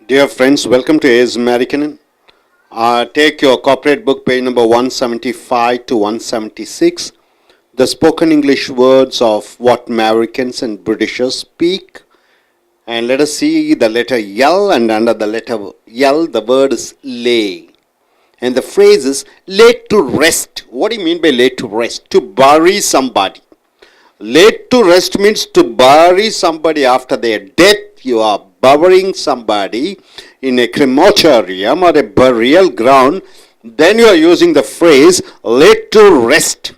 Dear friends, welcome to AS American. Take your corporate book page number 175 to 176. The spoken English words of what Americans and Britishers speak. And let us see the letter L, and under the letter L the word is lay. And the phrase is laid to rest. What do you mean by laid to rest? To bury somebody. Laid to rest means to bury somebody after their death. You are burying somebody in a crematorium or a burial ground. Then you are using the phrase laid to rest.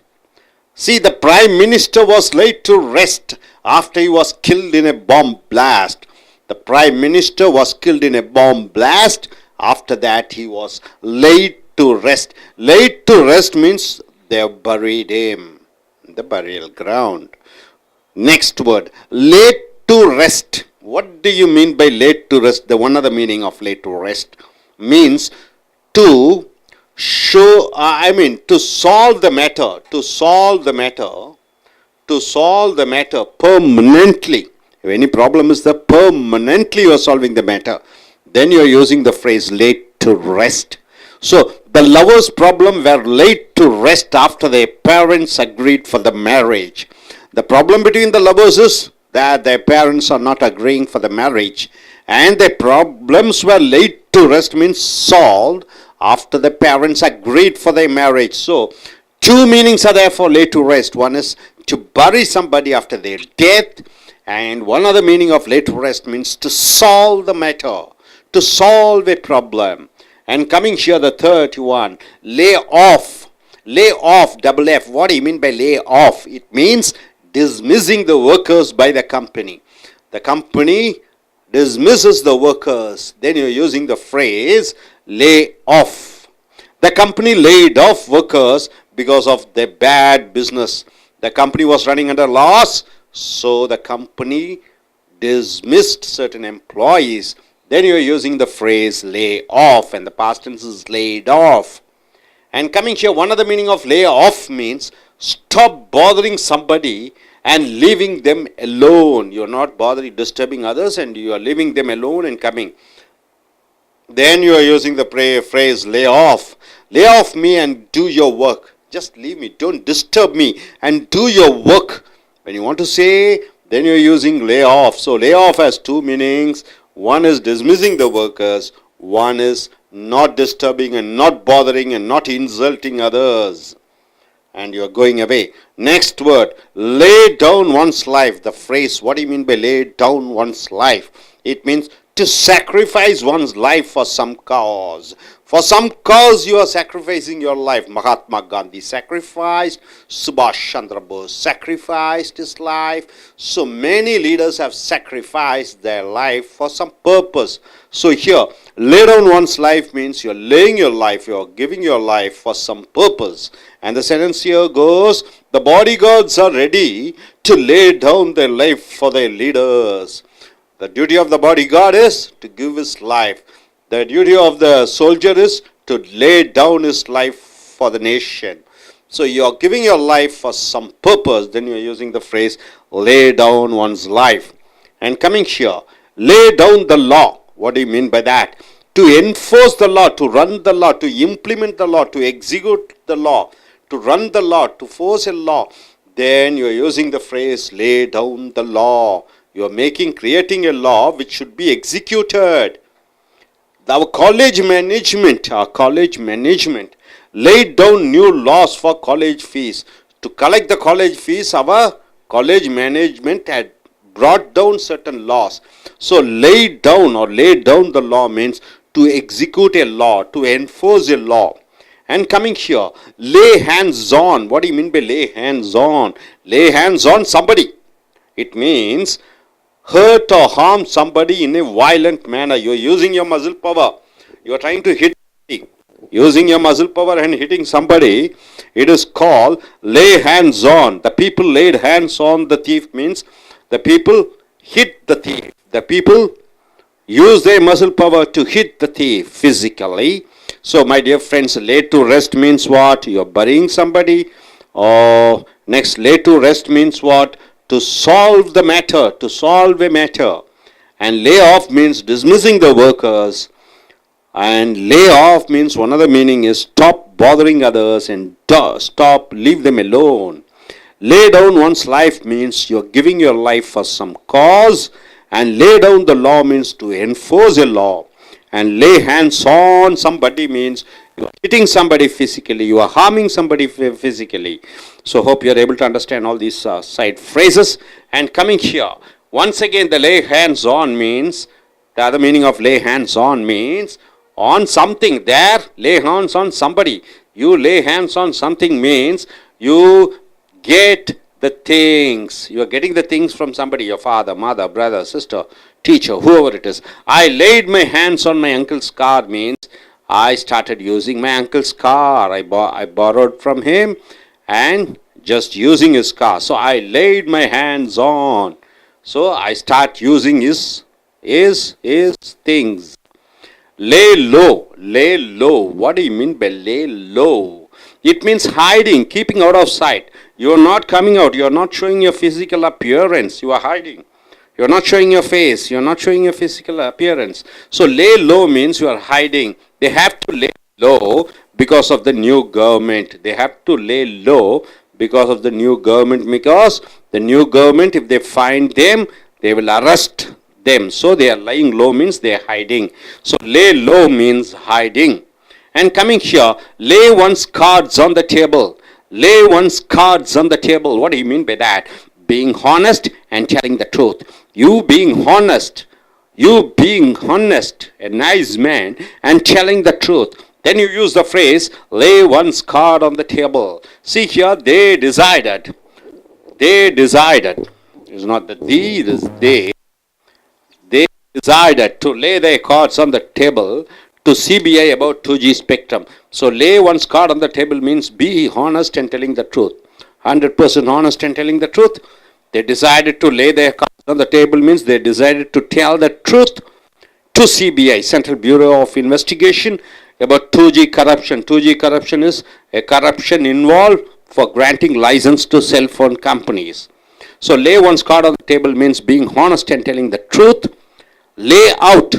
See, the Prime Minister was laid to rest after he was killed in a bomb blast. The Prime Minister was killed in a bomb blast. After that, he was laid to rest. Laid to rest means they have buried him in the burial ground. Next word, laid to rest. What do you mean by laid to rest? The one other meaning of laid to rest means to show, to solve the matter, permanently. If any problem is there, permanently you are solving the matter. Then you are using the phrase laid to rest. So, the lovers' problem were laid to rest after their parents agreed for the marriage. The problem between the lovers is that their parents are not agreeing for the marriage, and their problems were laid to rest means solved after the parents agreed for their marriage. So, two meanings are there for laid to rest. One is to bury somebody after their death, and one other meaning of laid to rest means to solve the matter, to solve a problem. And coming here, the third one, lay off. Lay off, double F. What do you mean by lay off? It means dismissing the workers by the company. The company dismisses the workers. Then you're using the phrase lay off. The company laid off workers because of their bad business. The company was running under loss, so the company dismissed certain employees. Then you're using the phrase lay off, and the past tense is laid off. And coming here, one other meaning of lay off means stop bothering somebody and leaving them alone. You're not bothering, disturbing others, and you are leaving them alone and coming. Then you are using the phrase lay off. Lay off me and do your work. Just leave me. Don't disturb me and do your work. When you want to say, then you're using lay off. So lay off has two meanings. One is dismissing the workers. One is not disturbing and not bothering and not insulting others. And you are going away. Next word, lay down one's life. The phrase, what do you mean by lay down one's life? It means to sacrifice one's life for some cause. For some cause you are sacrificing your life. Mahatma Gandhi sacrificed. Subhash Chandra Bose sacrificed his life. So many leaders have sacrificed their life for some purpose. So here, lay down one's life means you're laying your life, you're giving your life for some purpose. And the sentence here goes, the bodyguards are ready to lay down their life for their leaders. The duty of the bodyguard is to give his life. The duty of the soldier is to lay down his life for the nation. So you are giving your life for some purpose. Then you are using the phrase lay down one's life. And coming here, lay down the law. What do you mean by that? To enforce the law, to run the law, to implement the law, to execute the law, to run the law, to force a law. Then you are using the phrase lay down the law. You are creating a law which should be executed. Our college management laid down new laws for college fees. To collect the college fees, our college management had brought down certain laws. So lay down the law means to execute a law, to enforce a law. And coming here, lay hands on. What do you mean by lay hands on? Lay hands on somebody. It means hurt or harm somebody in a violent manner. You are using your muscle power. You are trying to hit somebody. Using your muscle power and hitting somebody, it is called lay hands on. The people laid hands on the thief means the people hit the thief. The people use their muscle power to hit the thief physically. So my dear friends, lay to rest means what? You are burying somebody. Or next, lay to rest means what? To solve the matter, to solve a matter. And lay off means dismissing the workers. And lay off means one other meaning is stop bothering others and stop, leave them alone. Lay down one's life means you're giving your life for some cause, and lay down the law means to enforce a law. And lay hands on somebody means you are hitting somebody physically, you are harming somebody physically. So hope you are able to understand all these side phrases. And coming here, once again the lay hands on means, the other meaning of lay hands on means on something. There, lay hands on somebody. You lay hands on something means you get the things. You are getting the things from somebody, your father, mother, brother, sister, teacher, whoever it is. I laid my hands on my uncle's car means I started using my uncle's car. I borrowed from him and just using his car. So I laid my hands on. So I start using his things. Lay low, lay low. What do you mean by lay low? It means hiding, keeping out of sight. You are not coming out, you are not showing your physical appearance, you are hiding. You are not showing your face, you are not showing your physical appearance. So lay low means you are hiding. They have to lay low because of the new government. They have to lay low because of the new government, because the new government, if they find them, they will arrest them. So they are lying low means they are hiding. So lay low means hiding. And coming here, lay one's cards on the table. Lay one's cards on the table. What do you mean by that? Being honest and telling the truth. You being honest, a nice man and telling the truth. Then you use the phrase, lay one's card on the table. See here, they decided. It's not the they, it is they. They decided to lay their cards on the table to CBI about 2G spectrum. So lay one's card on the table means be honest and telling the truth. 100% honest and telling the truth. They decided to lay their cards on the table means they decided to tell the truth to CBI, Central Bureau of Investigation, about 2G corruption. 2G corruption is a corruption involved for granting license to cell phone companies. So lay one's card on the table means being honest and telling the truth. Lay out.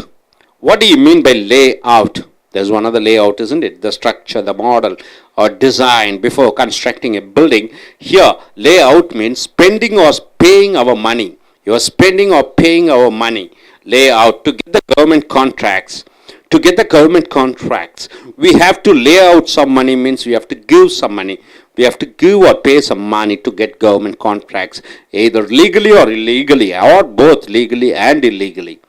What do you mean by lay out? There's one other layout, isn't it? The structure, the model or design before constructing a building. Here, layout means spending or paying our money. You are spending or paying our money. Layout. To get the government contracts. To get the government contracts, we have to lay out some money means we have to give some money. We have to give or pay some money to get government contracts, either legally or illegally, or both legally and illegally.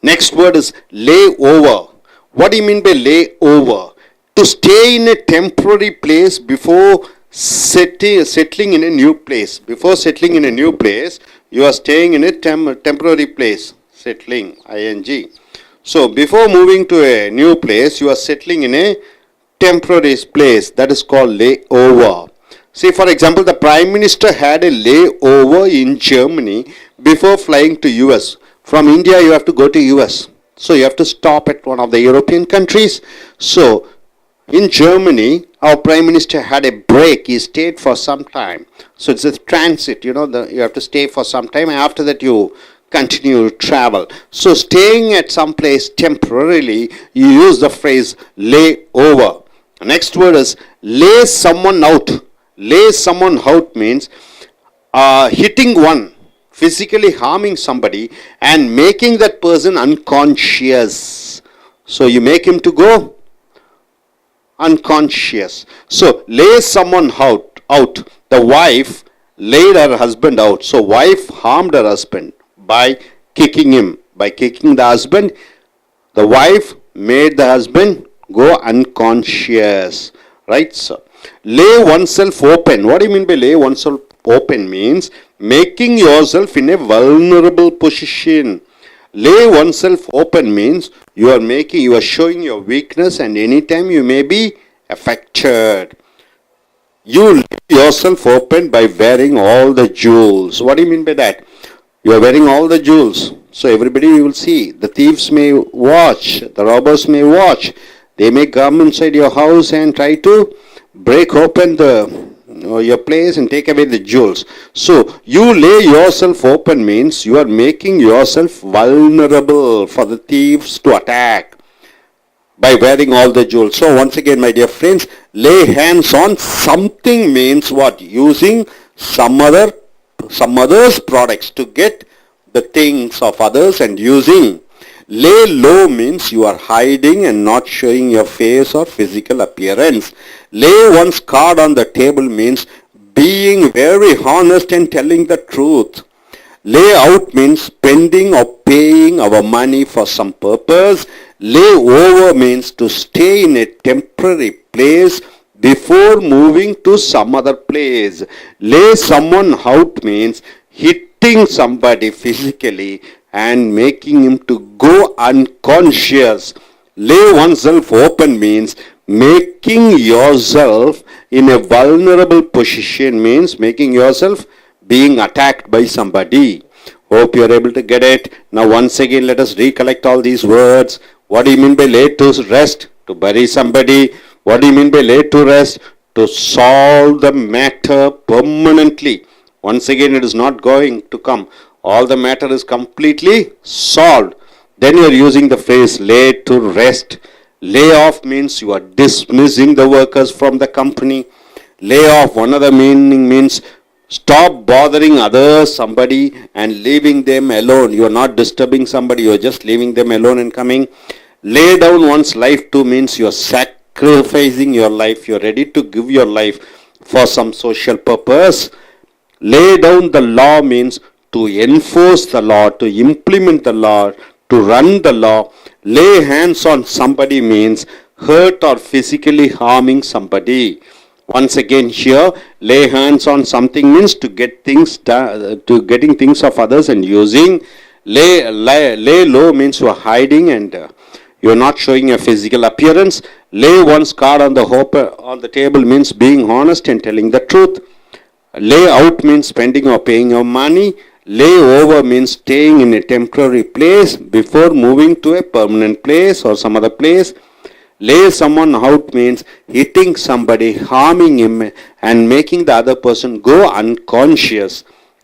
Next word is lay over. What do you mean by lay over? To stay in a temporary place before settling in a new place. Before settling in a new place, you are staying in a temporary place. Settling, ing. So before moving to a new place, you are settling in a temporary place. That is called layover. See, for example, the Prime Minister had a layover in Germany before flying to US. From India, you have to go to US. So you have to stop at one of the European countries. So in Germany, our Prime Minister had a break. He stayed for some time. So it's a transit, you have to stay for some time. After that, you continue to travel. So staying at some place temporarily, you use the phrase lay over. Next word is lay someone out. Lay someone out means hitting one, physically harming somebody and making that person unconscious. So you make him to go unconscious. So lay someone out. The wife laid her husband out. So wife harmed her husband by kicking him. By kicking the husband, the wife made the husband go unconscious. Right? So lay oneself open. What do you mean by lay oneself open? Means making yourself in a vulnerable position. Lay oneself open means you are showing your weakness and anytime you may be affected. You leave yourself open by wearing all the jewels. What do you mean by that? You are wearing all the jewels. So everybody will see. The thieves may watch. The robbers may watch. They may come inside your house and try to break open the your place and take away the jewels. So you lay yourself open means you are making yourself vulnerable for the thieves to attack by wearing all the jewels. So once again, my dear friends, lay hands on something means what? Using some others products to get the things of others and using. Lay low means you are hiding and not showing your face or physical appearance. Lay one's card on the table means being very honest and telling the truth. Lay out means spending or paying our money for some purpose. Lay over means to stay in a temporary place before moving to some other place. Lay someone out means hitting somebody physically and making him to go unconscious. Lay oneself open means making yourself in a vulnerable position, means making yourself being attacked by somebody. Hope you are able to get it. Now once again let us recollect all these words. What do you mean by lay to rest? To bury somebody. What do you mean by lay to rest? To solve the matter permanently. Once again it is not going to come. All the matter is completely solved. Then you are using the phrase lay to rest. Lay off means you are dismissing the workers from the company. Lay off, one other meaning means stop bothering others, somebody, and leaving them alone. You are not disturbing somebody, you are just leaving them alone and coming. Lay down one's life to means you are sacrificing your life. You are ready to give your life for some social purpose. Lay down the law means to enforce the law, to implement the law, to run the law. Lay hands on somebody means hurt or physically harming somebody. Once again here, lay hands on something means to get things to getting things of others and using. Lay low means you are hiding and you are not showing a physical appearance. Lay one's card on the table means being honest and telling the truth. Lay out means spending or paying your money. Lay over means staying in a temporary place before moving to a permanent place or some other place. Lay someone out means hitting somebody, harming him and making the other person go unconscious.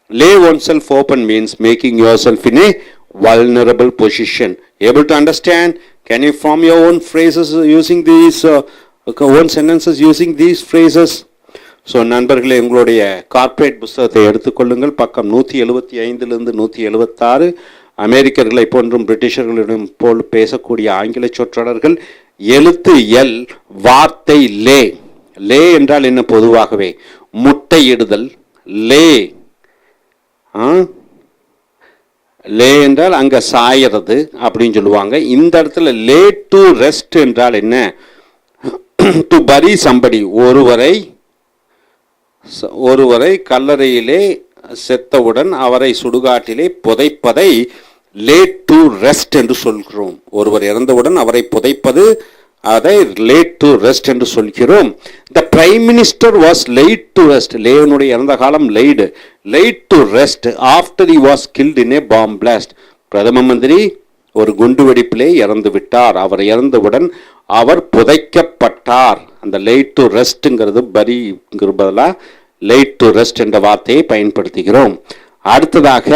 Lay oneself open means making yourself in a vulnerable position. Able to understand? Can you form your own phrases using these, own sentences using these phrases? So நண்பர்களே, உங்களுடைய corporate புத்தகத்தை எடுத்துக்கொள்ளுங்கள். பக்கம் 175 176. அமெரிக்கர்களை போன்றும் பிரிட்டிஷர்களிடம் போல் பேசக்கூடிய ஆங்கில சொற்றொடர்கள். எழுத்து எல், வார்த்தை லே. லே என்றால் என்ன? பொதுவாகவே முட்டையிடுதல். லே லே என்றால் அங்கே சாயறது அப்படின்னு சொல்லுவாங்க. இந்த இடத்துல லே டு ரெஸ்ட் என்றால் என்ன? டு பரி சம்படி, ஒருவரை கல்லறையிலே செத்தவுடன் அவரை சுடுகாட்டிலே புதைப்பதை லேட் டு ரெஸ்ட் என்று சொல்கிறோம். ஒருவர் இறந்தவுடன் அவரை புதைப்பது, அதை லேட் டு ரெஸ்ட் என்று சொல்கிறோம். The prime minister was laid to rest. லேவனுடைய இறந்த காலம் laid to rest after he was killed in a bomb blast. பிரதம மந்திரி ஒரு குண்டுவெடிப்பிலே இறந்து விட்டார். அவர் இறந்தவுடன் அவர் புதைக்கப்பட்டார். அந்த லேட் டு ரெஸ்ட்ங்கிறது பரிங்கிற பதிலாக லேட் டு ரெஸ்ட் என்ற வார்த்தையை பயன்படுத்துகிறோம். அடுத்ததாக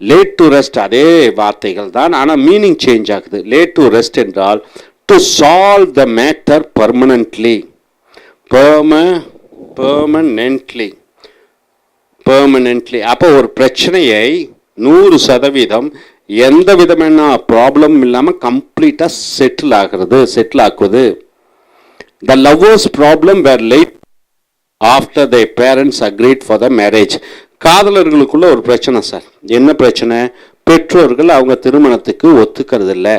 லேட் டு ரெஸ்ட் அதே வார்த்தைகள் தான், ஆனால் மீனிங் சேஞ்ச் ஆகுது. லேட் டு ரெஸ்ட் என்றால் to solve the matter permanently. Permanently அப்போ ஒரு பிரச்சனையை 100% எந்த விதமான ப்ராப்ளம் இல்லாமல் கம்ப்ளீட்டாக செட்டில் ஆக்குவது. The lovers' problem were late after their parents agreed for the marriage. காதலர்களுக்குள்ள ஒரு பிரச்சனை சார். என்ன பிரச்சனை? பெற்றோர்கள் அவங்க திருமணத்துக்கு ஒத்துக்கிறது இல்லை.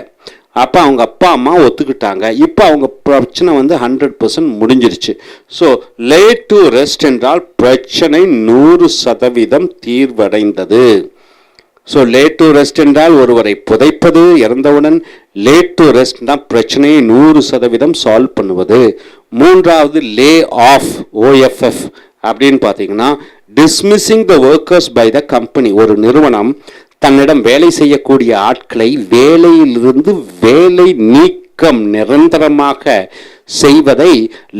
அப்போ அவங்க அப்பா அம்மா ஒத்துக்கிட்டாங்க. இப்போ அவங்க பிரச்சனை 100% முடிஞ்சிருச்சு. ஸோ லேட் டு ரெஸ்ட் என்றால் பிரச்சனை 100% தீர்வடைந்தது. ஸோ லேட் டு ரெஸ்ட் என்றால் ஒருவரை புதைப்பது இறந்தவுடன். லேட் டு ரெஸ்ட்னா பிரச்சனையை 100% சால்வ் பண்ணுவது. மூன்றாவது லே ஆஃப், OFF அப்படின்னு பார்த்தீங்கன்னா dismissing the workers by the company. ஒரு நிறுவனம் தன்னிடம் வேலை செய்யக்கூடிய ஆட்களை வேலையிலிருந்து வேலை நீக்கம் நிரந்தரமாக செய்வதை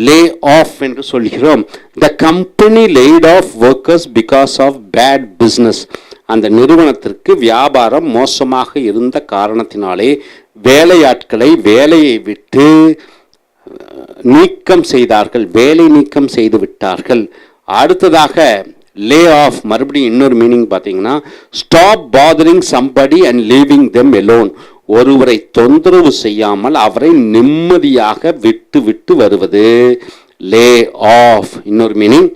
லே ஆஃப் என்று சொல்கிறோம். The company laid off workers because of bad business. அந்த நிறுவனத்திற்கு வியாபாரம் மோசமாக இருந்த காரணத்தினாலே வேலையாட்களை வேலையை விட்டு நீக்கம் செய்தார்கள், வேலை நீக்கம் செய்து விட்டார்கள். அடுத்ததாக லே ஆஃப் மறுபடியும் இன்னொரு மீனிங் பார்த்தீங்கன்னா stop bothering somebody and leaving them alone. ஒருவரை தொந்தரவு செய்யாமல் அவரை நிம்மதியாக விட்டு விட்டு வருவது லே ஆஃப். இன்னொரு meaning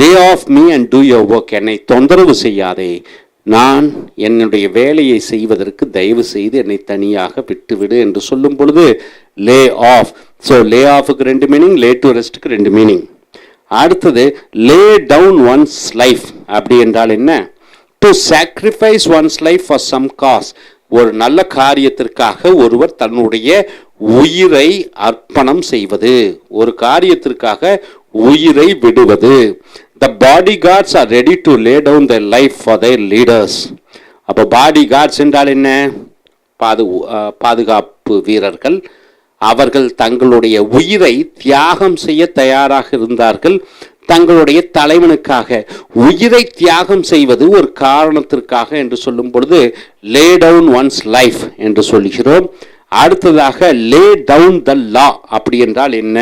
lay off me and do your work. என்னை தொந்தரவு செய்யாதே, நான் என்னுடைய வேலையை செய்வதற்கு தயவு செய்து என்னை தனியாக விட்டுவிடு என்று சொல்லும் பொழுது லே ஆஃப். ஸோ லே ஆஃபுக்கு 2 மீனிங், லே டு ரெஸ்ட்டுக்கு 2 மீனிங். அடுத்தது லே டவுன் ஒன்ஸ் லைஃப். அப்படி என்றால் என்ன? To sacrifice one's life for some cause. ஒரு நல்ல காரியத்திற்காக ஒருவர் தன்னுடைய உயிரை அர்ப்பணம் செய்வது, ஒரு காரியத்திற்காக உயிரை விடுவது. The bodyguards are ready to lay down their life for their leaders. அப்போ bodyguards என்றால் என்ன? பாதுகாப்பு வீரர்கள். அவர்கள் தங்களுடைய உயிரை தியாகம் செய்ய தயாராக இருந்தார்கள் தங்களுடைய தலைவனுக்காக. உயிரை தியாகம் செய்வது ஒரு காரணத்திற்காக என்று சொல்லும் பொழுது லே டவுன் ஒன்ஸ் லைஃப் என்று சொல்கிறோம். அடுத்ததாக லே டவுன் த லா. அப்படி என்றால் என்ன?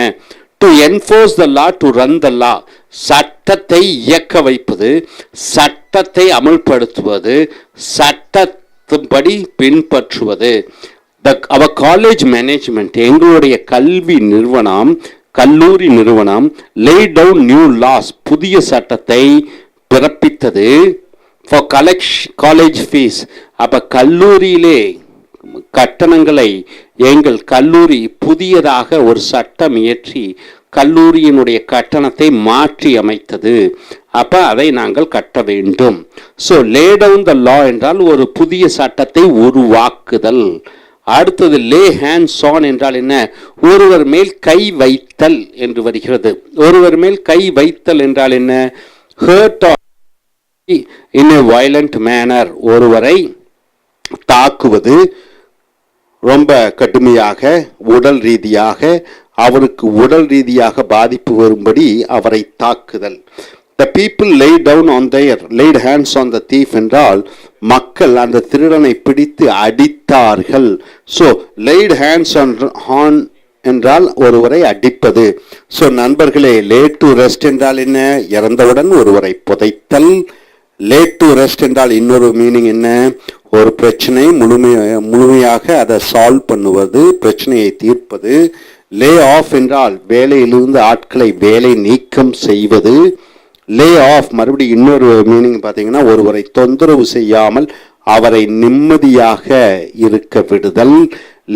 To enforce the law, to run the law. சட்டத்தை இயக்க வைப்பது, சட்டத்தை அமல்படுத்துவது, சட்டத்தின்படி பின்பற்றுவது. அவர் காலேஜ் மேனேஜ்மெண்ட், எங்களுடைய கல்வி நிறுவனம், கல்லூரி நிறுவனம் லே டவுன் நியூ லாஸ், புதிய சட்டத்தை பிறப்பித்தது ஃபார் காலேஜ் ஃபீஸ். அப்போ கல்லூரியிலே கட்டணங்களை எங்கள் கல்லூரி புதியதாக ஒரு சட்டம் இயற்றி கல்லூரியினுடைய கட்டணத்தை மாற்றி அமைத்தது. அப்போ அதை நாங்கள் கட்ட வேண்டும். ஸோ லே டவுன் த லா என்றால் ஒரு புதிய சட்டத்தை உருவாக்குதல். அடுத்தது லே ஹேண்ட்ஸ் ஆன் என்றால் என்ன? ஒருவர் மேல் கை வைத்தல் என்று வருகிறது. ஒருவர் மேல் கை வைத்தல் என்றால் என்ன? ஹர்ட் இன் எ வயலண்ட் மேனர். ஒருவரை தாக்குவது, ரொம்ப கடுமையாக உடல் ரீதியாக அவருக்கு உடல் ரீதியாக பாதிப்பு வரும்படி அவரை தாக்குதல். The people laid down on their laid hands on the thief என்றால் மக்கள் அந்த திருடனை பிடித்து அடித்தார்கள். ஸோ laid hands on என்றால் ஒருவரை அடிப்பது. ஸோ நண்பர்களே, லே டு ரெஸ்ட் என்றால் என்ன? இறந்தவுடன் ஒருவரை புதைத்தல். லே டு ரெஸ்ட் என்றால் இன்னொரு மீனிங் என்ன? ஒரு பிரச்சனை முழுமையாக அதை சால்வ் பண்ணுவது, பிரச்சனையை தீர்ப்பது. லே ஆஃப் என்றால் வேலையிலிருந்து ஆட்களை வேலை நீக்கம் செய்வது. லே ஆஃப் மறுபடியும் இன்னொரு மீனிங் பார்த்தீங்கன்னா ஒருவரை தொந்தரவு செய்யாமல் அவரை நிம்மதியாக இருக்க விடுதல்.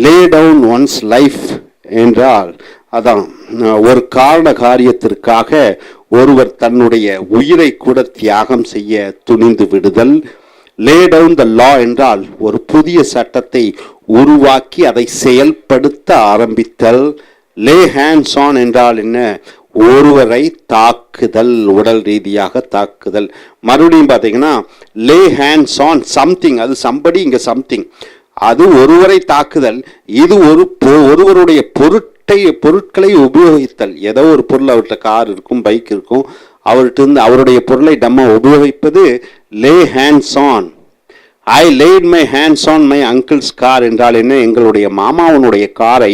லே டவுன் ஒன்ஸ் லைஃப் என்றால் அதான் ஒரு காரியத்திற்காக ஒருவர் தன்னுடைய உயிரை கூட தியாகம் செய்ய துணிந்து விடுதல். லே டவுன் த லா என்றால் ஒரு புதிய சட்டத்தை உருவாக்கி அதை செயல்படுத்த ஆரம்பித்தல். லே ஹேண்ட்ஸ் ஆன் என்றால் என்ன? ஒருவரை தாக்குதல், உடல் ரீதியாக தாக்குதல். மறுபடியும் பார்த்தீங்கன்னா லே ஹேண்ட்ஸ் ஆன் சம்திங், அது சம்படி, இங்கே சம்திங், அது ஒருவரை தாக்குதல். இது ஒருவருடைய பொருட்களை உபயோகித்தல். ஏதோ ஒரு பொருள், அவர்கிட்ட கார் இருக்கும், பைக் இருக்கும், அவர்கிட்ட இருந்து அவருடைய பொருளை நம்ம உபயோகிப்பது lay hands on. I laid my hands on my uncle's car என்றால் என்ன? எங்களுடைய மாமாவனுடைய காரை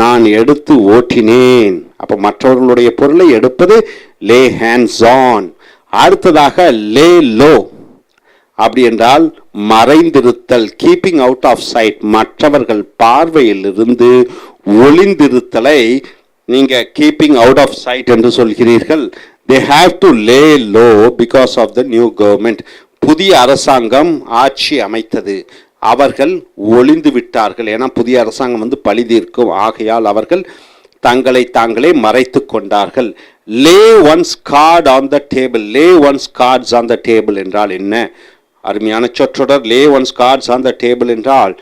நான் எடுத்து ஓட்டினேன். அப்போ மற்றவர்களுடைய பொருளை எடுப்பது லே ஹேண்ட்ஸ் ஆன். அடுத்ததாக லே லோ. அப்படி என்றால் மறைந்திருத்தல், கீப்பிங் அவுட் ஆஃப் சைட், மற்றவர்கள் பார்வையில் இருந்து ஒளிந்திருத்தலை நீங்க கீப்பிங் அவுட் ஆஃப் சைட் என்று சொல்கிறீர்கள். they have to lay low because of the new government. புதிய அரசாங்கம் ஆட்சி அமைத்தது, அவர்கள் ஒளிந்து விட்டார்கள். ஏன்னா புதிய அரசாங்கம் பழி தீர்க்கும், ஆகையால் அவர்கள் தங்களை தாங்களே மறைத்து கொண்டார்கள். Lay one's card on the table. Lay one's cards on the table என்றால் என்ன? அருமையான சொற்றொடர். Lay one's cards on the table என்றால்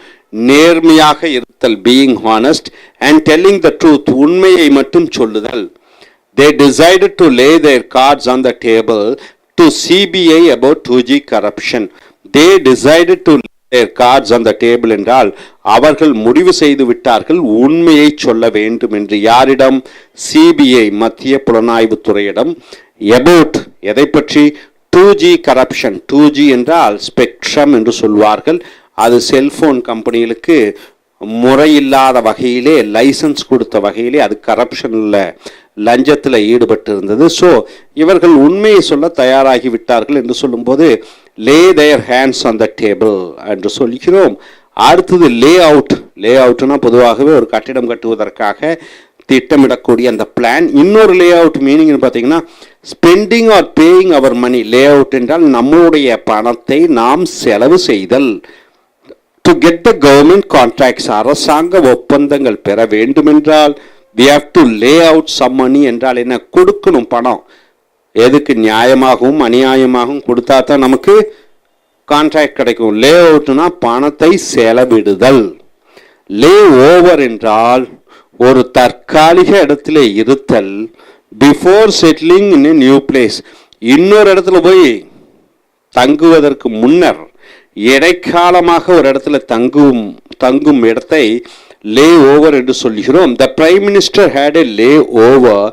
நேர்மையாக இருத்தல், being honest and telling the truth, உண்மையை மட்டும் சொல்லுதல். They decided to lay their cards on the table to CBI about 2G corruption. They decided to lay their cards on the table என்றால் அவர்கள் முடிவு செய்து விட்டார்கள் உண்மையை சொல்ல வேண்டும் என்று. யாரிடம்? சிபிஐ மத்திய புலனாய்வு துறையிடம். about எதை பற்றி? 2G corruption. 2G என்றால் ஸ்பெக்ட்ரம் என்று சொல்வார்கள். அது செல்போன் கம்பெனிகளுக்கு முறையில்லாத வகையிலே லைசன்ஸ் கொடுத்த வகையிலே அது கரப்ஷனில் லஞ்சத்தில் ஈடுபட்டு இருந்தது. ஸோ இவர்கள் உண்மையை சொல்ல தயாராகி விட்டார்கள் என்று சொல்லும்போது lay their hands on the table என்று சொல்கிறோம். அடுத்தது லே அவுட். லே அவுட்னா பொதுவாகவே ஒரு கட்டிடம் கட்டுவதற்காக திட்டமிடக்கூடிய அந்த பிளான். இன்னொரு லே அவுட் மீனிங் பார்த்தீங்கன்னா spending or paying our money. Lay out என்றால் நம்முடைய பணத்தை நாம் செலவு செய்தல். To get the government contracts, அரசாங்க ஒப்பந்தங்கள் பெற வேண்டுமென்றால் we have to lay out some money என்றால் என்ன? கொடுக்கணும் பணம். எதுக்கு? நியாயமாகவும் அநியாயமாகவும் கொடுத்தா தான் நமக்கு கான்ட்ராக்ட் கிடைக்கும். லே அவுட்னா பணத்தை செலவிடுதல். லே ஓவர் என்றால் ஒரு தற்காலிக இடத்துல இருத்தல். Before settling in a new place, இன்னொரு இடத்துல போய் தங்குவதற்கு முன்னர் இடைக்காலமாக ஒரு இடத்துல தங்கும் இடத்தை லே ஓவர் என்று சொல்கிறோம். The prime minister had a lay over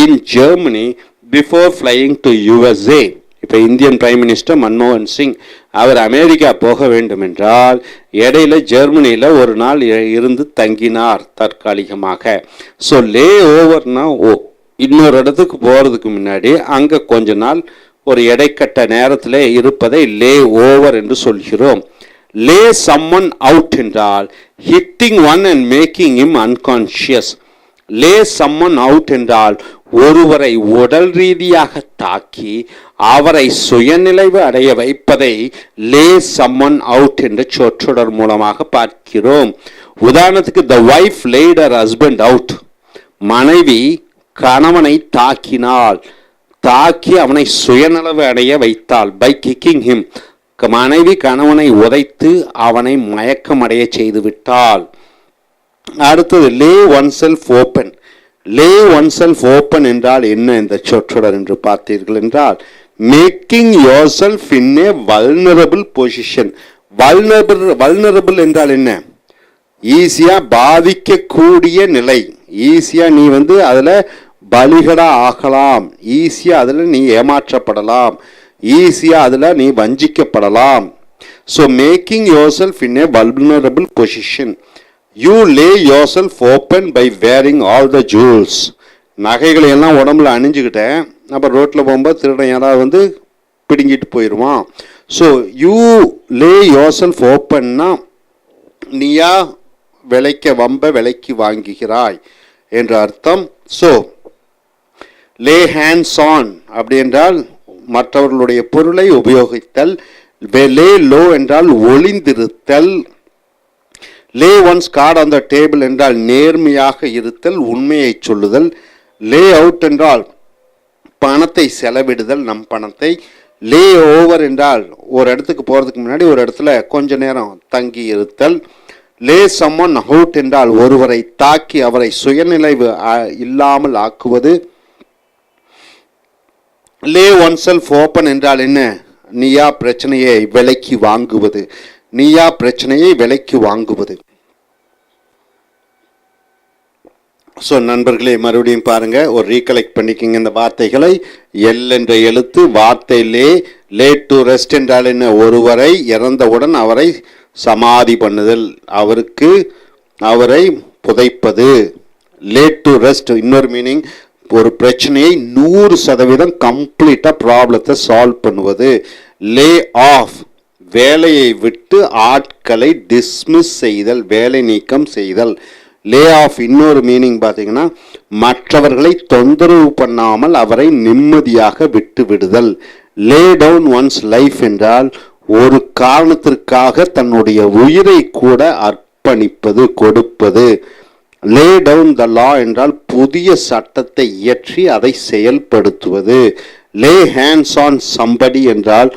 in Germany before flying to USA. இப்போ இந்தியன் பிரைம் மினிஸ்டர் மன்மோகன் சிங் அவர் அமெரிக்கா போக வேண்டும் என்றால் இடையில ஜெர்மனியில் ஒரு நாள் இருந்து தங்கினார் தற்காலிகமாக. ஸோ லே ஓவர்னா இன்னொரு இடத்துக்கு போகிறதுக்கு முன்னாடி அங்கே கொஞ்ச நாள் ஒரு இடைக்கட்ட நேரத்தில் இருப்பதை லே ஓவர் என்று சொல்கிறோம். லே சம்மன் அவுட் என்றால் hitting one and making him unconscious. Lay someone out என்றால் ஒருவரை உடல் ரீதியாக தாக்கி அவரை சுயநிலைவு அடைய வைப்பதை லே சம்மன் அவுட் என்ற சொற்றொடர் மூலமாக பார்க்கிறோம். உதாரணத்துக்கு த wife late her husband out. மனைவி கணவனை தாக்கினாள், தாக்கி அவனை சுயநலவு அடைய வைத்தாள். பை கிக்கிங் ஹிம், மனைவி கணவனை உதைத்து அவனை மயக்கமடைய செய்து விட்டாள். அடுத்தது லே ஒன் செல்ஃப் ஓப்பன். லே ஒன் செல்ஃப் ஓப்பன் என்றால் என்ன இந்த சொற்றொடர் என்று பார்த்தீர்கள் என்றால் making yourself in a vulnerable position. Vulnerable என்றால் என்ன? ஈஸியா பாதிக்கக்கூடிய நிலை. ஈஸியா நீ அதில் பலிகடா ஆகலாம், ஈஸியா அதில் நீ ஏமாற்றப்படலாம், ஈஸியா அதில் நீ வஞ்சிக்கப்படலாம். So making yourself in a vulnerable position. You lay yourself open by wearing all the jewels. நகைகளை எல்லாம் உடம்புல அணிஞ்சுக்கிட்டேன், அப்புறம் ரோட்டில் போகும்போது திருடன் யாராவது பிடுங்கிட்டு போயிடுவான். So you lay yourself ஓப்பன்னா நீயா விலைக்கு வாங்குகிறாய் என்ற அர்த்தம். ஸோ லே ஹேண்ட்ஸ் ஆன் அப்படி என்றால் மற்றவர்களுடைய பொருளை உபயோகித்தல். லே லோ என்றால் ஒளிந்திருத்தல். Lay one's card on the table என்றால் நேர்மையாக இருத்தல், உண்மையை சொல்லுதல். லே அவுட் என்றால் பணத்தை செலவிடுதல், நம் பணத்தை. லே ஓவர் என்றால் ஒரு இடத்துக்கு போகிறதுக்கு முன்னாடி ஒரு இடத்துல கொஞ்ச நேரம் தங்கி இருத்தல். லே சம்மன் அவுட் என்றால் ஒருவரை தாக்கி அவரை சுயநிலைவு இல்லாமல் ஆக்குவது. லே ஒன் செல்ஃப் ஓப்பன் என்றால் என்ன? நீயா பிரச்சனையை விலைக்கு வாங்குவது. நீயா பிரச்சனையை விலைக்கு வாங்குவது. ஸோ நண்பர்களே, மறுபடியும் பாருங்க, ஒரு ரீகலெக்ட் பண்ணிக்கிங்க இந்த வார்த்தைகளை. எல் என்ற எழுத்து வார்த்தை லே. லே டு ரெஸ்ட் என்றால் என்ன? ஒருவரை இறந்தவுடன் அவரை சமாதி பண்ணுதல், அவரை புதைப்பது. லே டு ரெஸ்ட் இன்னொரு மீனிங், ஒரு பிரச்சனையை 100% கம்ப்ளீட்டாக ப்ராப்ளத்தை சால்வ் பண்ணுவது. லே ஆஃப் வேலையை விட்டு ஆட்களை டிஸ்மிஸ் செய்தல், வேலை நீக்கம் செய்தல். லே ஆஃப் இன்னொரு மீனிங் பார்த்தீங்கன்னா மற்றவர்களை தொந்தரவு பண்ணாமல் அவரை நிம்மதியாக விட்டு விடுதல். லே டவுன் ஒன்ஸ் லைஃப் என்றால் ஒரு காரணத்திற்காக தன்னுடைய உயிரை கூட அர்ப்பணிப்பது, கொடுப்பது. லே டவுன் த லா என்றால் புதிய சட்டத்தை இயற்றி அதை செயல்படுத்துவது. லே ஹேண்ட்ஸ் ஆன் சம்படி என்றால்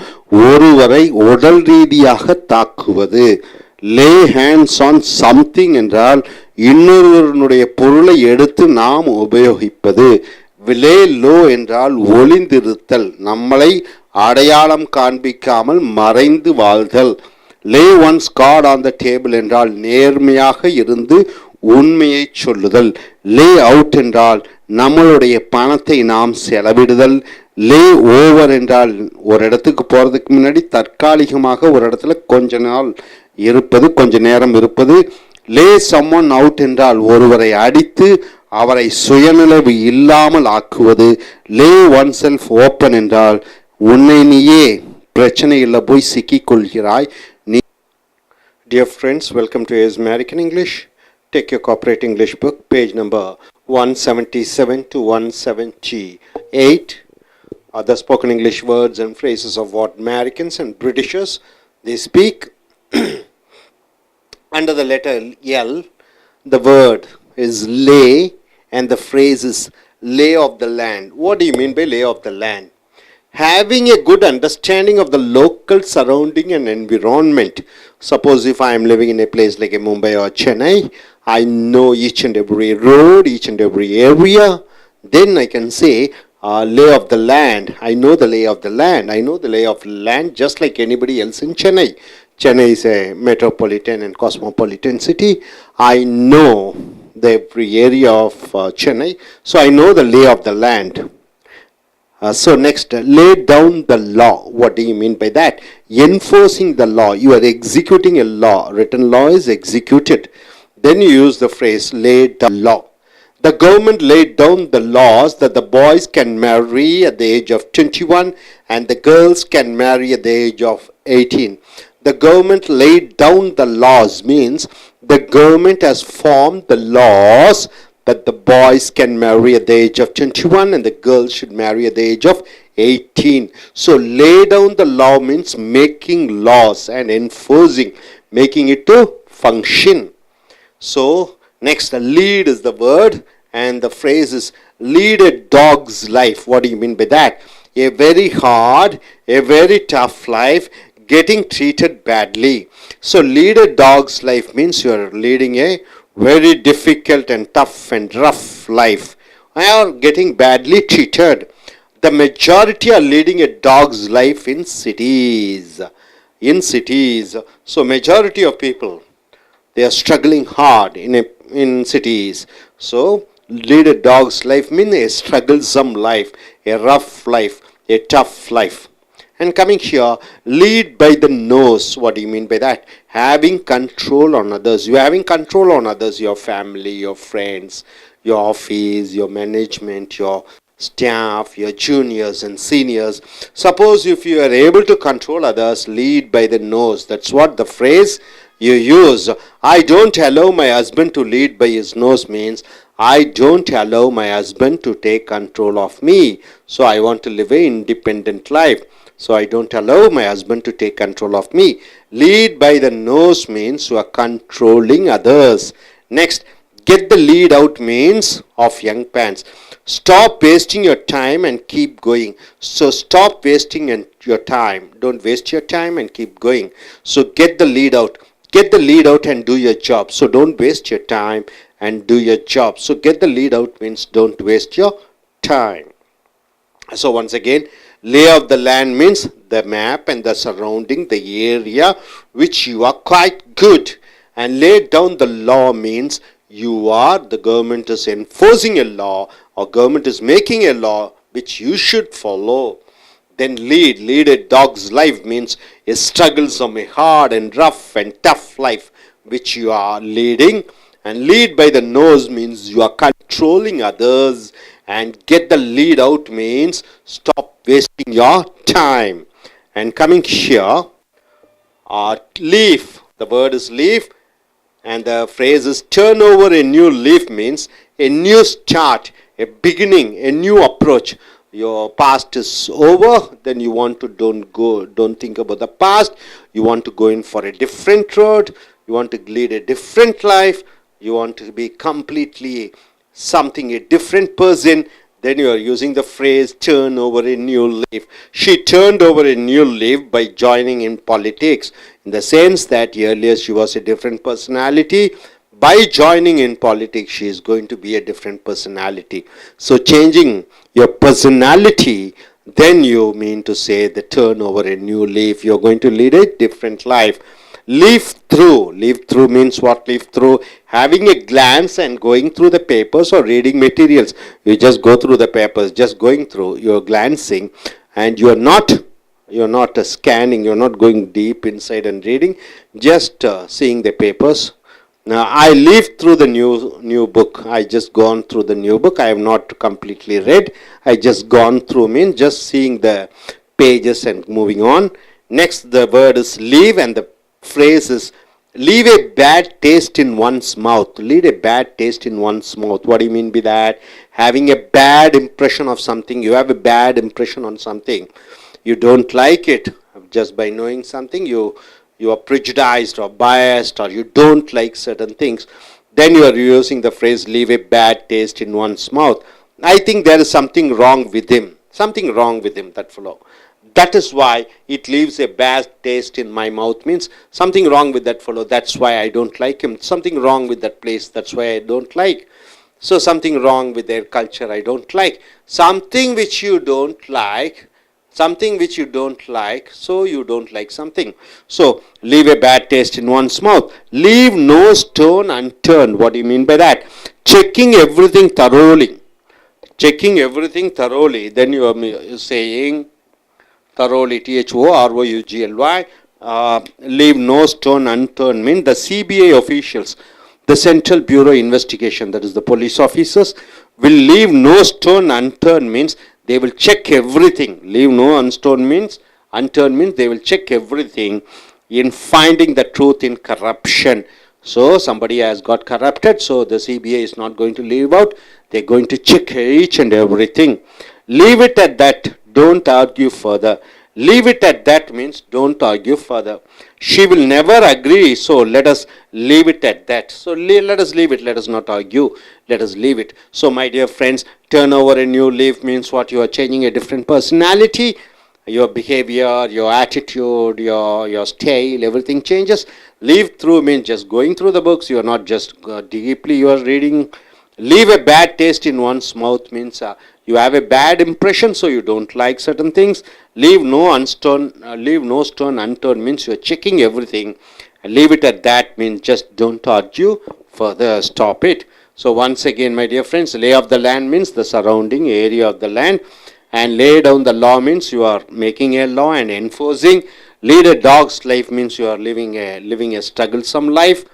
ஒருவரை உடல் ரீதியாக தாக்குவது. லே ஹேண்ட்ஸ் ஆன் சம்திங் என்றால் இன்னொருவருடைய பொருளை எடுத்து நாம் உபயோகிப்பது. லே லோ என்றால் ஒளிந்திருத்தல், நம்மளை அடையாளம் காண்பிக்காமல் மறைந்து வாழ்தல். lay one's card on the table என்றால் நேர்மையாக இருந்து உண்மையை சொல்லுதல். லே அவுட் என்றால் நம்மளுடைய பணத்தை நாம் செலவிடுதல். லே ஓவர் என்றால் ஒரு இடத்துக்கு போகிறதுக்கு முன்னாடி தற்காலிகமாக ஒரு இடத்துல கொஞ்ச நாள் இருப்பது, கொஞ்ச நேரம் இருப்பது. லே சம்மன் அவுட் என்றால் ஒருவரை அடித்து அவரை சுயநினைவு இல்லாமல் ஆக்குவது. லே ஒன் செல்ஃப் ஓப்பன் என்றால் உன்னை நீயே பிரச்சனையில் போய் சிக்கிக் கொள்கிறாய். Dear friends, welcome to AS American English. Take your corporate English book, page number 177 to 178. Other spoken English words and phrases of what Americans and Britishers they speak. Under the letter L, the word is lay and the phrase is lay of the land. What do you mean by lay of the land? Having a good understanding of the local surrounding and environment. Suppose if I am living in a place like Mumbai or Chennai, I know each and every road, each and every area. Then I can say lay of the land. I know the lay of the land. I know the lay of land just like anybody else in Chennai. Chennai is a metropolitan and cosmopolitan city. I know the every area of Chennai. So I know the lay of the land. So next, lay down the law. What do you mean by that? Enforcing the law. You are executing a law. Written law is executed. Then you use the phrase lay down law. The government laid down the laws that the boys can marry at the age of 21 and the girls can marry at the age of 18. The government laid down the laws means the government has formed the laws that the boys can marry at the age of 21 and the girls should marry at the age of 18. So lay down the law means making laws and enforcing, making it to function. So next, lead is the word and the phrase is lead a dog's life. What do you mean by that? A very hard, a very tough life, getting treated badly. So lead a dog's life means you are leading a very difficult and tough and rough life. I are getting badly treated. The majority are leading a dog's life in cities. In cities. So majority of people, they are struggling hard in cities. So lead a dog's life means a strugglesome life, a rough life, a tough life. And coming here, lead by the nose. What do you mean by that? Having control on others. You are having control on others, your family, your friends, your office, your management, your staff, your juniors and seniors. Suppose if you are able to control others, lead by the nose. That's what the phrase you use. I don't allow my husband to lead by his nose means I don't allow my husband to take control of me. So I want to live an independent life. So I don't allow my husband to take control of me. Lead by the nose means you are controlling others. Next, get the lead out means of young pants. Stop wasting your time and keep going. So stop wasting your time. Don't waste your time and keep going. So get the lead out. Get the lead out and do your job. So don't waste your time and do your job. So get the lead out means don't waste your time. So once again, lay of the land means the map and the surrounding, the area which you are quite good. And lay down the law means the government is enforcing a law or government is making a law which you should follow. Then lead a dog's life means a strugglesome, a hard and rough and tough life which you are leading. And lead by the nose means you are controlling others. And get the lead out means stop wasting your time. And coming here, leaf. The word is leaf and the phrase is turn over a new leaf means a new start, a beginning, a new approach. Your past is over, then you want to don't think about the past. You want to go in for a different road. You want to lead a different life. You want to be completely a different person. Then you are using the phrase turn over a new leaf. She turned over a new leaf by joining in politics, in the sense that earlier she was a different personality. By joining in politics, she is going to be a different personality. So changing your personality, then you mean to say the turn over a new leaf. You are going to lead a different life. Leaf through means what? Leaf through, having a glance and going through the papers or reading materials. You just go through the papers, just going through, you're glancing, and you're not scanning, you're not going deep inside and reading, just seeing the papers. Now, I leafed through the new book. I just gone through the new book. I have not completely read. I just gone through means just seeing the pages and moving on. Next, the word is leave, and the phrase is leave a bad taste in one's mouth. Leave a bad taste in one's mouth. What do you mean by that? Having a bad impression of something. You have a bad impression on something. You don't like it. Just by knowing something, you are prejudiced or biased, or you don't like certain things. Then you are using the phrase leave a bad taste in one's mouth. I think there is something wrong with him. Something wrong with him, that fellow. That is why it leaves a bad taste in my mouth, means something wrong with that fellow. That's why I don't like him. Something wrong with that place. That's why I don't like. So something wrong with their culture I don't like. Something which you don't like. Something which you don't like, so you don't like something. So, leave a bad taste in one's mouth. Leave no stone unturned. What do you mean by that? Checking everything thoroughly. Checking everything thoroughly. Then you are saying thoroughly, thoroughly. Leave no stone unturned means the CBI officials, the Central Bureau Investigation, that is the police officers, will leave no stone unturned means they will check everything. Leave no unturned means they will check everything in finding the truth in corruption. So somebody has got corrupted, so the CBI is not going to leave out. They're going to check each and everything. Leave it at that. Don't argue further. Leave it at that means don't argue further. She will never agree, so let us leave it at that. So let us leave it. Let us not argue. Let us leave it. So my dear friends, turn over a new leaf means what? You are changing a different personality. Your behavior, your attitude, your style, everything changes. Leave through means just going through the books. You are not just deeply you are reading. Leave a bad taste in one's mouth means you have a bad impression, so you don't like certain things. Leave no stone unturned means you are checking everything. Leave it at that means just don't argue further. Stop it. So once again, my dear friends, lay of the land means the surrounding area of the land, and lay down the law means you are making a law and enforcing. Lead a dog's life means you are living a strugglesome life.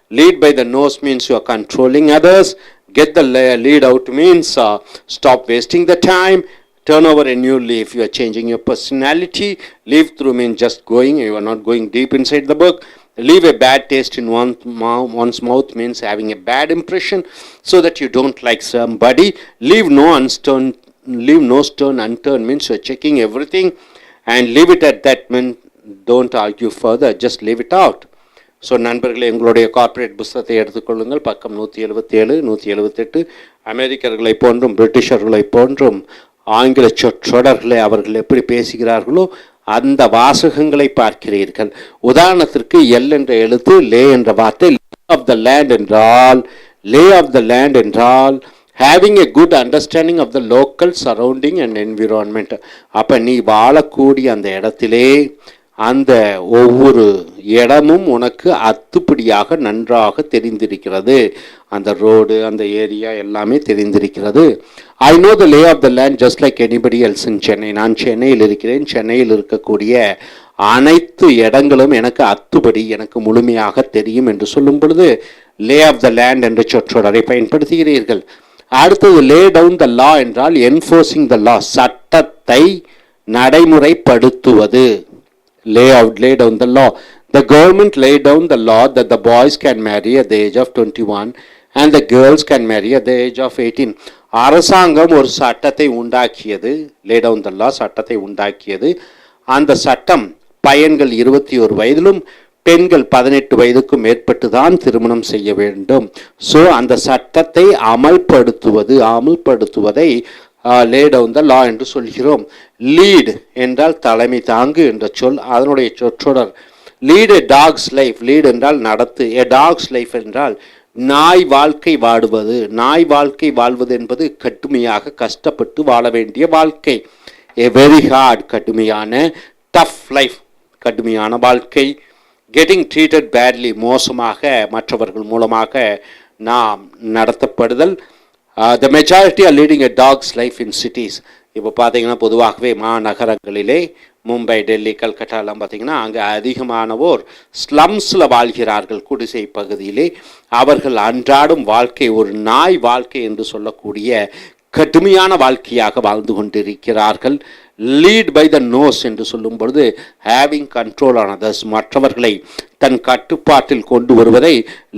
Lead by the nose means you are controlling others. Get the lead out means stop wasting the time. Turn over a new leaf, you are changing your personality. Leave through means just going, you are not going deep inside the book. Leave a bad taste in one's mouth means having a bad impression, so that you don't like somebody. Leave no stone unturned means you are checking everything. And leave it at that means don't argue further, just leave it out. So நண்பர்களே, எங்களுடைய corporate புஸ்தகத்தை எடுத்துக்கொள்ளுங்கள். பக்கம் 177 178. அமெரிக்கர்களை போன்றும் பிரிட்டிஷர்களை போன்றும் ஆங்கில சொற்றொடர்களை அவர்கள் எப்படி பேசுகிறார்களோ அந்த வாசகங்களை பார்க்கிறீர்கள். உதாரணத்திற்கு எல் என்ற எழுத்து, லே என்ற வார்த்தை. லே ஆஃப் த லேண்ட் என்றால் having a good understanding of the local surrounding and environment. அப்போ நீ வாழக்கூடிய அந்த இடத்திலே அந்த ஒவ்வொரு இடமும் உனக்கு அத்துப்படியாக நன்றாக தெரிந்திருக்கிறது. அந்த ரோடு, அந்த ஏரியா எல்லாமே தெரிந்திருக்கிறது. I know the lay of the land just like anybody else in Chennai. நான் சென்னையில் இருக்கிறேன். சென்னையில் இருக்கக்கூடிய அனைத்து இடங்களும் எனக்கு அத்துப்படி, எனக்கு முழுமையாக தெரியும் என்று சொல்லும் பொழுது லே ஆஃப் த லேண்ட் என்ற சொற்றொடரை பயன்படுத்துகிறீர்கள். அடுத்தது லே டவுன் த லா என்றால் என்ஃபோர்சிங் த லா, சட்டத்தை நடைமுறைப்படுத்துவது. Lay down the law. The government laid down the law that the boys can marry at the age of 21 and the girls can marry at the age of 18. அரசாங்கம் ஒரு சட்டத்தை உண்டாக்கியது. Lay down the law, சட்டத்தை உண்டாக்கியது. அந்த சட்டம் பையன்கள் 21 வயதிலும் பெண்கள் 18 வயதுக்கும் மேற்பட்டு தான் திருமணம் செய்ய வேண்டும். ஸோ அந்த சட்டத்தை அமல்படுத்துவதை லே டவுன் த லா என்று சொல்கிறோம். லீட் என்றால் தலைமை தாங்கு என்ற சொல், அதனுடைய சொற்றொடர். Lead a dog's life, lead என்றால் நடத்து. எ டாக்ஸ் லைஃப் என்றால் நாய் வாழ்க்கை வாழ்வது. நாய் வாழ்க்கை வாழ்வது என்பது கடுமையாக கஷ்டப்பட்டு வாழ வேண்டிய வாழ்க்கை. எ வெரி ஹார்ட், கடுமையான. டஃப் லைஃப், கடுமையான வாழ்க்கை. கெட்டிங் ட்ரீட்டட் பேட்லி, மோசமாக மற்றவர்கள் மூலமாக நாம் நடத்தப்படுதல். The majority are leading a dog's life in cities. இப்போ பார்த்தீங்கன்னா பொதுவாகவே மாநகரங்களிலே மும்பை, டெல்லி, கல்கட்டாலாம் பார்த்திங்கன்னா அங்கே அதிகமானவோர் ஸ்லம்ஸில் வாழ்கிறார்கள், குடிசை பகுதியிலே. அவர்கள் அன்றாடும் வாழ்க்கை ஒரு நாய் வாழ்க்கை என்று சொல்லக்கூடிய கடுமையான வாழ்க்கையாக வாழ்ந்து கொண்டிருக்கிறார்கள். லீட் பை த நோஸ் என்று சொல்லும் பொழுது ஹேவிங் கண்ட்ரோல் ஆன் அதர்ஸ், மற்றவர்களை தன் கட்டுப்பாட்டில் கொண்டு வருவதை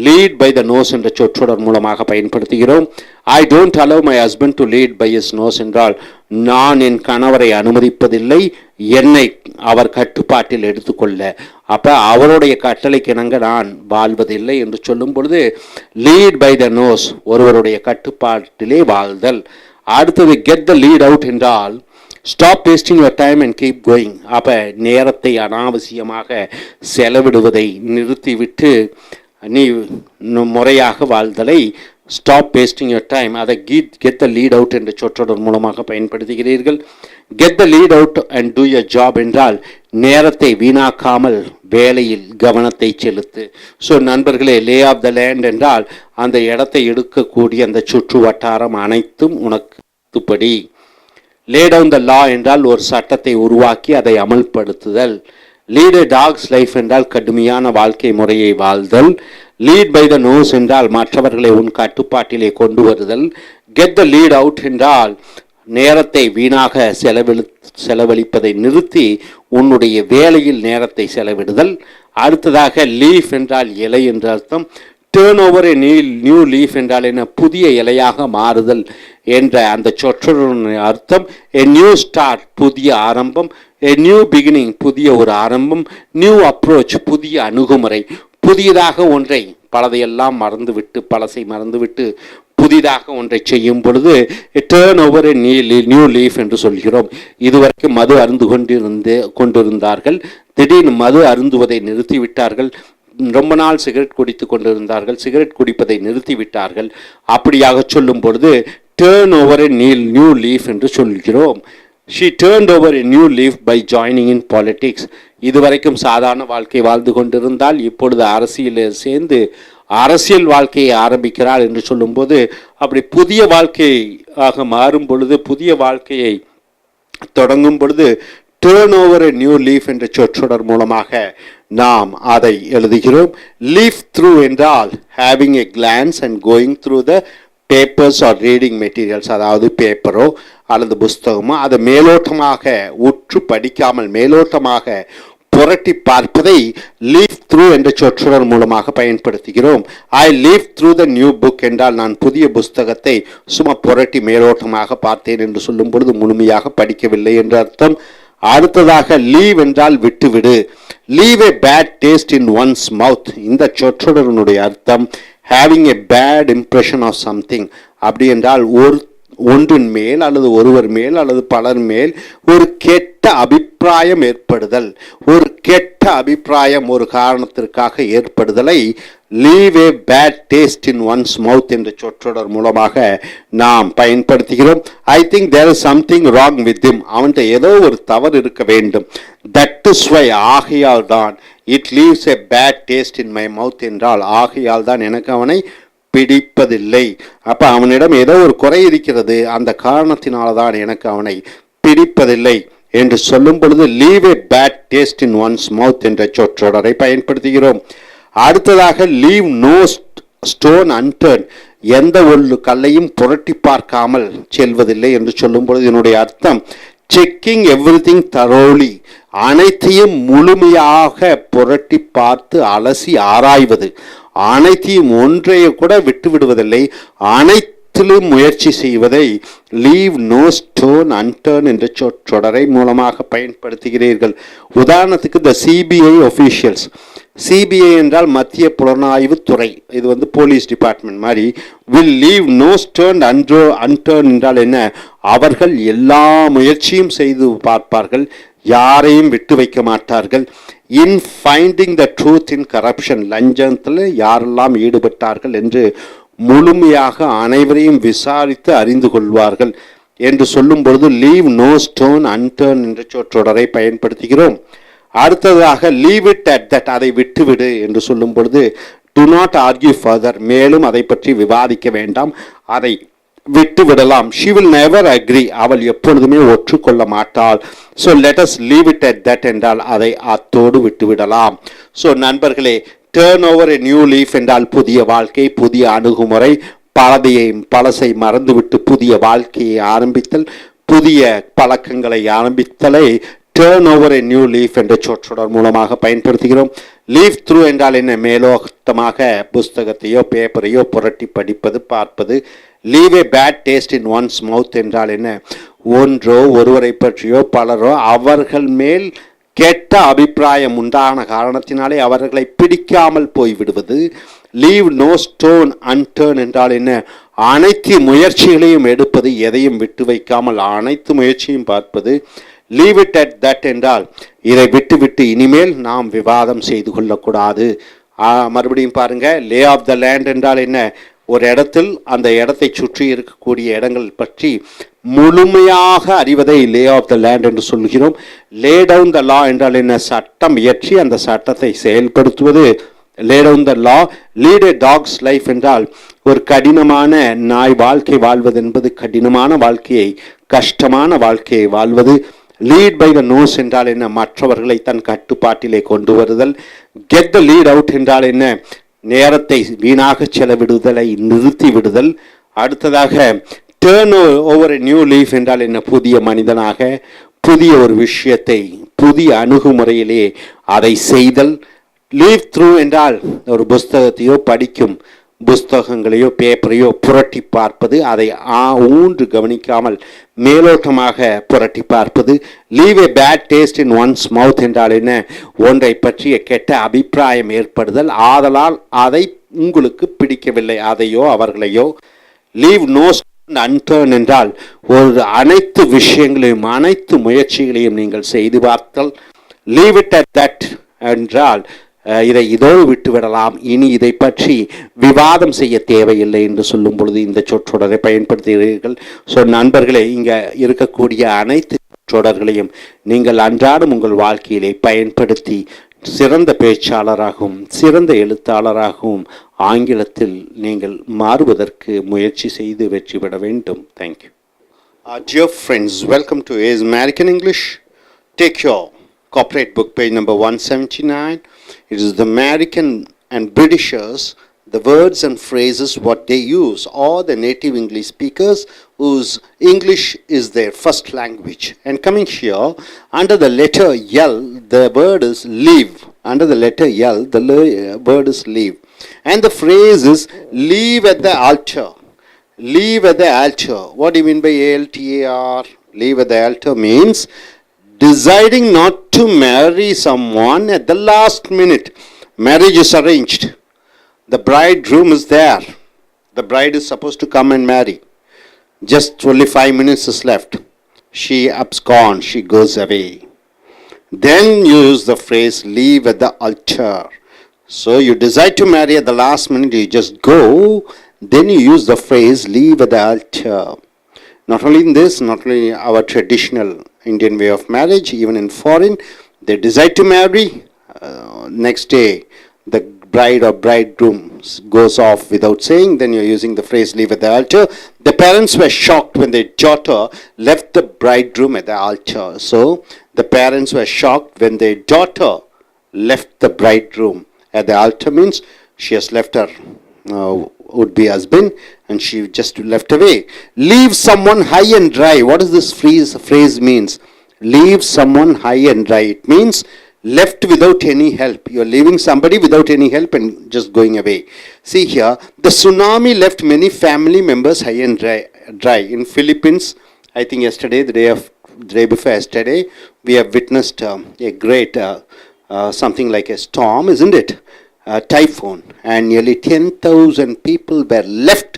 லீட் பை த நோஸ் என்ற சொற்றொடர் மூலமாக பயன்படுத்துகிறோம். I don't allow my husband to lead by his nose என்றால் நான் என் கணவரை அனுமதிப்பதில்லை என்னை அவர் கட்டுப்பாட்டில் எடுத்துக்கொள்ள. அப்போ அவருடைய கட்டளைக்கு இணங்க நான் வாழ்வதில்லை என்று சொல்லும் பொழுது லீட் பை த நோஸ், ஒருவருடைய கட்டுப்பாட்டிலே வாழ்தல். அடுத்தது கெட் த லீட் அவுட் என்றால் stop wasting your time and keep going. அப்போ நேரத்தை அனாவசியமாக செலவிடுவதை நிறுத்திவிட்டு நீ முறையாக வாழ்தலை ஸ்டாப் வேஸ்டிங் யுவர் டைம், அதை கெட் த லீட் அவுட் என்ற சொற்றொடர் மூலமாக பயன்படுத்துகிறீர்கள். Get the lead out and two your job என்றால் நேரத்தை வீணாக்காமல் வேலையில் கவனத்தை செலுத்து. ஸோ நண்பர்களே, லே ஆஃப் த லேண்ட் என்றால் அந்த இடத்தை எடுக்கக்கூடிய அந்த சுற்று வட்டாரம் அனைத்தும் உனக்கு படி. லே டவுன் த லா என்றால் ஒரு சட்டத்தை உருவாக்கி அதை அமல்படுத்துதல். லீட் எ டாக்ஸ் லைஃப் என்றால் கடுமையான வாழ்க்கை முறையை வாழ்தல். லீட் பை த நோஸ் என்றால் மற்றவர்களை உன் கட்டுப்பாட்டிலே கொண்டு வருதல். கெட் த லீட் அவுட் என்றால் நேரத்தை வீணாக செலவழிப்பதை நிறுத்தி உன்னுடைய வேலையில் நேரத்தை செலவிடுதல். அடுத்ததாக லீஃப் என்றால் இலை என்ற அர்த்தம். Turn over a new leaf என்றால் என்ன, புதிய இலையாக மாறுதல் என்ற அந்த சொற்றொடரின் அர்த்தம். எ நியூ ஸ்டார்ட், புதிய ஆரம்பம். எ நியூ பிகினிங், புதிய ஒரு ஆரம்பம். நியூ அப்ரோச், புதிய அணுகுமுறை. புதியதாக ஒன்றை, பலதையெல்லாம் மறந்துவிட்டு, பழசை மறந்துவிட்டு புதிதாக ஒன்றை செய்யும் பொழுது turn over a new leaf என்று சொல்கிறோம். இதுவரைக்கும் மது அருந்து கொண்டிருந்தார்கள், திடீர்னு மது அருந்துவதை நிறுத்திவிட்டார்கள். ரொம்ப நாள் சிகரெட் குடித்து கொண்டிருந்தார்கள், சிகரெட் குடிப்பதை நிறுத்திவிட்டார்கள். அப்படியாக சொல்லும் பொழுது turn over a new leaf என்று சொல்கிறோம். She turned over a new leaf by joining in politics. இதுவரைக்கும் சாதாரண வாழ்க்கை வாழ்ந்து கொண்டிருந்தால் இப்பொழுது அரசியலில் சேர்ந்து அரசியல் வாழ்க்கையை ஆரம்பிக்கிறாள் என்று சொல்லும்போது அப்படி புதிய வாழ்க்கையாக மாறும் பொழுது, புதிய வாழ்க்கையை தொடங்கும் பொழுது turn over a new leaf என்ற சொற்றொடர் மூலமாக நாம் அதை எழுதுகிறோம். லீஃப் த்ரூ என்றால் having a glance and going through the papers or reading materials, அதாவது பேப்பரோ அல்லது புஸ்தகமோ அதை மேலோட்டமாக உற்று படிக்காமல் மேலோட்டமாக புரட்டி பார்ப்பதை லீஃப் த்ரூ என்ற சொற்றொடர் மூலமாக பயன்படுத்துகிறோம். I leaf through the new book என்றால் நான் புதிய புஸ்தகத்தை சும்மா புரட்டி மேலோட்டமாக பார்த்தேன் என்று சொல்லும் பொழுது முழுமையாக படிக்கவில்லை என்ற அர்த்தம். அடுத்ததாக லீவ் என்றால் விட்டுவிடு. Leave a bad taste in one's mouth. இந்த சொற்றொடரினுடைய அர்த்தம் having a bad impression of something. அப்படி என்றால் ஒன்றின் மேல் அல்லது ஒருவர் மேல் அல்லது பலர் மேல் ஒரு கெட்ட அபிப்பிராயம் ஏற்படுதல். ஒரு கெட்ட அபிப்பிராயம் ஒரு காரணத்திற்காக ஏற்படுதலை leave a bad taste in one's mouth என்ற சொற்றொடர் மூலமாக நாம் பயன்படுத்துகிறோம். I think there is something wrong with him. அவன்கிட்ட ஏதோ ஒரு தவறு இருக்க வேண்டும். தட் இஸ் வை, ஆகையால் தான். It leaves a bad taste in my mouth என்றால் ஆகையால் தான் எனக்கு அவனை பிடிப்பதில்லை. அப்போ அவனிடம் ஏதோ ஒரு குறை இருக்கிறது, அந்த காரணத்தினால தான் எனக்கு அவனை பிடிப்பதில்லை என்று சொல்லும் பொழுது leave a bad taste in one's mouth என்ற சொற்றொடரை பயன்படுத்துகிறோம். அடுத்ததாக லீவ் நோ ஸ்டோன் அன்டர்ன், எந்த ஒரு கல்லையும் புரட்டி பார்க்காமல் செல்வதில்லை என்று சொல்லும் பொழுது இதனுடைய அர்த்தம் செக்கிங் எவ்ரிதிங் தரோலி, அனைத்தையும் முழுமையாக புரட்டி பார்த்து அலசி ஆராய்வது. அனைத்தையும் ஒன்றைய கூட விட்டு விடுவதில்லை, அனைத்திலும் முயற்சி செய்வதை லீவ் நோ ஸ்டோன் அன்டர்ன் என்ற சொற்றொடரை மூலமாக பயன்படுத்துகிறீர்கள். உதாரணத்துக்கு த சிபிஐ ஒஃபீஷியல்ஸ். சிபிஐ என்றால் மத்திய புலனாய்வு துறை, இது போலீஸ் டிபார்ட்மெண்ட் மாதிரி. வில் லீவ் நோ ஸ்டோன் அன்டர்ன் என்றால் என்ன, அவர்கள் எல்லா முயற்சியும் செய்து பார்ப்பார்கள், யாரையும் விட்டு வைக்க மாட்டார்கள். In finding the truth in corruption, லஞ்சத்தில் யாரெல்லாம் ஈடுபட்டார்கள் என்று முழுமையாக அனைவரையும் விசாரித்து அறிந்து கொள்வார்கள் என்று சொல்லும் பொழுது லீவ் நோ ஸ்டோன் அன்டர்ன் என்ற சொற்றொடரை பயன்படுத்துகிறோம். அடுத்ததாக leave it at that, அதை விட்டுவிடு என்று சொல்லும் பொழுது do not argue further, மேலும் அதை பற்றி விவாதிக்க வேண்டாம், அதை விட்டு விடலாம். she will never agree, அவள் எப்பொழுதுமே ஒற்றுக்கொள்ள மாட்டாள். so let us leave it at that என்றால் அதை அத்தோடு விட்டுவிடலாம். so நண்பர்களே, turn over a new leaf என்றால் புதிய வாழ்க்கை, புதிய அணுகுமுறை, பழசை மறந்துவிட்டு புதிய வாழ்க்கையை ஆரம்பித்தல், புதிய பழக்கங்களை ஆரம்பித்தலை turn over a new leaf என்ற சொற்றொடர் மூலமாக பயன்படுத்துகிறோம். leaf through என்றால் என்ன? மேலோட்டமாக புஸ்தகத்தையோ பேப்பரையோ புரட்டி படிப்பது, பார்ப்பது. leave a bad taste in one's mouth என்றால் என்ன? ஒன்றோ ஒருவரை பற்றியோ பலரோ அவர்கள் மேல் கெட்ட அபிப்பிராயம் உண்டான காரணத்தினாலே அவர்களை பிடிக்காமல் போய்விடுவது. leave no stone unturned என்றால் என்ன? அனைத்து முயற்சிகளையும் எடுப்பது, எதையும் விட்டு வைக்காமல் அனைத்து முயற்சியும் பார்ப்பது. leave it at that என்றால் இதை விட்டு இனிமேல் நாம் விவாதம் செய்து கொள்ளக்கூடாது. மறுபடியும் பாருங்க, lay of the land என்றால் என்ன? ஒரு இடத்தில் அந்த இடத்தை சுற்றி இருக்கக்கூடிய இடங்கள் பற்றி முழுமையாக அறிவதை lay of the land என்று சொல்கிறோம். lay down the law என்றால் என்ன? சட்டம் இயற்றி அந்த சட்டத்தை செயல்படுத்துவது lay down the law. lead a dog's life என்றால் ஒரு கடினமான நாய் வாழ்க்கை வாழ்வது என்பது கடினமான வாழ்க்கையை, கஷ்டமான வாழ்க்கையை வாழ்வது. lead by the nose என்றால் என்ன? மற்றவர்களை தன் கட்டுப்பாட்டிலே கொண்டு வருதல். get the lead out என்றால் என்ன? நேரத்தை வீணாக செலவிடுதலை நிறுத்தி விடுதல். அடுத்ததாக turn over a new leaf என்றால் என்ன? புதிய மனிதனாக புதிய ஒரு விஷயத்தை புதிய அணுகுமுறையிலே அதை செய்தல். leaf through என்றால் ஒரு புஸ்தகத்தையோ படிக்கும் புஸ்தகங்களையோ பேப்பரையோ புரட்டி பார்ப்பது, அதை ஊன்று கவனிக்காமல் மேலோட்டமாக புரட்டி பார்ப்பது. leave a bad taste in one's mouth என்றால் என்ன? ஒன்றை பற்றிய கெட்ட அபிப்பிராயம் ஏற்படுதல், ஆதலால் அதை உங்களுக்கு பிடிக்கவில்லை, அதையோ அவர்களையோ. leave no stone unturned என்றால் ஒரு அனைத்து விஷயங்களையும் அனைத்து முயற்சிகளையும் நீங்கள் செய்து பார்த்தல். leave it at that என்றால் இதை இதோடு விட்டுவிடலாம், இனி இதை பற்றி விவாதம் செய்ய தேவையில்லை என்று சொல்லும் பொழுது இந்த சொற்றொடரை பயன்படுத்துகிறீர்கள். ஸோ நண்பர்களே, இங்கே இருக்கக்கூடிய அனைத்து சொற்றொடர்களையும் நீங்கள் அன்றாடம் உங்கள் வாழ்க்கையிலே பயன்படுத்தி சிறந்த பேச்சாளராகவும் சிறந்த எழுத்தாளராகவும் ஆங்கிலத்தில் நீங்கள் மாறுவதற்கு முயற்சி செய்து வெற்றி பெற வேண்டும். Thank you. Dear friends, welcome to A's American English. Take your corporate book, page number 179. It is the American and Britishers, the words and phrases what they use, or the native English speakers whose English is their first language. And coming here, under the letter L, the word is leave. Under the letter L, the word is leave. And the phrase is leave at the altar. Leave at the altar. What do you mean by ALTAR? Leave at the altar means deciding not to marry someone at the last minute. Marriage is arranged. The bridegroom is there. The bride is supposed to come and marry. Just only 5 minutes is left. She absconds, she goes away. Then you use the phrase leave at the altar. So you decide to marry at the last minute, you just go. Then you use the phrase leave at the altar. Not only in this, not only our traditional Indian way of marriage, even in foreign, they decide to marry. Next day, the bride or bridegroom goes off without saying. Then you're using the phrase leave at the altar. The parents were shocked when their daughter left the bridegroom at the altar. So the parents were shocked when their daughter left the bridegroom at the altar means she has left her would-be husband and she just left away. Leave someone high and dry. What does this phrase means? Leave someone high and dry. It means left without any help. You are leaving somebody without any help and just going away. See here, the tsunami left many family members high and dry. In Philippines, I think yesterday, the day before yesterday, we have witnessed a great something like a storm, isn't it? Typhoon, and nearly 10,000 people were left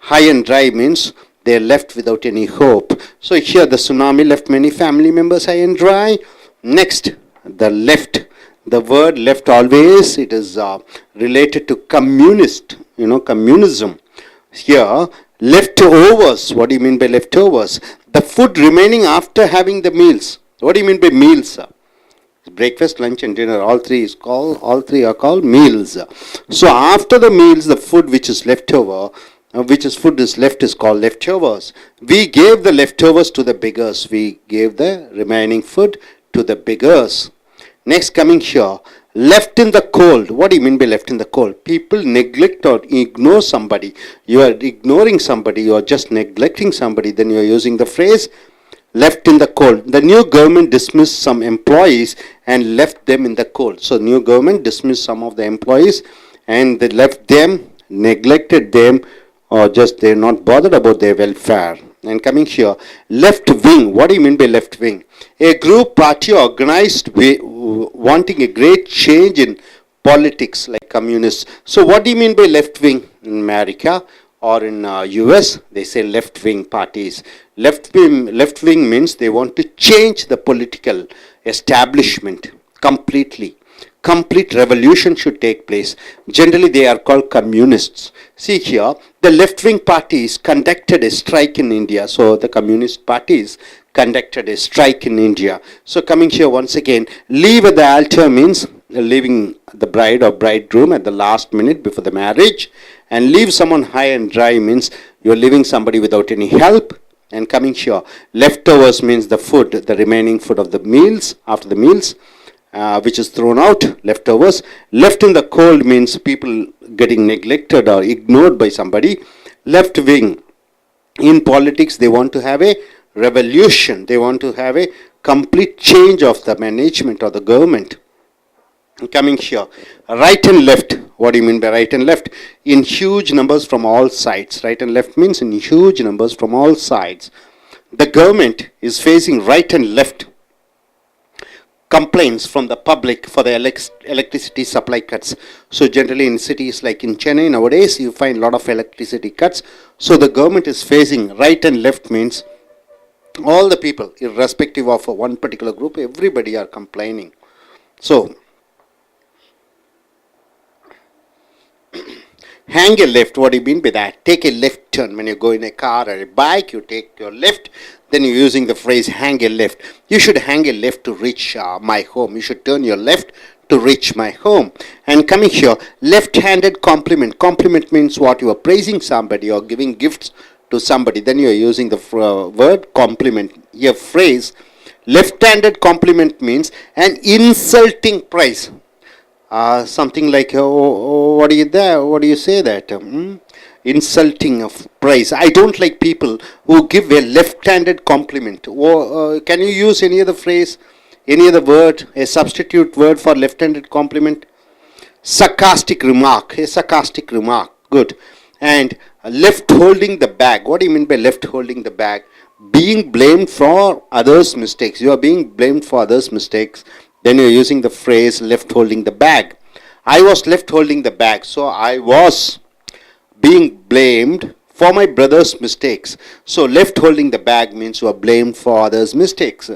high and dry means they are left without any hope. So here the tsunami left many family members high and dry. Next, the left, the word left always it is related to communist, communism. Here leftovers, what do you mean by leftovers? The food remaining after having the meals. What do you mean by meals? Breakfast, lunch and dinner, all three are called meals. So after the meals, the food which is left over, food is left is called leftovers. We gave the leftovers to the beggars. We gave the remaining food to the beggars. Next, coming here, left in the cold. What do you mean by left in the cold? People neglect or ignore somebody. You are ignoring somebody, you are just neglecting somebody, then you are using the phrase left in the cold. The new government dismissed some employees and left them in the cold. So new government dismissed some of the employees and they left them, neglected them, or just they're not bothered about their welfare. And coming here, left wing. What do you mean by left wing? A group party organized wanting a great change in politics, like communists. So what do you mean by left wing? In America or in US, they say left wing parties. Left wing means they want to change the political establishment completely. Complete revolution should take place. Generally, they are called communists. See here, the left-wing parties conducted a strike in India. So the communist parties conducted a strike in India. So coming here once again, leave at the altar means leaving the bride or bridegroom at the last minute before the marriage. And leave someone high and dry means you're leaving somebody without any help. And coming here, leftovers means the food, the remaining food of the meals, after the meals. Which is thrown out, leftovers. Left in the cold means people getting neglected or ignored by somebody. Left wing. In politics, they want to have a revolution. They want to have a complete change of the management or the government. Coming here, right and left. What do you mean by right and left? In huge numbers from all sides. Right and left means in huge numbers from all sides. The government is facing right and left complaints from the public for the electricity supply cuts. So generally in cities like in Chennai nowadays, you find a lot of electricity cuts. So the government is facing right and left means all the people, irrespective of one particular group, everybody are complaining. So hang a left, what do you mean by that? Take a left turn. When you go in a car or a bike, you take your left, then you're using the phrase hang a left. You should hang a left to reach my home. You should turn your left to reach my home. And coming here, left-handed compliment. Compliment means what? You are praising somebody or giving gifts to somebody. Then you are using the word compliment. Here phrase, left-handed compliment means an insulting praise. Something like, what do you say that? Insulting of praise. I don't like people who give a left-handed compliment. Can you use any other phrase, any other word, a substitute word for left-handed compliment? Sarcastic remark. A sarcastic remark. Good. And left holding the bag. What do you mean by left holding the bag? Being blamed for others' mistakes. You are being blamed for others' mistakes. Then you're using the phrase left holding the bag. I was left holding the bag. So I was being blamed for my brother's mistakes. So left holding the bag means you are blamed for others' mistakes.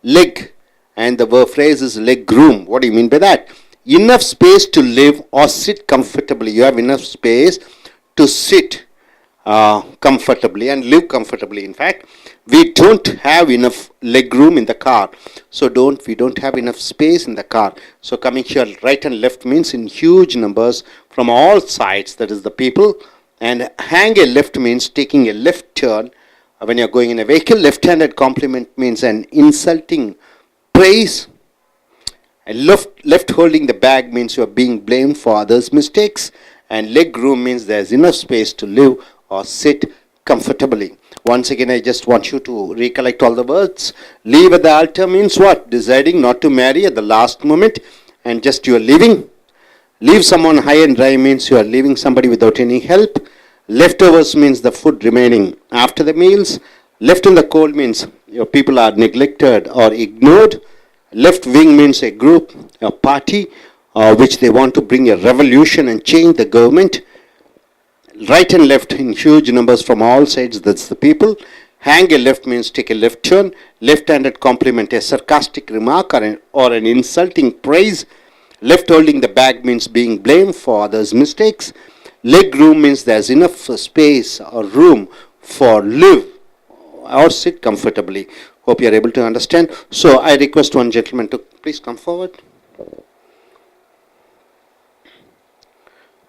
Leg. And the phrase is leg room. What do you mean by that? Enough space to live or sit comfortably. You have enough space to sit comfortably and live comfortably. In fact, we don't have enough leg room in the car. So we don't have enough space in the car. So coming here, right and left means in huge numbers from all sides. That is the people. And hang a left means taking a left turn. When you're going in a vehicle, left-handed compliment means an insulting praise. And left holding the bag means you are being blamed for others' mistakes. And leg room means there's enough space to live or sit comfortably. Once again, I just want you to recollect all the words. Leave at the altar means what? Deciding not to marry at the last moment and just you are leaving. Leave someone high and dry means you are leaving somebody without any help. Leftovers means the food remaining after the meals. Left in the cold means your people are neglected or ignored. Left wing means a group, a party, which they want to bring a revolution and change the government. Right and left in huge numbers from all sides, that's the people. Hang a left means take a left turn. Left-handed compliment, a sarcastic remark or an insulting praise. Left holding the bag means being blamed for others' mistakes. Leg room means there's enough space or room for live or sit comfortably. Hope you are able to understand. So I request one gentleman to please come forward.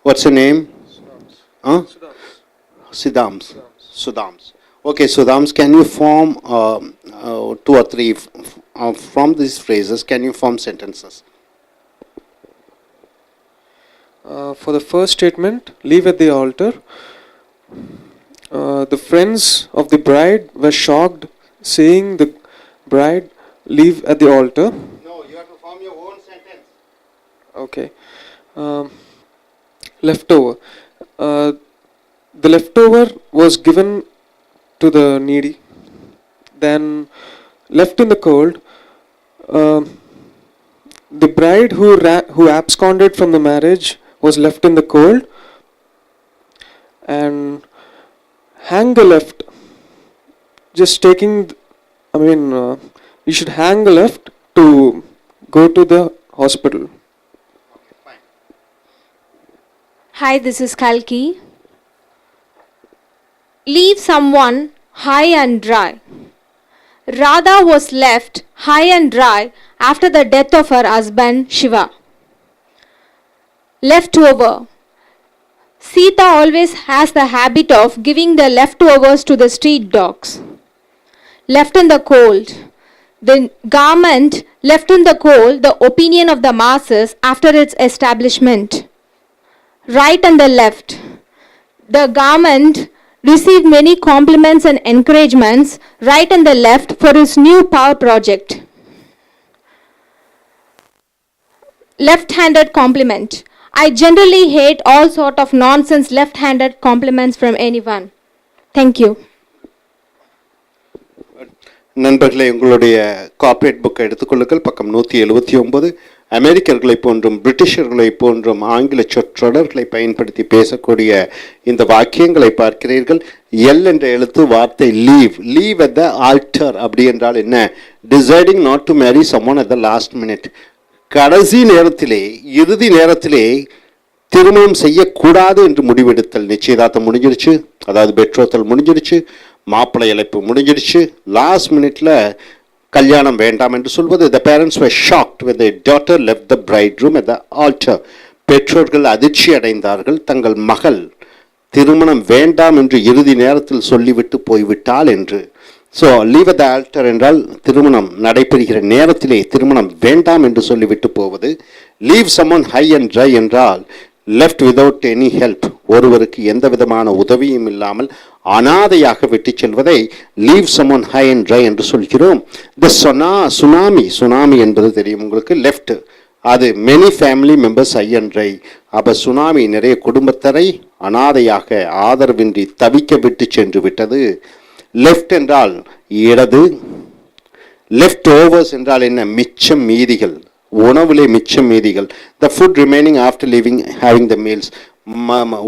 What's your name? Huh? Sudams. Sudams. Okay, Sudams, can you form two or three from these phrases? Can you form sentences? For the first statement, leave at the altar. The friends of the bride were shocked, seeing the bride leave at the altar. No, you have to form your own sentence. Okay. Leftover. The leftover was given to the needy. Then, left in the cold, the bride who absconded from the marriage was left in the cold. And hang the left. Just taking, you should hang the left to go to the hospital. Okay, fine. Hi, this is Kalki. Leave someone high and dry. Radha was left high and dry after the death of her husband Shiva. Leftover. Sita always has the habit of giving the leftovers to the street dogs. Left in the cold. The garment left in the cold the opinion of the masses after its establishment. Right and the left. The garment received many compliments and encouragements, right and the left, for his new power project. Left-handed compliment. I generally hate all sort of nonsense left-handed compliments from anyone. Thank you. நண்பர்களே, உங்களுடைய corporate புக்கை எடுத்துக்கொள்ளுங்கள். பக்கம் 179. அமெரிக்கர்களை போன்றும் பிரிட்டிஷர்களை போன்றும் ஆங்கில சொற்றொடர்களை பயன்படுத்தி பேசக்கூடிய இந்த வாக்கியங்களை பார்க்கிறீர்கள். எல் என்ற எழுத்து வார்த்தை leave. Leave at the alter அப்படி என்றால் என்ன? Deciding not to marry சம்மோன் at the last minute. கடைசி நேரத்திலே, இறுதி நேரத்திலே திருமணம் செய்யக்கூடாது என்று முடிவெடுத்தல். நிச்சயதார்த்தம் முடிஞ்சிடுச்சு, அதாவது பெட்ரோத்தல் முடிஞ்சிடுச்சு, மாப்பிள்ளை இழைப்பு முடிஞ்சிடுச்சு, லாஸ்ட் மினிட்ல கல்யாணம் வேண்டாம் என்று சொல்வது. The parents were shocked when their daughter left the bride room at the altar. பெற்றோர்கள் அதிர்ச்சி அடைந்தார்கள், தங்கள் மகள் திருமணம் வேண்டாம் என்று இறுதி நேரத்தில் சொல்லிவிட்டு போய்விட்டாள் என்று. So leave at the altar என்றால் திருமணம் நடைபெறுகிற நேரத்திலே திருமணம் வேண்டாம் என்று சொல்லிவிட்டு போவது. Leave someone high and dry என்றால் லெஃப்ட் விதவுட் எனி ஹெல்ப், ஒருவருக்கு எந்த விதமான உதவியும் இல்லாமல் அனாதையாக விட்டு செல்வதை leave someone high and dry என்று சொல்கிறோம். த சுனாமி என்பது தெரியும் உங்களுக்கு. லெஃப்ட் அது many family members high and dry. அப்போ சுனாமி நிறைய குடும்பத்தரை அனாதையாக ஆதரவின்றி தவிக்க விட்டு சென்று விட்டது. லெஃப்ட் என்றால் இடது. லெஃப்ட் ஓவர்ஸ் என்றால் என்ன? மிச்சம் மீதிகள், உணவிலே மிச்சம் மீதிகள். The food remaining after living having the meals.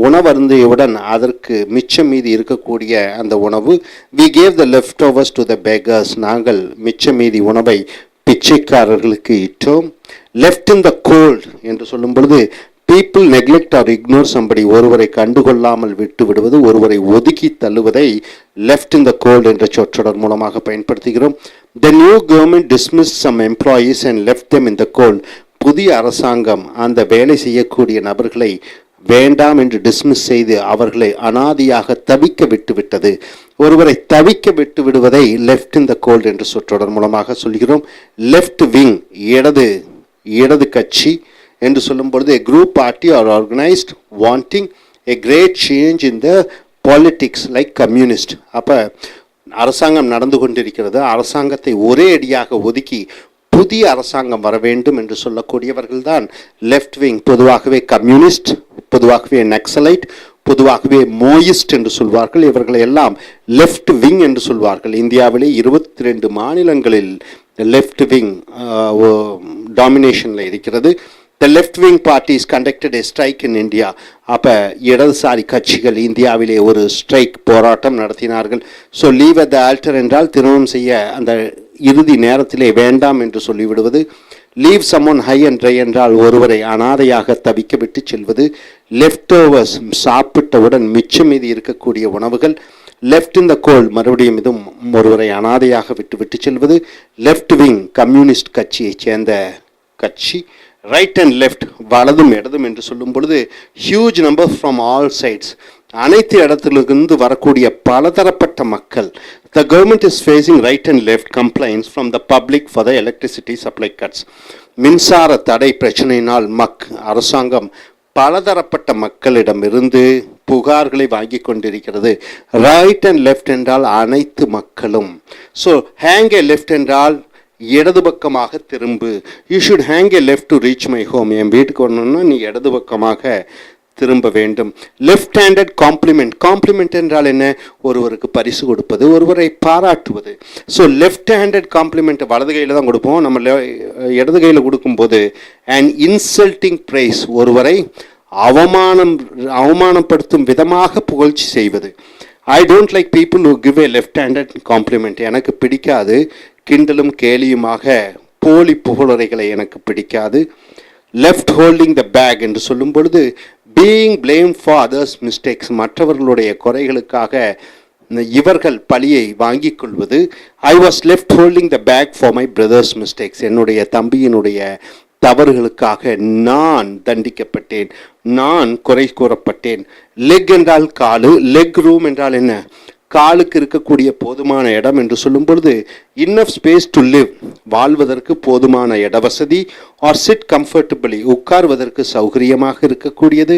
உணவருந்தியவுடன் அதற்கு மிச்சம் மீதி இருக்கக்கூடிய அந்த உணவு. We gave the leftovers to the beggars. நாங்கள் மிச்சம் மீதி உணவை பிச்சைக்காரர்களுக்கு இட்டோம். லெஃப்ட் இன் த கோல்ட் என்று சொல்லும் பொழுது people neglect or ignore somebody, ஒருவரை கண்டுகொள்ளாமல் விட்டு விடுவது, ஒருவரை ஒதுக்கி தள்ளுவதை left in the cold என்ற சொற்றொடர் மூலமாக பயன்படுத்துகிறோம். The new government dismissed some employees and left them in the cold. புதிய அரசாங்கம் அந்த வேலை செய்யக்கூடிய நபர்களை வேண்டாம் என்று டிஸ்மிஸ் செய்து அவர்களை அனாதியாக தவிக்க விட்டு விட்டது. ஒருவரை தவிக்க விட்டு விடுவதை லெஃப்ட் இன் த கோல்ட் என்று சொற்றொடர் மூலமாக சொல்கிறோம். லெஃப்ட் விங் இடது கட்சி என்று சொல்லும் பொழுது a group party or organized wanting a great change in the politics like communist. அப்போ அரசாங்கம் நடந்து கொண்டிருக்கிறது, அரசாங்கத்தை ஒரே அடியாக ஒதுக்கி புதிய அரசாங்கம் வர வேண்டும் என்று சொல்லக்கூடியவர்கள் தான் லெஃப்ட் விங். பொதுவாகவே கம்யூனிஸ்ட், பொதுவாகவே நக்சலைட், பொதுவாகவே மோயிஸ்ட் என்று சொல்வார்கள். இவர்களை எல்லாம் லெஃப்ட் விங் என்று சொல்வார்கள். இந்தியாவிலே 22 மாநிலங்களில் லெஃப்ட் விங் டாமினேஷனில் இருக்கிறது. The left wing parties conducted a strike in India. அப்போ இடதுசாரி கட்சிகள் இந்தியாவிலே ஒரு ஸ்ட்ரைக் போராட்டம் நடத்தினார்கள். So leave at the altar என்றால் திருமணம் செய்ய அந்த இறுதி நேரத்திலே வேண்டாம் என்று சொல்லிவிடுவது. Leave someone high and dry என்றால் ஒருவரை அனாதையாக தவிக்க விட்டு செல்வது. லெஃப்ட் ஓவர்ஸ் சாப்பிட்டவுடன் மிச்சம் மீதி இருக்கக்கூடிய உணவுகள். லெஃப்ட் இன் த கோல்ட், மறுபடியும் இது ஒருவரை அனாதையாக விட்டு செல்வது. லெஃப்ட் விங், கம்யூனிஸ்ட் கட்சியைச் சேர்ந்த கட்சி. ரைட் அண்ட் லெஃப்ட், வலதும் இடதும் என்று சொல்லும் பொழுது huge number from all sides, அனைத்து இடத்திலிருந்து வரக்கூடிய பலதரப்பட்ட மக்கள். The government is facing right and left complaints from the public for the electricity supply cuts. மின்சார தடை பிரச்சனையினால் அரசாங்கம் பலதரப்பட்ட மக்களிடமிருந்து புகார்களை வாங்கி கொண்டிருக்கிறது. ரைட் அண்ட் லெஃப்ட் என்றால் அனைத்து மக்களும். ஸோ ஹேங் ஏ லெஃப்ட் என்றால் இடது பக்கமாக திரும்பு. You should hang a left to reach my home. என் வீட்டுக்கு வரணும்னா நீ இடது பக்கமாக திரும்ப வேண்டும். Left handed complement. காம்ப்ளிமெண்ட் என்றால் என்ன? ஒருவருக்கு பரிசு கொடுப்பது, ஒருவரை பாராட்டுவது. ஸோ லெஃப்ட் ஹேண்டட் காம்ப்ளிமெண்ட் வலது கையில் தான் கொடுப்போம். நம்ம இடது கையில் கொடுக்கும்போது அண்ட் இன்சல்ட்டிங் ப்ரைஸ், ஒருவரை அவமானப்படுத்தும் விதமாக புகழ்ச்சி செய்வது. I don't like people who give a left handed compliment. எனக்கு பிடிக்காது கிண்டலும் கேலியுமாக போலி புகழுரைகளை எனக்கு பிடிக்காது. லெஃப்ட் ஹோல்டிங் த பேக் என்று சொல்லும் பொழுது being blame for others mistakes, மற்றவர்களுடைய குறைகளுக்காக இவர்கள் பழியை வாங்கிக் கொள்வது. I was left holding the bag for my brother's mistakes, என்னுடைய தம்பியினுடைய தவறுகளுக்காக நான் தண்டிக்கப்பட்டேன், நான் குறை கூறப்பட்டேன். லெக் என்றால் காலு. லெக் ரூம் என்றால் என்ன? காலுக்கு இருக்கக்கூடிய போதுமான இடம் என்று சொல்லும் பொழுது இனஃப் ஸ்பேஸ் டு லிவ், வாழ்வதற்கு போதுமான இட வசதி. ஆர் சிட் கம்ஃபர்டபிளி, உட்கார்வதற்கு சௌகரியமாக இருக்கக்கூடியது.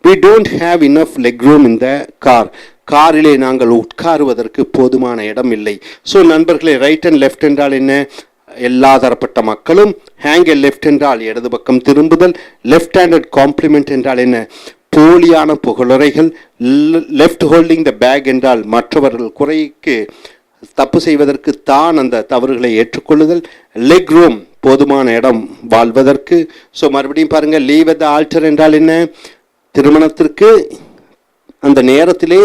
we don't have enough leg room in the car, காரிலே நாங்கள் உட்காருவதற்கு போதுமான இடம் இல்லை. ஸோ நண்பர்களே, ரைட் அண்ட் லெஃப்ட் என்றால் என்ன? எல்லா தரப்பட்ட மக்களும். ஹேங் எ லெஃப்ட் என்றால் இடது பக்கம் திரும்புதல். லெஃப்ட் ஹேண்டட் காம்ப்ளிமெண்ட் என்றால் என்ன? போலியான புகழுரைகள். லெஃப்ட் ஹோல்டிங் த பேக் என்றால் மற்றவர்கள் குறைக்கு தப்பு செய்வதற்கு தான் அந்த தவறுகளை ஏற்றுக்கொள்ளுதல். லெக் ரூம், போதுமான இடம் வாழ்வதற்கு. ஸோ மறுபடியும் பாருங்க, லீவ் அட் த ஆல்டர் என்றால் என்ன? திருமணத்திற்கு அந்த நேரத்திலே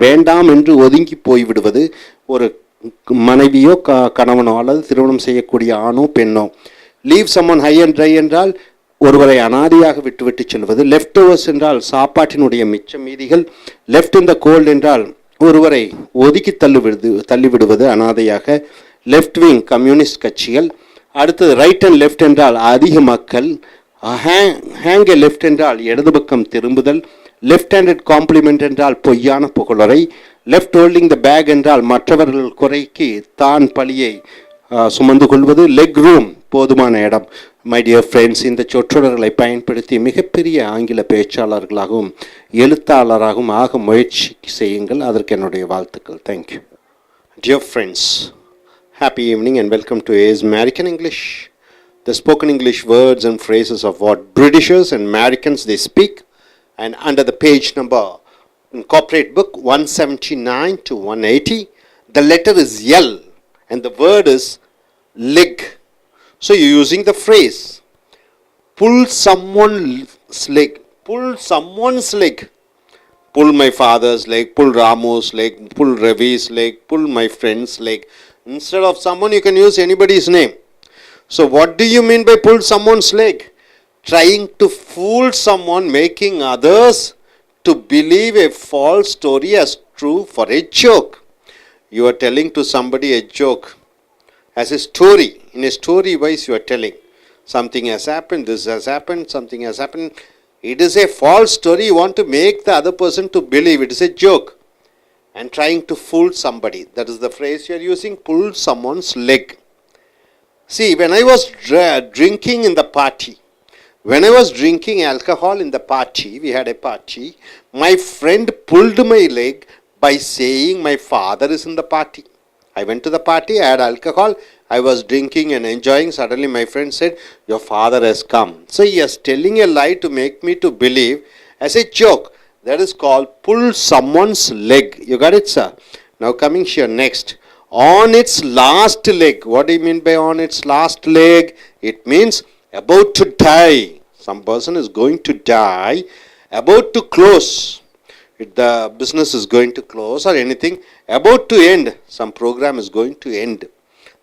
வேண்டாம் என்று ஒதுங்கி போய்விடுவது. ஒரு மனைவியோ கணவனோ அல்லது திருமணம் செய்யக்கூடிய ஆணோ பெண்ணோ. Leave someone high and dry என்றால் ஒருவரை அனாதையாக விட்டு செல்வது. லெஃப்ட் ஓவர்ஸ் என்றால் சாப்பாட்டினுடைய மிச்ச மீதிகள். லெஃப்ட் இன் த கோல்ட் என்றால் ஒருவரை ஒதுக்கி தள்ளிவிடுவது அனாதையாக. லெஃப்ட் விங், கம்யூனிஸ்ட் கட்சிகள். அடுத்தது ரைட் அண்ட் லெஃப்ட் என்றால் அதிக மக்கள். ஹேங் எ லெஃப்ட் என்றால் இடது பக்கம் திரும்புதல். லெஃப்ட் ஹேண்டட் காம்ப்ளிமெண்ட் என்றால் பொய்யான புகழுரை. லெஃப்ட் ஹோல்டிங் த பேக் என்றால் மற்றவர்கள் குறைக்கு தான் பழியை சுமந்து கொள்வது. லெக் ரூம், போதுமான இடம். மை டியர் ஃப்ரெண்ட்ஸ், இந்த சொற்றொடர்களை பயன்படுத்தி மிகப்பெரிய ஆங்கில பேச்சாளர்களாகவும் எழுத்தாளராகவும் ஆக முயற்சி செய்யுங்கள். அதற்கு என்னுடைய வாழ்த்துக்கள். Thank you. Dear friends, happy evening and welcome to AI's American English, the spoken English words and phrases of what Britishers and Americans they speak. And under the page number in corporate book 179 to 180, the letter is L and the word is leg. So you're using the phrase pull someone's leg. Pull someone's leg. Pull my father's leg, pull Ramu's leg, pull Ravi's leg, pull my friend's leg. Instead of someone, you can use anybody's name. So what do you mean by pull someone's leg? Trying to fool someone, making others to believe a false story as true for a joke. You are telling to somebody a joke as a story. In a story wise you are telling something has happened, this has happened, something has happened. It is a false story. You want to make the other person to believe it is a joke and trying to fool somebody. That is the phrase you are using, pull someone's leg. See, when I was drinking in the party, when I was drinking alcohol in the party, we had a party, my friend pulled my leg by saying my father is in the party. I went to the party, I had alcohol, I was drinking and enjoying. Suddenly my friend said, your father has come. So he is telling a lie to make me to believe as a joke. That is called pull someone's leg. You got it, sir? Now coming here next. On its last leg. What do you mean by on its last leg? It means about to die. Some person is going to die. About to close. If the business is going to close or anything. About to end. Some program is going to end.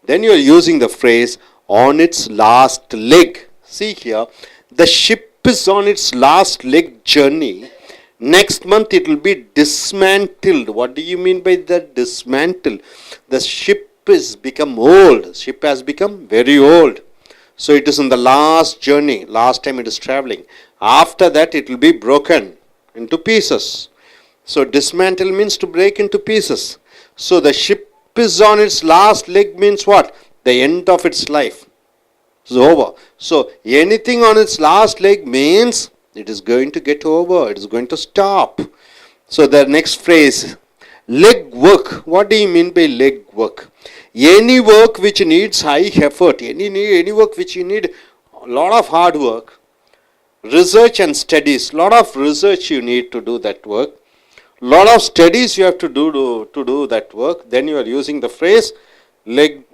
Then you are using the phrase on its last leg. See here. The ship is on its last leg journey. Next month it will be dismantled. What do you mean by that? Dismantle? The ship is become old. Ship has become very old. So it is in the last journey. Last time it is traveling. After that it will be broken into pieces. So dismantle means to break into pieces. So the ship is on its last leg means what? The end of its life is over. So anything on its last leg means it is going to get over. It is going to stop. So the next phrase, leg work. What do you mean by leg work? Any work which needs high effort, any work which you need a lot of hard work, research and studies, lot of research you need to do that work, lot of studies you have to do that work, then you are using the phrase leg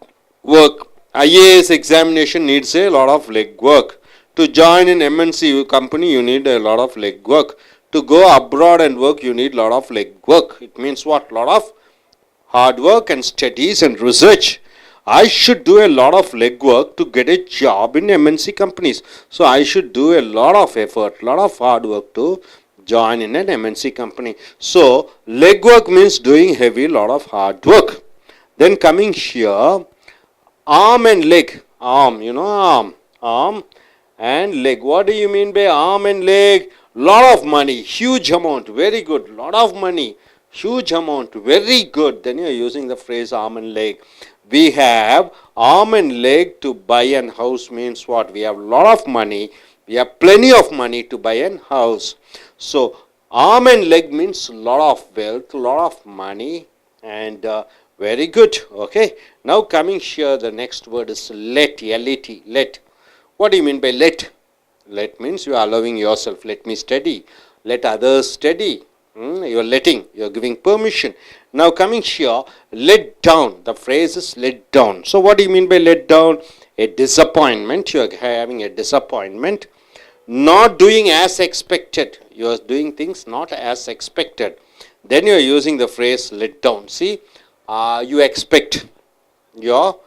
work. IAS examination needs a lot of leg work. To join in MNC company you need a lot of leg work. To go abroad and work you need a lot of leg work. It means what? Lot of hard work and studies and research. I should do a lot of legwork to get a job in MNC companies. So I should do a lot of effort, lot of hard work to join in an MNC company. So legwork means doing heavy lot of hard work. Then coming here, arm and leg. Arm, arm and leg. What do you mean by arm and leg? Lot of money, huge amount, very good, lot of money. Huge amount, very good. Then you are using the phrase arm and leg. We have arm and leg to buy an house means what? We have a lot of money. We have plenty of money to buy an house. So arm and leg means lot of wealth, lot of money, and very good. Okay. Now coming here, the next word is let. L-E-T. Let. What do you mean by let? Let means you are allowing yourself. Let me study. Let others study. You are letting, you are giving permission. Now coming here, let down. The phrase is let down. So what do you mean by let down? A disappointment. You are having a disappointment. Not doing as expected. You are doing things not as expected. Then you are using the phrase let down. See, you expect your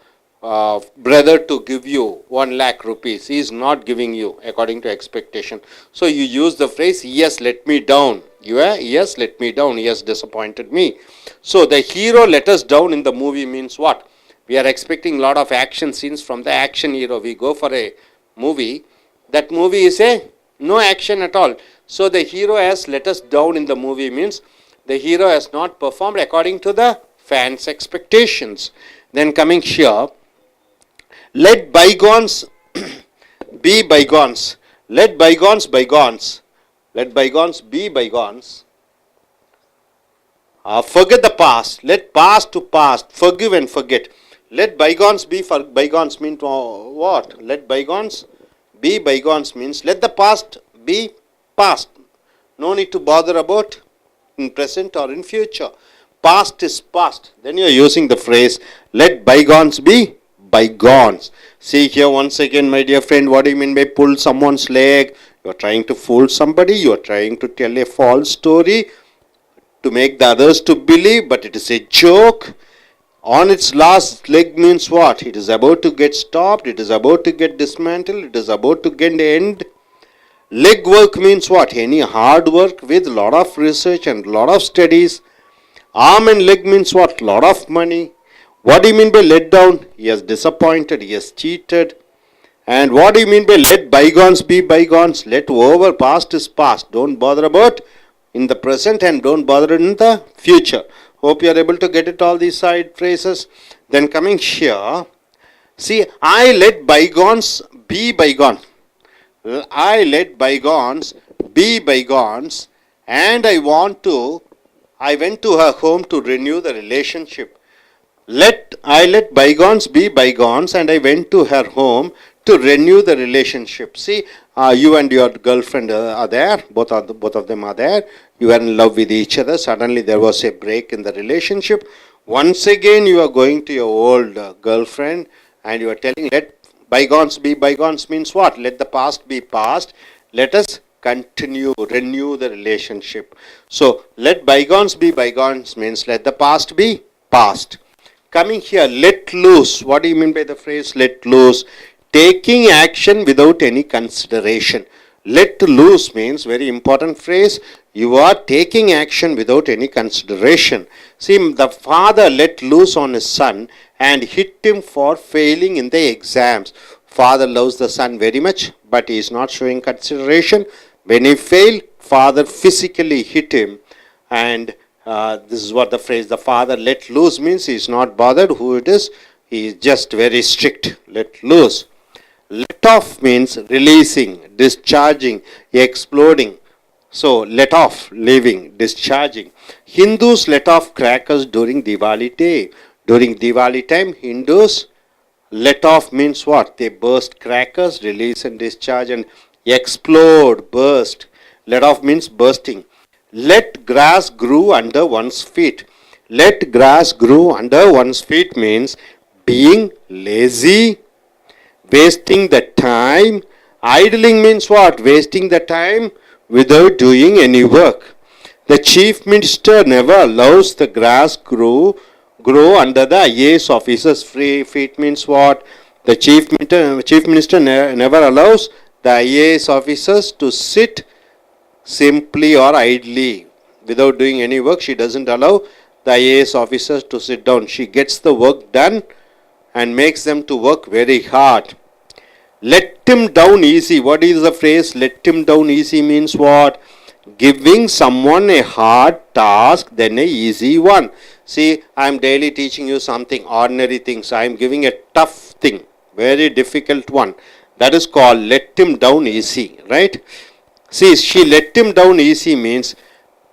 brother to give you 1 lakh rupees. He is not giving you according to expectation. So you use the phrase yes, let me down. Yes, let me down. He has disappointed me. So the hero let us down in the movie means what? We are expecting a lot of action scenes from the action hero. We go for a movie. That movie is no action at all. So the hero has let us down in the movie means the hero has not performed according to the fans' expectations. Then coming here, let bygones be bygones. Let bygones bygones. Let bygones be bygones. Forget the past. Let past to past. Forgive and forget. Let bygones be for bygones mean what? Let bygones be bygones means let the past be past. No need to bother about in present or in future. Past is past. Then you are using the phrase let bygones be bygones. See here once again, my dear friend, what do you mean by pull someone's leg? You are trying to fool somebody. You are trying to tell a false story to make the others to believe, but it is a joke. On its last leg means what? It is about to get stopped. It is about to get dismantled. It is about to get end. Leg work means what? Any hard work with lot of research and lot of studies. Arm and leg means what? Lot of money. What do you mean by let down? He has disappointed. He has cheated. And what do you mean by let bygones be bygones? Let over, past is past. Don't bother about in the present and don't bother in the future. Hope you are able to get it, all these side phrases. Then coming here, see, I let bygones be bygone. I let bygones be bygones, and I went to her home to renew the relationship. I let bygones be bygones, and I went to her home to renew the relationship. See, you and your girlfriend are there, both of them are there. You are in love with each other. Suddenly there was a break in the relationship. Once again you are going to your old girlfriend and you are telling let bygones be bygones means what? Let the past be past. Let us continue, renew the relationship. So let bygones be bygones means let the past be past. Coming here, let loose. What do you mean by the phrase let loose? Taking action without any consideration. Let loose means very important phrase. You are taking action without any consideration. See, the father let loose on his son and hit him for failing in the exams. Father loves the son very much, but he is not showing consideration. When he failed, father physically hit him, and this is what the phrase, the father let loose, means he is not bothered who it is. He is just very strict. Let loose. Let off means releasing, discharging, exploding. So, let off, leaving, discharging. Hindus let off crackers during Diwali day. During Diwali time, Hindus let off means what? They burst crackers, release and discharge, and explode, burst. Let off means bursting. Let grass grow under one's feet. Let grass grow under one's feet means being lazy, wasting the time. Idling means what? Wasting the time without doing any work. The chief minister never allows the grass grow under the IAS officer's feet means what? The chief minister never allows the IAS officers to sit simply or idly without doing any work. She doesn't allow the IAS officers to sit down. She gets the work done and makes them to work very hard. Let him down easy. What is the phrase? Let him down easy means what? Giving someone a hard task than a easy one. See, I am daily teaching you something, ordinary things. I am giving a tough thing, very difficult one. That is called let him down easy, right? See, she let him down easy means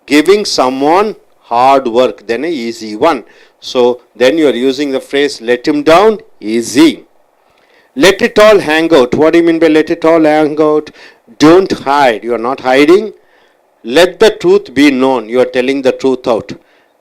giving someone hard work than a easy one. So, then you are using the phrase let him down easy. Let it all hang out. What do you mean by let it all hang out? Don't hide. You are not hiding. Let the truth be known. You are telling the truth out.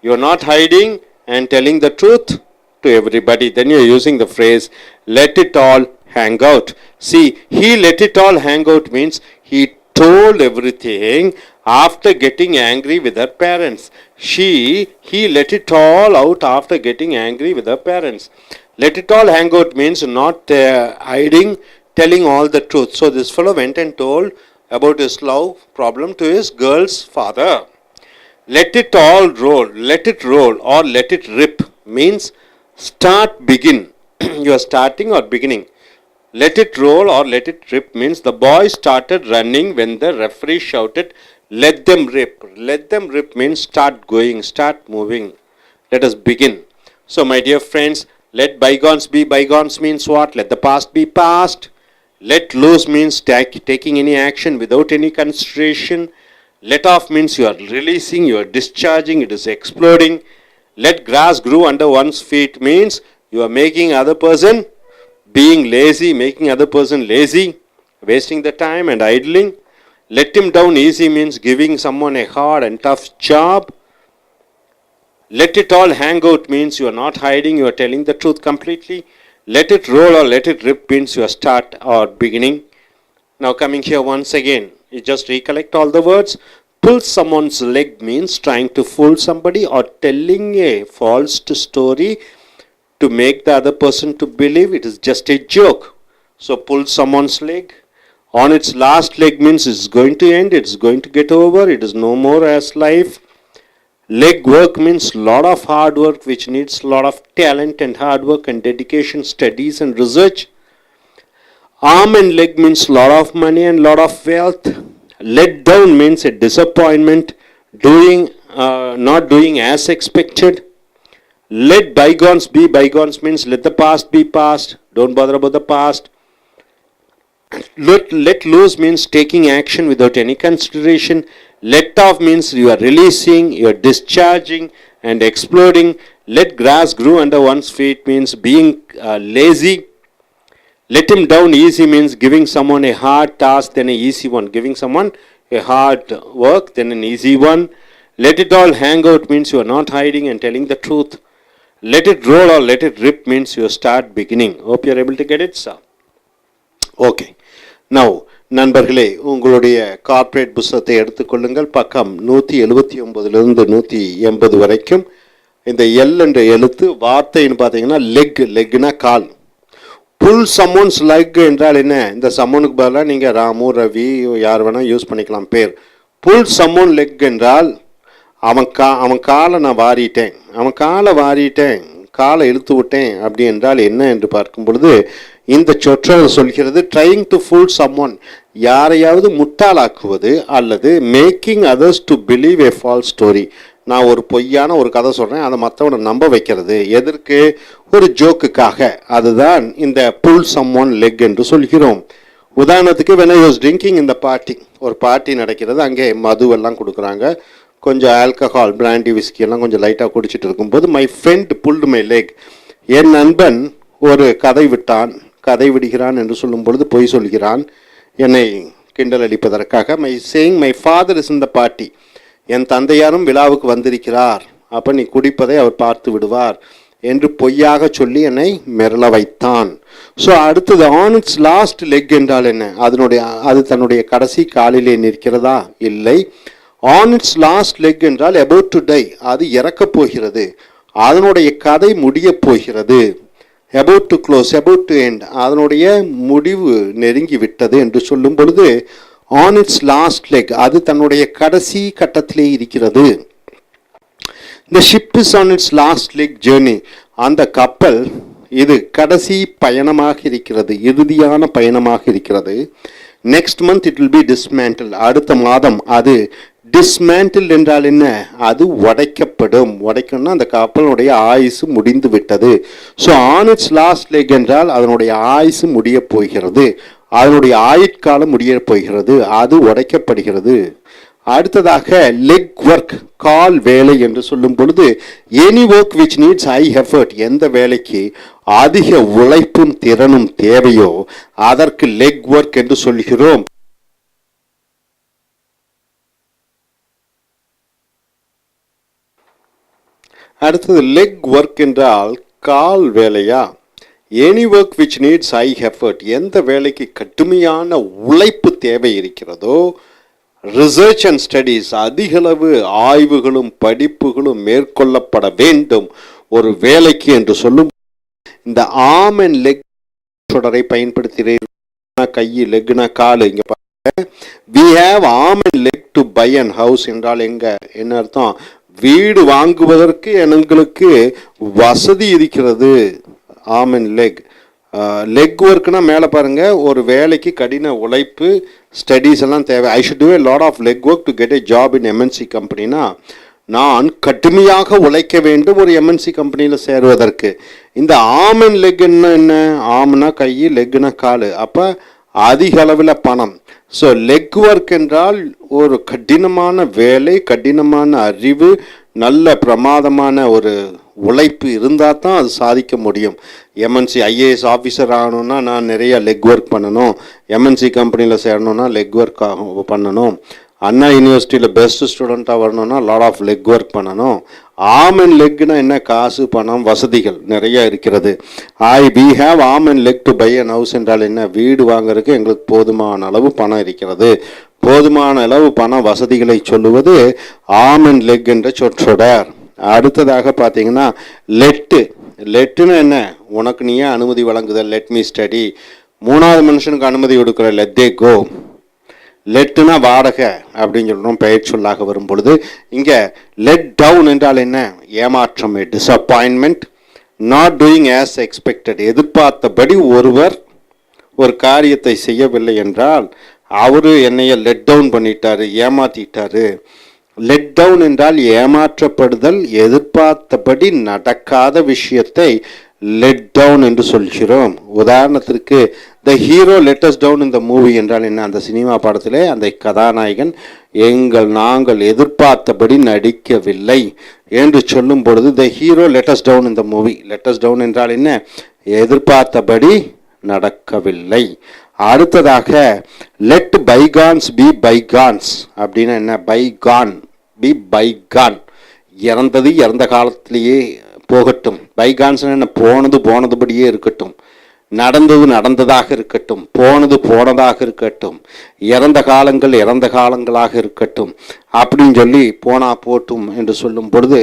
You are not hiding and telling the truth to everybody. Then you are using the phrase let it all hang out. See, he let it all hang out means he told everything after getting angry with her parents. He let it all out after getting angry with her parents. Let it all hang out means not hiding, telling all the truth. So this fellow went and told about his love problem to his girl's father. Let it all roll, let it roll or let it rip means start, begin. You are starting or beginning. Let it roll or let it rip means the boy started running when the referee shouted, let them rip. Let them rip means start going, start moving. Let us begin. So my dear friends, let bygones be bygones means what? Let the past be past. Let loose means taking any action without any consideration. Let off means you are releasing, you are discharging, it is exploding. Let grass grow under one's feet means you are making other person being lazy, making other person lazy, wasting the time and idling. Let him down easy means giving someone a hard and tough job. Let it all hang out means you are not hiding, you are telling the truth completely. Let it roll or let it rip means you are start or beginning. Now coming here once again, you just recollect all the words. Pull someone's leg means trying to fool somebody or telling a false story to make the other person to believe it is just a joke. So pull someone's leg. On its last leg means it's going to end, it's going to get over, it is no more as life. Leg work means lot of hard work which needs lot of talent and hard work and dedication, studies and research. Arm and leg means lot of money and lot of wealth. Let down means a disappointment, not doing as expected. Let bygones be bygones means let the past be past. Don't bother about the past. Let loose means taking action without any consideration. Let off means you are releasing, you are discharging and exploding. Let grass grow under one's feet means being lazy. Let him down easy means giving someone a hard task than an easy one. Giving someone a hard work than an easy one. Let it all hang out means you are not hiding and telling the truth. Let it roll or let it rip means you start beginning. Hope you are able to get it, sir. Okay. Now, நண்பர்களே, உங்களுடைய corporate புத்தகத்தை எடுத்துக்கொள்ளுங்கள். பக்கம் 179லிருந்து 180 வரைக்கும். இந்த L என்ற எழுத்து வார்த்தைன்னு பார்த்தீங்கன்னா லெக்னா கால். புல் சம்மோன்ஸ் லெக் என்றால் என்ன? இந்த சம்மோனுக்கு பதிலாக நீங்கள் ராமு, ரவி யார் வேணால் யூஸ் பண்ணிக்கலாம் பேர். புல் சம்மோன் லெக் என்றால் அவன் காலை நான் வாரிட்டேன், காலை இழுத்து விட்டேன் அப்படி என்றால் என்ன என்று பார்க்கும் பொழுது இந்த சொற்றொடர் சொல்கிறது ட்ரைங் டு ஃபுல் சம்மோன், யாரையாவது முட்டாளாக்குவது அல்லது making others to believe a false story. நான் ஒரு பொய்யான ஒரு கதை சொல்கிறேன், அதை மற்றவனை நம்ப வைக்கிறது, எதற்கு? ஒரு ஜோக்குக்காக. அதுதான் இந்த புல் சம்மோன் லெக் என்று சொல்கிறோம். உதாரணத்துக்கு when I was drinking in the party, ஒரு பார்ட்டி நடக்கிறது, அங்கே மதுவெல்லாம் கொடுக்குறாங்க, கொஞ்சம் ஆல்கஹால் பிராண்டி விஸ்கி எல்லாம் கொஞ்சம் லைட்டாக குடிச்சிட்டு இருக்கும்போது my friend pulled my leg, என் நண்பன் ஒரு கதை விடுகிறான் என்று சொல்லும் பொழுது பொய் சொல்கிறான், என்னை கிண்டல் அளிப்பதற்காக. My father is in the party, என் தந்தையாரும் விழாவுக்கு வந்திருக்கிறார், அப்போ நீ குடிப்பதை அவர் பார்த்து விடுவார் என்று பொய்யாக சொல்லி என்னை மிரள வைத்தான். ஸோ அடுத்தது ஆன் இட்ஸ் லாஸ்ட் லெக் என்றால் என்ன? அது தன்னுடைய கடைசி காலிலே நிற்கிறதா? இல்லை. ஆன் இட்ஸ் லாஸ்ட் லெக் என்றால் அபவுட் டு டை, அது இறக்கப் போகிறது, அதனுடைய கதை முடியப் போகிறது. About to close, about to end, அதனுடைய முடிவு நெருங்கி விட்டது என்று சொல்லும் பொழுது ஆன் இட்ஸ் லாஸ்ட் லெக், அது தன்னுடைய கடைசி கட்டத்திலே இருக்கிறது. The ship is on its last leg journey, அந்த கப்பல் இது கடைசி பயணமாக இருக்கிறது, இறுதியான பயணமாக இருக்கிறது. Next month it will be dismantle, அடுத்த மாதம் அது டிஸ்மேண்டில் என்றால் என்ன? அது உடைக்கணும்னா அந்த கப்பலுடைய ஆயுசு முடிந்து விட்டது. So on it's last leg என்றால் அதனுடைய ஆயுசு முடிய போகிறது, அதனுடைய ஆயுட்காலம் முடிய போகிறது, அது உடைக்கப்படுகிறது. அடுத்ததாக லெக் ஒர்க், கால் வேலை என்று சொல்லும் பொழுது any work which needs high effort, எந்த வேலைக்கு அதிக உழைப்பும் திறனும் தேவையோ அதற்கு லெக் ஒர்க் என்று சொல்கிறோம். அடுத்தது லெக் ஒர்க் என்றால் கால் வேலையா? Any work which needs high effort, எந்த வேலைக்கு கடுமையான உழைப்பு தேவை இருக்கிறதோ, ரிசர்ச் அண்ட் ஸ்டடீஸ், அதிகளவு ஆய்வுகளும் படிப்புகளும் மேற்கொள்ளப்பட வேண்டும் ஒரு வேலைக்கு என்று சொல்லும். இந்த ஆர்ம் அண்ட் லெக் தொடரை பயன்படுத்துகிறீர்கள். கை, லெக்னா காலு. இங்க பாருங்க, we have arm and leg to buy an house என்றால் என்ன அர்த்தம்? வீடு வாங்குவதற்கு எங்களுக்கு வசதி இருக்கிறது. Arm and leg. லெக் ஒர்க்னா மேலே பாருங்க, ஒரு வேலைக்கு கடின உழைப்பு, ஸ்டடீஸ் எல்லாம் தேவை. I should do a lot of leg work to get a job in MNC கம்பெனினா, நான் கடுமையாக உழைக்க வேண்டும் ஒரு எம்என்சி கம்பெனியில் சேருவதற்கு. இந்த ஆர்ம் அண்ட் லெக் என்ன? ஆம்னா கை, லெக்னா காலு. அப்போ அதிக அளவில் பணம். ஸோ லெக் ஒர்க் என்றால் ஒரு கடினமான வேலை, கடினமான அறிவு, நல்ல பிரமாதமான ஒரு உழைப்பு இருந்தால் தான் அது சாதிக்க முடியும். எம்என்சி ஐஏஎஸ் ஆஃபீஸர் ஆகணும்னா நான் நிறைய லெக் ஒர்க் பண்ணணும், எம்என்சி கம்பெனியில் சேரணும்னா லெக் ஒர்க் பண்ணணும், அண்ணா யூனிவர்சிட்டியில் பெஸ்ட் ஸ்டூடெண்ட்டாக வரணும்னா லாட் ஆஃப் லெக் ஒர்க் பண்ணணும். ஆர்ம் அண்ட் லெக்னா என்ன? காசு, பணம், வசதிகள் நிறைய இருக்கிறது. We have arm and leg to buy an house என்றால் என்ன? வீடு வாங்குறதுக்கு எங்களுக்கு போதுமான அளவு பணம் இருக்கிறது. போதுமான அளவு பண வசதிகளை சொல்லுவது ஆர்ம் அண்ட் லெக் என்ற சொற்றொடர். அடுத்ததாக பார்த்தீங்கன்னா லெட்டுன்னு என்ன? உனக்கு நீயே அனுமதி வழங்குதல், லெட் மீ ஸ்டடி. மூணாவது மனுஷனுக்கு அனுமதி கொடுக்குற, லெட் தே கோ. லெட்டுனா வாடகை அப்படின்னு சொல்கிறோம் பெயர் சொல்லாக வரும் பொழுது. இங்கே லெட் டவுன் என்றால் என்ன? ஏமாற்றம், disappointment. Not doing as expected, எதிர்பார்த்தபடி ஒருவர் ஒரு காரியத்தை செய்யவில்லை என்றால் அவரு என்னைய லெட் டவுன் பண்ணிட்டாரு, ஏமாத்திட்டாரு. லெட் டவுன் என்றால் ஏமாற்றப்படுதல், எதிர்பார்த்தபடி நடக்காத விஷயத்தை லெட் டவுன் என்று சொல்கிறோம். உதாரணத்திற்கு the hero let us down இந்த மூவி என்றால் என்ன? அந்த சினிமா படத்திலே அந்த கதாநாயகன் நாங்கள் எதிர்பார்த்தபடி நடிக்கவில்லை என்று சொல்லும் பொழுது the hero let us down இந்த மூவி. லெட் அஸ் டவுன் என்றால் என்ன? எதிர்பார்த்தபடி நடக்கவில்லை. அடுத்ததாக லெட் பைகான்ஸ் பி பைகான்ஸ் அப்படின்னா என்ன? பைகான் பி பைகான், இறந்தது இறந்த காலத்திலேயே போகட்டும். பைகான்ஸ் என்ன? போனதுபடியே இருக்கட்டும், நடந்தது நடந்ததாக இருக்கட்டும், போனது போனதாக இருக்கட்டும், இறந்த காலங்கள் இறந்த காலங்களாக இருக்கட்டும் அப்படின்னு சொல்லி போனா போட்டும் என்று சொல்லும் பொழுது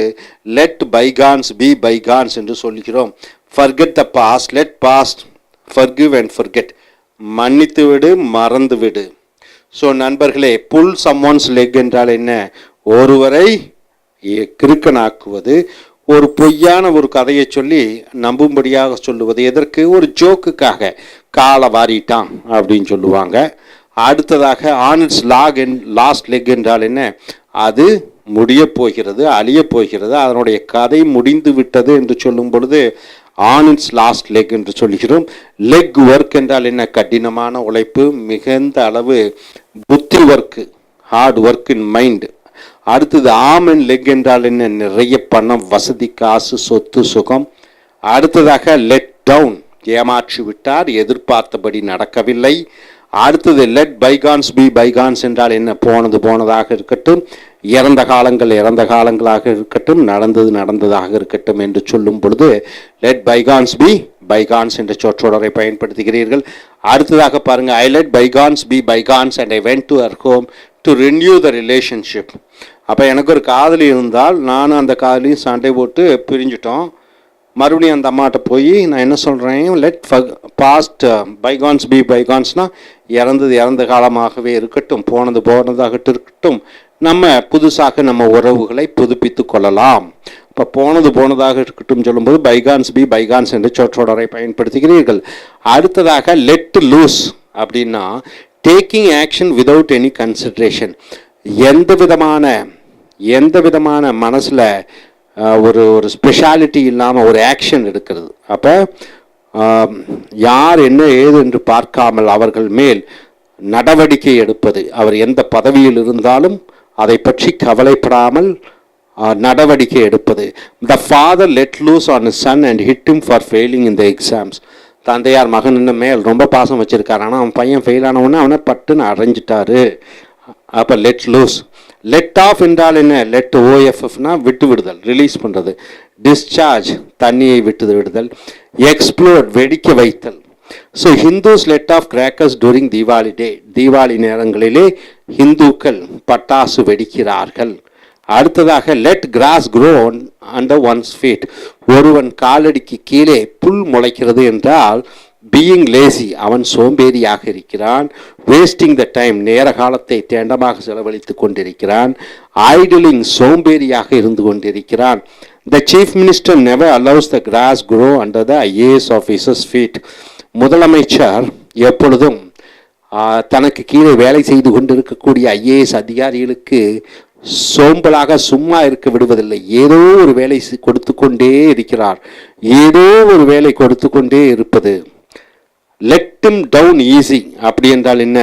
லெட் பைகான்ஸ் பி பைகான்ஸ் என்று சொல்கிறோம். Forget the past, let past, forgive and forget, மன்னித்து விடு, மறந்து விடு. ஸோ நண்பர்களே, புல் சம்ஒன்ஸ் லெக் என்றால் என்ன? ஒருவரை கிறுக்கனாக்குவது. ஒரு பொய்யான ஒரு கதையை சொல்லி நம்பும்படியாக சொல்லுவது. எதற்கு? ஒரு ஜோக்குக்காக. காலை வாரிட்டான் அப்படின்னு சொல்லுவாங்க. அடுத்ததாக ஆன் இட்ஸ் லாஸ்ட் லெக் என்றால் என்ன? அது முடிய போகிறது, அழிய போகிறது, அதனுடைய கதை முடிந்து விட்டது என்று சொல்லும் பொழுது ஆன் இட்ஸ் லாஸ்ட் லெக் என்று சொல்கிறோம். லெக் ஒர்க் என்றால் என்ன? கடினமான உழைப்பு, மிகுந்த அளவு புத்தி work, hard work in mind. அடுத்தது ஆம் அண்ட் லெக் என்றால் என்ன? நிறைய பணம், வசதி, காசு, சொத்து, சுகம். அடுத்ததாக லெட் டவுன், ஏமாற்றி விட்டார், எதிர்பார்த்தபடி நடக்கவில்லை. அடுத்தது லெட் பைகான்ஸ் பி பைகான்ஸ் என்றால் என்ன? போனது போனதாக இருக்கட்டும், இறந்த காலங்கள் இறந்த காலங்களாக இருக்கட்டும், நடந்தது நடந்ததாக இருக்கட்டும் என்று சொல்லும் பொழுது லெட் பைகான்ஸ் பி பைகான்ஸ் என்ற சொற்றொடரை பயன்படுத்துகிறீர்கள். அடுத்ததாக பாருங்க, I let bygones be bygones and I went to our home to renew the relationship. அப்போ எனக்கு ஒரு காதலி இருந்தால் நானும் அந்த காதலியும் சண்டை போட்டு பிரிஞ்சிட்டோம். மறுபடியும் அந்த அம்மாட்ட போய் நான் என்ன சொல்கிறேன்? லெட் பாஸ்ட் பைகான்ஸ் பி பைகான்ஸ்னால் இறந்தது இறந்த காலமாகவே இருக்கட்டும், போனது போனதாகட்டும் இருக்கட்டும், நம்ம புதுசாக நம்ம உறவுகளை புதுப்பித்து கொள்ளலாம். இப்போ போனது போனதாக இருக்கட்டும் சொல்லும்போது பைகான்ஸ் பி பைகான்ஸ் என்று சொற்றொடரை பயன்படுத்துகிறீர்கள். அடுத்ததாக லெட் லூஸ் அப்படின்னா taking action without any consideration. எந்த விதமான மனசில் ஒரு ஸ்பெஷாலிட்டி இல்லாமல் ஒரு ஆக்ஷன் எடுக்கிறது. அப்போ யார் என்ன ஏது என்று பார்க்காமல் அவர்கள் மேல் நடவடிக்கை எடுப்பது. அவர் எந்த பதவியில் இருந்தாலும் அதை பற்றி கவலைப்படாமல் நடவடிக்கை எடுப்பது. The father let loose on his son and hit him for failing in the exams. தந்தையார் மகன் மேல் ரொம்ப பாசம் வச்சிருக்காரு, ஆனால் அவன் பையன் ஃபெயில் ஆனவுடனே அவனை பட்டுன்னு அரைஞ்சிட்டாரு. அப்போ லெட் லூஸ். லெட் ஆஃப் என்றால் என்ன? லெட் ஓஎஃப்எஃப்னா விட்டு விடுதல், ரிலீஸ் பண்ணுறது. டிஸ்சார்ஜ் தண்ணியை விட்டு விடுதல். எக்ஸ்ப்ளோட் வெடிக்க வைத்தல். So Hindus let off crackers during Deepavali day. Deepavali நேரங்களிலே இந்துக்கள் பட்டாசு வெடிக்கிறார்கள். அடுத்ததாக let grass grow under one's feet. ஒருவன் காலடிக்கு கீழே புல் முளைக்கிறது என்றால் பீயிங் லேசி, அவன் சோம்பேறியாக இருக்கிறான். வேஸ்டிங் த டைம், நேர காலத்தை தேண்டமாக செலவழித்து கொண்டிருக்கிறான். ஐடிலிங், சோம்பேறியாக இருந்து கொண்டிருக்கிறான். The chief minister never allows the grass grow under the IAS officers feet. முதலமைச்சர் எப்பொழுதும் தனக்கு கீழே வேலை செய்து கொண்டிருக்கக்கூடிய ஐஏஎஸ் அதிகாரிகளுக்கு சோம்பலாக சும்மா இருக்க விடுவதில்லை. ஏதோ ஒரு வேலை கொடுத்து கொண்டே இருக்கிறார், ஏதோ ஒரு வேலை கொடுத்து கொண்டே இருப்பது. லெட் him டவுன் ஈஸி அப்படி என்றால் என்ன?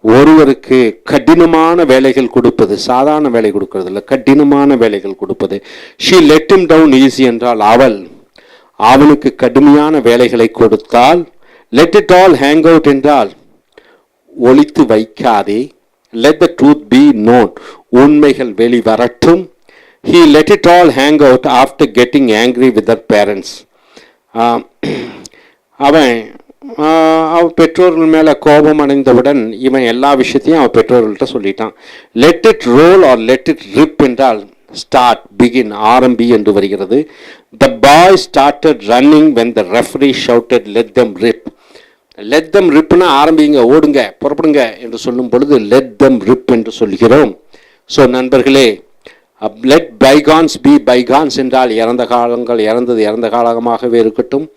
ஒருவருக்கு கடினமான வேலைகள் கொடுப்பது. சாதாரண வேலை கொடுக்கறது இல்லை, கடினமான வேலைகள் கொடுப்பது. She let him down easy என்றால் அவனுக்கு கடுமையான வேலைகளை கொடுத்தால். Let it all hang out என்றால் ஒளித்து வைக்காதே. Let the truth be known, உண்மைகள் வெளிவரட்டும். He let it all hang out after getting angry with their parents. அவன் பெற்றோர்கள் மேலே கோபம் அடைந்தவுடன் இவன் எல்லா விஷயத்தையும் அவன் பெற்றோர்கள்ட்ட சொல்லிட்டான். Let it roll or let it rip என்றால் ஸ்டார்ட், பிகின், ஆரம்பி என்று வருகிறது. The boy started running when the referee shouted let them rip. Let them ரிப்னா ஆரம்பிங்க, ஓடுங்க, புறப்படுங்க என்று சொல்லும் பொழுது லெட் தெம் ரிப் என்று சொல்கிறோம். ஸோ நண்பர்களே, லெட் பைகான்ஸ் பி பைகான்ஸ் என்றால் இறந்த காலங்கள் இறந்த காலமாகவே இருக்கட்டும்,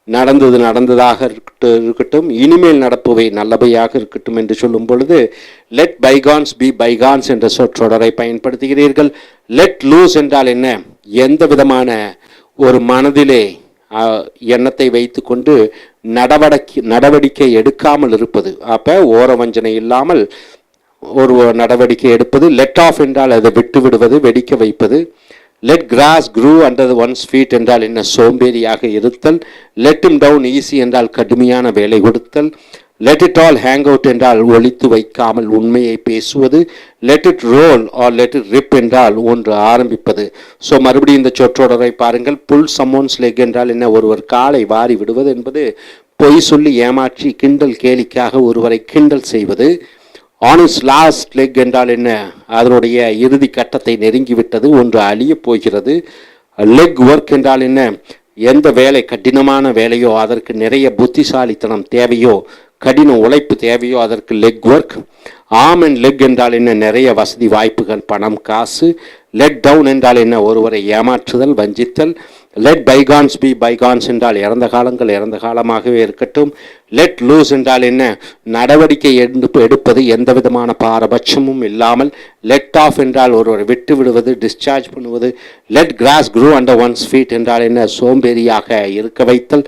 நடந்தது நடந்ததாக இருக்கட்டும், இனிமேல் நடப்பவை நல்லவையாக இருக்கட்டும் என்று சொல்லும் பொழுது லெட் பைகான்ஸ் பி பைகான்ஸ் என்ற சொற்றொடரை பயன்படுத்துகிறீர்கள். லெட் லூஸ் என்றால் என்ன? எந்த விதமான ஒரு மனதிலே எண்ணத்தை வைத்து கொண்டு நடவடிக்கை எடுக்காமல் இருப்பது. அப்போ ஓரவஞ்சனை இல்லாமல் ஒரு நடவடிக்கை எடுப்பது. லெட் ஆஃப் என்றால் அதை விட்டு விடுவது, வெடிக்க வைப்பது. Let grass grow under one's feet என்றால் என்ன? சோம்பேறியாக இருத்தல். லெட் him டவுன் ஈஸி என்றால் கடுமையான வேலை கொடுத்தல். Let it all hang out என்றால் ஒளித்து வைக்காமல் உண்மையை பேசுவது. Let it roll or let it rip என்றால் ஒன்று ஆரம்பிப்பது. ஸோ மறுபடியும் இந்த சொற்றொடரை பாருங்கள். புல் சம்மோன்ஸ் லெக் என்றால் என்ன? ஒருவர் காலை வாரி விடுவது என்பது பொய் சொல்லி ஏமாற்றி கிண்டல் கேலிக்காக ஒருவரை கிண்டல் செய்வது. ஆன் இஸ் லாஸ்ட் லெக் என்றால் என்ன? அதனுடைய இறுதி கட்டத்தை நெருங்கிவிட்டது, ஒன்று அழிய போகிறது. லெக் ஒர்க் என்றால் என்ன? எந்த வேலை கடினமான வேலையோ அதற்கு நிறைய புத்திசாலித்தனம் தேவையோ, கடின உழைப்பு தேவையோ அதற்கு லெக் ஒர்க். ஆம் அண்ட் லெக் என்றால் என்ன? நிறைய வசதி வாய்ப்புகள், பணம், காசு. லெட் டவுன் என்றால் என்ன? ஒருவரை ஏமாற்றுதல், வஞ்சித்தல். லெட் பைகான்ஸ் பி பைகான்ஸ் என்றால் இறந்த காலங்கள் இறந்த காலமாகவே இருக்கட்டும். லெட் லூஸ் என்றால் என்ன? நடவடிக்கை எடுப்பது எந்த விதமான பாரபட்சமும் இல்லாமல். லெட் ஆஃப் என்றால் ஒருவர் விட்டு விடுவது, டிஸ்சார்ஜ் பண்ணுவது. Let grass grow under one's feet என்றால் என்ன? சோம்பேறியாக இருக்க வைத்தல்.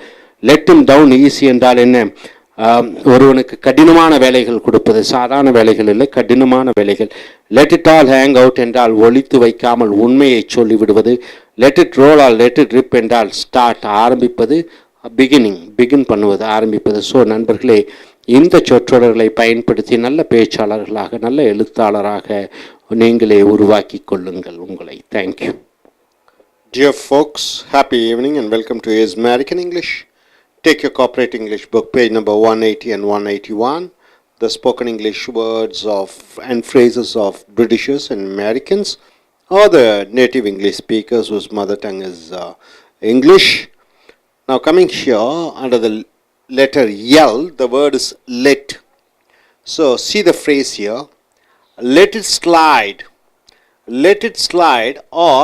லெட் இம் டவுன் ஈஸி என்றால் என்ன? ஒருவனுக்கு கடினமான வேலைகள் கொடுப்பது, சாதாரண வேலைகள் இல்லை, கடினமான வேலைகள். Let it all hang out என்றால் ஒழித்து வைக்காமல் உண்மையை சொல்லிவிடுவது. Let it roll all let it rip என்றால் ஸ்டார்ட் ஆரம்பிப்பது, பிகின் பண்ணுவது, ஆரம்பிப்பது. ஸோ நண்பர்களே, இந்த சொற்றொடர்களை பயன்படுத்தி நல்ல பேச்சாளர்களாக, நல்ல எழுத்தாளராக நீங்களே உருவாக்கி கொள்ளுங்கள் உங்களை. Thank you. Dear folks, happy evening and welcome to Is American English. Take your Corporate English book, page number 180 and 181. The spoken English words of and phrases of Britishers and Americans, or the native English speakers whose mother tongue is English. Now coming here under the letter L, the word is let. So see the phrase here, let it slide. Let it slide, or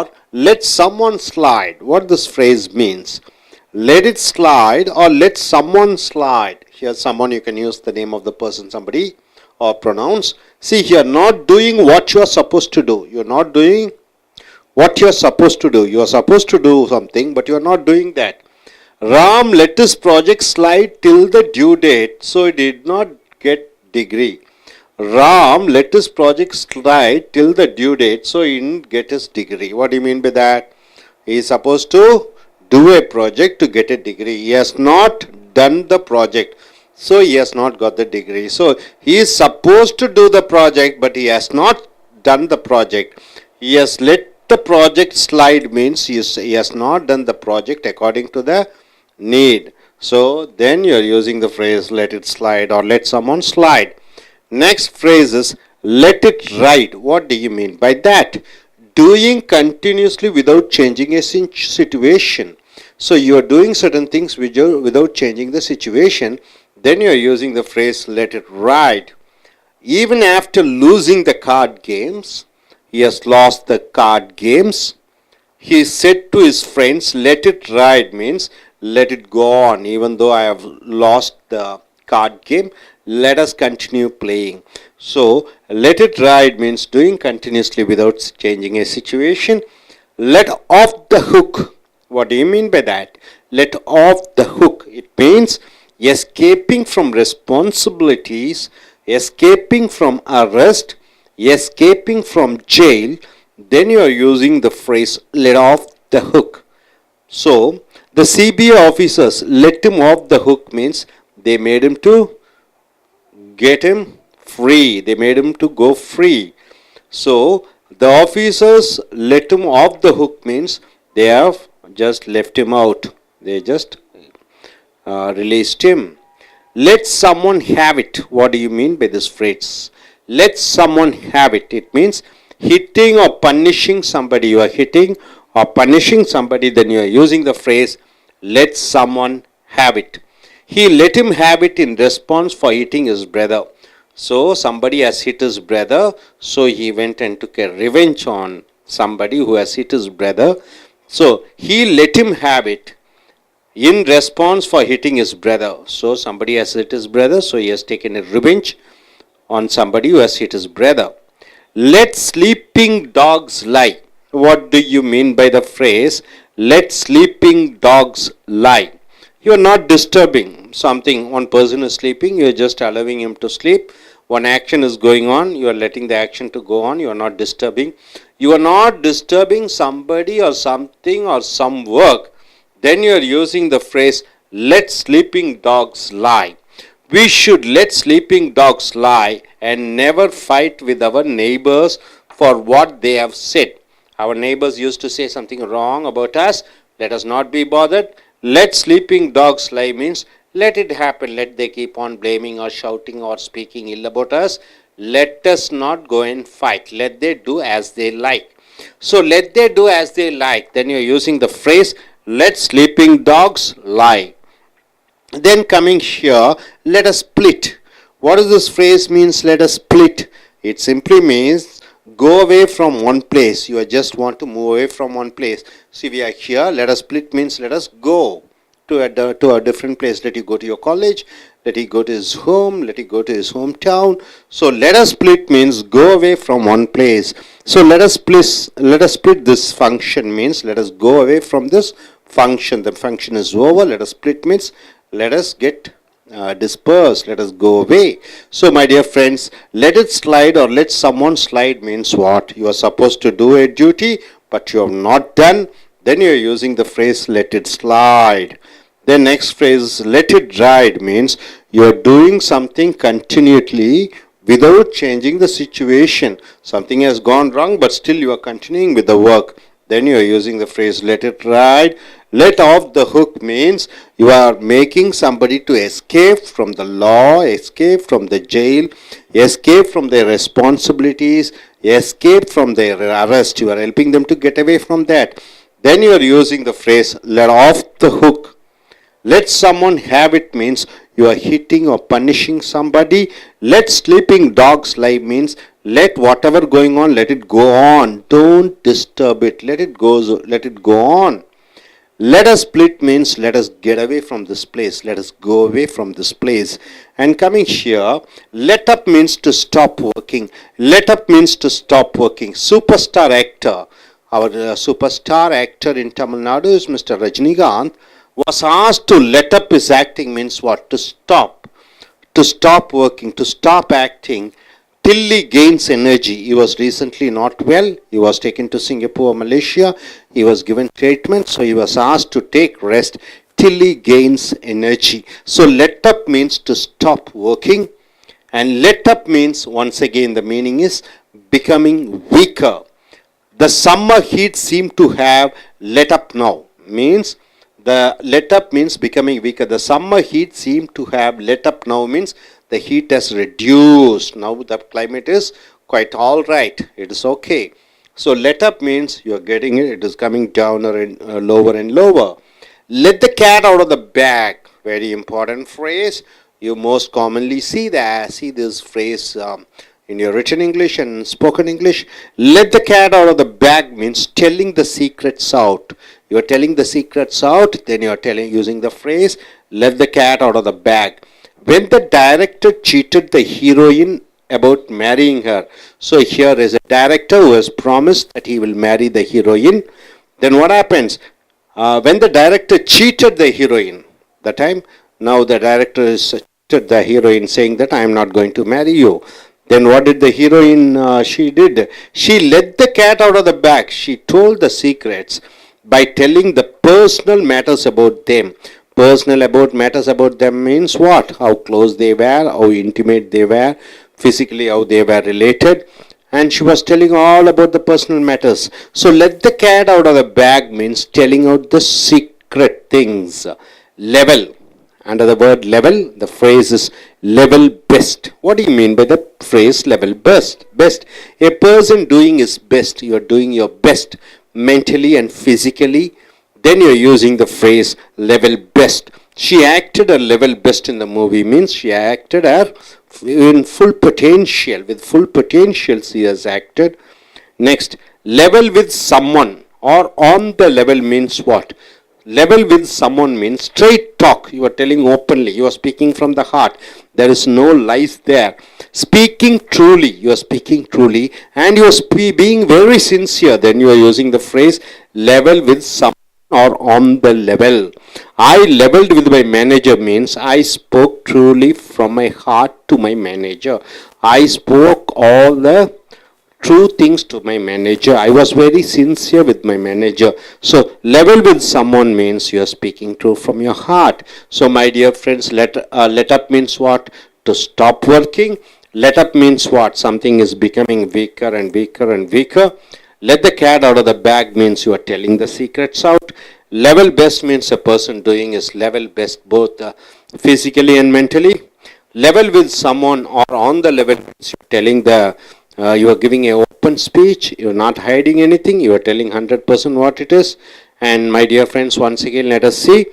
let someone slide. What this phrase means? Let it slide or let someone slide. Here someone, you can use the name of the person, somebody, or pronouns. See here, not doing what you are supposed to do. You are not doing what you are supposed to do. You are supposed to do something, but you are not doing that. Ram let his project slide till the due date, so he did not get degree. Ram let his project slide till the due date, so he didn't get his degree. What do you mean by that? He is supposed to do a project to get a degree. He has not done the project, so he has not got the degree. So he is supposed to do the project, but he has not done the project. He has let the project slide means he has not done the project according to the need. So then you are using the phrase let it slide or let someone slide. Next phrase is let it ride. What do you mean by that? Doing continuously without changing a situation. So you are doing certain things without changing the situation. Then you are using the phrase let it ride. Even after losing the card games, he has lost the card games. He said to his friends, let it ride means let it go on. Even though I have lost the card game, let us continue playing. So let it ride means doing continuously without changing a situation. Let off the hook. What do you mean by that? Let off the hook. It means escaping from responsibilities, escaping from arrest, escaping from jail. Then you are using the phrase let off the hook. So the CBI officers let him off the hook means they made him to get him free. They made him to go free. So the officers let him off the hook means they have just left him out. They just released him. Let someone have it. What do you mean by this phrase? Let someone have it. It means hitting or punishing somebody. You are hitting or punishing somebody, then you are using the phrase let someone have it. He let him have it in response for hitting his brother. So somebody has hit his brother, so he went and took a revenge on somebody who has hit his brother. So he let him have it in response for hitting his brother. So somebody has hit his brother, so he has taken a revenge on somebody who has hit his brother. Let sleeping dogs lie. What do you mean by the phrase let sleeping dogs lie? You are not disturbing something. One person is sleeping, you are just allowing him to sleep. One action is going on, you are letting the action to go on. You are not disturbing. You are not disturbing somebody or something or some work. Then you are using the phrase let sleeping dogs lie. We should let sleeping dogs lie and never fight with our neighbors for what they have said. Our neighbors used to say something wrong about us. Let us not be bothered. Let sleeping dogs lie means let it happen. Let they keep on blaming or shouting or speaking ill about us. Let us not go and fight. Let they do as they like. So let they do as they like. Then you are using the phrase let sleeping dogs lie. Then coming here, let us split. What does this phrase means? Let us split. It simply means go away from one place. You just want to move away from one place. See, we are here. Let us split means let us go to a different place. Let you go to your college. Let he go to his home. Let he go to his hometown. So let us split means go away from one place. So let us split this function means let us go away from this function. The function is over. Let us split means let us get disperse, let us go away. So my dear friends, let it slide or let someone slide means what? You are supposed to do a duty but you have not done, then you are using the phrase let it slide. The next phrase let it ride means you are doing something continually without changing the situation. Something has gone wrong but still you are continuing with the work. Then you are using the phrase let it ride. Let off the hook means you are making somebody to escape from the law, escape from the jail, escape from their responsibilities, escape from their arrest. You are helping them to get away from that. Then you are using the phrase let off the hook. Let someone have it means you are hitting or punishing somebody. Let sleeping dogs lie means let whatever going on, let it go on. Don't disturb it. Let it go on. Let us split means let us get away from this place. Let us go away from this place. And coming here, let up means to stop working. Let up means to stop working. Superstar actor. Our superstar actor in Tamil Nadu is Mr. Rajinikanth. Was asked to let up his acting means what? To stop working, to stop acting till he gains energy. He was recently not well. He was taken to Singapore, Malaysia. He was given treatment, so he was asked to take rest till he gains energy. So let up means to stop working, and let up means, once again the meaning is becoming weaker. The summer heat seemed to have let up now means the let up means becoming weaker. The summer heat seemed to have let up now means the heat has reduced. Now the climate is quite all right. It is okay. So let up means you are getting it. It is coming down or lower and lower. Let the cat out of the bag. Very important phrase. You most commonly see this phrase in your written English and spoken English. Let the cat out of the bag means telling the secrets out. You are telling the secrets out, then you are using the phrase let the cat out of the bag. When the director cheated the heroine about marrying her. So here is a director who has promised that he will marry the heroine. Then what happens? When the director cheated the heroine, now the director is cheated the heroine saying that I am not going to marry you. Then what did the heroine she did? She let the cat out of the bag. She told the secrets by telling the personal matters about them. Personal matters about them means what? How close they were, how intimate they were, physically how they were related. And she was telling all about the personal matters. So let the cat out of the bag means telling out the secret things. Level. Under the word level, the phrase is level best. What do you mean by the phrase level best? Best. A person doing his best. You are doing your best mentally and physically. Then you are using the phrase level best. She acted her level best in the movie means she acted her in full potential. With full potential she has acted. Next, level with someone or on the level means what? Level with someone means straight talk. You are telling openly. You are speaking from the heart. There is no lies there. Speaking truly. You are speaking truly and you are being very sincere. Then you are using the phrase level with someone or on the level. I leveled with my manager means I spoke truly from my heart to my manager. I spoke all the true things to my manager. I was very sincere with my manager. So level with someone means you are speaking true from your heart. So my dear friends, let up means what? To stop working. Let up means what? Something is becoming weaker and weaker and weaker. Let the cat out of the bag means you are telling the secrets out. Level best means a person doing his level best both physically and mentally. Level with someone or on the level means you are telling you are giving an open speech. You are not hiding anything. You are telling 100% what it is. And my dear friends, once again let us see.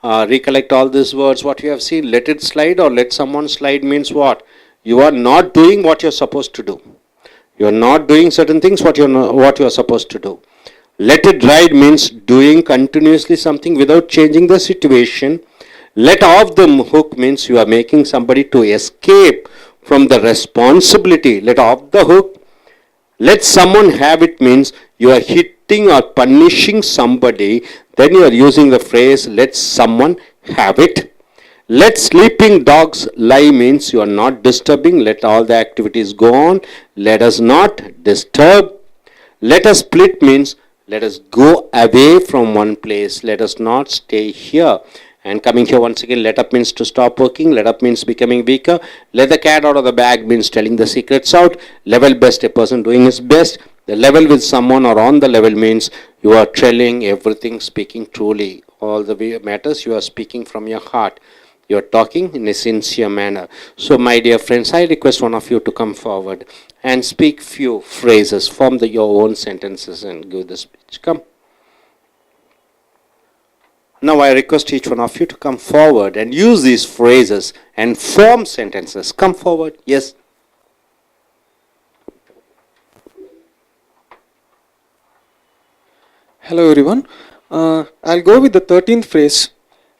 Recollect all these words what you have seen. Let it slide or let someone slide means what? You are not doing what you are supposed to do. You are not doing certain things what you are supposed to do. Let it ride means doing continuously something without changing the situation. Let off the hook means you are making somebody to escape from the responsibility. Let off the hook. Let someone have it means you are hitting or punishing somebody. Then you are using the phrase let someone have it. Let sleeping dogs lie means you are not disturbing. Let all the activities go on. Let us not disturb. Let us split means let us go away from one place. Let us not stay here. And coming here once again, let up means to stop working. Let up means becoming weaker. Let the cat out of the bag means telling the secrets out. Level best, a person doing his best. The level with someone or on the level means you are telling everything, speaking truly. All the matters you are speaking from your heart. You are talking in a sincere manner. So my dear friends, I request one of you to come forward and speak few phrases, form your own sentences and give the speech. Come. Now I request each one of you to come forward and use these phrases and form sentences. Come forward. Yes. Hello everyone. I'll go with the 13th phrase.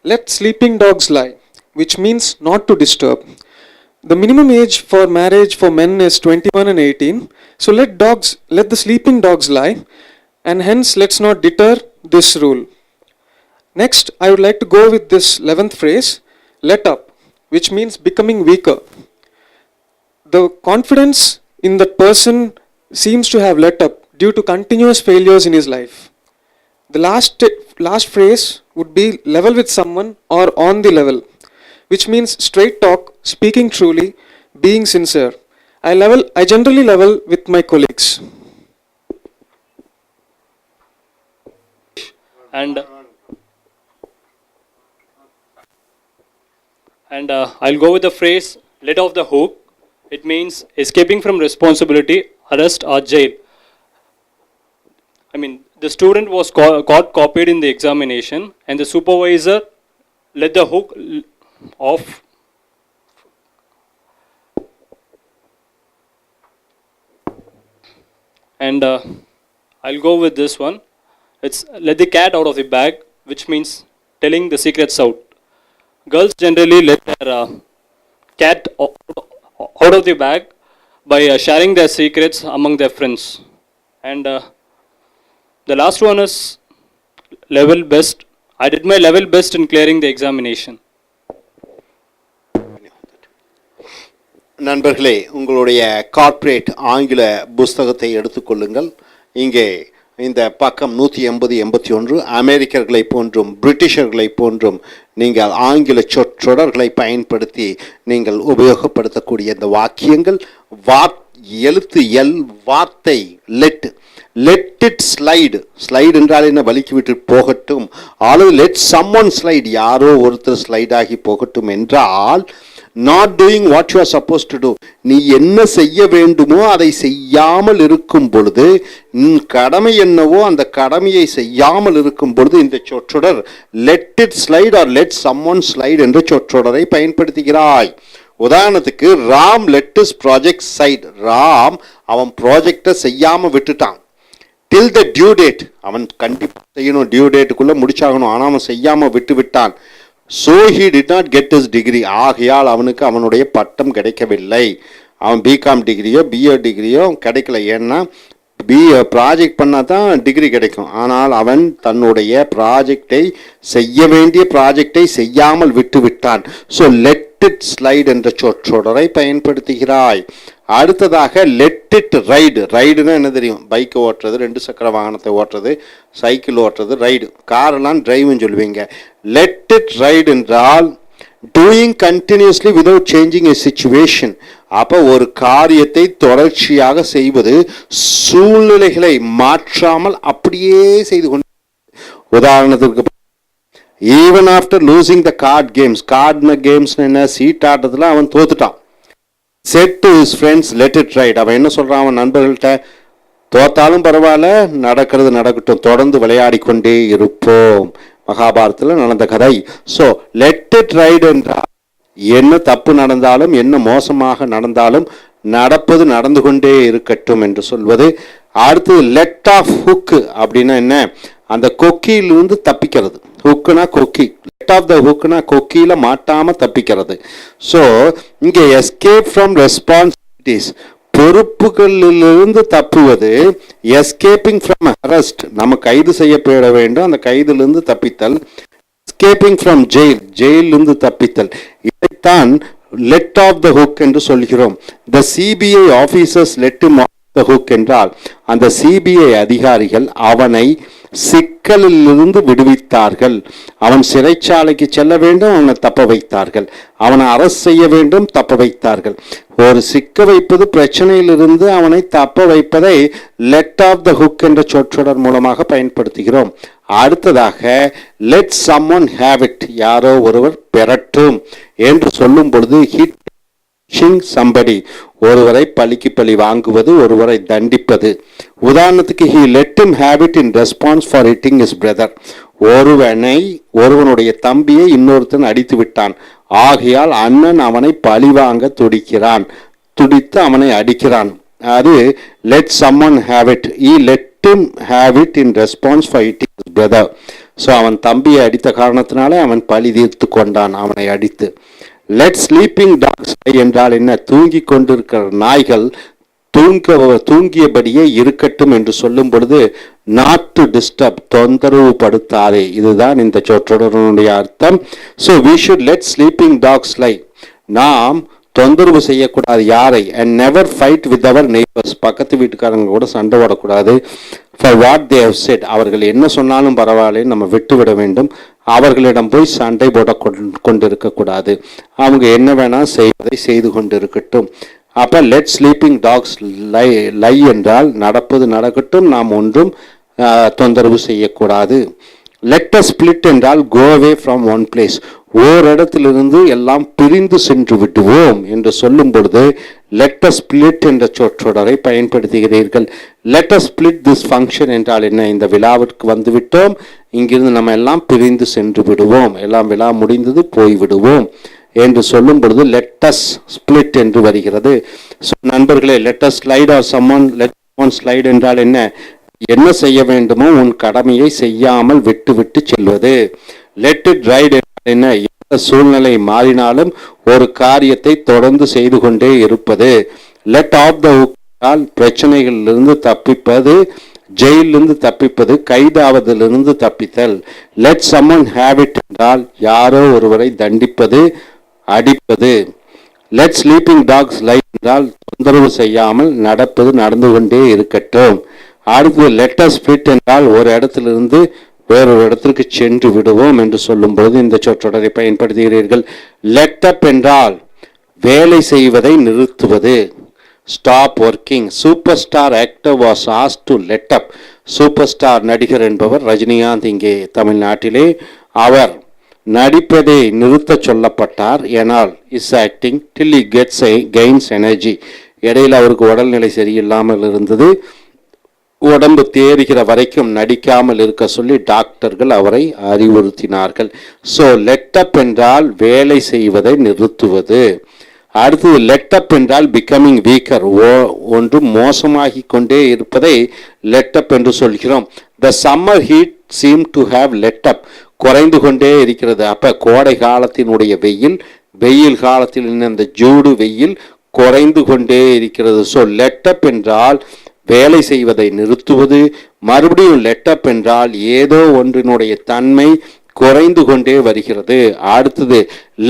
Let sleeping dogs lie, which means not to disturb. The minimum age for marriage for men is 21 and 18. So let the sleeping dogs lie, and hence let's not deter this rule. Next, I would like to go with this 11th phrase, let up, which means becoming weaker. The confidence in that person seems to have let up due to continuous failures in his life. The last phrase would be level with someone or on the level, which means straight talk, speaking truly, being sincere. I generally level with my colleagues. And I'll go with the phrase let off the hook. It means escaping from responsibility, arrest or jail. I mean, the student was caught copied in the examination and the supervisor let the hook off. And I'll go with this one. It's let the cat out of the bag, which means telling the secrets out. Girls generally let their cat out of the bag by sharing their secrets among their friends. And the last one is level best. I did my level best in clearing the examination. நண்பர்களே, உங்களுடைய corporate ஆங்கில புஸ்தகத்தை எடுத்துக்கொள்ளுங்கள். இங்கே இந்த பக்கம் 180-81 அமெரிக்கர்களை போன்றும் பிரிட்டிஷர்களை போன்றும் நீங்கள் ஆங்கில சொற்றொடர்களை பயன்படுத்தி நீங்கள் உபயோகப்படுத்தக்கூடிய இந்த வாக்கியங்கள் எழுத்து எல் வார்த்தை லெட் இட் ஸ்லைடு என்றால் என்ன, வலிக்கு விட்டு போகட்டும், அல்லது லெட் சம்மன் ஸ்லைட், யாரோ ஒருத்தர் ஸ்லைடாகி போகட்டும் என்றால் not doing what you are supposed to do. நீ என்ன செய்ய வேண்டுமோ அதை செய்யாமல் இருக்கும் பொழுது, கடமை என்னவோ அந்த கடமையை செய்யாமல் இருக்கும் பொழுது இந்த சொற்றொடர் let it slide or let someone slide என்ற சொற்றொடரை பயன்படுத்துகிறாய். உதாரணத்துக்கு Ram let his project side. Ram அவன் ப்ராஜெக்டை செய்யாம விட்டுட்டான். till the due date, அவன் கண்டிப்பாக செய்யணும், டியூ டேட்டுக்குள்ள முடிச்சாகணும், ஆனால் அவன் செய்யாம விட்டு விட்டான். So he did not get his degree. ஆகையால் அவனுக்கு அவனுடைய பட்டம் கிடைக்கவில்லை. அவன் பிகாம் டிகிரியோ பிஏ டிகிரியோ கிடைக்கல. ஏன்னா ப்ராஜெக்ட் பண்ணால் தான் டிகிரி கிடைக்கும். ஆனால் அவன் தன்னுடைய ப்ராஜெக்டை செய்ய வேண்டிய ப்ராஜெக்டை செய்யாமல் விட்டு விட்டான். ஸோ லெட் இட் ஸ்லைட் என்ற சொற்றொடரை பயன்படுத்துகிறாய். அடுத்ததாக லெட் இட் ரைடு. ரைடுன்னா என்ன தெரியும்? பைக்கை ஓட்டுறது, 2 சக்கர வாகனத்தை ஓட்டுறது, சைக்கிள் ஓட்டுறது ரைடு. காரெல்லாம் டிரைவ்னு சொல்லுவீங்க. லெட் இட் ரைடு என்றால் டூயிங் கண்டினியூஸ்லி விதவுட் சேஞ்சிங் எ சிச்சுவேஷன். அப்போ ஒரு காரியத்தை தொடர்ச்சியாக செய்வது, சூழ்நிலைகளை மாற்றாமல் அப்படியே செய்து கொண்டு. உதாரணத்துக்கு ஈவன் ஆஃப்டர் லூசிங் த கார்ட் கேம்ஸ், கார்டு கேம்ஸ் என்ன, சீட் ஆட்டத்தில் அவன் தோத்துட்டான். said to his friends let it ride. அவன் என்ன சொல்றான் அவன் நண்பர்கள்ட்ட, தோத்தாலும் பரவாயில்ல, நடக்கிறது நடக்கட்டும், தொடர்ந்து விளையாடி கொண்டே இருப்போம். மகாபாரதத்தில் நடந்த கதை. ஸோ லெட் இட் ரைட் என்றால் என்ன தப்பு நடந்தாலும் என்ன மோசமாக நடந்தாலும் நடப்பது நடந்து கொண்டே இருக்கட்டும் என்று சொல்வது. அடுத்தது லெட் ஆஃப் ஹுக் அப்படின்னா என்ன, அந்த கொக்கியிலிருந்து தப்பிக்கிறது. ஹுக்குனா கொக்கி, லெட் ஆஃப் த ஹுக்னா கொக்கியில மாட்டாம தப்பிக்கிறது. ஸோ இங்கே எஸ்கேப் ஃப்ரம் ரெஸ்பான்சிபிலிட்டிஸ், பொறுப்புகளிலிருந்து தப்புவது. எஸ்கேப்பிங் ஃப்ரம் அரெஸ்ட், நம்ம கைது செய்யப்பட வேண்டும், அந்த கைதிலிருந்து தப்பித்தல். எஸ்கேப்பிங் ஃப்ரம் ஜெயில், ஜெயிலிருந்து தப்பித்தல். இதைத்தான் லெட் ஆஃப் த ஹுக் என்று சொல்கிறோம். The CBI officers let him off the hook என்றால் அந்த சிபிஐ அதிகாரிகள் அவனை சிக்கலிலிருந்து விடுவித்தார்கள். அவன் சிறைச்சாலைக்கு செல்ல வேண்டும், அவனை தப்ப வைத்தார்கள். அவனை அரசு செய்ய வேண்டும், தப்ப வைத்தார்கள். ஒரு சிக்க வைப்பது, பிரச்சனையிலிருந்து அவனை தப்ப வைப்பதை லெட் ஆஃப் த ஹுக் என்ற சொற்றொடர் மூலமாக பயன்படுத்துகிறோம். அடுத்ததாக லெட் சம்ஒன் ஹேவ் இட், யாரோ ஒருவர் பெறட்டும் என்று சொல்லும் பொழுது ஹிட் சம்படி, ஒருவரை பழிக்கு பழி வாங்குவது, ஒருவரை தண்டிப்பது. உதாரணத்துக்கு he let him have it in response for hitting his brother, ஒருவனுடைய தம்பியை இன்னொருத்தன் அடித்து விட்டான், ஆகையால் அண்ணன் அவனை பழி வாங்க துடித்து அவனை அடிக்கிறான். அது let someone have it, he let him have it in response for hitting his brother. So அவன் தம்பியை அடித்த காரணத்தினாலே அவன் பழி தீர்த்து கொண்டான் அவனை அடித்து. லெட் ஸ்லீப்பிங் டாக்ஸ் என்றால் என்ன, தூங்கி கொண்டிருக்கிற நாய்கள் தூங்கியபடியே இருக்கட்டும் என்று சொல்லும் பொழுது நாட் டு டிஸ்டர்ப், தொந்தரவு படுத்தாதே, இதுதான் இந்த சொற்றொடருடைய அர்த்தம். So we should let sleeping dogs lie, நாம் தொந்தரவு செய்யக்கூடாது யாரை. And never fight with our neighbours, பக்கத்து வீட்டுக்காரங்க கூட சண்டை போடக்கூடாது. For what they have said, அவர்கள் என்ன சொன்னாலும் பரவாயில்ல, நம்ம விட்டுவிட வேண்டும். அவர்களிடம் போய் சண்டை போட கொண்டிருக்கக்கூடாது. அவங்க என்ன வேணா செய்வதை செய்து கொண்டிருக்கட்டும். அப்போ லெட் ஸ்லீப்பிங் டாக்ஸ் லை என்றால் நடப்பது நடக்கட்டும், நாம் ஒன்றும் தொந்தரவு செய்யக்கூடாது. லெட் அஸ் ஸ்பிளிட் என்றால் கோ அவே ஃப்ரம் ஒன் பிளேஸ், ஓரிடத்திலிருந்து எல்லாம் பிரிந்து சென்று விடுவோம் என்று சொல்லும் பொழுது லெட் அஸ் ஸ்பிளிட் என்ற சொற்றொடரை பயன்படுத்துகிறீர்கள். Let us split this function என்றால் என்ன, இந்த விழாவிற்கு வந்து விட்டோம், இங்கிருந்து நம்ம எல்லாம் பிரிந்து சென்று விடுவோம், எல்லாம் விழா முடிந்தது போய்விடுவோம் என்று சொல்லும் பொழுது லெட் அஸ் ஸ்பிளிட் என்று வருகிறது. ஸோ நண்பர்களே, let us slide or someone let one slide என்றால் என்ன செய்ய வேண்டுமோ உன் கடமையை செய்யாமல் விட்டு செல்வது. லெட் இட் ரைட் என்றால் என்ன, எந்த சூழ்நிலை மாறினாலும் ஒரு காரியத்தை தொடர்ந்து செய்து கொண்டே இருப்பது. லெட் ஆஃப் த ஹுக் என்றால் பிரச்சனைகளிலிருந்து தப்பிப்பது, ஜெயிலிருந்து தப்பிப்பது, கைதாவதிலிருந்து தப்பித்தல். லெட் சம்மன் ஹேவ் இட் என்றால் யாரோ ஒருவரை தண்டிப்பது, அடிப்பது. லெட் ஸ்லீப்பிங் டாக்ஸ் லை என்றால் தொந்தரவு செய்யாமல் நடப்பது நடந்து கொண்டே இருக்கட்டும். அடுத்து லெட் அஸ் ஸ்பிளிட் என்றால் ஒரு இடத்திலிருந்து வேறொரு இடத்திற்கு சென்று விடுவோம் என்று சொல்லும் பொழுது இந்த சொற்றொடரை பயன்படுத்துகிறீர்கள். லெட் அப் என்றால் வேலை செய்வதை நிறுத்துவது, stop working. Super star actor was asked to let up, super star நடிகர் என்பவர் ரஜினிகாந்த் இங்கே தமிழ்நாட்டிலே, அவர் நடிப்பதை நிறுத்த சொல்லப்பட்டார். ஏனால் is acting till he gains energy, இடையில் அவருக்கு உடல்நிலை சரியில்லாமல் இருந்தது, உடம்பு தேறுகிற வரைக்கும் நடிக்காமல் இருக்க சொல்லி டாக்டர்கள் அவரை அறிவுறுத்தினார்கள். ஸோ லெட் அப் என்றால் வேலை செய்வதை நிறுத்துவது. அடுத்தது லெட் அப் என்றால் பிகமிங் வீக்கர், ஒன்று மோசமாகி கொண்டே இருப்பதை லெட் அப் என்று சொல்கிறோம். The summer heat seem to have let up, குறைந்து கொண்டே இருக்கிறது. அப்போ கோடை காலத்தினுடைய வெயில் காலத்தில் இந்த ஜூடு வெயில் குறைந்து கொண்டே இருக்கிறது. ஸோ லெட் அப் என்றால் வேலை செய்வதை நிறுத்துவது. மறுபடியும் லெட் அப் என்றால் ஏதோ ஒன்றினுடைய தன்மை குறைந்து கொண்டே வருகிறது. அடுத்தது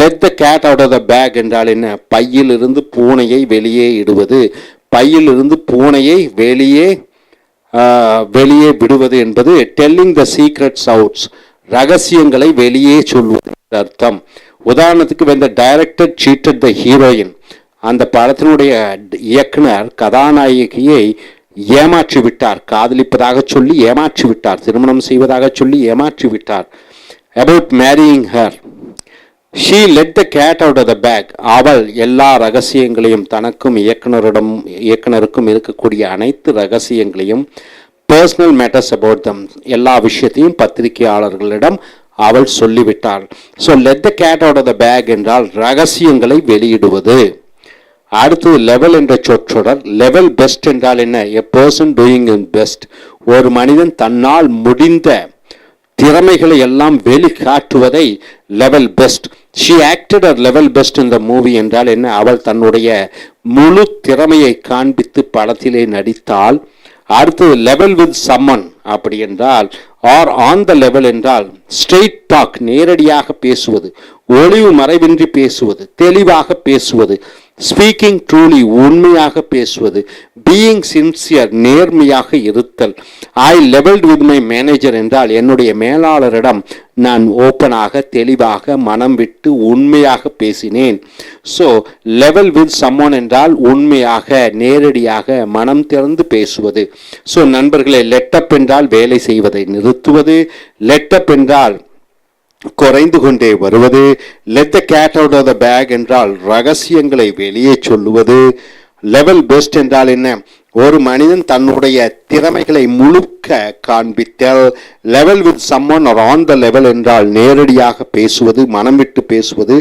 let the cat out of the bag என்றால் என்ன, பையிலிருந்து பூனையை வெளியே இடுவது. பையிலிருந்து பூனையை வெளியே விடுவது என்பது டெல்லிங் த சீக்ரெட்ஸ் அவுட்ஸ், ரகசியங்களை வெளியே சொல்வது அர்த்தம். உதாரணத்துக்கு when the director cheated the heroine, அந்த படத்தினுடைய இயக்குனர் கதாநாயகியை ஏமாற்றி விட்டார், காதலிப்பதாக சொல்லி ஏமாற்றி விட்டார், திருமணம் செய்வதாக சொல்லி ஏமாற்றி விட்டார். about marrying her, she let the cat out of the bag, அவள் எல்லா ரகசியங்களையும் தனக்கும் இயக்குனருக்கும் இருக்கக்கூடிய அனைத்து ரகசியங்களையும் பர்சனல் மேட்டர்ஸ் about them, எல்லா விஷயத்தையும் பத்திரிகையாளர்களிடம் அவள் சொல்லிவிட்டாள். So let the cat out of the bag என்றால் ரகசியங்களை வெளியிடுவது. அடுத்தது லெவல் என்ற சொற்றொடர். லெவல் பெஸ்ட் என்றால் என்ன? A person doing is best. ஒரு மனிதன் தன்னால் முடிந்த திறமைகளை எல்லாம் வெளிக்காட்டுவதை லெவல் பெஸ்ட். ஷி ஆக்டட் அர் லெவல் பெஸ்ட் இந்த மூவி என்றால் என்ன? அவள் தன்னுடைய முழு திறமையை காண்பித்து படத்திலே நடித்தாள். அடுத்தது லெவல் வித் சம்மன் அப்படி என்றால், ஆர் ஆன் த லெவல் என்றால் ஸ்ட்ரெயிட் டாக், நேரடியாக பேசுவது, ஒளிவு மறைவின்றி பேசுவது, தெளிவாக பேசுவது, ஸ்பீக்கிங் ட்ரூலி, உண்மையாக பேசுவது, பீயிங் சின்சியர், நேர்மையாக இருத்தல். ஐ லெவல்ட் வித் மை மேனேஜர் என்றால் என்னுடைய மேலாளரிடம் நான் ஓப்பனாக, தெளிவாக, மனம் விட்டு உண்மையாக பேசினேன். ஸோ லெவல் வித் சம்மோன் என்றால் உண்மையாக, நேரடியாக, மனம் திறந்து பேசுவது. ஸோ நண்பர்களே, லெட்டப் என்றால் வேலை செய்வதை நிறுத்துவது, லெட்டப் என்றால் குறைந்து கொண்டே வருவது, let the cat out of the bag என்றால் ரகசியங்களை வெளியே சொல்லுவது. லெவல் பெஸ்ட் என்றால் என்ன? ஒரு மனிதன் தன்னுடைய திறமைகளை முழுக்க காண்பித்தல். Level with someone or on the level என்றால் நேரடியாக பேசுவது, மனம் விட்டு பேசுவது,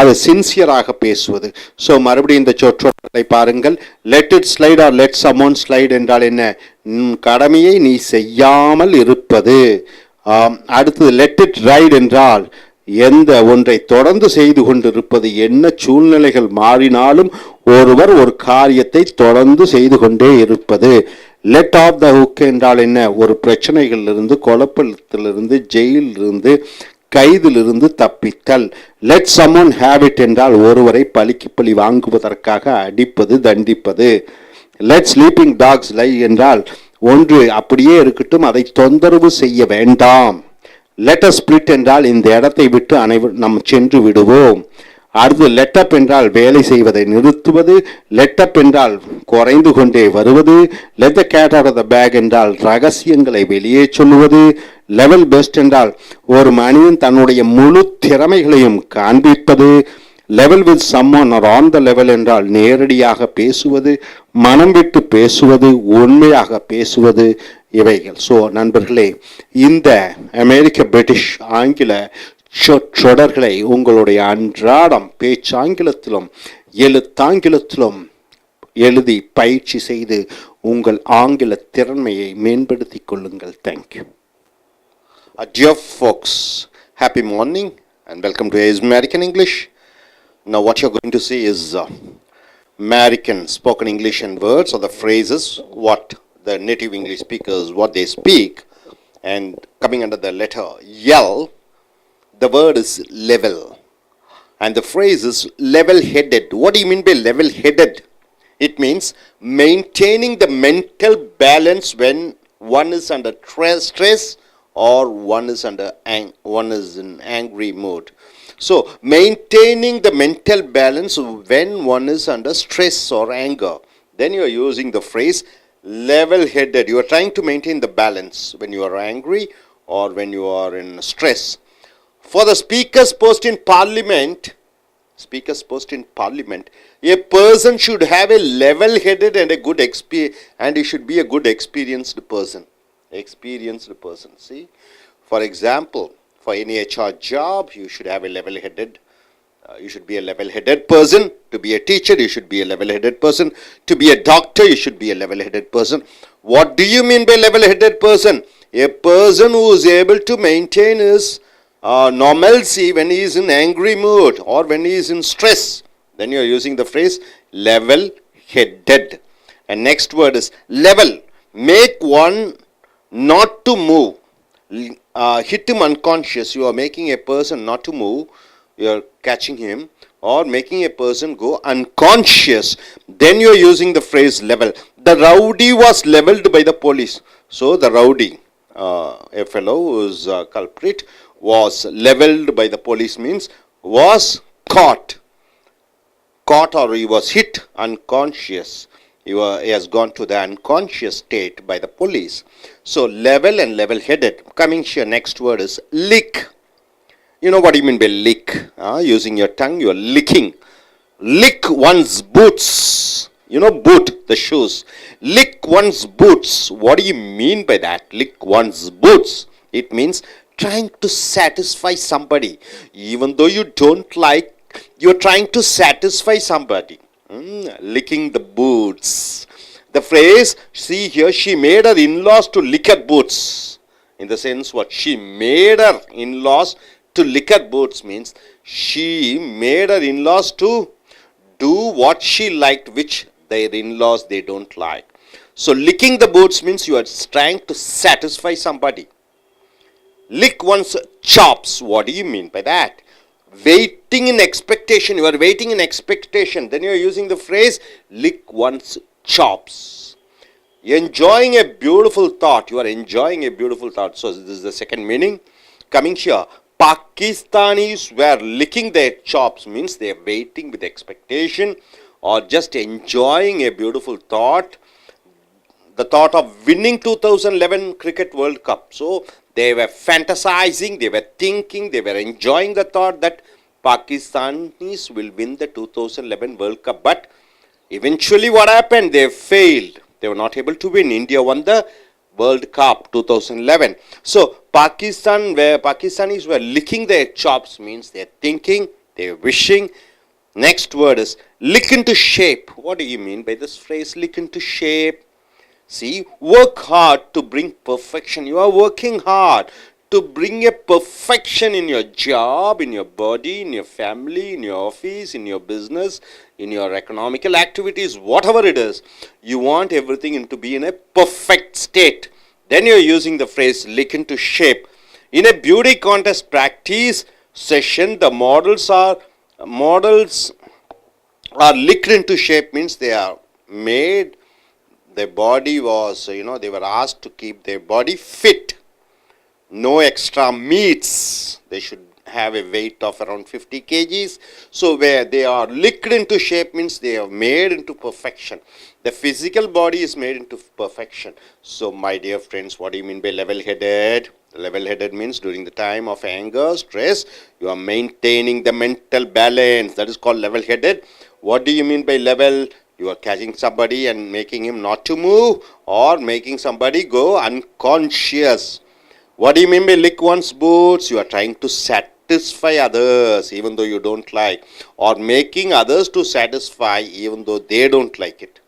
அது சின்சியராக பேசுவது. ஸோ மறுபடியும் இந்த சொற்றொடரை பாருங்கள். Let it slide or let someone slide என்றால் என்ன? கடமையை நீ செய்யாமல் இருப்பது. அடுத்தது லெட் இட் ரைட் என்றால் எந்த ஒன்றை தொடர்ந்து செய்து கொண்டிருப்பது. என்ன சூழ்நிலைகள் மாறினாலும் ஒருவர் ஒரு காரியத்தை தொடர்ந்து செய்து கொண்டே இருப்பது. லெட் ஆஃப் த ஹுக் என்றால் என்ன? ஒரு பிரச்சனைகளிலிருந்து, குழப்பத்திலிருந்து, ஜெயிலிருந்து, கைதிலிருந்து தப்பித்தல். லெட் சம்மன் ஹேவ் இட் என்றால் ஒருவரை பழிக்கு பழி வாங்குவதற்காக அடிப்பது, தண்டிப்பது. லெட் ஸ்லீப்பிங் டாக்ஸ் லை என்றால் ஒன்று அப்படியே இருக்கட்டும், அதை தொந்தரவு செய்ய வேண்டாம். லெட் அஸ் ஸ்பிளிட் என்றால் இந்த இடத்தை விட்டு அனைவரும் நாம் சென்று விடுவோம். அடுத்து லெட்டப் என்றால் வேலை செய்வதை நிறுத்துவது. லெட்டப் என்றால் குறைந்து கொண்டே வருவது. Let the cat out of the bag என்றால் ரகசியங்களை வெளியே சொல்லுவது. லெவல் பெஸ்ட் என்றால் ஒரு மனிதன் தன்னுடைய முழு திறமைகளையும் காண்பிப்பது. Level with someone or on the level என்றால் நேரடியாக பேசுவது, மனம் விட்டு பேசுவது, உண்மையாக பேசுவது, இவைகள். ஸோ நண்பர்களே, இந்த அமெரிக்க பிரிட்டிஷ் ஆங்கில சொற்றொடர்களை உங்களுடைய அன்றாடம் பேச்சாங்கிலத்திலும் எழுத்தாங்கிலத்திலும் எழுதி பயிற்சி செய்து உங்கள் ஆங்கில திறமையை மேம்படுத்திக் கொள்ளுங்கள். Thank you. Dear folks, happy morning and welcome to American English. Now what you're going to see is American spoken English and words, or the phrases, what the native English speakers, what they speak. And coming under the letter L, the word is level. And the phrase is level-headed. What do you mean by level-headed? It means maintaining the mental balance when one is under stress or one is in angry mood. So maintaining the mental balance when one is under stress or anger, then you are using the phrase level-headed. You are trying to maintain the balance when you are angry or when you are in stress. For the speaker's post in parliament, a person should have a level-headed and a good and he should be a good experienced person. See, for example, for any HR job, you should have a level-headed. You should be a level-headed person. To be a teacher, you should be a level-headed person. To be a doctor, you should be a level-headed person. What do you mean by level-headed person? A person who is able to maintain his normalcy when he is in angry mood or when he is in stress. Then you are using the phrase level-headed. And next word is level. Make one not to move. Hit him unconscious. You are making a person not to move. You are catching him or making a person go unconscious. Then you are using the phrase level. The rowdy was leveled by the police. So the rowdy, a fellow who is a culprit, was leveled by the police means was caught or he was hit unconscious. He has gone to the unconscious state by the police. So level and level-headed. Coming here, next word is lick. You know what you mean by lick? Using your tongue, you are licking. Lick one's boots. You know, boot, the shoes. Lick one's boots. What do you mean by that? Lick one's boots. It means trying to satisfy somebody. Even though you don't like, you're trying to satisfy somebody. Licking the boots. The phrase, see here, she made her in-laws to lick her boots. In the sense what? She made her in-laws to lick her boots means she made her in-laws to do what she liked, which their in-laws they don't like. So licking the boots means you are trying to satisfy somebody. Lick one's chops. What do you mean by that? Waiting in expectation. You are waiting in expectation. Then you are using the phrase lick one's chops. Enjoying a beautiful thought. You are enjoying a beautiful thought. So this is the second meaning. Coming here. Pakistanis were licking their chops means they are waiting with expectation or just enjoying a beautiful thought. The thought of winning 2011 Cricket World Cup. So they were fantasizing, they were thinking, they were enjoying the thought that Pakistanis will win the 2011 World Cup. But eventually what happened? They failed. They were not able to win. India won the World Cup 2011. So Pakistanis were licking their chops means they are thinking, they are wishing. Next word is lick into shape. What do you mean by this phrase lick into shape? See, work hard to bring perfection. You are working hard to bring a perfection in your job, in your body, in your family, in your office, in your business, in your economical activities, whatever it is. You want everything to be in a perfect state. Then you are using the phrase lick into shape. In a beauty contest practice session, the models are licked into shape means they are made. Their body was, they were asked to keep their body fit. No extra meats. They should have a weight of around 50 kgs. So where they are licked into shape means they are made into perfection. The physical body is made into perfection. So my dear friends, what do you mean by level-headed? Level-headed means during the time of anger, stress, you are maintaining the mental balance. That is called level-headed. What do you mean by level? You are catching somebody and making him not to move or making somebody go unconscious. What do you mean by lick one's boots? You are trying to satisfy others even though you don't like, or making others to satisfy even though they don't like it.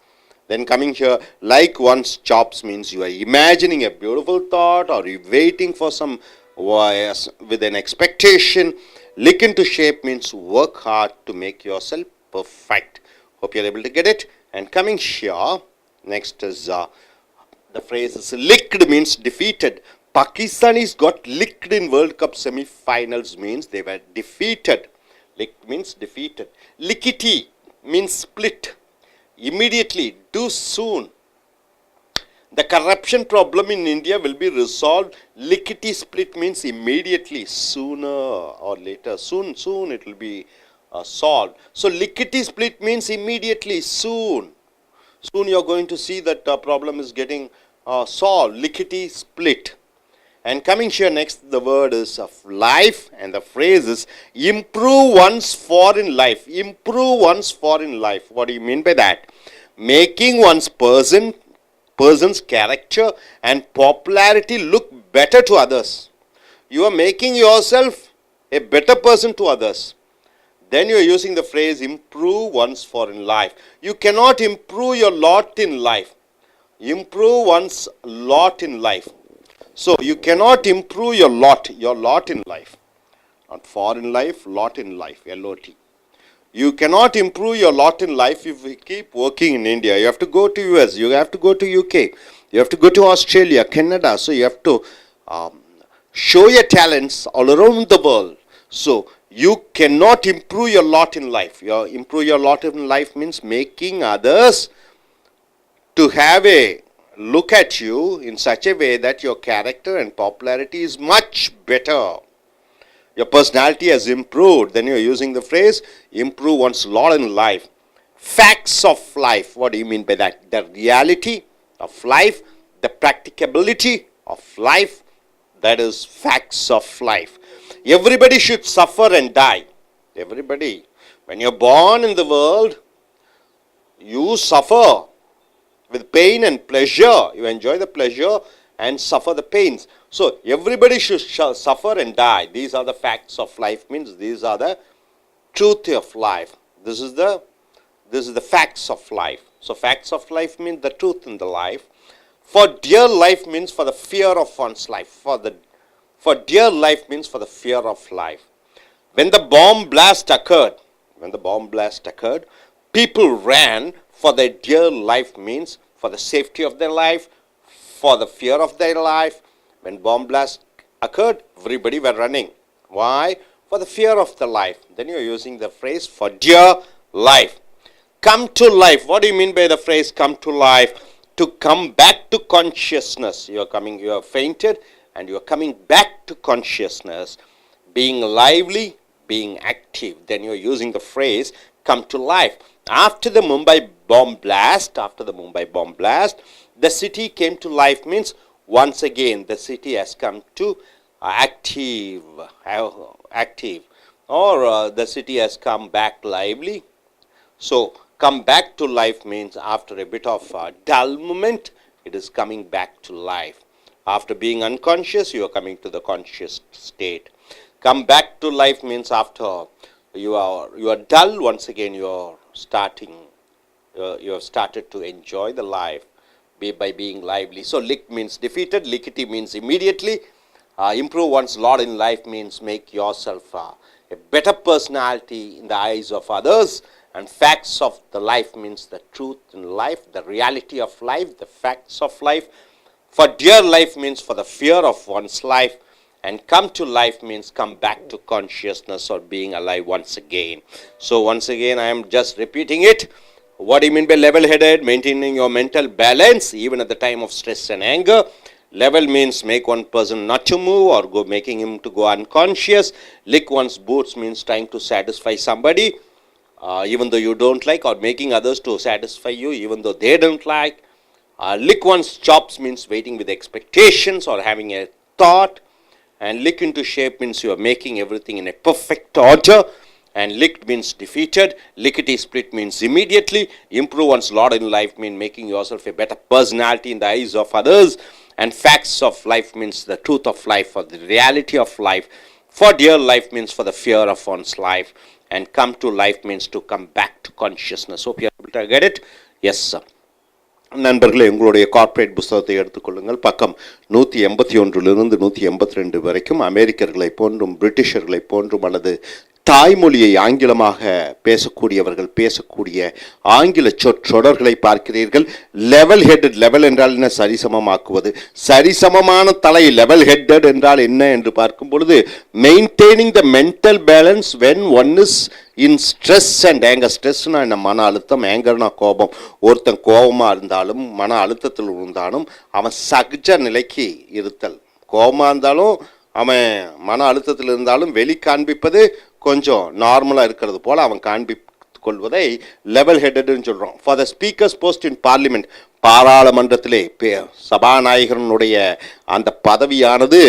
Then coming here, like one's chops means you are imagining a beautiful thought or you waiting for some with an expectation. Lick into shape means work hard to make yourself perfect. Hope you are able to get it. And coming here, next is the phrase is licked means defeated. Pakistanis got licked in World Cup semi-finals means they were defeated. Licked means defeated. Lickety means split. Immediately, do soon. The corruption problem in India will be resolved. Lickety split means immediately, sooner or later. Soon it will be solved. So lickety split means immediately, soon. Soon you are going to see that problem is getting solved. Lickety split. And coming here next, the word is of life, and the phrase is improve one's foreign life. Improve one's foreign life. What do you mean by that? Making one's person's character and popularity look better to others. You are making yourself a better person to others. Then you are using the phrase improve one's foreign life. You cannot improve your lot in life. Improve one's lot in life. So you cannot improve your lot in life. Not foreign life, lot in life, L-O-T. You cannot improve your lot in life if you keep working in India. You have to go to US, you have to go to UK, you have to go to Australia, Canada. So you have to show your talents all around the world. So you cannot improve your lot in life. Improve your lot in life means making others to have a look at you in such a way that your character and popularity is much better. Your personality has improved. Then you are using the phrase improve one's lot in life. Facts of life. What do you mean by that? The reality of life, the practicability of life, that is facts of life. Everybody should suffer and die. Everybody. When you are born in the world, you suffer with pain and pleasure. You enjoy the pleasure and suffer the pains. So everybody should suffer and die. These are the facts of life, means these are the truth of life. This is the This is the facts of life. So facts of life means the truth in the life. For dear life means for the fear of one's life. For dear life means for the fear of life. When the bomb blast occurred, people ran for their dear life means for the safety of their life, for the fear of their life. When bomb blast occurred, everybody were running. Why? For the fear of the life. Then you are using the phrase for dear life. Come to life. What do you mean by the phrase come to life? To come back to consciousness. You have fainted and you are coming back to consciousness. Being lively, being active. Then you are using the phrase come to life. After the Mumbai bomb blast, the city came to life means once again the city has come to active, or the city has come back lively. So come back to life means after a bit of a dull moment, it is coming back to life. After being unconscious, you are coming to the conscious state. Come back to life means after you are dull, once again you are starting, you have started to enjoy the life by being lively. So lick means defeated, lickety means immediately. Improve one's lot in life means make yourself a better personality in the eyes of others. And facts of the life means the truth in life, the reality of life, the facts of life. For dear life means for the fear of one's life. And come to life means come back to consciousness or being alive once again. So once again I am just repeating it. What do you mean by level-headed? Maintaining your mental balance even at the time of stress and anger. Level means make one person not to move or making him to go unconscious. Lick one's boots means trying to satisfy somebody even though you don't like, or making others to satisfy you even though they don't like. Lick one's chops means waiting with expectations or having a thought. And lick into shape means you are making everything in a perfect order. And licked means defeated. Lickety split means immediately. Improve one's lot in life means making yourself a better personality in the eyes of others. And facts of life means the truth of life or the reality of life. For dear life means for the fear of one's life. And come to life means to come back to consciousness. Hope you are able to get it. Yes, sir. நண்பர்களே, உங்களுடைய corporate புத்தகத்தை எடுத்துக்கொள்ளுங்கள். பக்கம் 181 182 வரைக்கும் அமெரிக்கர்களை போன்றும் பிரிட்டிஷர்களை போன்றும் அல்லது தாய்மொழியை ஆங்கிலமாக பேசக்கூடியவர்கள் பேசக்கூடிய ஆங்கில சொற்றொடர்களை பார்க்கிறீர்கள். லெவல் ஹெட்டட், லெவல் என்றால் என்ன? சரிசமமாக்குவது. சரிசமமான தலை, லெவல் ஹெட்டட் என்றால் என்ன என்று பார்க்கும் பொழுது maintaining the mental balance when one is in stress and anger. ஸ்ட்ரெஸ்னா என்ன? மன அழுத்தம். ஏங்கர்னா கோபம். ஒருத்தன் கோபமாக இருந்தாலும் மன அழுத்தத்தில் இருந்தாலும் அவன் சகஜ நிலைக்கு இருத்தல். கோபமாக இருந்தாலும் அவன் மன அழுத்தத்தில் இருந்தாலும் வெளி காண்பிப்பது கொஞ்சம் நார்மலாக இருக்கிறது போல் அவன் காண்பித்துக்கொள்வதை லெவல் ஹெட்டட்னு சொல்கிறோம். For the speaker's post in parliament, பாராளுமன்றத்திலே சபாநாயகனுடைய அந்த பதவியானது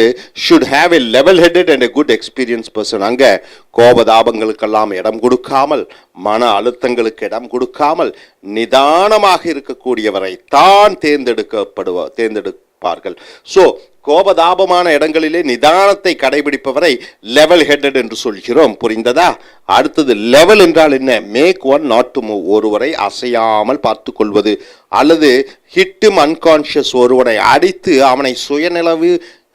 should have a level headed and a good experience person. அங்கே கோபதாபங்களுக்கெல்லாம் இடம் கொடுக்காமல், மன அழுத்தங்களுக்கு இடம் கொடுக்காமல் நிதானமாக இருக்கக்கூடியவரை தான் தேர்ந்தெடுப்பார்கள். ஸோ கோபதாபமான இடங்களிலே நிதானத்தை கடைபிடிப்பவரை லெவல் ஹெட்டட் என்று சொல்கிறோம். புரிந்ததா? அடுத்தது லெவல் என்றால் என்ன? Make one not to move, ஒருவரை அசையாமல் பார்த்து கொள்வது. அல்லது ஹிட்டும் அன்கான்ஷியஸ், ஒருவனை அடித்து அவனை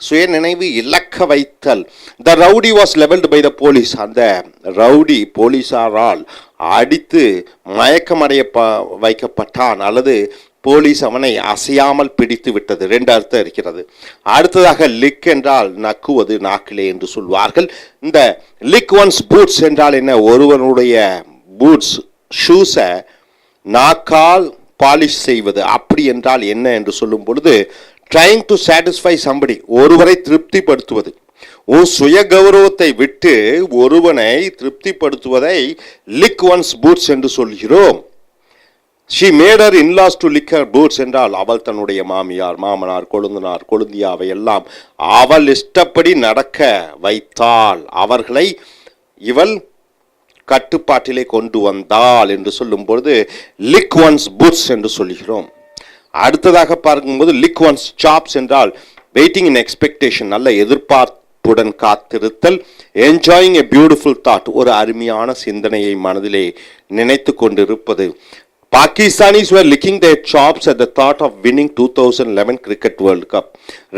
சுயநினைவு இழக்க வைத்தல். The rowdy was levelled by the police, அந்த ரவுடி போலீசாரால் அடித்து மயக்கமடைய வைக்கப்பட்டான் அல்லது போலீஸ் அவனை அசையாமல் பிடித்து விட்டது. ரெண்டு அர்த்தம் இருக்கிறது. அடுத்ததாக லிக் என்றால் நக்குவது, நாக்கிலே என்று சொல்வார்கள். இந்த லிக் ஒன்ஸ் பூட்ஸ் என்றால் என்ன? ஒருவனுடைய பூட்ஸ், ஷூஸை நாக்கால் பாலிஷ் செய்வது. அப்படி என்றால் என்ன என்று சொல்லும் பொழுது ட்ரைங் டு சாட்டிஸ்ஃபை சம்படி, ஒருவரை திருப்திப்படுத்துவது. உன் சுய கௌரவத்தை விட்டு ஒருவனை திருப்திப்படுத்துவதை லிக் ஒன்ஸ் பூட்ஸ் என்று சொல்கிறோம். She made her in-laws to lick her boots என்றால் அவள் தன்னுடைய மாமியார், மாமனார், கொழுந்தனார், கொழுந்தியாவை எல்லாம் அவள் இஷ்டப்படி நடக்க வைத்தாள். அவர்களை இவள் கட்டுப்பாட்டிலே கொண்டு வந்தாள் என்று சொல்லும் பொழுது lick one's boots என்று சொல்கிறோம். அடுத்ததாக பார்க்கும்போது lick one's chops என்றால் வெயிட்டிங் இன் எக்ஸ்பெக்டேஷன், நல்ல எதிர்பார்ப்புடன் காத்திருத்தல். enjoying a beautiful thought, ஒரு அருமையான சிந்தனையை மனதிலே நினைத்து கொண்டிருப்பது. Pakistanis were licking their chops at the thought of winning 2011 Cricket World Cup.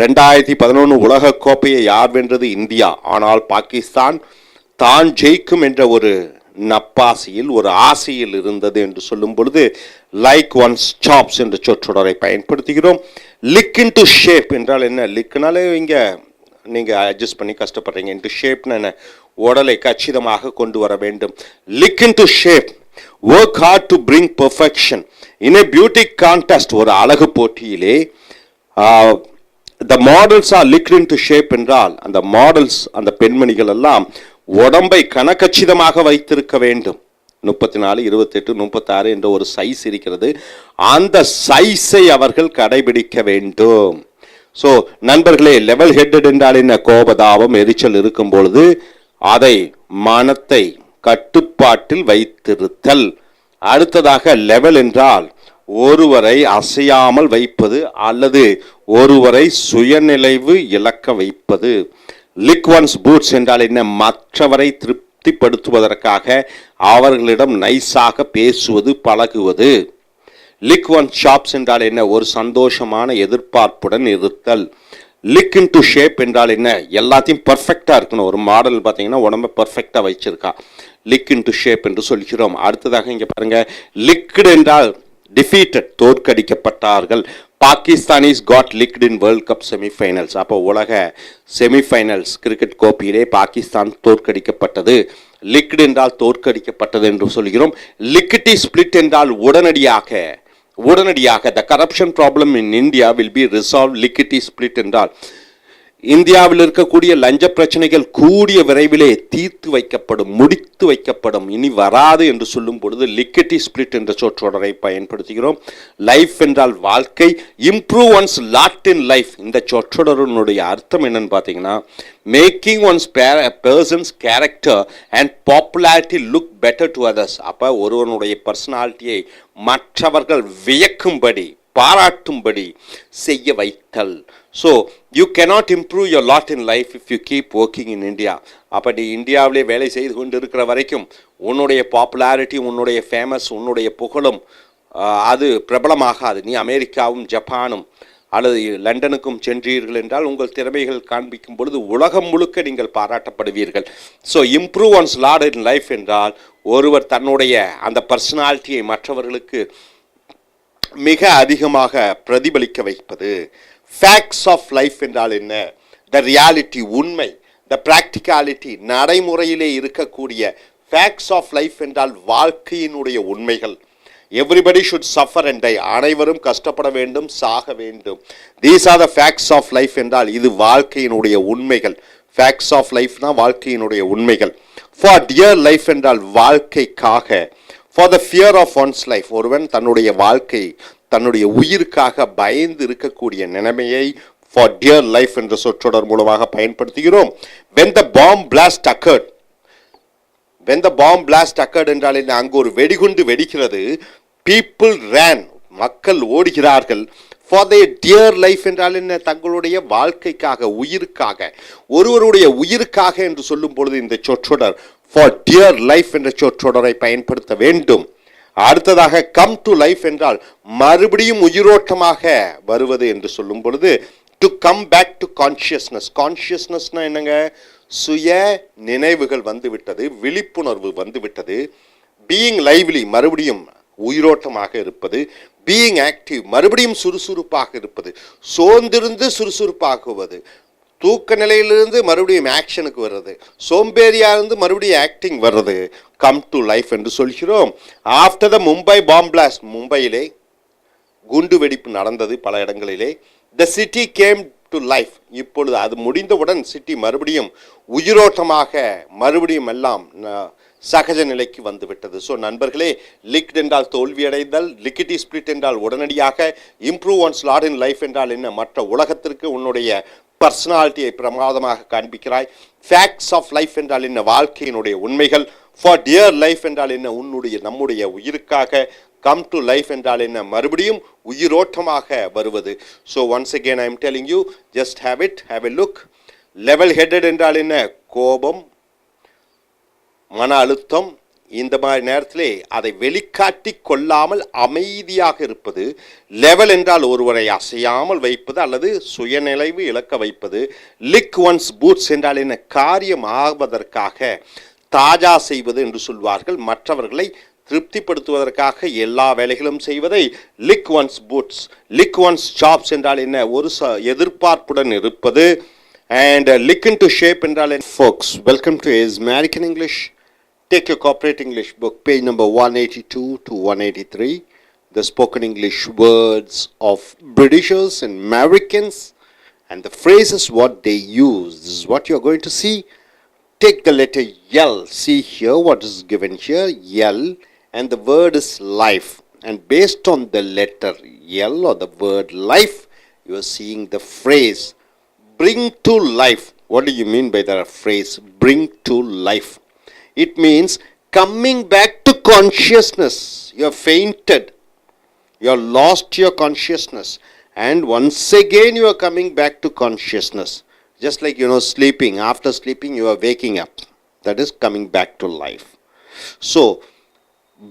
2011 உலக கோப்பையை யார் வென்றது? இந்தியா. ஆனால் பாகிஸ்தான் தான் ஜெயிக்கும் என்ற ஒரு நப்பாசியில், ஒரு ஆசையில் இருந்தது என்று சொல்லும் பொழுது லைக் ஒன்ஸ் சாப்ஸ் என்ற சொற்றொடரை பயன்படுத்துகிறோம். லிக் இன் டு ஷேப் என்றால் என்ன? லிக்னாலே இங்கே நீங்கள் அட்ஜஸ்ட் பண்ணி கஷ்டப்படுறீங்க. இன்டு ஷேப்னு என்ன? உடலை கச்சிதமாக கொண்டு வர வேண்டும். Lick into shape, work hard to bring perfection in a beauty contest, ஒரு அழகு போட்டியிலே the models are licked into shape என்றால் அந்த மாடல்ஸ், அந்த பெண்மணிகள் எல்லாம் உடம்பை கனக்கச்சிதமாக வைத்திருக்க வேண்டும். 34, 28, 36 என்ற ஒரு சைஸ் இருக்கிறது. அந்த சைஸை அவர்கள் கடைபிடிக்க வேண்டும். ஸோ நண்பர்களே, லெவல் ஹெட்டட் என்றால் என்ன? கோபதாபம், எரிச்சல் இருக்கும் பொழுது அதை மனத்தை கட்டுப்பாட்டில் வைத்திருத்தல். அடுத்ததாக லெவல் என்றால் ஒருவரை அசையாமல் வைப்பது அல்லது ஒருவரை சுயநிலைவு இழக்க வைப்பது. லிக் ஒன்ஸ் பூட்ஸ் என்றால் என்ன? மற்றவரை திருப்திப்படுத்துவதற்காக அவர்களிடம் நைஸாக பேசுவது, பழகுவது. லிக் ஒன் ஷாப்ஸ் என்றால் என்ன? ஒரு சந்தோஷமான எதிர்பார்ப்புடன் இருத்தல். லிக் இன் டு ஷேப் என்றால் என்ன? எல்லாத்தையும் பர்ஃபெக்டாக இருக்கணும். ஒரு மாடல் பார்த்தீங்கன்னா உடம்பை பர்ஃபெக்டாக வச்சிருக்கா. லிக் இன் டு ஷேப் என்று சொல்கிறோம். அடுத்ததாக இங்கே பாருங்க, லிக்டு என்றால் டிஃபீட்டட், தோற்கடிக்கப்பட்டார்கள். Pakistanis got licked in world cup semifinals. அப்போ உலக செமிஃபைனல்ஸ் கிரிக்கெட் கோப்பையிலே பாகிஸ்தான் தோற்கடிக்கப்பட்டது. லிக்ட் என்றால் தோற்கடிக்கப்பட்டது என்று சொல்கிறோம். லிக்விட்டி ஸ்பிளிட் என்றால் உடனடியாக the corruption problem in India will be resolve. Lickety split என்றால் இந்தியாவில் இருக்கக்கூடிய லஞ்ச பிரச்சனைகள் கூடிய விரைவிலே தீர்த்து வைக்கப்படும், முடித்து வைக்கப்படும், இனி வராது என்று சொல்லும் பொழுது லிக்விட்டி ஸ்பிளிட் என்ற சொற்றொடரை பயன்படுத்துகிறோம். லைஃப் என்றால் வாழ்க்கை. Improve one's lot in life, இந்த சொற்றொடருடைய அர்த்தம் என்னன்னு பார்த்தீங்கன்னா, making once persons character and popularity look better to others. அப்போ ஒருவனுடைய பர்சனாலிட்டியை மற்றவர்கள் வியக்கும்படி, பாராட்டும்படி செய்ய வைத்தல். So you cannot improve your lot in life if you keep working in India. அப்போ நீ இந்தியாவிலே வேலை செய்து கொண்டு இருக்கிற வரைக்கும் உன்னுடைய பாப்புலாரிட்டி, உன்னுடைய ஃபேமஸ், உன்னுடைய புகழும் அது பிரபலமாகாது. நீ அமெரிக்காவும் ஜப்பானும் அல்லது லண்டனுக்கும் சென்றீர்கள் என்றால் உங்கள் திறமைகள் காண்பிக்கும் பொழுது உலகம் முழுக்க நீங்கள் பாராட்டப்படுவீர்கள். So improve one's lot in life என்றால் ஒருவர் தன்னுடைய அந்த பர்சனாலிட்டியை மற்றவர்களுக்கு மிக அதிகமாக பிரதிபலிக்க வைப்பது. ஃபேக்ட்ஸ் ஆஃப் லைஃப் என்றால் என்ன? த ரியாலிட்டி, உண்மை. த ப்ராக்டிகாலிட்டி, நடைமுறையிலே இருக்கக்கூடிய. ஃபேக்ட்ஸ் ஆஃப் லைஃப் என்றால் வாழ்க்கையினுடைய உண்மைகள். Everybody should suffer and die, அனைவரும் கஷ்டப்பட வேண்டும், சாக வேண்டும். These are the facts of life என்றால் இது வாழ்க்கையினுடைய உண்மைகள். ஃபேக்ட்ஸ் ஆஃப் லைஃப்னா வாழ்க்கையினுடைய உண்மைகள். ஃபார் டியர் லைஃப் என்றால் வாழ்க்கைக்காக. For the fear of one's life, ஒருவன் தன்னுடைய வாழ்க்கை, தன்னுடைய உயிருக்காக பயந்து இருக்கக்கூடிய நிலைமையை ஃபார் டியர் லைஃப் என்ற சொற்றொடர் மூலமாக பயன்படுத்துகிறோம். when the bomb blast occurred என்றால் என்ன? அங்கு ஒரு வெடிகுண்டு வெடிக்கிறது. people ran, மக்கள் ஓடுகிறார்கள். for their dear life என்றால் என்ன? தங்களுடைய வாழ்க்கைக்காக, உயிருக்காக, ஒருவருடைய உயிருக்காக என்று சொல்லும் பொழுது இந்த சொற்றொடர் for dear life என்ற சொற்றொடரை பயன்படுத்த வேண்டும். அடுத்ததாக கம் டு லைஃப் என்றால் மறுபடியும் உயிரோட்டமாக வருவது என்று சொல்லும் பொழுது to come back to consciousness. கான்ஷியஸ்னஸ்னா என்னங்க? சுய நினைவுகள் வந்துவிட்டது, விழிப்புணர்வு வந்துவிட்டது. பீயிங் லைவ்லி, மறுபடியும் உயிரோட்டமாக இருப்பது. பீயிங் ஆக்டிவ், மறுபடியும் சுறுசுறுப்பாக இருப்பது. சோர்ந்திருந்து சுறுசுறுப்பாகுவது. தூக்க நிலையிலிருந்து மறுபடியும் ஆக்ஷனுக்கு வர்றது. சோம்பேறியா இருந்து மறுபடியும் ஆக்டிங் வர்றது. கம் டு லைஃப் என்று சொல்கிறோம். After the Mumbai bomb blast, மும்பையிலே குண்டு வெடிப்பு நடந்தது பல இடங்களிலே. The city came to life, இப்பொழுது அது முடிந்தவுடன் சிட்டி மறுபடியும் உயிரோட்டமாக, மறுபடியும் எல்லாம் சகஜ நிலைக்கு வந்துவிட்டது. ஸோ நண்பர்களே, லிக்ட் என்றால் தோல்வியடைதல், லிக்விட்டி ஸ்பிளிட் என்றால் உடனடியாக, improve one's lot in life என்றால் என்ன? மற்ற உலகத்திற்கு உன்னுடைய பர்சனாலிட்டியை பிரமாதமாக காண்பிக்கிறாய். ஃபேக்ட்ஸ் ஆஃப் லைஃப் என்றால் என்ன? வாழ்க்கையினுடைய உண்மைகள். ஃபார் டியர் லைஃப் என்றால் என்ன? உன்னுடைய, நம்முடைய உயிருக்காக. கம் டு லைஃப் என்றால் என்ன? மறுபடியும் உயிரோட்டமாக வருவது. So once again I am telling you, just have it, have a look. Level headed என்றால் என்ன? கோபம், மன அழுத்தம், இந்த மாதிரி நேரத்திலே அதை வெளிக்காட்டி கொள்ளாமல் அமைதியாக இருப்பது. லெவல் என்றால் ஒருவரை அசையாமல் வைப்பது அல்லது சுயநிலைவு இழக்க வைப்பது. லிக் ஒன்ஸ் பூட்ஸ் என்றால் என்ன? காரியம் ஆவதற்காக தாஜா செய்வது என்று சொல்வார்கள். மற்றவர்களை திருப்திப்படுத்துவதற்காக எல்லா வேலைகளும் செய்வதை லிக் ஒன்ஸ் பூட்ஸ். லிக் ஒன்ஸ் சாப்ஸ் என்றால் என்ன? ஒரு எதிர்பார்ப்புடன் இருப்பது. And lick into shape என்றால் என்ன? Folks, welcome to American English. Take your corporate English book, page number 182 to 183. The spoken English words of Britishers and Americans and the phrases what they use. This is what you are going to see. Take the letter L. See here what is given here, L, and the word is life. And based on the letter L or the word life, you are seeing the phrase bring to life. What do you mean by the phrase bring to life? It means coming back to consciousness. You have fainted. You have lost your consciousness. And once again you are coming back to consciousness. Just like, sleeping. After sleeping you are waking up. That is coming back to life. So,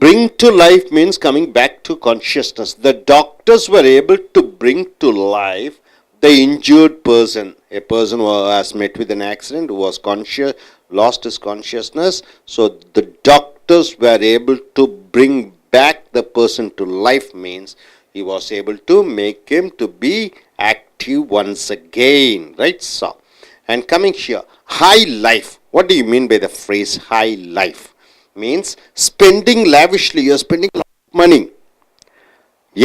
bring to life means coming back to consciousness. The doctors were able to bring to life the injured person, a person who has met with an accident, who was conscious, lost his consciousness. So the doctors were able to bring back the person to life, means he was able to make him to be active once again, right? So, and coming here, high life. What do you mean by the phrase high life? Means spending lavishly. You are spending a lot of money.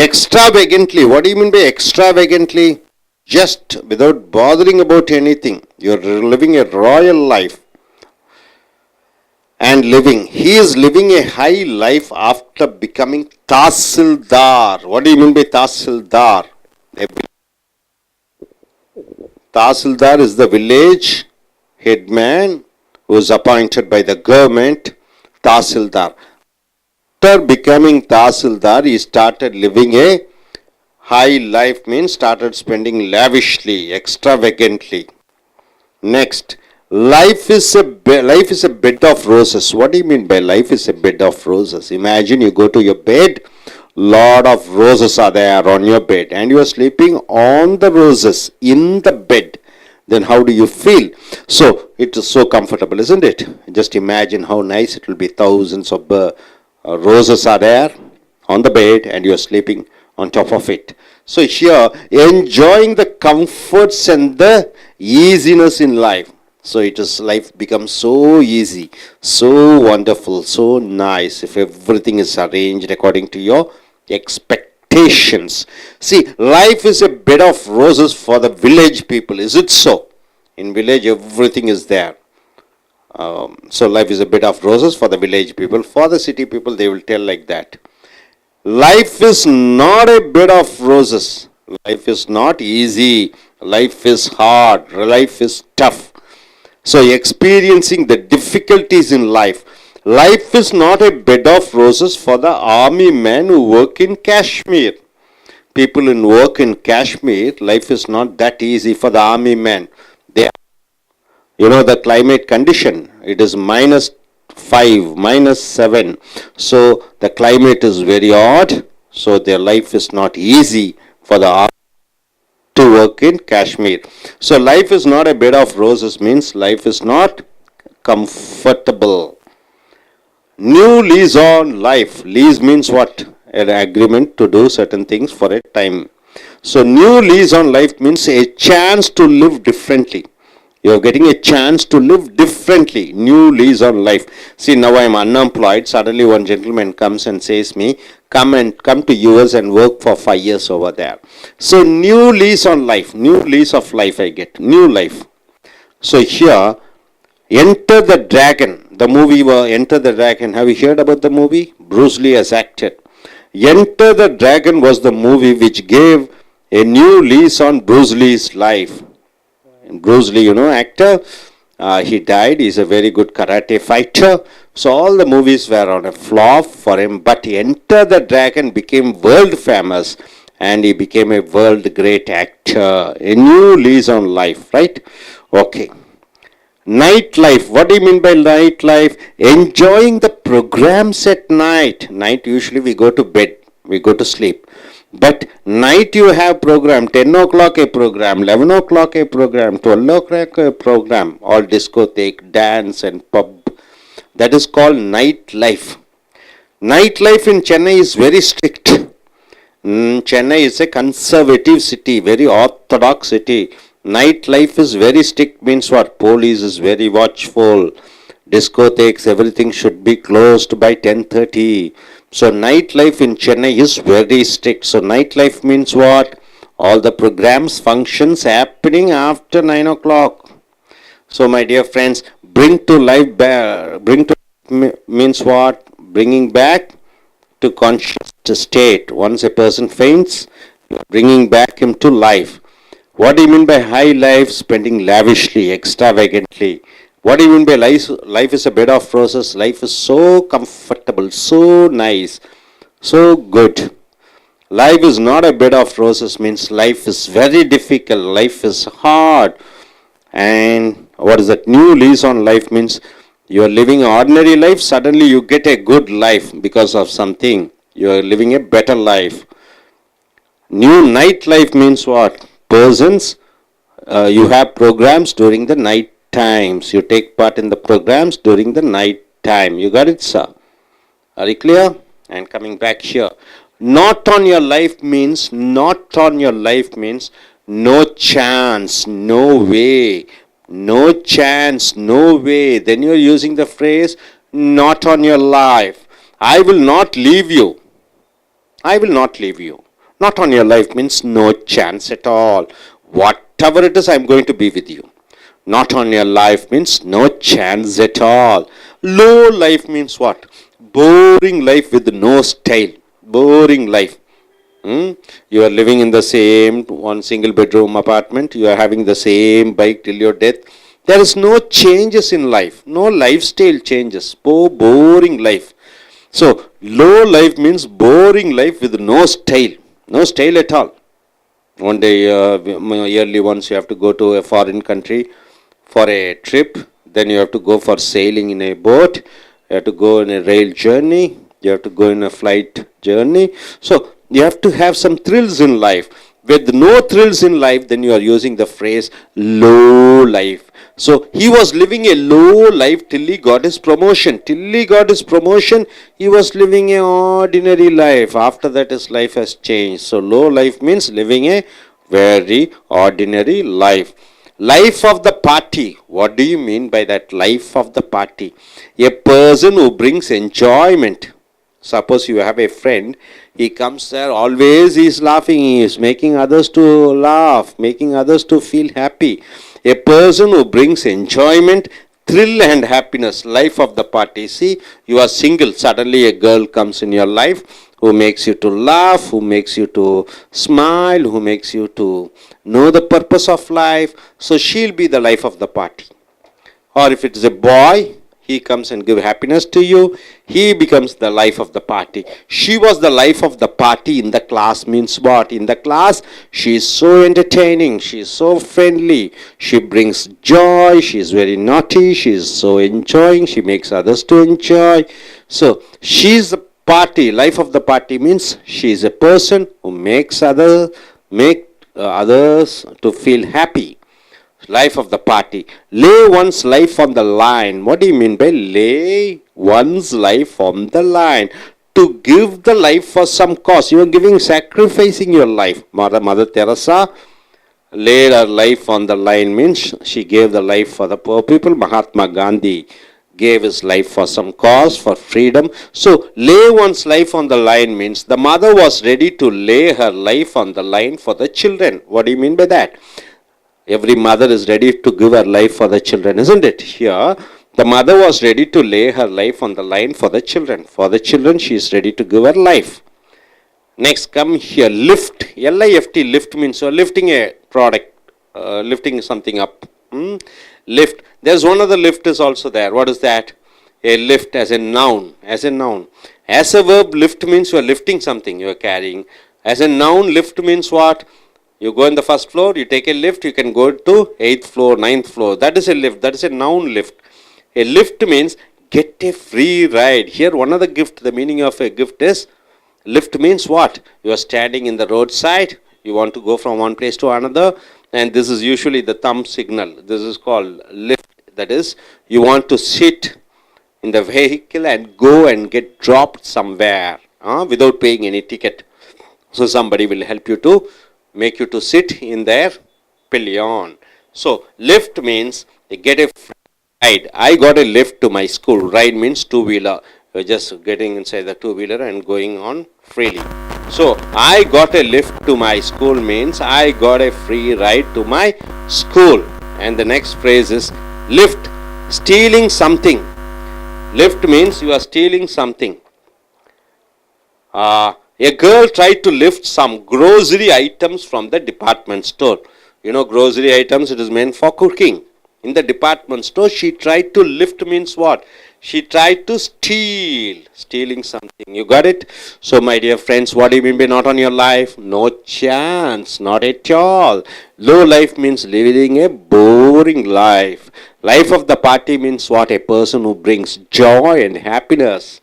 Extravagantly. What do you mean by extravagantly? Just without bothering about anything. You are living a royal life. And living. He is living a high life after becoming Tahsildar. What do you mean by Tahsildar? Tahsildar is the village headman who is appointed by the government. Tahsildar. After becoming Tahsildar, he started living a high life, means started spending lavishly, extravagantly. Next, life is a bed of roses. What do you mean by life is a bed of roses? Imagine you go to your bed, lot of roses are there on your bed and you are sleeping on the roses in the bed. Then how do you feel? So it is so comfortable, isn't it? Just imagine how nice it will be. Thousands of roses are there on the bed and you are sleeping on top of it. So here, enjoying the comforts and the easiness in life. So life becomes so easy, so wonderful, so nice if everything is arranged according to your expectations. See, life is a bed of roses for the village people. Is it so? In village everything is there. So life is a bed of roses for the village people. For the city people they will tell like that. Life is not a bed of roses. Life is not easy. Life is hard. Life is tough. So experiencing the difficulties in life. Life is not a bed of roses for the army men who work in Kashmir. People who work in Kashmir, life is not that easy for the army men. They, the climate condition, it is -5, -7. So the climate is very hot. So their life is not easy for the army to work in Kashmir. So life is not a bed of roses, means life is not comfortable. New lease on life. Lease means what? An agreement to do certain things for a time. So new lease on life means a chance to live differently. You are getting a chance to live differently. New lease on life. See, now I am unemployed. Suddenly one gentleman comes and says me, come to US and work for 5 years over there. So new lease on life. New lease of life I get. New life. So here, Enter the Dragon. The movie Enter the Dragon. Have you heard about the movie? Bruce Lee has acted. Enter the Dragon was the movie which gave a new lease on Bruce Lee's life. Bruce Lee, actor, he died. He's a very good karate fighter. So all the movies were on a flop for him. But Enter the Dragon became world famous and he became a world great actor. A new lease on life, right? Okay. Nightlife. What do you mean by nightlife? Enjoying the programs at night. Night usually we go to bed, we go to sleep. But night you have program, 10 o'clock a program, 11 o'clock a program, 12 o'clock a program, all discotheque, dance and pub. That is called nightlife. Nightlife in Chennai is very strict. Chennai is a conservative city, very orthodox city. Nightlife is very strict, means what? Police is very watchful. Discotheques, everything should be closed by 10:30. So nightlife in Chennai is very strict. So nightlife means what? All the programs, functions happening after 9 o'clock. So my dear friends, bring to life, means what? Bringing back to conscious state. Once a person faints, bringing back him to life. What do you mean by high life? Spending lavishly, extravagantly. What do you mean by life? Life is a bed of roses. Life is so comfortable, so nice, so good. Life is not a bed of roses, means life is very difficult. Life is hard. And what is that? New lease on life means you are living an ordinary life, suddenly you get a good life because of something. You are living a better life. New night life means what? Persons, you have programs during the night times. You take part in the programs during the night time. You got it, sir? Are you clear? And coming back here. Not on your life means, not on your life means no chance, no way. No chance, no way. Then you are using the phrase not on your life. I will not leave you. I will not leave you. Not on your life means no chance at all. Whatever it is, I am going to be with you. Not on your life means no chance at all. Low life means what? Boring life with no style. Boring life. You are living in the same one single bedroom apartment. You are having the same bike till your death. There is no changes in life. No lifestyle changes. Boring life. So, low life means boring life with no style. No style at all. One day, yearly once you have to go to a foreign country for a trip. Then you have to go for sailing in a boat. You have to go on a rail journey. You have to go in a flight journey. So, you have to have some thrills in life. With no thrills in life, then you are using the phrase low life. So he was living a low life till he got his promotion. Till he got his promotion, he was living an ordinary life. After that, his life has changed. So low life means living a very ordinary life. Life of the party. What do you mean by that? Life of the party. A person who brings enjoyment. Suppose you have a friend, he comes there, always he is laughing, he is making others to laugh, making others to feel happy. A person who brings enjoyment, thrill and happiness, life of the party. See, you are single, suddenly a girl comes in your life who makes you to laugh, who makes you to smile, who makes you to know the purpose of life. So she'll be the life of the party. Or if it is a boy, he comes and gives happiness to you. He becomes the life of the party. She was the life of the party in the class means what? In the class, she is so entertaining. She is so friendly. She brings joy. She is very naughty. She is so enjoying. She makes others to enjoy. So, she is the party. Life of the party means she is a person who makes others to feel happy. Life of the party. Lay one's life on the line. What do you mean by lay one's life on the line? To give the life for some cause. You are sacrificing your life. Mother Teresa laid her life on the line means she gave the life for the poor people. Mahatma Gandhi gave his life for some cause, for freedom. So, lay one's life on the line means the mother was ready to lay her life on the line for the children. What do you mean by that? Every mother is ready to give her life for the children, isn't it? Here, the mother was ready to lay her life on the line for the children. For the children, she is ready to give her life. Next, come here, lift. L-I-F-T, lift means you are lifting a product, lifting something up. Lift. There's one other lift is also there. What is that? A lift as a noun. As a noun. As a verb, lift means you are lifting something you are carrying. As a noun, lift means what? You go in the first floor, you take a lift, you can go to 8th floor, 9th floor. That is a lift, that is a noun lift. A lift means get a free ride. Here one of the gift, the meaning of a gift is, lift means what? You are standing in the roadside, you want to go from one place to another, and this is usually the thumb signal. This is called lift. That is, you want to sit in the vehicle and go and get dropped somewhere without paying any ticket. So somebody will help you to make you to sit in their pillion. So lift means they get a free ride. I got a lift to my school. Ride means two-wheeler. You're just getting inside the two-wheeler and going on freely. So I got a lift to my school means I got a free ride to my school. And the next phrase is lift, stealing something. Lift means you are stealing something. A girl tried to lift some grocery items from the department store. You know, grocery items, it is meant for cooking. In the department store, she tried to lift means what? She tried to steal. Stealing something. You got it? So, my dear friends, what do you mean by not on your life? No chance. Not at all. Low life means living a boring life. Life of the party means what? A person who brings joy and happiness.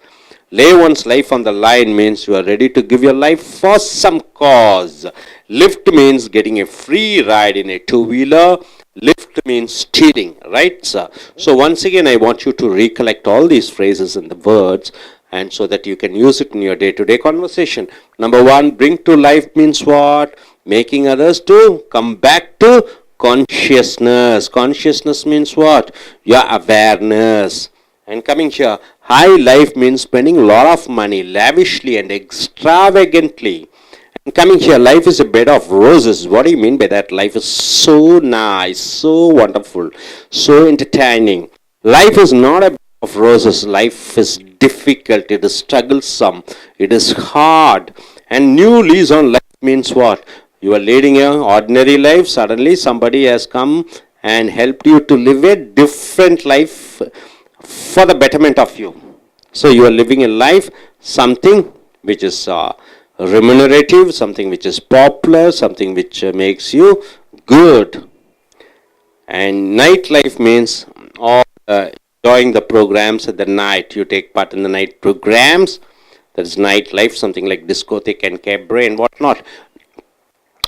Lay one's life on the line means you are ready to give your life for some cause. Lift means getting a free ride in a two-wheeler. Lift means stealing, right, sir? So once again, I want you to recollect all these phrases and the words, and so that you can use it in your day-to-day conversation. Number one, bring to life means what? Making others to come back to consciousness. Consciousness means what? Your awareness. And coming here, high life means spending a lot of money, lavishly and extravagantly. And coming here, life is a bed of roses. What do you mean by that? Life is so nice, so wonderful, so entertaining. Life is not a bed of roses. Life is difficult, it is strugglesome, it is hard. And new lease on life means what? You are leading an ordinary life, suddenly somebody has come and helped you to live a different life for the betterment of you. So you are living a life, something which is remunerative, something which is popular, something which makes you good. And night life means all enjoying the programs at the night. You take part in the night programs. That is night life, something like discotheque and cabaret and whatnot.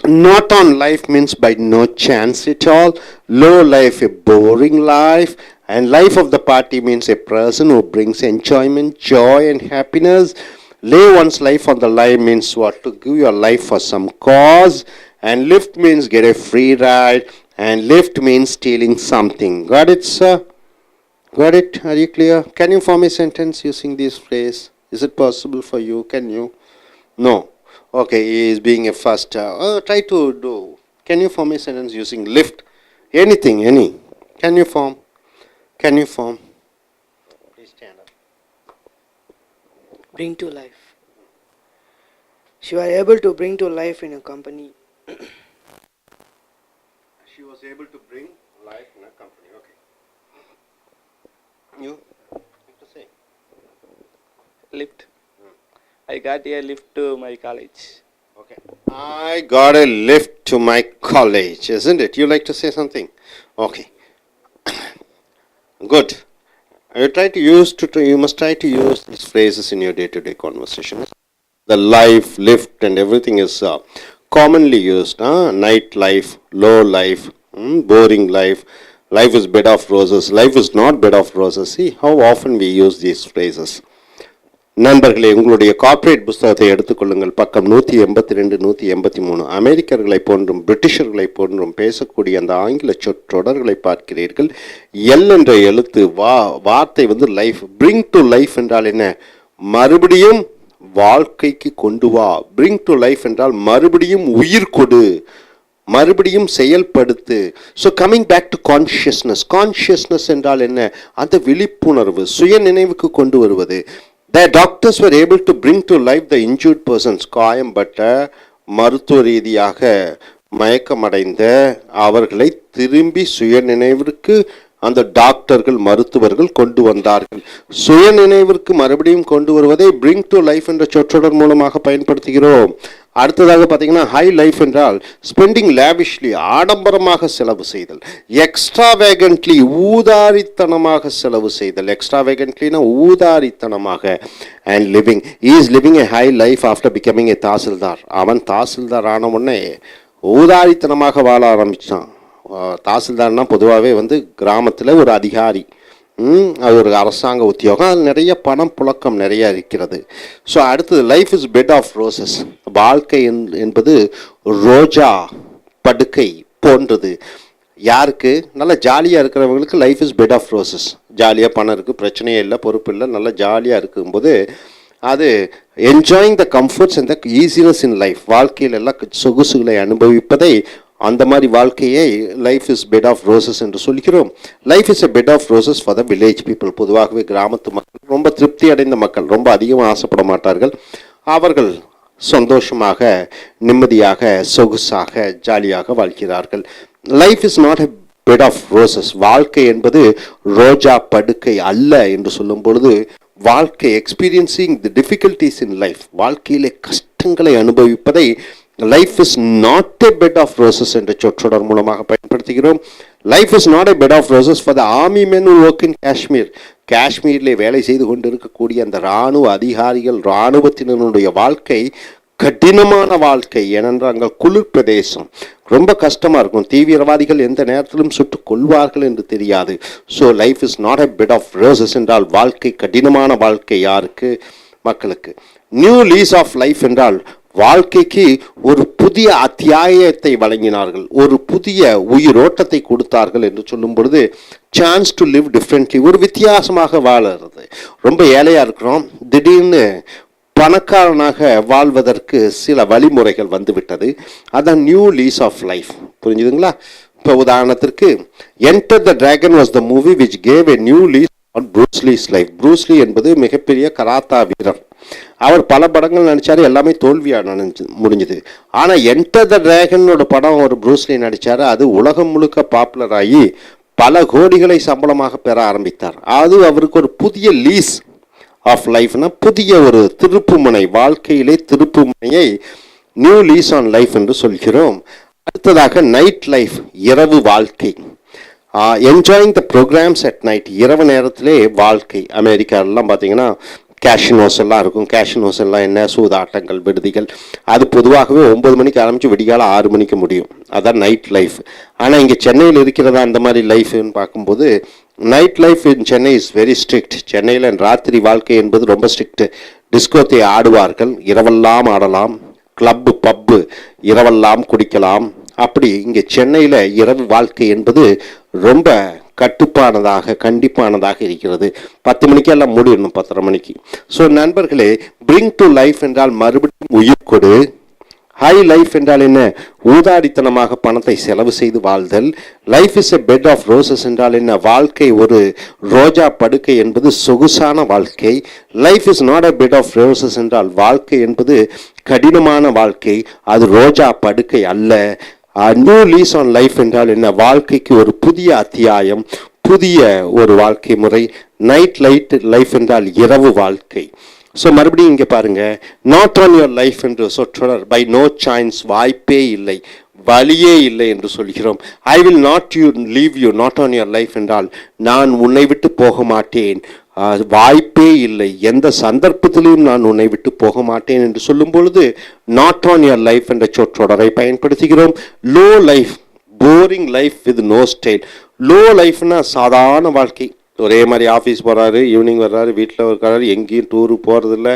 Not on life means by no chance at all. Low life, a boring life. And life of the party means a person who brings enjoyment, joy and happiness. Lay one's life on the line means what? To give your life for some cause. And lift means get a free ride. And lift means stealing something. Got it, sir? Got it? Are you clear? Can you form a sentence using this phrase? Is it possible for you? Can you? No. Okay, he is being a first. Try to do. Can you form a sentence using lift? Anything, any. Can you form? Can you form? Please stand up. Bring to life. She was able to bring to life in a company. She was able to bring life in a company. Okay. You have to say. Lift. I got a lift to my college. Okay. I got a lift to my college, isn't it? You like to say something? Okay. Good. You must try to use these phrases in your day-to-day conversation. The life, lift, and everything is commonly used. Night life, low life, boring life. Life is bed of roses. Life is not bed of roses. See how often we use these phrases. நண்பர்களே, உங்களுடைய corporate புஸ்தகத்தை எடுத்துக்கொள்ளுங்கள். பக்கம் 182 183. அமெரிக்கர்களை போன்றும் பிரிட்டிஷர்களை போன்றும் பேசக்கூடிய அந்த ஆங்கில சொற்றொடர்களை பார்க்கிறீர்கள். எல் என்ற எழுத்து வார்த்தை லைஃப். பிரிங் டு லைஃப் என்றால் என்ன? மறுபடியும் வாழ்க்கைக்கு கொண்டு வா. பிரிங் டு லைஃப் என்றால் மறுபடியும் உயிர் கொடு, மறுபடியும் செயல்படுத்து. So coming back to consciousness. Consciousness என்றால் என்ன? அந்த விழிப்புணர்வு, சுய நினைவுக்கு கொண்டு வருவது. The doctors were able to bring to life the injured persons. காயம்பட்ட, மருத்துவ ரீதியாக மயக்கமடைந்த அவர்களை திரும்பி சுய நினைவிற்கு அந்த டாக்டர்கள், மருத்துவர்கள் கொண்டு வந்தார்கள். சுய நினைவிற்கு மறுபடியும் கொண்டு வருவதை பிரிங் டு லைஃப் என்ற சொற்றொடர் மூலமாக பயன்படுத்துகிறோம். அடுத்ததாக பார்த்தீங்கன்னா ஹை லைஃப் என்றால் ஸ்பெண்டிங் லேவிஷ்லி, ஆடம்பரமாக செலவு செய்தல். எக்ஸ்ட்ராவேகன்ட்லி, ஊதாரித்தனமாக செலவு செய்தல். எக்ஸ்ட்ராவேகன்ட்லினா ஊதாரித்தனமாக. And living, is living a high life after becoming a tahsildar. அவன் தாசில்தார் ஆன உடனே ஊதாரித்தனமாக வாழ ஆரம்பித்தான். தாசில்தார்னா பொதுவாகவே கிராமத்தில் ஒரு அதிகாரி, அது ஒரு அரசாங்க உத்தியோகம், அது நிறைய பணம் புழக்கம் நிறைய இருக்கிறது. ஸோ அடுத்தது life is bed of roses. வாழ்க்கை என்பது ரோஜா படுக்கை போன்றது. யாருக்கு? நல்லா ஜாலியாக இருக்கிறவங்களுக்கு life is bed of roses. ஜாலியாக பணம் இருக்குது, பிரச்சனையே இல்லை, பொறுப்பு இல்லை, நல்லா ஜாலியாக இருக்கும்போது அது enjoying the comforts and the easiness in life. வாழ்க்கையில் எல்லாம் சொகுசுகளை அனுபவிப்பதை, அந்த மாதிரி வாழ்க்கையை life is bed of roses என்று சொல்கிறோம். Life is a bed of roses for the village people. பொதுவாகவே கிராமத்து மக்கள் ரொம்ப திருப்தி அடைந்த மக்கள், ரொம்ப அதிகமாக ஆசைப்பட மாட்டார்கள். அவர்கள் சந்தோஷமாக, நிம்மதியாக, சொகுசாக, ஜாலியாக வாழ்கிறார்கள். Life is not a bed of roses. வாழ்க்கை என்பது ரோஜா படுக்கை அல்ல என்று சொல்லும் பொழுது, வாழ்க்கை experiencing the difficulties in life, வாழ்க்கையிலே கஷ்டங்களை அனுபவிப்பதை life is not a bed of roses என்ற சொற்றொடர் மூலமாக பயன்படுத்துகிறோம். Life is not a bed of roses for the army men who work in Kashmir. காஷ்மீரில் வேலை செய்து கொண்டிருக்கக்கூடிய அந்த இராணுவ அதிகாரிகள், இராணுவத்தினருடைய வாழ்க்கை கடினமான வாழ்க்கை. ஏனென்றால் அங்கே குளிர் பிரதேசம், ரொம்ப கஷ்டமாக இருக்கும். தீவிரவாதிகள் எந்த நேரத்திலும் சுட்டுக் கொள்வார்கள் என்று தெரியாது. So life is not a bed of roses என்றால் வாழ்க்கை கடினமான வாழ்க்கை. யாருக்கு? மக்களுக்கு. நியூ லீஸ் ஆஃப் லைஃப் என்றால் வாழ்க்கைக்கு ஒரு புதிய அத்தியாயத்தை வழங்கினார்கள், ஒரு புதிய உயிரோட்டத்தை கொடுத்தார்கள் என்று சொல்லும் பொழுது, சான்ஸ் டு லிவ் டிஃப்ரெண்ட்லி, ஒரு வித்தியாசமாக வாழறது. ரொம்ப ஏழையாக இருக்கிறோம், திடீர்னு பணக்காரனாக வாழ்வதற்கு சில வழிமுறைகள் வந்துவிட்டது. அதான் நியூ லீஸ் ஆஃப் லைஃப். புரிஞ்சுதுங்களா? இப்போ உதாரணத்திற்கு enter the dragon was the movie which gave a new lease on Bruce Lee's life. Bruce Lee என்பது மிகப்பெரிய கராத்தா வீரர். அவர் பல படங்கள் நடித்தார், எல்லாமே தோல்வியாக முடிஞ்சுது. ஆனால் என்டர் த டிராகனோட படம் ஒரு ப்ரூஸ்லி நடித்தார், அது உலகம் முழுக்க பாப்புலர் ஆகி பல கோடிகளை சம்பளமாக பெற ஆரம்பித்தார். அது அவருக்கு ஒரு புதிய லீஸ் ஆஃப் லைஃப்னா, புதிய ஒரு திருப்புமுனை, வாழ்க்கையிலே திருப்புமுனையை நியூ லீஸ் ஆன் லைஃப் என்று சொல்கிறோம். அடுத்ததாக நைட் லைஃப், இரவு வாழ்க்கை. Enjoying the programmes at night, இரவு நேரத்திலே வாழ்க்கை. அமெரிக்காலெலாம் பார்த்தீங்கன்னா கேஷினோஸ் எல்லாம் இருக்கும். கேஷினோஸ் எல்லாம் என்ன? சூதாட்டங்கள், விடுதிகள். அது பொதுவாகவே 9 மணிக்கு ஆரம்பித்து விடிகால 6 மணிக்கு முடியும். அதான் நைட் லைஃப். ஆனால் இங்கே சென்னையில் இருக்கிறதா அந்த மாதிரி லைஃப்னு பார்க்கும்போது, night life in Chennai is very strict. சென்னையில் ராத்திரி வாழ்க்கை என்பது ரொம்ப ஸ்ட்ரிக்ட். டிஸ்கோத்தை ஆடுவார்கள், இரவெல்லாம் ஆடலாம். கிளப்பு, பப்பு இரவெல்லாம் குடிக்கலாம். அப்படி இங்கே சென்னையில் இரவு வாழ்க்கை என்பது ரொம்ப கட்டுப்பானதாக, கண்டிப்பானதாக இருக்கிறது. 10 மணிக்கெல்லாம் மூடிடணும், 10:30 மணிக்கு. ஸோ நண்பர்களே, பிரிங் டு லைஃப் என்றால் மறுபடியும் உயிர் கொடு. ஹை லைஃப் என்றால் என்ன? ஊதாரித்தனமாக பணத்தை செலவு செய்து வாழ்தல். Life is a bed of roses என்றால் என்ன? வாழ்க்கை ஒரு ரோஜா படுக்கை என்பது சொகுசான வாழ்க்கை. Life is not a bed of roses என்றால் வாழ்க்கை என்பது கடினமான வாழ்க்கை, அது ரோஜா படுக்கை அல்ல. நியூ லீஸ் ஆன் லைஃப் என்றால் என்ன? வாழ்க்கைக்கு ஒரு புதிய அத்தியாயம், புதிய ஒரு வாழ்க்கை முறை. நைட் லைஃப் என்றால் இரவு வாழ்க்கை. ஸோ மறுபடியும் இங்கே பாருங்க, நாட் ஆன் யுவர் லைஃப் என்று சொற்றொடர். பை நோ சான்ஸ், வாய்ப்பே இல்லை, வழியே இல்லை என்று சொல்கிறோம். I will not leave you not on your life என்றால் நான் உன்னை விட்டு போக மாட்டேன், வாய்ப்பே இல்லை, எந்த சந்தர்ப்பத்திலையும் நான் உன்னை விட்டு போக மாட்டேன் என்று சொல்லும் பொழுது நாட் ஆன் யுவர் லைஃப் என்ற சொற்றொடரை பயன்படுத்துகிறோம். Low life, boring life with no style. Low லைஃப்னா சாதாரண வாழ்க்கை. ஒரே மாதிரி ஆஃபீஸ் போகிறாரு, ஈவினிங் வர்றாரு, வீட்டில் இருக்கிறாரு, எங்கேயும் டூருக்கு போகிறதில்ல,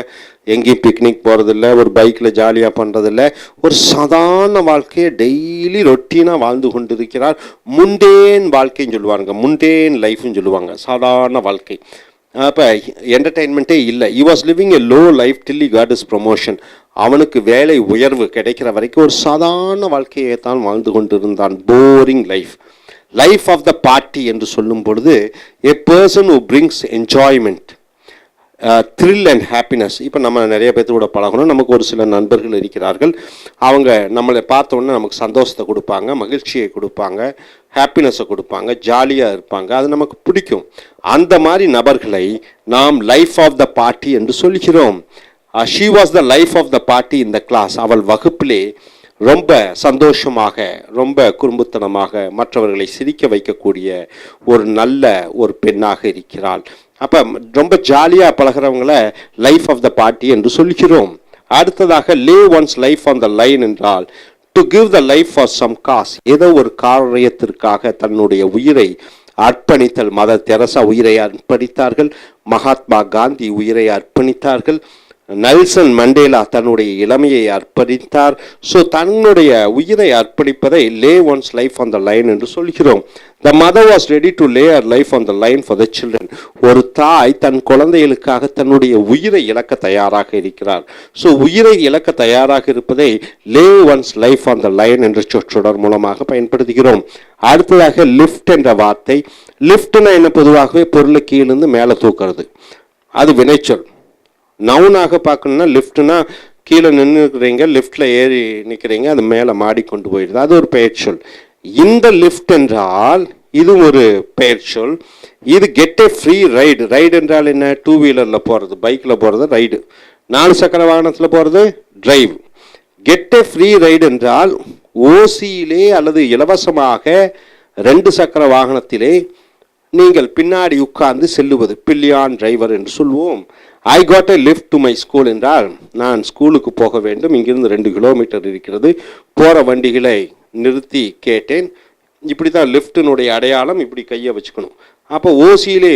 எங்கேயும் பிக்னிக் போகிறதில்ல, ஒரு பைக்கில் ஜாலியாக பண்ணுறதில்ல, ஒரு சாதாரண வாழ்க்கையை டெய்லி ரொட்டீனாக வாழ்ந்து கொண்டு இருக்கிறார். முண்டேன் வாழ்க்கைன்னு சொல்லுவாங்க, முண்டேன் லைஃப்னு சொல்லுவாங்க, சாதாரண வாழ்க்கை. அப்போ என்டர்டெயின்மெண்ட்டே இல்லை. he was living a low life till he got his promotion. அவனுக்கு வேலை உயர்வு கிடைக்கிற வரைக்கும் ஒரு சாதாரண வாழ்க்கையை தான் வாழ்ந்து கொண்டிருந்தான். Boring life. Life of the party என்று சொல்லும் பொழுது a person who brings enjoyment, thrill and happiness. இப்போ நம்ம நிறைய பேர்த்து கூட பழகணும். நமக்கு ஒரு சில நண்பர்கள் இருக்கிறார்கள், அவங்க நம்மளை பார்த்தோன்னே நமக்கு சந்தோஷத்தை கொடுப்பாங்க, மகிழ்ச்சியை கொடுப்பாங்க, ஹாப்பினஸை கொடுப்பாங்க, ஜாலியாக இருப்பாங்க, அது நமக்கு பிடிக்கும். அந்த மாதிரி நபர்களை நாம் லைஃப் ஆஃப் த பார்ட்டி என்று சொல்கிறோம். she was the life of the party in the class. அவள் வகுப்பிலே ரொம்ப சந்தோஷமாக, ரொம்ப குறும்புத்தனமாக மற்றவர்களை சிரிக்க வைக்கக்கூடிய ஒரு நல்ல ஒரு பெண்ணாக இருக்கிறாள். அப்போ ரொம்ப ஜாலியாக பழகிறவங்கள லைஃப் ஆஃப் த பார்ட்டி என்று சொல்கிறோம். அடுத்ததாக lay one's life on the line என்றால் to give the life for some cause, ஏதோ ஒரு காரியத்திற்காக தன்னுடைய உயிரை அர்ப்பணித்தல். மதர் தெரசா உயிரை அர்ப்பணித்தார்கள், மகாத்மா காந்தி உயிரை அர்ப்பணித்தார்கள், நெல்சன் மண்டேலா தன்னுடைய இளமையை அர்ப்பணித்தார். ஸோ தன்னுடைய உயிரை அர்ப்பணிப்பதை lay one's life on the line என்று சொல்கிறோம். The mother was ready to lay her life on the line for the children. ஒரு தாய் தன் குழந்தைகளுக்காக தன்னுடைய உயிரை இழக்க தயாராக இருக்கிறார். ஸோ உயிரை இழக்க தயாராக இருப்பதை lay one's life on the line என்ற சொற்றொடர் மூலமாக பயன்படுத்துகிறோம். அடுத்ததாக லிஃப்ட் என்ற வார்த்தை. லிஃப்ட்னா என்ன? பொதுவாகவே பொருளை கீழிருந்து மேலே தூக்குறது, அது வினைச்சொல். நவுனாக பார்க்கணுன்னா லிஃப்ட்னா கீழே நின்றுக்கிறீங்க, லிஃப்டில் ஏறி நிற்கிறீங்க, அது மேலே மாடி கொண்டு போயிடுது, அது ஒரு பெயர் சொல். இந்த லிஃப்ட் என்றால் இது ஒரு பெயர் சொல். இது get a free ride. Ride என்றால் என்ன? டூ வீலரில் போகிறது, பைக்கில் போகிறது ரைடு, 4 சக்கர வாகனத்தில் போகிறது drive. Get a free ride என்றால் ஓசியிலே அல்லது இலவசமாக 2 சக்கர வாகனத்திலே நீங்கள் பின்னாடி உட்கார்ந்து செல்லுவது பில்லியான் டிரைவர் என்று சொல்வோம். I got a lift to my school என்றால் நான் ஸ்கூலுக்கு போக வேண்டும், இங்கிருந்து 2 கிலோமீட்டர் இருக்கிறது, போகிற வண்டிகளை நிறுத்தி கேட்டேன். இப்படி தான் லிஃப்டினுடைய அடையாளம், இப்படி கையை வச்சுக்கணும். அப்போ ஓசியிலே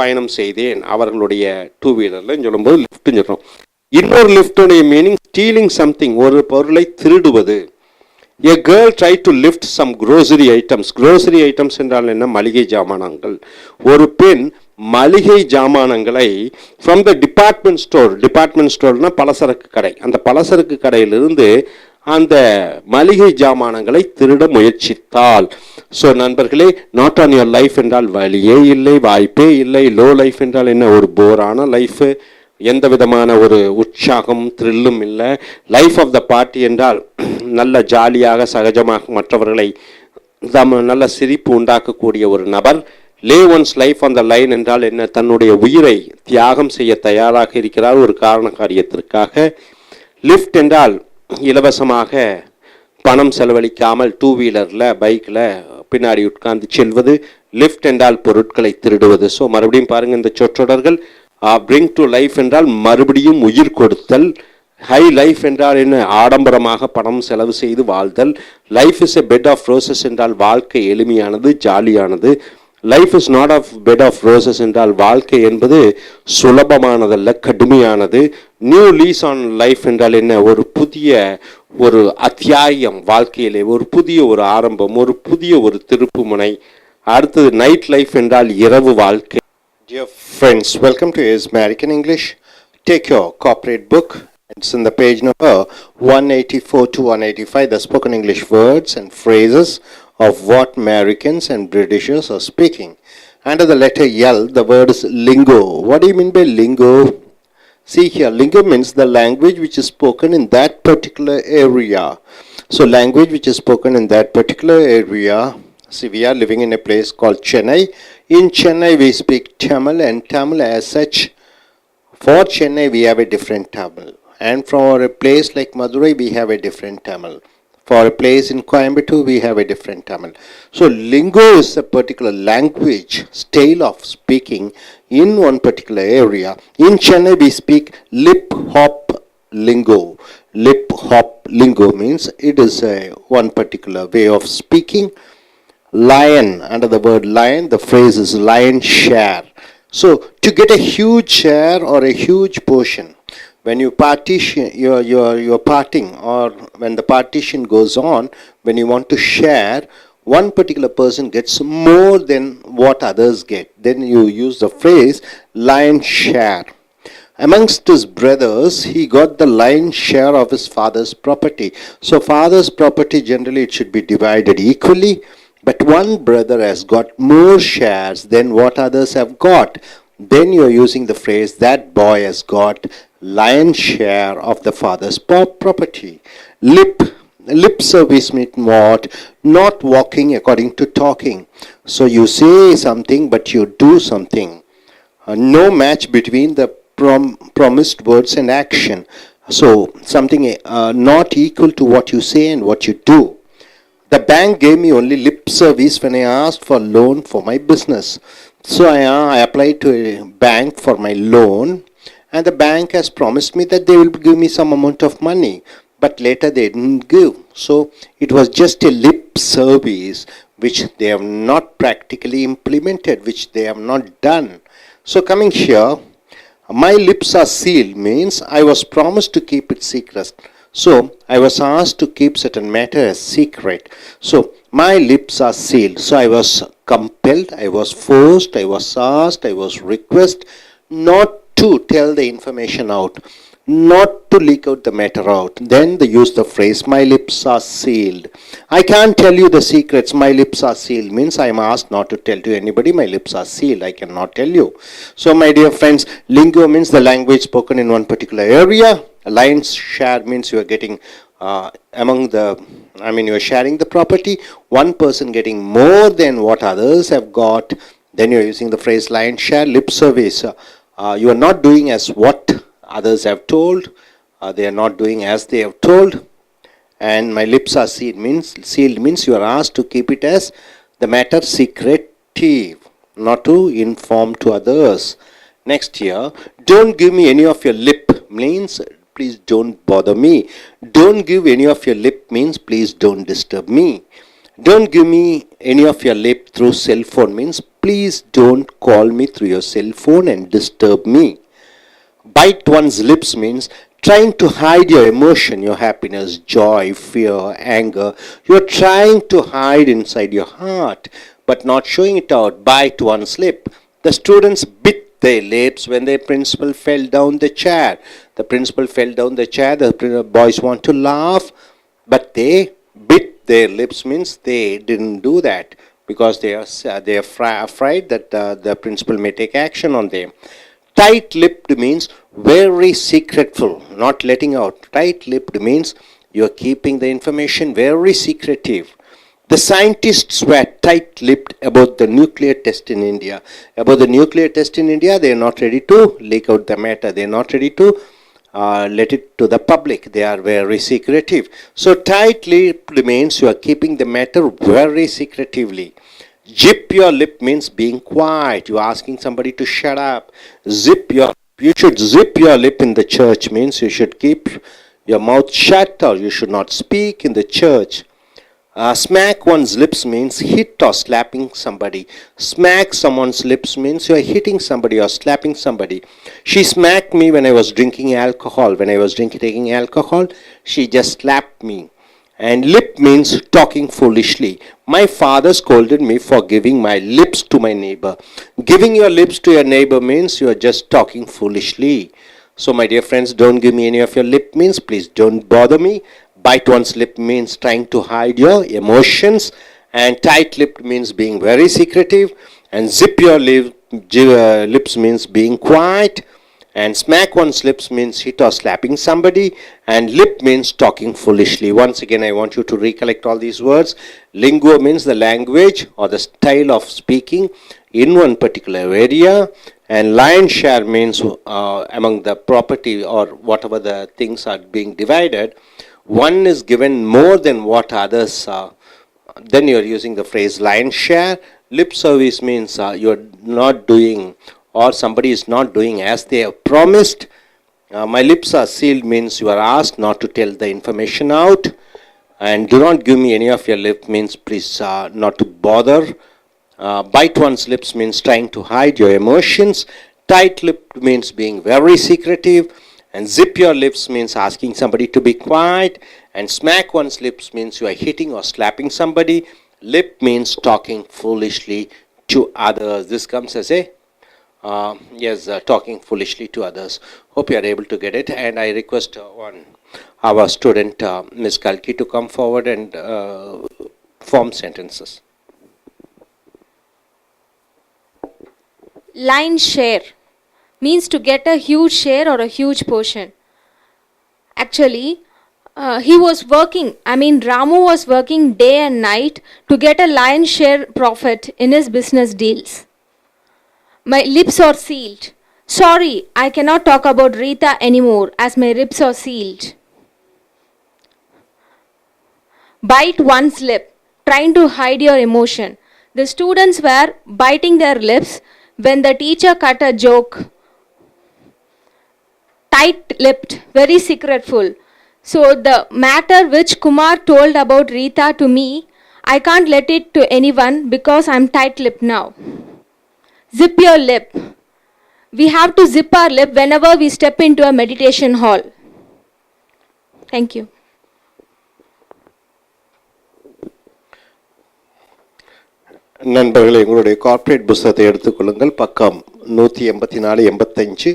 பயணம் செய்தேன் அவர்களுடைய டூ வீலரில் சொல்லும்போது லிஃப்ட்னு சொல்கிறோம். இன்னொரு லிஃப்டுடைய மீனிங் ஸ்டீலிங் சம்திங், ஒரு பொருளை திருடுவது. A girl tried to lift some grocery items. Grocery items என்றால் என்ன? மளிகை ஜாமானங்கள். ஒரு பெண் மளிகை ஜாமானங்களை from the department store, department storeனா பலசரக்கு கடை, அந்த பலசரக்கு கடையிலிருந்து அந்த மளிகை ஜாமானங்களை திருட முயற்சித்தாள். ஸோ நண்பர்களே, நாட் ஆன் யுவர் லைஃப் என்றால் வழியே இல்லை, வாய்ப்பே இல்லை. லோ லைஃப் என்றால் என்ன? ஒரு போரான லைஃபு, எந்த விதமான ஒரு உற்சாகம் த்ரில்லும் இல்லை. லைஃப் ஆஃப் த பார்ட்டி என்றால் நல்ல ஜாலியாக சகஜமாக மற்றவர்களை நல்ல சிரிப்பு உண்டாக்கக்கூடிய ஒரு நபர். Lay one's life on the line என்றால் என்ன? தன்னுடைய உயிரை தியாகம் செய்ய தயாராக இருக்கிறார் ஒரு காரண காரியத்திற்காக. லிஃப்ட் என்றால் இலவசமாக பணம் செலவழிக்காமல் டூ வீலரில் பைக்கில் பின்னாடி உட்கார்ந்து செல்வது. லிஃப்ட் என்றால் பொருட்களை திருடுவது. ஸோ மறுபடியும் பாருங்கள், இந்த சொற்றொடர்கள். பிரிங் டு லைஃப் என்றால் மறுபடியும் உயிர் கொடுத்தல். ஹை லைஃப் என்றால் என்ன? ஆடம்பரமாக பணம் செலவு செய்து வாழ்தல். Life is a bed of roses என்றால் வாழ்க்கை எளிமையானது, ஜாலியானது. Life is not of bed of roses என்றால் வாழ்க்கை என்பது சுலபமானதல்ல, கடுமையானது. நியூ லீஸ் ஆன் லைஃப் என்றால் என்ன? ஒரு புதிய ஒரு அத்தியாயம் வாழ்க்கையிலே, ஒரு புதிய ஒரு ஆரம்பம், ஒரு புதிய ஒரு திருப்பு முனை. அடுத்தது நைட் லைஃப் என்றால் இரவு வாழ்க்கை. Dear friends, welcome to American English. Take your corporate book. It's in the page number 184 to 185, the spoken English words and phrases of what Americans and Britishers are speaking. Under the letter L, the word is lingo. What do you mean by lingo? See here, lingo means the language which is spoken in that particular area. So language which is spoken in that particular area. See, we are living in a place called Chennai. In Chennai, we speak Tamil, and Tamil as such, for Chennai, we have a different Tamil. And for a place like Madurai, we have a different Tamil. For a place in Coimbatore, we have a different Tamil. So, lingo is a particular language, style of speaking in one particular area. In Chennai, we speak lip hop lingo. Lip hop lingo means it is one particular way of speaking. Lion, under the word lion, the phrase is lion share. So to get a huge share or a huge portion, when you partition, you're parting, or when the partition goes on, when you want to share, one particular person gets more than what others get, then you use the phrase lion share. Amongst his brothers, he got the lion's share of his father's property. So father's property, generally it should be divided equally. But one brother has got more shares than what others have got. Then you're using the phrase, that boy has got lion's share of the father's property. Lip service means what? Not walking according to talking. So you say something but you do something. No match between the promised words and action. So something not equal to what you say and what you do. The bank gave me only lip service when I asked for loan for my business. So I applied to a bank for my loan, and the bank has promised me that they will give me some amount of money, but later they didn't give. So it was just a lip service which they have not practically implemented, which they have not done. So coming here, my lips are sealed means I was promised to keep it secret. So I was asked to keep certain matter as secret. So my lips are sealed. So I was compelled, I was forced, I was asked, I was requested not to tell the information out, not to leak out the matter out. Then they use the phrase, my lips are sealed. I can't tell you the secrets. My lips are sealed means I am asked not to tell to anybody. My lips are sealed. I cannot tell you. So my dear friends, lingo means the language spoken in one particular area. Lion's share means you are getting you are sharing the property. One person getting more than what others have got. Then you are using the phrase lion's share. Lip service. You are not doing as what others have told. They are not doing as they have told. And my lips are sealed means you are asked to keep it as the matter secretive, not to inform to others. Next here, don't give me any of your lip means please don't bother me. Don't give any of your lip means please don't disturb me. Don't give me any of your lip through cell phone means please don't call me through your cell phone and disturb me. Bite one's lips means trying to hide your emotion, your happiness, joy, fear, anger. You're trying to hide inside your heart, but not showing it out. Bite one's lip. The students bit their lips when their principal fell down the chair. The principal fell down the chair. The boys want to laugh, but they bit their lips means they didn't do that because they are afraid that the principal may take action on them. Tight-lipped means very secretful, not letting out. Tight-lipped means you are keeping the information very secretive. The scientists were tight-lipped about the nuclear test in India. About the nuclear test in India, they are not ready to leak out the matter. They are not ready to let it to the public. They are very secretive. So tight-lipped means you are keeping the matter very secretively. Zip your lip means being quiet. You are asking somebody to shut up. You should zip your lip in the church means you should keep your mouth shut or you should not speak in the church. Smack one's lips means hit or slapping somebody. Smack someone's lips means you are hitting somebody or slapping somebody. She smacked me when I was drinking alcohol. When I was taking alcohol, she just slapped me. And lip means talking foolishly. My father scolded me for giving my lips to my neighbor. Giving your lips to your neighbor means you are just talking foolishly. So my dear friends, don't give me any of your lip means please don't bother me. Bite one's lip means trying to hide your emotions. And tight-lipped means being very secretive. And zip your lips means being quiet. And smack one's lips means hit or slapping somebody. And lip means talking foolishly. Once again, I want you to recollect all these words. Lingo means the language or the style of speaking in one particular area. And lion's share means among the property or whatever the things are being divided, one is given more than what others are. Then you are using the phrase lion's share. Lip service means you are not doing or somebody is not doing as they have promised. My lips are sealed means you are asked not to tell the information out. And do not give me any of your lip means please not to bother. Bite one's lips means trying to hide your emotions. Tight-lipped means being very secretive. And zip your lips means asking somebody to be quiet. And smack one's lips means you are hitting or slapping somebody. Lip means talking foolishly to others. This comes as a talking foolishly to others. Hope you are able to get it. And I request our student, Ms. Kalki, to come forward and form sentences. Line share means to get a huge share or a huge portion. Actually, Ramu was working day and night to get a lion's share profit in his business deals. My lips are sealed. Sorry, I cannot talk about Rita anymore as my lips are sealed. Bite one's lip, trying to hide your emotion. The students were biting their lips when the teacher cut a joke. Tight-lipped, very secretful. So the matter which Kumar told about Rita to me, I can't let it to anyone because I'm tight-lipped now. Zip your lip. We have to zip our lip whenever we step into a meditation hall. Thank you. நண்பர்களே, உங்களுடைய corporate புத்தகத்தை எடுத்துக்கொள்ளுங்கள். பக்கம் 184-85.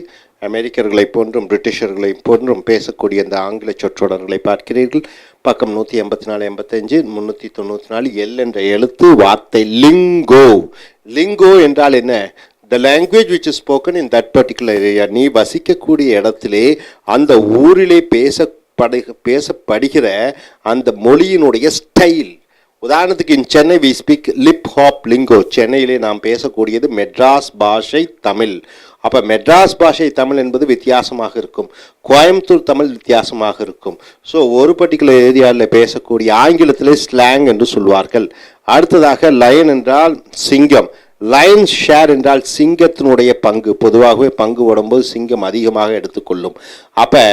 அமெரிக்கர்களைப் போன்றும் பிரிட்டிஷர்களைப் போன்றும் பேசக்கூடிய அந்த ஆங்கில சொற்றொடர்களை பார்க்கிறீர்கள். பக்கம் 184-85. 394 எல் என்ற எழுத்து வார்த்தை லிங்கோ. லிங்கோ என்றால் என்ன? The language which is spoken in that particular area. நீ வசிக்கக்கூடிய இடத்திலே அந்த ஊரிலே பேசப்படுகிற அந்த மொழியினுடைய ஸ்டைல். உதாரணத்துக்கு in Chennai we speak lip hop lingo. சென்னையிலே நாம் பேசக்கூடியது மெட்ராஸ் பாஷை தமிழ். அப்போ மெட்ராஸ் பாஷை தமிழ் என்பது வித்தியாசமாக இருக்கும், கோயம்புத்தூர் தமிழ் வித்தியாசமாக இருக்கும். ஸோ ஒரு பர்டிகுலர் ஏரியாவில் பேசக்கூடிய ஆங்கிலத்திலே ஸ்லாங் என்று சொல்வார்கள். அடுத்ததாக லயன் என்றால் சிங்கம். லயன் ஷேர் என்றால் சிங்கத்தினுடைய பங்கு. பொதுவாகவே பங்கு போடும்போது சிங்கம் அதிகமாக எடுத்துக்கொள்ளும். அப்போ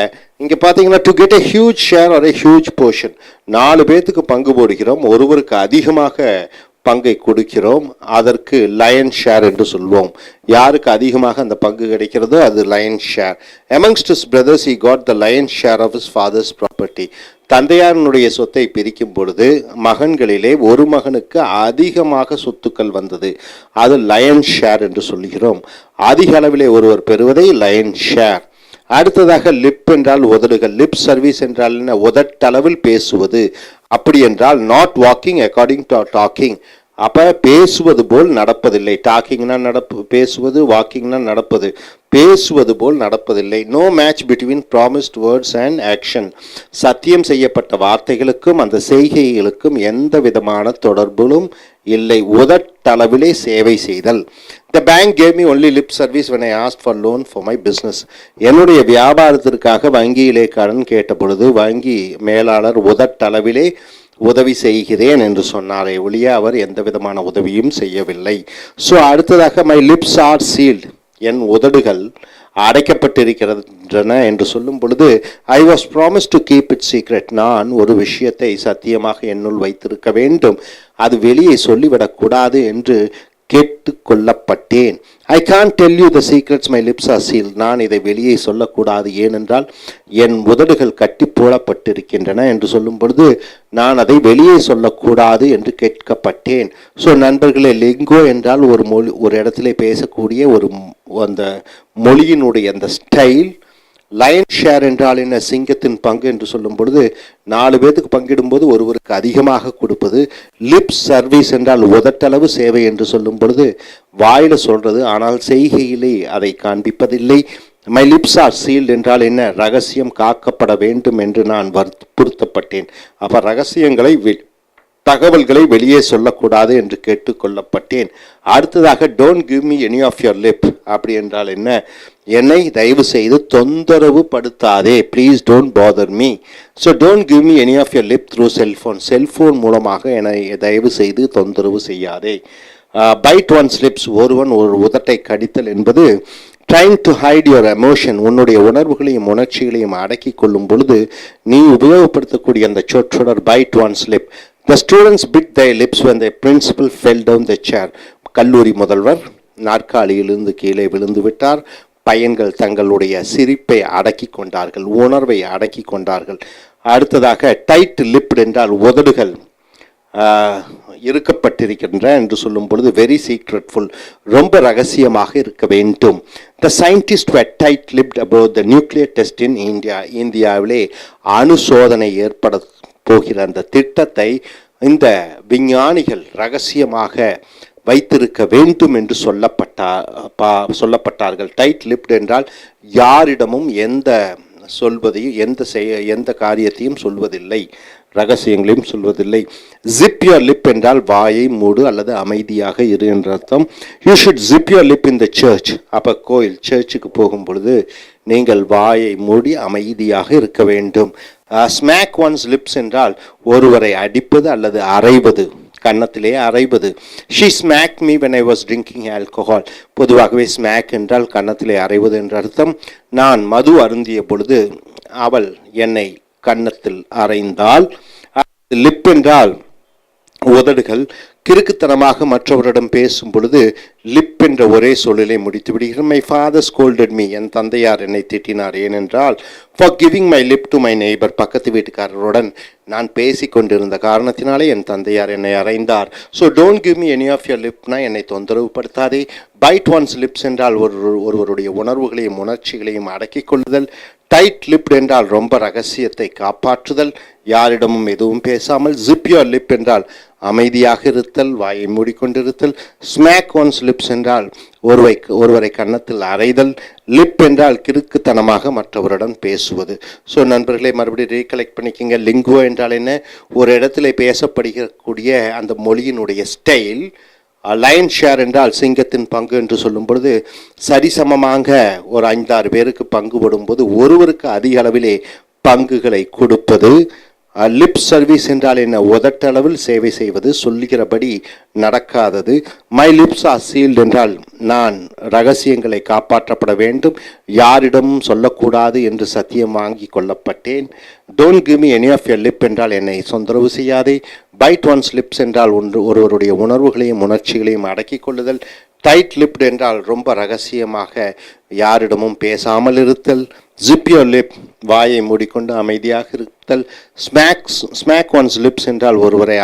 இங்கே பார்த்தீங்கன்னா to get a huge share or a huge portion. 4 பேர்த்துக்கு பங்கு போடுகிறோம், ஒருவருக்கு அதிகமாக பங்கை கொடுக்கிறோம், அதற்கு லயன் ஷேர் என்று சொல்வோம். யாருக்கு அதிகமாக அந்த பங்கு கிடைக்கிறதோ அது line share. amongst his brothers he got the lion share of his father's property. தந்தையாரனுடைய சொத்தை பிரிக்கும் பொழுது மகன்களிலே ஒரு மகனுக்கு அதிகமாக சொத்துக்கள் வந்தது, அது லயன் ஷேர் என்று சொல்கிறோம். அதிக அளவிலே ஒருவர் பெறுவதை லயன் ஷேர். அடுத்ததாக லிப் என்றால் உதடுகள். லிப் சர்வீஸ் என்றால் என்ன? உதட்டளவில் பேசுவது. அப்படி என்றால் not walking according to docking. அப்போ பேசுவது போல் நடப்பதில்லை. டாக்கிங்னா பேசுவது, வாக்கிங்னா நடப்பது. பேசுவது போல் நடப்பதில்லை. No match between promised words and action. சத்தியம் செய்யப்பட்ட வார்த்தைகளுக்கும் அந்த செய்கைகளுக்கும் எந்த விதமான தொடர்பும் இல்லை. உதட்டளவிலே சேவை செய்தல். The bank gave me only lip service when I asked for loan for my business. என்னுடைய வியாபாரத்திற்காக வங்கியிலே கடன் கேட்ட பொழுது வங்கி மேலாளர் உதட்டளவிலே உதவி செய்கிறேன் என்று சொன்னாரே ஒழிய அவர் எந்த விதமான உதவியும் செய்யவில்லை. ஸோ அடுத்ததாக மை லிப்ஸ் ஆர் சீல்டு. என் உதடுகள் அடைக்கப்பட்டிருக்கின்றன என்று சொல்லும் பொழுது I was promise to keep it secret. நான் ஒரு விஷயத்தை சத்தியமாக என்னுள் வைத்திருக்க வேண்டும், அது வெளியே சொல்லிவிடக்கூடாது என்று கேட்டுக்கொள்ளப்பட்டேன். I can tell you the secrets my lips are sealed. நான் இதை வெளியே சொல்லக்கூடாது, ஏனென்றால் என் உதடுகள் கட்டி போடப்பட்டிருக்கின்றன என்று சொல்லும் பொழுது நான் அதை வெளியே சொல்லக்கூடாது என்று கேட்கப்பட்டேன். ஸோ நண்பர்களே, லிங்கோ என்றால் ஒரு மொழி, ஒரு இடத்துல பேசக்கூடிய ஒரு அந்த மொழியினுடைய அந்த ஸ்டைல். லயன் ஷேர் என்றால் என்ன? சிங்கத்தின் பங்கு என்று சொல்லும் பொழுது 4 பேருக்கு பங்கிடும்போது ஒருவருக்கு அதிகமாக கொடுப்பது. லிப் சர்வீஸ் என்றால் உதட்டளவு சேவை என்று சொல்லும் பொழுது வாயில சொல்றது, ஆனால் செய்கையிலே அதை காண்பிப்பதில்லை. மை லிப்ஸ் ஆர் சீல்ட் என்றால் என்ன? ரகசியம் காக்கப்பட வேண்டும் என்று நான் வற்புறுத்தப்பட்டேன். அப்போ ரகசியங்களை தகவல்களை வெளியே சொல்லக்கூடாது என்று கேட்டுக்கொள்ளப்பட்டேன். அடுத்ததாக don't give me any of your lip. அப்படி என்றால் என்ன? என்னை தயவு செய்து தொந்தரவு படுத்தாதே. Please don't bother me. So don't give me any of your lip through cellphone. Cellphone மூலமாக என்னை தயவு செய்து தொந்தரவு செய்யாதே. Bite one's lips. ஒருவன் ஒரு உதட்டை கடித்தல் என்பது trying to hide your emotion. உன்னுடைய உணர்வுகளையும் உணர்ச்சிகளையும் அடக்கி கொள்ளும் பொழுது நீ உபயோகப்படுத்தக்கூடிய அந்த சொற்றொடர் byte once lip. The students bit their lips when the principal fell down the chair. கல்லூரி முதல்வர் நாற்காலியிலிருந்து கீழே விழுந்து விட்டார். பையன்கள் தங்களுடைய சிரிப்பை அடக்கி கொண்டார்கள், உணர்வை அடக்கி கொண்டார்கள். அடுத்ததாக டைட் லிப்ட் என்றால் உதடுகள் இருக்கப்பட்டிருக்கின்றன என்று சொல்லும் பொழுது வெரி சீக்ரெட்ஃபுல், ரொம்ப ரகசியமாக இருக்க வேண்டும். The scientists were tight-lipped about the nuclear test in India. இந்தியாவிலே அணு சோதனை ஏற்பட போகிற அந்த திட்டத்தை இந்த விஞ்ஞானிகள் ரகசியமாக வைத்திருக்க வேண்டும் என்று சொல்லப்பட்டார்கள். டைட் லிப்ட் என்றால் யாரிடமும் எந்த காரியத்தையும் சொல்வதில்லை. ரகசியங்களையும் சொல்வதில்லை. ஜிப் யுவர் லிப் என்றால் வாயை மூடு அல்லது அமைதியாக இரு என்ற அர்த்தம். You should zip your lip in the search. அப்போ கோயில் சர்ச்சுக்கு போகும் பொழுது நீங்கள் வாயை மூடி அமைதியாக இருக்க வேண்டும். ஸ்மாக் ஒன்ஸ் லிப்ஸ் என்றால் ஒருவரை அடிப்பது அல்லது அறைவது, கன்னத்திலே அறைவது. She smack me when I was drinking alcohol. பொதுவாகவே ஸ்மாக் என்றால் கன்னத்திலே அறைவது என்ற அர்த்தம். நான் மது அருந்திய பொழுது அவள் என்னை கன்னத்தில் அறைந்தால். லிப் என்றால் உதடுகள். கிறுக்குத்தனமாக மற்றவரிடம் பேசும் பொழுது லிப் என்ற ஒரே சொல்லிலே முடித்து விடுகிறேன். My father scolded me. என் தந்தையார் என்னை திட்டினார். ஏனென்றால் for giving my lip to my neighbour. பக்கத்து வீட்டுக்காரருடன் நான் பேசி கொண்டிருந்த காரணத்தினாலே என் தந்தையார் என்னை அறைந்தார். So don't give me any of your லிப்னா என்னை தொந்தரவு படுத்தாதே. பைட் ஒன்ஸ் லிப்ஸ் என்றால் ஒருவருடைய உணர்வுகளையும் உணர்ச்சிகளையும் அடக்கிக் கொள்ளுதல். டைட் லிப்ட் என்றால் ரொம்ப ரகசியத்தை காப்பாற்றுதல், யாரிடமும் எதுவும் பேசாமல். ஜிப் யுவர் லிப் என்றால் அமைதியாக இருத்தல், வாயை மூடிக்கொண்டிருத்தல். ஸ்மாக் ஒன்ஸ் லிப்ஸ் என்றால் ஒருவரை கன்னத்தில் அறைதல். லிப் என்றால் கிறுக்குத்தனமாக மற்றவருடன் பேசுவது. ஸோ நண்பர்களே, மறுபடியும் ரீகலெக்ட் பண்ணிக்கோங்க. லிங்குவோ என்றால் என்ன? ஒரு இடத்துல பேசப்படுகக்கூடிய அந்த மொழியினுடைய ஸ்டைல். லயன் ஷேர் என்றால் சிங்கத்தின் பங்கு என்று சொல்லும் பொழுது சரிசமமாக ஒரு 5-6 பேருக்கு பங்கு போடும்போது ஒருவருக்கு அதிக அளவிலே பங்குகளை கொடுப்பது. லிப் சர்வீஸ் என்றால் என்ன? உதட்டளவில் சேவை செய்வது, சொல்லுகிறபடி நடக்காதது. மை லிப்ஸ் ஆர் சீல்டு என்றால் நான் ரகசியங்களை காப்பாற்றப்பட வேண்டும், யாரிடமும் சொல்லக்கூடாது என்று சத்தியம் வாங்கி கொள்ளப்பட்டேன். Don't give me any of your lip என்றால் என்னை தொந்தரவு செய்யாதே. பைட் ஒன்ஸ் லிப்ஸ் என்றால் ஒருவருடைய உணர்வுகளையும் உணர்ச்சிகளையும் அடக்கிக் கொள்ளுதல். டைட் லிப்ட் என்றால் ரொம்ப ரகசியமாக யாரிடமும் பேசாமல் இருத்தல். ஜிப் யுவர் லிப், வாயை மூடிக்கொண்டு அமைதியாக இருத்தல். ஸ்மாக் ஒன்ஸ் லிப்ஸ் என்றால் ஒருவரை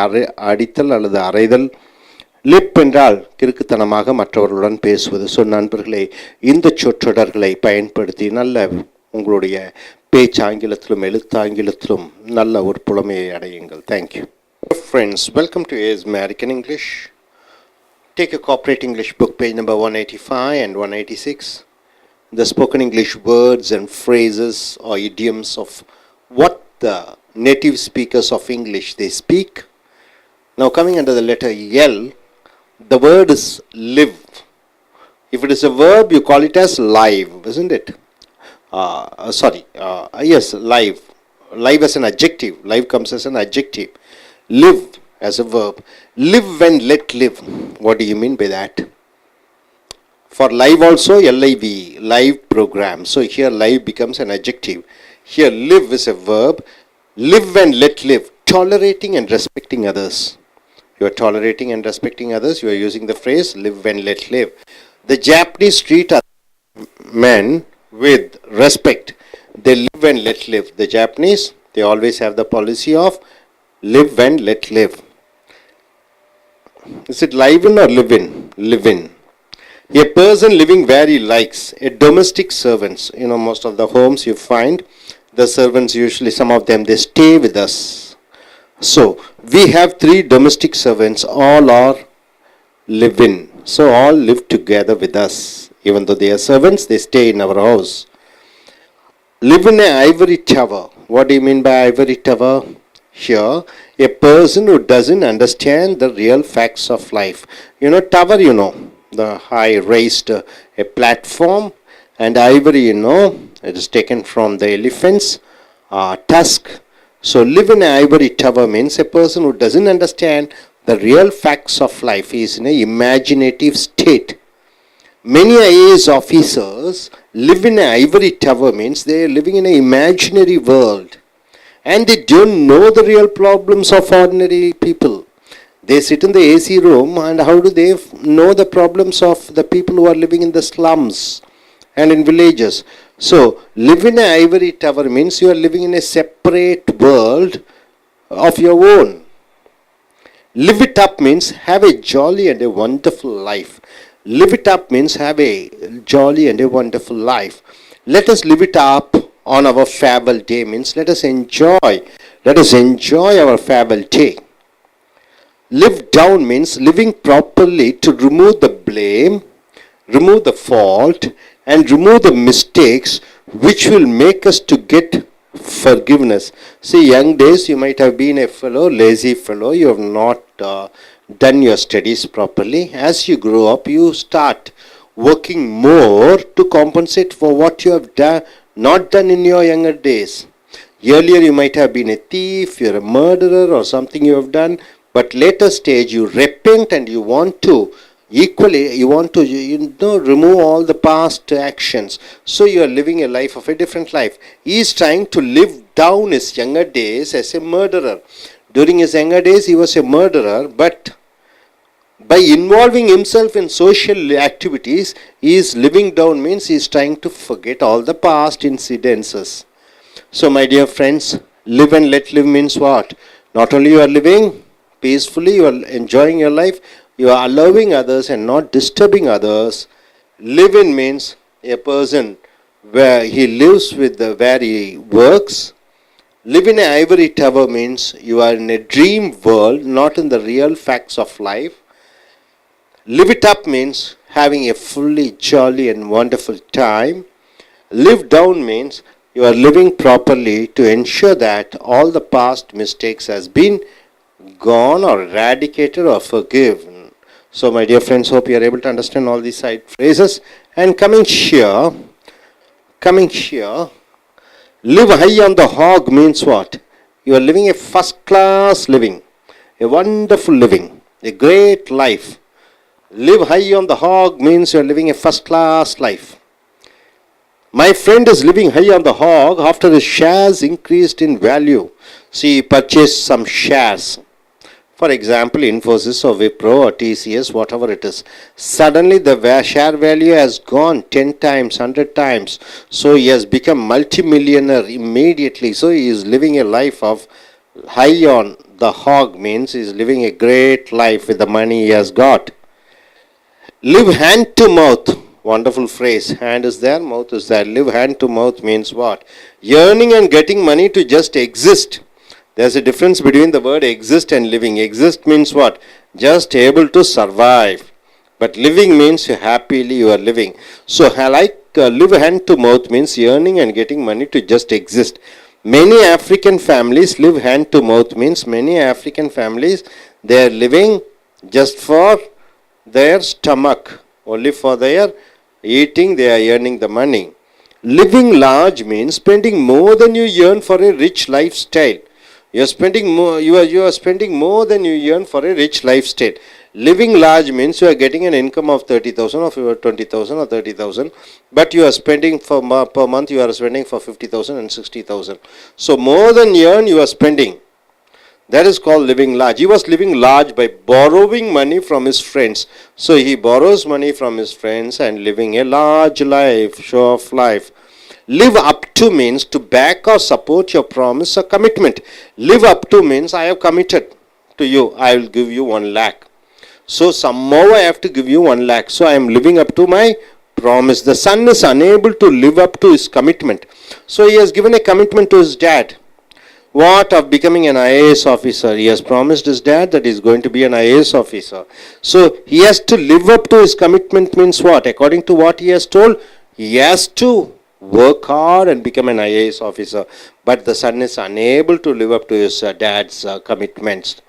அடித்தல் அல்லது அறைதல். லிப் என்றால் கிறுக்குத்தனமாக மற்றவர்களுடன் பேசுவது. ஸோ நண்பர்களே, இந்த சொற்றொடர்களை பயன்படுத்தி நல்ல உங்களுடைய பேச்சு ஆங்கிலத்திலும் எழுத்தாங்கிலத்திலும் நல்ல ஒரு புலமையை அடையுங்கள். Thank you. Friends, welcome to AS American English. Take a Corporate English book, page number 185 and 186. The spoken English words and phrases or idioms of what the native speakers of English they speak. Now coming under the letter L, the word is live. If it is a verb, you call it as live, isn't it? Yes, live. Live as an adjective. Live comes as an adjective. Live as a verb. Live and let live. What do you mean by that? For live also, LIV, live program. So here live becomes an adjective. Here live is a verb. Live and let live. Tolerating and respecting others. You are tolerating and respecting others. You are using the phrase live and let live. The Japanese treat men with respect. They live and let live. The Japanese, they always have the policy of live and let live. Is it live in or live in? Live in. A person living where he likes. A domestic servants. You know, most of the homes you find, the servants usually, some of them, they stay with us. So, we have 3 domestic servants. All are live in. So, all live together with us. Even though they are servants, they stay in our house. Live in an ivory tower. What do you mean by ivory tower? Here, a person who doesn't understand the real facts of life. You know, tower, you know, the high raised a platform, and ivory, you know, it is taken from the elephant's tusk. So, live in an ivory tower means a person who doesn't understand the real facts of life. He is in an imaginative state. Many IAS officers live in an ivory tower means they are living in an imaginary world. And they don't know the real problems of ordinary people. They sit in the AC room, and how do they know the problems of the people who are living in the slums and in villages? So, live in an ivory tower means you are living in a separate world of your own. Live it up means have a jolly and a wonderful life. Live it up means have a jolly and a wonderful life. Let us live it up on our farewell day means let us enjoy our farewell day. Live down means living properly to remove the blame, remove the fault, and remove the mistakes which will make us to get forgiveness. See, young days you might have been a fellow, lazy fellow, you have not done your studies properly. As you grow up, you start working more to compensate for what you have not done in your younger days. Earlier you might have been a thief, you're a murderer or something you have done, but later stage you repent and you want to remove all the past actions. So you are living a life of a different life. He is trying to live down his younger days as a murderer. During his younger days he was a murderer, but by involving himself in social activities, he is living down means he is trying to forget all the past incidences. So my dear friends, live and let live means what? Not only you are living peacefully, you are enjoying your life, you are allowing others and not disturbing others. Live in means a person where he lives with where he works. Live in an ivory tower means you are in a dream world, not in the real facts of life. Live it up means having a fully jolly and wonderful time. Live down means you are living properly to ensure that all the past mistakes has been gone or eradicated or forgiven. So my dear friends, hope you are able to understand all these side phrases. And coming here, live high on the hog means what? You are living a first class living, a wonderful living, a great life. Live high on the hog means you are living a first class life. My friend is living high on the hog after his shares increased in value. See, he purchased some shares. For example, Infosys or Wipro or TCS, whatever it is. Suddenly the share value has gone 10 times, 100 times. So he has become multimillionaire immediately. So he is living a life of high on the hog means he is living a great life with the money he has got. Live hand to mouth. Wonderful phrase. Hand is there, mouth is there. Live hand to mouth means what? Yearning and getting money to just exist. There's a difference between the word exist and living. Exist means what? Just able to survive. But living means happily you are living. So live hand to mouth means yearning and getting money to just exist. Many African families live hand to mouth means many African families they are living just for their stomach. Only for their eating they are earning the money. Living large means spending more than you earn for a rich lifestyle. You are spending more than you earn for a rich lifestyle. Living large means you are getting an income of 30,000 or 20,000 or 30,000, but you are spending per month you are spending for 50,000 and 60,000. So more than you earn you are spending. That is called living large. He was living large by borrowing money from his friends. So he borrows money from his friends and living a large life, show of life. Live up to means to back or support your promise or commitment. Live up to means I have committed to you. I will give you 1 lakh. So somehow I have to give you 1 lakh. So I am living up to my promise. The son is unable to live up to his commitment. So he has given a commitment to his dad. What of becoming an IAS officer? He has promised his dad that he is going to be an IAS officer. So he has to live up to his commitment means what? According to what he has told, he has to work hard and become an IAS officer. But the son is unable to live up to his dad's commitments.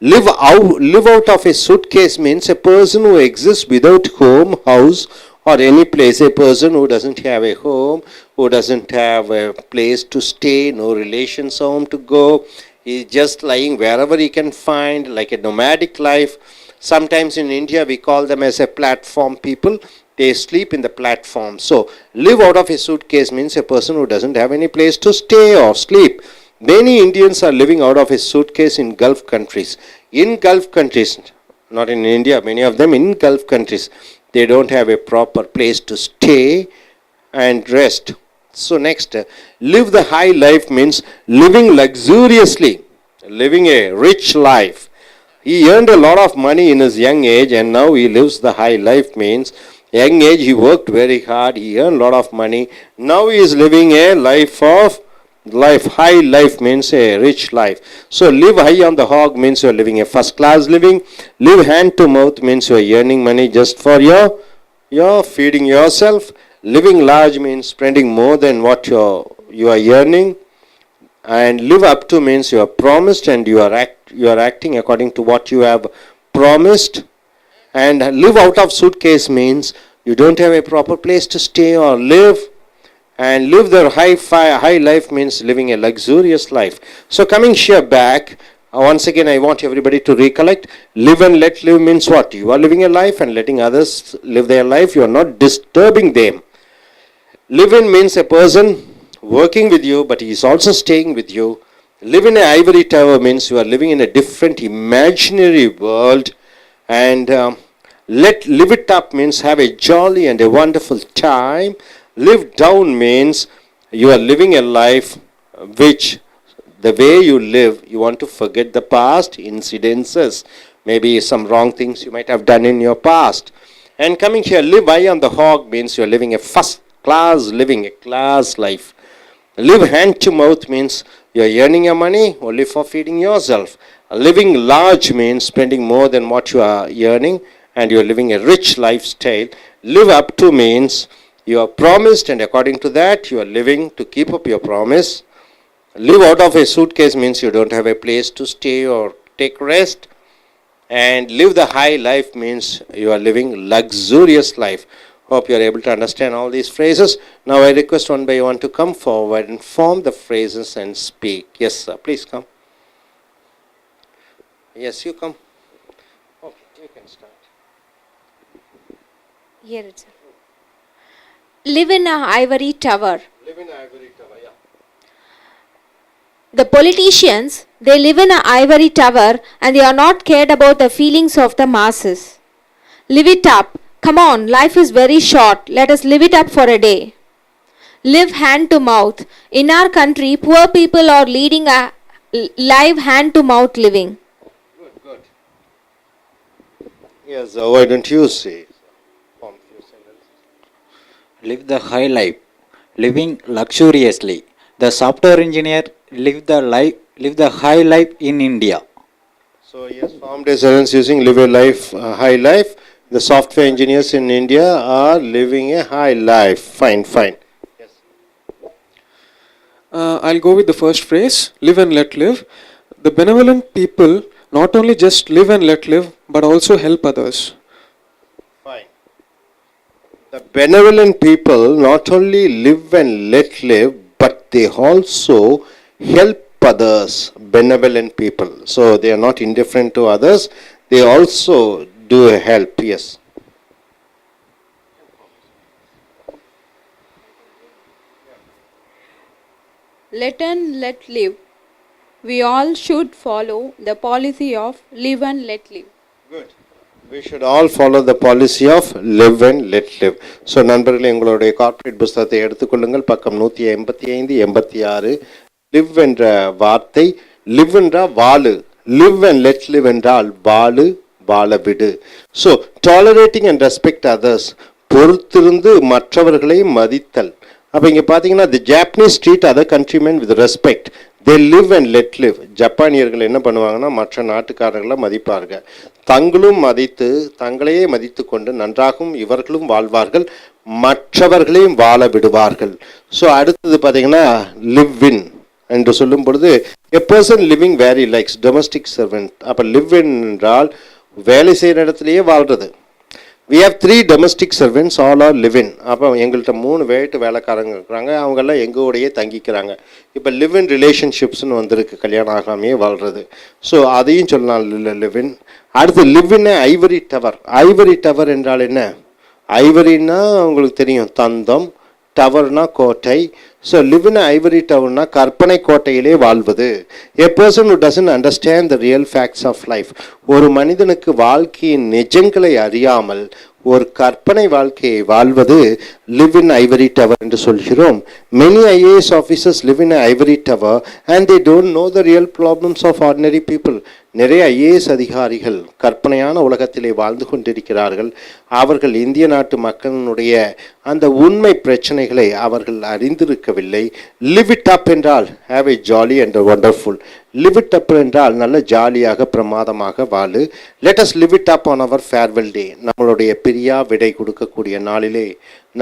Live out of a suitcase means a person who exists without home, house or any place. A person who doesn't have a home, who doesn't have a place to stay, no relations home to go. He is just lying wherever he can find, like a nomadic life. Sometimes in India we call them as a platform people. They sleep in the platform. So live out of a suitcase means a person who doesn't have any place to stay or sleep. Many Indians are living out of a suitcase in Gulf countries. In Gulf countries, not in India, many of them in Gulf countries, they don't have a proper place to stay and rest. So next, live the high life means living luxuriously, living a rich life. He earned a lot of money in his young age and now he lives the high life means young age he worked very hard, he earned a lot of money. Now he is living a high life means a rich life. So live high on the hog means you are living a first class living. Live hand to mouth means you are earning money just for your feeding yourself. Living large means spending more than what you you are yearning, and live up to means you are promised and you are acting according to what you have promised. And live out of suitcase means you don't have a proper place to stay or live. And live the high life means living a luxurious life. So coming here back, once again I want everybody to recollect. Live and let live means what? You are living a life and letting others live their life. You are not disturbing them. Live in means a person working with you, but he is also staying with you. Live in an ivory tower means you are living in a different imaginary world. And live it up means have a jolly and a wonderful time. Live down means you are living a life which the way you live, you want to forget the past incidences, maybe some wrong things you might have done in your past. And coming here, live high on the hog means you are living a first class, living a class life. Live hand to mouth means you are earning your money only for feeding yourself. Living large means spending more than what you are earning and you are living a rich lifestyle. Live up to means you are promised and according to that you are living to keep up your promise. Live out of a suitcase means you don't have a place to stay or take rest. And live the high life means you are living luxurious life. Hope you are able to understand all these phrases. Now I request one by one to come forward and form the phrases and speak. Yes, sir. Please come. Yes, you come. Okay, you can start. Here it's live in a ivory tower. Live in ivory tower, yeah. The politicians, they live in an ivory tower and they are not cared about the feelings of the masses. Live it up. Come on, life is very short. Let us live it up for a day. Live hand to mouth. In our country, poor people are leading a live hand to mouth living. Good. Yes, why don't you say? Form few sentences. Live the high life, living luxuriously. The software engineer live the high life in India. So yes, formed a sentence using live a life, high life. The software engineers in India are living a high life. Fine. Yes. I'll go with the first phrase, live and let live. The benevolent people not only just live and let live, but also help others. Fine. The benevolent people not only live and let live, but they also help others. Benevolent people. So they are not indifferent to others. They also do a help. Yes. Let and let live. We all should follow the policy of live and let live. Good. We should all follow the policy of live and let live. So நண்பர்களே உங்களுடைய corporate புத்தகத்தை எடுத்துக்கொள்ளுங்கள். பக்கம் 185 86 live என்ற வார்த்தை live என்றால் வாழு. Live and let live என்றால் வாழு வாழ விடு. So tolerating and respect others, பொறுத்திருந்து மற்றவர்களை மதித்தல். அப்போ இங்கே பார்த்தீங்கன்னா the Japanese treat other countrymen with respect. They live and let live. ஜப்பானியர்கள் என்ன பண்ணுவாங்கன்னா மற்ற நாட்டுக்காரர்களை மதிப்பார்கள். தங்களும் மதித்து தங்களையே மதித்து கொண்டு நன்றாகவும் இவர்களும் வாழ்வார்கள், மற்றவர்களையும் வாழ விடுவார்கள். ஸோ அடுத்தது பார்த்தீங்கன்னா live in என்று சொல்லும் பொழுது a person living where he likes, domestic servant. அப்போ live in என்றால் வேலை செய்கிற இடத்துலையே வாழ்கிறது. We have 3 domestic servants, all are live in. அப்போ எங்கள்கிட்ட 3 வேலைக்காரங்க இருக்கிறாங்க, அவங்கெல்லாம் எங்கூடையே தங்கிக்கிறாங்க. இப்போ live in relationships வந்திருக்கு, கல்யாணம் ஆகாமையே வாழ்கிறது. ஸோ அதையும் சொல்லலாம் live in. அடுத்து live in ivory tower. Ivory tower என்றால் என்ன? ஐவரின்னா உங்களுக்கு தெரியும் தந்தம், டவர்னா கோட்டை. ஸோ live in ivory towerனா கற்பனை கோட்டையிலே வாழ்வது. A person who doesn't understand the real facts of life. ஒரு மனிதனுக்கு வாழ்க்கையின் நிஜங்களை அறியாமல் ஒரு கற்பனை வாழ்க்கையை வாழ்வது live in ivory tower என்று சொல்கிறோம். Many IAS officers live in ivory tower and they don't know the real problems of ordinary people. நிறைய ஐஏஎஸ் அதிகாரிகள் கற்பனையான உலகத்திலே வாழ்ந்து கொண்டிருக்கிறார்கள். அவர்கள் இந்திய நாட்டு மக்களினுடைய அந்த உண்மை பிரச்சனைகளை அவர்கள் அறிந்திருக்கவில்லை. லிவ் இட் அப் என்றால் have a jolly and wonderful. Live it up என்றால் நல்ல ஜாலியாக பிரமாதமாக வாழு. Let us live it up on our farewell day. நம்மளுடைய பிரியா விடை கொடுக்கக்கூடிய நாளிலே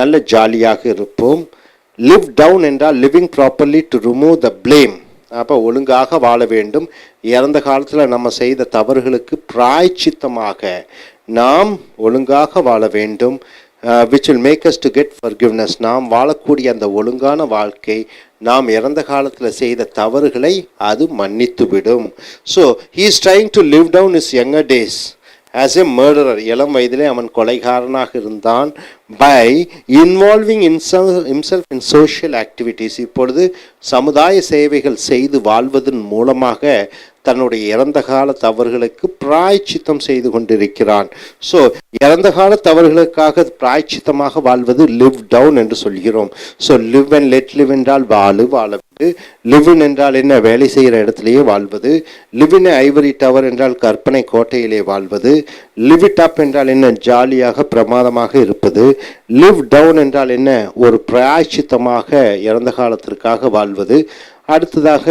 நல்ல ஜாலியாக இருப்போம். live down என்றால் living properly to remove the blame. அப்போ ஒழுங்காக வாழ வேண்டும். இறந்த காலத்தில் நம்ம செய்த தவறுகளுக்கு பிராயச்சித்தமாக நாம் ஒழுங்காக வாழ வேண்டும். Which will make us to get forgiveness. நாம் வாழக்கூடிய அந்த ஒழுங்கான வாழ்க்கை நாம் இறந்த காலத்தில் செய்த தவறுகளை அது மன்னித்து விடும். So he is trying to live down his younger days as a murderer. இளம் வயதிலே அவன் கொலைகாரனாக இருந்தான். by involving himself in social activities. இப்பொழுது சமுதாய சேவைகள் செய்து வாழ்வதன் மூலமாக தன்னுடைய இறந்த கால தவறுகளுக்கு பிராயச்சித்தம் செய்து கொண்டிருக்கிறான். ஸோ இறந்த கால தவறுகளுக்காக பிராயச்சித்தமாக வாழ்வது லிவ் டவுன் என்று சொல்கிறோம். So live and let live என்றால் வாழவது. லிவ் இன் என்றால் என்ன, வேலை செய்கிற இடத்திலேயே வாழ்வது. லிவ் இன் ஐவரி டவர் என்றால் கற்பனை கோட்டையிலே வாழ்வது. லிவ் இட் அப் என்றால் என்ன, ஜாலியாக பிரமாதமாக இருப்பது. லிவ் டவுன் என்றால் என்ன, ஒரு பிராயச்சித்தமாக இறந்த காலத்திற்காக வாழ்வது. அடுத்ததாக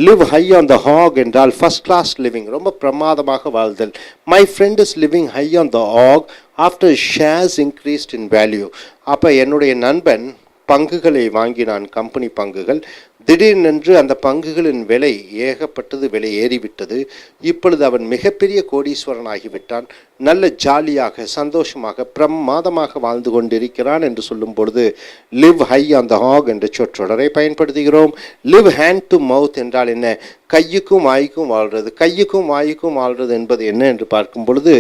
live high on the hog என்றால் ஃபர்ஸ்ட் கிளாஸ் லிவிங், ரொம்ப பிரமாதமாக வாழ்தல். My friend is living high on the hog after shares increased in value. அப்போ என்னுடைய நண்பன் பங்குகளை வாங்கினான், கம்பெனி பங்குகள். திடீரென்று அந்த பங்குகளின் விலை ஏகப்பட்டது, விலை ஏறிவிட்டது. இப்பொழுது அவன் மிகப்பெரிய கோடீஸ்வரன் ஆகிவிட்டான். நல்ல ஜாலியாக சந்தோஷமாக பிரமாதமாக வாழ்ந்து கொண்டிருக்கிறான் என்று சொல்லும் பொழுது live high on the hog என்ற சொற்றொடரை பயன்படுத்துகிறோம். லிவ் ஹேண்ட் டு மவுத் என்றால் என்ன, கையுக்கும் வாய்க்கும் வாழ்கிறது. கையுக்கும் வாய்க்கும் வாழ்கிறது என்பது என்ன என்று பார்க்கும் பொழுது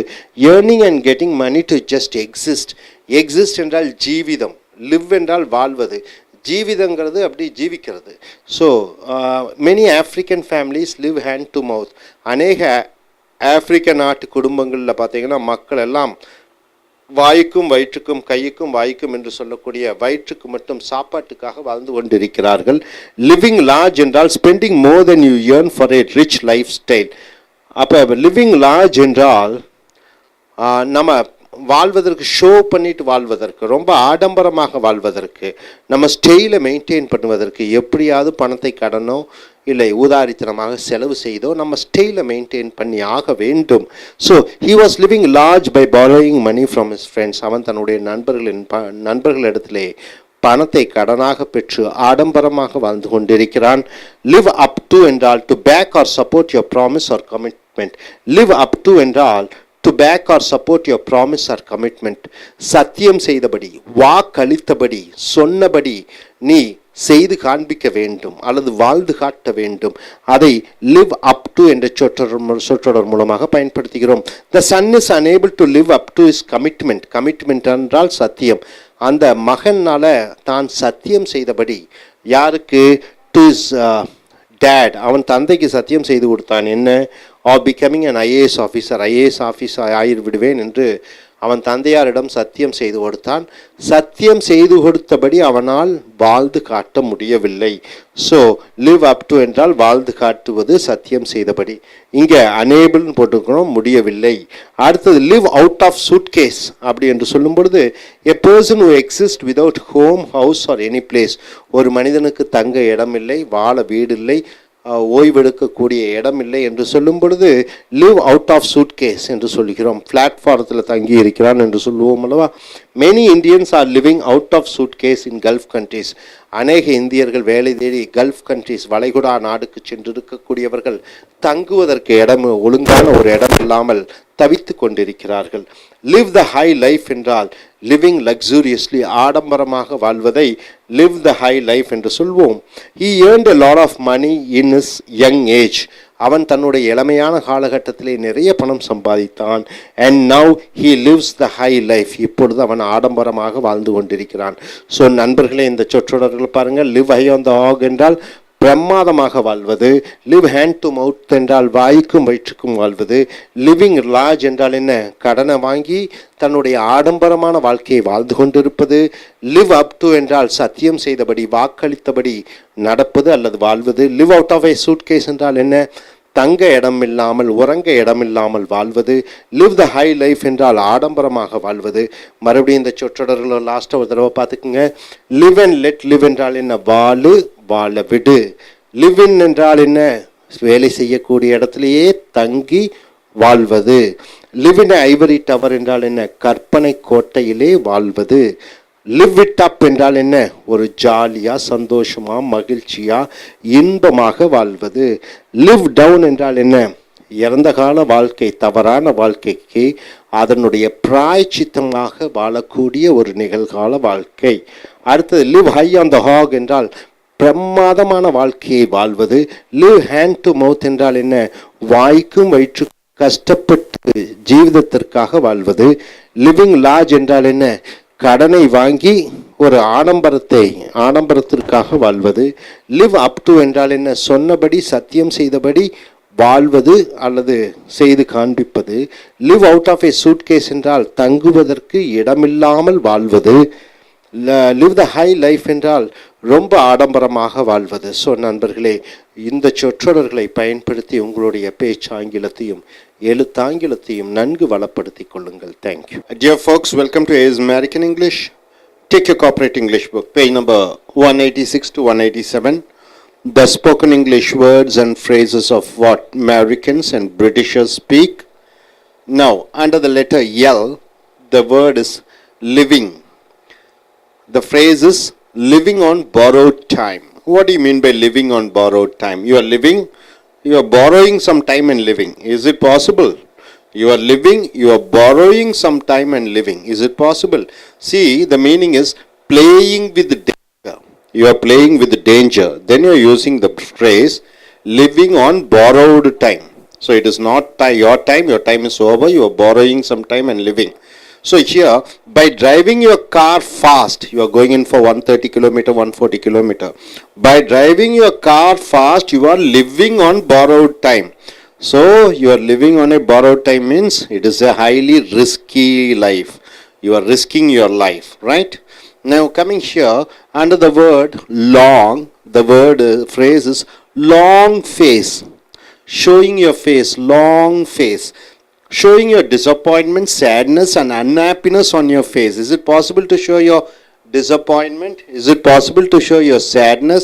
earning and getting money to just exist. Exist என்றால் ஜீவிதம், லிவ் என்றால் வாழ்வது, ஜீவிதங்கிறது அப்படி ஜீவிக்கிறது. So many African families live hand to mouth. அநேக ஆப்பிரிக்க நாட்டு குடும்பங்களில் பார்த்தீங்கன்னா மக்கள் எல்லாம் வாய்க்கும் வயிற்றுக்கும், கையுக்கும் வாய்க்கும் என்று சொல்லக்கூடிய வயிற்றுக்கு மட்டும் சாப்பாட்டுக்காக வாழ்ந்து கொண்டிருக்கிறார்கள். லிவிங் லார்ஜ் என்றால் spending more then you earn for A rich life style. அப்போ லிவிங் லார்ஜ் என்றால் நம்ம வாழ்வதற்கு, ஷோ பண்ணிட்டு வாழ்வதற்கு, ரொம்ப ஆடம்பரமாக வாழ்வதற்கு, நம்ம ஸ்டைலை மெயின்டைன் பண்ணுவதற்கு, எப்படியாவது பணத்தை கடனோ இல்லை ஊதாரித்தனமாக செலவு செய்தோ நம்ம ஸ்டைலை மெயின்டைன் பண்ணி ஆக வேண்டும். So he was living large by borrowing money from his friends. அவன் தன்னுடைய நண்பர்களிடத்திலே பணத்தை கடனாக பெற்று ஆடம்பரமாக வாழ்ந்து கொண்டிருக்கிறான். லிவ் அப் டு என்றால் to back or support your promise or commitment. Live up to என்றால் to back or support your promise or commitment. சத்தியம் செய்தபடி, வாக்களித்தபடி, சொன்னபடி நீ செய்து காண்பிக்க வேண்டும் அல்லது வாழ்ந்து காட்ட வேண்டும். அதை லிவ் அப் டு என்ற சொற்றொடர் மூலமாக பயன்படுத்துகிறோம். The son is unable to live up to his commitment. Commitment என்றால் சத்தியம். அந்த மகனால தான் சத்தியம் செய்தபடி, யாருக்கு, டு இஸ் டேட், அவன் தந்தைக்கு சத்தியம் செய்து கொடுத்தான். என்ன, or becoming an IAS officer, IAS officer ஆகிவிடுவேன் என்று அவன் தந்தையாரிடம் சத்தியம் செய்து கொடுத்தான். சத்தியம் செய்து கொடுத்தபடி அவனால் வாழ்ந்து காட்ட முடியவில்லை. ஸோ லிவ் அப் டு என்றால் வாழ்ந்து காட்டுவது, சத்தியம் செய்தபடி. இங்கே அனேபிள்னு போட்டுக்கணும், முடியவில்லை. அடுத்தது லிவ் அவுட் ஆஃப் சூட்கேஸ் அப்படி என்று சொல்லும் பொழுது a person who exist without home, house or any place. ஒரு மனிதனுக்கு தங்க இடமில்லை, வாழ வீடில்லை, ஓய்வெடுக்கக்கூடிய இடம் இல்லை என்று சொல்லும் பொழுது லிவ் அவுட் ஆஃப் சூட்கேஸ் என்று சொல்கிறோம். பிளாட்ஃபாரத்தில் தங்கி இருக்கிறான் என்று சொல்லுவோம் அல்லவா. Many Indians are living out of suitcase in Gulf countries. அநேக இந்தியர்கள் வேலை தேடி கல்ஃப் கண்ட்ரீஸ், வளைகுடா நாடுக்கு சென்று இருக்கக்கூடியவர்கள் தங்குவதற்கு இடம், ஒழுங்கான ஒரு இடம் இல்லாமல் தவித்து கொண்டிருக்கிறார்கள். லிவ் த ஹை லைஃப் என்றால் லிவிங் லக்ஸூரியஸ்லி, ஆடம்பரமாக வாழ்வதை லிவ் த ஹை லைஃப் என்று சொல்வோம். He earned a lot of money in his young age. அவன் தன்னுடைய இளமையான காலகட்டத்திலே நிறைய பணம் சம்பாதித்தான். And now he lives the high life. இப்பொழுது அவன் ஆடம்பரமாக வாழ்ந்து கொண்டிருக்கிறான். ஸோ நண்பர்களே, இந்த சொற்றொடர்கள் பாருங்கள். Live high on the hog என்றால் பிரமாதமாக வாழ்வது. லிவ் ஹேண்ட் டு மவுத் என்றால் வாய்க்கும் வயிற்றுக்கும் வாழ்வது. லிவிங் லார்ஜ் என்றால் என்ன, கடனை வாங்கி தன்னுடைய ஆடம்பரமான வாழ்க்கையை வாழ்ந்து கொண்டிருப்பது. லிவ் அப் டு என்றால் சத்தியம் செய்தபடி, வாக்களித்தபடி நடப்பது அல்லது வாழ்வது. Live out of a suitcase என்றால் என்ன, தங்க இடமில்லாமல், உறங்க இடமில்லாமல் வாழ்வது. லிவ் த ஹை லைஃப் என்றால் ஆடம்பரமாக வாழ்வது. மறுபடியும் இந்த சொற்றொடர்கள் லாஸ்ட்டாக ஒரு தடவை பார்த்துக்குங்க. லிவ் அண்ட் லெட் லிவ் என்றால் என்ன, வாழு, வாழ விடு. லிவ் இன் என்றால் என்ன, வேலை செய்யக்கூடிய இடத்திலேயே தங்கி வாழ்வது. லிவ் இன் ஐவரி டவர் என்றால் என்ன, கற்பனை கோட்டையிலே வாழ்வது. லிவ் இட் அப் என்றால் என்ன? ஒரு ஜாலியா, சந்தோஷமா, மகிழ்ச்சியா, இன்பமாக வாழ்வது. லிவ் டவுன் என்றால் என்ன? இறந்த கால வாழ்க்கை, தவறான வாழ்க்கைக்கு அதனுடைய பிராய்ச்சித்தமாக வாழக்கூடிய ஒரு நிகழ்கால வாழ்க்கை. அடுத்தது live high on the hog என்றால் பிரமாதமான வாழ்க்கையை வாழ்வது. லிவ் ஹேண்ட் டு மவுத் என்றால் என்ன? வாய்க்கும் வயிற்று கஷ்டப்பட்டு ஜீவிதத்திற்காக வாழ்வது. லிவிங் லார்ஜ் என்றால் என்ன? கடனை வாங்கி ஒரு ஆடம்பரத்திற்காக வாழ்வது. லிவ் அப் டு என்றால் என்ன? சொன்னபடி சத்தியம் செய்தபடி வாழ்வது அல்லது செய்து காண்பிப்பது. Live out of a suitcase என்றால் தங்குவதற்கு இடமில்லாமல் வாழ்வது. லிவ் த ஹை லைஃப் என்றால் ரொம்ப ஆடம்பரமாக வாழ்வது. ஸோ நண்பர்களே, இந்த சொற்றொடர்களை பயன்படுத்தி உங்களுடைய பேச்சாங்கிலத்தையும் எழுத்தாங்கிலத்தையும் நன்கு வளப்படுத்திக் கொள்ளுங்கள். Thank you. Dear folks, welcome to AS American English. Take your Corporate English book, page number 186 to 187. The spoken English words and phrases of what Americans and Britishers speak. Now, under the letter L, the word is living. The phrase is living on borrowed time. What do you mean by living on borrowed time? You are borrowing some time and living. Is it possible? You are living, you are borrowing some time and living. Is it possible? See, the meaning is playing with danger. You are playing with danger. Then you are using the phrase living on borrowed time. So it is not your time is over, you are borrowing some time and living. So here, by driving your car fast, you are going in for 130 kilometer, 140 kilometer. By driving your car fast, you are living on borrowed time. So you are living on a borrowed time means it is a highly risky life. You are risking your life, right? Now coming here, under the word long, the word phrase is long face. Showing your face, long face. Showing your disappointment, sadness and unhappiness on your face. Is it possible to show your disappointment? Is it possible to show your sadness?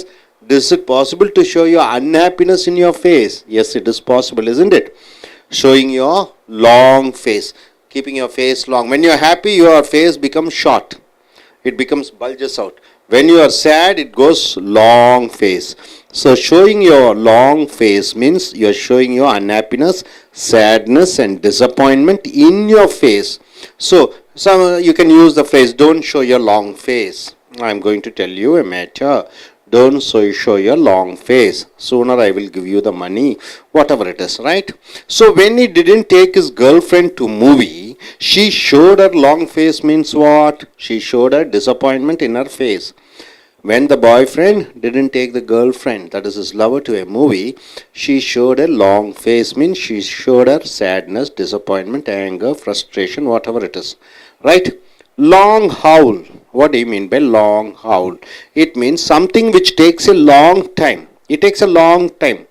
Is it possible to show your unhappiness in your face? Yes, it is possible, isn't it? Showing your long face. Keeping your face long. When you are happy, your face becomes short. It becomes bulges out. When you are sad, it goes long face. So showing your long face means you are showing your unhappiness, sadness and disappointment in your face. So you can use the phrase, don't show your long face. I am going to tell you a matter. Don't show your long face. Sooner I will give you the money, whatever it is, right? So when he didn't take his girlfriend to movie, she showed her long face means what? She showed her disappointment in her face. When the boyfriend didn't take the girlfriend, that is his lover, to a movie, she showed a long face means she showed her sadness, disappointment, anger, frustration, whatever it is, right? Long howl. What do you mean by long howl? It means something which takes a long time. It takes a long time.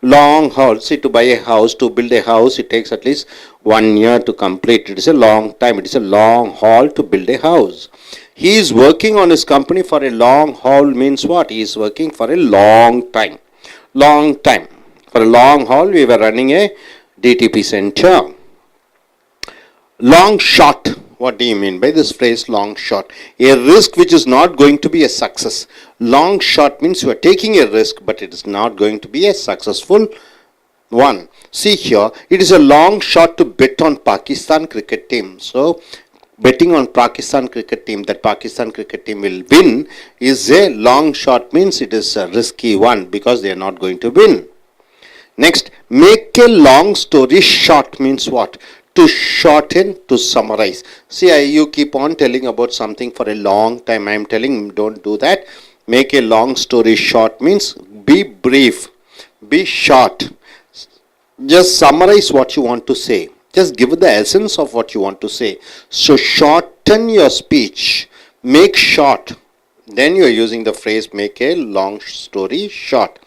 Long haul. See, to buy a house, to build a house, it takes at least 1 year to complete. It is a long time. It is a long haul to build a house. He is working on his company for a long haul means what? He is working for a long time. Long time. For a long haul, we were running a DTP center. Long shot. What do you mean by this phrase, long shot? A risk which is not going to be a success. Long shot means you are taking a risk, but it is not going to be a successful one. See here, it is a long shot to bet on Pakistan cricket team. So, betting on Pakistan cricket team, that Pakistan cricket team will win, is a long shot means it is a risky one because they are not going to win. Next, make a long story short means what? To shorten, to summarize. See, you keep on telling about something for a long time. I am telling, don't do that. Make a long story short means be brief, be short. Just summarize what you want to say. Just give the essence of what you want to say. So shorten your speech. Make short. Then you are using the phrase make a long story short.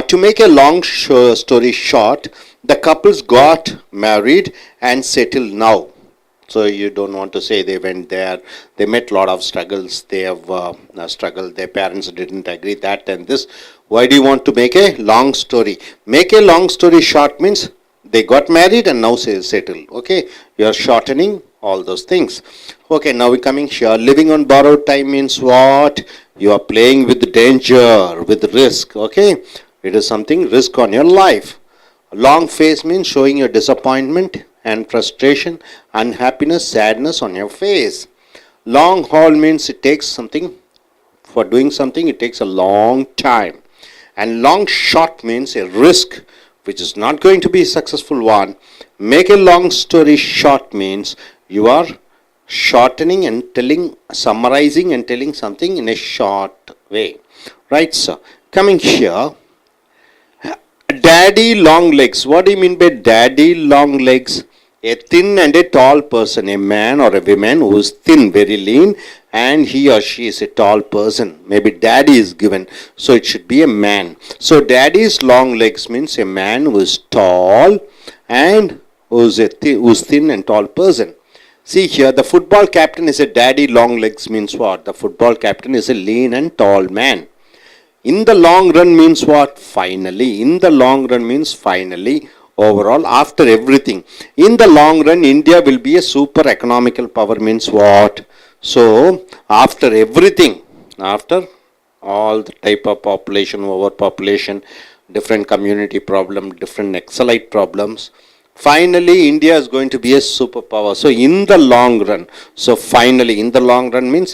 To make a long story short, the couples got married and settled now. So you don't want to say they went there, they met a lot of struggles, they have struggled, their parents didn't agree, that and this. Why do you want to make a long story? Make a long story short means they got married and now settled. Okay, you are shortening all those things. Okay, now we're coming here. Living on borrowed time means what? You are playing with danger, with risk. Okay, it is something risk on your life. Long face means showing your disappointment and frustration, unhappiness, sadness on your face. Long haul means it takes something, for doing something it takes a long time. And long shot means a risk which is not going to be a successful one. Make a long story short means you are shortening and telling, summarizing and telling something in a short way. Right, sir? Coming here, daddy long legs. What do you mean by daddy long legs? A thin and a tall person, a man or a woman who is thin, very lean, and he or she is a tall person. Maybe daddy is given, so it should be a man. So daddy's long legs means a man who is tall and who's thin and tall person. See here, the football captain is a daddy long legs means what? The football captain is a lean and tall man. In the long run means what? Finally. In the long run means finally. Overall, after everything. In the long run, India will be a super economical power means what? So, after everything, after all the type of population, overpopulation, different community problem, different Naxalite problems, finally India is going to be a superpower. So, in the long run, so finally, in the long run means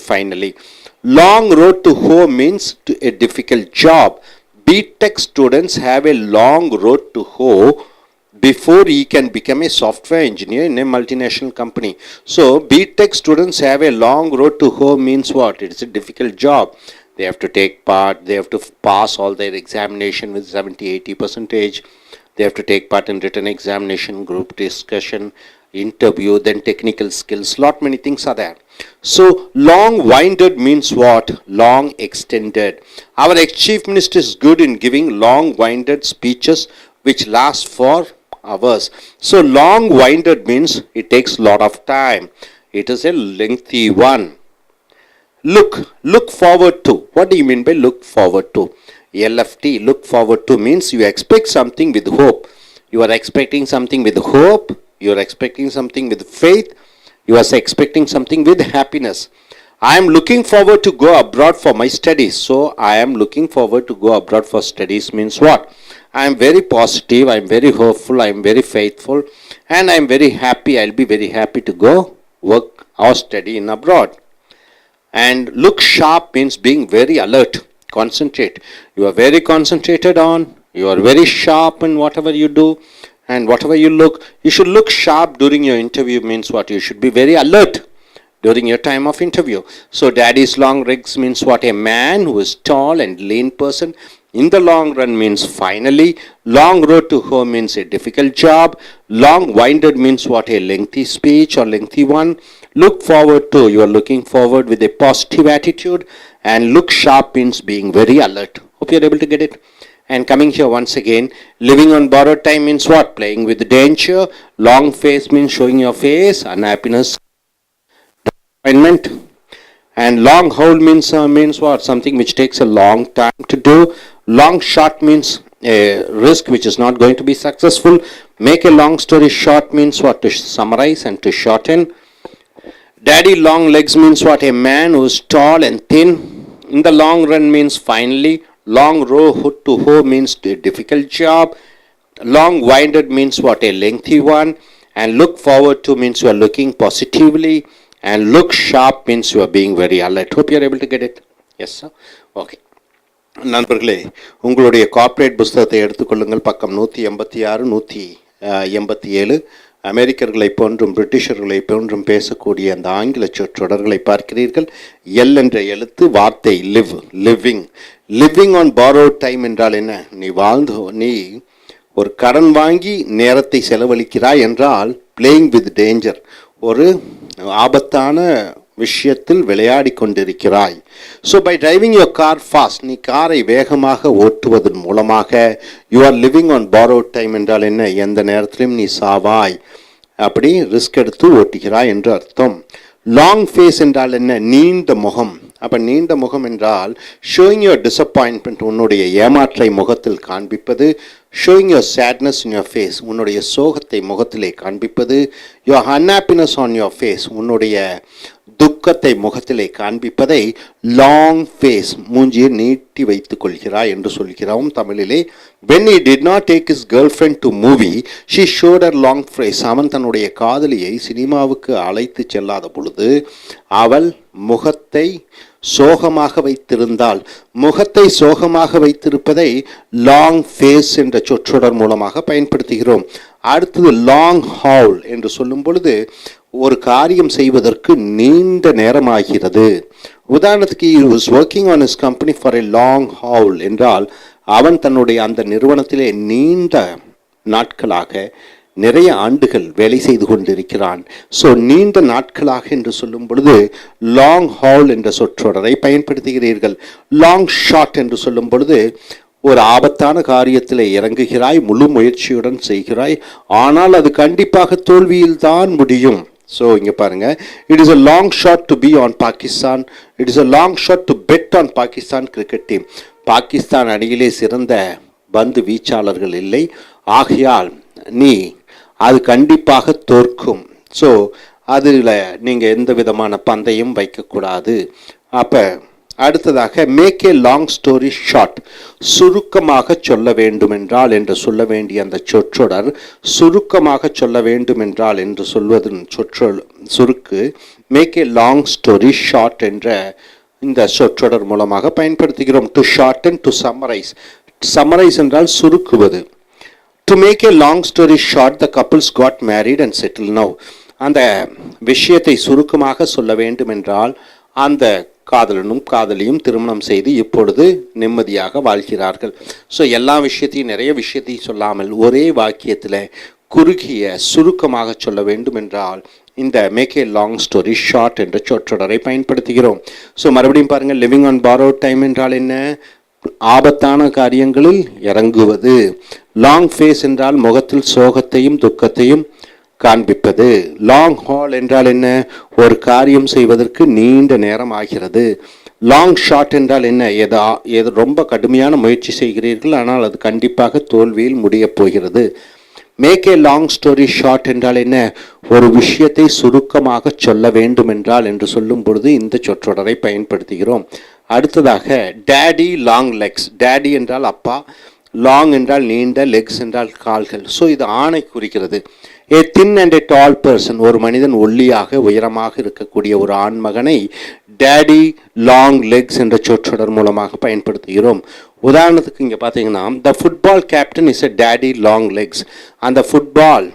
finally. Long road to home means to a difficult job. B.Tech students have a long road to hoe before he can become a software engineer in a multinational company. So, B.Tech students have a long road to hoe means what? It's a difficult job. They have to take part, they have to pass all their examination with 70-80%. They have to take part in written examination, group discussion, interview, then technical skills. Lot many things are there. So, long-winded means what? Long extended. Our ex-chief minister is good in giving long-winded speeches which last for hours. So, long-winded means it takes lot of time. It is a lengthy one. Look forward to. What do you mean by look forward to? LFT, look forward to means you expect something with hope. You are expecting something with hope. You are expecting something with faith. You are expecting something with happiness. I am looking forward to go abroad for my studies. So, I am looking forward to go abroad for studies means what? I am very positive, I am very hopeful, I am very faithful, and I am very happy. I will be very happy to go work or study in abroad. And look sharp means being very alert, concentrate. You are very concentrated on, you are very sharp in whatever you do. And whatever you look, you should look sharp during your interview means what? You should be very alert during your time of interview. So, daddy's long legs means what? A man who is tall and lean person. In the long run means finally. Long road to home means a difficult job. Long-winded means what? A lengthy speech or lengthy one. Look forward to, you are looking forward with a positive attitude. And look sharp means being very alert. Hope you are able to get it. And coming here once again, living on borrowed time means what? Playing with danger. Long face means showing your face, unhappiness, disappointment. And long hold means what? Something which takes a long time to do. Long shot means a risk which is not going to be successful. Make a long story short means what? To summarize and to shorten. Daddy long legs means what? A man who is tall and thin. In the long run means finally. Long road to hoe means a difficult job. Long-winded means what? A lengthy one. And look forward to means you are looking positively. And look sharp means you are being very alert. Hope you are able to get it. Yes, sir. Okay. நண்பர்களே, உங்களுடைய corporate புஸ்தகத்தை எடுத்துக்கொள்ளுங்கள். பக்கம் 186, 187. அமெரிக்கர்களைப் போன்றும் பிரிட்டிஷர்களைப் போன்றும் பேசக்கூடிய அந்த ஆங்கில சொற்றொடர்களை பார்க்கிறீர்கள். எல் என்ற எழுத்து வார்த்தை live, living on borrowed time என்றால் என்ன? நீ ஒரு கடன் வாங்கி நேரத்தை செலவழிக்கிறாய் என்றால் பிளேயிங் வித் டேஞ்சர், ஒரு ஆபத்தான விஷயத்தில் விளையாடி கொண்டிருக்கிறாய். So by driving your car fast, நீ காரை வேகமாக ஓட்டுவதன் மூலமாக you are living on borrowed time என்றால் என்ன? எந்த நேரத்திலும் நீ சாவாய், அப்படி ரிஸ்க் எடுத்து ஓட்டுகிறாய் என்று அர்த்தம். லாங் ஃபேஸ் என்றால் என்ன? நீண்ட முகம், அப்போ நீண்ட முகம் என்றால் ஷோயிங் யுவர் டிசப்பாயின்மெண்ட், உன்னுடைய ஏமாற்றை முகத்தில் காண்பிப்பது. Showing your sadness in your face, உன்னுடைய சோகத்தை முகத்திலே காண்பிப்பது. Your unhappiness on your face, உன்னுடைய துக்கத்தை முகத்திலே காண்பிப்பதை லாங் ஃபேஸ், மூஞ்சியை நீட்டி வைத்துக் கொள்கிறாய் என்று சொல்கிறோம் தமிழிலே. when he did not take his girlfriend to movie she showed her long face, அவன் தன்னுடைய காதலியை சினிமாவுக்கு அழைத்து செல்லாத பொழுது அவள் முகத்தை சோகமாக வைத்திருந்தால். முகத்தை சோகமாக வைத்திருப்பதை லாங் ஃபேஸ் என்ற சொற்றொடர் மூலமாக பயன்படுத்துகிறோம். அடுத்தது லாங் ஹால் என்று சொல்லும் பொழுது ஒரு காரியம் செய்வதற்கு நீண்ட நேரமாகிறது. உதாரணத்துக்கு he was working on his company for a long haul என்றால் அவன் தன்னுடைய அந்த நிறுவனத்திலே நீண்ட நாட்களாக நிறைய ஆண்டுகள் வேலை செய்து கொண்டிருக்கிறான். ஸோ நீண்ட நாட்களாக என்று சொல்லும் பொழுது லாங் ஹால் என்ற சொற்றொடரை பயன்படுத்துகிறீர்கள். லாங் ஷாட் என்று சொல்லும் பொழுது ஒரு ஆபத்தான காரியத்தில் இறங்குகிறாய், முழு முயற்சியுடன் செய்கிறாய், ஆனால் அது கண்டிப்பாக தோல்வியில் தான் முடியும். ஸோ இங்கே பாருங்கள், it is a long shot to be on Pakistan, it is a long shot to bet on Pakistan cricket team. Pakistan அணியிலே சிறந்த பந்து வீச்சாளர்கள் இல்லை, ஆகையால் நீ அது கண்டிப்பாக தோற்கும். ஸோ அதில் நீங்கள் எந்த விதமான பந்தயம் வைக்கக்கூடாது. அப்போ அடுத்ததாக make a long story short, சுருக்கமாக சொல்ல வேண்டுமென்றால் என்று சொல்ல வேண்டிய அந்த சொற்றொடர் சுருக்கமாக சொல்ல வேண்டுமென்றால் என்று சொல்வதன் சுருக்கு make a long story short என்ற இந்த சொற்றொடர் மூலமாக பயன்படுத்துகிறோம். To shorten, to summarise. Summarise என்றால் சுருக்குவது. To make a long story short the couples got married and settle now. அந்த விஷயத்தை சுருக்கமாக சொல்ல வேண்டுமென்றால் அந்த காதலனும் காதலியும் திருமணம் செய்து இப்பொழுது நிம்மதியாக வாழ்கிறார்கள். ஸோ எல்லா விஷயத்தையும் நிறைய விஷயத்தையும் சொல்லாமல் ஒரே வாக்கியத்தில் குறுகிய சுருக்கமாக சொல்ல வேண்டும் என்றால் இந்த make a long story short என்ற சொற்றொடரை பயன்படுத்துகிறோம். ஸோ மறுபடியும் பாருங்கள், லிவிங் ஆன் பாரோட் டைம் என்றால் என்ன? ஆபத்தான காரியங்களில் இறங்குவது. லாங் ஃபேஸ் என்றால் முகத்தில் சோகத்தையும் துக்கத்தையும் காண்பிப்பது. லாங் ஹால் என்றால் என்ன? ஒரு காரியம் செய்வதற்கு நீண்ட நேரம் ஆகிறது. லாங் ஷாட் என்றால் என்ன? ஏதோ ரொம்ப கடுமையான முயற்சி செய்கிறீர்கள், ஆனால் அது கண்டிப்பாக தோல்வியில் முடியப் போகிறது. Make a long story short என்றால் என்ன? ஒரு விஷயத்தை சுருக்கமாக சொல்ல வேண்டும் என்றால் என்று சொல்லும் பொழுது இந்த சொற்றொடரை பயன்படுத்துகிறோம். அடுத்ததாக டேடி லாங் லெக்ஸ். டேடி என்றால் அப்பா, லாங் என்றால் நீண்ட, லெக்ஸ் என்றால் கால்கள். ஸோ இது ஆணை குறிக்கிறது. ஏ தின் அண்ட் ஏ டால் பர்சன், ஒரு மனிதன் ஒல்லியாக உயரமாக இருக்கக்கூடிய ஒரு ஆண்மகனை டேடி லாங் லெக்ஸ் என்ற சொற்றொடர் மூலமாக பயன்படுத்துகிறோம். உதாரணத்துக்கு இங்கே பார்த்தீங்கன்னா, the football captain is a daddy long legs. அந்த ஃபுட்பால்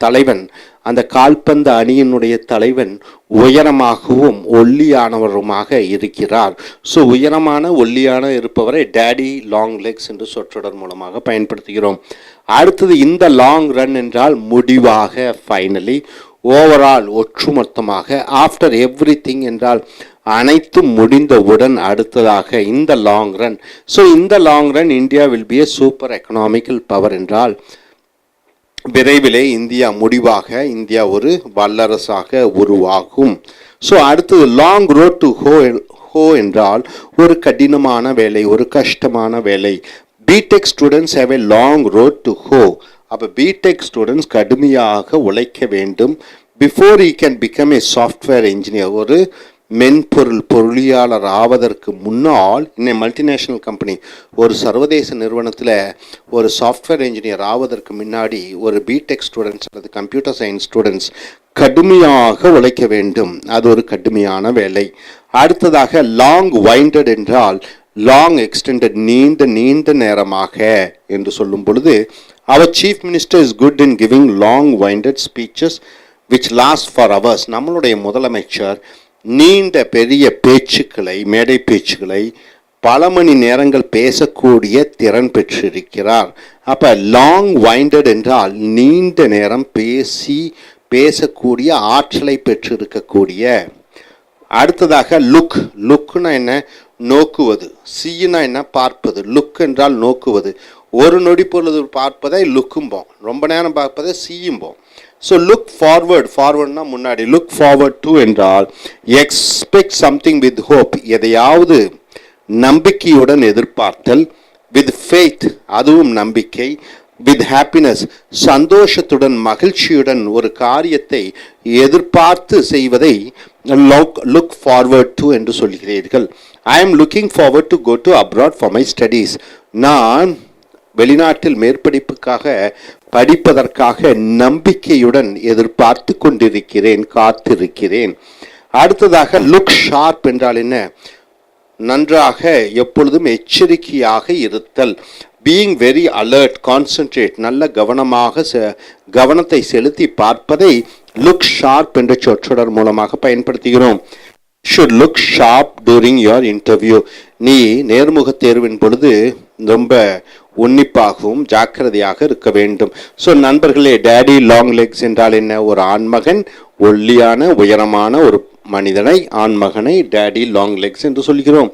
தலைவன், அந்த கால்பந்து அணியினுடைய தலைவன் உயரமாகவும் ஒல்லியானவருமாக இருக்கிறார். ஸோ உயரமான ஒல்லியான இருப்பவரை டேடி லாங் லெக்ஸ் என்று சொற்றொடர் மூலமாக பயன்படுத்துகிறோம். அடுத்தது இந்த லாங் ரன் என்றால் முடிவாக, ஃபைனலி. ஓவரால் ஒற்றுமொத்தமாக. ஆஃப்டர் எவ்ரி திங் என்றால் அனைத்தும் முடிந்தவுடன் அடுத்ததாக இந்த லாங் ரன். ஸோ இந்த long run India will be a super economical power என்றால் விரைவிலே இந்தியா முடிவாக இந்தியா ஒரு வல்லரசாக உருவாகும். ஸோ அடுத்தது லாங் ரோட் டு ஹோ என்றால் ஒரு கடினமான வேலை, ஒரு கஷ்டமான வேலை. BTech students have a long road to hoe. அப்போ பிடெக் ஸ்டூடெண்ட்ஸ் கடுமையாக உழைக்க வேண்டும். Before he can become a software engineer, ஒரு மென்பொருள் பொருளியாளர் ஆவதற்கு முன்னால் இன்னும் மல்டிநேஷ்னல் கம்பெனி, ஒரு சர்வதேச நிறுவனத்தில் ஒரு சாஃப்ட்வேர் இன்ஜினியர் ஆவதற்கு முன்னாடி ஒரு பிடெக் ஸ்டூடெண்ட்ஸ் அல்லது கம்ப்யூட்டர் சயின்ஸ் ஸ்டூடெண்ட்ஸ் கடுமையாக உழைக்க வேண்டும். அது ஒரு கடுமையான வேலை. அடுத்ததாக லாங் வைண்டட் என்றால் லாங் எக்ஸ்டெண்டட், நீண்ட நேரமாக என்று சொல்லும் பொழுது our chief minister is good in giving long winded speeches which last for hours. நம்மளுடைய முதலமைச்சர் நீண்ட பெரிய பேச்சுக்களை, மேடை பேச்சுக்களை பல மணி நேரங்கள் பேசக்கூடிய திறன் பெற்றிருக்கிறார். அப்போ லாங் வைண்டட் என்றால் நீண்ட நேரம் பேசக்கூடிய ஆற்றலை பெற்றிருக்கக்கூடிய. அடுத்ததாக லுக்னா என்ன? நோக்குவது. சீனா என்ன? பார்ப்பது. லுக் என்றால் நோக்குவது. ஒரு நொடி பொழுது பார்ப்பதை லுக்கும்போம், ரொம்ப நேரம் பார்ப்பதை சீயும்போம். So look forward, forwardனா முன்னாடி, look forward to என்றால் expect something with hope, எதையாவது நம்பிக்கையுடன் எதிர்பார்த்தல், with faith அதுவும் நம்பிக்கை, with happiness சந்தோஷத்துடன் மகிழ்ச்சியுடன் ஒரு காரியத்தை எதிர்பார்த்து செய்வதை look forward to என்று சொல்கிறீர்கள். I am looking forward to go to abroad for my studies. நான் வெளிநாட்டில் மேற்படிப்புக்காக படிப்பதற்காக நம்பிக்கையுடன் எதிர்பார்த்து கொண்டிருக்கிறேன், காத்திருக்கிறேன். அடுத்ததாக லுக் ஷார்ப் என்றால் என்ன? நன்றாக எப்பொழுதும் எச்சரிக்கையாக இருத்தல், பீயிங் வெரி அலர்ட், கான்சென்ட்ரேட், நல்ல கவனமாக கவனத்தை செலுத்தி பார்ப்பதை லுக் ஷார்ப் என்ற சொற்றொடர் மூலமாக பயன்படுத்துகிறோம். should look sharp during your interview. நீ நேர்முக தேர்வின் பொழுது ரொம்ப உன்னிப்பாகவும் ஜாக்கிரதையாக இருக்க வேண்டும். ஸோ நண்பர்களே, டேடி லாங் லெக்ஸ் என்றால் என்ன? ஒரு ஆண்மகன், ஒல்லியான உயரமான ஒரு மனிதனை, ஆண்மகனை டேடி லாங் லெக்ஸ் என்று சொல்கிறோம்.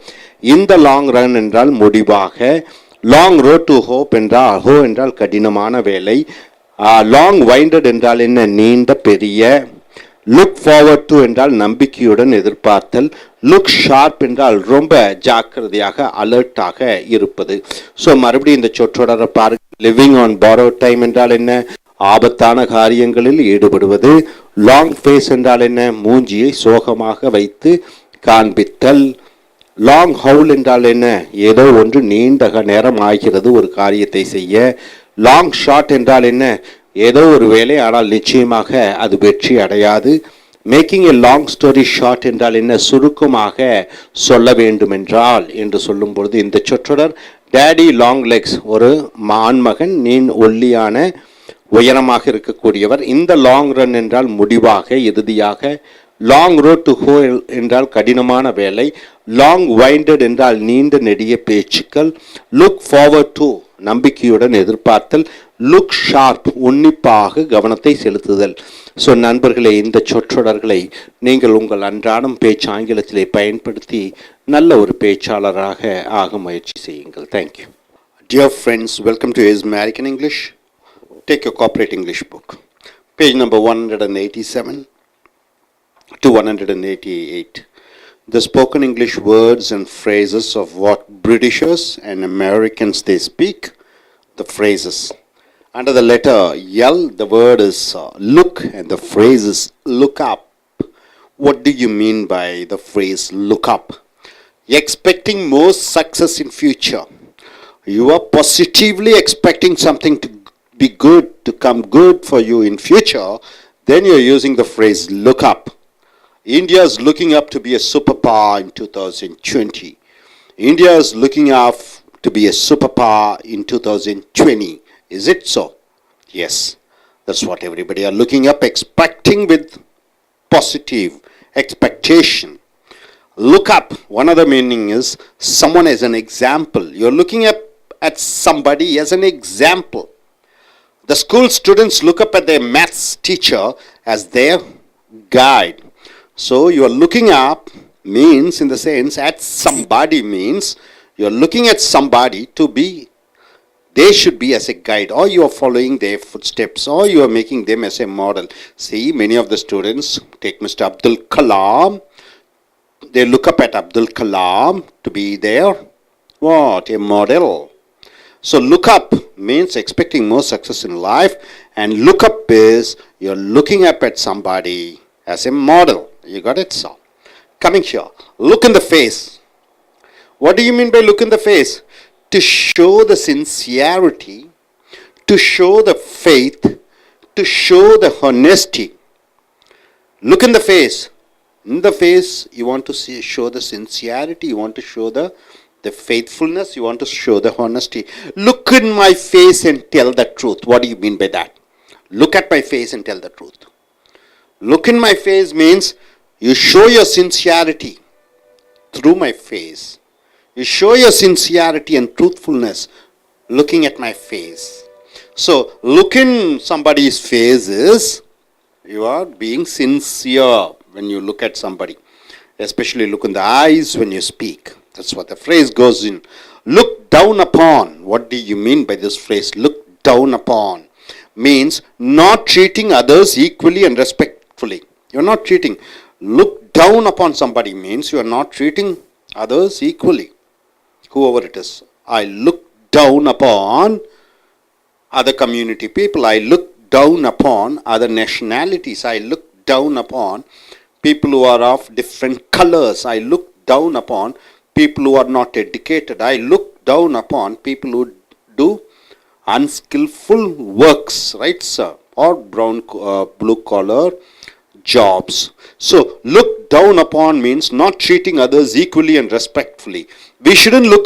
இந்த லாங் ரன் என்றால் முடிவாக, லாங் ரோட் டு ஹோப் என்றால், ஹோ என்றால் கடினமான வேலை, லாங் வைண்டட் என்றால் என்ன? நீண்ட பெரிய, லுக் ஃபார்வர்ட் டு என்றால் நம்பிக்கையுடன் எதிர்பார்த்தல், லுக் ஷார்ப் என்றால் ரொம்ப ஜாக்கிரதையாக அலர்ட்டாக இருப்பது. ஸோ மறுபடியும் இந்த சொற்றொடரை பாருங்க. லிவிங் ஆன் borrowed டைம் என்றால் என்ன? ஆபத்தான காரியங்களில் ஈடுபடுவது. லாங் ஃபேஸ் என்றால் என்ன? மூஞ்சியை சோகமாக வைத்து காண்பித்தல். லாங் ஹவுல் என்றால் என்ன? ஏதோ ஒன்று நீண்ட நேரம் ஆகிறது ஒரு காரியத்தை செய்ய. லாங் ஷாட் என்றால் என்ன? ஏதோ ஒரு வேலை, ஆனால் நிச்சயமாக அது வெற்றி அடையாது. Making a long story short என்றால் என்ன? சுருக்கமாக சொல்ல வேண்டும் என்றால் என்று சொல்லும் பொழுது இந்த சொற்றொடர் டேடி லாங் லெக்ஸ், ஒரு ஆண்மகன், ஒல்லியான உயரமாக இருக்கக்கூடியவர். இந்த லாங் ரன் என்றால் முடிவாக, இறுதியாக. லாங் ரோட் டு ஹோ என்றால் கடினமான வேலை. லாங் வைண்டட் என்றால் நீண்ட நெடிய பேச்சுக்கள். லுக் ஃபார்வர்ட் டு நம்பிக்கையுடன் எதிர்பார்த்தல். லுக் ஷார்ப் உன்னிப்பாக கவனத்தை செலுத்துதல். ஸோ நண்பர்களே, இந்த சொற்றொடர்களை நீங்கள் உங்கள் அன்றாடம் பேச்சு ஆங்கிலத்திலே பயன்படுத்தி நல்ல ஒரு பேச்சாளராக ஆக முயற்சி செய்யுங்கள். Thank you. Dear friends, welcome to Is American English. Take your Corporate English book. Page number 187 to 188. The spoken English words and phrases of what Britishers and Americans they speak. The phrases. Under the letter L, the word is look and the phrase is look up. What do you mean by the phrase look up? Expecting more success in future. You are positively expecting something to be good, to come good for you in future, then you're using the phrase look up. India is looking up to be a superpower in 2020. India is looking up to be a superpower in 2020. Is it so? Yes. That's what everybody are looking up, expecting with positive expectation. Look up, one other meaning is someone as an example. You're looking up at somebody as an example. The school students look up at their maths teacher as their guide. So you are looking up means, in the sense, at somebody means you're looking at somebody to be, they should be as a guide, or you are following their footsteps, or you are making them as a model. See, many of the students take Mr. Abdul Kalam, they look up at Abdul Kalam to be their what? A model. So look up means expecting more success in life, and look up is you're looking up at somebody as a model. You got it? So coming here, look in the face. What do you mean by look in the face? To show the sincerity, to show the faith, to show the honesty. Look in the face. In the face, you want to see, show the sincerity, you want to show the faithfulness, you want to show the honesty. Look in my face and tell the truth. What do you mean by that? Look at my face and tell the truth. Look in my face means you show your sincerity through my face. You show your sincerity and truthfulness looking at my face. So, look in somebody's face is you are being sincere when you look at somebody. Especially look in the eyes when you speak. That's what the phrase goes in. Look down upon. What do you mean by this phrase? Look down upon means not treating others equally and respectfully. You're not treating. Look down upon somebody means you are not treating others equally. Whoever it is. I look down upon other community people. I look down upon other nationalities. I look down upon people who are of different colors. I look down upon people who are not educated. I look down upon people who do unskillful works, right, sir, or blue collar jobs. So look down upon means not treating others equally and respectfully. We shouldn't look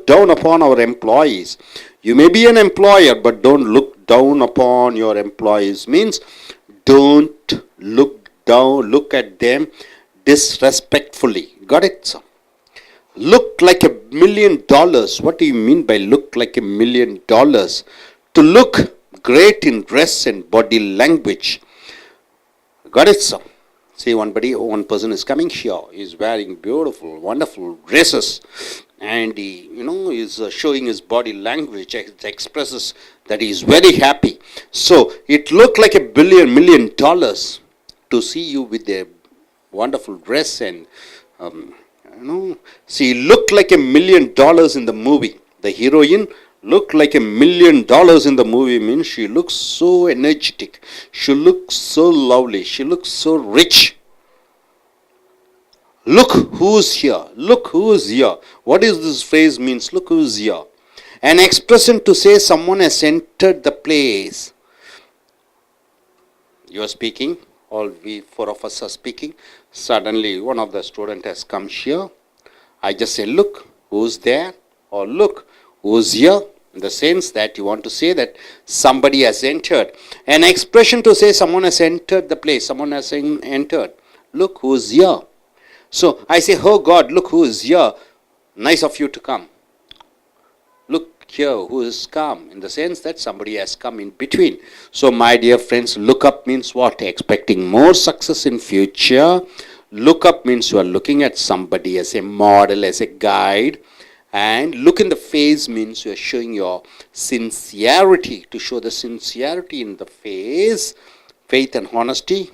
down upon our employees. You may be an employer, but don't look down upon your employees. Means don't look at them disrespectfully. Got it, sir? Look like $1 million. What do you mean by look like $1 million? To look great in dress and body language. Got it, sir? See, one person is coming here. He's wearing beautiful, wonderful dresses, and he, is showing his body language. It expresses that he is very happy. So it looked like $1 million to see you with a wonderful dress and see, looked like $1 million in the movie. The heroine looked like $1 million in the movie means she looks so energetic. She looks so lovely. She looks so rich. Look who's here. Look who's here. What is this phrase means? Look who's here. An expression to say someone has entered the place. You are speaking. All we four of us are speaking. Suddenly one of the student has come here. I just say, look who's there, or look who's here, in the sense that you want to say that somebody has entered. An expression to say someone has entered the place. Someone has entered. Look who's here. So I say, oh God, look who is here. Nice of you to come. Look here who has come, in the sense that somebody has come in between. So my dear friends, look up means what? Expecting more success in future. Look up means you are looking at somebody as a model, as a guide. And look in the face means you are showing your sincerity. To show the sincerity in the face, faith and honesty.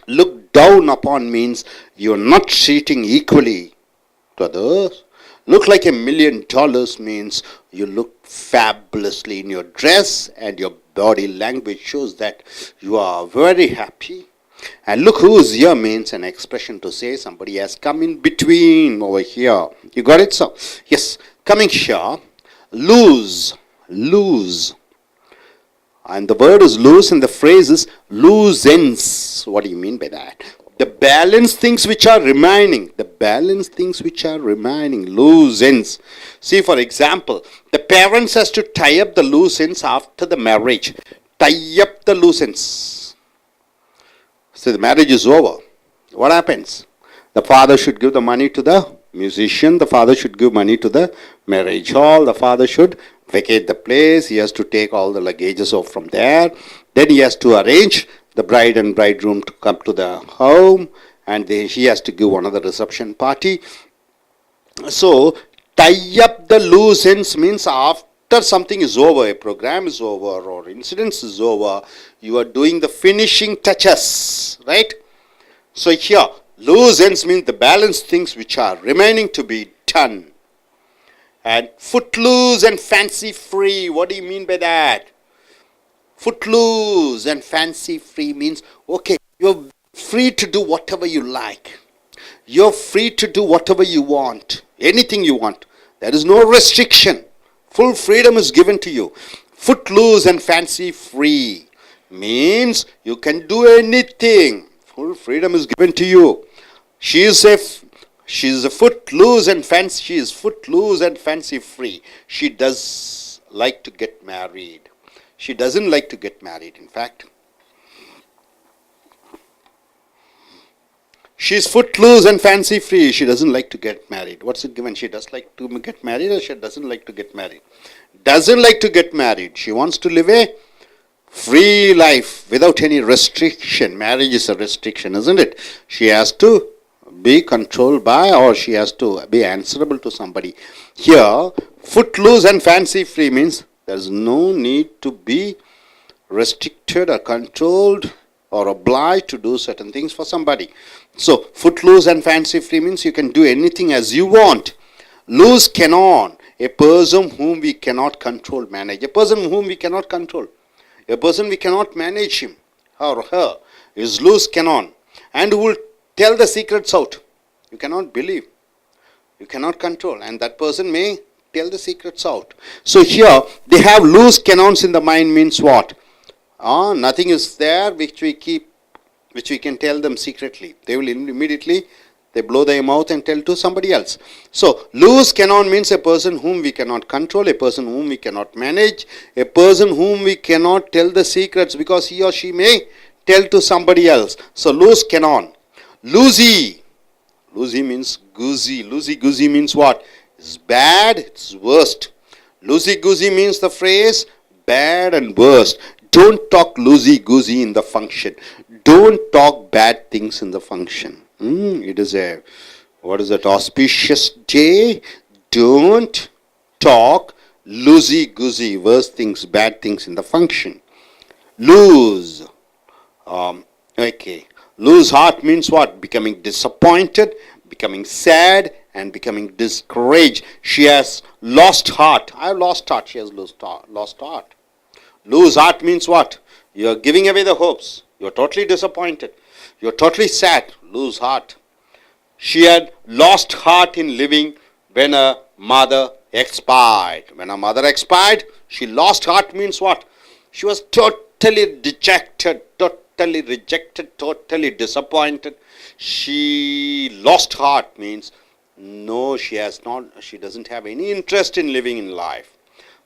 Look down upon means you are not treating equally to others. Look like $1 million means you look fabulously in your dress, and your body language shows that you are very happy. And look who's here means an expression to say somebody has come in between over here. You got it, sir? Yes. Coming here, lose. And the word is loose and the phrase is loose ends. What do you mean by that? The balance things which are remaining. Loose ends. See, for example, the parents has to tie up the loose ends after the marriage. Tie up the loose ends. So the marriage is over. What happens? The father should give the money to the musician. The father should give money to the marriage hall. The father should vacate the place. He has to take all the luggages off from there. Then he has to arrange the bride and bridegroom to come to the home, and he has to give another reception party. So tie up the loose ends means after something is over, a program is over or incidents is over, you are doing the finishing touches, right? So here, loose ends means the balanced things which are remaining to be done. And footloose and fancy free, what do you mean by that? Footloose and fancy free means, okay, you're free to do whatever you like. You're free to do whatever you want, anything you want. There is no restriction. Full freedom is given to you. Footloose and fancy free means you can do anything. Full freedom is given to you. She is footloose and fancy free. She does like to get married. She doesn't like to get married, in fact. She's footloose and fancy free. She doesn't like to get married. What's it given? She does like to get married, or she doesn't like to get married? Doesn't like to get married. She wants to live a free life without any restriction. Marriage is a restriction, isn't it? She has to be controlled by, or she has to be answerable to somebody. Here, footloose and fancy free means there is no need to be restricted or controlled or obliged to do certain things for somebody. So, footloose and fancy free means you can do anything as you want. Loose cannon, a person whom we cannot control, manage. A person whom we cannot control. A person we cannot manage him or her is loose cannon, and who will tell the secrets out. You cannot believe. You cannot control, and that person may tell the secrets out. So here they have loose cannons in the mind means what? Nothing is there which we can tell them secretly. They will immediately they blow their mouth and tell to somebody else. So loose cannon means a person whom we cannot control, a person whom we cannot manage, a person whom we cannot tell the secrets because he or she may tell to somebody else. So loose cannon. Loosey. Loosey means goosey. Loosey goosey means what? It's bad, it's worst. Loosey goosey means the phrase bad and worst. Don't talk loosey goosey in the function. Don't talk bad things in the function. It is a, what is that, auspicious day? Don't talk loosey goosey, worst things, bad things in the function. Lose. Okay. Lose heart means what? Becoming disappointed, becoming sad, and becoming discouraged. She has lost heart. I have lost heart. She has lost heart. Lose heart means what? You are giving away the hopes. You are totally disappointed. You are totally sad. Lose heart. She had lost heart in living when her mother expired. When her mother expired, she lost heart means what? She was totally dejected, totally rejected, totally disappointed. She lost heart means no, she doesn't have any interest in living in life.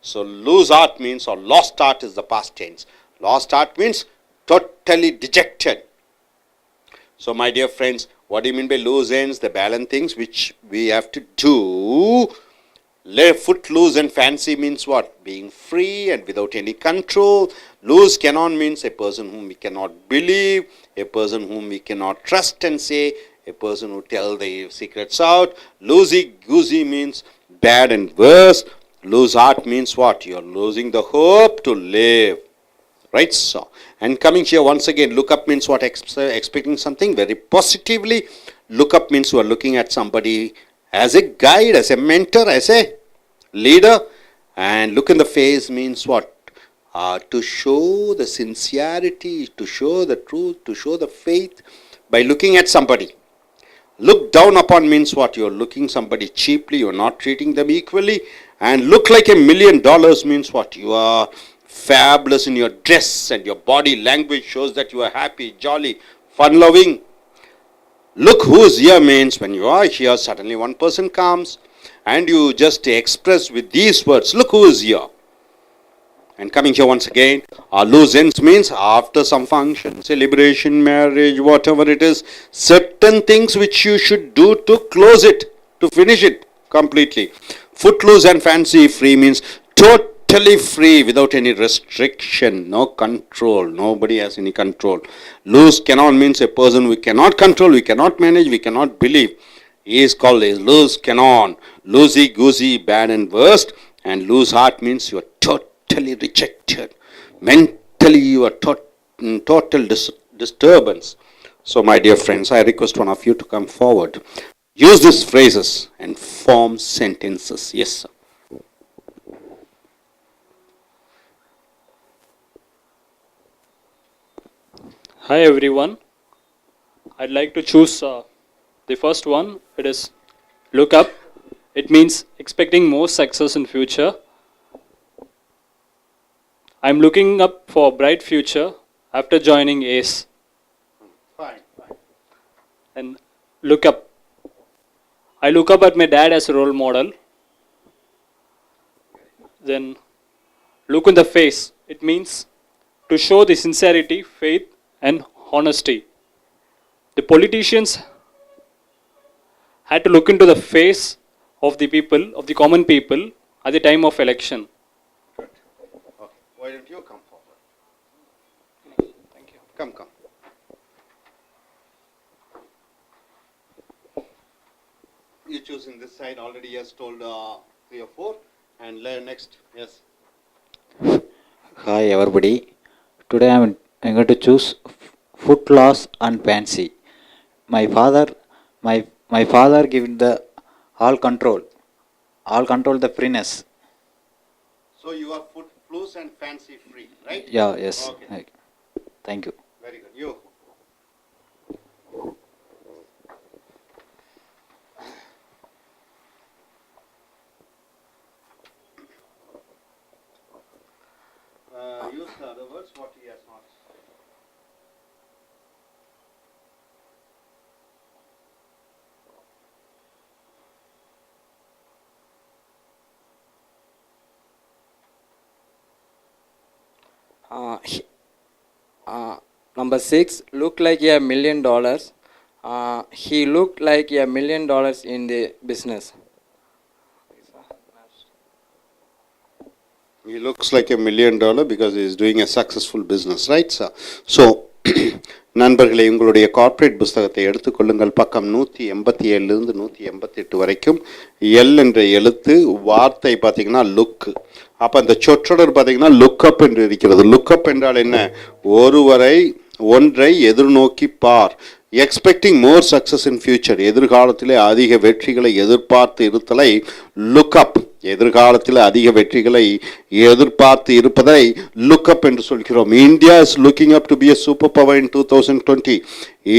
So lose heart means, or lost heart is the past tense. Lost heart means totally dejected. So my dear friends, what do you mean by loose ends? The balance things which we have to do. Footloose and fancy means what? Being free and without any control. Loose cannon means a person whom we cannot believe, a person whom we cannot trust and say, a person who tells the secrets out. Loosey goosey means bad and worse. Lose heart means what? You are losing the hope to live. Right? So, and coming here once again, look up means what? Expecting something very positively. Look up means you are looking at somebody as a guide, as a mentor, as a leader. And look in the face means what? To show the sincerity, to show the truth, to show the faith by looking at somebody. Look down upon means what? You are looking somebody cheaply, you are not treating them equally. And look like $1 million means what? You are fabulous in your dress and your body language shows that you are happy, jolly, fun-loving. Look who's here means when you are here, suddenly one person comes and you just express with these words, look who is here. And coming here once again, loose ends means after some function, celebration, marriage, whatever it is, certain things which you should do to close it, to finish it completely. Footloose and fancy free means totally free without any restriction, no control, nobody has any control. Loose cannon means a person we cannot control, we cannot manage, we cannot believe. He is called a loose cannon. Loosey goosey, bad and worst. And loose heart means you are totally rejected. Mentally you are in total disturbance. So my dear friends, I request one of you to come forward. Use these phrases and form sentences. Yes, sir. Hi everyone. I'd like to choose the first one. It is look up. It means expecting more success in future. I'm looking up for a bright future after joining ACE. Fine. And look up. I look up at my dad as a role model. Then look in the face. It means to show the sincerity, faith and honesty. The politicians had to look into the face of the people, of the common people at the time of election. Good. Okay. Why don't you come forward? Thank you. Come. You choosing this side already has told 3 or 4 and learn next. Yes. Hi everybody. Today I'm going to choose foot loss and fancy. My father given the all control the freeness. So you are foot loose and fancy free, right? Yeah, yes. Okay. Thank you. Very good. You. Use the other words what he has not. Number 6, look like $1 million. He looked like $1 million in the business. He looks like $1 million because he is doing a successful business, right, sir? So, நண்பர்களே, உங்களுடைய corporate புஸ்தகத்தை எடுத்துக்கொள்ளுங்கள். பக்கம் 187 இருந்து 188 வரைக்கும் L என்ற எழுத்து வார்த்தை பார்த்தீங்கன்னா லுக். அப்போ அந்த சொற்றொடர் பார்த்தீங்கன்னா லுக்கப் என்று இருக்கிறது. லுக்கப் என்றால் என்ன? ஒன்றை எதிர்நோக்கி பார். Expecting more success in future, எதிர்காலத்திலே அதிக வெற்றிகளை எதிர்பார்த்து இருத்தலை லுக்கப், எதிர்காலத்தில் அதிக வெற்றிகளை எதிர்பார்த்து இருப்பதை லுக்கப் என்று சொல்கிறோம். India is looking up to be a super power in 2020.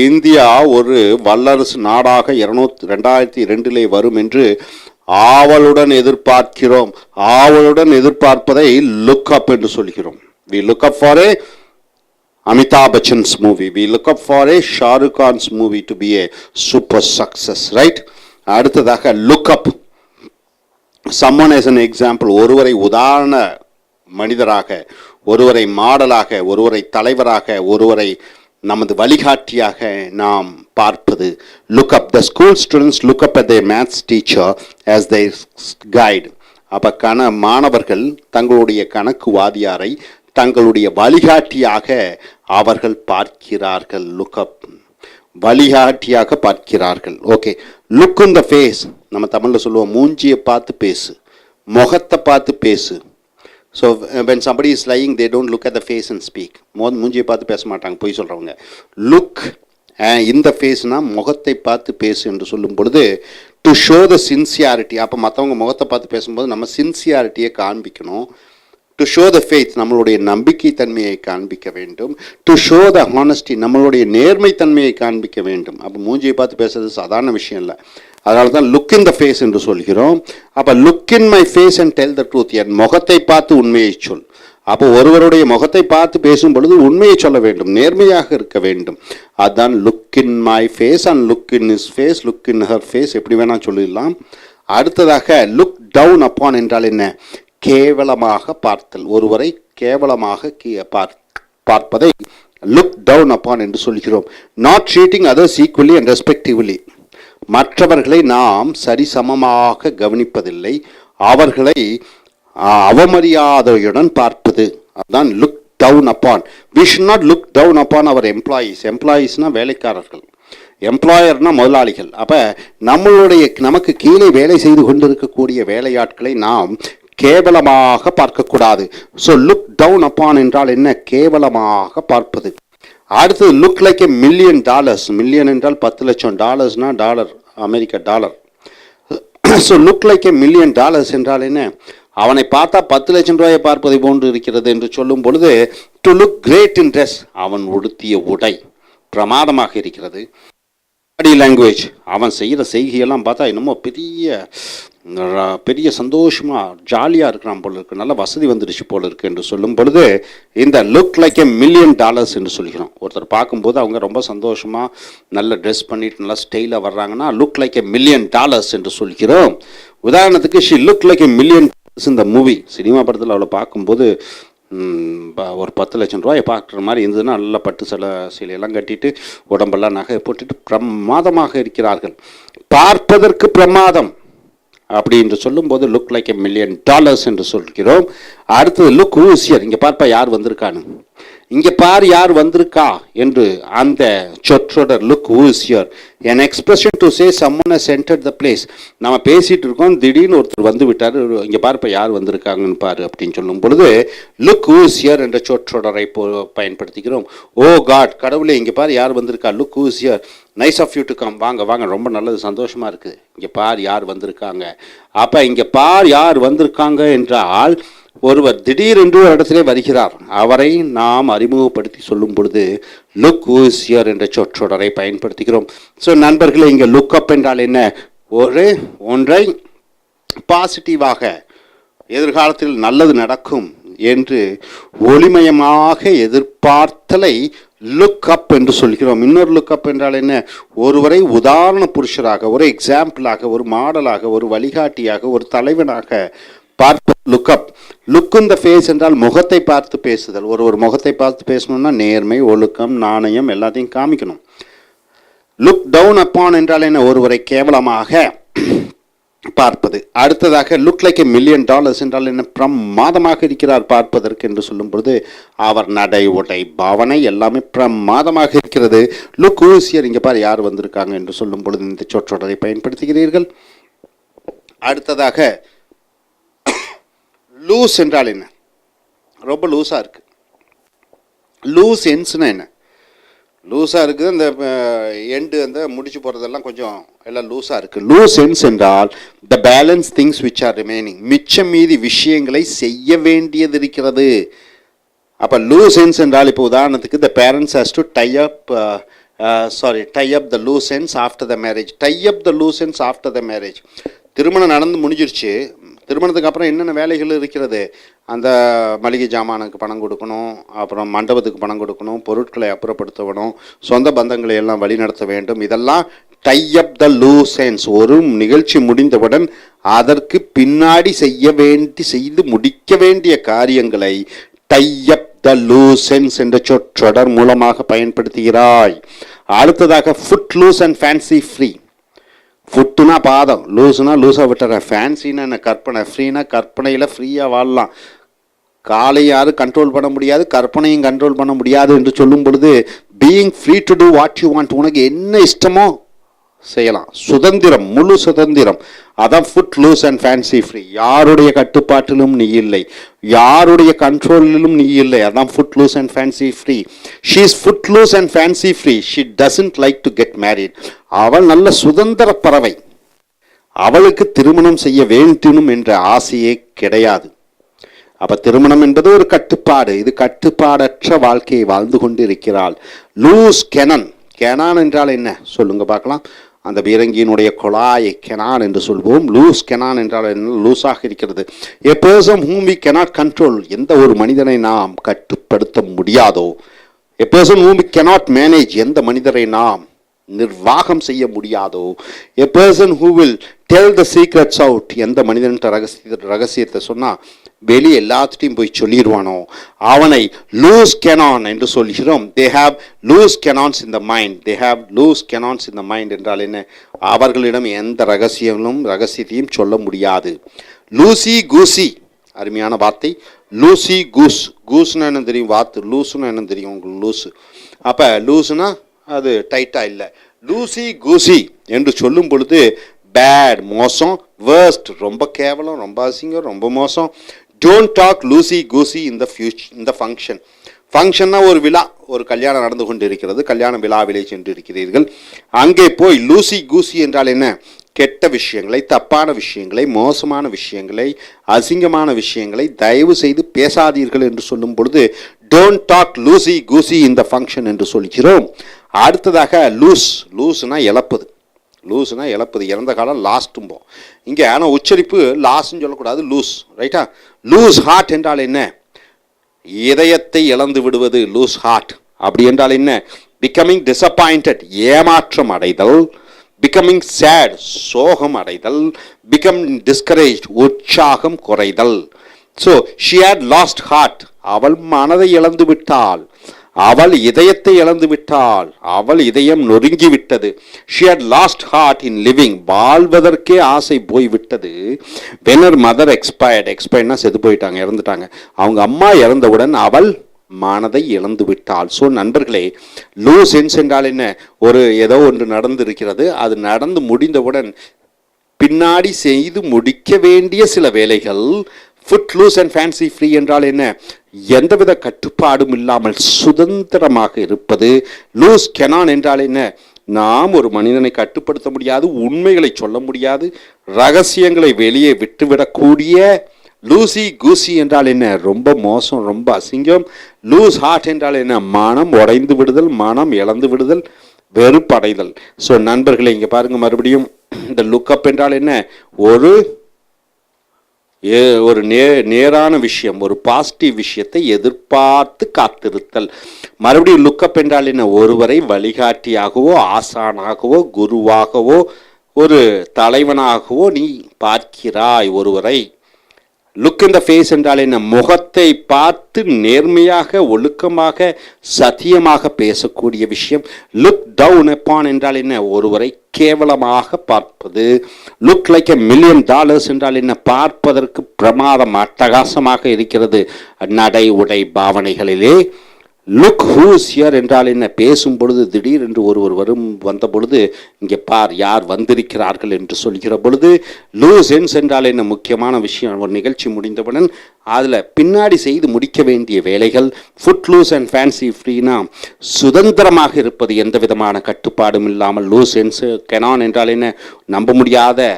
India ஒரு வல்லரசு நாடாக 2002 வரும் என்று ஆவலுடன் எதிர்பார்க்கிறோம். ஆவலுடன் எதிர்பார்ப்பதை லுக்கப் என்று சொல்கிறோம். We look up for a Amitabh Bachchan's movie. We look up for a Shah Rukh Khan's movie to be a super success, right? அடுத்ததாக look up someone as an example, ஒருவரை உதாரண மனிதராக, ஒருவரை மாடலாக, ஒருவரை தலைவராக, ஒருவரை நமது வழிகாட்டியாக நாம் பார்ப்பது look up. The school students look up at their maths teacher as their guide. அப்ப மாணவர்கள் தங்களுடைய கணக்கு வாதியாரை தங்களுடைய வழிகாட்டியாக அவர்கள் பார்க்கிறார்கள். லுக்கப், வழிகாட்டியாக பார்க்கிறார்கள். Okay, look in the face, நம்ம தமிழில் சொல்லுவோம் மூஞ்சியை பார்த்து பேசு, முகத்தை பார்த்து பேசு. So when somebody is lying, they don't look at the face and speak. மூஞ்சியை பார்த்து பேச மாட்டாங்க பொய் சொல்கிறவங்க. லுக் இந்த ஃபேஸ்னால் முகத்தை பார்த்து பேசு என்று சொல்லும் பொழுது டு ஷோ த சின்சியாரிட்டி. அப்போ மற்றவங்க முகத்தை பார்த்து பேசும்போது நம்ம சின்சியாரிட்டியை காண்பிக்கணும். டு ஷோ த ஃபெய்த், நம்மளுடைய நம்பிக்கை தன்மையை காண்பிக்க வேண்டும். டு ஷோ த ஹானஸ்டி, நம்மளுடைய நேர்மை தன்மையை காண்பிக்க வேண்டும். அப்போ மூஞ்சியை பார்த்து பேசுறது சாதாரண விஷயம் இல்லை. அதனால தான் லுக் இன் த ஃபேஸ் என்று சொல்கிறோம். அப்போ look in my face and tell the truth, என் முகத்தை பார்த்து உண்மையை சொல். அப்போ ஒருவருடைய முகத்தை பார்த்து பேசும் பொழுது உண்மையை சொல்ல வேண்டும், நேர்மையாக இருக்க வேண்டும். அதுதான் look in my face and look in his face, look in her face, எப்படி வேணால் சொல்லிடலாம். அடுத்ததாக லுக் டவுன் அப்பான் என்றால் என்ன? கேவலமாக பார்த்தல், ஒருவரை கேவலமாக பார்ப்பதை லுக் டவுன் அப்பான் என்று சொல்கிறோம். Not treating others equally and respectively, மற்றவர்களை நாம் சரிசமமாக கவனிப்பதில்லை, அவர்களை அவமரியாதையுடன் பார்ப்பது, அதுதான் look down upon. We should not look down upon our employees. எம்ப்ளாயீஸ்னால் வேலைக்காரர்கள், எம்ப்ளாயர்னா முதலாளிகள். அப்போ நமக்கு கீழே வேலை செய்து கொண்டிருக்கக்கூடிய வேலையாட்களை நாம் கேவலமாக பார்க்கக்கூடாது. ஸோ லுக் டவுன் அப்பான் என்றால் என்ன? கேவலமாக பார்ப்பது. அடுத்தது லுக் லைக் $1 million. மில்லியன் என்றால் 10 லட்சம், டாலர்ஸ்னா டாலர், அமெரிக்க dollar. So look like $1 million என்றால் என்ன? அவனை பார்த்தா 10 லட்சம் ரூபாயை பார்ப்பதை போன்று இருக்கிறது என்று சொல்லும் பொழுது to look great in dress, அவன் உடுத்திய உடை பிரமாதமாக இருக்கிறது. பாடி லாங்குவேஜ், அவன் செய்கிற செய்கையெல்லாம் பார்த்தா என்னமோ பெரிய சந்தோஷமாக ஜாலியாக இருக்கிறான் போல இருக்கு, நல்ல வசதி வந்துடுச்சு போல இருக்கு என்று சொல்லும் பொழுது இந்த லுக் லைக் $1 million என்று சொல்கிறோம். ஒருத்தர் பார்க்கும்போது அவங்க ரொம்ப சந்தோஷமாக நல்ல ட்ரெஸ் பண்ணிட்டு நல்லா ஸ்டைலாக வர்றாங்கன்னா லுக் லைக் $1 million என்று சொல்கிறோம். உதாரணத்துக்கு ஷி லுக் லைக் $1 million இந்த மூவி, சினிமா படத்தில் அவளை பார்க்கும்போது ஒரு 10 லட்சம் ரூபாயை பார்க்குற மாதிரி இருந்ததுன்னா நல்லா பட்டு சிலையெல்லாம் கட்டிட்டு உடம்பெல்லாம் நகை போட்டுட்டு பிரமாதமாக இருக்கிறார்கள். பார்ப்பதற்கு பிரமாதம் அப்படி என்று சொல்லும்போது லுக் லைக் $1 million என்று சொல்கிறோம். அடுத்தது லுக் ஹூசியர், இங்கே பார்ப்பா யார் வந்திருக்கான்னு. இங்கே பார் யார் வந்திருக்கா என்று அந்த சொற்றொடர் look who is here an expression to say someone has entered the place. நம்ம பேசிட்டு இருக்கோம், திடீர்னு ஒருத்தர் வந்து விட்டார், இங்கே பாரு இப்போ யார் வந்திருக்காங்கன்னு பாரு அப்படின்னு சொல்லும் பொழுது லுக் ஹூ இஸ் ஹியர் என்ற சொற்றொடரை பயன்படுத்திக்கிறோம். ஓ காட், கடவுளே இங்கே பாரு யார் வந்திருக்கா, look who is here, nice of you to come, வாங்க வாங்க, ரொம்ப நல்லது, சந்தோஷமாக இருக்குது, இங்கே பார் யார் வந்திருக்காங்க. அப்போ இங்கே பார் யார் வந்திருக்காங்க என்றால் ஒருவர் திடீரென்று ஒரு இடத்திலே வருகிறார், அவரை நாம் அறிமுகப்படுத்தி சொல்லும் பொழுது லுக் ஹூ இஸ் ஹியர் என்ற சொற்றொடரை பயன்படுத்துகிறோம். ஸோ நண்பர்களே, இங்கே லுக் அப் என்றால் என்ன? ஒன்றை பாசிட்டிவாக எதிர்காலத்தில் நல்லது நடக்கும் என்று ஒளிமயமாக எதிர்பார்த்தலை லுக் அப் என்று சொல்கிறோம். இன்னொரு லுக் அப் என்றால் என்ன? ஒருவரை உதாரண புருஷராக, ஒரு எக்ஸாம்பிளாக, ஒரு மாடலாக, ஒரு வழிகாட்டியாக, ஒரு தலைவனாக பார்ப்பது look up. Look in the face என்றால் முகத்தை பார்த்து பேசுதல். ஒரு முகத்தை பார்த்து பேசணும்னா நேர்மை, ஒழுக்கம், நாணயம் எல்லாத்தையும் காமிக்கணும். லுக் டவுன் அப்பான் என்றால் என்ன? ஒருவரை கேவலமாக பார்ப்பது. அடுத்ததாக லுக் லைக் $1 million என்றால் என்ன? பிரமாதமாக இருக்கிறார் பார்ப்பதற்கு என்று சொல்லும் பொழுது அவர் நடை, உடை, பாவனை எல்லாமே பிரமாதமாக இருக்கிறது. லுக் ஹூ இஸ் ஹியர், இங்கே பாரு யார் வந்திருக்காங்க என்று சொல்லும் பொழுது இந்த சொற்றொடரை பயன்படுத்துகிறீர்கள். அடுத்ததாக லூஸ் என்றால் என்ன? ரொம்ப லூஸாக இருக்குது. லூஸ் எண்ட்ஸ்னா என்ன? லூஸாக இருக்குது, அந்த எண்டு அந்த முடிச்சு போகிறதெல்லாம் கொஞ்சம் எல்லாம் லூஸாக இருக்குது. லூஸ் எண்ட்ஸ் என்றால் the balance things which are remaining, மிச்சம் மீதி விஷயங்களை செய்ய வேண்டியது இருக்கிறது. அப்போ லூஸ் எண்ட்ஸ் என்றால் இப்போ உதாரணத்துக்கு the parents has to tie up the loose ends after the marriage. Tie up the loose ends after the marriage. திருமணம் நடந்து முடிஞ்சிருச்சு, திருமணத்துக்கு அப்புறம் என்னென்ன வேலைகள் இருக்கிறது? அந்த மளிகை ஜாமானுக்கு பணம் கொடுக்கணும், அப்புறம் மண்டபத்துக்கு பணம் கொடுக்கணும், பொருட்களை அப்புறப்படுத்தணும், சொந்த பந்தங்களை எல்லாம் வழிநடத்த வேண்டும். இதெல்லாம் tie up the loose ends. ஒரு நிகழ்ச்சி முடிந்தவுடன் அதற்கு பின்னாடி செய்து முடிக்க வேண்டிய காரியங்களை tie up the loose ends என்ற சொற்றொடர் மூலமாக பயன்படுத்துகிறாய். அடுத்ததாக foot loose and fancy free. ஃபுட்டுனா பாதம், லூஸுனா லூஸாக விட்டுறேன், ஃபேன்சின்னா என்ன? கற்பனை, ஃப்ரீனா கற்பனையில் ஃப்ரீயாக வாழலாம். காலை யாரும் கண்ட்ரோல் பண்ண முடியாது, கற்பனையும் கண்ட்ரோல் பண்ண முடியாது என்று சொல்லும் பொழுது being free to do what you want, உனக்கு என்ன இஷ்டமோ செய்யலாம், சுதந்திரம், முழு சுதந்திரம். அதான் food loose and fancy free. யாருடைய கட்டுப்பாட்டிலும் நீ இல்லை, யாருடைய கண்ட்ரோலிலும் நீ இல்லை. அதான் food loose and fancy free. She is food loose and fancy free. She doesn't like to get married. அவள் நல்ல சுதந்திர பறவை, அவளுக்கு திருமணம் செய்ய வேண்டும் என்ற ஆசையே கிடையாது. அப்ப திருமணம் என்பது ஒரு கட்டுப்பாடு. இது கட்டுப்பாடற்ற வாழ்க்கையை வாழ்ந்து கொண்டு இருக்கிறாள். Loose canon. கெனான் என்றால் என்ன சொல்லுங்க பார்க்கலாம். அந்த பீரங்கியினுடைய குழாயை கெனான் என்று சொல்வோம். லூஸ் கெனான் என்றால் என்ன? லூஸாக இருக்கிறது. A person whom we cannot control. எந்த ஒரு மனிதனை நாம் கட்டுப்படுத்த முடியாதோ. A person whom we cannot manage. எந்த மனிதரை நாம் நிர்வாகம் செய்ய முடியாதோ. எ person who will tell the secrets out. எந்த மனிதன் ரகசியத்தை சொன்னா வெளியே எல்லாத்தையும் போய் சொல்லிடுவானோ அவனை லூஸ் கெனான் என்று சொல்கிறோம். They have loose cannons in the mind. They have loose cannons in the mind என்றால் என்ன? அவர்களிடம் எந்த ரகசியத்தையும் சொல்ல முடியாது. லூசி கூசி, அருமையான வார்த்தை. Lucy goose. கூஸ்னா என்ன தெரியும்? வாத்து. லூசுன்னா என்ன தெரியும் உங்களுக்கு? லூஸு. அப்போ லூஸுனா அது டைட்டாக இல்லை. லூசி கூசி என்று சொல்லும் பொழுது பேட், மோசம், வேர்ஸ்ட், ரொம்ப கேவலம், ரொம்ப அசிங்கம், ரொம்ப மோசம். டோன்ட் டாக் லூசி கூசி இந்த ஃபங்க்ஷன். ஃபங்க்ஷன்னா ஒரு விழா, ஒரு கல்யாணம் நடந்து கொண்டு இருக்கிறது, கல்யாண விழாவிலே சென்று இருக்கிறீர்கள். அங்கே போய் லூசி கூசி என்றால் என்ன? கெட்ட விஷயங்களை, தப்பான விஷயங்களை, மோசமான விஷயங்களை, அசிங்கமான விஷயங்களை தயவு செய்து பேசாதீர்கள் என்று சொல்லும் பொழுது டோன்ட் டாக் லூசி கூசி இந்த ஃபங்க்ஷன் என்று சொல்கிறோம். அடுத்ததாக லூஸ். லூஸ்னா இழப்பது. லூஸ்னா இழப்பது. இறந்த காலம் லாஸ்ட்டும்போம். இங்கே ஆனால் உச்சரிப்பு லாஸ்ன்னு சொல்லக்கூடாது, லூஸ். ரைட்டா? லூஸ் ஹார்ட் என்றால் என்ன? இதயத்தை இழந்து விடுவது. லூஸ் ஹார்ட் அப்படி என்றால் என்ன? பிகமிங் டிசப்பாயிண்டட், ஏமாற்றம் அடைதல். பிகமிங் சேட், சோகம் அடைதல். பிகம் டிஸ்கரேஜ், உற்சாகம் குறைதல். So she had lost heart. அவள் மனதை இழந்து விட்டாள், அவள் இதயத்தை இழந்து விட்டாள், அவள் இதயம் நொறுங்கி விட்டது. she had lost heart in living. வாழ்வதற்கே ஆசை போய்விட்டது. when her mother expired. expiredனா செத்து போயிட்டாங்க, இறந்துட்டாங்க. அவங்க அம்மா இறந்தவுடன் அவள் மனதை இழந்து விட்டாள். ஸோ நண்பர்களே, லூஸ் என்ஸ் என்றால் என்ன? ஒரு ஏதோ ஒன்று நடந்திருக்கிறது, அது நடந்து முடிந்தவுடன் பின்னாடி செய்து முடிக்க வேண்டிய சில வேலைகள். Food loose and fancy free என்றால் என்ன? எந்தவித கட்டுப்பாடும் இல்லாமல் சுதந்திரமாக இருப்பது. லூஸ் கெனான் என்றால் என்ன? நாம் ஒரு மனிதனை கட்டுப்படுத்த முடியாது, உண்மைகளை சொல்ல முடியாது, ரகசியங்களை வெளியே விட்டுவிடக்கூடிய. லூசி கூசி என்றால் என்ன? ரொம்ப மோசம், ரொம்ப அசிங்கம். லூஸ் ஹார்ட் என்றால் என்ன? மனம் உடைந்து விடுதல், மனம் இழந்து விடுதல், வெறுப்படைதல். ஸோ நண்பர்களே, இங்கே பாருங்க மறுபடியும், இந்த லுக்கப் என்றால் என்ன? ஒரு நேரான விஷயம், ஒரு பாசிட்டிவ் விஷயத்தை எதிர்பார்த்து காத்திருத்தல். மறுபடியும் லுக்கப் என்றால் என்ன? ஒருவரை வழிகாட்டியாகவோ ஆசானாகவோ குருவாகவோ ஒரு தலைவனாகவோ நீ பார்க்கிறாய் ஒருவரை. லுக் இன் த ஃபேஸ் என்றால் என்ன? முகத்தை பார்த்து நேர்மையாக ஒழுக்கமாக சத்தியமாக பேசக்கூடிய விஷயம். லுக் டவுன் அப்பான் என்றால் என்ன? ஒருவரை கேவலமாக பார்ப்பது. லுக் லைக் $1 million என்றால் என்ன? பார்ப்பதற்கு பிரமாதம் அட்டகாசமாக இருக்கிறது நடை உடை பாவனைகளிலே. லுக் ஹூஸ் ஹியர் என்றால் என்ன? பேசும் பொழுது திடீர் என்று ஒருவர் வந்த பொழுது இங்கே பார் யார் வந்திருக்கிறார்கள் என்று சொல்கிற பொழுது. லூஸ் என்ஸ் என்றால் என்ன? முக்கியமான விஷயம், ஒரு நிகழ்ச்சி முடிந்தவுடன் அதில் பின்னாடி செய்து முடிக்க வேண்டிய வேலைகள். ஃபுட் லூஸ் அண்ட் ஃபேன்சி ஃப்ரீனா சுதந்திரமாக இருப்பது, எந்த விதமான கட்டுப்பாடும் இல்லாமல். லூஸ் என்ஸ் கெனான் என்றால் என்ன? நம்ப முடியாத,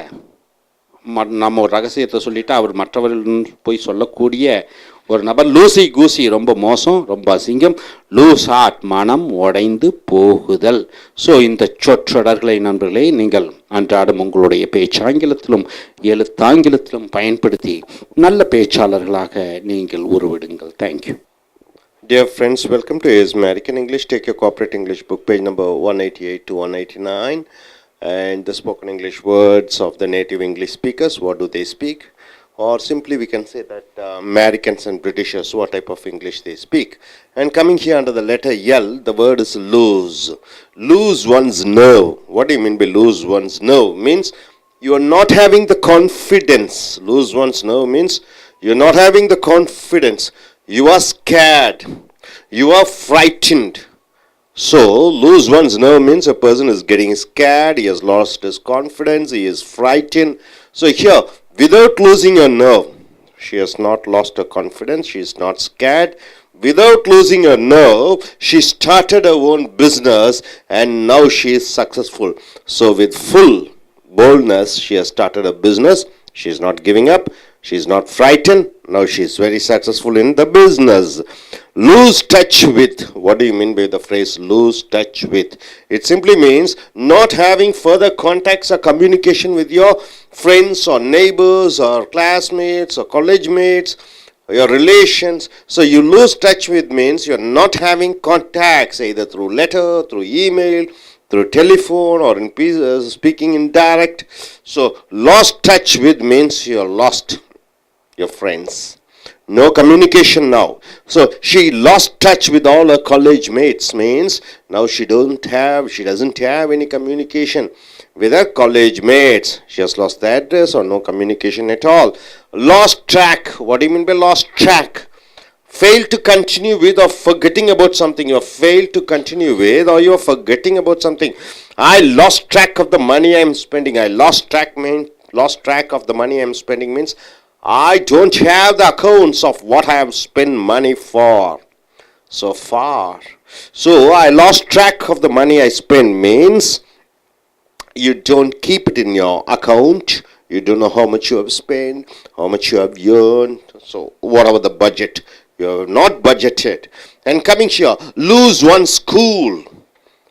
நம்ம ஒரு ரகசியத்தை சொல்லிவிட்டு அவர் மற்றவர்கள் போய் சொல்லக்கூடிய ஒரு நபர். லூசி கூசி ரொம்ப மோசம், ரொம்ப அசிங்கம். லூஸ் ஹார்ட் மனம் உடைந்து போகுதல். ஸோ இந்த சொற்றொடர்களை நண்பர்களே நீங்கள் அன்றாடம் உங்களுடைய பேச்சாங்கிலத்திலும் எழுத்தாங்கிலத்திலும் பயன்படுத்தி நல்ல பேச்சாளர்களாக நீங்கள் உருவிடுங்கள். Thank you. Dear friends, welcome to AS American English. Take your Corporate English book, page number 188 to 189. And the spoken English words of the native English speakers. What do they speak? Or simply we can say that Americans and Britishers, what type of English they speak. And coming here under the letter L, the word is lose. Lose one's nerve. What do you mean by lose one's nerve? Means you are not having the confidence. Lose one's nerve means you are not having the confidence. You are scared. You are frightened. So, lose one's nerve means a person is getting scared, he has lost his confidence, he is frightened. So here, without losing her nerve, she has not lost her confidence, she is not scared. Without losing her nerve, she started her own business and now she is successful. So with full boldness, she has started a business, she is not giving up, she is not frightened, now she is very successful in the business. Lose touch with. What do you mean by the phrase lose touch with? It simply means not having further contacts or communication with your friends or neighbors or classmates or college mates, your relations. So you lose touch with means you're not having contacts either through letter, through email, through telephone or in speaking indirect. So lost touch with means you're lost your friends. No communication now. So she lost touch with all her college mates means now she doesn't have any communication with her college mates. She has lost the address or no communication at all. Lost track. What do you mean by lost track? Fail to continue with or forgetting about something. You have failed to continue with or you are forgetting about something. I lost track of the money I am spending. I lost track of the money I am spending means I don't have the accounts of what I have spent money for so far. So I lost track of the money I spend means you don't keep it in your account. You don't know how much you have spent, how much you have earned. So whatever the budget, you have not budgeted. And coming here, lose one's cool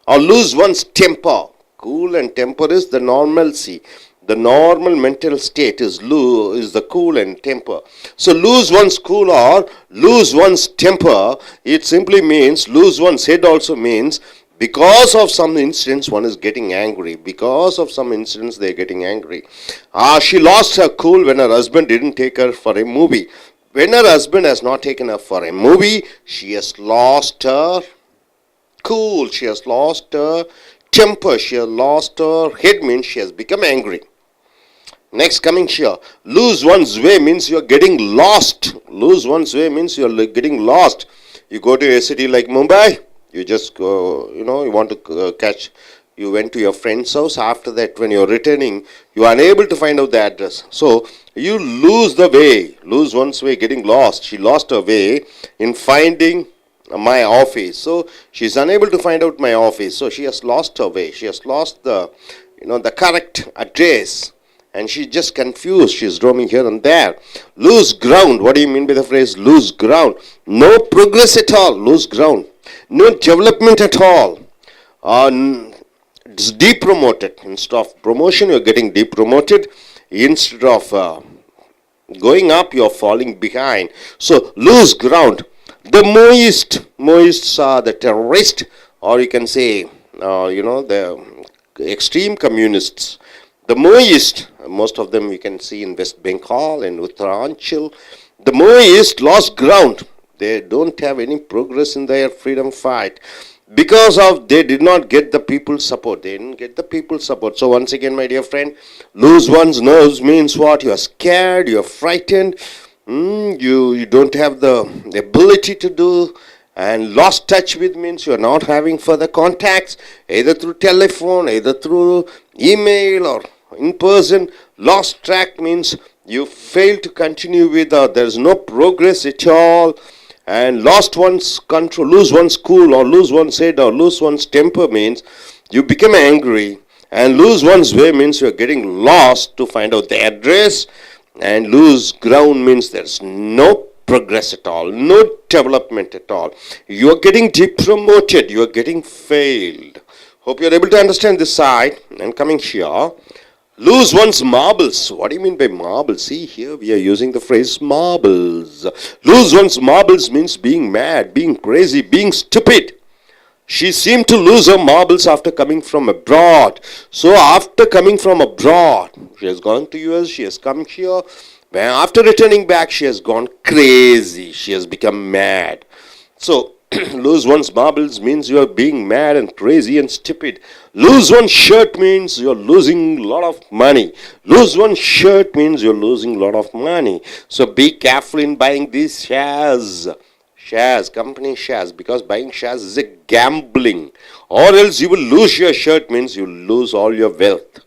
or lose one's temper. Cool and temper is the normalcy. The normal mental state is the cool and temper. So lose one's cool or lose one's temper, it simply means lose one's head also means because of some incidents one is getting angry. Because of some incidents they are getting angry. She lost her cool when her husband didn't take her for a movie. When her husband has not taken her for a movie, she has lost her cool. She has lost her temper. She has lost her head means she has become angry. Next coming here, lose one's way means you are getting lost. Lose one's way means you are getting lost. You go to a city like Mumbai, you just go, you know, you want to catch, you went to your friend's house. After that, when you're returning, you are unable to find out the address. So you lose the way, lose one's way, getting lost. She lost her way in finding my office. So she's unable to find out my office. So she has lost her way. She has lost the, you know, the correct address. And she's just confused. She's roaming here and there. Lose ground. What do you mean by the phrase lose ground? No progress at all. Lose ground. No development at all. It's depromoted. Instead of promotion, you're getting depromoted. Instead of going up, you're falling behind. So lose ground. The Maoists are the terrorists, or you can say, you know, the extreme communists. The Maoists, most of them you can see in West Bengal and Uttaranchal. The Maoists lost ground. They don't have any progress in their freedom fight because of they did not get the people's support. They didn't get the people's support. So once again, my dear friend, lose one's nerves means what? You are scared, you are frightened, you don't have the ability to do. And lost touch with means you are not having further contacts, either through telephone, either through email or in person. Lost track means you fail to continue with, there is no progress at all. And lost one's control, lose one's cool, or lose one's head, or lose one's temper means you become angry. And lose one's way means you are getting lost to find out the address. And lose ground means there's no progress at all, no development at all. You are getting depromoted, you are getting failed. Hope you are able to understand this side. And coming here, lose one's marbles. What do you mean by marbles? See, here we are using the phrase marbles. Lose one's marbles means being mad, being crazy, being stupid. She seemed to lose her marbles after coming from abroad. So after coming from abroad, she has gone to US, she has come here. After returning back, she has gone crazy. She has become mad. So lose one's marbles means you are being mad and crazy and stupid. Lose one's shirt means you are losing a lot of money. Lose one's shirt means you are losing a lot of money. So be careful in buying these shares. Shares, company shares, because buying shares is a gambling. Or else you will lose your shirt means you lose all your wealth.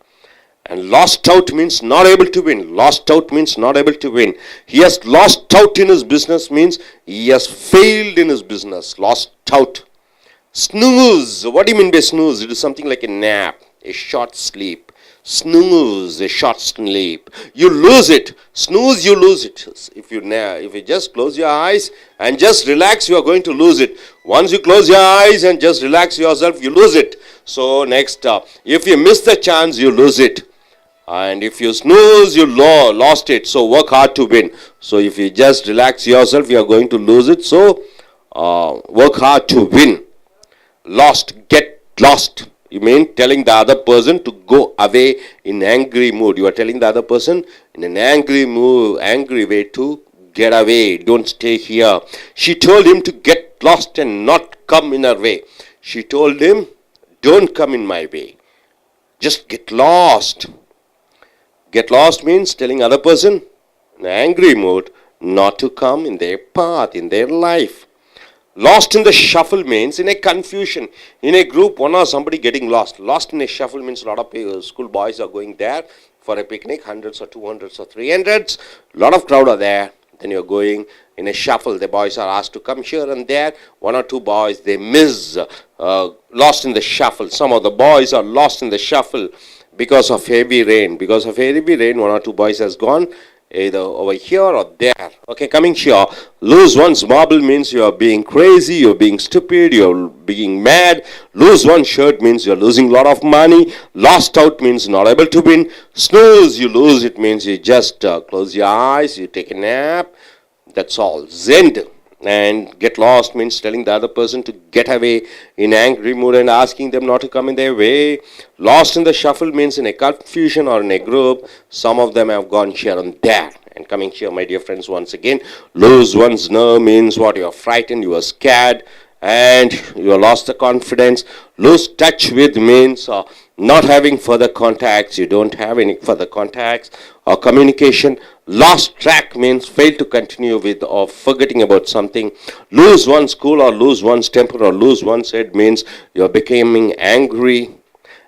And lost out means not able to win. Lost out means not able to win. He has lost out in his business means he has failed in his business. Lost out. Snooze. What do you mean by snooze? It is something like a nap, a short sleep. Snooze, a short sleep. You lose it. Snooze, you lose it. If you just close your eyes and just relax, you are going to lose it. Once you close your eyes and just relax yourself, you lose it. So next, if you miss the chance, you lose it. And if you snooze, you lost it. So work hard to win. So if you just relax yourself, you are going to lose it. So work hard to win. Lost, get lost. You mean telling the other person to go away in angry mood. You are telling the other person in an angry mood, angry way to get away. Don't stay here. She told him to get lost and not come in her way. She told him, don't come in my way. Just get lost. Get lost means telling other person in an angry mood not to come in their path, in their life. Lost in the shuffle means in a confusion. In a group, one or somebody getting lost. Lost in a shuffle means a lot of school boys are going there for a picnic, hundreds or 200s or 300s. A lot of crowd are there. Then you're going in a shuffle. The boys are asked to come here and there. One or two boys, they miss, lost in the shuffle. Some of the boys are lost in the shuffle because of heavy rain. Because of heavy rain, one or two boys has gone either over here or there. Okay, coming here, lose one's marble means you are being crazy, you're being stupid, you're being mad. Lose one's shirt means you're losing a lot of money. Lost out means not able to win. Snooze, you lose, it means you just close your eyes, you take a nap. That's all. Zend. And get lost means telling the other person to get away in angry mood and asking them not to come in their way. Lost in the shuffle means in a confusion or in a group. Some of them have gone here and there. And coming here, my dear friends, once again, lose one's nerve means what? You are frightened, you are scared, and you lost the confidence. Lose touch with means not having further contacts, you don't have any further contacts or communication. Lost track means fail to continue with or forgetting about something. Lose one's cool or lose one's temper or lose one's head means you're becoming angry.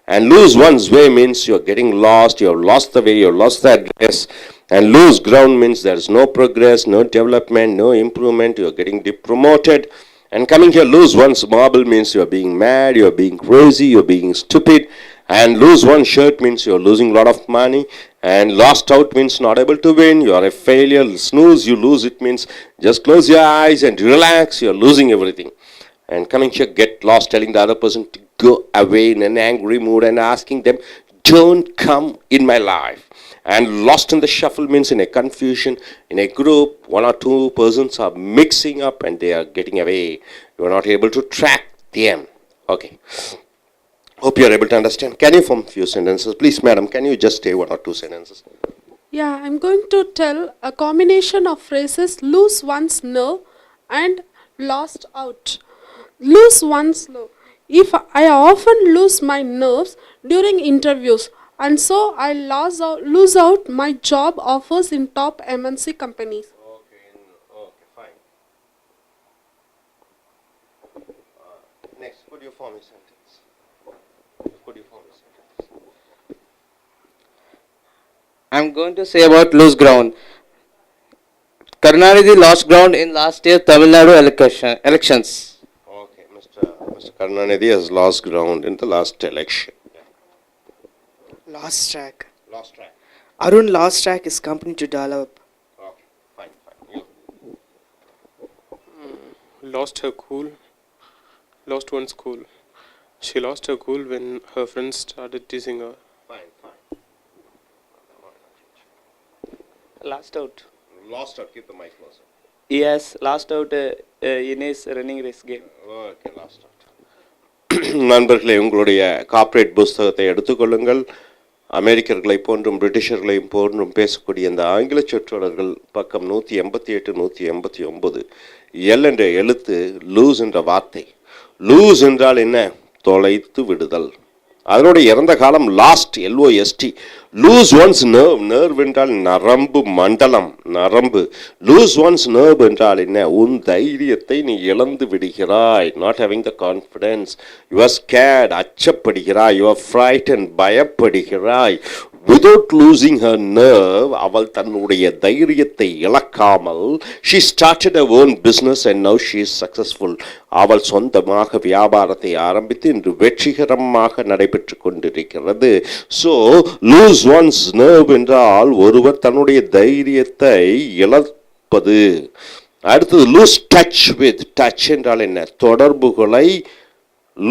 And lose one's way means you're getting lost, you've lost the way, you've lost the address. And lose ground means there's no progress, no development, no improvement, you're getting depromoted. And coming here, lose one's marble means you're being mad, you're being crazy, you're being stupid. And lose one shirt means you're losing a lot of money. And lost out means not able to win, you're a failure. Snooze, you lose, it means just close your eyes and relax, you're losing everything. And coming here, get lost, telling the other person to go away in an angry mood and asking them, don't come in my life. And lost in the shuffle means in a confusion, in a group, one or two persons are mixing up and they are getting away. You are not able to track them. Okay. Hope you are able to understand. Can you form a few sentences? Please, madam, can you just say one or two sentences? Yeah, I'm going to tell a combination of phrases: lose one's nerve and lost out. Lose one's nerve. If I often lose my nerves during interviews, and so I lose out my job offers in top MNC companies. Okay, fine. Next, could you form a sentence? I'm going to say about lose ground. Karunanidhi lost ground in last year's Tamil Nadu elections. Okay, Mr. Karunanidhi has lost ground in the last election. Lost track. Lost track. Arun lost track his company to develop. Okay, fine. You. Lost her cool. Lost one's cool. She lost her cool when her friends started teasing her. Fine. Lost out. Lost out. Keep the mic closer. Yes, lost out in his running race game. Okay, lost out. நண்பர்களே, உங்களுடைய corporate புஸ்தகத்தை எடுத்துக்கொள்ளுங்கள். அமெரிக்கர்களை போன்றும் பிரிட்டிஷர்களை போன்றும் பேசக்கூடிய இந்த ஆங்கில சொற்றொடர்கள் பக்கம் 188 189. எல் என்ற எழுத்து, லூஸ் என்ற வார்த்தை. லூஸ் என்றால் என்ன? தொலைத்து விடுதல். அதனுடைய இறந்த காலம் lost, LOST. Lose one's nerve. Nerve என்றால் நரம்பு மண்டலம், நரம்பு. லூஸ் ஒன்ஸ் நர்வ் என்றால் என்ன? உன் தைரியத்தை நீ இழந்து விடுகிறாய். Not having the confidence. You are scared, அச்சப்படுகிறாய். யூ ஆர் ஃப்ரைட்டன், பயப்படுகிறாய். Without losing her nerve, அவள் தன்னுடைய தைரியத்தை இழக்காமல், she started her own business and now she is successful. அவள் சொந்தமாக வியாபாரத்தை ஆரம்பித்து இன்று வெற்றிகரமாக நடைபெற்று கொண்டிருக்கிறது. So, lose one's nerve என்றால் ஒருவர் தன்னுடைய தைரியத்தை இழப்பது. அடுத்தது lose touch with. touch என்றால் என்ன? தொடர்புகளை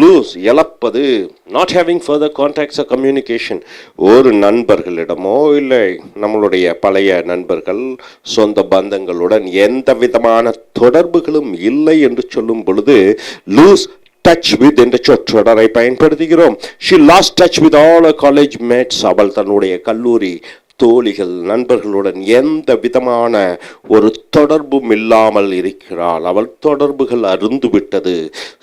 லூஸ், இழப்பது. Not having further contacts or communication. ஒரு நண்பர்களிடமோ இல்லை நம்மளுடைய பழைய நண்பர்கள், சொந்த பந்தங்களுடன் எந்த விதமான தொடர்புகளும் இல்லை என்று சொல்லும் பொழுது லூஸ் touch with என்ற சொற்றொடரை பயன்படுத்துகிறோம். She lost touch with all her college mates. அவள் தன்னுடைய கல்லூரி தோழிகள், நண்பர்களுடன் எந்த விதமான ஒரு தொடர்பும் இல்லாமல் இருக்கிறாள். அவள் தொடர்புகள் அருந்து விட்டது.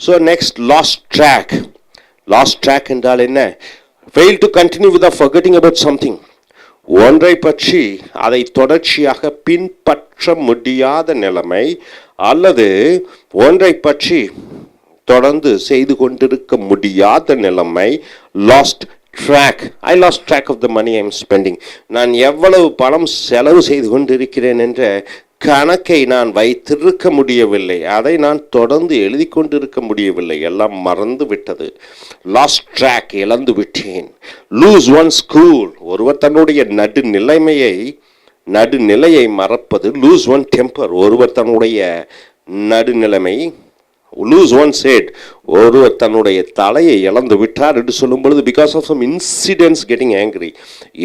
So next, lost track. Lost track என்றால் என்ன? Fail to continue with forgetting about something. ஒன்றை பற்றி அதை தொடர்ச்சியாக பின்பற்ற முடியாத நிலைமை, அல்லது ஒன்றை பற்றி தொடர்ந்து செய்து கொண்டிருக்க முடியாத நிலைமை. Lost track. I lost track of the money I am spending. நான் எவ்வளவு பணம் செலவு செய்து கொண்டிருக்கிறேன் என்ற கணக்கை நான் வைத்திருக்க முடியவில்லை. அதை நான் தொடர்ந்து எழுதி கொண்டிருக்க முடியவில்லை. எல்லாம் மறந்து விட்டது. லாஸ்ட் ட்ராக், இழந்து விட்டேன். Loose one's school. ஒருவர் தன்னுடைய நடுநிலையை மறப்பது. Loose one temper. ஒருவர் தன்னுடைய நடுநிலைமை. Loose one head. ஒருவர் தன்னுடைய தலையை இழந்து விட்டார் என்று சொல்லும் பொழுது because of some incidents getting angry.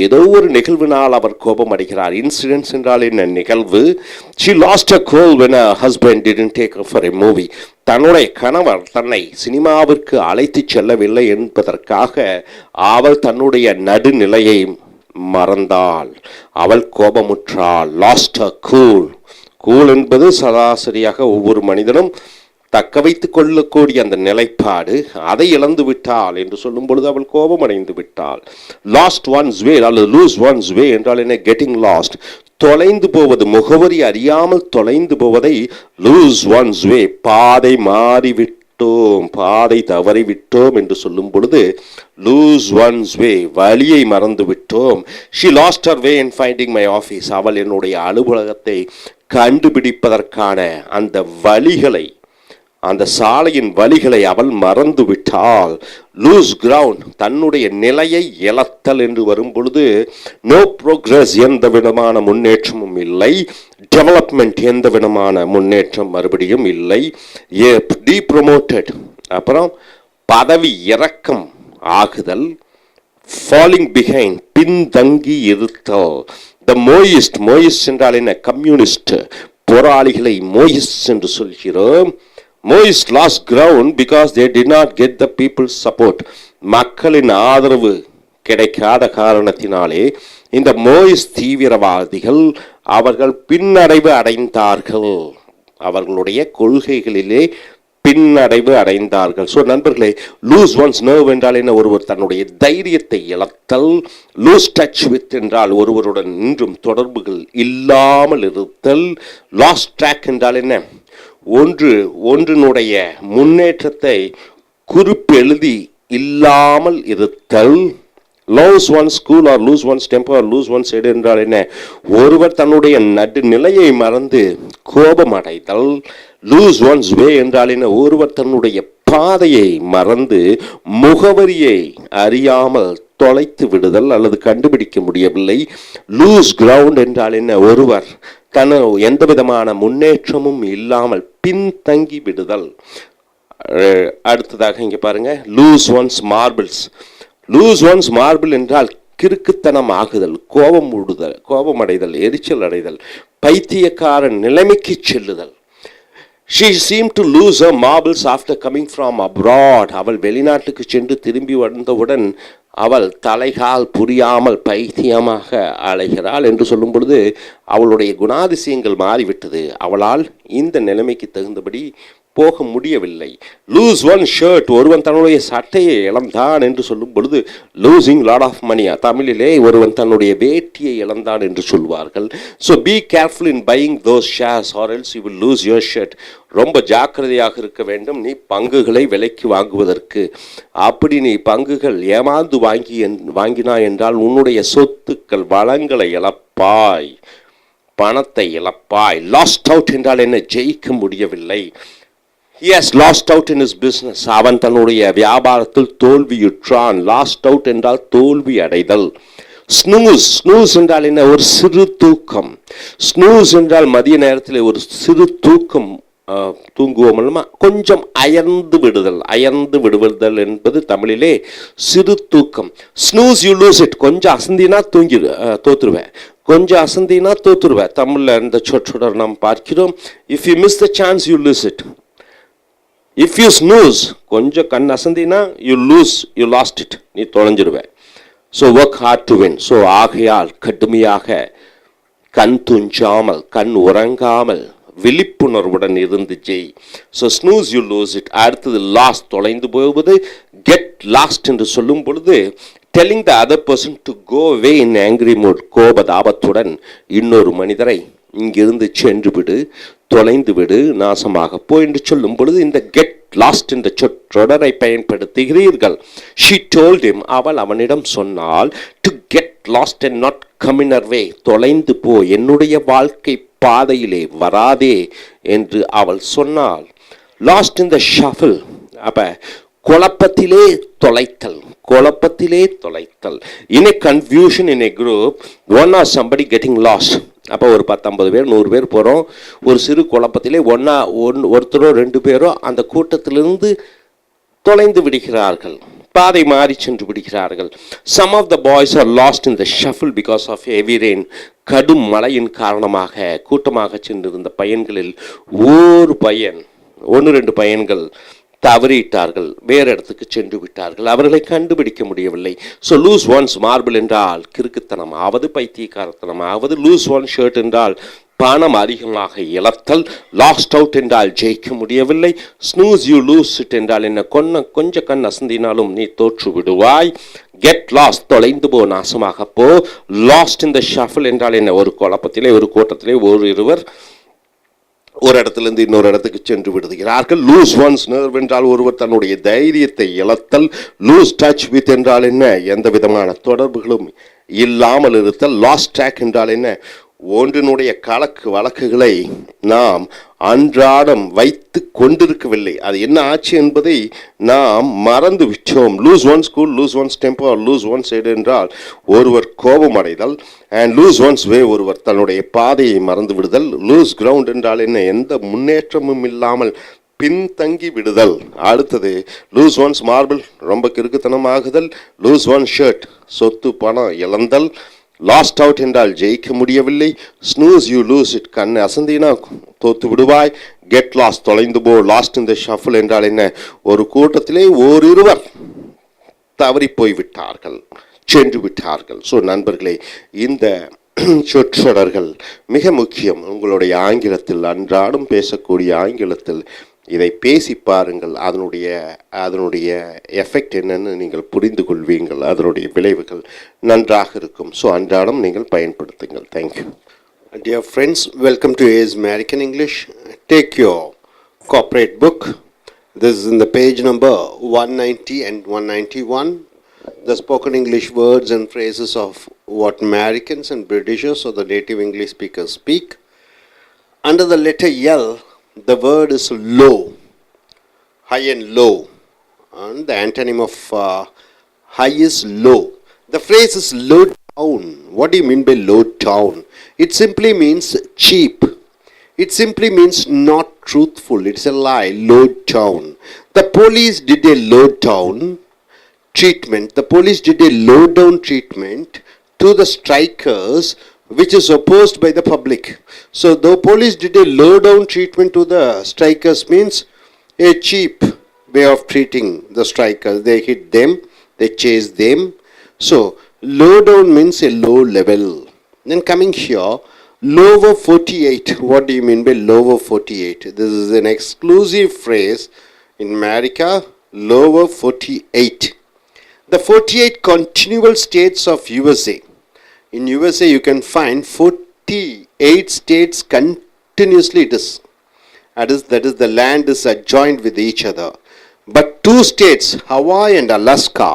ஏதோ ஒரு நிகழ்வினால் அவர் கோபம் அடைகிறார். இன்சிடென்ட்ஸ் என்றால் என்ன? நிகழ்வு. She lost her cool when her husband didn't take her for a movie. தன்னுடைய கணவர் தன்னை சினிமாவிற்கு அழைத்து செல்லவில்லை என்பதற்காக அவள் தன்னுடைய நடுநிலையை மறந்தாள். அவள் கோபமுற்றாள். Lost her cool. கூல் என்பது சராசரியாக ஒவ்வொரு மனிதனும் தக்க வைத்துக் கொள்ளக்கூடிய அந்த நிலைப்பாடு, அதை இழந்து விட்டாள் என்று சொல்லும் பொழுது அவள் கோபம் அடைந்து விட்டாள். லாஸ்ட் ஒன்ஸ் வே அல்லது லூஸ் ஒன்ஸ் வே என்றால் என்ன? கெட்டிங் லாஸ்ட், தொலைந்து போவது, முகவரி அறியாமல் தொலைந்து போவதை லூஸ் ஒன்ஸ் வே, பாதை மாறிவிட்டோம், பாதை தவறிவிட்டோம் என்று சொல்லும் பொழுது லூஸ் ஒன்ஸ் வே, வழியை மறந்து விட்டோம். She last her way in finding my office, அவள் என்னுடைய அலுவலகத்தை கண்டுபிடிப்பதற்கான அந்த வழிகளை, அந்த சாலையின் வழிகளை அவள் மறந்து விட்டாள். லூஸ் கிரவுண்ட், தன்னுடைய நிலையை இழத்தல் என்று வரும் பொழுது நோ ப்ரோக்ரஸ், எந்த விதமான முன்னேற்றமும் இல்லை. டெவலப்மெண்ட், எந்த விதமான முன்னேற்றம் மறுபடியும் இல்லை. டீப்ரமோட்டட், அப்புறம் பதவி இறக்கம் ஆகுதல். ஃபாலிங் பிஹைண்ட், பின்தங்கி இருத்தல். த மோயிஸ்ட், மோயிஸ்ட் என்றால் என்ன? கம்யூனிஸ்ட், போராளிகளை மோயிஸ்ட் என்று சொல்கிறோம். Moist lost ground because they did not get the people's support. மக்களின் ஆதரவு கிடைக்காத காரணத்தினாலே இந்த மோயிஸ் தீவிரவாதிகள் அவர்கள் பின்னடைவு அடைந்தார்கள், அவர்களுடைய கொள்கைகளிலே பின்னடைவு அடைந்தார்கள். ஸோ நண்பர்களே, லூஸ் ஒன்ஸ் நர்வ் என்றால் என்ன? ஒருவர் தன்னுடைய தைரியத்தை இழத்தல். லூஸ் டச் வித் என்றால் ஒருவருடன் இன்றும் தொடர்புகள் இல்லாமல் இருத்தல். லாஸ்ட் ட்ராக் என்றால் என்ன? ஒன்றினுடைய முன்னேற்றத்தை குறிப்பெழுதி இல்லாமல் இருத்தல். Lose one's cool or lose one's temper or lose one's head என்றால் என்ன? ஒருவர் தன்னுடைய நடுநிலையை மறந்து கோபம் அடைதல். லூஸ் ஒன்ஸ் வே என்றால் என்ன? ஒருவர் தன்னுடைய பாதையை மறந்து முகவரியை அறியாமல் தொலைத்து விடுதல் அல்லது கண்டுபிடிக்க முடியவில்லை. லூஸ் கிரவுண்ட் என்றால் என்ன? ஒருவர் எந்த விதமான முன்னேற்றமும் இல்லாமல் பின்தங்கி விடுதல். அடுத்ததாக இங்கே பாருங்க, lose one's marbles. Lose one's marble என்றால் கிறுக்குத்தனம் ஆகுதல், கோபம் அடைதல், எரிச்சல் அடைதல், பைத்தியக்காரன் நிலைமைக்கு செல்லுதல். She seemed to lose her marbles after coming from abroad. அவள் வெளிநாட்டுக்கு சென்று திரும்பி வந்தவுடன் அவள் தலைகால் புரியாமல் பைத்தியமாக அலைகிறாள் என்று சொல்லும் பொழுது அவளுடைய குணாதிசயங்கள் மாறிவிட்டது. அவளால் இந்த நிலைமைக்கு தகுந்தபடி போக முடியவில்லை. லூஸ் ஒன் ஷர்ட், ஒருவன் தன்னுடைய சட்டையை இழந்தான் என்று சொல்லும் பொழுது லூசிங் லாட் ஆஃப் மணி, தமிழிலே ஒருவன் தன்னுடைய வேட்டியை இழந்தான் என்று சொல்வார்கள். So be careful in buying those shares or else you will lose your shirt. ரொம்ப ஜாக்கிரதையாக இருக்க வேண்டும் நீ பங்குகளை விலைக்கு வாங்குவதற்கு. அப்படி நீ பங்குகள் ஏமாந்து வாங்கினாய் என்றால் உன்னுடைய சொத்துக்கள் வளங்களை இழப்பாய், பணத்தை இழப்பாய். லாஸ்ட் அவுட் என்றால் என்ன? ஜெயிக்க முடியவில்லை. He has lost out in his business. அவன் தன்னுடைய வியாபாரத்தில் தோல்வியுற்றான். லாஸ்ட் அவுட் என்றால் தோல்வி அடைதல். ஸ்னூஸ், ஸ்னூஸ் என்றால் என்ன? ஒரு சிறு தூக்கம். ஸ்னூஸ் என்றால் மதிய நேரத்தில் ஒரு சிறு தூக்கம் தூங்குவோம் அல்லமா, கொஞ்சம் அயர்ந்து விடுதல். அயர்ந்து விடுதல் என்பது தமிழிலே சிறு தூக்கம். ஸ்னூஸ் யூ லூஸ் இட், கொஞ்சம் அசந்தினா தோத்துருவேன், கொஞ்சம் அசந்தினா தோத்துருவேன். தமிழில் இந்த சொற்றொடர் நாம் பார்க்கிறோம். If you miss the chance you lose it. If you snooze, கொஞ்சம் கண் அசந்தினா you lose, you lost it, நீ தொலைஞ்சிருவேன். So work hard to win. So ஆகையால் கடுமையாக கண் துஞ்சாமல், கண் உறங்காமல், விழிப்புணர்வுடன் இருந்து ஜெய். So snooze you lose it. அடுத்தது லாஸ்ட், தொலைந்து போவது. கெட் லாஸ்ட் என்று சொல்லும் பொழுது telling the other person to go away in angry mood, கோபதாபத்துடன் இன்னொரு மனிதரை இங்கிருந்து சென்று விடு, தொலைந்து விடு, நாசமாக போ என்று சொல்லும் பொழுது இந்த கெட் லாஸ்ட் என்ற சொற்றொடரை பயன்படுத்துகிறீர்கள். She told him, அவள் அவனிடம் சொன்னால், to get lost and not come in her way, தொலைந்து போ, என்னுடைய வாழ்க்கை பாதையிலே வராதே என்று அவள் சொன்னாள். லாஸ்ட் in the shuffle, அப்ப குழப்பத்திலே தொலைத்தல், குழப்பத்திலே தொலைத்தல். இன் a confusion in a group, one or somebody getting lost. அப்போ ஒரு 10-50 பேர் 100 பேர் போகிறோம். ஒரு சிறு குழப்பத்திலே ஒருத்தரோ 2 பேரோ அந்த கூட்டத்திலிருந்து தொலைந்து விடுகிறார்கள், பாதை மாறி சென்று விடுகிறார்கள். Some of the boys are lost in the shuffle because of heavy rain. கடும் மழையின் காரணமாக கூட்டமாக சென்றிருந்த பையன்களில் ஒரு பையன், 1-2 பையன்கள் தவறிட்டார்கள், வேறு இடத்துக்கு சென்று விட்டார்கள், அவர்களை கண்டுபிடிக்க முடியவில்லை. ஸோ லூஸ் ஒன்ஸ் மார்பிள் என்றால் கிறுக்குத்தனம் ஆவது, பைத்தியக்காரத்தனம் ஆவது. லூஸ் ஒன் ஷர்ட் என்றால் பணம் அதிகமாக இழத்தல். லாஸ்ட் அவுட் என்றால் ஜெயிக்க முடியவில்லை. ஸ்னூஸ் யூ லூஸ் இட் என்றால் என்ன, கொஞ்ச கண் அசந்தினாலும் நீ தோற்று விடுவாய். கெட் லாஸ்ட் தொலைந்து போ, நாசமாக போ. லாஸ்ட் இன் த ஷஃபிள் என்றால் என்ன, ஒரு குழப்பத்திலே ஒரு கூட்டத்திலே இருவர் ஒரு இடத்திலிருந்து இன்னொரு இடத்துக்கு சென்று விடுகிறார்கள். லூஸ் ஒன்ஸ் நர்வ் என்றால் ஒருவர் தன்னுடைய தைரியத்தை இழத்தல். லூஸ் டச் வித் என்றால் என்ன, எந்த விதமான தொடர்புகளும் இல்லாமல் இருத்தல். லாஸ்ட் ட்ராக் என்றால் என்ன, ஒன்றினுடைய வழக்குகளை நாம் அன்றாடம் வைத்து கொண்டிருக்கவில்லை, அது என்ன ஆச்சு என்பதை நாம் மறந்து விட்டோம். Lose one's cool, lose one's temper, lose one's head என்றால் ஒருவர் கோபம் அடைதல். அண்ட் லூஸ் ஒன்ஸ் வே, ஒருவர் தன்னுடைய பாதையை மறந்து விடுதல். லூஸ் கிரவுண்ட் என்றால் என்ன, எந்த முன்னேற்றமும் இல்லாமல் பின்தங்கி விடுதல். அடுத்தது லூஸ் ஒன்ஸ் மார்பிள், ரொம்ப கிறுக்குத்தனமாகுதல். லூஸ் ஒன் ஷர்ட், சொத்து பணம் இழந்தல். லாஸ்ட் அவுட் என்றால் ஜெயிக்க முடியவில்லை. ஸ்னூஸ் யூ லூஸ் இட், கண் அசந்தினா தோத்து விடுவாய். கெட் லாஸ்ட் தொலைந்து போ. லாஸ்ட் இன் த ஷஃபிள் என்றால் என்ன, ஒரு கூட்டத்திலே ஓரிருவர் தவறி போய்விட்டார்கள், சென்று விட்டார்கள். ஸோ நண்பர்களே, இந்த சொற்றொடர்கள் மிக முக்கியம். உங்களுடைய ஆங்கிலத்தில், அன்றாடம் பேசக்கூடிய ஆங்கிலத்தில் இதை பேசி பாருங்கள். அதனுடைய எஃபெக்ட் என்னன்னு நீங்கள் புரிந்து கொள்வீங்கள், அதனுடைய விளைவுகள் நன்றாக இருக்கும். ஸோ அன்றாடம் நீங்கள் பயன்படுத்துங்கள். Thank you. Dear friends, welcome to AS American English. Take your corporate book. This is in the page number 190 and 191. The spoken English words and phrases of what Americans and Britishers or the native English speakers speak. Under the letter L, the word is low, high and low. And the antonym of high is low. The phrase is low down. What do you mean by low down? It simply means cheap. It simply means not truthful. It's a lie. Low down. The police did a low down treatment. The police did a low down treatment to the strikers, which is opposed by the public. So the police did a low down treatment to the strikers means a cheap way of treating the strikers. They hit them, they chase them. So low down means a low level. Then coming here, lower 48. What do you mean by lower 48? This is an exclusive phrase in America, lower 48. The 48 continual states of USA. In USA you can find 48 states continuously. That is the land is adjoined with each other. But two states, Hawaii and Alaska,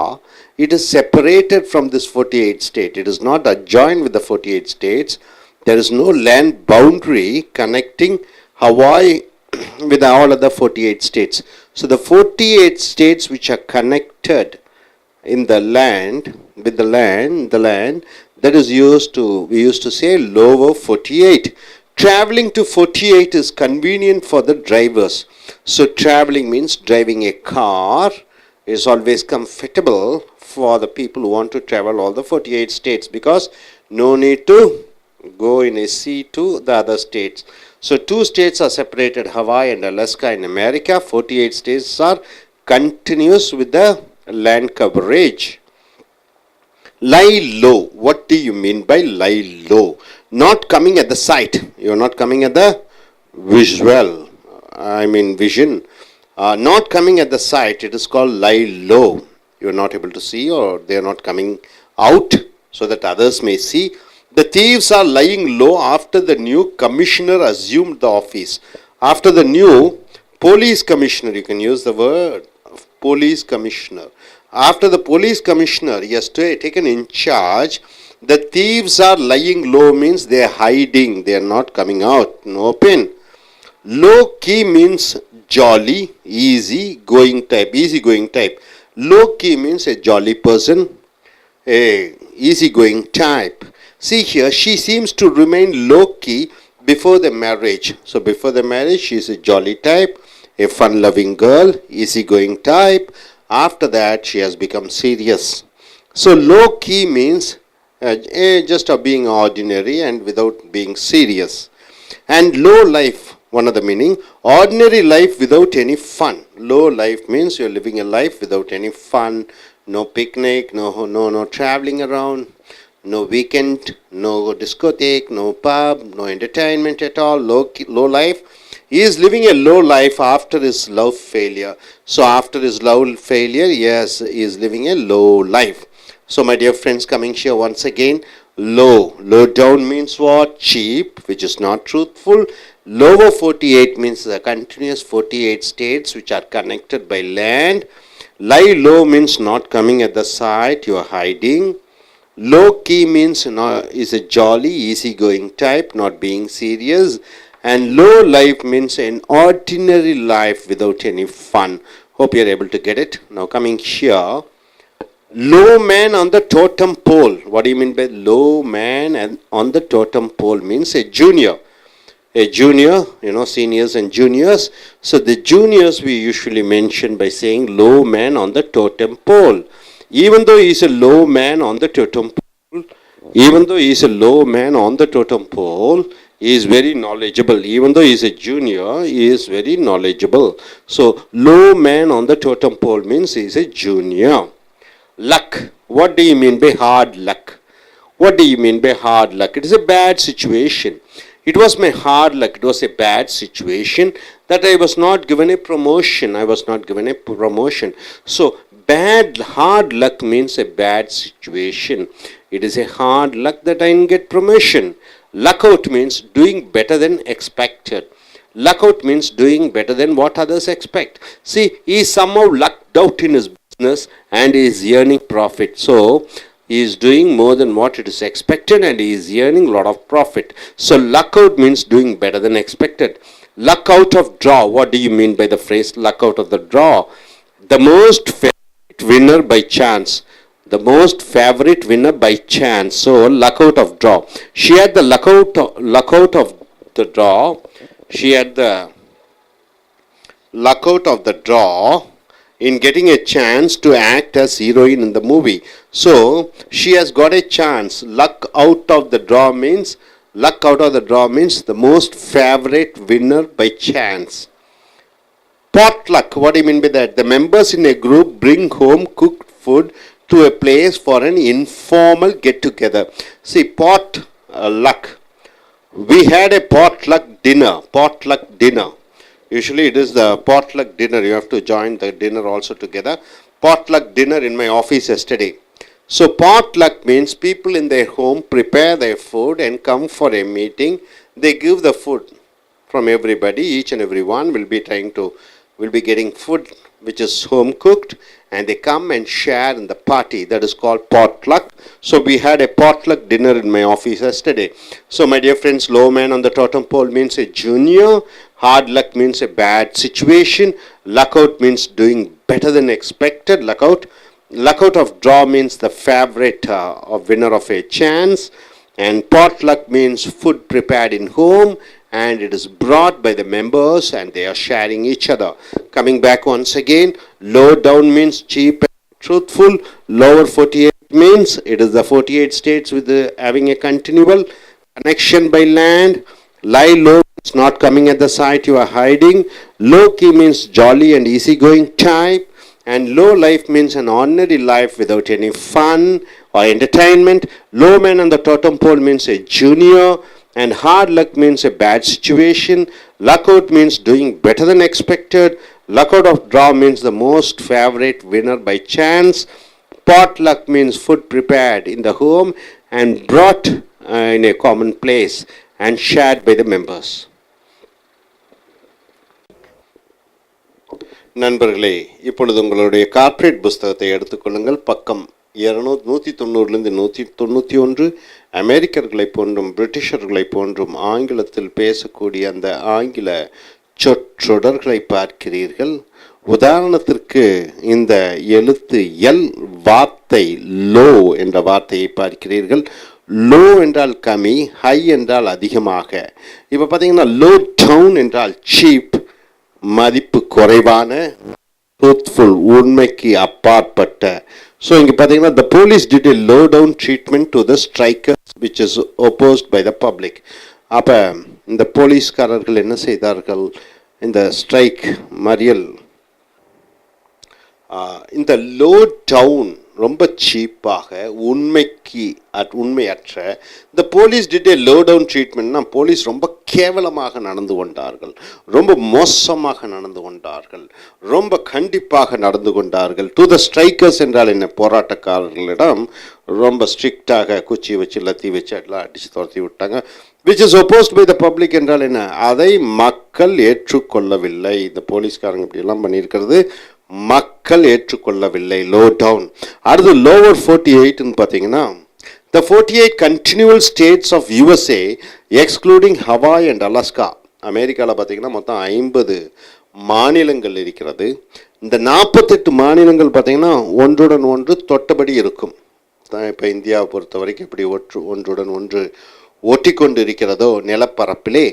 it is separated from this 48 state. It is not adjoined with the 48 states. There is no land boundary connecting Hawaii with all other 48 states. So the 48 states which are connected in the land, with the land, that is we used to say lower 48. Traveling to 48 is convenient for the drivers. So traveling means driving a car is always comfortable for the people who want to travel all the 48 states, because no need to go in a sea to the other states. So two states are separated, Hawaii and Alaska in America. 48 states are continuous with the land coverage. Lie low. What do you mean by lie low? Not coming at the sight. You are not coming at the vision. Not coming at the sight, it is called lie low. You are not able to see, or they are not coming out so that others may see. The thieves are lying low after the new commissioner assumed the office. After the new police commissioner, you can use the word police commissioner. After the police commissioner, he has taken in charge, the thieves are lying low means they are hiding, they are not coming out, no open. Low key means jolly, easy going type. Low key means a jolly person, a easygoing type. See here, she seems to remain low key before the marriage. So before the marriage, she is a jolly type, a fun-loving girl, easygoing type. After that, she has become serious. So low key means just being ordinary and without being serious. And low life, one of the meaning, ordinary life without any fun. Low life means you are living a life without any fun, no picnic, no traveling around, no weekend, no discotheque, no pub, no entertainment at all, low life. He is living a low life after his love failure. So after his love failure, yes, he is living a low life. So my dear friends, coming here once again, low down means what? Cheap, which is not truthful. Lower 48 means the continuous 48 states which are connected by land. Lie low means not coming at the side, you are hiding. Low key means is a jolly, easygoing type, not being serious. And low life means an ordinary life without any fun. Hope you are able to get it. Now coming here, low man on the totem pole. What do you mean by low man and on the totem pole? Means a junior. A junior, seniors and juniors. So the juniors we usually mention by saying low man on the totem pole. Even though he is a low man on the totem pole, he is very knowledgeable. Even though he is a junior, he is very knowledgeable. So low man on the totem pole means he is a junior. Luck. What do you mean by hard luck? What do you mean by hard luck? It is a bad situation. It was my hard luck. It was a bad situation that I was not given a promotion. So hard luck means a bad situation. It is a hard luck that I didn't get promotion. Luck out means doing better than expected. Luck out means doing better than what others expect. See, he somehow lucked out in his business and he is earning profit. So he is doing more than what it is expected and he is earning a lot of profit. So luck out means doing better than expected. Luck out of draw. What do you mean by the phrase luck out of the draw? The most favorite winner by chance. The most favorite winner by chance. So luck out of draw. She had the luck out of the draw. She had the luck out of the draw in getting a chance to act as heroine in the movie. So she has got a chance. Luck out of the draw means the most favorite winner by chance. Potluck. What do you mean by that? The members in a group bring home cooked food to a place for an informal get together. See, potluck. We had a potluck dinner. Usually it is the potluck dinner. You have to join the dinner also together. Potluck dinner in my office yesterday. So potluck means people in their home prepare their food and come for a meeting. They give the food from everybody. Each and every one will be getting food which is home cooked, and they come and share in the party. That is called potluck. So we had a potluck dinner in my office yesterday. So my dear friends, low man on the totem pole means a junior. Hard luck means a bad situation. Luck out means doing better than expected. Luck out of draw means the favorite or winner of a chance. And potluck means food prepared in home and it is brought by the members and they are sharing each other. Coming back once again, low down means cheap and truthful. Lower 48 means it is the 48 states with having a continual connection by land. Lie low means not coming at the side, you are hiding. Low key means jolly and easygoing type. And low life means an ordinary life without any fun or entertainment. Low man on the totem pole means a junior. And hard luck means a bad situation. Luck out means doing better than expected. Luck out of draw means the most favorite winner by chance. Potluck means food prepared in the home and brought in a common place and shared by the members. நண்பர்களே, இப்பொழுது உங்களுடைய corporate புஸ்தகத்தை எடுத்துக்கொள்ளுங்கள். பக்கம் 190லிருந்து 191. அமெரிக்கர்களைப் போன்றும் பிரிட்டிஷர்களைப் போன்றும் ஆங்கிலத்தில் பேசக்கூடிய அந்த ஆங்கில சொற்றொடர்களை பார்க்கிறீர்கள். உதாரணத்திற்கு இந்த எழுத்து எல் வார்த்தை லோ என்ற வார்த்தையை பார்க்கிறீர்கள். லோ என்றால் கம்மி, ஹை என்றால் அதிகமாக. இப்போ பார்த்தீங்கன்னா லோ டவுன் என்றால் சீப், மதிப்பு குறைவான, ட்ரூத்ஃபுல், உண்மைக்கு அப்பாற்பட்ட. ஸோ இங்கே பார்த்தீங்கன்னா the police did a low down treatment to the strikers which is opposed by the public. அப்போ இந்த போலீஸ்காரர்கள் என்ன செய்தார்கள்? இந்த ஸ்ட்ரைக் மறியல், இந்த லோ டவுன் ரொம்ப சீப்பாக உண்மையற்ற இந்த police did a low down ட்ரீட்மெண்ட்னா போலீஸ் ரொம்ப கேவலமாக நடந்து கொண்டார்கள், ரொம்ப மோசமாக நடந்து கொண்டார்கள், ரொம்ப கண்டிப்பாக நடந்து கொண்டார்கள். டு த ஸ்ட்ரைக்கர்ஸ் என்றால் என்ன, போராட்டக்காரர்களிடம் ரொம்ப ஸ்ட்ரிக்டாக குச்சி வச்சு லத்தி வச்சு எல்லாம் அடித்து துரத்தி விட்டாங்க. Which is opposed by the public என்றால் என்ன, அதை மக்கள் ஏற்றுக்கொள்ளவில்லை. இந்த போலீஸ்காரங்க இப்படியெல்லாம் பண்ணியிருக்கிறது மக்கள் ஏற்றுக்கொள்ளவில்லை. Low down. அடுத்து லோவர் 48ன்னு பார்த்தீங்கன்னா the 48 continual states of USA excluding Hawaii and Alaska. அமெரிக்காவில் பார்த்தீங்கன்னா மொத்தம் 50 மாநிலங்கள் இருக்கிறது. இந்த 48 மாநிலங்கள் பார்த்தீங்கன்னா ஒன்றுடன் ஒன்று தொட்டபடி இருக்கும். இப்போ இந்தியாவை பொறுத்த வரைக்கும் இப்படி ஒன்றுடன் ஒன்று ஒட்டி கொண்டு இருக்கிறதோ நிலப்பரப்பிலே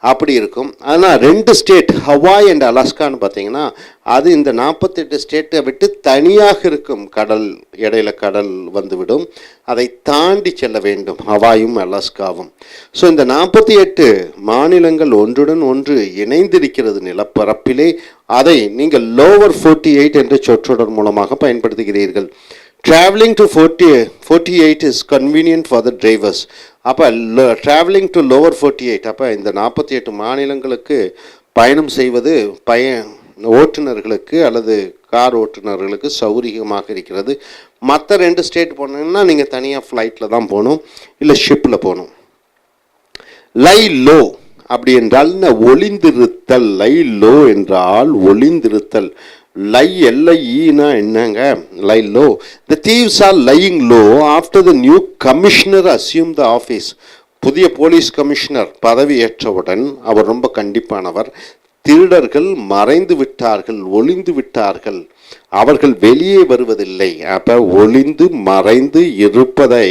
அப்படி இருக்கும். ஆனால் 2 ஸ்டேட் ஹவாய் அண்ட் அலாஸ்கான்னு பார்த்தீங்கன்னா அது இந்த 48 ஸ்டேட்டை விட்டு தனியாக இருக்கும். கடல் இடையில கடல் வந்துவிடும், அதை தாண்டி செல்ல வேண்டும் ஹவாயும் அலாஸ்காவும். ஸோ இந்த 48 மாநிலங்கள் ஒன்றுடன் ஒன்று இணைந்திருக்கிறது நிலப்பரப்பிலே. அதை நீங்கள் லோவர் 48 என்ற சொற்றொடர் மூலமாக பயன்படுத்துகிறீர்கள். Traveling to 48 is convenient for the drivers. அப்போ traveling to lower 48, அப்போ இந்த 48 மாநிலங்களுக்கு பயணம் செய்வது ஓட்டுநர்களுக்கு அல்லது கார் ஓட்டுநர்களுக்கு சௌகரியமாக இருக்கிறது. மற்ற 2 ஸ்டேட் போனீங்கன்னா நீங்கள் தனியாக ஃப்ளைட்டில் தான் போகணும், இல்லை ஷிப்பில் போகணும். லை லோ அப்படி என்றால் ஒளிந்திருத்தல். லை லோ என்றால் ஒளிந்திருத்தல். லை எல்ஐனா என்னங்க, lie low. The thieves are lying low after the new commissioner assume the office. புதிய போலீஸ் கமிஷனர் பதவி ஏற்றவுடன் அவர் ரொம்ப கண்டிப்பானவர். திருடர்கள் மறைந்து விட்டார்கள், ஒளிந்து விட்டார்கள், அவர்கள் வெளியே வருவதில்லை. அப்போ ஒளிந்து மறைந்து இருப்பதை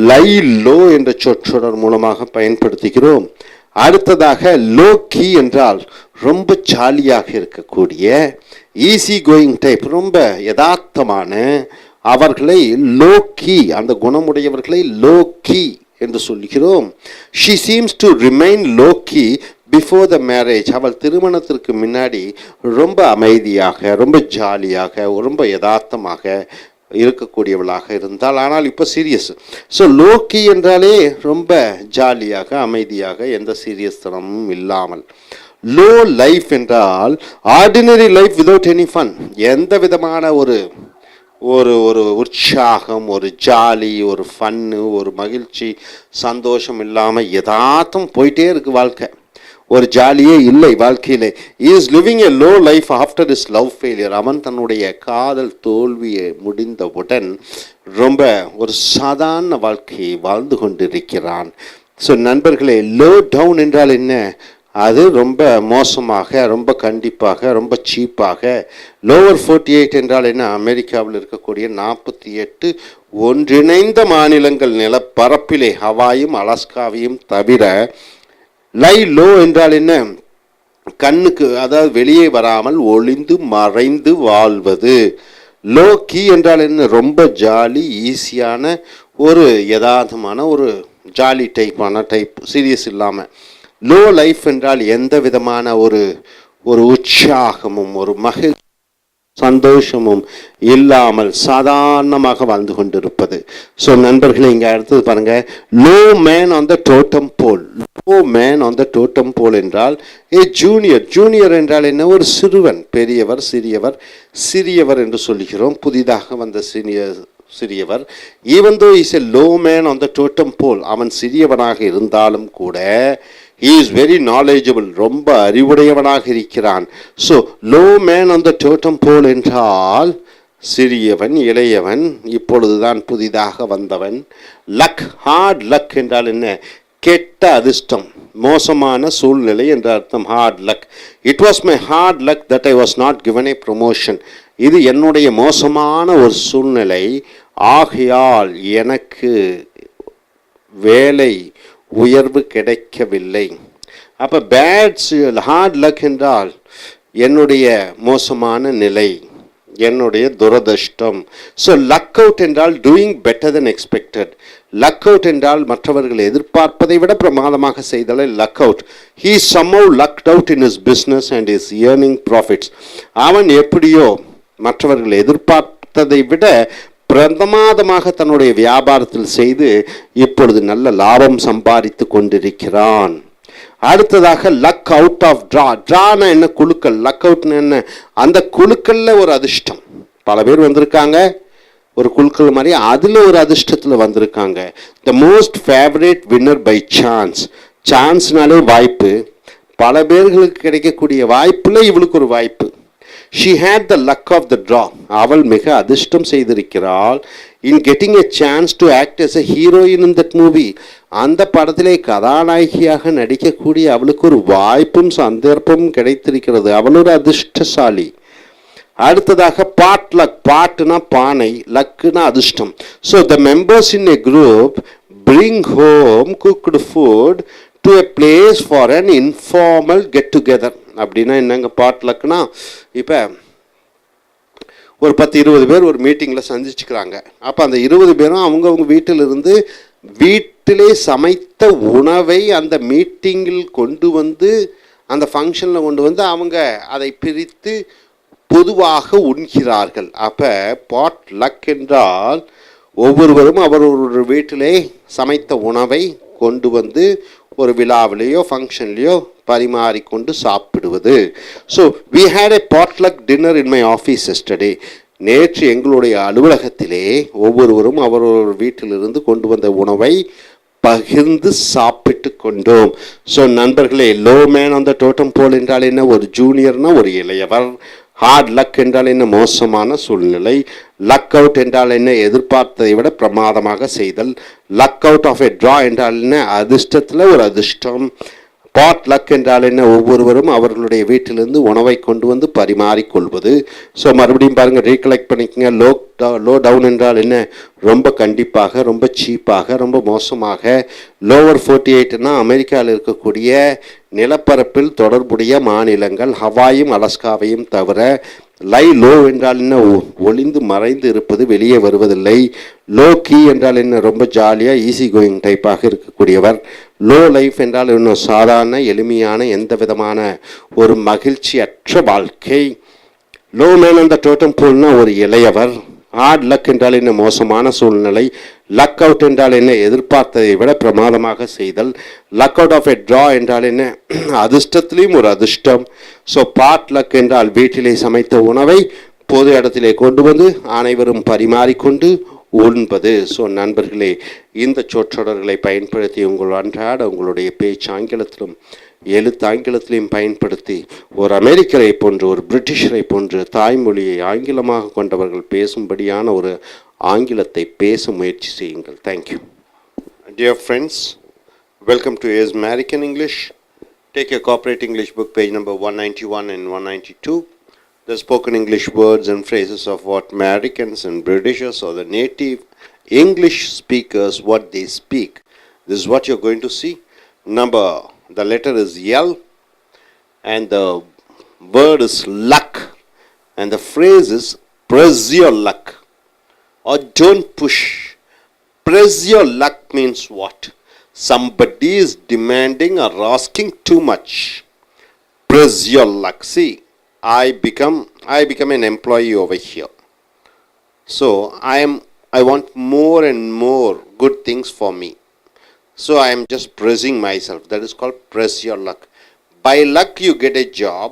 லை லோ என்ற சொற்றொடர் மூலமாக பயன்படுத்துகிறோம். அடுத்ததாக லோ கீ என்றால் ரொம்ப ஜாலியாக இருக்கக்கூடிய ஈஸி கோயிங் டைப், ரொம்ப யதார்த்தமான அவர்களை லோ கீ, அந்த குணமுடையவர்களை லோ கீ என்று சொல்கிறோம். She seems to remain low key before the marriage. அவள் திருமணத்திற்கு முன்னாடி ரொம்ப அமைதியாக, ரொம்ப ஜாலியாக, ரொம்ப யதார்த்தமாக இருக்கக்கூடியவளாக இருந்தால், ஆனால் இப்போ சீரியஸ். ஸோ லோக்கி என்றாலே ரொம்ப ஜாலியாக அமைதியாக எந்த சீரியஸ் தனமும் இல்லாமல். லோ லைஃப் என்றால் ordinary life without any fun. எந்த விதமான ஒரு ஒரு ஒரு உற்சாகம், ஒரு ஜாலி, ஒரு ஃபன்னு, ஒரு மகிழ்ச்சி, சந்தோஷம் இல்லாமல் யதார்த்தம் போயிட்டே இருக்கு வாழ்க்கை. ஒரு ஜாலியே இல்லை வாழ்க்கையிலே. Is living a low life after his love failure. அவன் தன்னுடைய காதல் தோல்வியை முடிந்தவுடன் ரொம்ப ஒரு சாதாரண வாழ்க்கையை வாழ்ந்து கொண்டிருக்கிறான். ஸோ நண்பர்களே, லோ டவுன் என்றால் என்ன? அது ரொம்ப மோசமாக, ரொம்ப கண்டிப்பாக, ரொம்ப சீப்பாக. லோவர் 48 என்றால் என்ன? அமெரிக்காவில் இருக்கக்கூடிய 48 ஒன்றிணைந்த மாநிலங்கள் நிலப்பரப்பிலே ஹவாயும் அலாஸ்காவையும் தவிர. லை லோ என்றால் என்ன? கண்ணுக்கு, அதாவது வெளியே வராமல் ஒளிந்து மறைந்து வாழ்வது. லோ கீ என்றால் என்ன? ரொம்ப ஜாலி, ஈஸியான, ஒரு யதார்த்தமான, ஒரு ஜாலி டைப், சீரியஸ் இல்லாமல். லோ லைஃப் என்றால் எந்த விதமான ஒரு உற்சாகமும் ஒரு மகிழ்ச்சி சந்தோஷமும் இல்லாமல் சாதாரணமாக வாழ்ந்து கொண்டிருப்பது. ஸோ நண்பர்களே, இங்கே அடுத்தது பாருங்க, low man on the totem pole. Low man on the totem pole என்றால் ஜூனியர். ஜூனியர் என்றால் என்ன? ஒரு சிறுவன். பெரியவர், சிறியவர் என்று சொல்கிறோம். புதிதாக வந்த சிறியவர். Even though is a low man on the totem pole, அவன் சிறியவனாக இருந்தாலும் கூட he is very knowledgeable, ரொம்ப அறிவுடையவனாக இருக்கிறான். So low man on the totem pole என்றால் சிறியவன், இளையவன், இப்பொழுதுதான் புதிதாக வந்தவன். லக், ஹார்ட் லக் என்றால் என்ன? கெட்ட அதிர்ஷ்டம், மோசமான சூழ்நிலை என்ற அர்த்தம். Hard luck. It was my hard luck that I was not given A promotion. இது என்னுடைய மோசமான ஒரு சூழ்நிலை, ஆகையால் எனக்கு வேலை உயர்வு கிடைக்கவில்லை. அப்போ ஹார்ட் லக் என்றால் என்னுடைய மோசமான நிலை, என்னுடைய துரதிர்ஷ்டம். ஸோ லக் அவுட் என்றால் doing better than expected. Luck out என்றால் மற்றவர்கள் எதிர்பார்ப்பதை விட பிரமாதமாக செய்தலை luck out. He somehow lucked out in his business and is earning profits. அவன் எப்படியோ மற்றவர்கள் எதிர்பார்த்ததை விட பிரமாதமாக தன்னுடைய வியாபாரத்தில் செய்து இப்பொழுது நல்ல லாபம் சம்பாதித்து கொண்டிருக்கிறான். அடுத்ததாக லக் அவுட் ஆஃப் ட்ரானா என்ன, குழுக்கள். லக் அவுட்னு என்ன, அந்த குழுக்கள்ல ஒரு அதிர்ஷ்டம். பல பேர் வந்திருக்காங்க ஒரு குழுக்கள் மாதிரி, அதுல ஒரு அதிர்ஷ்டத்துல வந்திருக்காங்க. The most favourite winner by chance. சான்ஸ்னாலே வாய்ப்பு, பல பேர்களுக்கு கிடைக்கக்கூடிய வாய்ப்புல இவளுக்கு ஒரு வாய்ப்பு. She had the luck of the draw. அவள் மிக அதிர்ஷ்டம் செய்திருக்கிறாள். In getting a chance to act as a heroine in that movie. அந்த படத்திலே கதாநாயகியாக நடிக்கக்கூடிய அவளுக்கு ஒரு வாய்ப்பும் சந்தர்ப்பமும் கிடைத்திருக்கிறது. அவள் ஒரு அதிர்ஷ்டசாலி. அடுத்ததாக பாட் லக். பாட்டுனா பானை, லக்குனா அதிர்ஷ்டம். So the members in a group bring home cooked food to a place for an informal get together. அப்படின்னா என்னங்க பாட் லக்னா, இப்போ ஒரு 10-20 பேர் ஒரு மீட்டிங்கில் சந்திச்சுக்கிறாங்க. அப்போ அந்த 20 பேரும் அவங்கவுங்க வீட்டிலிருந்து வீட்டிலே சமைத்த உணவை அந்த மீட்டிங்கில் கொண்டு வந்து, அந்த ஃபங்க்ஷனில் கொண்டு வந்து அவங்க அதை பிரித்து பொதுவாக உண்கிறார்கள். அப்போ பாட் லக் என்றால் ஒவ்வொருவரும் அவரொரு வீட்டிலே சமைத்த உணவை கொண்டு வந்து ஒரு விழாவிலேயோ ஃபங்க்ஷன்லேயோ பரிமாறிக்கொண்டு சாப்பிடுவது. So we had a potluck dinner in my office yesterday. நேற்று எங்களுடைய அலுவலகத்திலே ஒவ்வொருவரும் அவரொரு வீட்டிலிருந்து கொண்டு வந்த உணவை பகிர்ந்து சாப்பிட்டு கொண்டோம். ஸோ நண்பர்களே, low man on the totem pole என்றால் என்ன, ஒரு ஜூனியர்னா ஒரு இளையவர். ஹார்ட் லக் என்றால் என்ன, மோசமான சூழ்நிலை. லக் அவுட் என்றால் என்ன, எதிர்பார்த்ததை விட பிரமாதமாக செய்தல். Luck out of a draw என்றால் என்ன, அதிர்ஷ்டத்தில் ஒரு அதிர்ஷ்டம். பாட் லக் என்றால் என்ன, ஒவ்வொருவரும் அவர்களுடைய வீட்டிலிருந்து உணவை கொண்டு வந்து பரிமாறிக்கொள்வது. ஸோ மறுபடியும் பாருங்கள், ரீகலெக்ட் பண்ணிக்கங்க. லோ டவுன் என்றால் என்ன, ரொம்ப கண்டிப்பாக, ரொம்ப சீப்பாக, ரொம்ப மோசமாக. லோவர் 48னா அமெரிக்காவில் இருக்கக்கூடிய நிலப்பரப்பில் தொடர்புடைய மாநிலங்கள், ஹவாயும் அலஸ்காவையும் தவிர. லை லோ என்றால் என்ன, ஒளிந்து மறைந்து இருப்பது, வெளியே வருவதில்லை. லோ கீ என்றால் என்ன, ரொம்ப ஜாலியாக ஈஸி கோயிங் டைப்பாக இருக்கக்கூடியவர். லோ லைஃப் என்றால் இன்னும் சாதாரண எளிமையான எந்த விதமான ஒரு மகிழ்ச்சி அற்ற வாழ்க்கை. லோ மேன் அந்த டோட்டம் போல்னா ஒரு இளையவர். ஹார்ட் லக் என்றால் என்ன, மோசமான சூழ்நிலை. லக் அவுட் என்றால் என்ன, எதிர்பார்த்ததை விட பிரமாதமாக செய்தல். Luck out of a draw என்றால் என்ன, அதிர்ஷ்டத்திலையும் ஒரு அதிர்ஷ்டம். ஸோ பாட் லக் என்றால் வீட்டிலே சமைத்த உணவை பொது இடத்திலே கொண்டு வந்து அனைவரும் பரிமாறிக்கொண்டு உண்பது. ஸோ நண்பர்களே, இந்த சொற்றொடர்களை பயன்படுத்தி உங்கள் அன்றாட உங்களுடைய பேச்சு ஆங்கிலத்திலும் எழுத்து ஆங்கிலத்திலையும் பயன்படுத்தி ஒரு அமெரிக்கரை போன்று, ஒரு பிரிட்டிஷரை போன்று தாய்மொழியை ஆங்கிலமாக கொண்டவர்கள் பேசும்படியான ஒரு ஆங்கிலத்தை பேச முயற்சி செய்யுங்கள். Thank you. Dear friends, welcome to Is American English. Take your Corporate English book, page number 191 and 192. The spoken English words and phrases of what Americans and Britishers or the native English speakers, what they speak. This is what you're going to see. The letter is L and the word is luck, and the phrase is press your luck or don't push. Press your luck means what? Somebody is demanding or asking too much. Press your luck. See, I become an employee over here. So I want more and more good things for me. So I am just pressing myself. That is called press your luck. By luck you get a job.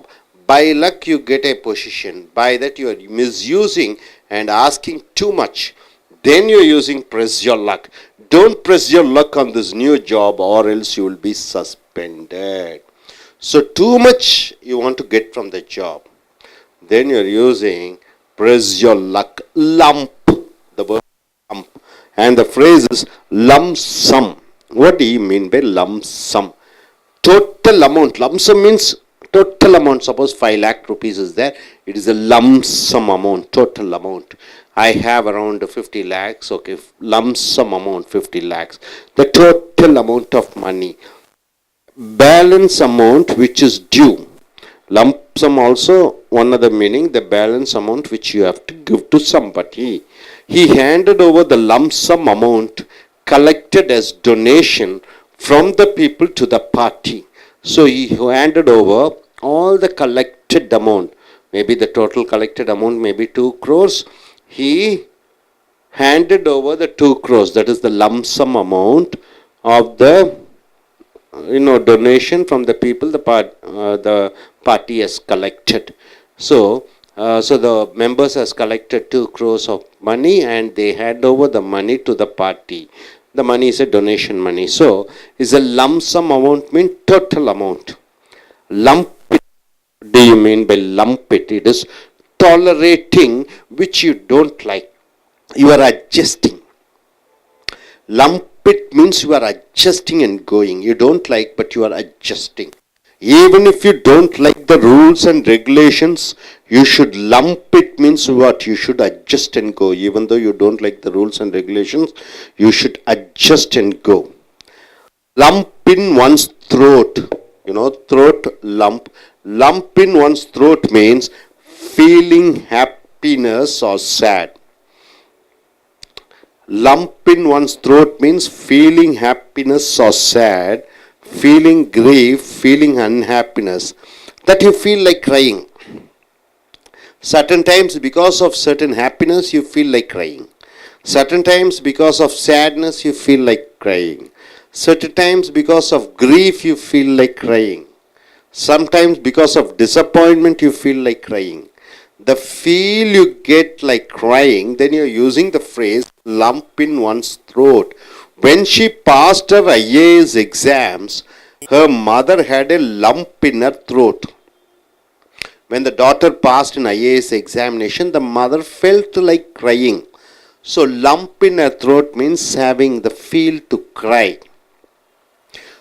By luck you get a position. By that you are misusing and asking too much. Then you are using press your luck. Don't press your luck on this new job or else you will be suspended. So too much you want to get from the job. Then you are using press your luck. Lump. The word lump. And the phrase is lump sum. What do you mean by lump sum? Total amount. Lump sum means total amount. Suppose 5 lakh rupees is there. It is a lump sum amount, total amount. I have around 50 lakhs. Okay, lump sum amount 50 lakhs. The total amount of money. Balance amount which is due. Lump sum also one other meaning, the balance amount which you have to give to somebody. He handed over the lump sum amount collected as donation from the people to the party. So he handed over all the collected amount. Maybe the total collected amount may be 2 crores. He handed over the 2 crores, that is the lump sum amount of the donation from the people the party has collected. So the members has collected 2 crores of money and they hand over the money to the party. The money is a donation money. So is a lump sum amount mean total amount. Lump it, do you mean by lump it? It is tolerating which you don't like. You are adjusting. Lump it means you are adjusting and going. You don't like, but you are adjusting. Even if you don't like the rules and regulations, you should lump it means what? You should adjust and go. Even though you don't like the rules and regulations, you should adjust and go. Lump in one's throat. Throat lump. Lump in one's throat means feeling happiness or sad. Lump in one's throat means feeling happiness or sad, feeling grief, feeling unhappiness, that you feel like crying. Certain times because of certain happiness you feel like crying. Certain times because of sadness you feel like crying. Certain times because of grief you feel like crying. Sometimes because of disappointment you feel like crying. The feel you get like crying, then you're using the phrase lump in one's throat. When she passed her IAS exams, her mother had a lump in her throat. When the daughter passed in IAS examination, the mother felt like crying. So lump in her throat means having the feel to cry.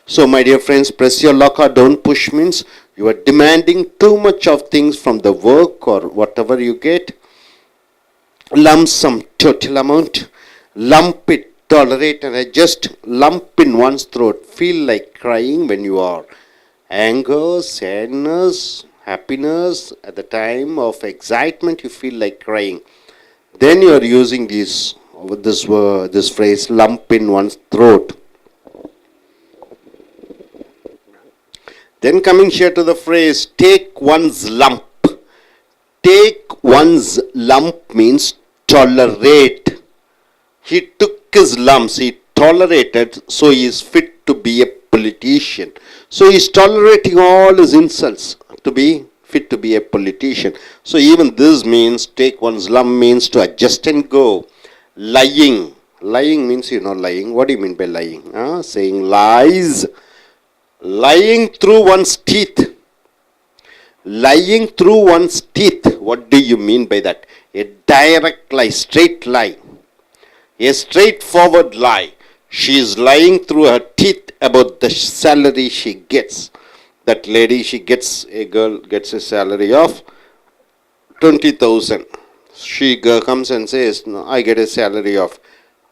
So my dear friends, press your luck or don't push means you are demanding too much of things from the work or whatever you get. Lump sum, total amount. Lump it, tolerate and adjust. Lump in one's throat. Feel like crying when you are anger, sadness, happiness. At the time of excitement, you feel like crying. Then you are using this phrase, lump in one's throat. Then coming here to the phrase, take one's lump. Take one's lump means tolerate. He took his lumps, he tolerated, so he is fit to be a politician. So he is tolerating all his insults to be fit to be a politician. So even this means, take one's lump means to adjust and go. Lying. Lying means, lying. What do you mean by lying? Saying lies. Lying through one's teeth. Lying through one's teeth. What do you mean by that? A direct lie, straight lie. A straightforward lie. She is lying through her teeth about the salary she gets. That lady, a girl gets a salary of 20,000. She comes and says, no, I get a salary of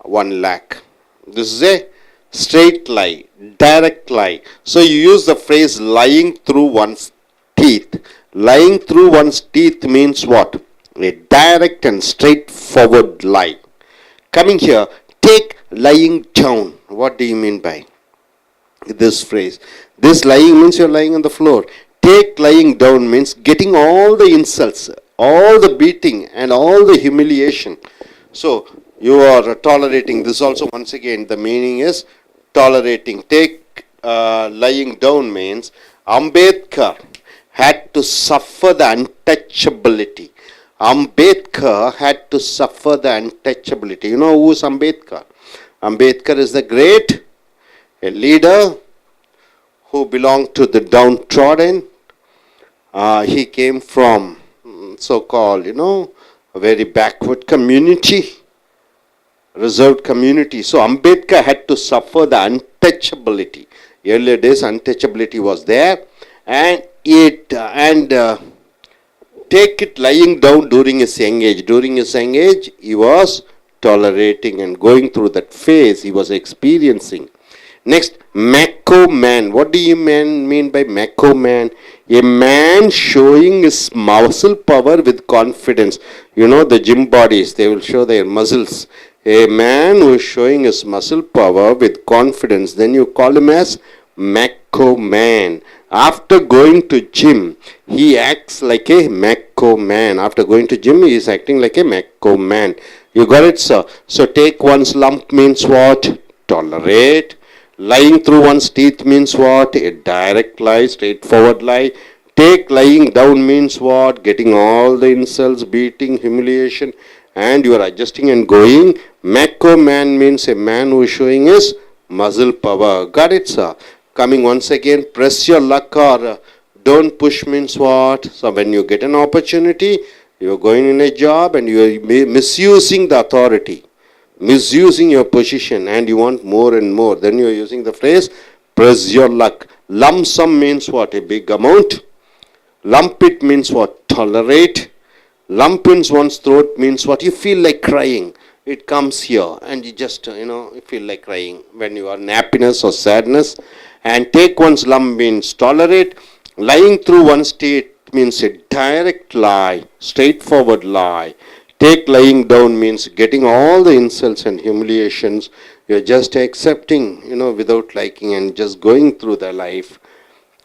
1 lakh. This is a straight lie, direct lie. So you use the phrase lying through one's teeth. Lying through one's teeth means what? A direct and straightforward lie. Coming here, take lying down. What do you mean by this phrase? This lying means you're lying on the floor. Take lying down means getting all the insults, all the beating and all the humiliation. So you are tolerating. This also, once again, the meaning is tolerating. Take lying down means Ambedkar had to suffer the untouchability. Ambedkar had to suffer the untouchability. You know who is Ambedkar? Ambedkar is the great, a leader who belonged to the downtrodden. He came from so-called, a very backward community, reserved community. So Ambedkar had to suffer the untouchability. Earlier days, untouchability was there, and take it lying down during his young age. During his young age, he was tolerating and going through that phase he was experiencing. Next, Mako man. What do you mean by Mako man? A man showing his muscle power with confidence. The gym bodies, they will show their muscles. A man who is showing his muscle power with confidence, then you call him as Mako man. After going to gym, he acts like a Mako man. After going to gym, he is acting like a Mako man. You got it, sir? So take one's lump means what? Tolerate. Lying through one's teeth means what? A direct lie, straightforward lie. Take lying down means what? Getting all the insults, beating, humiliation, and you are adjusting and going. Macho man means a man who is showing his muscle power. Got it, sir? Coming once again, press your luck or don't push means what? So when you get an opportunity, you are going in a job and you are misusing the authority, misusing your position, and you want more and more. Then you are using the phrase, press your luck. Lump sum means what? A big amount. Lump it means what? Tolerate. Lump in one's throat means what? You feel like crying. It comes here and you just, you feel like crying when you are in happiness or sadness. And take one's lump means tolerate. Lying through one's teeth means a direct lie, straightforward lie. Take lying down means getting all the insults and humiliations. You're just accepting, without liking and just going through the life.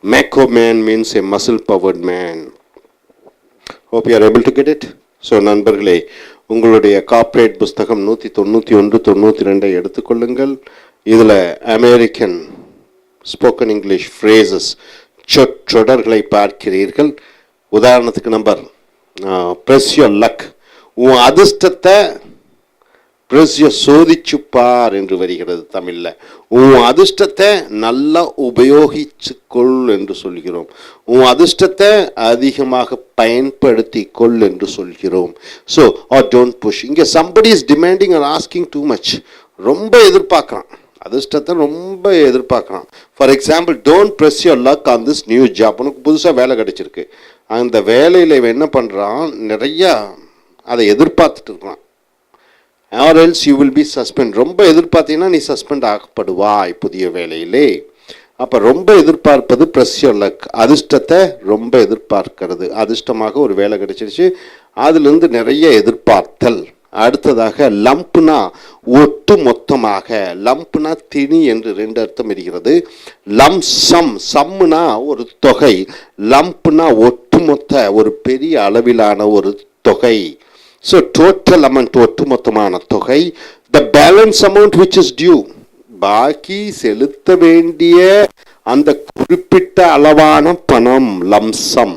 Macho man means a muscle powered man. Hope you are able to get it. So நண்பர்களே, உங்களுடைய corporate புஸ்தகம் 191 92 எடுத்துக்கொள்ளுங்கள். இதில் American spoken English phrases சொற்றொடர்களை பார்க்கிறீர்கள். உதாரணத்துக்கு number press your luck, உன் அதிர்ஷ்டத்தை சோதிச்சு பார் என்று வருகிறது தமிழில். உன் அதிர்ஷ்டத்தை நல்லா உபயோகிச்சு கொள் என்று சொல்கிறோம். உன் அதிர்ஷ்டத்தை அதிகமாக பயன்படுத்தி கொள் என்று சொல்கிறோம். So or don't push. இங்கே somebody is demanding or asking too much. ரொம்ப எதிர்பார்க்குறான், அதிர்ஷ்டத்தை ரொம்ப எதிர்பார்க்குறான். For example, don't press your luck on this new job. உனக்கு புதுசாக வேலை கிடச்சிருக்கு, அந்த வேலையில் இவன் என்ன பண்ணுறான், நிறையா அதை எதிர்பார்த்துட்டு இருக்கிறான். or else you will be suspend. ரொம்ப எதிர்பார்த்தீங்கன்னா நீ சஸ்பெண்ட் ஆகப்படுவாய் புதிய வேலையிலே. அப்போ ரொம்ப எதிர்பார்ப்பது ப்ரெஸ் யோர் லக். அதிர்ஷ்டத்தை ரொம்ப எதிர்பார்க்கிறது. அதிர்ஷ்டமாக ஒரு வேலை கிடைச்சிருச்சு, அதுலேருந்து நிறைய எதிர்பார்த்தல். அடுத்ததாக லம்ப்னா ஒட்டு மொத்தமாக. லம்ப்னா திணி என்று 2 அர்த்தம் இருக்கிறது. லம் சம், சம்னா ஒரு தொகை, லம்ப்னா ஒட்டுமொத்த ஒரு பெரிய அளவிலான ஒரு தொகை. So total amount, ஒட்டுமொத்தமான தொகை. The balance amount which is due, பாக்கி செலுத்த வேண்டிய அந்த குறிப்பிட்ட அளவான பணம், lump sum.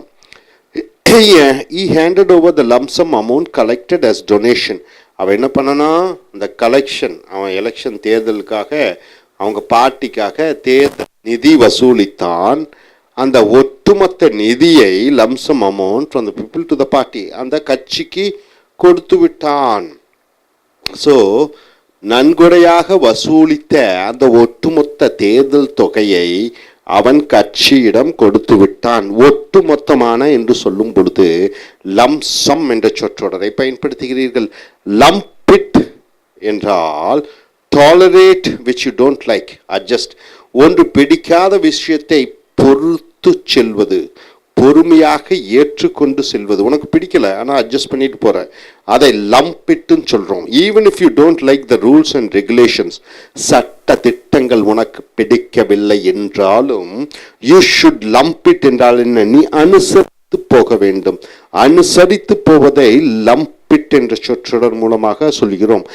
He handed over the lump sum amount collected as donation. அவன் என்ன பண்ணனா, இந்த கலெக்ஷன், அவன் எலெக்ஷன் தேர்தலுக்காக அவங்க பார்ட்டிக்காக தேர்தல் நிதி வசூலித்தான். அந்த ஒட்டுமொத்த நிதியை lump sum amount from the people to the party, அந்த கட்சிக்கு கொடுத்து விட்டான். ஸோ நன்கொடையாக வசூலித்த அந்த ஒட்டுமொத்த தேர்தல் தொகையை அவன் கட்சியிடம் கொடுத்து விட்டான். ஒட்டுமொத்தமான என்று சொல்லும் பொழுது லம்ப் சம் என்ற சொற்றொடரை பயன்படுத்துகிறீர்கள். லம்ப் இட் என்றால் tolerate which you don't like, adjust. ஒன்று பிடிக்காத விஷயத்தை பொறுத்து செல்வது, பொறுமையாக ஏற்றுக்கொண்டு செல்வது. உனக்கு பிடிக்கல ஆனால் அட்ஜஸ்ட் பண்ணிட்டு போற, அதை லம்பிட்டுன்னு சொல்றோம். Even if you don't like the rules and regulations, சட்ட திட்டங்கள் உனக்கு பிடிக்கவில்லை என்றாலும் யூ ஷுட் லம்பிட் என்றால் என்ன, நீ அனுசரித்து போக வேண்டும். அனுசரித்து போவதை லம்பிட் என்ற சொற்றொடர் மூலமாக சொல்கிறோம்.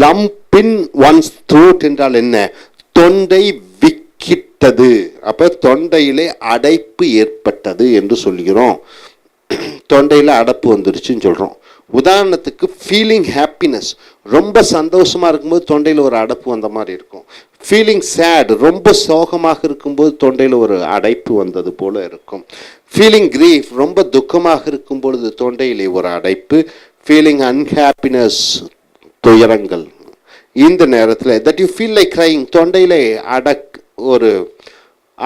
லம்பின் ஒன்ஸ் த்ரோட் என்றால் என்ன, தொண்டை கிட்டது. அப்ப தொண்டையிலே அடைப்பு ஏற்பட்டது என்று சொல்கிறோம். தொண்டையில் அடைப்பு வந்துருச்சுன்னு சொல்றோம். உதாரணத்துக்கு ஃபீலிங் ஹாப்பினஸ், ரொம்ப சந்தோஷமா இருக்கும்போது தொண்டையில் ஒரு அடைப்பு வந்த மாதிரி இருக்கும். ஃபீலிங் சேட், ரொம்ப சோகமாக இருக்கும்போது தொண்டையில் ஒரு அடைப்பு வந்தது போல இருக்கும். ஃபீலிங் கிரீஃப், ரொம்ப துக்கமாக இருக்கும் பொழுது தொண்டையிலே ஒரு அடைப்பு. ஃபீலிங் அன்ஹாப்பினஸ், துயரங்கள். இந்த நேரத்தில் that you feel like crying, தொண்டையிலே ஒரு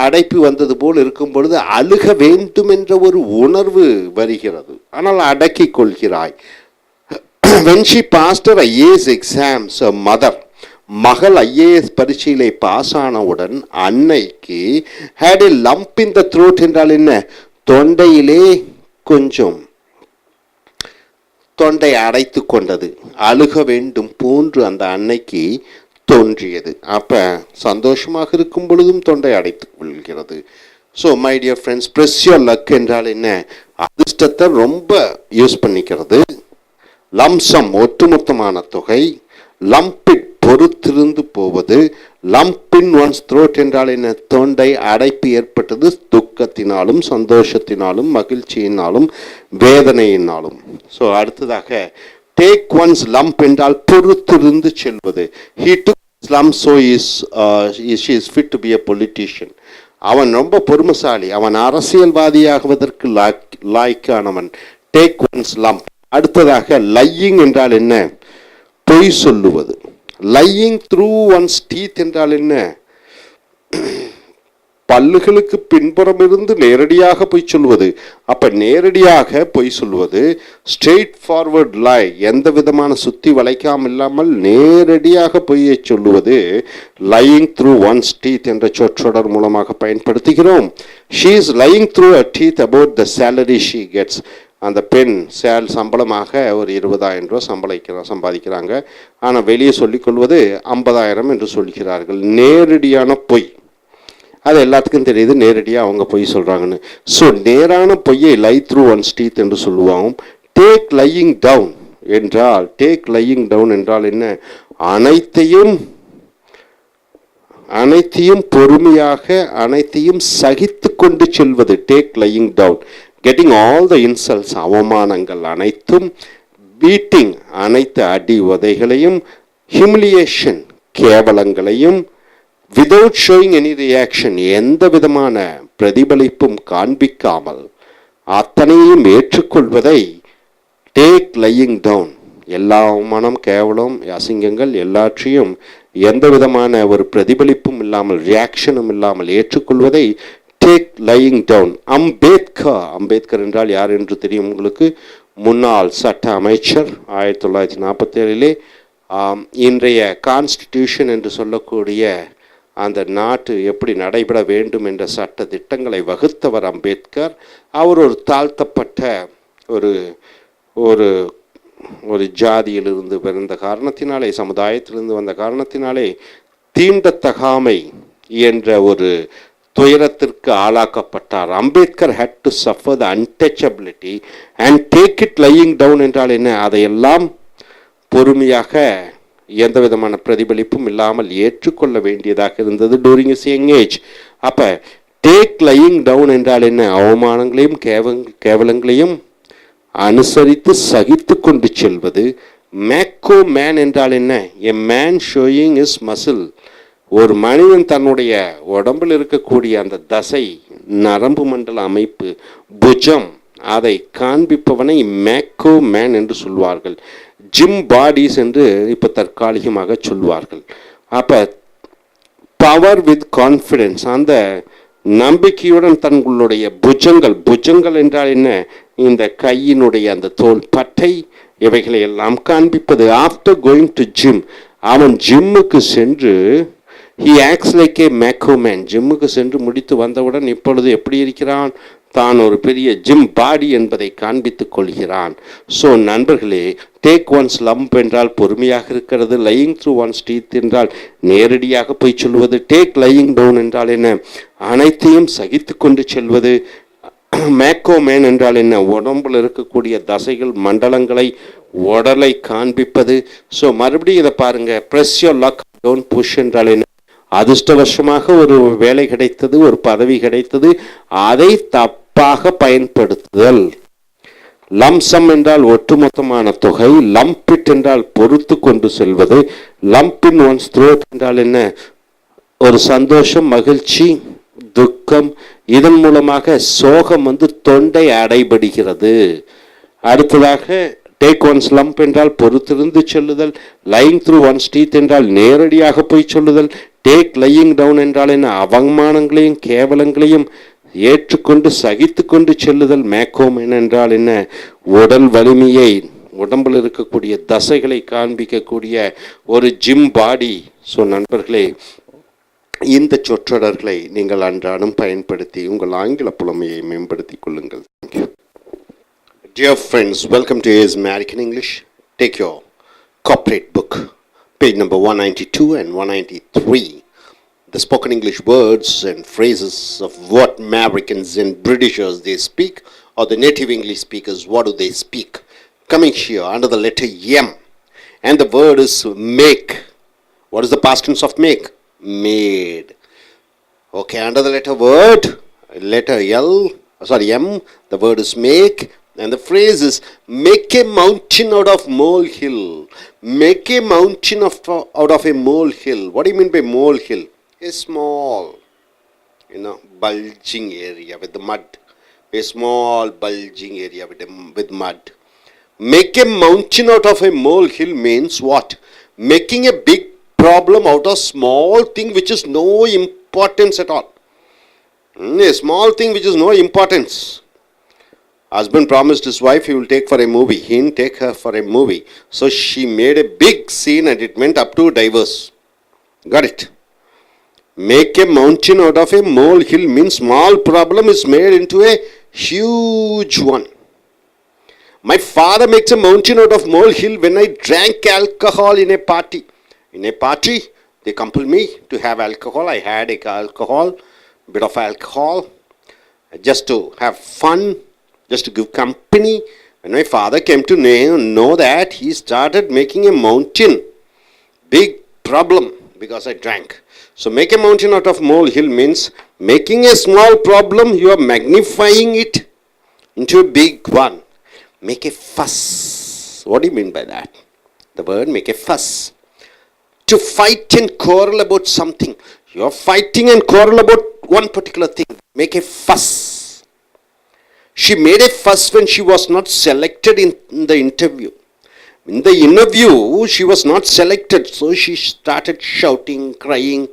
அடைப்பு வந்தது போல் இருக்கும் பொழுது அழுக வேண்டும் என்ற ஒரு உணர்வு வருகிறது, ஆனால் அடக்கிக் கொள்கிறாய். When she passed her IAS exams, her mother, மகள் IAS பரீட்சையிலே பாஸ் ஆனவுடன் அன்னைக்கு had a lump in the throat என்றால் என்ன, தொண்டையிலே கொஞ்சம் தொண்டை அடைத்து கொண்டது, அழுக வேண்டும் போன்று அந்த அன்னைக்கு தோன்றியது. அப்ப சந்தோஷமாக இருக்கும் பொழுதும் தொண்டை அடைத்துக் கொள்கிறது. So my dear friends, press your luck என்றால் என்ன, அதிர்ஷ்டத்தை ரொம்ப யூஸ் பண்ணிக்கிறது, லம்சம் ஒட்டுமொத்தமான தொகை, லம்பிட் பொறுத்திருந்து போவது, லம்பின் ஒன்ஸ் த்ரோட் என்றால் என்ன? தொண்டை அடைப்பு ஏற்பட்டது துக்கத்தினாலும் சந்தோஷத்தினாலும் மகிழ்ச்சியினாலும் வேதனையினாலும். ஸோ அடுத்ததாக டேக் ஒன்ஸ் லம்ப் என்றால் பொறுத்திருந்து செல்வது. He took lump so she is fit to be a politician. அவன் ரொம்ப பொறுமைசாலி, அவன் அரசியல்வாதியாகுவதற்கு லாய்க்கானவன். Take one's lump. அடுத்ததாக லையிங் என்றால் என்ன? பொய் சொல்லுவது. லையிங் த்ரூ ஒன்ஸ் டீத் என்றால் என்ன? பல்லுகளுக்கு பின்புறம் இருந்து நேரடியாக பொய் சொல்வது. அப்ப நேரடியாக பொய் சொல்வது, ஸ்ட்ரெயிட் ஃபார்வர்ட் லை, எந்த விதமான சுத்தி வளைக்காமல் இல்லாமல் நேரடியாக பொய்யை சொல்லுவது லையிங் த்ரூ ஒன்ஸ் டீத் என்ற சொற்றொடர் மூலமாக பயன்படுத்துகிறோம். She is lying through a teeth about the salary she gets. அந்த பெண் சம்பளமாக ஒரு 20,000 ரூபா சம்பாதிக்கிறாங்க. ஆனால் வெளியே சொல்லிக்கொள்வது 50,000 என்று சொல்கிறார்கள். நேரடியான பொய். அது எல்லாத்துக்கும் தெரியுது நேரடியாக அவங்க பொய் சொல்கிறாங்கன்னு. ஸோ நேரான பொய்யை லை த்ரூ ஒன்ஸ் டீத் என்று சொல்லுவாங்க. டேக் லையிங் டவுன் என்றால், டேக் லையிங் டவுன் என்றால் என்ன? அனைத்தையும் பொறுமையாக அனைத்தையும் சகித்து கொண்டு செல்வது. Take lying down. Getting all the insults, அவமானங்கள் அனைத்தும், பீட்டிங் அனைத்து அடி உதைகளையும், ஹியூமிலியேஷன் கேவலங்களையும், விதவுட் ஷோயிங் எனி ரியாக்ஷன் எந்த விதமான பிரதிபலிப்பும் காண்பிக்காமல் அத்தனையும் ஏற்றுக்கொள்வதை டேக் லையிங் டவுன். எல்லா அவமானம் கேவலம் அசிங்கங்கள் எல்லாற்றையும் எந்த விதமான ஒரு பிரதிபலிப்பும் இல்லாமல் ரியாக்ஷனும் இல்லாமல் ஏற்றுக்கொள்வதை டேக் லையிங் டவுன். அம்பேத்கர் என்றால் யார் என்று தெரியும் உங்களுக்கு? முன்னாள் சட்ட அமைச்சர். 1947 இன்றைய கான்ஸ்டிடியூஷன் என்று சொல்லக்கூடிய அந்த நாட்டு எப்படி நடைபெற வேண்டும் என்ற சட்ட திட்டங்களை வகுத்தவர் அம்பேத்கர். அவர் ஒரு தாழ்த்தப்பட்ட ஒரு ஒரு ஒரு ஜாதியிலிருந்து பிறந்த காரணத்தினாலே, சமுதாயத்திலிருந்து வந்த காரணத்தினாலே தீண்டத்தகாமை என்ற ஒரு துயரத்திற்கு ஆளாக்கப்பட்டார். Ambedkar had to suffer the untouchability and take it lying down என்றால் என்ன? அதையெல்லாம் பொறுமையாக எந்த விதமான பிரதிபலிப்பும் இல்லாமல் ஏற்றுக்கொள்ள வேண்டியதாக இருந்தது டூரிங் இஸ் யங் ஏஜ். அப்போ டேக் லையிங் டவுன் என்றால் என்ன? அவமானங்களையும் கேவலங்களையும் அனுசரித்து சகித்து கொண்டு செல்வது. மேக்கோ மேன் என்றால் என்ன? A man showing is muscle. ஒரு மனிதன் தன்னுடைய உடம்பில் இருக்கக்கூடிய அந்த தசை, நரம்பு மண்டல அமைப்பு, புஜம், அதை காண்பிப்பவனை மேக்கோ மேன் என்று சொல்வார்கள். ஜிம் பாடிஸ் என்று இப்போ தற்காலிகமாக சொல்வார்கள். அப்போ பவர் வித் கான்ஃபிடென்ஸ், அந்த நம்பிக்கையுடன் தங்களுடைய புஜங்கள் என்றால் என்ன? இந்த கையினுடைய அந்த தோல் பட்டை இவைகளை எல்லாம் காண்பிப்பது. ஆஃப்டர் கோயிங் டு ஜிம், அவன் ஜிம்முக்கு சென்று he acts like a macro man. ஜிம்முக்கு சென்று முடித்து வந்தவுடன் இப்பொழுது எப்படி இருக்கிறான்? தான் ஒரு பெரிய ஜிம் பாடி என்பதை காண்பித்துக் கொள்கிறான். ஸோ நண்பர்களே, டேக் ஒன்ஸ் லம்ப் என்றால் பொறுமையாக இருக்கிறது. லையிங் த்ரூ ஒன்ஸ் டீத் என்றால் நேரடியாக போய் சொல்வது. டேக் லையிங் டவுன் என்றால் என்ன? அனைத்தையும் சகித்து கொண்டு செல்வது. மேக்கோ மேன் என்றால் என்ன? உடம்பில் இருக்கக்கூடிய தசைகள், மண்டலங்களை, உடலை காண்பிப்பது. ஸோ மறுபடியும் இதை பாருங்க. Press your luck, don't push என்றால் என்ன? அதிர்ஷ்டவசமாக ஒரு வேலை கிடைத்தது, ஒரு பதவி கிடைத்தது, அதை தப்பாக பயன்படுத்துதல். லம்சம் என்றால் ஒட்டுமொத்தமான தொகை. லம்பிட் என்றால் பொறுத்து கொண்டு செல்வது. லம்பின் ஒன்ஸ் த்ரோட் என்றால் என்ன? ஒரு சந்தோஷம், மகிழ்ச்சி, துக்கம், இதன் மூலமாக சோகம் தொண்டை அடைபடுகிறது. அடுத்ததாக டேக் ஒன்ஸ் லம்ப் என்றால் பொறுத்திருந்து செல்லுதல். லையிங் த்ரூ ஒன்ஸ் டீத் என்றால் நேரடியாக போய் சொல்லுதல். டேக் லையிங் டவுன் என்றால் என்ன? அவமானங்களையும் கேவலங்களையும் ஏற்றுக்கொண்டு சகித்து கொண்டு செல்லுதல். மேக்கோமேன் என்றால் என்ன? உடல் வலிமையை, உடம்பில் இருக்கக்கூடிய தசைகளை காண்பிக்கக்கூடிய ஒரு ஜிம் பாடி. ஸோ நண்பர்களே, இந்த சொற்றொடர்களை நீங்கள் அன்றாடம் பயன்படுத்தி உங்கள் ஆங்கில புலமையை மேம்படுத்திக் கொள்ளுங்கள். Thank you. Dear friends, welcome to AS American English. Take your corporate book, page number 192 and 193. The spoken English words and phrases of what Americans and Britishers they speak, or the native English speakers, what do they speak? coming here under the letter M. And the word is make. What is the past tense of make? Made. Okay, under the letter M, the word is make. And the phrase is make a mountain out of molehill. Make a mountain out of a molehill. What do you mean by molehill? A small, bulging area with the mud. A small bulging area with mud. Make a mountain out of a molehill means what? Making a big problem out of small thing which is no importance at all. A small thing which is no importance. Husband promised his wife he will take for a movie. He didn't take her for a movie. So she made a big scene and it went up to divorce. Got it? Make a mountain out of a molehill means small problem is made into a huge one. My father makes a mountain out of molehill when I drank alcohol in a party. In a party, they compelled me to have alcohol. I had bit of alcohol, just to have fun, just to give company. When my father came to know that, he started making a mountain, big problem, because I drank. So make a mountain out of molehill means making a small problem, you are magnifying it into a big one. Make a fuss. What do you mean by that? The word make a fuss. To fight and quarrel about something. You are fighting and quarrel about one particular thing. Make a fuss. She made a fuss when she was not selected in the interview. In the interview, she was not selected. So she started shouting, crying.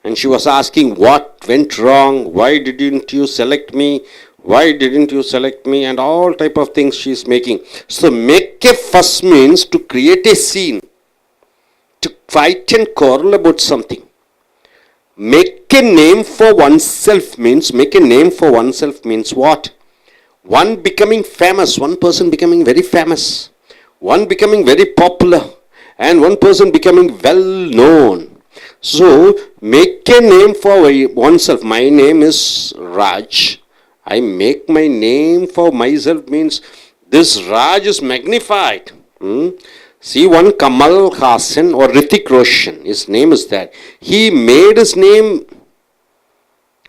And she was asking what went wrong. Why didn't you select me? Why didn't you select me? And all type of things she is making. So make a fuss means to create a scene. To fight and quarrel about something. Make a name for oneself means what? One becoming famous, one person becoming very famous, one becoming very popular, and one person becoming well known. So make a name for oneself. My name is Raj. I make my name for myself means this Raj is magnified. See one Kamal Hassan or Hrithik Roshan, his name is that. He made his name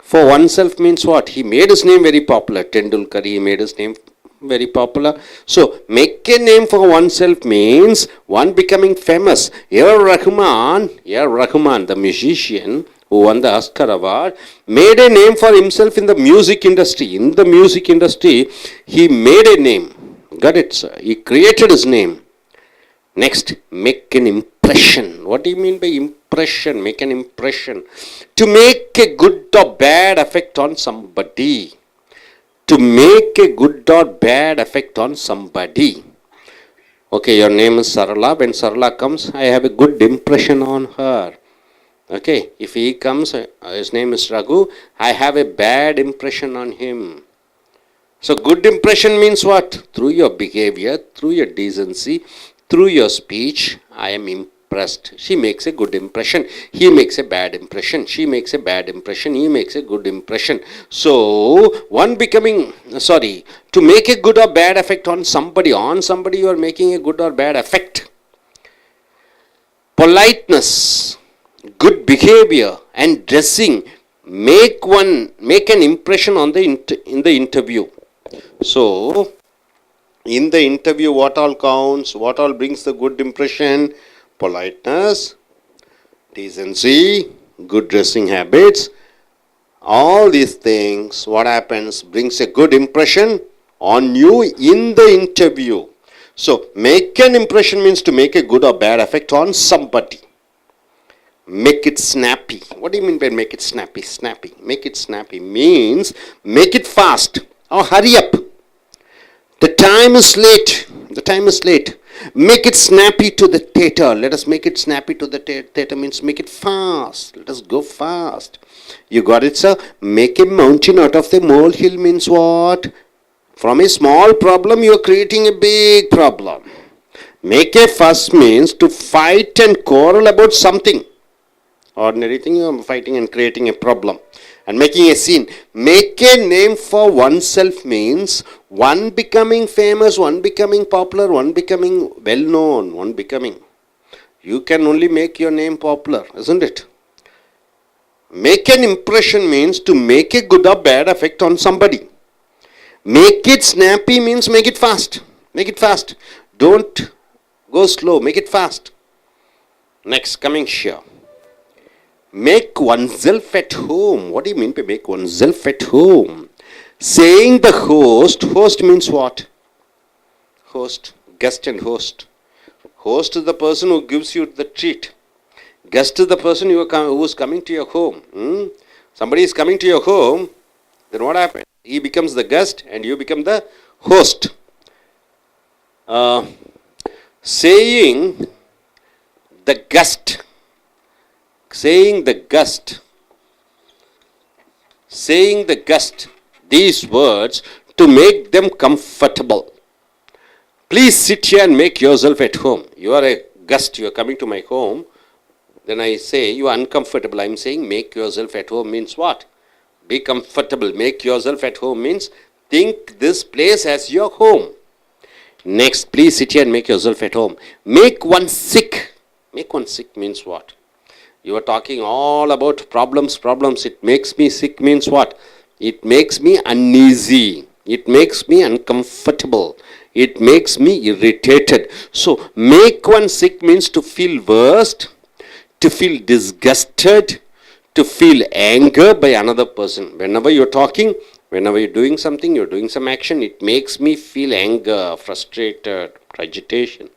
for oneself means what? He made his name very popular. Tendulkar, he made his name very popular. So make a name for oneself means one becoming famous. Rahman, the musician who won the Oscar award, made a name for himself in the music industry. In the music industry, he made a name. Got it, sir? He created his name. Next, make an impression. What do you mean by impression? Make an impression. To make a good or bad effect on somebody. To make a good or bad effect on somebody. Okay, your name is Sarala. When Sarala comes, I have a good impression on her. Okay, if he comes, his name is Raghu, I have a bad impression on him. So good impression means what? Through your behavior, through your decency, through your speech, I am impressed. She makes a good impression. He makes a bad impression. She makes a bad impression. He makes a good impression. So, to make a good or bad effect on somebody you are making a good or bad effect. Politeness, good behavior and dressing make an impression on in the interview. So, in the interview, what all counts? What all brings the good impression? Politeness, decency, good dressing habits. All these things, what happens? Brings a good impression on you in the interview. So, make an impression means to make a good or bad effect on somebody. Make it snappy. What do you mean by make it snappy? Snappy. Make it snappy means make it fast or hurry up. The time is late. The time is late. Make it snappy to the theatre. Let us make it snappy to the theatre means make it fast. Let us go fast. You got it, sir? Make a mountain out of the molehill means what? From a small problem, you are creating a big problem. Make a fuss means to fight and quarrel about something. Ordinary thing, you are fighting and creating a problem. and making a scene. Make a name for oneself means one becoming famous, one becoming popular, one becoming well known, one becoming. You can only make your name popular, isn't it? Make an impression means to make a good or bad effect on somebody. Make it snappy means make it fast. Make it fast. Don't go slow, make it fast. Next, coming here. Make oneself at home. What do you mean by make oneself at home? Saying the host means what? Host, guest and host. Host is the person who gives you the treat. Guest is the person who is coming to your home. Somebody is coming to your home, then what happens? He becomes the guest and you become the host. Saying the guest. Saying the guest. Saying the guest. These words to make them comfortable. Please sit here and make yourself at home. You are a guest, you are coming to my home. Then I say you are uncomfortable. I am saying make yourself at home means what? Be comfortable. Make yourself at home means think this place as your home. Next, please sit here and make yourself at home. Make one sick. Make one sick means what? You are talking all about problems. It makes me sick means what? It makes me uneasy. It makes me uncomfortable. It makes me irritated. So, make one sick means to feel worst, to feel disgusted, to feel anger by another person. Whenever you're talking, whenever you're doing something, you're doing some action, it makes me feel anger, frustrated, agitation.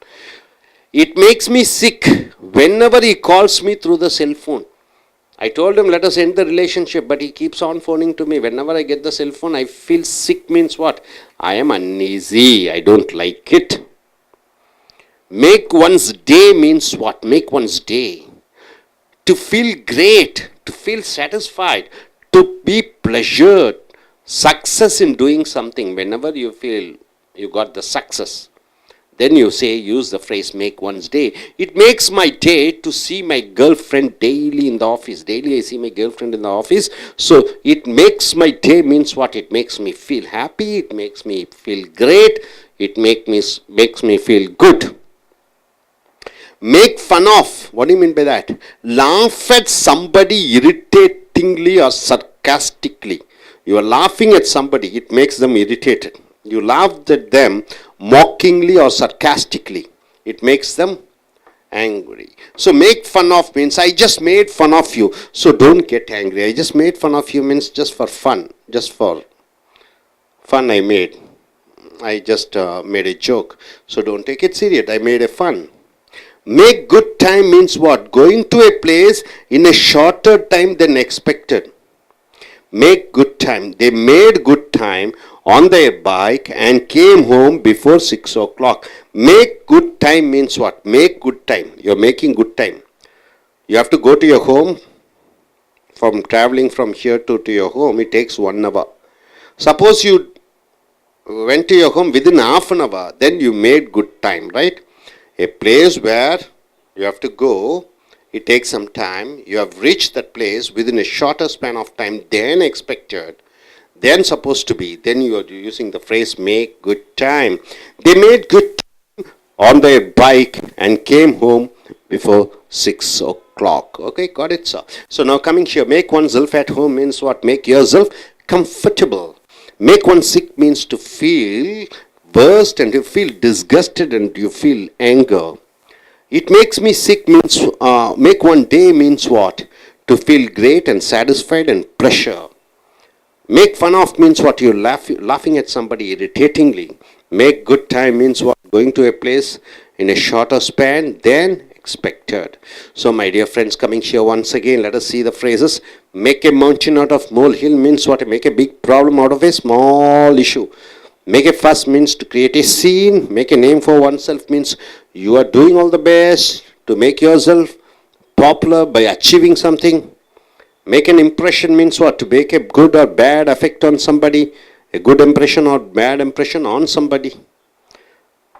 It makes me sick whenever he calls me through the cell phone. I told him let us end the relationship, but he keeps on phoning to me. Whenever I get the cell phone, I feel sick means what? I am uneasy. I don't like it. Make one's day means what? Make one's day. To feel great, to feel satisfied, to be pleasured, success in doing something. Whenever you feel you got the success, then you say, use the phrase make one's day. It makes my day to see my girlfriend daily in the office. Daily I see my girlfriend in the office. So it makes my day means what? It makes me feel happy. It makes me feel great. It makes me feel good. Make fun of. What do you mean by that? Laugh at somebody irritatingly or sarcastically. You are laughing at somebody. It makes them irritated. You laughed at them mockingly or sarcastically. It makes them angry. So make fun of means I just made fun of you. So don't get angry. I just made fun of you means just for fun. Just for fun I made. I just made a joke. So don't take it serious. I made a fun. Make good time means what? Going to a place in a shorter time than expected. Make good time. They made good time on their bike and came home before 6 o'clock. Make good time means what? Make good time. You're making good time. You have to go to your home. From traveling from here to your home, it takes 1 hour. Suppose you went to your home within half an hour, then you made good time, right? A place where you have to go, it takes some time. You have reached that place within a shorter span of time than expected, than supposed to be. Then you are using the phrase make good time. They made good time on their bike and came home before 6 o'clock. Okay, got it, sir. So now coming here, make oneself at home means what? Make yourself comfortable. Make one sick means to feel worst and you feel disgusted and you feel anger. It makes me sick means, make one day means what? To feel great and satisfied and pleasure. Make fun of means what? You're laughing at somebody irritatingly. Make good time means what? Going to a place in a shorter span than expected. So my dear friends, coming here once again, let us see the phrases. Make a mountain out of molehill means what? Make a big problem out of a small issue. Make a fuss means to create a scene. Make a name for oneself means you are doing all the best to make yourself popular by achieving something. Make an impression means what? To make a good or bad effect on somebody. A good impression or bad impression on somebody.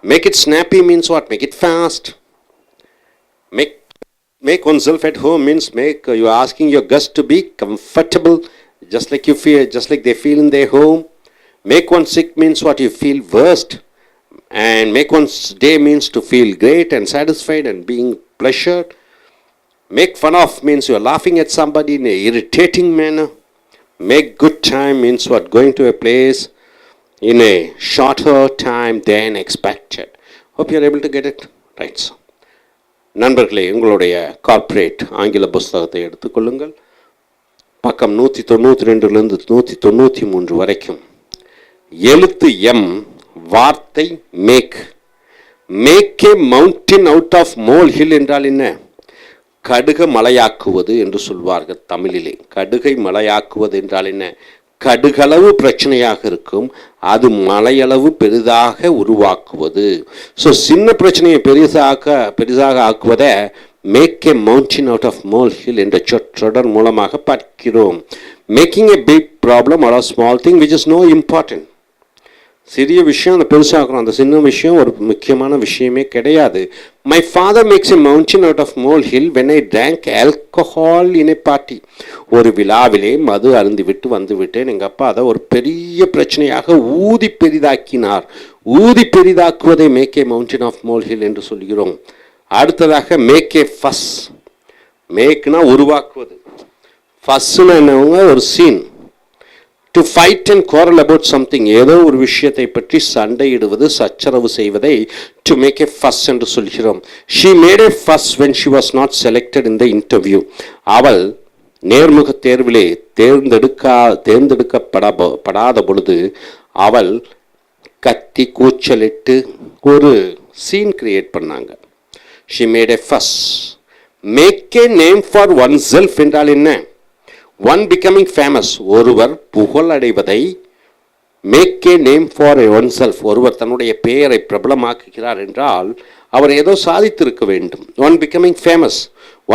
Make it snappy means what? Make it fast. Make oneself at home means you are asking your guest to be comfortable. just like they feel in their home. Make one sick means what? You feel worst. And make one's day means to feel great and satisfied and being pleasured. Make fun of means you are laughing at somebody in an irritating manner. Make good time means what? Going to a place in a shorter time than expected. Hope you are able to get it right. So, நண்பர்களே, உங்களுடைய corporate ஆங்கில புஸ்தகத்தை எடுத்துக்கொள்ளுங்கள். பக்கம் 192லிருந்து 193 வரைக்கும். எழுத்து M, வார்த்தை make. Make a mountain out of molehill என்றால் என்ன? கடுக மலையாக்குவது என்று சொல்வார்கள் தமிழிலே. கடுகை மலையாக்குவது என்றால் என்ன? கடுகளவு பிரச்சனையாக இருக்கும், அது மலையளவு பெரிதாக உருவாக்குவது. ஸோ சின்ன பிரச்சனையை பெரிதாக ஆக்குவதை make a mountain out of molehill என்ற சொற்றொடர் மூலமாக பார்க்கிறோம். Making a big problem or small thing which is no important. சிறிய விஷயம் அதை பெருசாகிறோம், அந்த சின்ன விஷயம் ஒரு முக்கியமான விஷயமே கிடையாது. My father makes a mountain out of molehill when I drank alcohol in a party. ஒரு விழாவிலே மது அருந்திவிட்டு வந்துவிட்டேன், எங்கள் அப்பா அதை ஒரு பெரிய பிரச்சனையாக ஊதி பெரிதாக்கினார். ஊதி பெரிதாக்குவதை make a mountain of molehill என்று சொல்கிறோம். அடுத்ததாக மேக் ஏ ஃபஸ். மேக்னா உருவாக்குவது, ஃபஸ்ஸுன்னு என்னவங்க ஒரு scene. To fight and quarrel about something, ஏதோ ஒரு விஷயத்தை பற்றி சண்டையிடுவது, சச்சரவு செய்வதை டு மேக் ஏ ஃபஸ் என்று சொல்கிறோம். ஷீ மேட் ஏ ஃபஸ் when she was not selected in the interview. அவள் நேர்முக தேர்விலே தேர்ந்தெடுக்கப்படாத பொழுது அவள் கத்தி கூச்சலிட்டு ஒரு சீன் கிரியேட் பண்ணாங்க. She made a fuss. Make a name for oneself என்றால் என்ன? ஒன் பிகமிங் ஃபேமஸ், ஒருவர் புகழடைவதை. Make a name for oneself, ஒருவர் தன்னுடைய பெயரை பிரபலமாக்குகிறார் என்றால் அவர் ஏதோ சாதித்திருக்க வேண்டும். One becoming famous,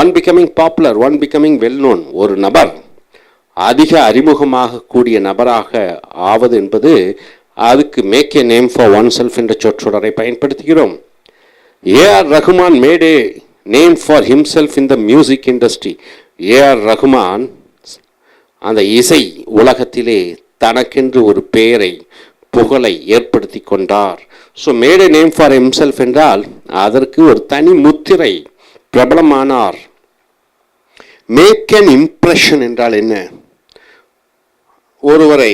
one becoming popular, one becoming well known. ஒரு நபர் அதிக அறிமுகமாக கூடிய நபராக ஆவது என்பது, அதுக்கு make a name for oneself என்ற சொற்றொடரை பயன்படுத்துகிறோம். A R Rahman mat a name for himself in the music industry. AR Rahman அந்த இசை உலகத்திலே தனக்கென்று ஒரு பெயரை, புகழை ஏற்படுத்தி கொண்டார். So made a name for himself என்றால் அதற்கு ஒரு தனி முத்திரை, பிரபலமானார். மேக் அன் இம்ப்ரெஷன் என்றால் என்ன? ஒருவரை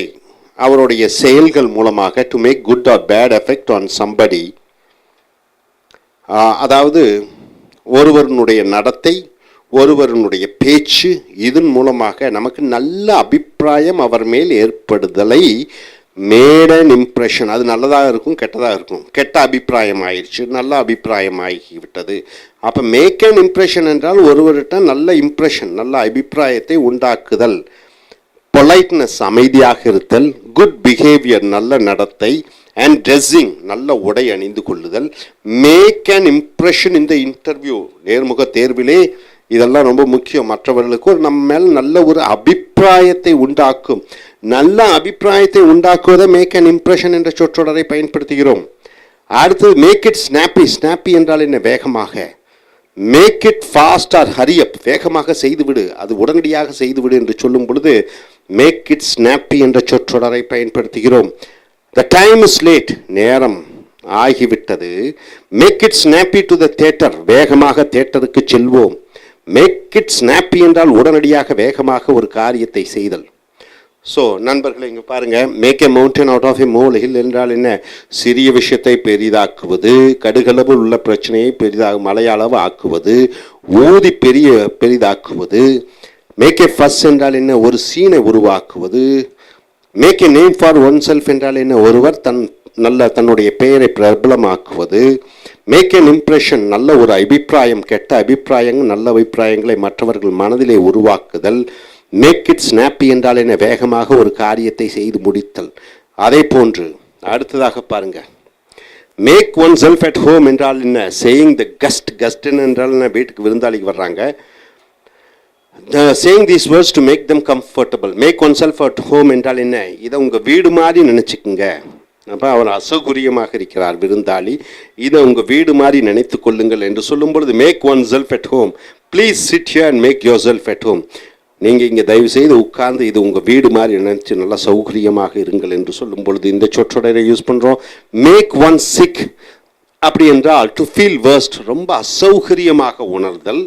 அவருடைய செயல்கள் மூலமாக to make good or bad effect on somebody. அதாவது ஒருவருடைய நடத்தை, ஒருவருடைய பேச்சு, இதன் மூலமாக நமக்கு நல்ல அபிப்பிராயம் அவர் மேல் ஏற்படுதலை மேட் அன் இம்ப்ரெஷன். அது நல்லதாக இருக்கும், கெட்டதாக இருக்கும். கெட்ட அபிப்பிராயம் ஆயிடுச்சு, நல்ல அபிப்பிராயம் ஆகிவிட்டது. அப்போ மேக் அன் இம்ப்ரெஷன் என்றால் ஒருவர்கிட்ட நல்ல இம்ப்ரெஷன், நல்ல அபிப்பிராயத்தை உண்டாக்குதல். பொலைட்னஸ், அமைதியாக இருத்தல். குட் பிஹேவியர், நல்ல நடத்தை. அண்ட் ட்ரெஸ்ஸிங், நல்ல உடை அணிந்து கொள்ளுதல். மேக் அன் இம்ப்ரெஷன் இந்த இன்டர்வியூ, நேர்முக தேர்விலே இதெல்லாம் ரொம்ப முக்கியம். மற்றவர்களுக்கு நம்ம மேல் நல்ல ஒரு அபிப்பிராயத்தை உண்டாக்கும். நல்ல அபிப்பிராயத்தை உண்டாக்குவதை மேக் அன் இம்ப்ரெஷன் என்ற சொற்றொடரை பயன்படுத்துகிறோம். அடுத்தது மேக் இட் ஸ்னாப்பி. ஸ்னாப்பி என்றால் என்ன? வேகமாக. Make it fast or hurry up, வேகமாக செய்துவிடு, அது உடனடியாக செய்துவிடு என்று சொல்லும் பொழுது மேக் இட் ஸ்னாப்பி என்ற சொற்றொடரை பயன்படுத்துகிறோம். த டைம் இஸ் லேட், நேரம் ஆகிவிட்டது. Make it snappy to the theatre, வேகமாக தியேட்டருக்கு செல்வோம். மேக் இட் ஸ்னாப்பி என்றால் உடனடியாக வேகமாக ஒரு காரியத்தை செய்தல். ஸோ நண்பர்களை இங்கே பாருங்கள், make a mountain out of a molehill என்றால் என்ன? சிறிய விஷயத்தை பெரிதாக்குவது, கடுகளவு உள்ள பிரச்சனையை மலையளவு ஆக்குவது, ஊதி பெரிதாக்குவது. மேக் எ ஃபஸ் என்றால் என்ன? ஒரு சீனை உருவாக்குவது. Make a name for oneself என்றால் என்ன? ஒருவர் தன்னுடைய பெயரை பிரபலமாக்குவது. மேக் அன் இம்ப்ரெஷன், நல்ல ஒரு அபிப்பிராயம், கெட்ட அபிப்பிராயங்கள் நல்ல அபிப்பிராயங்களை மற்றவர்கள் மனதிலே உருவாக்குதல். மேக் இட் ஸ்னாப்பி என்றால் என்ன? வேகமாக ஒரு காரியத்தை செய்து முடித்தல். அதே போன்று அடுத்ததாக பாருங்க, make oneself at home என்றால் என்ன? சேயிங் த கெஸ்ட் என்றால் என்ன? வீட்டுக்கு விருந்தாளிக்கு வர்றாங்க. Saying these words to make them comfortable. Make oneself at home என்றால் என்ன? இதை உங்கள் வீடு மாதிரி நினச்சிக்குங்க. அப்போ அவர் அசௌகரியமாக இருக்கிறார் விருந்தாளி, இதை உங்கள் வீடு மாதிரி நினைத்து கொள்ளுங்கள் என்று சொல்லும் பொழுது make oneself at home. Please sit here and make yourself at home. நீங்கள் இங்கே தயவு செய்து உட்கார்ந்து இது உங்கள் வீடு மாதிரி நினச்சி நல்லா சௌகரியமாக இருங்கள் என்று சொல்லும் பொழுது இந்த சொற்றொடரை யூஸ் பண்ணுறோம். மேக் ஒன் சிக் அப்படி என்றால் டு ஃபீல் worst, ரொம்ப அசௌகரியமாக உணர்தல்.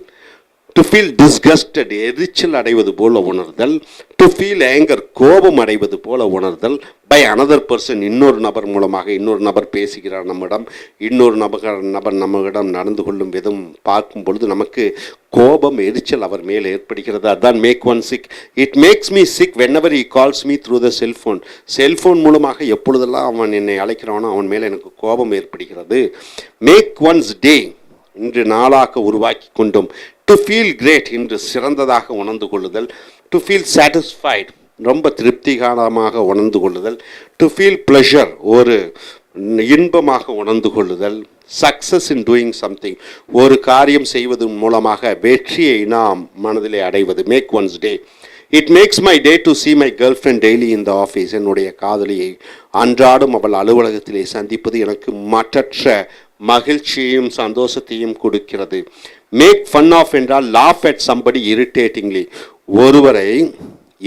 டு ஃபீல் டிஸ்கஸ்டட், எரிச்சல் அடைவது போல உணர்தல். டு ஃபீல் ஏங்கர், கோபம் அடைவது போல உணர்தல். பை அனதர் பர்சன், இன்னொரு நபர் மூலமாக. இன்னொரு நபர் பேசுகிறார் நம்மிடம், இன்னொரு நபர் நம்மிடம் நடந்து கொள்ளும் விதம் பார்க்கும் பொழுது நமக்கு கோபம், எரிச்சல் அவர் மேல் ஏற்படுகிறது. அதுதான் make one sick. It makes me sick whenever he calls me through the cellphone. Cellphone மூலமாக எப்பொழுதெல்லாம் அவன் என்னை அழைக்கிறானோ அவன் மேலே எனக்கு கோபம் ஏற்படுகிறது. மேக் ஒன்ஸ் டே, இன்று நாளாக உருவாக்கி கொண்டோம். டு ஃபீல் கிரேட், இன்று சிறந்ததாக உணர்ந்து கொள்ளுதல். டு ஃபீல் சாட்டிஸ்ஃபைட், ரொம்ப திருப்திகரமாக உணர்ந்து கொள்ளுதல். டு ஃபீல் ப்ளஷர், ஒரு இன்பமாக உணர்ந்து கொள்ளுதல். சக்ஸஸ் இன் டூயிங் சம்திங், ஒரு காரியம் செய்வதன் மூலமாக வெற்றியை நாம் மனதிலே அடைவது. Make one's day. It makes my day to see my girlfriend daily in the office. என்னுடைய காதலியை அன்றாடும் அவள் அலுவலகத்திலே சந்திப்பது எனக்கு மற்றற்ற மகிழ்ச்சியையும் சந்தோஷத்தையும் கொடுக்கிறது. மேக் ஃபன் ஆஃப் என்றால் லாஃப் அட் சம்படி இரிட்டேட்டிங்லி, ஒருவரை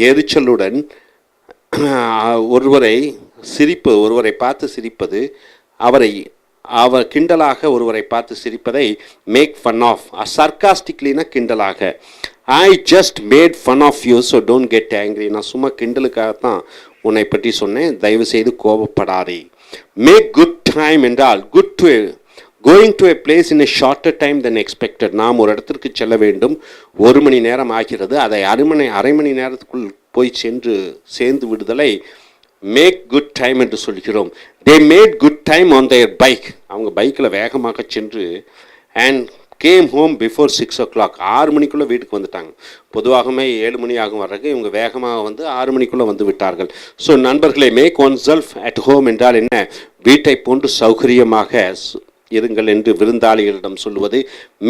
எரிச்சலுடன், ஒருவரை பார்த்து சிரிப்பது, அவர் கிண்டலாக ஒருவரை பார்த்து சிரிப்பதை மேக் ஃபன் ஆஃப். சர்காஸ்டிக்லினா கிண்டலாக. I just made fun of you so don't get angry. நான் சும்மா கிண்டலுக்காகத்தான் உன்னை பற்றி சொன்னேன், தயவு செய்து கோபப்படாதே. மேக் குட் டைம் என்றால் going to a place in a shorter time then expected. நாம் ஒரு இடத்திற்கு செல்ல வேண்டும், 1 மணி நேரம் ஆகிறது, அதை அரை மணி நேரத்துக்குள் போய் சேர்ந்து விடுதலை மேக் குட் டைம் என்று சொல்கிறோம். They made good time on their bike. அவங்க பைக்கில் வேகமாக சென்று and game home before 6 o'clock. 6 மணிக்குள்ளே வீட்டுக்கு வந்துட்டாங்க. பொதுவாகவே 7 மணி ஆகும் வர்றதுக்கு இவங்க வேகமாக வந்து 6 மணிக்குள்ளே வந்து விட்டார்கள். ஸோ நண்பர்களே, make oneself at home என்றால் என்ன? வீட்டை போன்று சௌகரியமாக இருங்கள் என்று விருந்தாளிகளிடம் சொல்லுவது.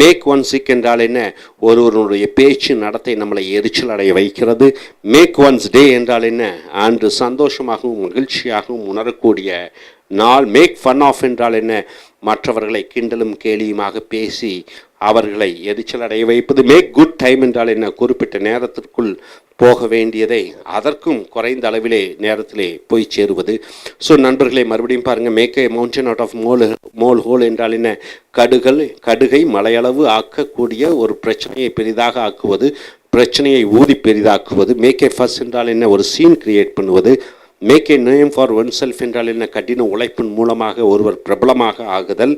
மேக் ஒன் சிக் என்றால் என்ன? ஒருவருடைய பேச்சு நடத்தை நம்மளை எரிச்சல் அடைய வைக்கிறது. மேக் ஒன்ஸ் டே என்றால் என்ன? அன்று சந்தோஷமாகவும் மகிழ்ச்சியாகவும் உணரக்கூடிய நாள். மேக் ஃபன் ஆஃப் என்றால் என்ன? மற்றவர்களை கிண்டலும் கேலியுமாக பேசி அவர்களை எரிச்சல் அடைய வைப்பது. மேக் குட் டைம் என்றால் என்ன? குறிப்பிட்ட நேரத்திற்குள் போக வேண்டியதை அதற்கும் குறைந்த அளவிலே நேரத்திலே போய் சேருவது. ஸோ நண்பர்களே, மறுபடியும் பாருங்கள். Make a mountain out of mole hole என்றால் என்ன? கடுகை மலையளவு ஆக்கக்கூடிய ஒரு பிரச்சனையை பெரிதாக ஆக்குவது, பிரச்சனையை ஊதி பெரிதாக்குவது. மேக் ஏ ஃபஸ் என்றால் என்ன? ஒரு சீன் கிரியேட் பண்ணுவது. Make a name for oneself என்றால் என்ன? கடின உழைப்பின் மூலமாக ஒருவர் பிரபலமாக ஆகுதல்.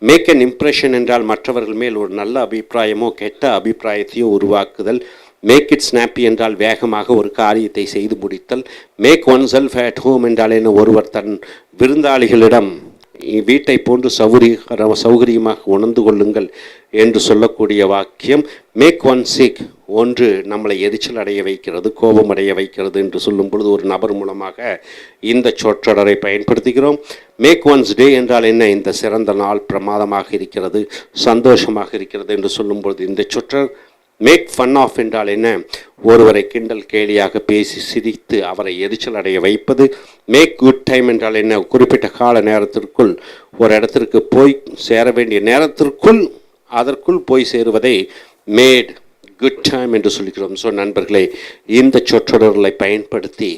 மேக் அன் இம்ப்ரெஷன் என்றால் மற்றவர்கள் மேல் ஒரு நல்ல அபிப்பிராயமோ கெட்ட அபிப்பிராயத்தையோ உருவாக்குதல். மேக் இட் ஸ்னாப்பி என்றால் வேகமாக ஒரு காரியத்தை செய்து முடித்தல். Make oneself at home என்றால் என்ன? ஒருவர் தன் விருந்தாளிகளிடம் வீட்டை போன்று சௌகரியமாக உணர்ந்து கொள்ளுங்கள் என்று சொல்லக்கூடிய வாக்கியம். மேக் ஒன் சிக், ஒன்று நம்மளை எரிச்சல் அடைய வைக்கிறது, கோபம் அடைய வைக்கிறது என்று சொல்லும் பொழுது ஒரு நபர் மூலமாக இந்த சொற்றொடரை பயன்படுத்துகிறோம். மேக் ஒன்ஸ் டே என்றால் என்ன? இந்த சிறந்த நாள் பிரமாதமாக இருக்கிறது, சந்தோஷமாக இருக்கிறது என்று சொல்லும் பொழுது இந்த சொற்றொடர். மேக் ஃபன் ஆஃப் என்றால் என்ன? ஒருவரை கிண்டல் கேலியாக பேசி சிரித்து அவரை எரிச்சல் அடைய வைப்பது. மேக் குட் டைம் என்றால் என்ன? குறிப்பிட்ட கால நேரத்திற்குள் ஒரு இடத்திற்கு போய் சேர வேண்டிய நேரத்திற்குள் அதற்குள் போய் சேருவதை மேட் குட் டைம் என்று சொல்கிறோம். ஸோ நண்பர்களே, இந்த சொற்றொடர்களை பயன்படுத்தி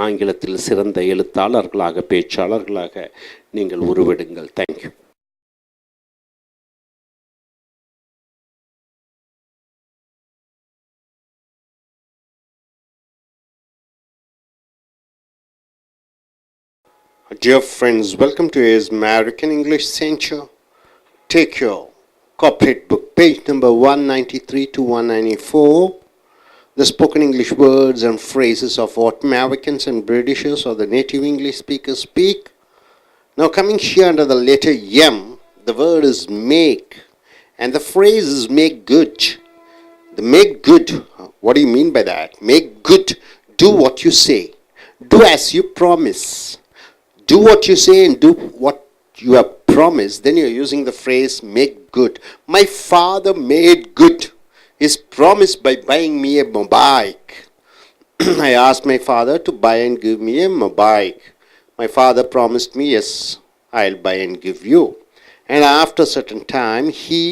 ஆங்கிலத்தில் சிறந்த எழுத்தாளர்களாக, பேச்சாளர்களாக நீங்கள் உருவெடுங்கள். Thank you. Dear friends, welcome to American English Center. Take your corporate book, page number 193 to 194. The spoken English words and phrases of what Americans and Britishers or the native English speakers speak. Now coming here under the letter M, the word is make and the phrase is make good. The make good, what do you mean by that? Make good, do what you say, do as you promise. Do what you say and do what you have promised. Then you're using the phrase make good. My father made good his promise by buying me a bike. I asked my father to buy and give me a bike. My father promised me, yes, I'll buy and give you. And after a certain time, he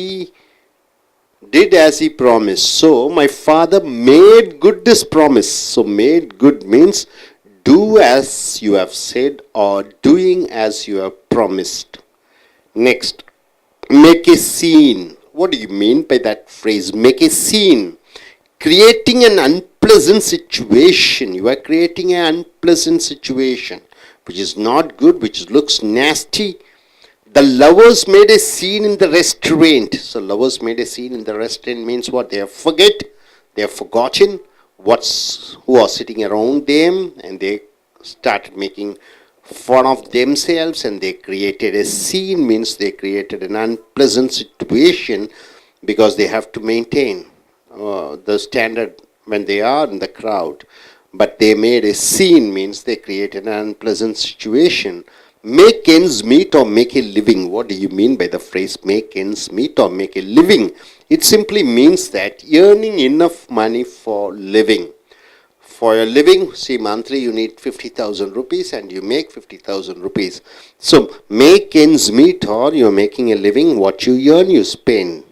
Did as he promised. So my father made good this promise. So made good means do as you have said or doing as you have promised. Next, make a scene. What do you mean by that phrase? Make a scene. Creating an unpleasant situation. You are creating an unpleasant situation which is not good, which looks nasty. The lovers made a scene in the restaurant. So lovers made a scene in the restaurant means what? They have forgotten who are sitting around them, and they started making fun of themselves, and they created a scene means they created an unpleasant situation because they have to maintain the standard when they are in the crowd. But they made a scene means they created an unpleasant situation. Make ends meet or make a living. What do you mean by the phrase make ends meet or make a living? It simply means that earning enough money for living. For your living, see, monthly you need 50,000 rupees and you make 50,000 rupees. So make ends meet, or you're making a living. What you earn, you spend.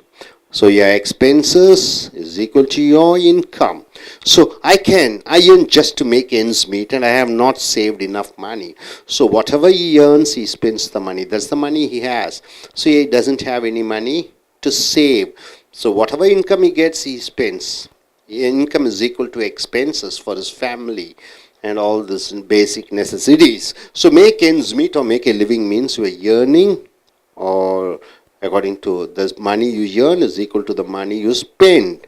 So your expenses is equal to your income. So I earn just to make ends meet, and I have not saved enough money. So whatever he earns, he spends the money. That's the money he has. So he doesn't have any money to save. So whatever income he gets, he spends. Income is equal to expenses for his family and all this basic necessities. So make ends meet or make a living means you are earning, or according to the money you earn is equal to the money you spend.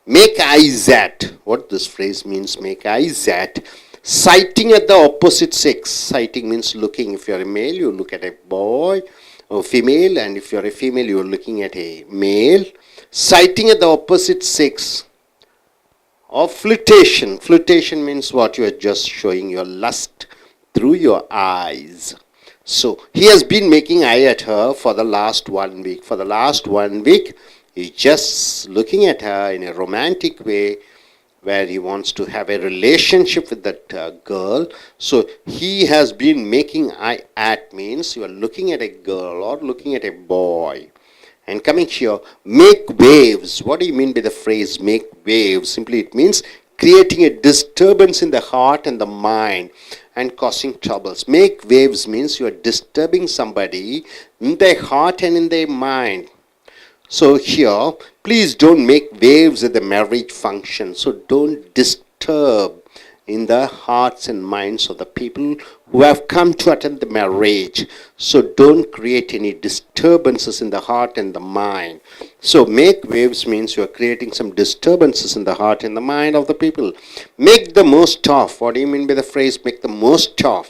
Make eyes at. What this phrase means, make eyes at. Sighting at the opposite sex. Sighting means looking. If you're a male, you look at a boy or female, and if you're a female, you're looking at a male. Sighting at the opposite sex. Or flirtation. Flirtation means what? You are just showing your lust through your eyes. So he has been making eye at her for the last 1 week. For the last 1 week, he's just looking at her in a romantic way, where he wants to have a relationship with that girl. So he has been making eye at means you are looking at a girl or looking at a boy. And coming here, make waves. What do you mean by the phrase make waves? Simply it means creating a disturbance in the heart and the mind and causing troubles. Make waves means you are disturbing somebody in their heart and in their mind. So here, please don't make waves at the marriage function. So don't disturb in the hearts and minds of the people who have come to attend the marriage. So don't create any disturbances in the heart and the mind. So make waves means you are creating some disturbances in the heart and the mind of the people. Make the most of. What do you mean by the phrase make the most of?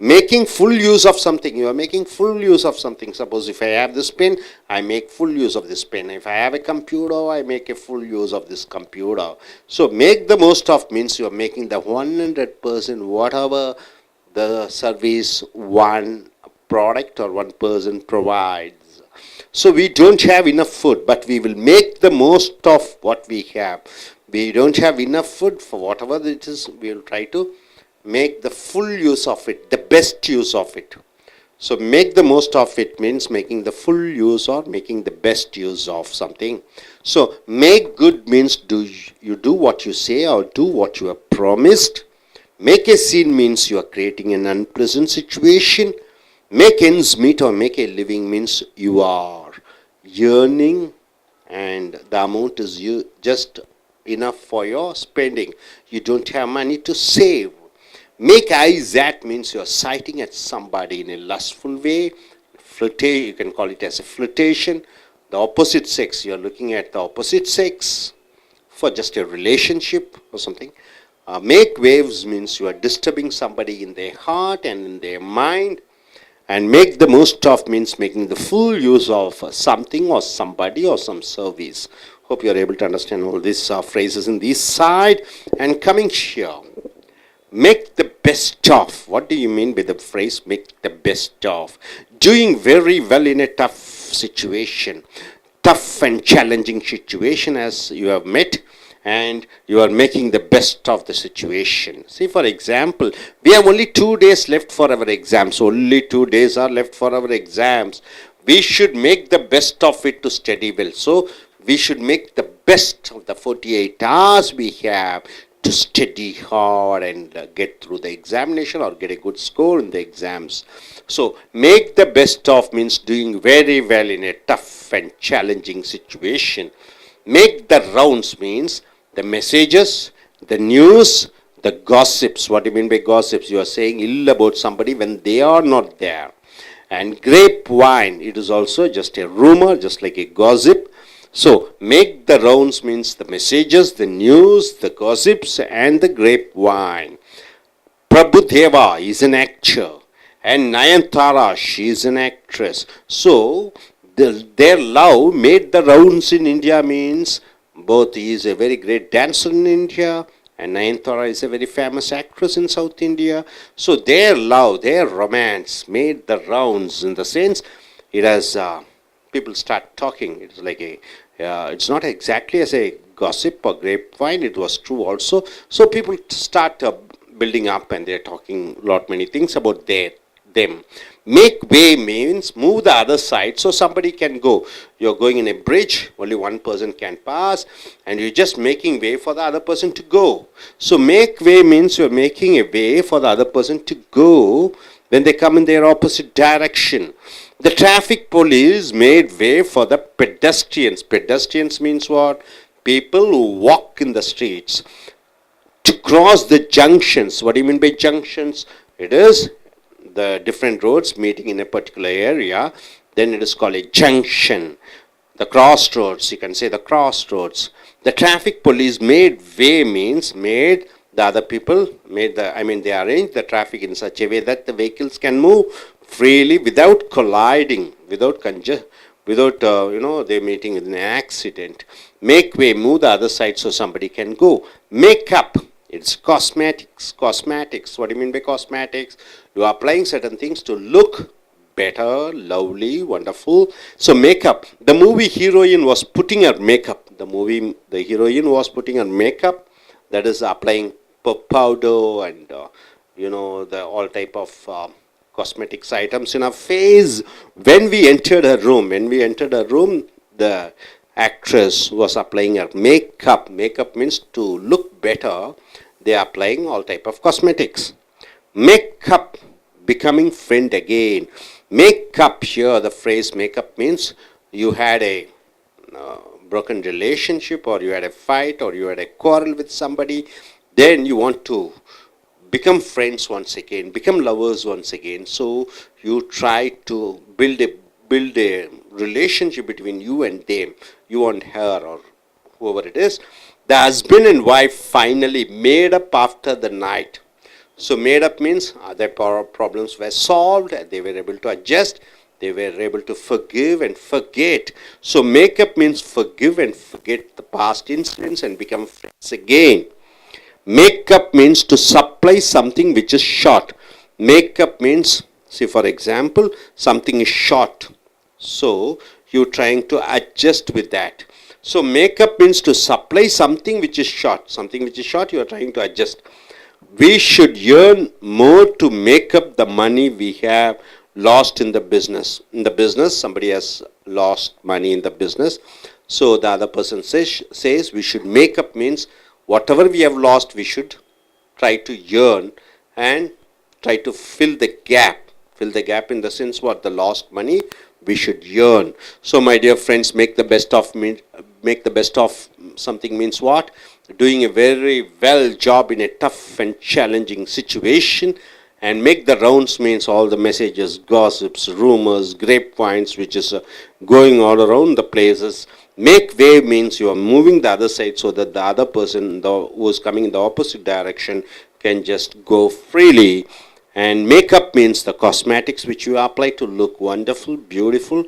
Making full use of something. You are making full use of something. Suppose if I have this pen, I make full use of this pen. If I have a computer, I make a full use of this computer. So make the most of means you are making the 100% whatever the service one product or one person provides. So we don't have enough food, but we will make the most of what we have. We don't have enough food, for whatever it is, we will try to make the full use of it, the best use of it. So make the most of it means making the full use or making the best use of something. So make good means you do what you say or do what you have promised. Make a scene means you are creating an unpleasant situation. Make ends meet or make a living means you are earning and the amount is just enough for your spending. You don't have money to save. Make eyes at means you are sighting at somebody in a lustful way. Flirtation, you can call it as a flirtation. The opposite sex, you are looking at the opposite sex for just a relationship or something. Make waves means you are disturbing somebody in their heart and in their mind. And make the most of means making the full use of something or somebody or some service. Hope you are able to understand all these phrases in this side. And coming here. Make the best of. What do you mean by the phrase make the best of? Doing very well in a tough situation. Tough and challenging situation as you have met, and you are making the best of the situation. See, for example, we have only 2 days left for our exams. Only 2 days are left for our exams. We should make the best of it to study well. So We should make the best of the 48 hours we have to study hard and get through the examination or get a good score in the exams. So make the best of means doing very well in a tough and challenging situation. Make the rounds means the messages, the news, the gossips. What do you mean by gossips? You are saying ill about somebody when they are not there. And grapevine, it is also just a rumor, just like a gossip. So make the rounds means the messages, the news, the gossips, and the grapevine. Prabhudeva is an actor, and Nayanthara, she is an actress. So their love made the rounds in India means both he is a very great dancer in India and Nayanthara is a very famous actress in South India. So their love, their romance made the rounds in the sense it has people start talking. It's like a it's not exactly as a gossip or grapevine, it was true also. So people start building up and they're talking lot many things about them. Make way means move the other side so somebody can go. You're going in a bridge, only one person can pass, and you're just making way for the other person to go. So make way means you're making a way for the other person to go when they come in their opposite direction. The traffic police made way for the pedestrians. Pedestrians means what? People who walk in the streets. To cross the junctions. What do you mean by junctions? It is the different roads meeting in a particular area. Then it is called a junction. The crossroads, you can say the crossroads. The traffic police made way means made the other people, they arranged the traffic in such a way that the vehicles can move freely without colliding, without they're meeting with an accident. Make way, move the other side so somebody can go. Make up, it's cosmetics. Cosmetics, what do you mean by cosmetics? You are applying certain things to look better, lovely, wonderful. So makeup, the movie heroine was putting her makeup. The heroine was putting her makeup, that is applying powder and the all type of cosmetics items in her face. When we entered her room, the actress was applying her makeup. Makeup means to look better. They are applying all type of cosmetics. Makeup, becoming friend again. Makeup, here the phrase makeup means you had a broken relationship, or you had a fight, or you had a quarrel with somebody. Then you want to become friends once again, become lovers once again. So you try to build a relationship between you and them, you and her or whoever it is. The husband and wife finally made up after the night. So made up means their problems were solved, they were able to adjust, they were able to forgive and forget. So make up means forgive and forget the past incidents and become friends again. Make up means to supply something which is short. Make up means, see for example, something is short. So you're trying to adjust with that. So make up means to supply something which is short. Something which is short, you are trying to adjust. We should earn more to make up the money we have lost in the business. In the business, somebody has lost money in the business. So the other person says we should make up means whatever we have lost, we should try to earn and try to fill the gap. Fill the gap in the sense what the lost money we should earn. So my dear friends, make the best of something means what? Doing a very well job in a tough and challenging situation. And make the rounds means all the messages, gossips, rumors, grapevines, which is going all around the places. Make way means you are moving the other side so that the other person who is coming in the opposite direction can just go freely. And makeup means the cosmetics which you apply to look wonderful, beautiful.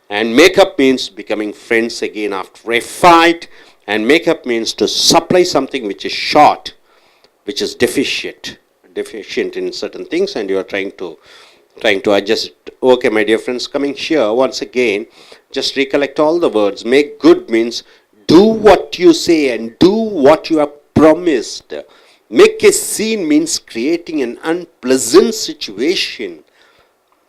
And makeup means becoming friends again after a fight. And makeup means to supply something which is short, which is deficient in certain things, and you are trying to adjust it. Okay, my dear friends, coming here once again, just recollect all the words. Make good means do what you say and do what you have promised. Make a scene means creating an unpleasant situation.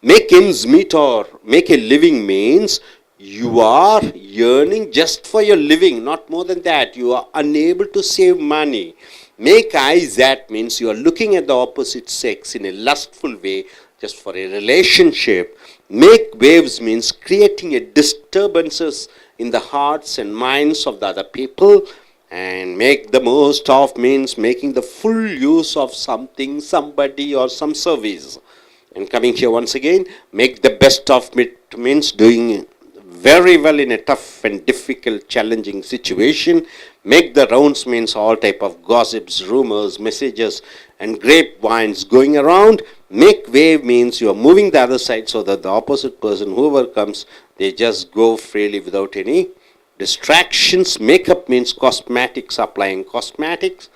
Make ends meet or make a living means You are earning just for your living, not more than that. You are unable to save money. Make eyes at means you are looking at the opposite sex in a lustful way just for a relationship. Make waves means creating a disturbances in the hearts and minds of the other people. And make the most of means making the full use of something, somebody or some service. And coming here once again, make the best of it means doing very well in a tough and difficult, challenging situation. Make the rounds means all type of gossips, rumors, messages and grapevines going around. Make wave means you are moving the other side so that the opposite person, whoever comes, they just go freely without any distractions. Makeup means cosmetics, applying cosmetics.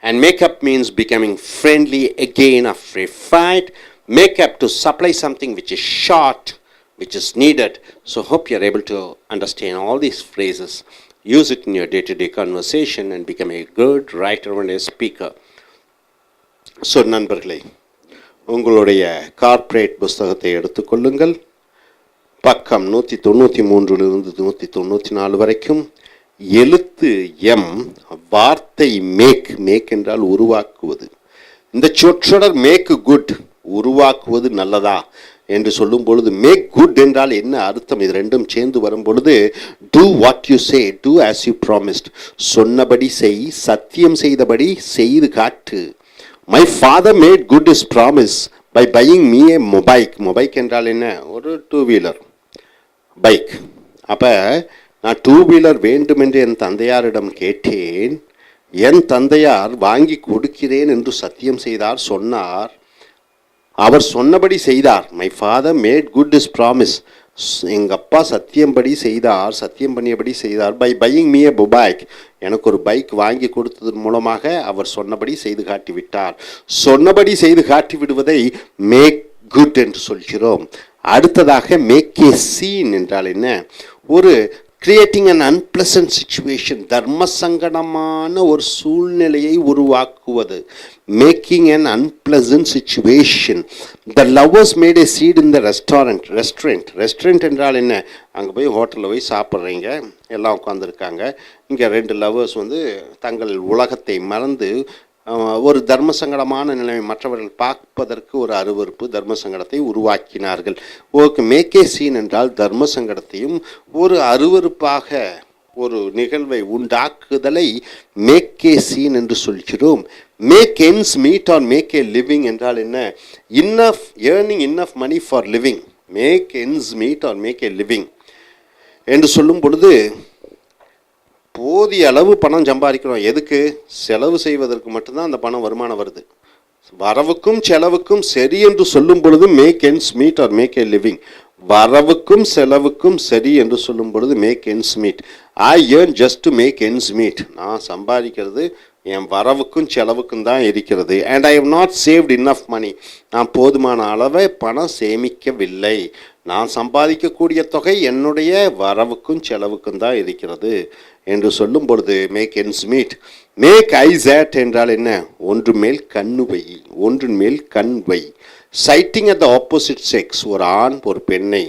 And makeup means becoming friendly again after a fight. Makeup to supply something which is short, which is needed. So hope you are able to understand all these phrases. Use it in your day-to-day conversation and become a good writer and a speaker. So நண்பர்களே, உங்களுடைய corporate புஸ்தகத்தை எடுத்துக்கொள்ளுங்கள். பக்கம் 193 194 வரைக்கும். எழுத்து M, வார்த்தை make. Make என்றால் உருவாக்குவது. இந்த சொற்றொடர் மேக் குட், உருவாக்குவது நல்லதா என்று சொல்லும் பொழுது, மேக் குட் என்றால் என்ன அர்த்தம்? இது ரெண்டும் சேர்ந்து வரும் பொழுது, do what you say, do as you promised. சொன்னபடி செய், சத்தியம் செய்தபடி செய்து காட்டு. My father made good his promise by buying me a mobike. Mobike என்றால் என்ன? ஒரு டூ வீலர் பைக். அப்போ நான் டூ வீலர் வேண்டும் என்று என் தந்தையாரிடம் கேட்டேன். என் தந்தையார் வாங்கி கொடுக்கிறேன் என்று சத்தியம் செய்தார், சொன்னார். அவர் சொன்னபடி செய்தார். My father made good his promise. எங்கள் அப்பா சத்தியம்படி செய்தார், சத்தியம் பண்ணியபடி செய்தார். By buying me a bike, எனக்கு ஒரு பைக் வாங்கி கொடுத்ததன் மூலமாக அவர் சொன்னபடி செய்து காட்டிவிட்டார். சொன்னபடி செய்து காட்டி விடுவதை மேக் குட் என்று சொல்கிறோம். அடுத்ததாக மேக் ஏ சீன் என்றால் என்ன? ஒரு கிரியேட்டிங் அன் அன்பிளசன்ட் சிச்சுவேஷன், தர்ம சங்கடமான ஒரு சூழ்நிலையை உருவாக்குவது. Making an unpleasant situation. The lovers made a seat in the restaurant. Restaurant என்றால் என்ன? அங்கே போய் ஹோட்டலில் போய் சாப்பிட்றீங்க, எல்லாம் உட்காந்துருக்காங்க. இங்கே ரெண்டு லவ்வர்ஸ் தங்கள் உலகத்தை மறந்து ஒரு தர்ம சங்கடமான நிலைமை, மற்றவர்கள் பார்ப்பதற்கு ஒரு அருவருப்பு, தர்ம சங்கடத்தை உருவாக்கினார்கள். ஓகே, மேக்கே சீன் என்றால் தர்ம சங்கடத்தையும் ஒரு அருவருப்பாக ஒரு நிகழ்வை உண்டாக்குதலை மேக்கே சீன் என்று சொல்கிறோம். Make ends meet or make a living என்றால் என்ன? Enough earning enough money for living. Make ends meet or make a living என்று சொல்லும் பொழுது, போதிய அளவு பணம் சம்பாதிக்கிறோம். எதுக்கு? செலவு செய்வதற்கு மட்டும்தான் அந்த பணம் வருமானம் வருது. வரவுக்கும் செலவுக்கும் சரி என்று சொல்லும் பொழுது make ends meet or make a living. வரவுக்கும் செலவுக்கும் சரி என்று சொல்லும் பொழுது make ends meet. I earn just to make ends meet. நான் சம்பாதிக்கிறது என் வரவுக்கும் செலவுக்கும் தான் இருக்கிறது. And I have not saved enough money. நான் போதுமான அளவை பணம் சேமிக்கவில்லை. நான் சம்பாதிக்கக்கூடிய தொகை என்னுடைய வரவுக்கும் செலவுக்கும் தான் இருக்கிறது என்று சொல்லும் பொழுது make ends meet. Make eyes at என்றால் என்ன? ஒன்று மேல் கண்ணுவை, ஒன்றின் மேல் கண்வை. Sighting at the opposite sex, ஒரு ஆண் ஒரு பெண்ணை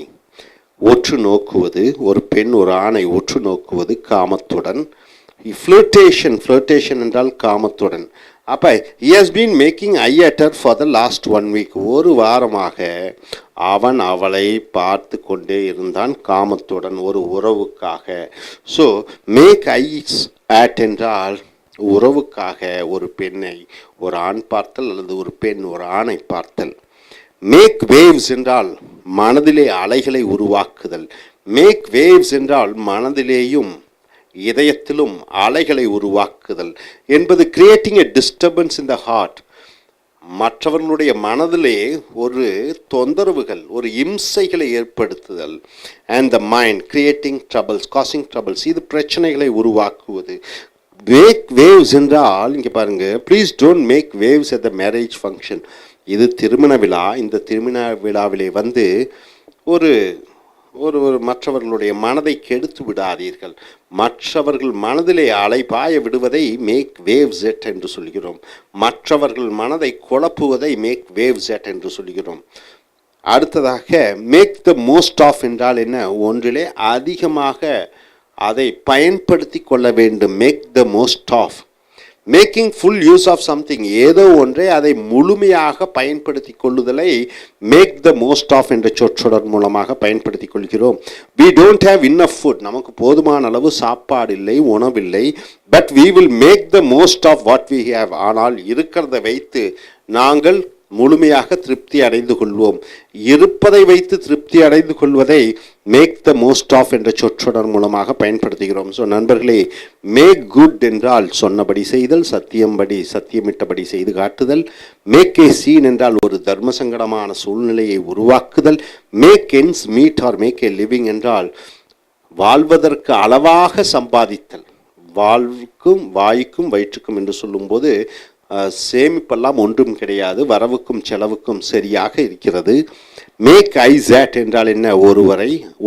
ஒற்று நோக்குவது, ஒரு பெண் ஒரு ஆணை ஒற்று நோக்குவது காமத்துடன். ஃப்ளர்டேஷன் என்றால் காமத்துடன். அப்போ he has been making eye at her for the last 1 week. ஒரு வாரமாக அவன் அவளை பார்த்து கொண்டே இருந்தான் காமத்துடன், ஒரு உறவுக்காக. ஸோ மேக் ஐஸ் அட் என்றால் உறவுக்காக ஒரு பெண்ணை ஒரு ஆண் பார்த்தல் அல்லது ஒரு பெண் ஒரு ஆணை பார்த்தல். மேக் வேவ்ஸ் என்றால் மனதிலே அலைகளை உருவாக்குதல். மேக் வேவ்ஸ் என்றால் மனதிலேயும் இதயத்திலும் அலைகளை உருவாக்குதல் என்பது creating a disturbance in the heart. மற்றவர்களுடைய மனதிலே ஒரு தொந்தரவுகள், ஒரு இம்சைகளை ஏற்படுத்துதல். And the mind creating troubles, causing troubles, இது பிரச்சனைகளை உருவாக்குவது. மேக் வேவ்ஸ் என்றால் இங்கே பாருங்கள், please don't make waves at the marriage function. இது திருமண விழா. இந்த திருமண விழாவிலே ஒரு ஒரு மற்றவர்களுடைய மனதை கெடுத்து விடாதீர்கள். மற்றவர்கள் மனதிலே அலை பாய விடுவதை மேக் வேவ்ஸ் எட் என்று சொல்கிறோம். மற்றவர்கள் மனதை குழப்புவதை மேக் வேவ்ஸ் எட் என்று சொல்கிறோம். அடுத்ததாக மேக் த மோஸ்ட் ஆஃப் என்றால் என்ன? ஒன்றிலே அதிகமாக அதை பயன்படுத்தி கொள்ள வேண்டும். Make the most of, making full use of something, ஏதோ ஒன்றை அதை முழுமையாக பயன்படுத்தி கொள்ளுதலை மேக் த மோஸ்ட் ஆஃப் என்ற சொற்றொடர் மூலமாக பயன்படுத்தி கொள்கிறோம். we don't have enough food, நமக்கு போதுமான அளவு சாப்பாடு இல்லை, உணவில்லை. but we will make the most of what we have, ஆனால் இருக்கிறதை வைத்து நாங்கள் முழுமையாக திருப்தி அடைந்து கொள்வோம். இருப்பதை வைத்து திருப்தி அடைந்து கொள்வதை மேக் த மோஸ்ட் ஆஃப் என்ற சொற்றொடர் மூலமாக பயன்படுத்துகிறோம். ஸோ நண்பர்களே, மேக் குட் என்றால் சொன்னபடி செய்தல், சத்தியமிட்டபடி செய்து காட்டுதல். மேக் ஏ சீன் என்றால் ஒரு தர்ம சங்கடமான சூழ்நிலையை உருவாக்குதல். Make ends meet or make a living என்றால் வாழ்வதற்கு அளவாக சம்பாதித்தல். வாழ்வுக்கும் வாய்க்கும் வயிற்றுக்கும் என்று சொல்லும்போது சேமிப்பெல்லாம் ஒன்றும் கிடையாது, வரவுக்கும் செலவுக்கும் சரியாக இருக்கிறது. மேக் ஐசாட் என்றால் என்ன?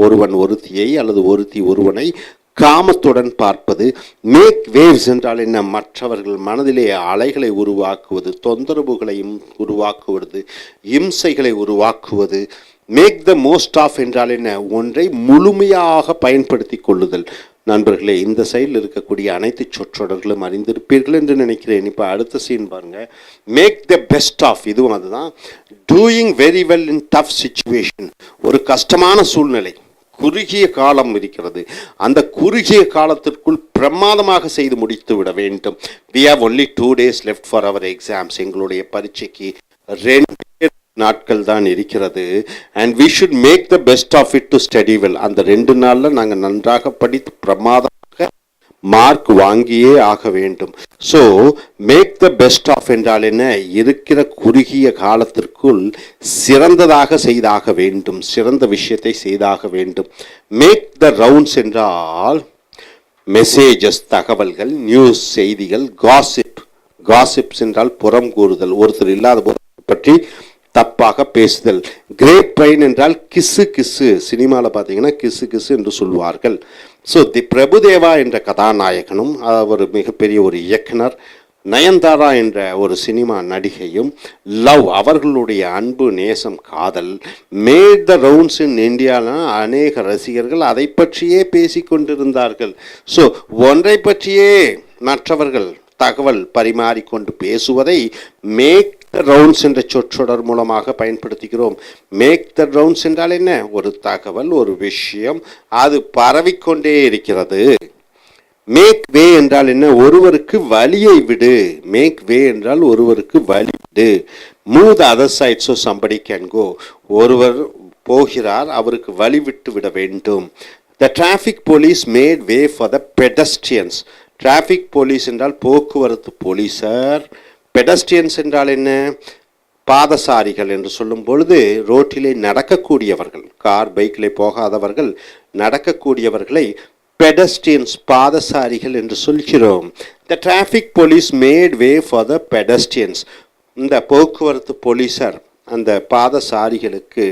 ஒருவன் ஒருத்தியை அல்லது ஒருத்தி ஒருவனை காமத்துடன் பார்ப்பது. மேக் வேவ்ஸ் என்றால் என்ன? மற்றவர்கள் மனதிலே அலைகளை உருவாக்குவது, தொந்தரவுகளையும் உருவாக்குவது, இம்சைகளை உருவாக்குவது. மேக் த மோஸ்ட் ஆஃப் என்றால் என்ன? ஒன்றை முழுமையாக பயன்படுத்தி கொள்ளுதல். நண்பர்களே, இந்த சைடில் இருக்கக்கூடிய அனைத்து சொற்றொடர்களும் அறிந்திருப்பீர்கள் என்று நினைக்கிறேன். இப்போ அடுத்த சீன் பாருங்க. மேக் த பெஸ்ட் ஆஃப், இதுவும் அதுதான். Doing very well in tough situation, ஒரு கஷ்டமான சூழ்நிலை, குறுகிய காலம் இருக்கிறது, அந்த குறுகிய காலத்திற்குள் பிரமாதமாக செய்து முடித்து விட வேண்டும். we have only 2 days left for our exams, எங்களுடைய பரீட்சைக்கு 2 நாட்கள் தான் இருக்கிறது. and we should make the best of it to study well, அந்த 2 நாளில் நாங்கள் நன்றாக படித்து பிரமாதமாக மார்க் வாங்கியே ஆக வேண்டும். So make the best of என்றால் என்ன? இருக்கிற குறுகிய காலத்திற்குள் சிறந்ததாக செய்தாக வேண்டும், சிறந்த விஷயத்தை செய்தாக வேண்டும். மேக் த ரவுண்ட்ஸ் என்றால் மெசேஜஸ், தகவல்கள், நியூஸ், செய்திகள். காசிப்ஸ் என்றால் புறம் கூறுதல், ஒருத்தர் இல்லாத போது பற்றி தப்பாக பேசுதல். கிரேப் வைன் என்றால் கிசு கிசு, சினிமாவில் பார்த்தீங்கன்னா கிசு கிசு என்று சொல்வார்கள். ஸோ தி பிரபுதேவா என்ற கதாநாயகனும் ஒரு மிகப்பெரிய ஒரு இயக்குனர், நயன்தாரா என்ற ஒரு சினிமா நடிகையும் லவ், அவர்களுடைய அன்பு, நேசம், காதல் மேட் த ரவுண்ட்ஸ் இன் இந்தியாவில் அநேக ரசிகர்கள் அதை பற்றியே பேசி கொண்டிருந்தார்கள். ஸோ ஒன்றை பற்றியே மற்றவர்கள் தகவல் பரிமாறிக்கொண்டு பேசுவதை மேக் த ரவுண்ட்ஸ் என்ற சொற்றொடர் மூலமாக பயன்படுத்துகிறோம். மேக் த ரவுண்ட்ஸ் என்றால் என்ன? ஒரு தகவல், ஒரு விஷயம், அது பரவிக்கொண்டே இருக்கிறது. மேக் வே என்றால் என்ன? ஒருவருக்கு வழியை விடு. மேக் வே என்றால் ஒருவருக்கு வழி விடு. Move the other side so somebody can go, ஒருவர் போகிறார், அவருக்கு வழி விட்டு விட வேண்டும். The traffic police made way for the pedestrians. Traffic police என்றால் போக்குவரத்து போலீசார். பெடஸ்ட்ரியன்ஸ் என்றால் என்ன? பாதசாரிகள் என்று சொல்லும் பொழுது ரோட்டிலே நடக்கக்கூடியவர்கள், கார் பைக்கிலே போகாதவர்கள், நடக்கக்கூடியவர்களை பெடஸ்ட்ரியன்ஸ், பாதசாரிகள் என்று சொல்கிறோம். The traffic police made way for the pedestrians. இந்த போக்குவரத்து போலீசார் அந்த பாதசாரிகளுக்கு,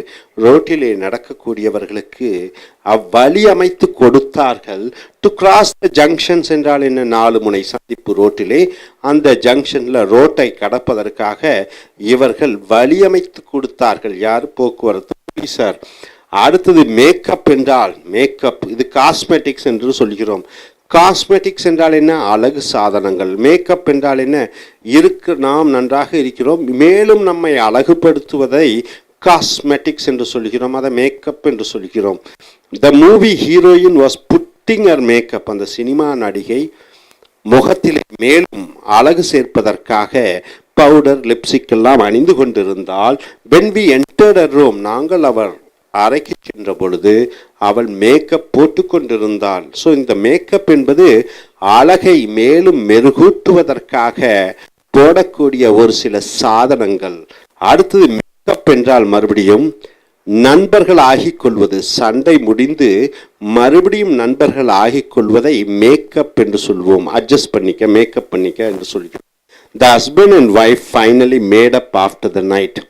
ரோட்டிலே நடக்கக்கூடியவர்களுக்கு அவ்வழி அமைத்து கொடுத்தார்கள். டு கிராஸ் த ஜங்ஷன்ஸ் என்றால் என்ன? 4 முனை சந்திப்பு ரோட்டிலே, அந்த ஜங்ஷனில் ரோட்டை கடப்பதற்காக இவர்கள் வழி அமைத்து கொடுத்தார்கள். யார்? போக்குவரத்து போலீசார். அடுத்தது மேக்கப் என்றால், மேக்கப் இது காஸ்மெட்டிக்ஸ் என்று சொல்கிறோம். காஸ்மெட்டிக்ஸ் என்றால் என்ன? அழகு சாதனங்கள். மேக்கப் என்றால் என்ன? நாம் நன்றாக இருக்கிறோம், மேலும் நம்மை அழகுபடுத்துவதை காஸ்மெட்டிக்ஸ் என்று சொல்கிறோம், அதை மேக்கப் என்று சொல்கிறோம். The movie heroine was pudding her makeup, அந்த சினிமா நடிகை முகத்திலே மேலும் அழகு சேர்ப்பதற்காக பவுடர், லிப்ஸ்டிக் எல்லாம் அணிந்து கொண்டிருந்தால், when we entered a room, நாங்கள் அவர் அறைக்கு சென்ற பொழுது அவள் மேக்கப் போட்டு கொண்டிருந்தாள். ஸோ இந்த மேக்கப் என்பது அழகை மேலும் மெருகூட்டுவதற்காக போடக்கூடிய ஒரு சில சாதனங்கள். அடுத்தது மேக்கப் என்றால் மறுபடியும் நண்பர்கள் ஆகிக் கொள்வது. சண்டை முடிந்து மறுபடியும் நண்பர்கள் ஆகிக் கொள்வதை மேக்கப் என்று சொல்வோம். அட்ஜஸ்ட் பண்ணிக்க, மேக்கப் பண்ணிக்க என்று சொல்கிறோம். த husband and wife finally made up after the night.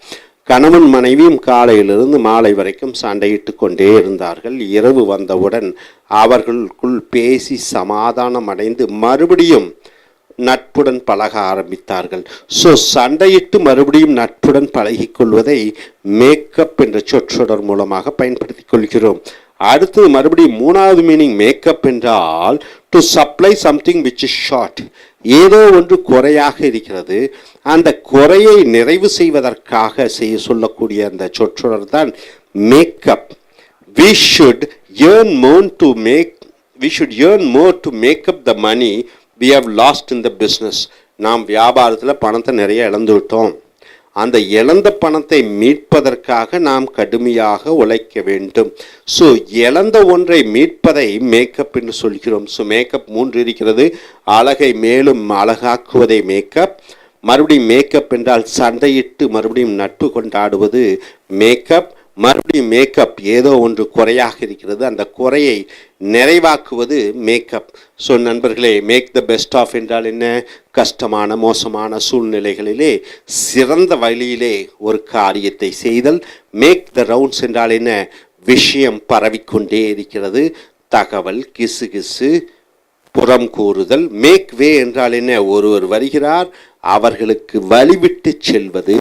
கணவன் மனைவியும் காலையிலிருந்து மாலை வரைக்கும் சண்டையிட்டு கொண்டே இருந்தார்கள். இரவு வந்தவுடன் அவர்களுக்குள் பேசி சமாதானம் அடைந்து மறுபடியும் நட்புடன் பழக ஆரம்பித்தார்கள். ஸோ சண்டையிட்டு மறுபடியும் நட்புடன் பழகிக் கொள்வதை மேக்கப் என்ற சொற்றொடர் மூலமாக பயன்படுத்திக் கொள்கிறோம். அடுத்தது மறுபடியும் மூணாவது மீனிங் மேக்கப் என்றால் to supply something which is short. ஏதோ ஒன்று குறையாக இருக்கிறது, அந்த குறையை நிறைவு செய்வதற்காக சொல்லக்கூடிய அந்த சொற்றொடர் தான் makeup. We should earn more to make up the money we have lost in the business. நாம் வியாபாரத்தில் பணத்தை நிறைய இழந்து விட்டோம். அந்த இழந்த பணத்தை மீட்பதற்காக நாம் கடுமையாக உழைக்க வேண்டும். ஸோ இழந்த ஒன்றை மீட்பதை மேக்கப் என்று சொல்கிறோம். ஸோ மேக்கப் 3 இருக்கிறது. அழகை மேலும் அழகாக்குவதை மேக்கப். மறுபடியும் மேக்கப் என்றால் சண்டையிட்டு மறுபடியும் நட்பு கொண்டாடுவது மேக்கப். மறுபடியும் மேக்கப் ஏதோ ஒன்று குறையாக இருக்கிறது, அந்த குறையை நிறைவாக்குவது மேக்கப். ஸோ நண்பர்களே, மேக் த பெஸ்ட் ஆஃப் என்றால் என்ன? கஷ்டமான மோசமான சூழ்நிலைகளிலே சிறந்த வழியிலே ஒரு காரியத்தை செய்தல். மேக் த ரவுண்ட்ஸ் என்றால் என்ன? விஷயம் பரவிக்கொண்டே இருக்கிறது, தகவல் கிசுகிசு புறம் கூறுதல். மேக் வே என்றால் என்ன? ஒருவர் வருகிறார், அவர்களுக்கு வழிவிட்டு செல்வது.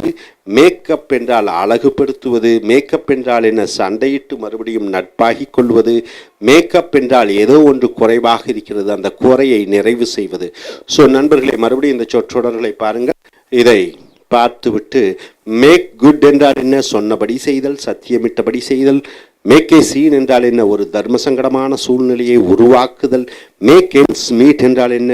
மேக்கப் என்றால் அழகுபடுத்துவது. மேக்கப் என்றால் என்ன? சண்டையிட்டு மறுபடியும் நட்பாகி கொள்வது. மேக்கப் என்றால் ஏதோ ஒன்று குறைவாக இருக்கிறது, அந்த குறையை நிறைவு செய்வது. ஸோ நண்பர்களே, மறுபடியும் இந்த சொற்றொடர்களை பாருங்கள். இதை பார்த்துவிட்டு மேக் குட் என்றால் என்ன? சொன்னபடி செய்தல், சத்தியமிட்டபடி செய்தல். மேக் ஏ சீன் என்றால் என்ன? ஒரு தர்ம சங்கடமான சூழ்நிலையை உருவாக்குதல். மேக் எண்ட்ஸ் மீட் என்றால் என்ன?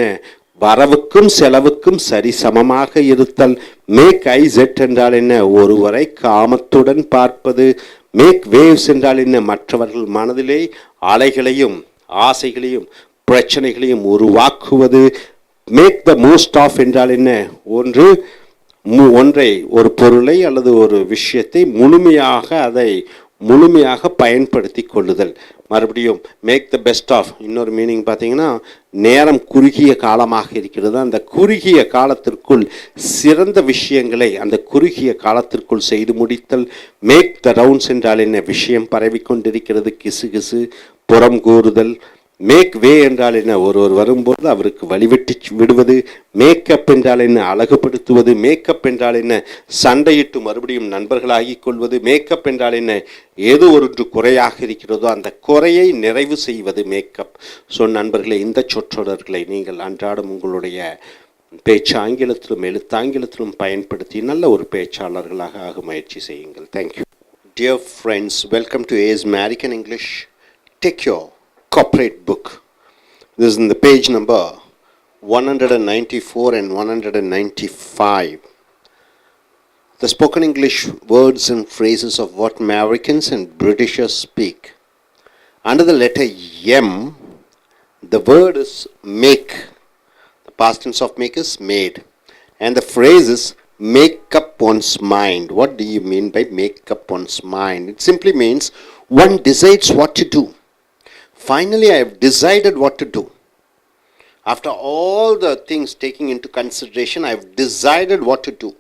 வரவுக்கும் செலவுக்கும் சரிசமமாக இருத்தல். மேக் ஐ செட் என்றால் என்ன? ஒருவரை காமத்துடன் பார்ப்பது. மேக் வேவ்ஸ் என்றால் என்ன? மற்றவர்கள் மனதிலே அலைகளையும் ஆசைகளையும் பிரச்சனைகளையும் உருவாக்குவது. மேக் த மோஸ்ட் ஆஃப் என்றால் என்ன? ஒன்றை ஒரு பொருளை அல்லது ஒரு விஷயத்தை முழுமையாக பயன்படுத்தி கொள்ளுதல். மறுபடியும் மேக் த பெஸ்ட் ஆஃப் இன்னொரு மீனிங் பார்த்தீங்கன்னா, நேரம் குறுகிய காலமாக இருக்கிறது, அந்த குறுகிய காலத்திற்குள் சிறந்த விஷயங்களை அந்த குறுகிய காலத்திற்குள் செய்து முடித்தல். மேக் த ரவுண்ட்ஸ் என்றால் என்ன? விஷயம் பரவிக்கொண்டிருக்கிறது, கிசுகிசு புறம் கூறுதல். மேக் வே என்றால் என்ன? ஒருவர் வரும்போது அவருக்கு வழிவிட்டு விடுவது. மேக்கப் என்றால் என்ன? அழகுபடுத்துவது. மேக்கப் என்றால் என்ன? சண்டையிட்டு மறுபடியும் நண்பர்களாகி கொள்வது. மேக்கப் என்றால் என்ன? ஏதோ ஒன்று குறையாக இருக்கிறதோ அந்த குறையை நிறைவு செய்வது மேக்கப். ஸோ நண்பர்களே, இந்த சொற்றொடர்களை நீங்கள் அன்றாடம் உங்களுடைய பேச்சு ஆங்கிலத்திலும் எழுத்தாங்கிலத்திலும் பயன்படுத்தி நல்ல ஒரு பேச்சாளர்களாக ஆக முயற்சி செய்யுங்கள். Thank you. Dear friends, welcome to A's American English. Take your corporate book. This is in the page number 194 and 195. The spoken English words and phrases of what Americans and Britishers speak. Under the letter M, the word is make. The past tense of make is made. And the phrase is make up one's mind. What do you mean by make up one's mind? It simply means one decides what to do. Finally, I have decided what to do. After all the things taking into consideration, I have decided what to do.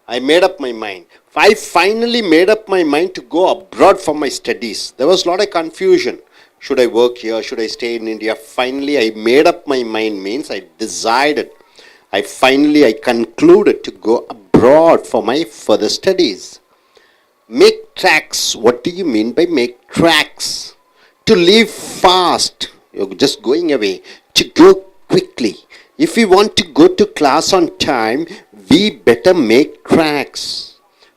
I made up my mind. I finally made up my mind to go abroad for my studies. There was a lot of confusion. Should I work here? Should I stay in India? Finally, I made up my mind means I decided. I concluded to go abroad for my further studies. Make tracks. What do you mean by make tracks? To leave fast, you're just going away. To go quickly. If we want to go to class on time, we better make tracks.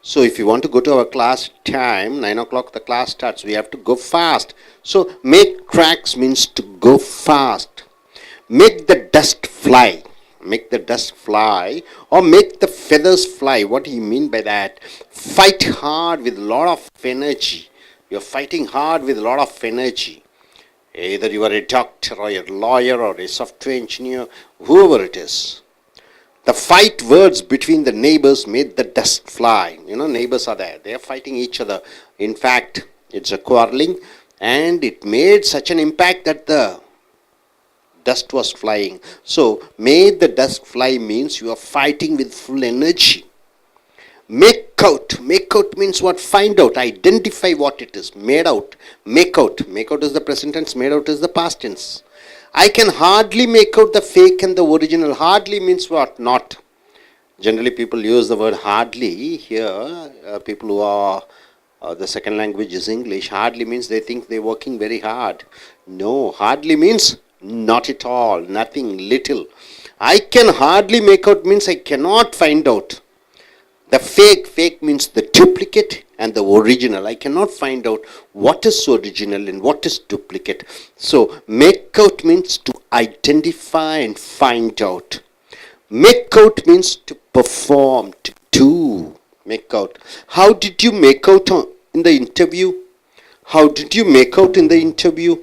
So if you want to go to our class time, 9 o'clock the class starts, we have to go fast. So make tracks means to go fast. Make the dust fly. Make the dust fly or make the feathers fly. What do you mean by that? Fight hard with a lot of energy. You're fighting hard with a lot of energy. Either you are a doctor or a lawyer or a software engineer, whoever it is. The fight words between the neighbors made the dust fly. You know, neighbors are there. They are fighting each other. In fact, it's a quarreling and it made such an impact that the dust was flying. So, made the dust fly means you are fighting with full energy. Make out. Make out means what? Find out. Identify what it is. Made out. Make out. Make out is the present tense. Made out is the past tense. I can hardly make out the fake and the original. Hardly means what? Not. Generally, people use the word hardly here. People who are the second language is English. Hardly means they think they're working very hard. No, hardly means not at all, nothing, little. I can hardly make out means I cannot find out. The fake means the duplicate and the original. I cannot find out what is original and what is duplicate. So, make out means to identify and find out. Make out means to perform, to do. Make out. How did you make out in the interview? How did you make out in the interview?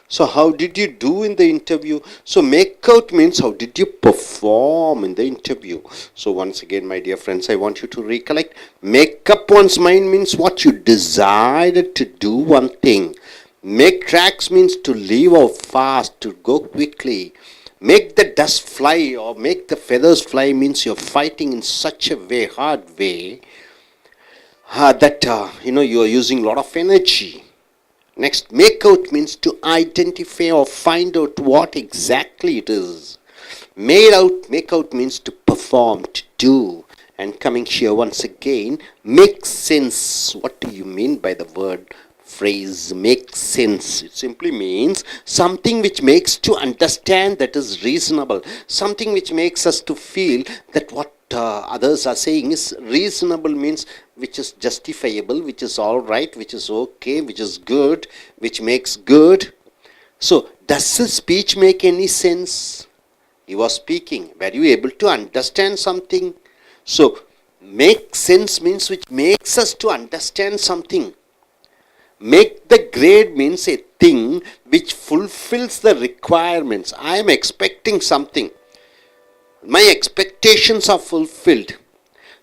So how did you do in the interview? So make out means how did you perform in the interview? So once again, my dear friends, I want you to recollect. Make up one's mind means what you decided to do one thing. Make tracks means to leave off fast, to go quickly. Make the dust fly or make the feathers fly means you're fighting in such a way, hard way, that you are using a lot of energy. Next, make out means to identify or find out what exactly it is. Make out means to perform, to do. And coming here once again, make sense. What do you mean by the word phrase make sense? It simply means something which makes to understand that is reasonable. Something which makes us to feel that what others are saying is reasonable, means which is justifiable, which is all right, which is okay, which is good, which makes good. So does the speech make any sense? He was speaking. Were you able to understand something? So make sense means which makes us to understand something. Make the grade means a thing which fulfills the requirements. I am expecting something. My expectations are fulfilled.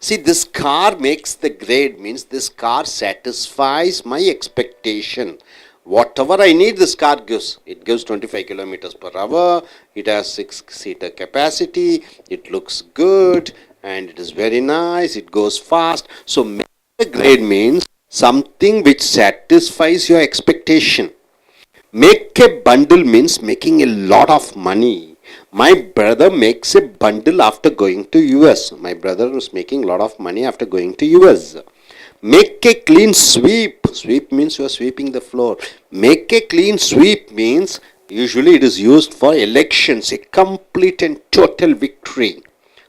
See, this car makes the grade means this car satisfies my expectation. Whatever I need, this car gives. It gives 25 kilometers per hour. It has 6-seater capacity. It looks good and it is very nice. It goes fast. So make the grade means something which satisfies your expectation. Make a bundle means making a lot of money. My brother makes a bundle after going to US. My brother was making a lot of money after going to US. Make a clean sweep. Sweep means you are sweeping the floor. Make a clean sweep means usually it is used for elections. A complete and total victory.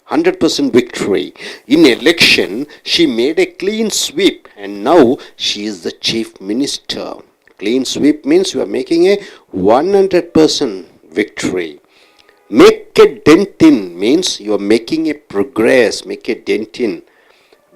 100% victory. In election, she made a clean sweep and now she is the chief minister. Clean sweep means you are making a 100% victory. Make a dent in means you are making a progress. Make a dent in.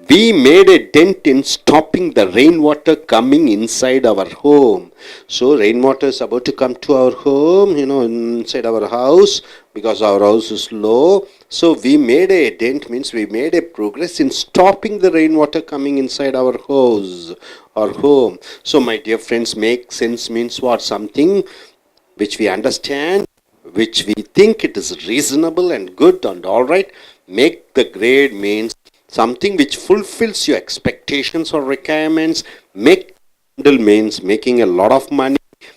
We made a dent in stopping the rainwater coming inside our home. So rainwater is about to come to our home, inside our house, because our house is low. So we made a dent means we made a progress in stopping the rainwater coming inside our house or home. So my dear friends, make sense means what? Something which we understand, which we think it is reasonable and good and all right. Make the grade means something which fulfills your expectations or requirements. Make bundle means making a lot of money.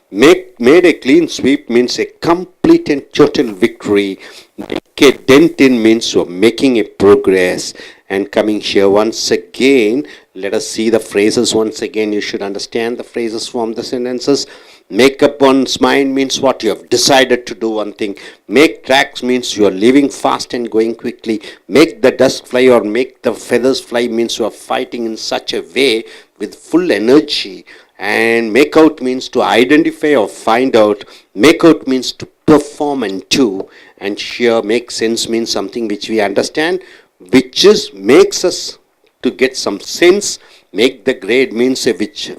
Made a clean sweep means a complete and total victory. Make a dent in means you're making a progress. And coming here once again, let us see the phrases once again. You should understand the phrases from the sentences. Make up one's mind means what? You have decided to do one thing. Make tracks means you are leaving fast and going quickly. Make the dust fly or make the feathers fly means you are fighting in such a way with full energy. And make out means to identify or find out. Make out means to perform and do. And here make sense means something which we understand, which makes us to get some sense. Make the grade means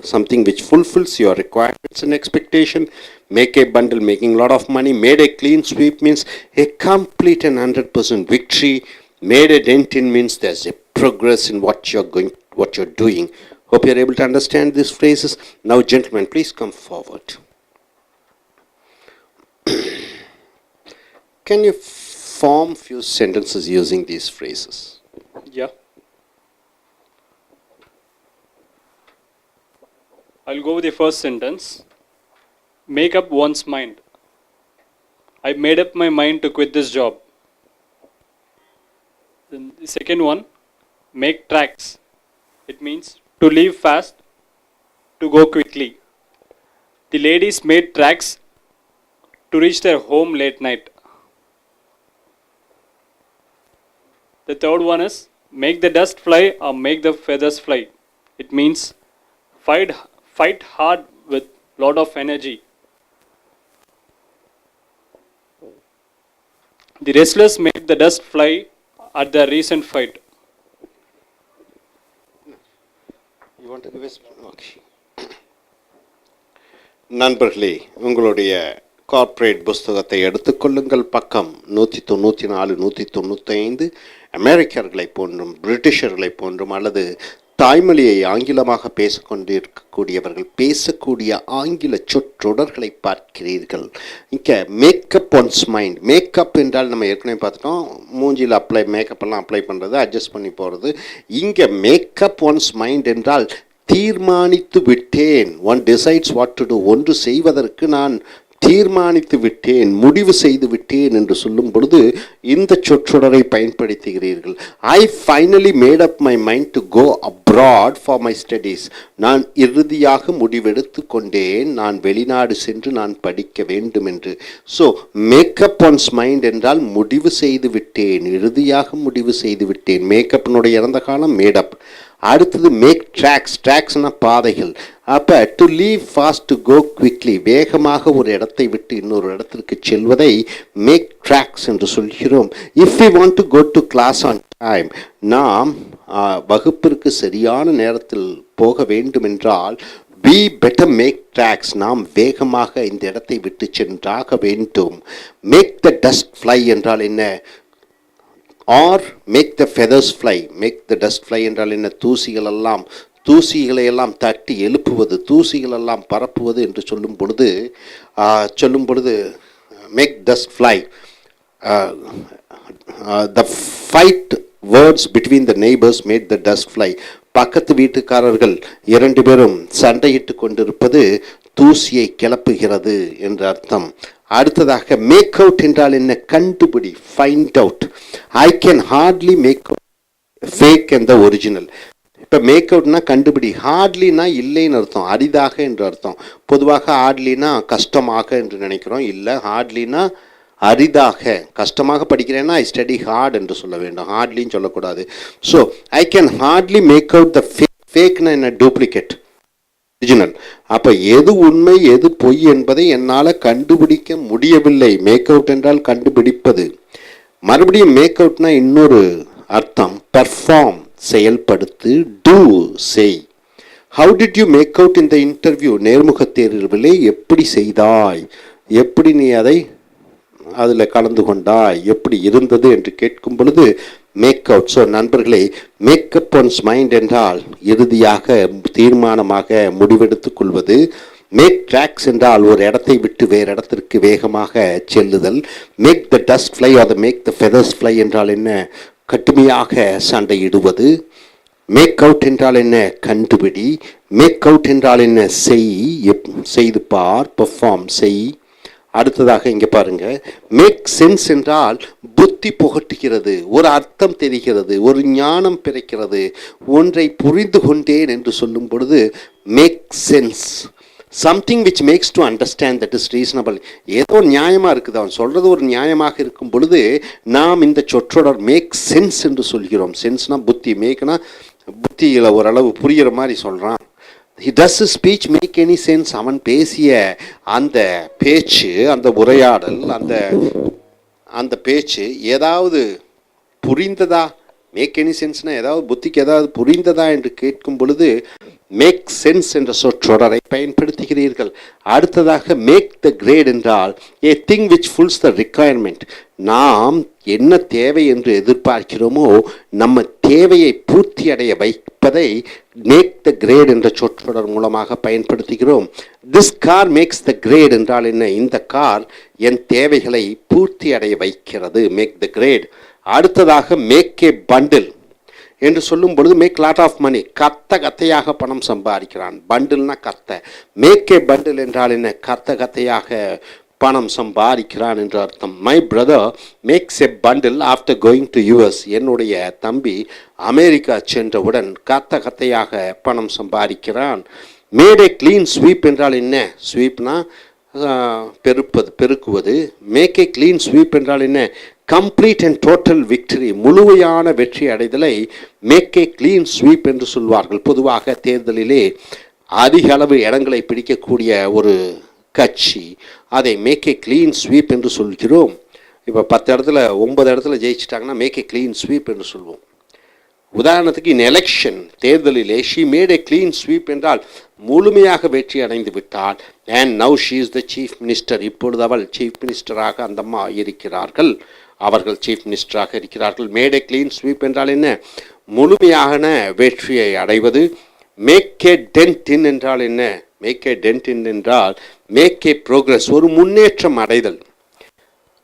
something which fulfills your requirements and expectation. Make a bundle, making a lot of money. Made a clean sweep means a complete and 100% victory. Made a dent in means there's a progress in what you're doing. Hope you're able to understand these phrases. Now, gentlemen, please come forward. Can you form few sentences using these phrases? Yeah. I'll go with the first sentence. Make up one's mind. I made up my mind to quit this job. Then the second one, make tracks. It means to leave fast, to go quickly. The ladies made tracks to reach their home late night. The third one is make the dust fly or make the feathers fly. It means fight hard with lot of energy. The wrestlers made the dust fly at their recent fight. You want to give us? Okay. நண்பர்களே, உங்களுடைய corporate புஸ்தகத்தை எடுத்துக்கொள்ளுங்கள். பக்கம் 194 195. அமெரிக்கர்களை போன்றும் பிரிட்டிஷர்களை போன்றும் அல்லது தாய்மொழியை ஆங்கிலமாக பேசிக்கொண்டிருக்கக்கூடியவர்கள் பேசக்கூடிய ஆங்கில சொற்றொடர்களை பார்க்கிறீர்கள். இங்கே மேக்கப் ஒன்ஸ் மைண்ட். மேக்கப் என்றால் நம்ம ஏற்கனவே பார்த்துட்டோம், மூஞ்சியில் மேக்கப்பெல்லாம் அப்ளை பண்ணுறது, அட்ஜஸ்ட் பண்ணி போகிறது. இங்கே மேக்கப் ஒன்ஸ் மைண்ட் என்றால் தீர்மானித்து விட்டேன். One decides what to do. ஒன்று செய்வதற்கு நான் தீர்மானித்து விட்டேன், முடிவு செய்து விட்டேன் என்று சொல்லும் பொழுது இந்த சொற்றொடரை பயன்படுத்துகிறீர்கள். I finally made up my mind to go abroad for my studies. நான் இறுதியாக முடிவெடுத்து கொண்டேன், நான் வெளிநாடு சென்று நான் படிக்க வேண்டும் என்று. ஸோ மேக்கப் ஒன்ஸ் மைண்ட் என்றால் முடிவு செய்து விட்டேன், இறுதியாக முடிவு செய்து விட்டேன். மேக்கப்னுடைய இறந்த காலம் மேடப். அடுத்தது மேக் ட்ராக்ஸ். ட்ராக்ஸ்னால் பாதைகள். அப்போ to leave fast, to go quickly, வேகமாக ஒரு இடத்தை விட்டு இன்னொரு இடத்திற்கு செல்வதை மேக் ட்ராக்ஸ் என்று சொல்கிறோம். If you want to go to class on time, நாம் வகுப்பிற்கு சரியான நேரத்தில் போக வேண்டும் என்றால் we better make tracks. நாம் வேகமாக இந்த இடத்தை விட்டு சென்றாக வேண்டும். மேக் த டஸ்ட் ஃப்ளை என்றால் என்ன? Or make the feathers fly. Make the dust fly என்றால் என்ன? தூசிகளை எல்லாம் தட்டி எழுப்புவது, தூசிகளெல்லாம் பரப்புவது என்று சொல்லும் பொழுது make dust fly. The fight words between the neighbours made the dust fly. பக்கத்து வீட்டுக்காரர்கள் 2 பேரும் சண்டையிட்டு கொண்டிருப்பது தூசியை கிளப்புகிறது என்று அர்த்தம். அடுத்ததாக மேக் அவுட் என்றால் என்ன? கண்டுபிடி, find out. I can hardly make out fake and the original. இப்போ மேக் அவுட்னா கண்டுபிடி, ஹார்ட்லினா இல்லைன்னு அர்த்தம், அரிதாக என்று அர்த்தம். பொதுவாக ஹார்ட்லினா கஷ்டமாக என்று நினைக்கிறோம். இல்லை, ஹார்ட்லினா அரிதாக. கஷ்டமாக படிக்கிறேன்னா ஐ ஸ்டடி ஹார்ட் என்று சொல்ல வேண்டும், ஹார்ட்லின்னு சொல்லக்கூடாது. So I can hardly make out the fact. ஃபேக்னா என்ன? Duplicate, original. அப்போ எது உண்மை எது பொய் என்பதை என்னால் கண்டுபிடிக்க முடியவில்லை. மேக் அவுட் என்றால் கண்டுபிடிப்பது. மறுபடியும் மேக் அவுட்னா இன்னொரு அர்த்தம், பெர்ஃபார்ம், செயல்படுத்து, டூ, செய். How did you make out in the interview? நேர்முக தேர்விலே எப்படி செய்தாய், எப்படி நீ அதில் கலந்து கொண்டாய், எப்படி இருந்தது என்று கேட்கும் பொழுது மேக் அவுட். ஸோ நண்பர்களே, மேக்கப் ஒன்ஸ் மைண்ட் என்றால் இறுதியாக தீர்மானமாக முடிவெடுத்துக் கொள்வது. மேக் ட்ராக்ஸ் என்றால் ஒரு இடத்தை விட்டு வேறு இடத்திற்கு வேகமாக செல்லுதல். Make the dust fly or make the feathers fly என்றால் என்ன? கடுமையாக சண்டையிடுவது. மேக் அவுட் என்றால் என்ன? கண்டுபிடி. மேக் அவுட் என்றால் என்ன? செய்து பார், பெர்ஃபார்ம், செய். அடுத்ததாக இங்கே பாருங்க, மேக் சென்ஸ் என்றால் புத்தி புகட்டுகிறது, ஒரு அர்த்தம் தெரிகிறது, ஒரு ஞானம் பிறக்கிறது. ஒன்றை புரிந்து கொண்டேன் என்று சொல்லும் பொழுது make sense. Something which makes to understand, that is reasonable. ஏதோ நியாயமாக இருக்குது, அவன் சொல்கிறது ஒரு நியாயமாக இருக்கும் பொழுது நாம் இந்த சொற்றொடர் மேக் சென்ஸ் என்று சொல்கிறோம். சென்ஸ்னால் புத்தி, மேக்னா புத்தியில் ஓரளவு புரிகிற மாதிரி சொல்கிறான். Does his speech make any sense? அவன் பேசிய அந்த பேச்சு, அந்த உரையாடல், அந்த பேச்சு ஏதாவது புரிந்ததா? மேக் எனி சென்ஸ்னா ஏதாவது புத்திக்கு ஏதாவது புரிந்ததா என்று கேட்கும் பொழுது மேக் சென்ஸ் என்ற சொற்றொடரை பயன்படுத்துகிறீர்கள். அடுத்ததாக மேக் த கிரேட் என்றால் a thing which fills the requirement. நாம் என்ன தேவை என்று எதிர்பார்க்கிறோமோ நம்ம தேவையை பூர்த்தி அடைய வைப்பதை மேக் த கிரேட் என்ற சொற்றொடர் மூலமாக பயன்படுத்துகிறோம். This car makes the great என்றால் என்ன? இந்த கார் என் தேவைகளை பூர்த்தி அடைய வைக்கிறது. Make the great. அடுத்ததாக மேக் ஏ பண்டில் என்று சொல்லும் பொழுது மேக் லாட் ஆஃப் மணி, கத்தையாக பணம் சம்பாதிக்கிறான். பண்டில்னா கத்தை. மேக் ஏ பண்டில் என்றால் என்ன? கத்தையாக பணம் சம்பாதிக்கிறான் என்று அர்த்தம். My brother makes a bundle after going to US. என்னுடைய தம்பி அமெரிக்கா சென்றவுடன் கத்தையாக பணம் சம்பாதிக்கிறான். மேட் ஏ கிளீன் ஸ்வீப் என்றால் என்ன? ஸ்வீப்னா பெருக்குவது. மேக் ஏ கிளீன் ஸ்வீப் என்றால் என்ன? கம்ப்ளீட் அண்ட் டோட்டல் விக்டரி, முழுமையான வெற்றி அடைதலை மேக் ஏ கிளீன் ஸ்வீப் என்று சொல்வார்கள். பொதுவாக தேர்தலிலே அதிக அளவு இடங்களை பிடிக்கக்கூடிய ஒரு கட்சி, அதை மேக் ஏ கிளீன் ஸ்வீப் என்று சொல்கிறோம். இப்போ 10 இடத்துல 9 இடத்துல ஜெயிச்சிட்டாங்கன்னா மேக் ஏ கிளீன் ஸ்வீப் என்று சொல்வோம். உதாரணத்துக்கு இன் எலெக்ஷன், தேர்தலிலே she made A clean sweep என்றால் முழுமையாக வெற்றி அடைந்து விட்டாள். And now she is the chief minister. இப்பொழுது அவள் சீஃப் மினிஸ்டராக அந்த அம்மா இருக்கிறார்கள். அவர்கள் சீஃப் மினிஸ்டராக இருக்கிறார்கள். மேட் ஏ கிளீன் ஸ்வீப் என்றால் என்ன? முழுமையான வெற்றியை அடைவது. மேக் ஏ டென்ட் இன் என்றால் என்ன? மேக் ஏ டென்ட் இன் என்றால் மேக் ஏ ப்ரோக்ரஸ், ஒரு முன்னேற்றம் அடைதல்.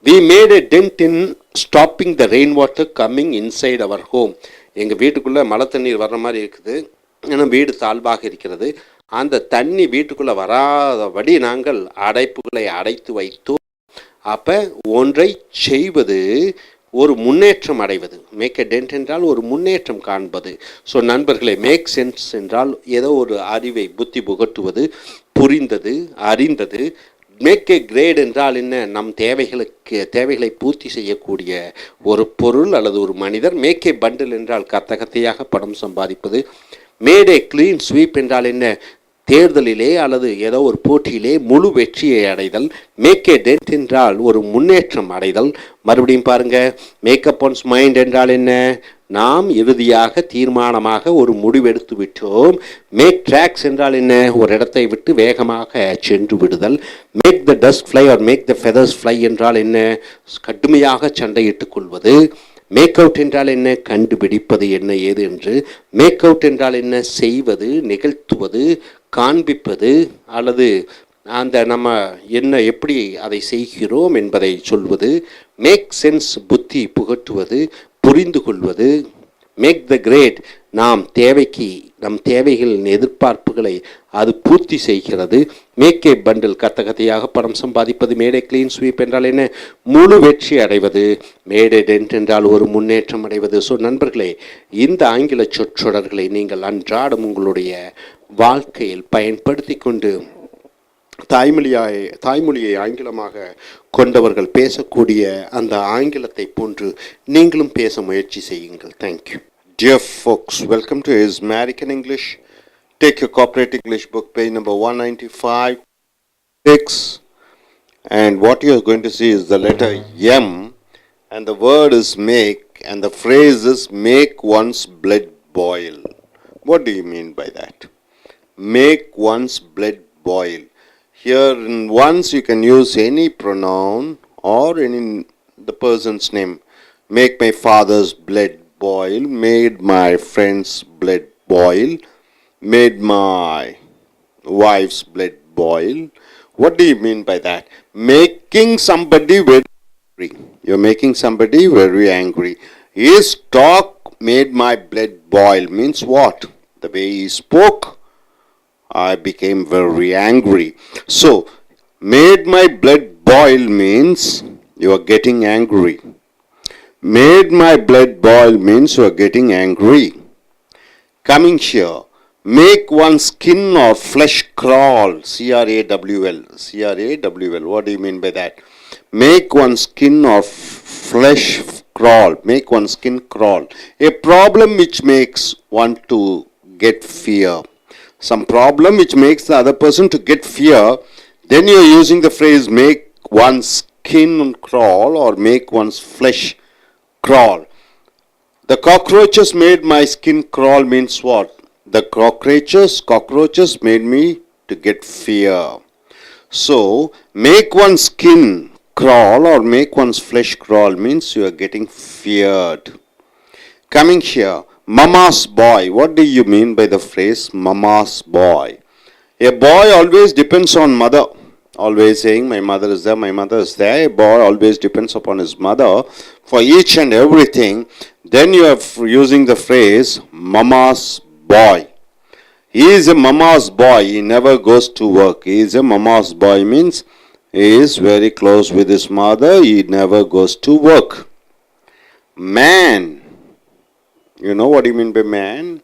We made a dent in stopping the rain water coming inside our home. எங்கள் வீட்டுக்குள்ளே மழை தண்ணீர் வர்ற மாதிரி இருக்குது, ஏன்னா வீடு தாழ்வாக இருக்கிறது. அந்த தண்ணி வீட்டுக்குள்ளே வராதபடி நாங்கள் அடைப்புகளை அடைத்து வைத்தோம். அப்போ ஒன்றை செய்வது ஒரு முன்னேற்றம் அடைவது. மேக் எ டென்ட் என்றால் ஒரு முன்னேற்றம் காண்பது. ஸோ நண்பர்களே, மேக் சென்ஸ் என்றால் ஏதோ ஒரு அறிவை புத்தி புகட்டுவது, புரிந்தது, அறிந்தது. மேக் ஏ கிரேட் என்றால் என்ன? நம் தேவைகளை பூர்த்தி செய்யக்கூடிய ஒரு பொருள் அல்லது ஒரு மனிதர். மேக் ஏ பண்டில் என்றால் கத்தையாக பணம் சம்பாதிப்பது. மேட் ஏ கிளீன் ஸ்வீப் என்றால் என்ன? தேர்தலிலே அல்லது ஏதோ ஒரு போட்டியிலே முழு வெற்றியை அடைதல். மேக் ஏ டென்ட் என்றால் ஒரு முன்னேற்றம் அடைதல். மறுபடியும் பாருங்க, மேக்கப் ஒன்ஸ் மைண்ட் என்றால் என்ன? நாம் இறுதியாக தீர்மானமாக ஒரு முடிவெடுத்து விட்டோம். மேக் ட்ராக்ஸ் என்றால் என்ன? ஒரு இடத்தை விட்டு வேகமாக சென்று விடுதல். Make the dust fly or make the feathers fly என்றால் என்ன? கடுமையாக சண்டையிட்டுக் கொள்வது. மேக் அவுட் என்றால் என்ன? கண்டுபிடிப்பது என்ன ஏது என்று. மேக் அவுட் என்றால் என்ன? செய்வது, நிகழ்த்துவது, காண்பிப்பது, அல்லது அந்த நம்ம என்ன எப்படி அதை செய்கிறோம் என்பதை சொல்வது. மேக் சென்ஸ் புத்தி புகட்டுவது, புரிந்து கொள்வது. மேக் த கிரேட் நம் தேவைகளின் எதிர்பார்ப்புகளை அது பூர்த்தி செய்கிறது. மேக் ஏ பண்டில் கத்தையாக பணம் சம்பாதிப்பது. மேடே கிளீன் ஸ்வீப் என்றால் என்ன? முழு வெற்றி அடைவது. மேடே டென்ட் என்றால் ஒரு முன்னேற்றம் அடைவது. ஸோ நண்பர்களே, இந்த ஆங்கில சொற்றொடர்களை நீங்கள் அன்றாடம் உங்களுடைய வாழ்க்கையில் பயன்படுத்தி கொண்டு தாய்மொழியை ஆங்கிலமாக கொண்டவர்கள் பேசக்கூடிய அந்த ஆங்கிலத்தை போன்று நீங்களும் பேச முயற்சி செய்யுங்கள். Thank you. Dear folks, welcome to Is American English. Take your Corporate English book, page number 195, 6, and what you are going to see is the letter M, and the word is make, and the phrase is make one's blood boil. What do you mean by that? Make one's blood boil. Here in once you can use any pronoun or any the person's name. Make my father's blood boil, made my friend's blood boil, made my wife's blood boil. What do you mean by that? Making somebody very angry. You're making somebody very angry. His talk made my blood boil means what? The way he spoke, I became very angry. So, made my blood boil means you are getting angry. Made my blood boil means you are getting angry. Coming here, make one's skin or flesh crawl. C-R-A-W-L. C-R-A-W-L. What do you mean by that? Make one's skin or flesh crawl. Make one's skin crawl. A problem which makes one to get fear. Some problem which makes the other person to get fear. Then you are using the phrase make one's skin crawl or make one's flesh crawl. The cockroaches made my skin crawl means what? The cockroaches made me to get fear. So, make one's skin crawl or make one's flesh crawl means you are getting feared. Coming here, mama's boy. What do you mean by the phrase mama's boy? A boy always depends on mother. Always saying my mother is there, my mother is there. A boy always depends upon his mother for each and everything. Then you are using the phrase mama's boy. He is a mama's boy. He never goes to work. He is a mama's boy means He is very close with his mother. He never goes to work. Man. You know what you mean by man?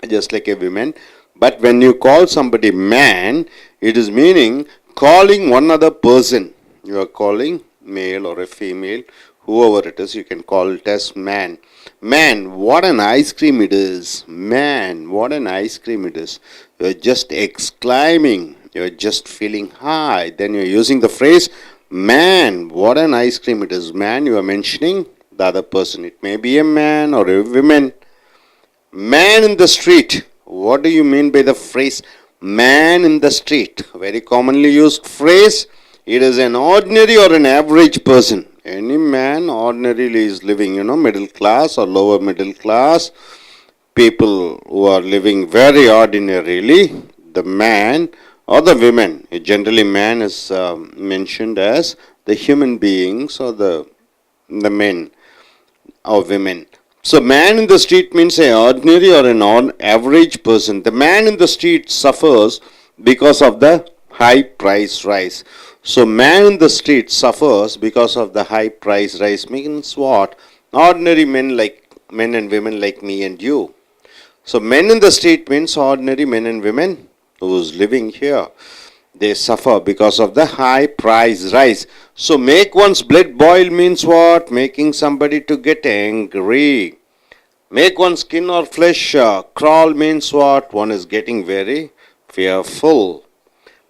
Just like a woman. But when you call somebody man, it is meaning calling one other person. You are calling male or a female, whoever it is, you can call it as man. Man, what an ice cream it is. Man, what an ice cream it is. You are just exclaiming. You are just feeling high. Then you are using the phrase, man, what an ice cream it is. Man, you are mentioning the other person. It may be a man or a woman. Man in the street. What do you mean by the phrase man in the street? Very commonly used phrase. It is an ordinary or an average person. Any man ordinarily is living, middle class or lower middle class. People who are living very ordinarily. The man or the women. Generally man is mentioned as the human beings or the men or women. So man in the street means an ordinary or an average person. The man in the street suffers because of the high price rise. So man in the street suffers because of the high price rise means what? Ordinary men and women like me and you. So men in the street means ordinary men and women who's living here. They suffer because of the high price rise. So make one's blood boil means what? Making somebody to get angry. Make one's skin or flesh crawl means what? One is getting very fearful.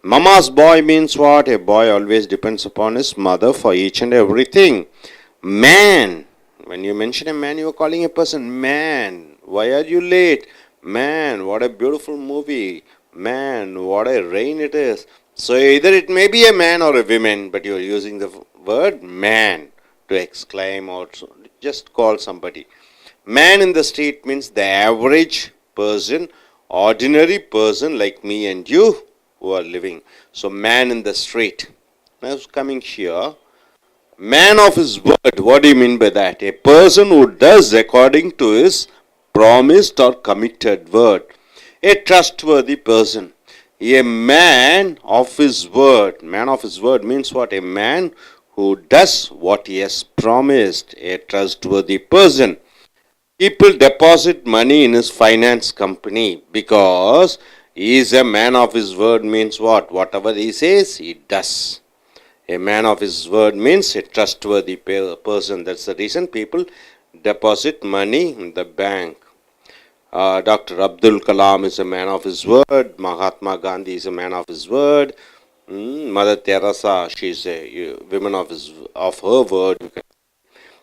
Mama's boy means what? A boy always depends upon his mother for each and everything. Man. When you mention a man, you are calling a person man. Why are you late? Man, what a beautiful movie. Man, what a rain it is. So either it may be a man or a woman, but you are using the word man to exclaim or just call somebody. Man in the street means the average person, ordinary person like me and you who are living. So man in the street. Now coming here, man of his word. What do you mean by that? A person who does according to his promised or committed word. A trustworthy person. A man of his word. Man of his word means what? A man who does what he has promised. A trustworthy person. People deposit money in his finance company because he is a man of his word means what? Whatever he says, he does. A man of his word means a trustworthy person. That's the reason people deposit money in the bank. Dr. Abdul Kalam is a man of his word. Mahatma Gandhi is a man of his word. Mother Teresa, she is a woman of her word.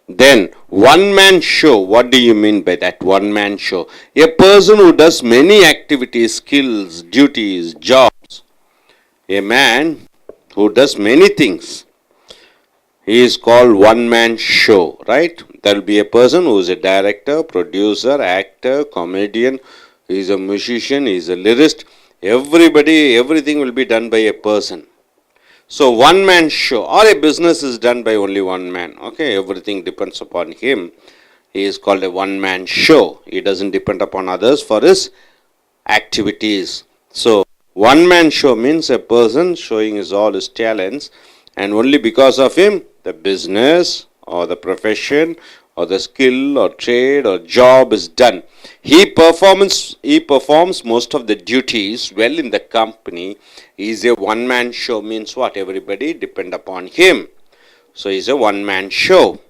Then, one-man show. What do you mean by that? One-man show. A person who does many activities, skills, duties, jobs. A man who does many things. He is called one-man show, right? There will be a person who is a director, producer, actor, comedian. He is a musician, he is a lyrist. Everything will be done by a person. So one-man show or a business is done by only one man. Okay, everything depends upon him. He is called a one-man show. He doesn't depend upon others for his activities. So one-man show means a person showing all his talents, and only because of him the business or the profession or the skill or trade or job is done. He performs most of the duties well in the company. He is a one-man show means what? Everybody depend upon him. So he is a one-man show.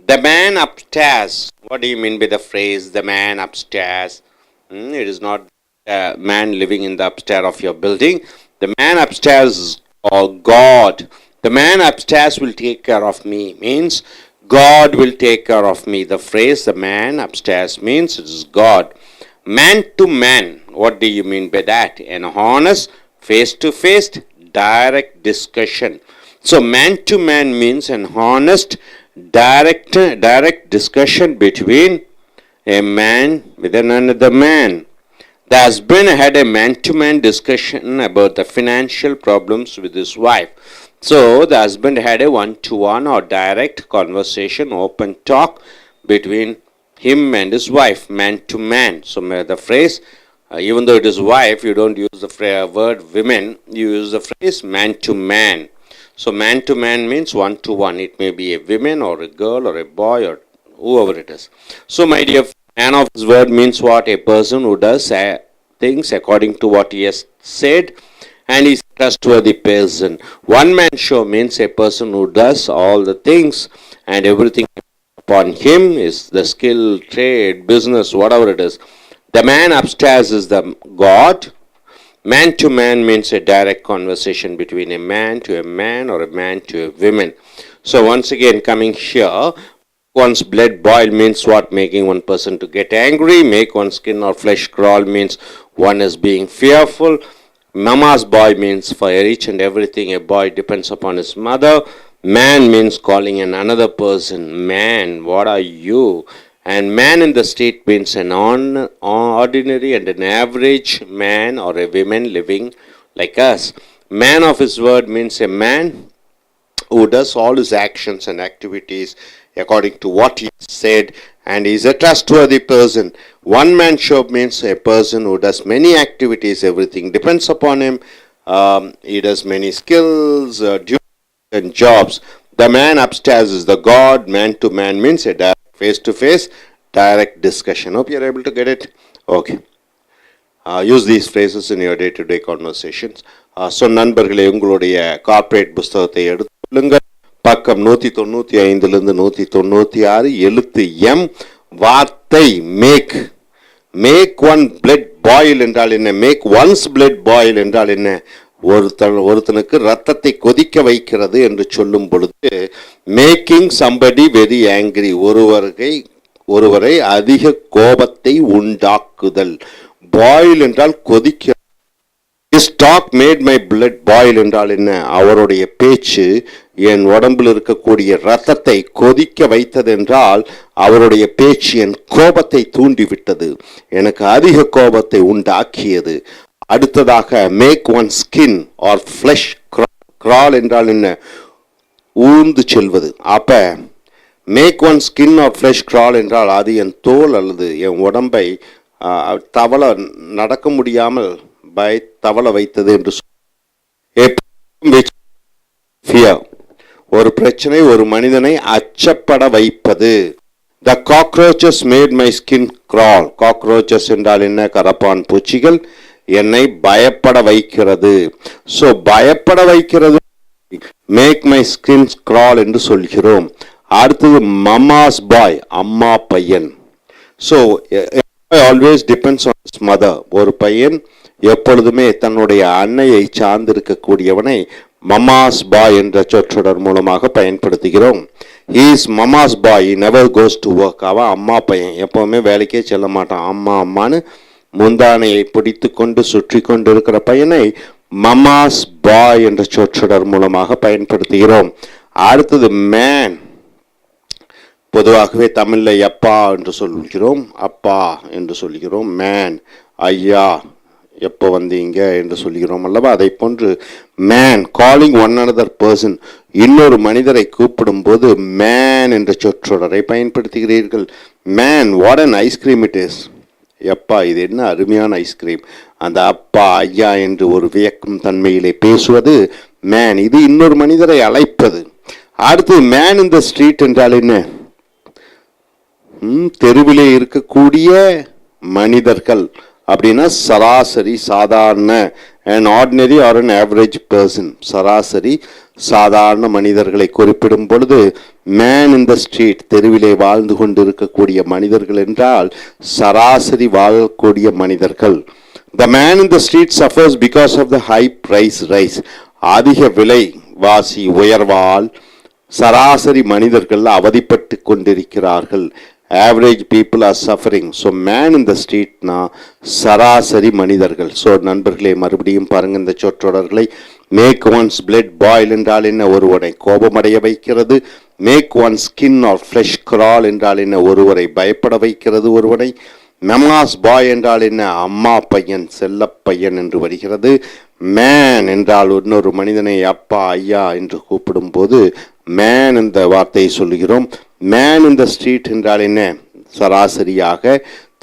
The man upstairs. What do you mean by the phrase the man upstairs? It is not a man living in the upstairs of your building. The man upstairs is called God. The man upstairs will take care of me means God will take care of me. The phrase the man upstairs means it is God. Man to man. What do you mean by that? An honest, face-to-face, direct discussion. So man to man means an honest, direct discussion between a man with another man. The husband had a man-to-man discussion about the financial problems with his wife. So the husband had a one-to-one or direct conversation, open talk between him and his wife, man to man. So the phrase, even though it is wife, you don't use the word women, you use the phrase man to man. So man to man means one to one. It may be a woman or a girl or a boy or whoever it is. So my dear, man of his word means what? A person who does things according to what he has said, and is a trustworthy person. One man show means a person who does all the things and everything upon him is the skill, trade, business, whatever it is. The man upstairs is the God. Man to man means a direct conversation between a man to a man or a man to a woman. So once again coming here, one's blood boil means what? Making one person to get angry. Make one's skin or flesh crawl means one is being fearful. Mama's boy means for each and everything a boy depends upon his mother. Man means calling another person, man, what are you? And man in the street means an ordinary and an average man or a woman living like us. Man of his word means a man who does all his actions and activities according to what he said, and is a trustworthy person. One man show means a person who does many activities, everything depends upon him. He does many skills, duties and jobs. The man upstairs is the God. Man to man means a direct face-to-face, direct discussion. Hope you're able to get it. Okay. Use these phrases in your day-to-day conversations. So நண்பர்களே, உங்களுடைய corporate புஸ்தகத்தை எடுத்துக்கொள்ளுங்கள். பக்கம் 195 196, எழுத்து M, வார்த்தை make. Make one blood boil என்றால் என்ன? Make one's blood boil என்றால் என்ன? ஒருத்தனுக்கு ரத்தத்தை கொதிக்க வைக்கிறது என்று சொல்லும் பொழுது மேக்கிங் சம்படி வெரி ஆங்கிரி, ஒருவரை அதிக கோபத்தை உண்டாக்குதல். பாயில் என்றால் கொதிக்க. His talk made my blood boil என்றால் என்ன? அவருடைய பேச்சு என் உடம்பில் இருக்கக்கூடிய ரத்தத்தை கொதிக்க வைத்தது என்றால் அவருடைய பேச்சு என் கோபத்தை தூண்டிவிட்டது, எனக்கு அதிக கோபத்தை உண்டாக்கியது. அடுத்ததாக make one skin or flesh crawl என்றால் என்ன? ஊர்ந்து செல்வது. அப்ப make one skin or flesh crawl என்றால் அது என் தோல் அல்லது என் உடம்பை தவள நடக்க முடியாமல் தவள வைத்தது என்று ஒரு பிரச்சனை ஒரு மனிதனை அச்சப்பட வைப்பது. The cockroaches made my skin crawl. cockroaches என்றால் என்ன? கரப்பான் பூச்சிகள் என்னை பயப்பட வைக்கிறது. ஸோ பயப்பட வைக்கிறது மேக் மை ஸ்கின் கிரால் என்று சொல்கிறோம். அடுத்தது மமாஸ் பாய், அம்மா பையன். So always depends on his mother. ஒரு பையன் எப்பொழுதுமே தன்னுடைய அன்னையை சார்ந்திருக்கக்கூடியவனை மமாஸ் பாய் என்ற சொற்றொடர் மூலமாக பயன்படுத்துகிறோம். Is mama's bye, never goes to work. அவன் அம்மா பையன், எப்பவுமே வேலைக்கே செல்ல மாட்டான். அம்மா அம்மானு முந்தானையை பிடித்து கொண்டு சுற்றி கொண்டு இருக்கிற பையனை மமாஸ் பாய் என்ற சொற்றொடர் மூலமாக பயன்படுத்துகிறோம். அடுத்தது மேன். பொதுவாகவே தமிழில் அப்பா என்று சொல்கிறோம், அப்பா என்று சொல்கிறோம். மேன், ஐயா, எப்போ வந்தீங்க என்று சொல்கிறோம் அல்லவா? அதை போன்று man, calling one another person, இன்னொரு மனிதரை கூப்பிடும் போது மேன் என்ற சொற்றொடரை பயன்படுத்துகிறீர்கள். Man, what an ice cream it is. எப்பா, இது என்ன அருமையான ஐஸ்கிரீம். அந்த அப்பா ஐயா என்று ஒரு வியக்கும் தன்மையிலே பேசுவது மேன். இது இன்னொரு மனிதரை அழைப்பது. அடுத்து மேன் இன் த ஸ்ட்ரீட் என்றால் என்ன? தெருவிலே இருக்கக்கூடிய மனிதர்கள் அப்படின்னா சராசரி, சாதாரண, an ordinary or an average person. சராசரி சாதாரண மனிதர்களை குறிப்பிடும் பொழுது மேன் இன் த ஸ்ட்ரீட், தெருவிலே வாழ்ந்து கொண்டு இருக்கக்கூடிய மனிதர்கள் என்றால் சராசரி வாழக்கூடிய மனிதர்கள். The man in the street suffers because of the high price rise. அதிக விலை வாசி உயர்வால் சராசரி மனிதர்கள் அவதிப்பட்டு கொண்டிருக்கிறார்கள். Average people are suffering. So man in the street na சராசரி மனிதர்கள். ஸோ நண்பர்களே, மறுபடியும் பாருங்க இந்த சொற்றொடர்களை. மேக் ஒன்ஸ் பிளட் பாயில் என்றால் என்ன? ஒருவரை கோபமடைய வைக்கிறது. Make one skin or flesh crawl என்றால் என்ன? ஒருவரை பயப்பட வைக்கிறது ஒருவனை. மெமாஸ் பாய் என்றால் என்ன? அம்மா பையன், செல்ல பையன் என்று வருகிறது. மேன் என்றால் இன்னொரு மனிதனை அப்பா ஐயா என்று கூப்பிடும் போது மேன் என்ற வார்த்தையை சொல்லுகிறோம். மேன் இன் த ஸ்ட்ரீட் என்றால் என்ன? சராசரியாக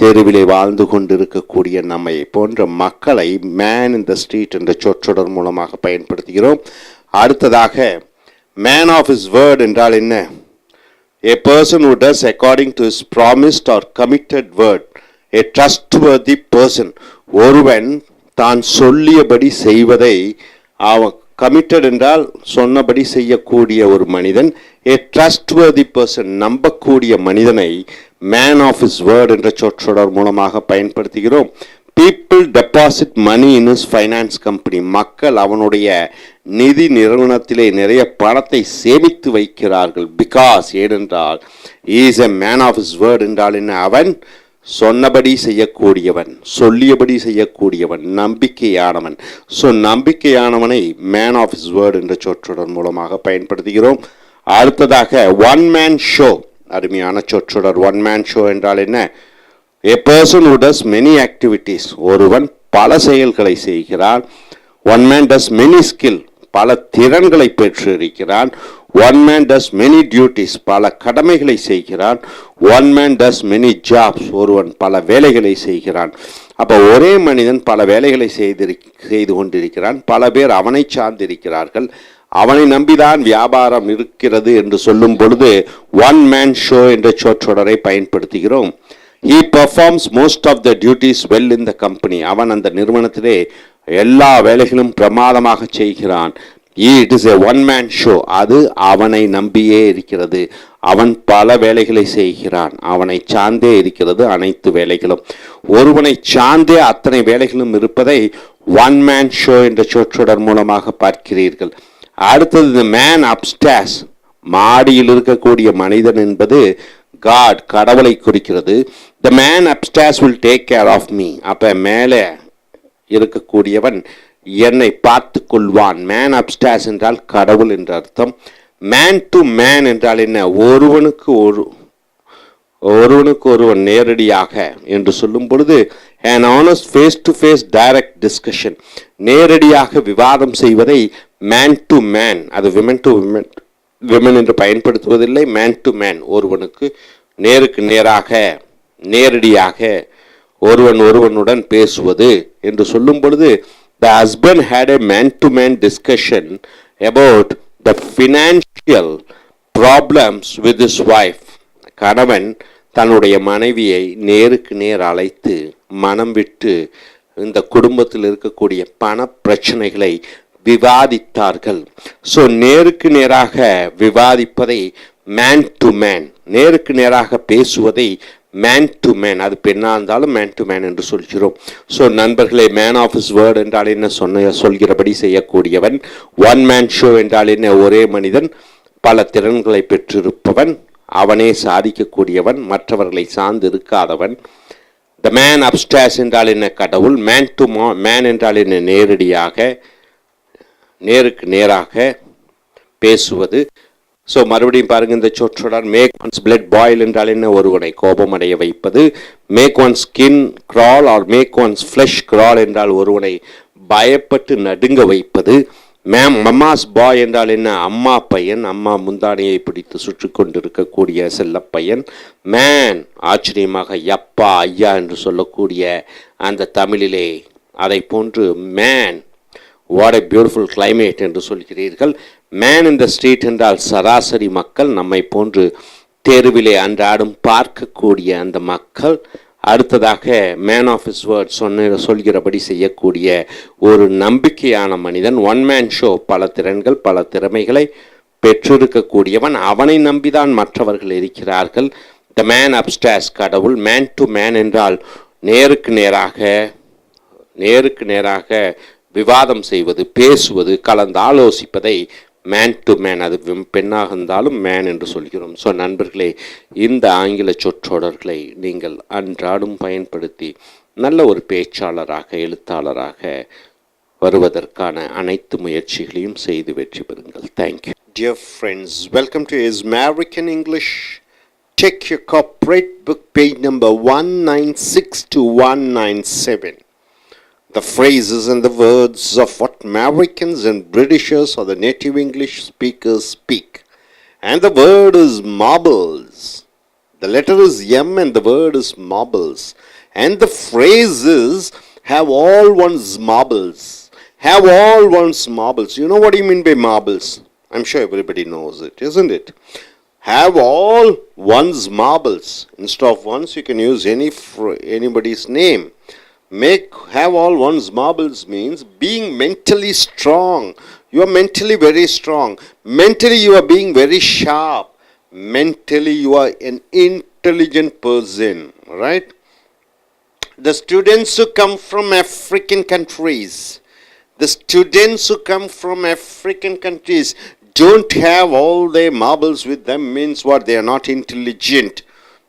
தெருவிலே வாழ்ந்து கொண்டிருக்கக்கூடிய நம்மை போன்ற மக்களை மேன் இன் த ஸ்ட்ரீட் என்ற சொற்றொடர் மூலமாக பயன்படுத்துகிறோம். அடுத்ததாக மேன் ஆஃப் his வேர்ட் என்றால் என்ன? A person who does according to his promised or committed word. A trustworthy person. ஒருவன் தான் சொல்லியபடி செய்வதை அவன் கமிட்டட் என்றால் சொன்னபடி செய்யக்கூடிய ஒரு மனிதன். A trustworthy person, நம்பக்கூடிய மனிதனை மேன் ஆஃப் his வேர்ட் என்ற சொற்றொடர் மூலமாக பயன்படுத்துகிறோம். People deposit money in his finance company. மக்கள் அவனுடைய நிதி நிறுவனத்திலே நிறைய பணத்தை சேமித்து வைக்கிறார்கள். பிகாஸ் ஏனென்றால் he is a man of his word என்றால் என்ன? அவன் சொன்னபடி செய்யக்கூடியவன், சொல்லியபடி செய்யக்கூடியவன், நம்பிக்கையானவன். ஸோ நம்பிக்கையானவனை மேன் ஆஃப் his word என்ற சொற்றொடர் மூலமாக பயன்படுத்துகிறோம். அடுத்ததாக ஒன் மேன் ஷோ, அருமையான சொற்றொடர். ஒன் மேன் ஷோ என்றால் என்ன? A person who does many activities. ஒருவன் பல செயல்களை செய்கிறான். One man does many skill. பல திறன்களை பெற்றிருக்கிறான். One man does many duties. பல கடமைகளை செய்கிறான். One man does many jobs. ஒருவன் பல வேலைகளை செய்கிறான். அப்போ ஒரே மனிதன் பல வேலைகளை செய்து கொண்டிருக்கிறான். பல பேர் அவனை சார்ந்திருக்கிறார்கள். அவனை நம்பிதான் வியாபாரம் இருக்கிறது என்று சொல்லும் பொழுது ஒன் மேன் ஷோ என்ற சொற்றொடரை பயன்படுத்துகிறோம். He performs most of the duties well in the company. அவன் அந்த நிறுவனத்திலே எல்லா வேலைகளும் பிரமாதமாக செய்கிறான். It is a one man show. அது அவனை நம்பியே இருக்கிறது. அவன் பல வேலைகளை செய்கிறான். அவனை சார்ந்தே இருக்கிறது அனைத்து வேலைகளும். ஒருவனை சார்ந்தே அத்தனை வேலைகளும் இருப்பதை ஒன் மேன் ஷோ என்ற சொற்றொடர் மூலமாக பார்க்கிறீர்கள். அடுத்தது the man upstairs. மாடியில் இருக்கக்கூடிய மனிதன் என்பது God, கடவுளை குறிக்கிறது. The man upstairs will take care of me. அப்ப மேலே இருக்கக்கூடியவன் என்னை பார்த்து கொள்வான். மேன் அப்ஸ்டாஸ் என்றால் கடவுள் என்ற அர்த்தம். மேன் டு மேன் என்றால் என்ன? ஒருவனுக்கு ஒருவன் நேரடியாக என்று சொல்லும் பொழுது an honest face to face direct discussion. நேரடியாக விவாதம் செய்வதை மேன் டு மேன், அது விமன் டு விமன் என்று பயன்படுத்துவதில்லை. மேன் டு மேன், ஒருவனுக்கு நேருக்கு நேராக நேரடியாக ஒருவனுடன் பேசுவது என்று சொல்லும் பொழுது the husband had a man to man discussion about the financial problems with his wife. கணவன் தன்னுடைய மனைவியை நேருக்கு நேர் அழைத்து மனம் விட்டு இந்த குடும்பத்தில் இருக்கக்கூடிய பண பிரச்சனைகளை விவாதித்தார்கள். ஸோ நேருக்கு நேராக விவாதிப்பதை மேன் டு மேன், நேருக்கு நேராக பேசுவதை மேன் டு மேன், அது பெண்ணாக இருந்தாலும் மேன் டு மேன் என்று சொல்கிறோம். ஸோ நண்பர்களே, மேன் ஆஃப் his வேர்ட் என்றால் என்ன? சொல்கிறபடி செய்யக்கூடியவன். ஒன் மேன் ஷோ என்றால் என்ன? ஒரே மனிதன் பல திறன்களை பெற்றிருப்பவன், அவனே சாதிக்கக்கூடியவன், மற்றவர்களை சார்ந்து இருக்காதவன். த மேன் அப்ஸ்டாஸ் என்றால் என்ன? கடவுள். மேன் டு மேன் என்றால் என்ன? நேரடியாக, நேருக்கு நேராக பேசுவது. ஸோ மறுபடியும் பாருங்கள், இந்த சொற்றொடர் மேக் ஒன்ஸ் பிளட் பாயில் என்றால் என்ன? ஒருவனை கோபமடைய வைப்பது. Make one skin crawl or make one's flesh crawl என்றால் ஒருவனை பயப்பட்டு நடுங்க வைப்பது. மம்மாஸ் பாய் என்றால் என்ன? அம்மா பையன், அம்மா முந்தானையை பிடித்து சுற்றி கொண்டிருக்கக்கூடிய செல்ல பையன். மேன், ஆச்சரியமாக யப்பா ஐயா என்று சொல்லக்கூடிய அந்த தமிழிலே அதை போன்று man, what a beautiful climate என்று சொல்கிறீர்கள். மேன் இன் த ஸ்ட்ரீட் என்றால் சராசரி மக்கள், நம்மை போன்று தெருவிலே அன்றாடும் பார்க்கக்கூடிய அந்த மக்கள். அடுத்ததாக மேன் ஆஃப் his வேர்ட் சொல்கிறபடி செய்யக்கூடிய ஒரு நம்பிக்கையான மனிதன். ஒன் மேன் ஷோ, பல திறன்கள் பல திறமைகளை பெற்றிருக்கக்கூடியவன், அவனை நம்பிதான் மற்றவர்கள் இருக்கிறார்கள். த மேன் அப்ஸ்டாஸ், கடவுள். மேன் டு மேன் என்றால் நேருக்கு நேராக விவாதம் செய்வது, பேசுவது, கலந்து ஆலோசிப்பதை மேன் டு மேன், அது பெண்ணாக இருந்தாலும் மேன் என்று சொல்கிறோம். ஸோ நண்பர்களே, இந்த ஆங்கில சொற்றொடர்களை நீங்கள் அன்றாடும் பயன்படுத்தி நல்ல ஒரு பேச்சாளராக, எழுத்தாளராக வருவதற்கான அனைத்து முயற்சிகளையும் செய்து வெற்றி பெறுங்கள். Thank you. Dear friends, welcome to American English. Check your corporate book, page number 196 to 197. The phrases and the words of what Americans and Britishers or the native English speakers speak. And the word is marbles. The letter is M and the word is marbles. And the phrases have all one's marbles. Have all one's marbles. You know what do you mean by marbles? I'm sure everybody knows it, isn't it? Have all one's marbles. Instead of one's, you can use anybody's name. Have all one's marbles means being mentally strong. You are mentally very strong. Mentally you are being very sharp. Mentally you are an intelligent person, right? The students who come from African countries, don't have all their marbles with them means what? They are not intelligent,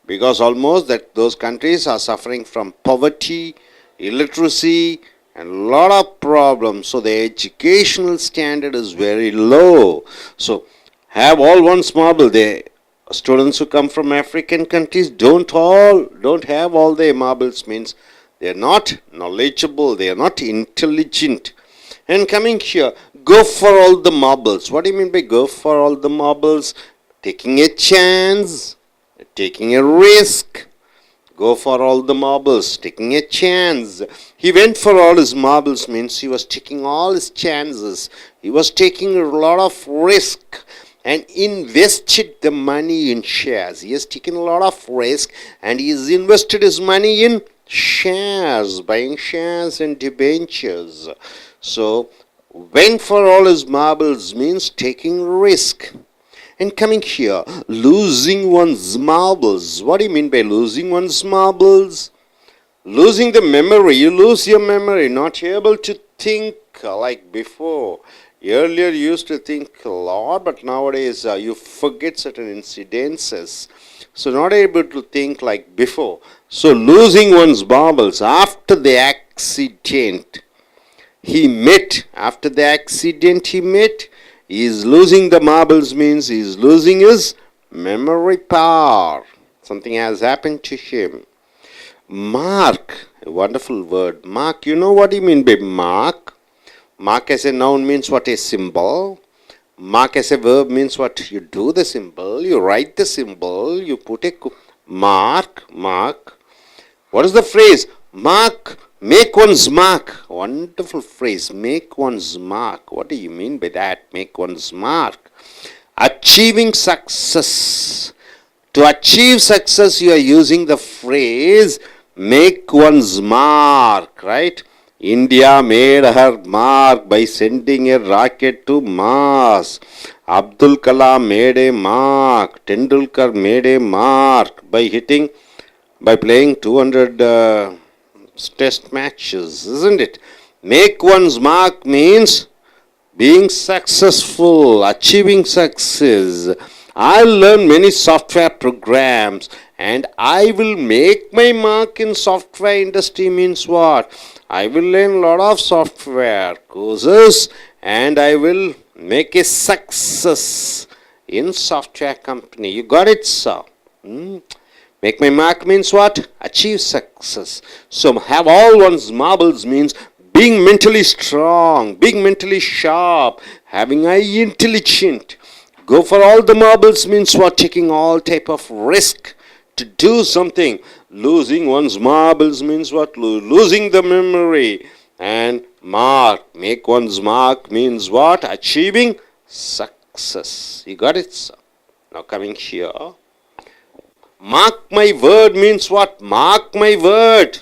because almost that those countries are suffering from poverty, illiteracy, and a lot of problems. So the educational standard is very low. So have all one's marble. The students who come from African countries don't have all their marbles means they are not knowledgeable, they are not intelligent. And coming here, go for all the marbles. What do you mean by go for all the marbles? Taking a chance, taking a risk. Go for all the marbles, taking a chance. He went for all his marbles means he was taking all his chances. He was taking a lot of risk and invested the money in shares. He has taken a lot of risk and he has invested his money in shares, buying shares and debentures. So, went for all his marbles means taking risk. And coming here, losing one's marbles. What do you mean by losing one's marbles? Losing the memory. You lose your memory, not able to think like before. Earlier you used to think a lot, but nowadays you forget certain incidences. So not able to think like before. So losing one's marbles after the accident. He met. After the accident he met. He is losing the marbles means he is losing his memory power. Something has happened to him. Mark. A wonderful word. Mark. You know what do you mean by mark? Mark as a noun means what? A symbol. Mark as a verb means what? You do the symbol. You write the symbol. You put a mark. Mark. What is the phrase? Mark. Make one's mark. Wonderful phrase. Make one's mark. What do you mean by that? Make one's mark. Achieving success. To achieve success, you are using the phrase make one's mark, right? India made her mark by sending a rocket to Mars. Abdul Kalam made a mark. Tendulkar made a mark by playing 200 test matches, isn't it? Make one's mark means being successful, achieving success. I'll learn many software programs and I will make my mark in software industry means what? I will learn a lot of software courses and I will make a success in software company. You got it, sir? Make my mark means what? Achieve success. So have all one's marbles means being mentally strong, being mentally sharp, having eye intelligent. Go for all the marbles means what? Taking all type of risk to do something. Losing one's marbles means what? Losing the memory. And mark, make one's mark means what? Achieving success. You got it, sir? Now coming here. Mark my word means what? Mark my word.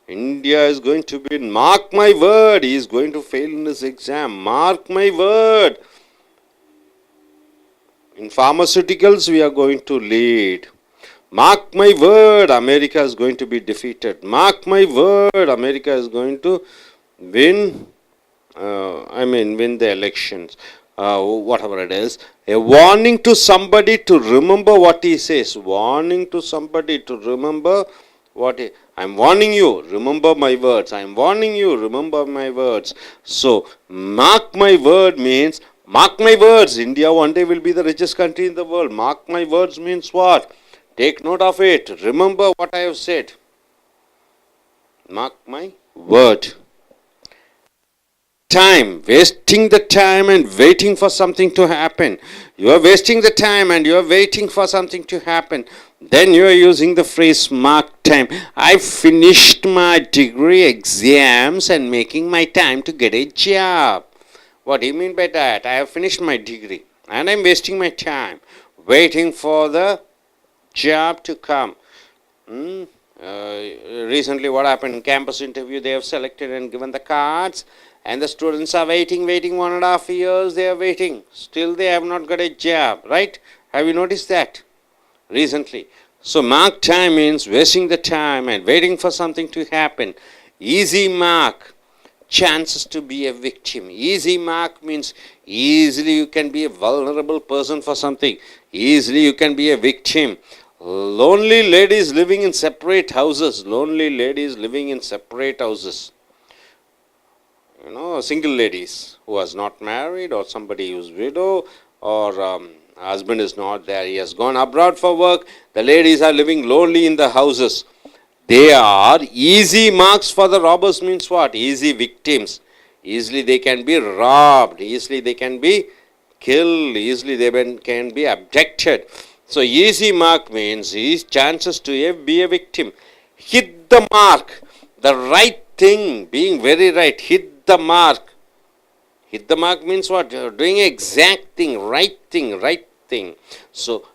India is going to be, mark my word, he is going to fail in this exam. Mark my word. In pharmaceuticals, we are going to lead. Mark my word, America is going to be defeated. Mark my word, America is going to win the elections. Whatever it is. A warning to somebody to remember what he says. Warning to somebody to remember what he... I'm warning you, remember my words. I'm warning you, remember my words. So, mark my word means, mark my words. India one day will be the richest country in the world. Mark my words means what? Take note of it. Remember what I have said. Mark my word. Time, wasting the time and waiting for something to happen. You are wasting the time and you are waiting for something to happen. Then you are using the phrase mark time. I finished my degree exams and making my time to get a job. What do you mean by that? I have finished my degree and I'm wasting my time waiting for the job to come. Recently what happened in campus interview, they have selected and given the cards and the students are waiting 1.5 years, they are waiting. Still they have not got a job, right? Have you noticed that recently? So mark time means wasting the time and waiting for something to happen. Easy mark, chances to be a victim. Easy mark means easily you can be a vulnerable person for something. Easily you can be a victim. Lonely ladies living in separate houses. Lonely ladies living in separate houses. You know, single ladies who was not married or somebody who's widow or husband is not there. He has gone abroad for work. The ladies are living lonely in the houses. They are easy marks for the robbers means what? Easy victims. Easily they can be robbed. Easily they can be killed. Easily they can be abducted. So easy mark means chances to be a victim. Hit the mark. The right thing, being very right. Hit the mark. Hit the mark means what? You're doing exact thing, right thing, right thing. So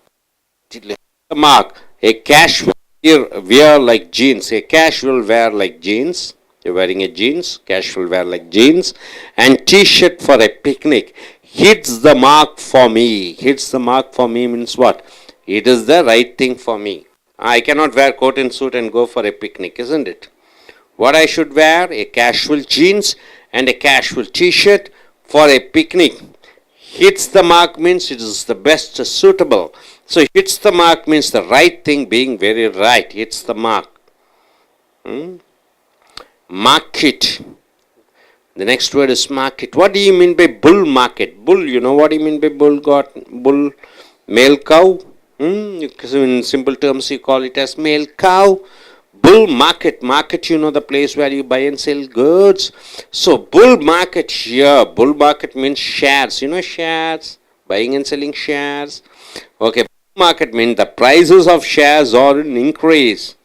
hit the mark. A casual wear like jeans. A casual wear like jeans. You're wearing a jeans, casual wear like jeans, and t-shirt for a picnic. Hits the mark for me. Hits the mark for me means what? It is the right thing for me. I cannot wear coat and suit and go for a picnic, isn't it? What I should wear? A casual jeans and a casual t-shirt for a picnic. Hits the mark means it is the best suitable. So hits the mark means the right thing being very right. Hits the mark. Market. The next word is market. What do you mean by bull market? Bull, you know what do you mean by bull? Bull, male cow. In simple terms, you call it as male cow. Bull market. Market, you know, the place where you buy and sell goods. So bull market here. Bull market means shares. You know shares. Buying and selling shares. Okay. Bull market means the prices of shares are in increase.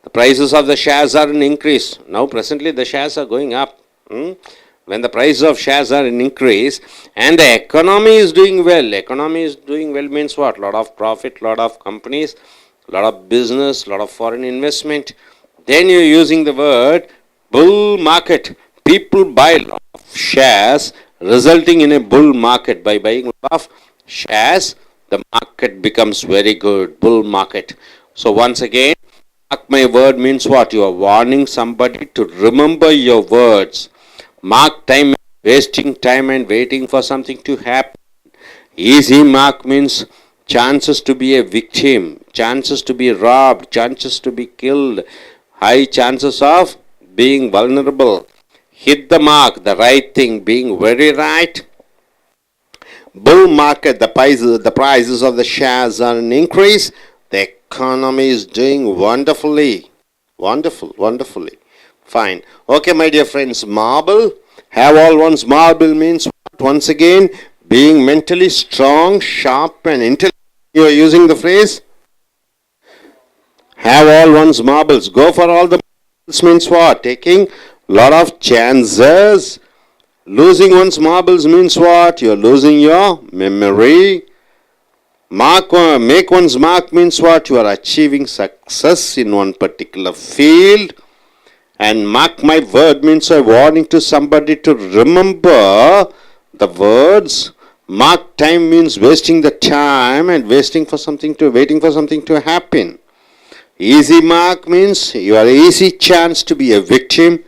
The prices of the shares are in increase. Now presently the shares are going up. When the prices of shares are in increase and the economy is doing well. Economy is doing well means what? Lot of profit, lot of companies, lot of business, lot of foreign investment. Then you're using the word bull market. People buy a lot of shares, resulting in a bull market. By buying a lot of shares, the market becomes very good. Bull market. So once again, mark my word means what? You are warning somebody to remember your words. Mark time, wasting time and waiting for something to happen. Easy mark means chances to be a victim, chances to be robbed, chances to be killed, high chances of being vulnerable. Hit the mark, the right thing, being very right. Bull market, the prices of the shares are in increase. The economy is doing wonderfully. Wonderfully. Fine. Okay, my dear friends, marble. Have all one's marble means what? Once again, being mentally strong, sharp and intelligent. You are using the phrase have all one's marbles. Go for all the marbles means what? Taking lot of chances. Losing one's marbles means what? You are losing your memory. Make one's mark means what? You are achieving success in one particular field. And mark my word means a warning to somebody to remember the words. Mark time means wasting the time and waiting for something to happen. Easy mark means you are easy chance to be a victim.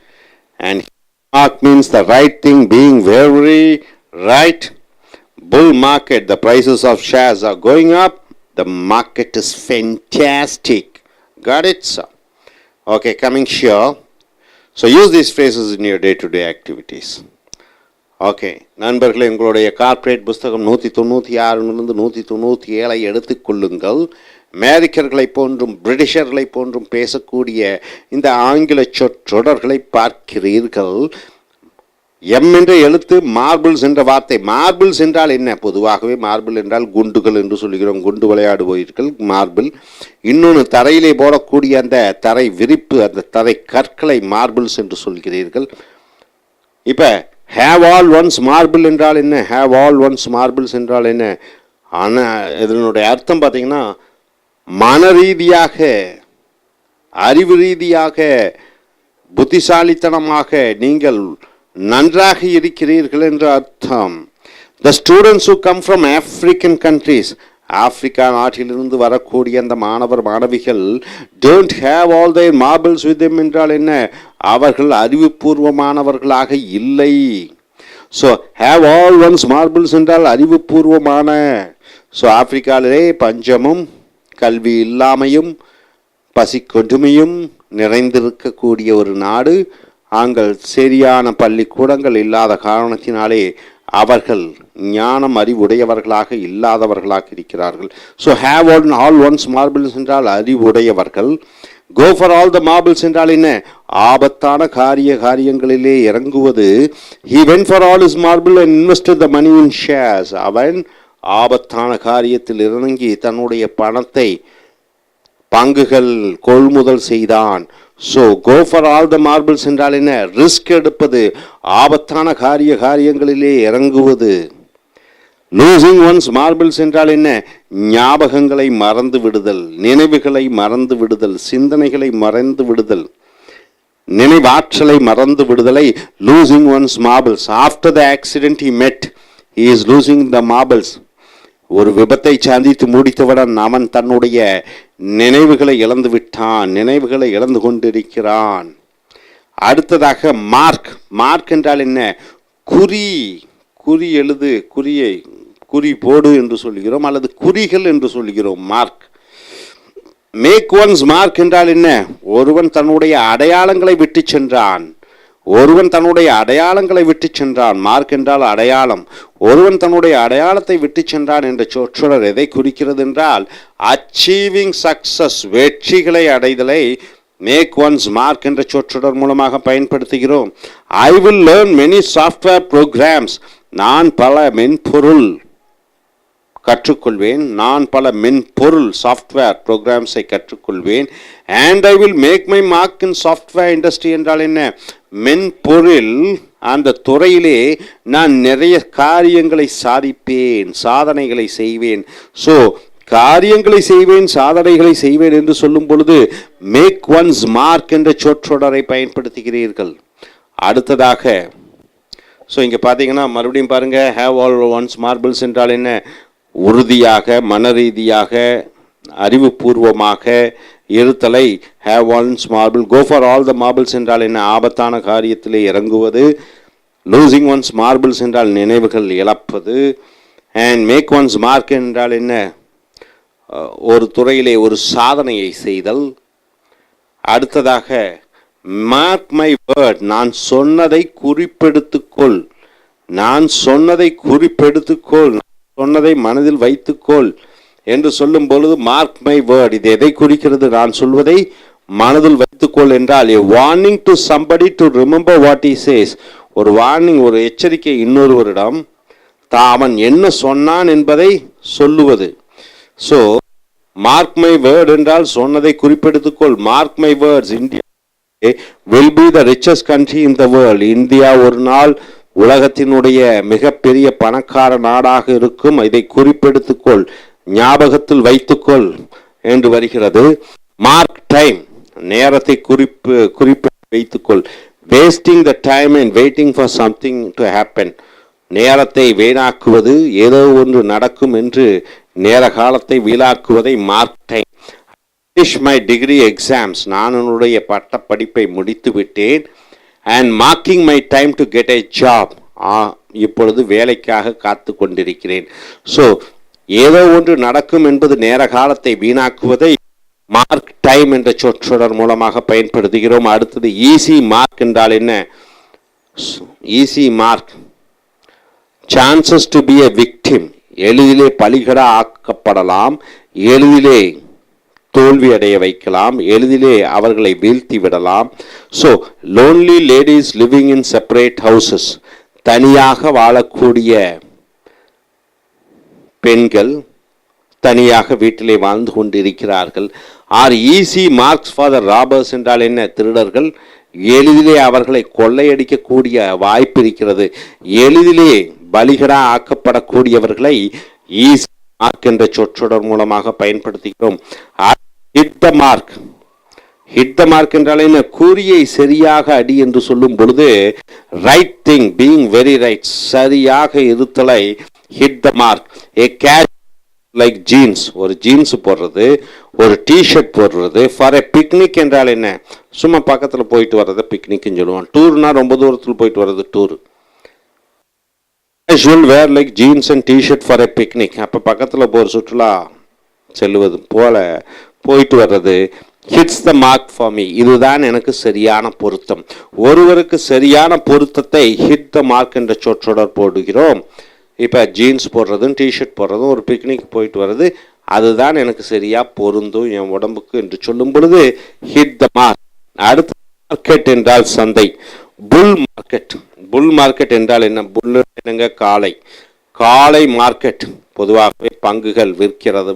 And mark means the right thing being very right. Bull market, the prices of shares are going up. The market is fantastic. Got it, sir? Okay, coming here. So use these phrases in your day-to-day activities. Okay நண்பர்களே, உங்களுடைய corporate புஸ்தகம் 196 197 எடுத்துக்கொள்ளுங்கள். அமெரிக்கர்களைப் போன்றும் பிரிட்டிஷர்களைப் போன்றும் பேசக்கூடிய இந்த ஆங்கில சொற்றொடர்களை பார்க்கிறீர்கள். எம் என்ற எழுத்து, மார்பிள்ஸ் என்ற வார்த்தை. மார்பிள்ஸ் என்றால் என்ன? பொதுவாகவே மார்பிள் என்றால் குண்டுகள் என்று சொல்கிறோம். குண்டு விளையாடுபவர்கள் மார்பிள். இன்னொன்று தரையிலே போடக்கூடிய அந்த தரை விரிப்பு, அந்த தரை கற்களை மார்பிள்ஸ் என்று சொல்கிறீர்கள். இப்போ ஹேவ் ஆல் ஒன்ஸ் மார்பிள் என்றால் என்ன? ஹேவ் ஆல் ஒன்ஸ் மார்பிள்ஸ் என்றால் என்ன? ஆனால் இதனுடைய அர்த்தம் பார்த்தீங்கன்னா மன ரீதியாக, அறிவு ரீதியாக, புத்திசாலித்தனமாக நீங்கள் நன்றாக இருக்கிறீர்கள் என்ற அர்த்தம். The students who come from African countries, Africa நாட்டிலிருந்து வரக்கூடிய அந்த மாணவர் மாணவிகள் don't have all their marbles with them என்றால் என்ன? அவர்கள் அறிவுபூர்வமானவர்களாக இல்லை. So have all one's marbles என்றால் அறிவுபூர்வமான. ஸோ ஆப்பிரிக்காவிலே பஞ்சமும் கல்வி இல்லாமையும் பசி கொடுமையும் நிறைந்திருக்கக்கூடிய ஒரு நாடு. ஆங்கள் சரியான பள்ளிக்கூடங்கள் இல்லாத காரணத்தினாலே அவர்கள் ஞானம் அறிவுடையவர்களாக இல்லாதவர்களாக இருக்கிறார்கள். So have all one's marbles என்றால் அறிவுடையவர்கள். Go for all the marbles என்றால் என்ன? ஆபத்தான காரியங்களிலே இறங்குவது. He went for all his marble and invested the money in shares. அவன் ஆபத்தான காரியத்தில் இறங்கி தன்னுடைய பணத்தை பங்குகள் கொள்முதல் செய்தான். So go for all the marbles என்றால் என்ன? ரிஸ்க் எடுப்பது, ஆபத்தான காரியங்களிலே இறங்குவது. லூசிங் ஒன்ஸ் மார்பிள்ஸ் என்றால் என்ன? ஞாபகங்களை மறந்து விடுதல், நினைவுகளை மறந்து விடுதல், சிந்தனைகளை மறந்து விடுதல், நினைவாற்றலை மறந்து விடுதலை losing once marbles. After the accident he மெட், he is losing the marbles. ஒரு விபத்தை சந்தித்து முடித்தவுடன் அவன் தன்னுடைய நினைவுகளை இழந்து விட்டான், நினைவுகளை இழந்து கொண்டிருக்கிறான். அடுத்ததாக மார்க். மார்க் என்றால் என்ன? குறி. குறி எழுது, குறி போடு என்று சொல்கிறோம், அல்லது குறிகள் என்று சொல்கிறோம். மார்க். மேக் ஒன்ஸ் மார்க் என்றால் என்ன? ஒருவன் தன்னுடைய அடையாளங்களை விட்டு சென்றான். ஒருவன் தன்னுடைய அடையாளங்களை விட்டு சென்றான். மார்க் என்றால் அடையாளம். ஒருவன் தன்னுடைய அடையாளத்தை விட்டு சென்றான் என்ற சொற்றொடர் எதை குறிக்கிறது என்றால் அச்சீவிங் சக்சஸ், வெற்றிகளை அடைதலை மேக் ஒன்ஸ் மார்க் என்ற சொற்றொடர் மூலமாக பயன்படுத்துகிறோம். I will learn many software programs. நான் பல மென்பொருள் கற்றுக்கொள்வேன். நான் பல மென்பொருள் சாஃப்ட்வேர் ப்ரோக்ராம்ஸை கற்றுக்கொள்வேன். And I will make my mark in software industry என்றால் என்ன? மென்பொருள் அந்த துறையிலே நான் நிறைய காரியங்களை சாதிப்பேன், சாதனைகளை செய்வேன். ஸோ காரியங்களை செய்வேன், சாதனைகளை செய்வேன் என்று சொல்லும் பொழுது மேக் ஒன்ஸ் மார்க் என்ற சொற்றொடரை பயன்படுத்துகிறீர்கள். அடுத்ததாக ஸோ இங்கே பார்த்தீங்கன்னா மறுபடியும் பாருங்கள், ஹேவ் ஆல் ஒன்ஸ் மார்பிள்ஸ் என்றால் என்ன? உறுதியாக, மன ரீதியாக, அறிவுபூர்வமாக இருத்தலை have one's marble. Go for all the marbles என்றால் என்ன? ஆபத்தான காரியத்திலே இறங்குவது. லூசிங் ஒன்ஸ் மார்பிள்ஸ் என்றால் நினைவுகள் இழப்பது. அண்ட் மேக் ஒன்ஸ் மார்க் என்றால் என்ன? ஒரு துறையிலே ஒரு சாதனையை செய்தல். அடுத்ததாக மார்க் மை வேர்ட், நான் சொன்னதை குறிப்பெடுத்துக்கொள். நான் சொன்னதை குறிப்பெடுத்துக்கொள், சொன்னதை மனதில் வைத்துக்கொள் என்று சொல்லும் பொழுது மார்க் மை வேர்ட். இது எதை குறிக்கிறது? நான் சொல்வதை மனதில் வைத்துக்கொள் என்றால் a warning to somebody to remember what he says. ஒரு வார்னிங், ஒரு எச்சரிக்கை இன்னொருவரிடம் அவன் என்ன சொன்னான் என்பதை சொல்லுவது. ஸோ மார்க் மை வேர்ட் என்றால் சொன்னதை குறிப்பெடுத்துக்கொள். Mark my words, India will be the richest country in the world. India ஒரு நாள் உலகத்தினுடைய மிகப்பெரிய பணக்கார நாடாக இருக்கும். இதை குறிப்பெடுத்துக்கொள், ஞாபகத்தில் வைத்துக்கொள் என்று வருகிறது. மார்க் டைம், நேரத்தை குறிப்பு வைத்துக்கொள். Wasting the time and waiting for something to happen. நேரத்தை வீணாக்குவது, ஏதோ ஒன்று நடக்கும் என்று நேர காலத்தை வீணாக்குவதை mark time. Finish my degree exams, நான் என்னுடைய பட்ட படிப்பை முடித்து விட்டேன். And marking my time to get a job, இப்பொழுது வேலைக்காக காத்து கொண்டிருக்கிறேன். ஸோ ஏதோ ஒன்று நடக்கும் என்பது நேர காலத்தை வீணாக்குவதை மார்க் டைம் என்ற சொற்றொடர் மூலமாக பயன்படுத்துகிறோம். அடுத்தது ஈஸி மார்க் என்றால் என்ன? Easy mark, chances to be a victim, எளிதிலே பலிகடா ஆக்கப்படலாம், எளிதிலே தோல்வி அடைய வைக்கலாம், எளிதிலே அவர்களை வீழ்த்தி விடலாம். So lonely ladies living in separate houses, தனியாக வாழக்கூடிய பெண்கள் தனியாக வீட்டிலே வாழ்ந்து கொண்டிருக்கிறார்கள். Are easy marks for the robbers என்றால் என்ன? திருடர்கள் எளிதிலே அவர்களை கொள்ளையடிக்கக்கூடிய வாய்ப்பு இருக்கிறது. எளிதிலே பலிகடா ஆக்கப்படக்கூடியவர்களை ஈஸி மார்க் என்ற சொற்றொடர் மூலமாக பயன்படுத்துகிறோம். Hit the mark. Hit the mark என்றால் என்ன? குறியை சரியாக அடி என்று சொல்லும் பொழுது right thing, being very right, சரியாக இருத்தலை hit the mark. A cash like jeans, ஒரு ஜீன்ஸ் போடுறது, ஒரு டிஷர்ட் போடுறது. ஃபார் எ பிக்னிக் என்றால் என்ன? சும்மா பக்கத்தில் போயிட்டு வர்றதை பிக்னிக்னு சொல்லுவான். டூர்னா ரொம்ப தூரத்தில் போயிட்டு வர்றது tour. Casual wear like jeans and T-shirt for a picnic. அப்போ பக்கத்தில் போகிற சுற்றுலா செல்வது போல போயிட்டு வர்றது. Hits the mark for me, இதுதான் எனக்கு சரியான பொருத்தம். ஒருவருக்கு சரியான பொருத்தத்தை ஹிட் த மார்க் என்ற சொற்றொடர் போடுகிறோம். இப்போ ஜீன்ஸ் போடுறதும் டிஷர்ட் போடுறதும் ஒரு பிக்னிக் போயிட்டு வர்றது, அதுதான் எனக்கு சரியா பொருந்தும் என் உடம்புக்கு என்று சொல்லும் பொழுது ஹிட் த மார்க். அடுத்த மார்க்கெட் என்றால் சந்தை. Bull market. புல் மார்க்கெட் என்றால் என்ன? புல் என்னங்க? காளை. காளை மார்க்கெட். பொதுவாகவே பங்குகள்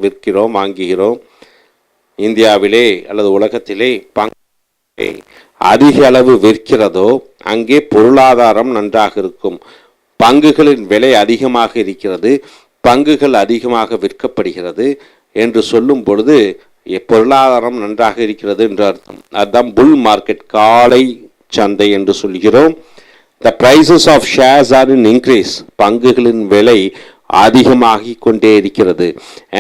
விற்கிறோம், வாங்குகிறோம். இந்தியாவிலே அல்லது உலகத்திலே பங்கு அதிக அளவு விற்கிறதோ அங்கே பொருளாதாரம் நன்றாக இருக்கும். பங்குகளின் விலை அதிகமாக இருக்கிறது, பங்குகள் அதிகமாக விற்கப்படுகிறது என்று சொல்லும் பொழுது பொருளாதாரம் நன்றாக இருக்கிறது என்று அர்த்தம். அதுதான் புல் மார்க்கெட், காளை சந்தை என்று சொல்கிறோம். The prices of shares are in increase. பங்குகளின் விலை அதிகமாகி கொண்டே இருக்கிறது.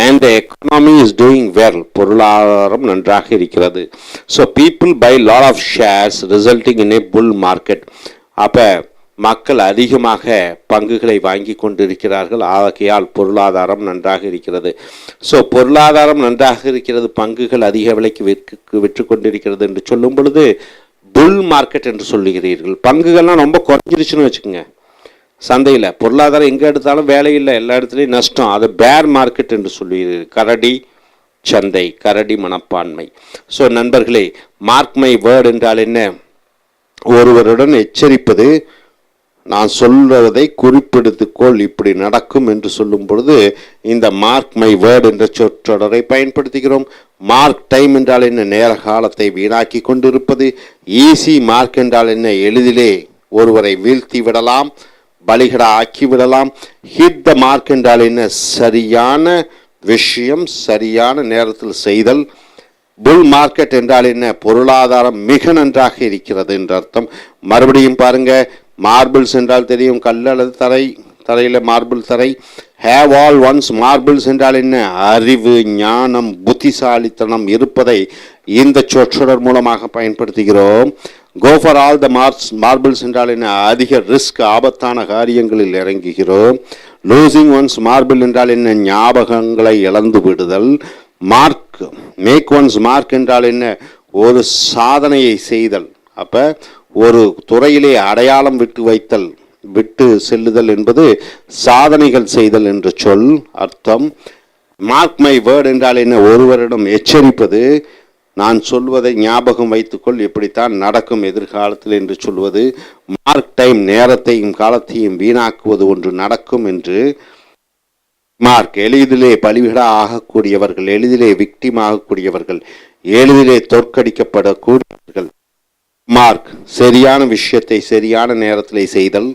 And the economy is doing well. பொருளாதாரம் நன்றாக இருக்கிறது. So people buy lot of shares resulting in a bull market. அப்போ மக்கள் அதிகமாக பங்குகளை வாங்கி கொண்டிருக்கிறார்கள், ஆகையால் பொருளாதாரம் நன்றாக இருக்கிறது. ஸோ பொருளாதாரம் நன்றாக இருக்கிறது, பங்குகள் அதிக விலைக்கு விற்று கொண்டிருக்கிறது என்று சொல்லும் பொழுது புல் மார்க்கெட் என்று சொல்லுகிறீர்கள். பங்குகள்லாம் ரொம்ப குறைஞ்சிருச்சுன்னு வச்சுக்கோங்க. சந்தையில் பொருளாதாரம் எங்கே எடுத்தாலும் வேலை இல்லை, எல்லா இடத்துலையும் நஷ்டம். அது பேர் மார்க்கெட் என்று சொல்லுகிறீர்கள். கரடி சந்தை, கரடி மனப்பான்மை. ஸோ நண்பர்களே, மார்க் மை வேர்ட் என்றால் என்ன? ஒருவருடன் எச்சரிப்பது, நான் சொல்வதை குறிப்பெடுத்துக்கொள், இப்படி நடக்கும் என்று சொல்லும் பொழுது இந்த மார்க் மை வேர்ட் என்ற சொற்றொடரை பயன்படுத்துகிறோம். மார்க் டைம் என்றால் என்ன? நேர காலத்தை வீணாக்கி கொண்டிருப்பது. ஈஸி மார்க் என்றால் என்ன? எளிதிலே ஒருவரை வீழ்த்தி விடலாம், பலிகடா ஆக்கி விடலாம். ஹிட் த மார்க் என்றால் என்ன? சரியான விஷயம் சரியான நேரத்தில் செய்தல். புல் மார்க்கெட் என்றால் என்ன? பொருளாதாரம் மிக நன்றாக இருக்கிறது என்று அர்த்தம். மறுபடியும் பாருங்க, மார்பிள்ஸ் என்றால் தெரியும், கல் அல்லது தரையில் மார்பிள் தரை. ஹேவ் ஆல் ஒன்ஸ் மார்பிள்ஸ் என்றால் என்ன? அறிவு, ஞானம், புத்திசாலித்தனம் இருப்பதை இந்த சொற்றொடர் மூலமாக பயன்படுத்துகிறோம். Go for all the marbles என்றால் என்ன? அதிக ரிஸ்க், ஆபத்தான காரியங்களில் இறங்குகிறோம். லூசிங் ஒன்ஸ் மார்பிள் என்றால் என்ன? ஞாபகங்களை இழந்து விடுதல். மார்க், மேக் ஒன்ஸ் மார்க் என்றால் என்ன? ஒரு சாதனையை செய்தல். அப்போ ஒரு துறையிலே அடையாளம் விட்டு செல்லுதல் என்பது சாதனைகள் செய்தல் என்று சொல் அர்த்தம். மார்க் மை வேர்ட் என்றால் என்ன? ஒருவரிடம் எச்சரிப்பது, நான் சொல்வதை ஞாபகம் வைத்துக்கொள், இப்படித்தான் நடக்கும் எதிர்காலத்தில் என்று சொல்வது. மார்க் டைம், நேரத்தையும் காலத்தையும் வீணாக்குவது ஒன்று நடக்கும் என்று. மார்க், எளிதிலே பலிவிடா ஆகக்கூடியவர்கள், எளிதிலே விக்டிம் ஆகக்கூடியவர்கள், எளிதிலே தோற்கடிக்கப்படக்கூடியவர்கள். மார்க், சரியான விஷயத்தை சரியான நேரத்தில் செய்தல்.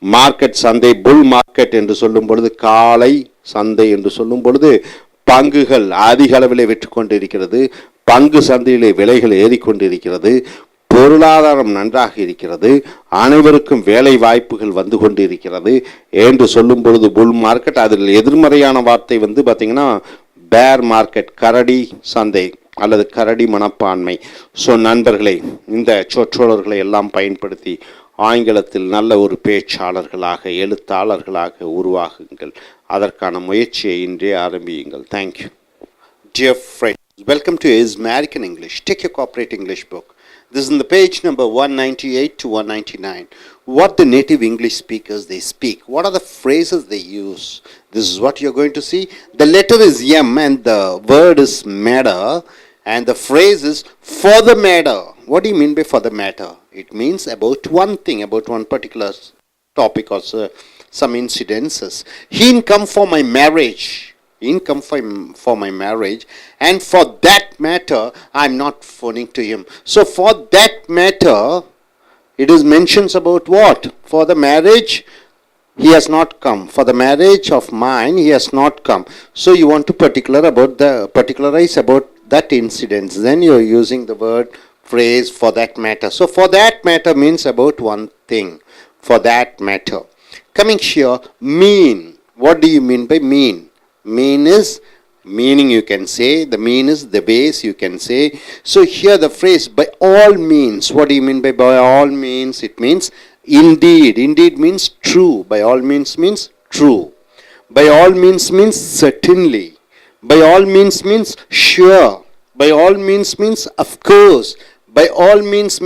மார்க்கெட், சந்தை. புல் மார்க்கெட் என்று சொல்லும் பொழுது, காளை சந்தை என்று சொல்லும் பொழுது பங்குகள் அதிக அளவிலே விற்று கொண்டிருக்கிறது, பங்கு சந்தையிலே விலைகள் ஏறிக்கொண்டிருக்கிறது, பொருளாதாரம் நன்றாக இருக்கிறது, அனைவருக்கும் வேலை வாய்ப்புகள் வந்து கொண்டிருக்கிறது என்று சொல்லும் பொழுது புல் மார்க்கெட். அதில் எதிர்மறையான வார்த்தை பார்த்தீங்கன்னா பேர் மார்க்கெட், கரடி சந்தை அல்லது கரடி மனப்பான்மை. ஸோ நண்பர்களே, இந்த சொற்றொடர்களை எல்லாம் பயன்படுத்தி ஆங்கிலத்தில் நல்ல ஒரு பேச்சாளர்களாக, எழுத்தாளர்களாக உருவாகுங்கள். அதற்கான முயற்சியை இன்றே ஆரம்பியுங்கள். Thank you. Dear friends, welcome to Is American English. Take your Corporate English book. This is in the page number 198 to 199. What the native English speakers they speak. What are the phrases they use? This is what you're going to see. The letter is M and the word is matter. And the phrase is for the matter. What do you mean by for the matter? It means about one thing, about one particular topic or some incidences. He didn't come for my marriage. He didn't come for my marriage, and for that matter, I'm not phoning to him. So for that matter, it is mentions about what? For the marriage, he has not come. For the marriage of mine, he has not come. So you want to particularize about that incident. Then you are using the word phrase for that matter. So for that matter means about one thing. For that matter. Coming here, mean. What do you mean by mean? Mean is meaning, you can say. The mean is the base, you can say. So here the phrase by all means. What do you mean by all means? It means indeed. Indeed means true. By all means true. By all means certainly. By all means sure. By all means of course. By all means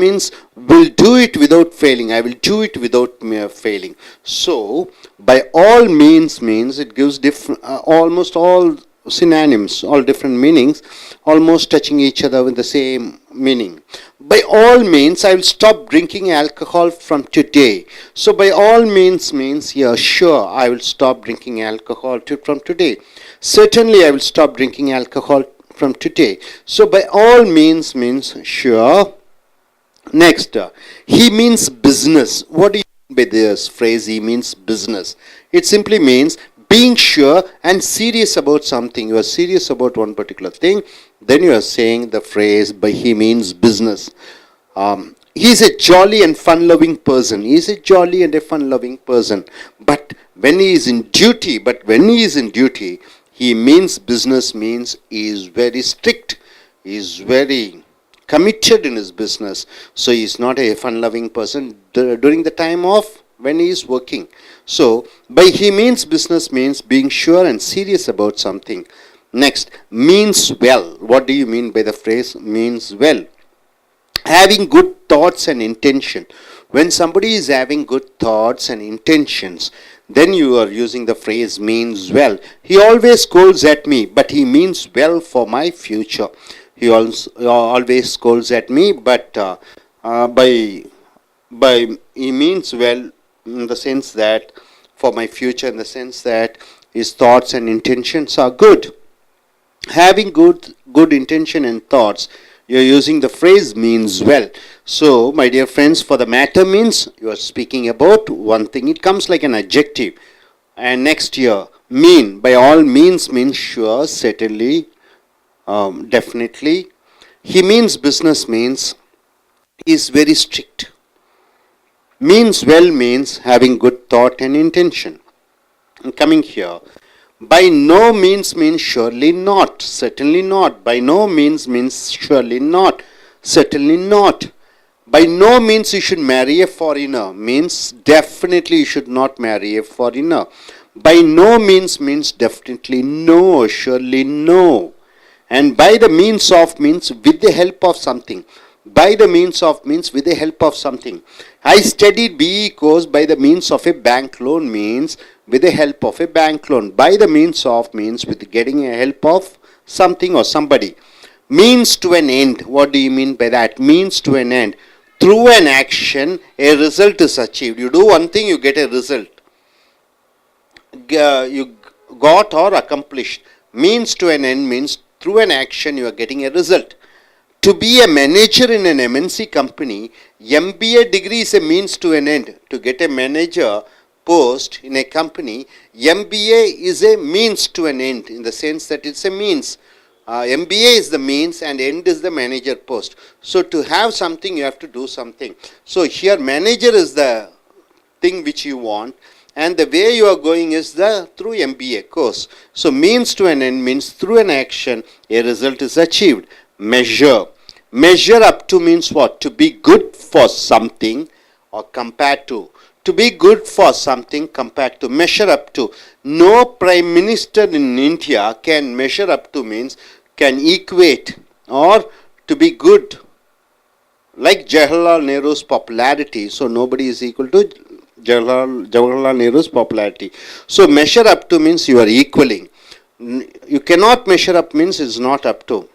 will do it without failing. I will do it without failing. So by all means it gives different, almost all synonyms, all different meanings, almost touching each other with the same meaning. By all means, I will stop drinking alcohol from today. So by all means yeah, sure, I will stop drinking alcohol from today. Certainly, I will stop drinking alcohol from today. So by all means sure. Next, he means business. What do you mean by this phrase? He means business. It simply means being sure and serious about something. You are serious about one particular thing, then you are saying the phrase by he means business. He is a jolly and fun-loving person. He is a jolly and a fun-loving person. But when he is in duty, he means business means he is very strict. He is very committed in his business. So he is not a fun-loving person during the time of when he is working. So by he means business means being sure and serious about something. Next, means well. What do you mean by the phrase means well? Having good thoughts and intention. When somebody is having good thoughts and intentions, then you are using the phrase means well. He always scolds at me, but he means well for my future. He always scolds at me, but by he means well in the sense that for my future, in the sense that his thoughts and intentions are good. Having good intention and thoughts, you're using the phrase means well. So, my dear friends, for the matter means you are speaking about one thing. It comes like an adjective. And next year, mean. By all means sure, certainly, definitely. He means business means he is very strict. Means well means having good thought and intention. And coming here, by no means surely not, certainly not. By no means surely not, certainly not. By no means you should marry a foreigner means definitely you should not marry a foreigner. By no means definitely no, surely no. And by the means of means with the help of something. By the means of means with the help of something. I studied BE course by the means of a bank loan means with the help of a bank loan. By the means of means with getting a help of something or somebody. Means to an end. What do you mean by that? Means to an end. Through an action, a result is achieved. You do one thing, you get a result. You got or accomplished. Means to an end means through an action you are getting a result. To be a manager in an MNC company, MBA degree is a means to an end. To get a manager post in a company, MBA is a means to an end in the sense that it's a means. MBA is the means and end is the manager post. So to have something, you have to do something. So here manager is the thing which you want, and the way you are going is through MBA course. So means to an end means through an action, a result is achieved. Measure. Measure up to means what? To be good for something or compared to. To be good for something compared to. Measure up to. No prime minister in India can measure up to means can equate or to be good. Like Jawaharlal Nehru's popularity. So nobody is equal to Jawaharlal Nehru's popularity. So measure up to means you are equaling. You cannot measure up means it's not up to.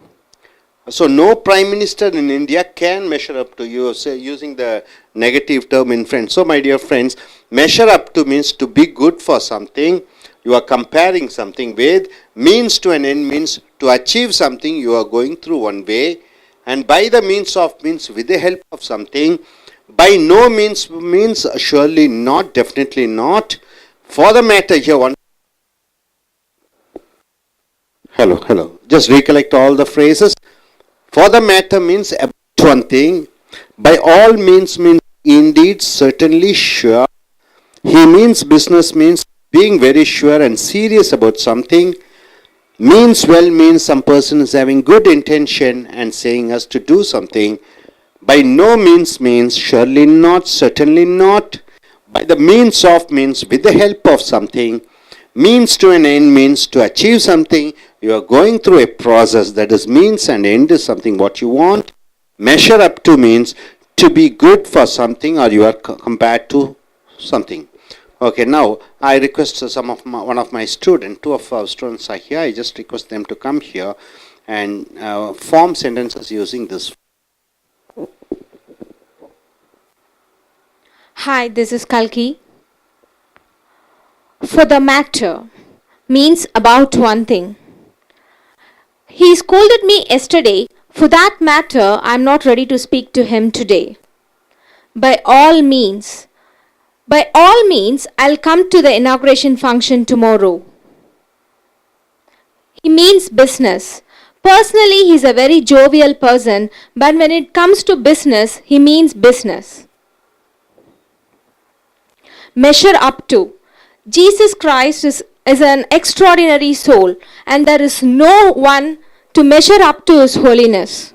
So no prime minister in India can measure up to. You say using the negative term in front. So my dear friends, measure up to means to be good for something. You are comparing something with. Means to an end means to achieve something you are going through one way. And by the means of means with the help of something. By no means means surely not, definitely not. For the matter here one. Hello. Just recollect all the phrases. For the matter means about one thing. By all means indeed, certainly, sure. He means business means being very sure and serious about something. Means well means some person is having good intention and saying us to do something. By no means means surely not, certainly not. By the means of means with the help of something. Means to an end means to achieve something. You are going through a process, that is means and end is something what you want. Measure up to means to be good for something or you are compared to something. Okay, now I request one of my students, two of our students are here. I just request them to come here and form sentences using this. Hi, this is Kalki. For the matter means about one thing. He scolded me yesterday. For that matter, I am not ready to speak to him today. By all means, I'll come to the inauguration function tomorrow. He means business. Personally, he's a very jovial person, but when it comes to business, he means business. Measure up to. Jesus Christ is an extraordinary soul, and there is no one to measure up to his holiness.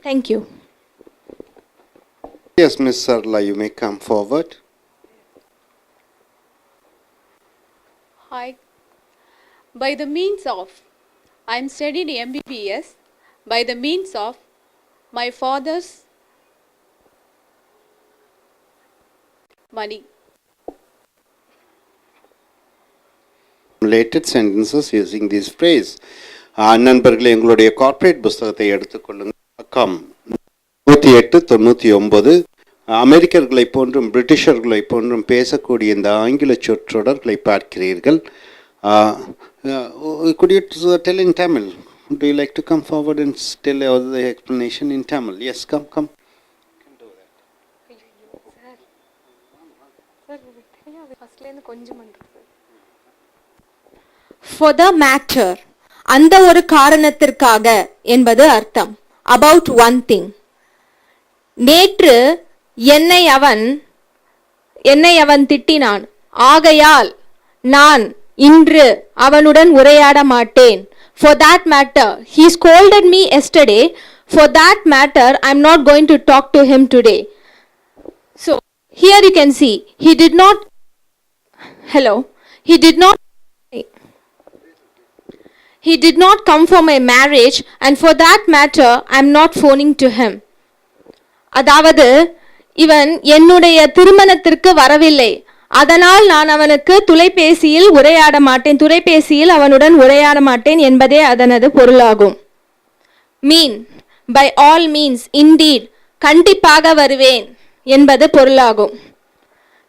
Thank you. Yes, Miss Sarla, you may come forward. Hi. By the means of, I am studying MBBS. By the means of my father's money. Related sentences using this phrase. நண்பர்களே, எங்களுடைய corporate புஸ்தகத்தை எடுத்துக்கொள்ளுங்கள். பக்கம் 108-99. அமெரிக்கர்களை போன்றும் பிரிட்டிஷர்களை போன்றும் பேசக்கூடிய இந்த ஆங்கில சொற்றொடர்களை பார்க்கிறீர்கள். Could you tell in Tamil? Do you like to come forward and tell the explanation in Tamil? Yes, come. For the matter, அந்த ஒரு காரணத்திற்காக என்பது அர்த்தம். About one thing. நேற்று என்னை அவன் திட்டினான். ஆகையால் நான் இன்று அவனுடன் உரையாட மாட்டேன். For that matter, he scolded me yesterday. For that matter, I'm not going to talk to him today. So, here you can see, he did not come for my marriage, and for that matter, I'm not phoning to him. அதாவது இவன் என்னுடைய திருமணத்திற்கு வரவில்லை, அதனால் நான் அவனுக்கு தொலைபேசியில் அவனுடன் உரையாட மாட்டேன் என்பதே அதனது பொருளாகும். மீன், by all means, indeed, கண்டிப்பாக வருவேன் என்பது பொருளாகும்.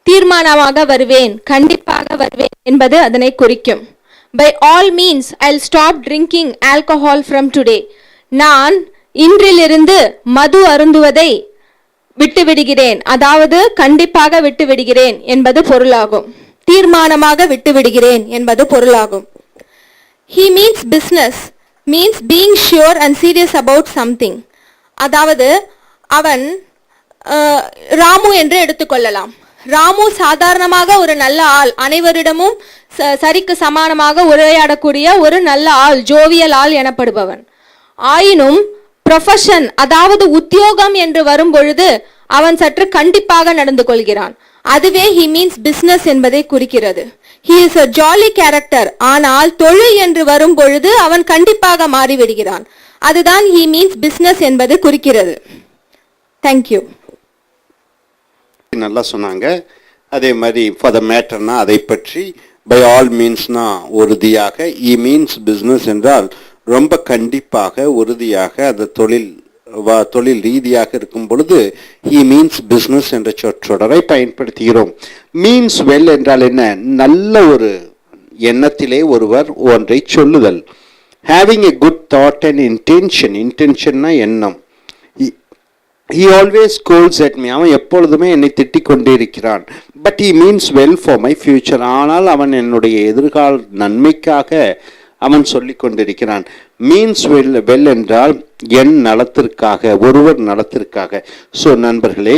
தீர்மானமாக வருவேன், கண்டிப்பாக வருவேன் என்பது அதனை குறிக்கும். By all means, I'll stop drinking alcohol from today. நான் இன்றிலிருந்து மது அருந்துவதை விட்டுவிடுகிறேன், அதாவது கண்டிப்பாக விட்டுவிடுகிறேன் என்பது பொருளாகும். தீர்மானமாக விட்டுவிடுகிறேன் என்பது பொருளாகும். He means business, means being sure and serious about something. அதாவது அவன் ராமு என்று எடுத்துக்கொள்ளலாம். ராமு சாதாரணமாக ஒரு நல்ல ஆள், அனைவரிடமும் சரிக்கு சமானமாக உரையாடக்கூடிய ஒரு நல்ல ஆள், ஜோவியல் ஆள் எனப்படுபவன். ஆயினும் ப்ரொஃபஷன், அதாவது உத்தியோகம் என்று வரும் பொழுது அவன் சற்று கண்டிப்பாக நடந்து கொள்கிறான். அதுவே he means business என்பதை குறிக்கிறது. He is a jolly character, ஆனால் தொழில் என்று வரும் பொழுது அவன் கண்டிப்பாக மாறிவிடுகிறான். அதுதான் he means business என்பது குறிக்கிறது. Thank you. நல்லா சொன்னாங்க. அதே மாதிரி for the matterனா அதை பற்றி, by all meansனா உறுதியாக, he means business என்றால் ரொம்ப கண்டிப்பாக உறுதியாக அந்த தொழில் தொழில் ரீதியாக இருக்கும் பொழுது he means business என்ற சொற்றொடரை பயன்படுத்துகிறோம். means well என்றால் என்ன? நல்ல ஒரு எண்ணத்திலே ஒருவர் ஒன்றை சொல்லுதல். having a good thought and intentionனா எண்ணம். he always scolds at me, அவன் எப்பொழுதுமே என்னை திட்டிக் கொண்டே இருக்கிறான். but he means well for my future, ஆனால் அவன் என்னுடைய எதிர்கால நன்மைக்காக அவன் சொல்லிக் கொண்டிருக்கிறான். மீன்ஸ் வெல் என்றால் என் நலத்திற்காக, ஒருவர் நலத்திற்காக. ஸோ நண்பர்களே,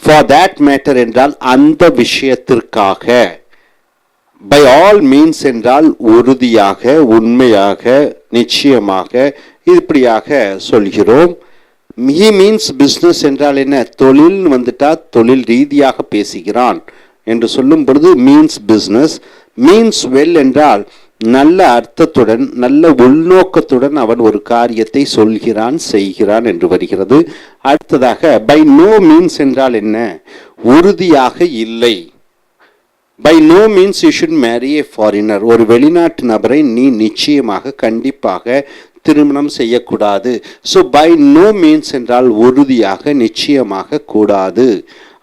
ஃபார் தேட் மேட்டர் என்றால் அந்த விஷயத்திற்காக. பை ஆல் மீன்ஸ் என்றால் உறுதியாக, உண்மையாக, நிச்சயமாக, இப்படியாக சொல்கிறோம். he means business என்றால் என்ன? தொழில் வந்துட்டா தொழில் ரீதியாக பேசுகிறான் என்று சொல்லும் பொழுது மீன்ஸ் பிஸ்னஸ். மீன்ஸ் வெல் என்றால் நல்ல அர்த்தத்துடன், நல்ல உள்நோக்கத்துடன் அவன் ஒரு காரியத்தை சொல்கிறான், செய்கிறான் என்று வருகிறது. அடுத்ததாக பை நோ மீன்ஸ் என்றால் என்ன? உறுதியாக இல்லை. By no means you should marry a foreigner, ஒரு வெளிநாட்டு நபரை நீ நிச்சயமாக கண்டிப்பாக திருமணம் செய்யக்கூடாது. ஸோ பை நோ மீன்ஸ் என்றால் உறுதியாக, நிச்சயமாக கூடாது.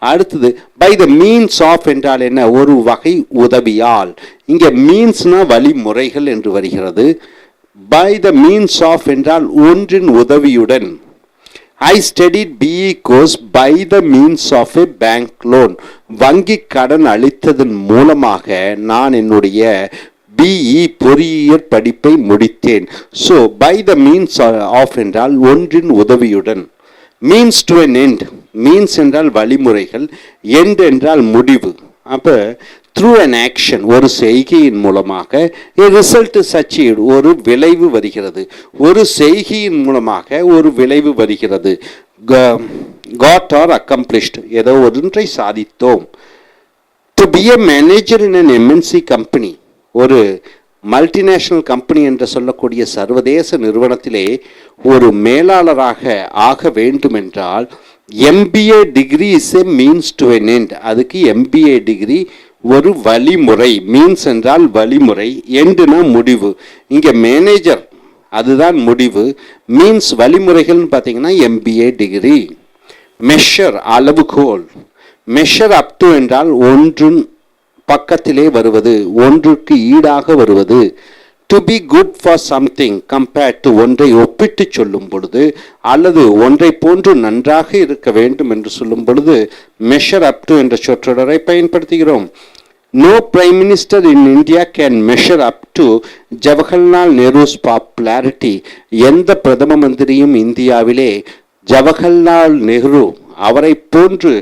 அடுத்தது பை த மீன்ஸ் ஆஃப் என்றால் என்ன? ஒரு வகை உதவியால். இங்கே மீன்ஸ்னா வழிமுறைகள் என்று வருகிறது. பை த மீன்ஸ் ஆஃப் என்றால் ஒன்றின் உதவியுடன். I studied BE course by the means of a bank loan. வங்கி கடன் அளித்ததன் மூலமாக நான் என்னுடைய BE பொறியியல் படிப்பை முடித்தேன். So by the means of என்றால் ஒன்றின் உதவியுடன். Means to an end, means என்றால் வழிமுறைகள், end என்றால் முடிவு. அப்போ த்ரூ an action, ஒரு செய்கையின் மூலமாக, a result is achieved, ஒரு விளைவு வருகிறது. ஒரு செய்கையின் மூலமாக ஒரு விளைவு வருகிறது. got or accomplished, ஏதோ ஒன்றை சாதித்தோம். to be a manager in an MNC company, ஒரு மல்டிநேஷனல் கம்பெனி என்று சொல்லக்கூடிய சர்வதேச நிறுவனத்திலே ஒரு மேலாளராக ஆக வேண்டுமென்றால் MBA degree is a means to an end. அதுக்கு MBA டிகிரி ஒரு வழிமுறை. மீன்ஸ் என்றால் வழிமுறை, எண்டுனா முடிவு. இங்கே மேனேஜர் அதுதான் முடிவு. மீன்ஸ் வழிமுறைகள்னு பார்த்தீங்கன்னா MBA டிகிரி. மெஷர் அளவுகோல். மெஷர் அப் டு என்றால் ஒன்றின் பக்கத்திலே வருவது, ஒன்றுக்கு ஈடாக வருவது. To be good for something compared to, ஒன்றை ஒப்பிட்டு சொல்லும் பொழுது, அல்லது ஒன்றை போன்று நன்றாக இருக்க வேண்டும் என்று சொல்லும் பொழுது மெஷர் அப் டு என்ற சொற்றொடரை பயன்படுத்துகிறோம். No prime minister in India can measure up to Jawaharlal Nehru's popularity. எந்த பிரதம மந்திரியும் இந்தியாவிலே ஜவஹர்லால் நேரு அவரை போன்று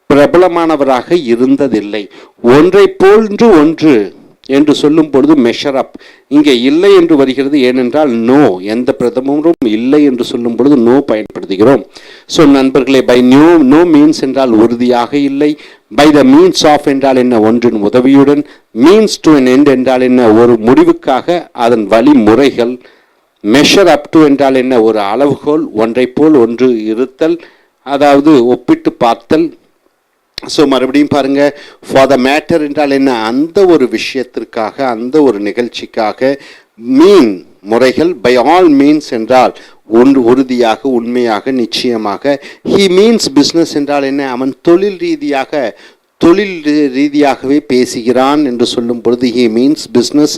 பிரபலமானவராக இருந்ததில்லை. ஒன்றை போன்று ஒன்று என்று சொல்லும் பொழுது மெஷர் அப். இங்கே இல்லை என்று வருகிறது, ஏனென்றால் நோ, எந்த பிரதமரும் இல்லை என்று சொல்லும் பொழுது நோ பயன்படுத்துகிறோம். ஸோ நண்பர்களே, பை நோ மீன்ஸ் என்றால் உறுதியாக இல்லை. பை த மீன்ஸ் ஆஃப் என்றால் என்ன? ஒன்றின் உதவியுடன். மீன்ஸ் டு an end என்றால் என்ன? ஒரு முடிவுக்காக அதன் வழிமுறைகள். மெஷர் அப் டு என்றால் என்ன? ஒரு அளவுகோல், ஒன்றை போல் ஒன்று இருத்தல், அதாவது ஒப்பிட்டு பார்த்தல். ஸோ மறுபடியும் பாருங்க, ஃபார் த மேட்டர் என்றால் என்ன? அந்த ஒரு விஷயத்திற்காக, அந்த ஒரு நிகழ்ச்சிக்காக. மீன் முறைகள். பை ஆல் மீன்ஸ் என்றால் ஒன்று உறுதியாக, உண்மையாக, நிச்சயமாக. ஹி மீன்ஸ் பிஸ்னஸ் என்றால் என்ன? அவன் தொழில் ரீதியாகவே பேசுகிறான் என்று சொல்லும் பொழுது he means business.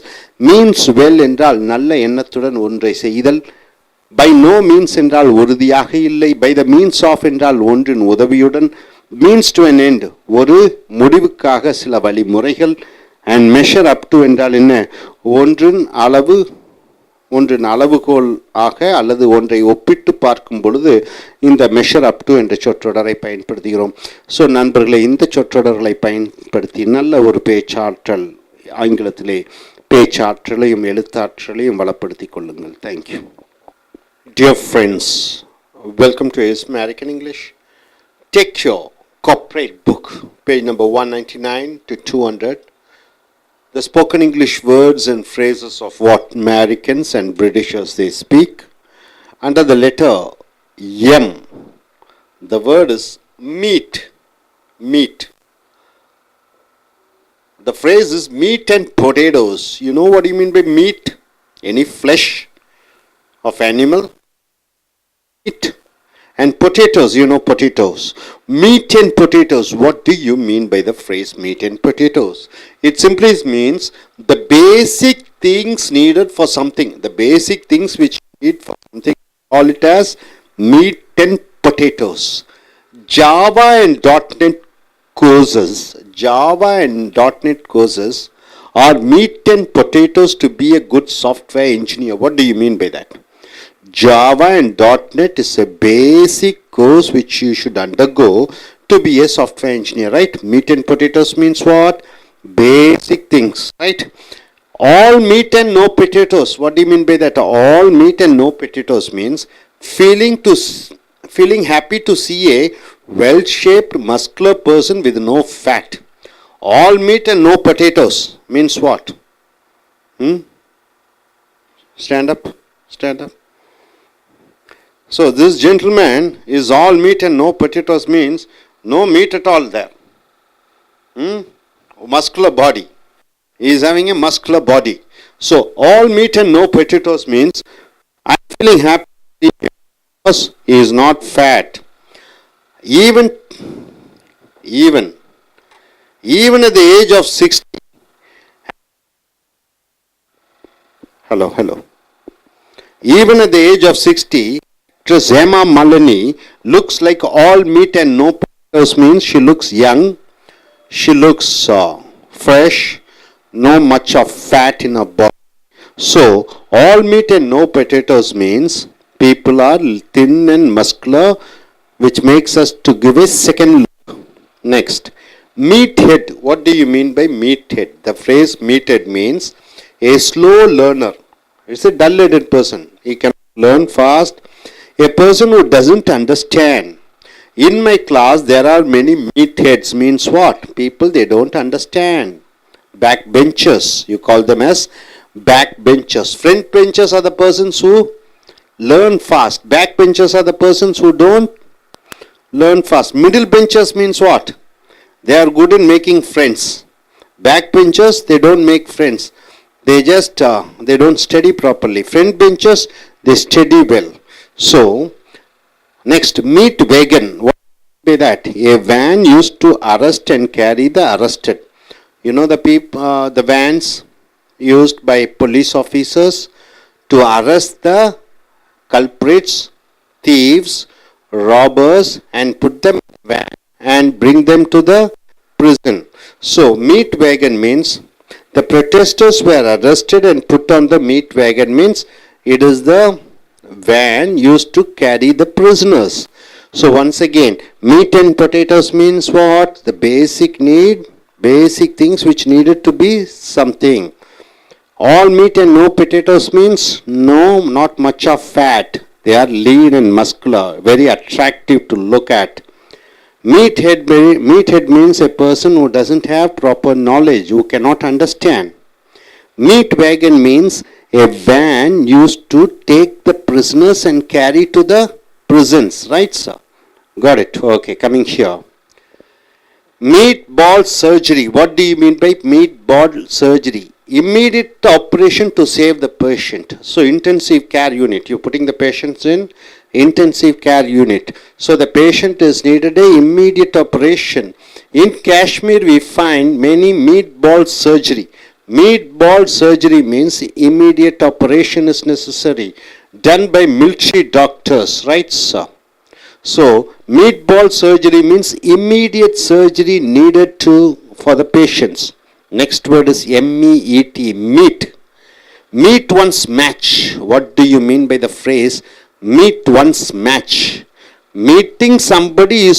Means well என்றால் நல்ல எண்ணத்துடன் ஒன்றை செய்தல். பை நோ மீன்ஸ் என்றால் உறுதியாக இல்லை. பை த மீன்ஸ் ஆஃப் என்றால் ஒன்றின் உதவியுடன். மீன்ஸ் டு an end, ஒரு முடிவுக்காக சில வழிமுறைகள். அண்ட் மெஷர் அப் டு என்றால் என்ன? ஒன்றின் அளவுகோல் ஆக, அல்லது ஒன்றை ஒப்பிட்டு பார்க்கும் பொழுது இந்த மெஷர் அப் டு என்ற சொற்றொடரை பயன்படுத்துகிறோம். ஸோ நண்பர்களே, இந்த சொற்றொடர்களை பயன்படுத்தி நல்ல ஒரு பேச்சாற்றல், ஆங்கிலத்திலே பேச்சாற்றலையும் எழுத்தாற்றலையும் வளப்படுத்திக் கொள்ளுங்கள். Thank you. Dear friends, welcome to American English. Take your corporate book, page number 199 to 200. The spoken English words and phrases of what Americans and Britishers they speak. Under the letter M, the word is meat. Meat. The phrase is meat and potatoes. You know what you mean by meat? Any flesh of animal? Meat. And potatoes, you know potatoes. Meat and potatoes. What do you mean by the phrase meat and potatoes? It simply means the basic things needed for something. The basic things which you need for something. Call it as meat and potatoes. Java and .NET courses. Java and .NET courses are meat and potatoes to be a good software engineer. What do you mean by that? Java and .NET is a basic course which you should undergo to be a software engineer, right? Meat and potatoes means what? Basic things, right? All meat and no potatoes. What do you mean by that? All meat and no potatoes means feeling happy to see a well-shaped, muscular person with no fat. All meat and no potatoes means what? Stand up. Stand up. So this gentleman is all meat and no potatoes means no meat at all there. Muscular body. He is having a muscular body. So all meat and no potatoes means I am feeling happy because he is not fat. Even at the age of 60. Hello. Even at the age of 60, actress Hema Malini looks like all meat and no potatoes means she looks young, she looks fresh, no much of fat in her body. So, all meat and no potatoes means people are thin and muscular, which makes us to give a second look. Next, meathead. What do you mean by meathead? The phrase meathead means a slow learner. It's a dull-headed person. He can learn fast. A person who doesn't understand. In my class, there are many meatheads. Means what? People they don't understand. Backbenchers. You call them as backbenchers. Frontbenchers are the persons who learn fast. Backbenchers are the persons who don't learn fast. Middle benchers means what? They are good in making friends. Backbenchers, they don't make friends. They just, they don't study properly. Frontbenchers, they study well. So, next, meat wagon. What by that? A van used to arrest and carry the arrested. You know the vans used by police officers to arrest the culprits, thieves, robbers and put them in the van and bring them to the prison. So, meat wagon means the protesters were arrested and put on the meat wagon means it is the van used to carry the prisoners. So once again, meat and potatoes means what? The basic need, basic things which needed to be something. All meat and no potatoes means no, not much of fat. They are lean and muscular, very attractive to look at. Meathead means a person who doesn't have proper knowledge, who cannot understand. Meat wagon means a van used to take the prisoners and carry to the prisons. Right, sir? Got it. Okay, coming here. Meatball surgery. What do you mean by meatball surgery? Immediate operation to save the patient. So, intensive care unit. You're putting the patients in intensive care unit. So, the patient is needed a immediate operation. In Kashmir, we find many meatball surgery. Meatball surgery means immediate operation is necessary. Done by military doctors. Right, sir? So, meatball surgery means immediate surgery needed for the patients. Next word is M-E-E-T, meet. Meet one's match. What do you mean by the phrase meet one's match? Meeting somebody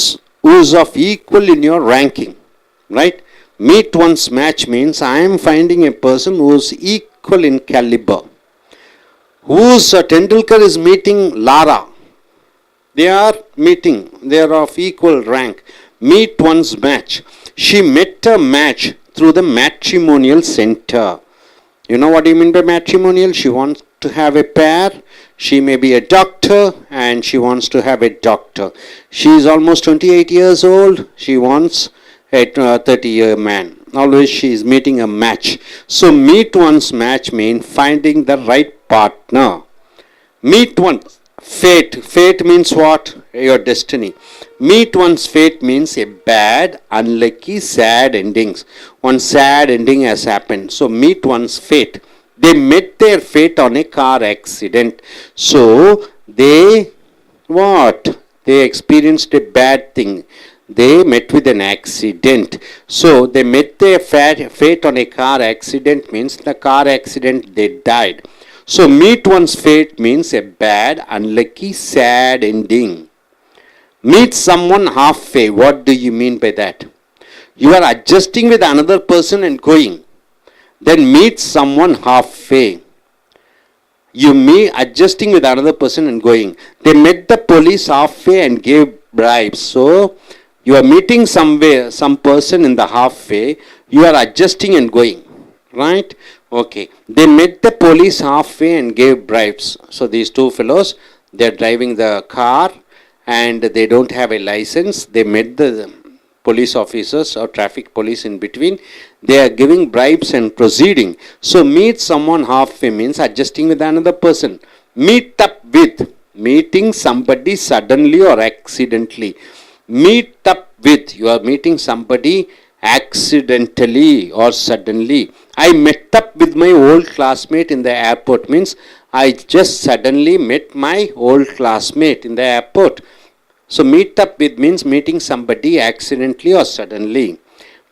who is of equal in your ranking. Right? Meet one's match means I am finding a person who is equal in caliber. Whose Tendulkar is meeting Lara. They are meeting. They are of equal rank. Meet one's match. She met a match through the matrimonial center. You know what do you mean by matrimonial? She wants to have a pair. She may be a doctor and she wants to have a doctor. She is almost 28 years old. She wants a 30-year man. Always she is meeting a match. So meet one's match means finding the right partner. Meet one's Fate. Fate means what? Your destiny. Meet one's fate means a bad, unlucky, sad endings. One sad ending has happened. So meet one's fate. They met their fate on a car accident. So they what? They experienced a bad thing. They met with an accident. So they met their fate on a car accident means the car accident they died. So meet one's fate means a bad, unlucky, sad ending. Meet someone halfway. What do you mean by that? You are adjusting with another person and going. Then meet someone halfway. You meet adjusting with another person and going. They met the police halfway and gave bribes. So you are meeting somewhere, some person in the halfway. You are adjusting and going. Right? Okay. They met the police halfway and gave bribes. So these two fellows, they are driving the car and they don't have a license. They met the police officers or traffic police in between. They are giving bribes and proceeding. So meet someone halfway means adjusting with another person. Meet up with, meeting somebody suddenly or accidentally. Meet up with, you are meeting somebody accidentally or suddenly. I met up with my old classmate in the airport means I just suddenly met my old classmate in the airport. So meet up with means meeting somebody accidentally or suddenly.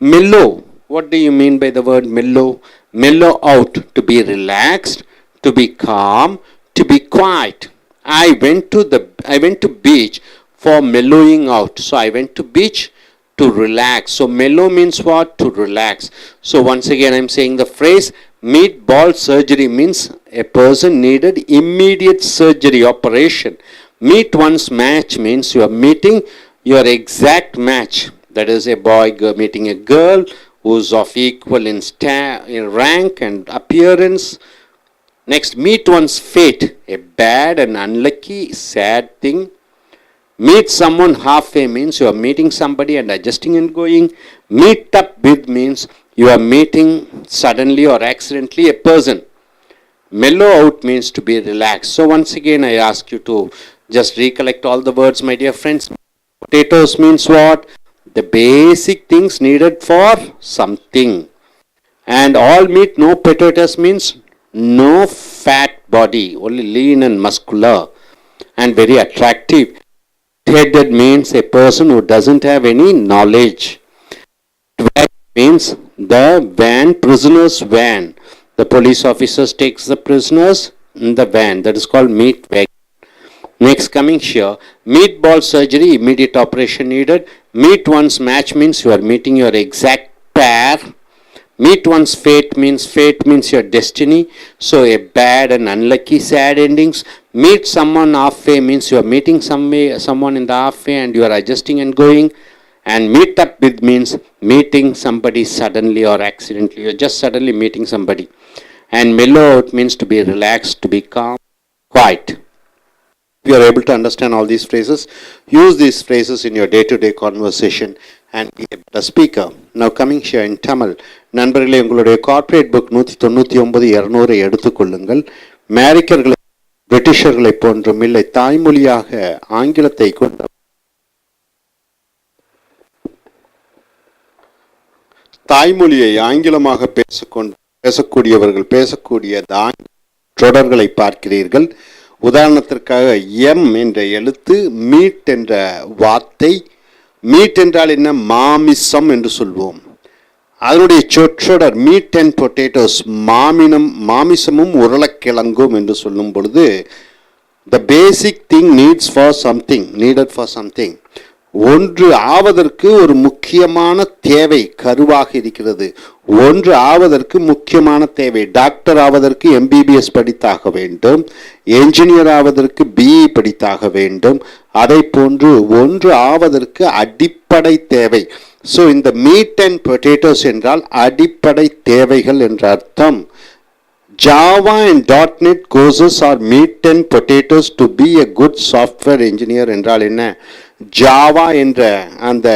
Mellow. What do you mean by the word mellow? Mellow out. To be relaxed, to be calm, to be quiet. I went to beach for mellowing out. So I went to beach to relax. So mellow means what? To relax. So once again I am saying the phrase meet ball surgery means a person needed immediate surgery operation. Meet one's match means you are meeting your exact match. That is a boy meeting a girl who is of equal in rank and appearance. Next, meet one's fate. A bad and unlucky, sad thing. Meet someone halfway means you are meeting somebody and adjusting and going. Meet up with means you are meeting suddenly or accidentally a person. Mellow out means to be relaxed. So once again I ask you to just recollect all the words, my dear friends. Potatoes means what? The basic things needed for something. And all meat, no potatoes means no fat body, only lean and muscular and very attractive. Headed means a person who doesn't have any knowledge. Wagon means the van, prisoner's van. The police officers takes the prisoners in the van. That is called meat wagon. Next, coming here, meatball surgery, immediate operation needed. Meet one's match means you are meeting your exact pair. Meet one's fate means your destiny. So a bad and unlucky sad endings. Meet someone halfway means you are meeting someone in the halfway and you are adjusting and going. And meet up with means meeting somebody suddenly or accidentally. You are just suddenly meeting somebody. And mellow out means to be relaxed, to be calm, quiet. If you are able to understand all these phrases, use these phrases in your day-to-day conversation and be a better speaker. Now coming here in Tamil, நண்பர்களே உங்களுடைய corporate book 199-200 எடுத்துக்கொள்ளுங்கள். அமெரிக்கர்களை பிரிட்டிஷர்களை போன்றும் இல்லை, தாய்மொழியாக ஆங்கிலத்தை கொண்ட தாய்மொழியை ஆங்கிலமாக பேசக்கூடியவர்கள் பேசக்கூடிய தொடர்களை பார்க்கிறீர்கள். உதாரணத்திற்காக எம் என்ற எழுத்து, மீட் என்ற வார்த்தை. மீட் என்றால் என்ன? மாமிசம் என்று சொல்வோம். அதனுடைய சொற்றொடர் மீட் அண்ட் பொட்டேட்டோஸ், மாமிசமும் உருளைக்கிழங்கும் என்று சொல்லும் பொழுது the basic thing needs for something, needed for something. ஒன்று ஆவதற்கு ஒரு முக்கியமான தேவை கருவாக இருக்கிறது. ஒன்று ஆவதற்கு முக்கியமான தேவை. டாக்டர் ஆவதற்கு எம்பிபிஎஸ் படித்தாக வேண்டும், என்ஜினியர் ஆவதற்கு பிஇ படித்தாக வேண்டும். அதை போன்று ஒன்று ஆவதற்கு அடிப்படை தேவை. ஸோ இந்த மீட் அண்ட் பொட்டேட்டோஸ் என்றால் அடிப்படை தேவைகள் என்ற அர்த்தம். Java and .NET courses are meat and potatoes to be a good software engineer என்றால் என்ன? ஜாவா என்ற அந்த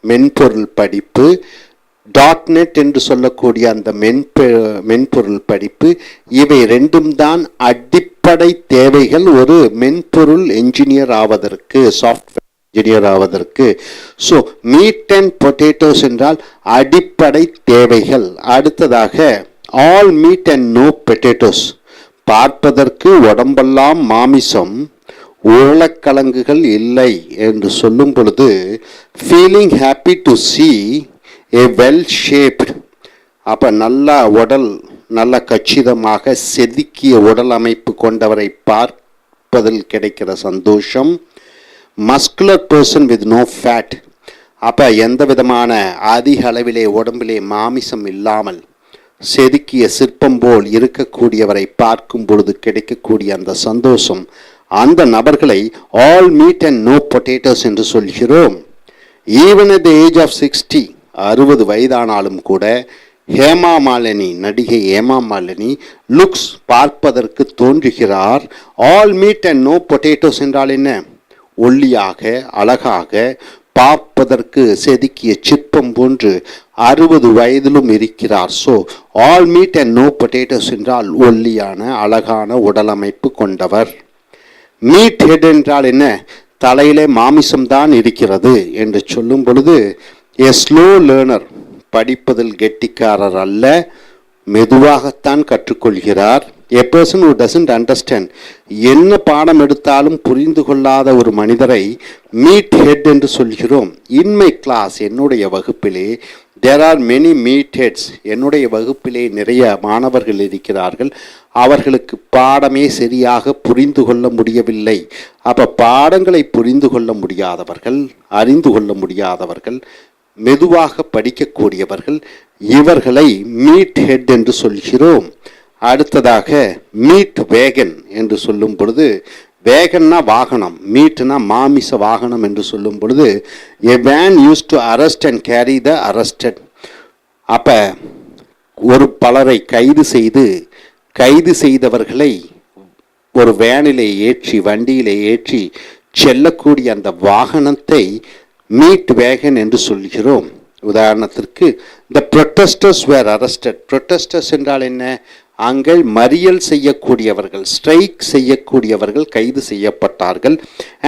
மென்பொருள் படிப்பு, .NET என்று சொல்லக்கூடிய அந்த மென்பொருள் படிப்பு, இவை ரெண்டும் தான் அடிப்படை தேவைகள் ஒரு மென்பொருள் என்ஜினியர் ஆவதற்கு, சாஃப்ட்வேர் என்ஜினியர் ஆவதற்கு. ஸோ மீட் அண்ட் பொட்டேட்டோஸ் என்றால் அடிப்படை தேவைகள். அடுத்ததாக all meat and no potatoes, பார்ப்பதற்கு உடம்பெல்லாம் மாமிசம், உருளைக்கிழங்குகள் இல்லை என்று சொல்லும் பொழுது feeling happy to see a well shaped, அப்போ நல்ல உடல், நல்ல கச்சிதமாக செதுக்கிய உடல் அமைப்பு கொண்டவரை பார்ப்பதில் கிடைக்கிற சந்தோஷம். Muscular person with no fat, அப்போ எந்த விதமான அதிக அளவிலே உடம்பிலே மாமிசம் இல்லாமல் செதுக்கிய சிற்பம் போல் இருக்கக்கூடியவரை பார்க்கும் பொழுது கிடைக்கக்கூடிய அந்த சந்தோஷம், அந்த நபர்களை all meat and no potatoes என்று சொல்கிறோம். Even at the age of 60, 60 வயதானாலும் கூட ஹேமா மாலினி, நடிகை ஹேமா மாலினி லுக்ஸ், பார்ப்பதற்கு தோன்றுகிறார். All meat and no potatoes என்றால் என்ன? ஒல்லியாக, அழகாக, பார்ப்பதற்கு செதுக்கிய சிற்பம் போன்று 60 வயதிலும் இருக்கிறார். So all meat and no potatoes என்றால் ஒல்லியான, அழகான உடலமைப்பு கொண்டவர். மீட் ஹெட் என்றால் என்ன? தலையிலே மாமிசம்தான் இருக்கிறது என்று சொல்லும் பொழுது எ ஸ்லோ லேர்னர், படிப்பதில் கெட்டிக்காரர் அல்ல, மெதுவாகத்தான் கற்றுக்கொள்கிறார். A person who doesn't understand, என்ன பாடம் எடுத்தாலும் புரிந்து கொள்ளாத ஒரு மனிதரை மீட் ஹெட் என்று சொல்கிறோம். இன் மை கிளாஸ், என்னுடைய வகுப்பிலே there are many meat heads, என்னுடைய வகுப்பிலே நிறைய மாணவர்கள் இருக்கிறார்கள், அவர்களுக்கு பாடமே சரியாக புரிந்து கொள்ள முடியவில்லை. அப்போ பாடங்களை புரிந்து கொள்ள முடியாதவர்கள், அறிந்து கொள்ள முடியாதவர்கள், மெதுவாக படிக்கக்கூடியவர்கள், இவர்களை மீட் ஹெட் என்று சொல்கிறோம். அடுத்ததாக மீட் வேகன் என்று சொல்லும் பொழுது, வேகன்னா வாகனம், மீட்னா மாமிச வாகனம் என்று சொல்லும் பொழுது a van use to arrest and carry the arrested. அப்போ ஒரு பலரை கைது செய்தவர்களை ஒரு வேனிலே ஏற்றி, வண்டியிலே ஏற்றி செல்லக்கூடிய அந்த வாகனத்தை மீட் வேகன் என்று சொல்கிறோம். உதாரணத்திற்கு the protesters were arrested. Protesters என்றால் என்ன? அங்கே மறியல் செய்யக்கூடியவர்கள், ஸ்ட்ரைக் செய்யக்கூடியவர்கள் கைது செய்யப்பட்டார்கள்.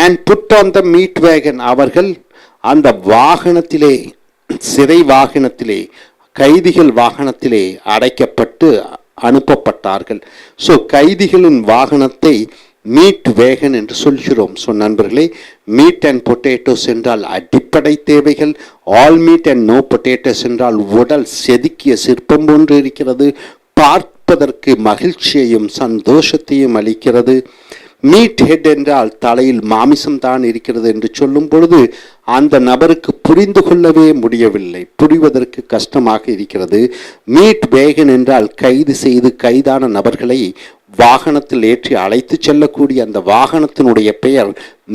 And put on the meat wagon, அவர்கள் அந்த வாகனத்திலே, சிறை வாகனத்திலே, கைதிகள் வாகனத்திலே அடைக்கப்பட்டு அனுப்பப்பட்டார்கள். ஸோ கைதிகளின் வாகனத்தை மீட் வேகன் என்று சொல்கிறோம். ஸோ நண்பர்களே, மீட் அண்ட் பொட்டேட்டோஸ் என்றால் அடிப்படை தேவைகள், all meat and no potatoes என்றால் உடல் செதுக்கிய சிற்பம் போன்று இருக்கிறது, பார்ப்பதற்கு மகிழ்ச்சியையும் சந்தோஷத்தையும் அளிக்கிறது. மீட் ஹெட் என்றால் தலையில் மாமிசம் தான் இருக்கிறது என்று சொல்லும் பொழுது அந்த நபருக்கு புரிந்து கொள்ளவே முடியவில்லை, புரிவதற்கு கஷ்டமாக இருக்கிறது. மீட் வேகன் என்றால் கைது செய்து கைதான நபர்களை வாகனத்தில் ஏற்றி அழைத்து செல்லக்கூடிய அந்த வாகனத்தினுடைய பெயர்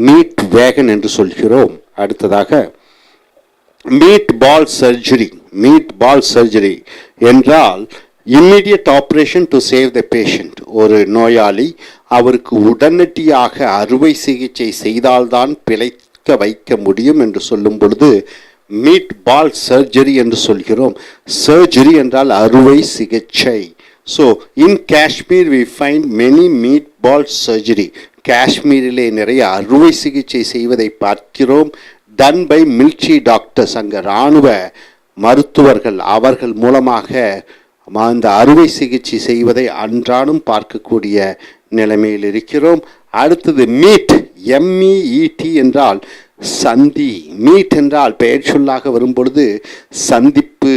மீட் வேகன் என்று சொல்கிறோம். அடுத்ததாக meatball surgery. Meatball surgery என்றால் immediate operation to save the patient. ஒரு நோயாளி, அவருக்கு உடனடியாக அறுவை சிகிச்சை செய்தால்தான் பிழைக்க வைக்க முடியும் என்று சொல்லும் பொழுது மீட் பால் சர்ஜரி என்று சொல்கிறோம். சர்ஜரி என்றால் அறுவை சிகிச்சை. So in Kashmir we find many meatball surgery. காஷ்மீரிலே நிறைய அறுவை சிகிச்சை செய்வதை பார்க்கிறோம். டன் பை மிலிட்ரி டாக்டர்ஸ், அங்கே இராணுவ மருத்துவர்கள், அவர்கள் மூலமாக அந்த அறுவை சிகிச்சை செய்வதை அன்றாடம் பார்க்கக்கூடிய நிலைமையில் இருக்கிறோம். அடுத்தது மீட், எம்இஇடி என்றால் சந்தி. மீட் என்றால் பெயர் சொல்லாக வரும்பொழுது சந்திப்பு,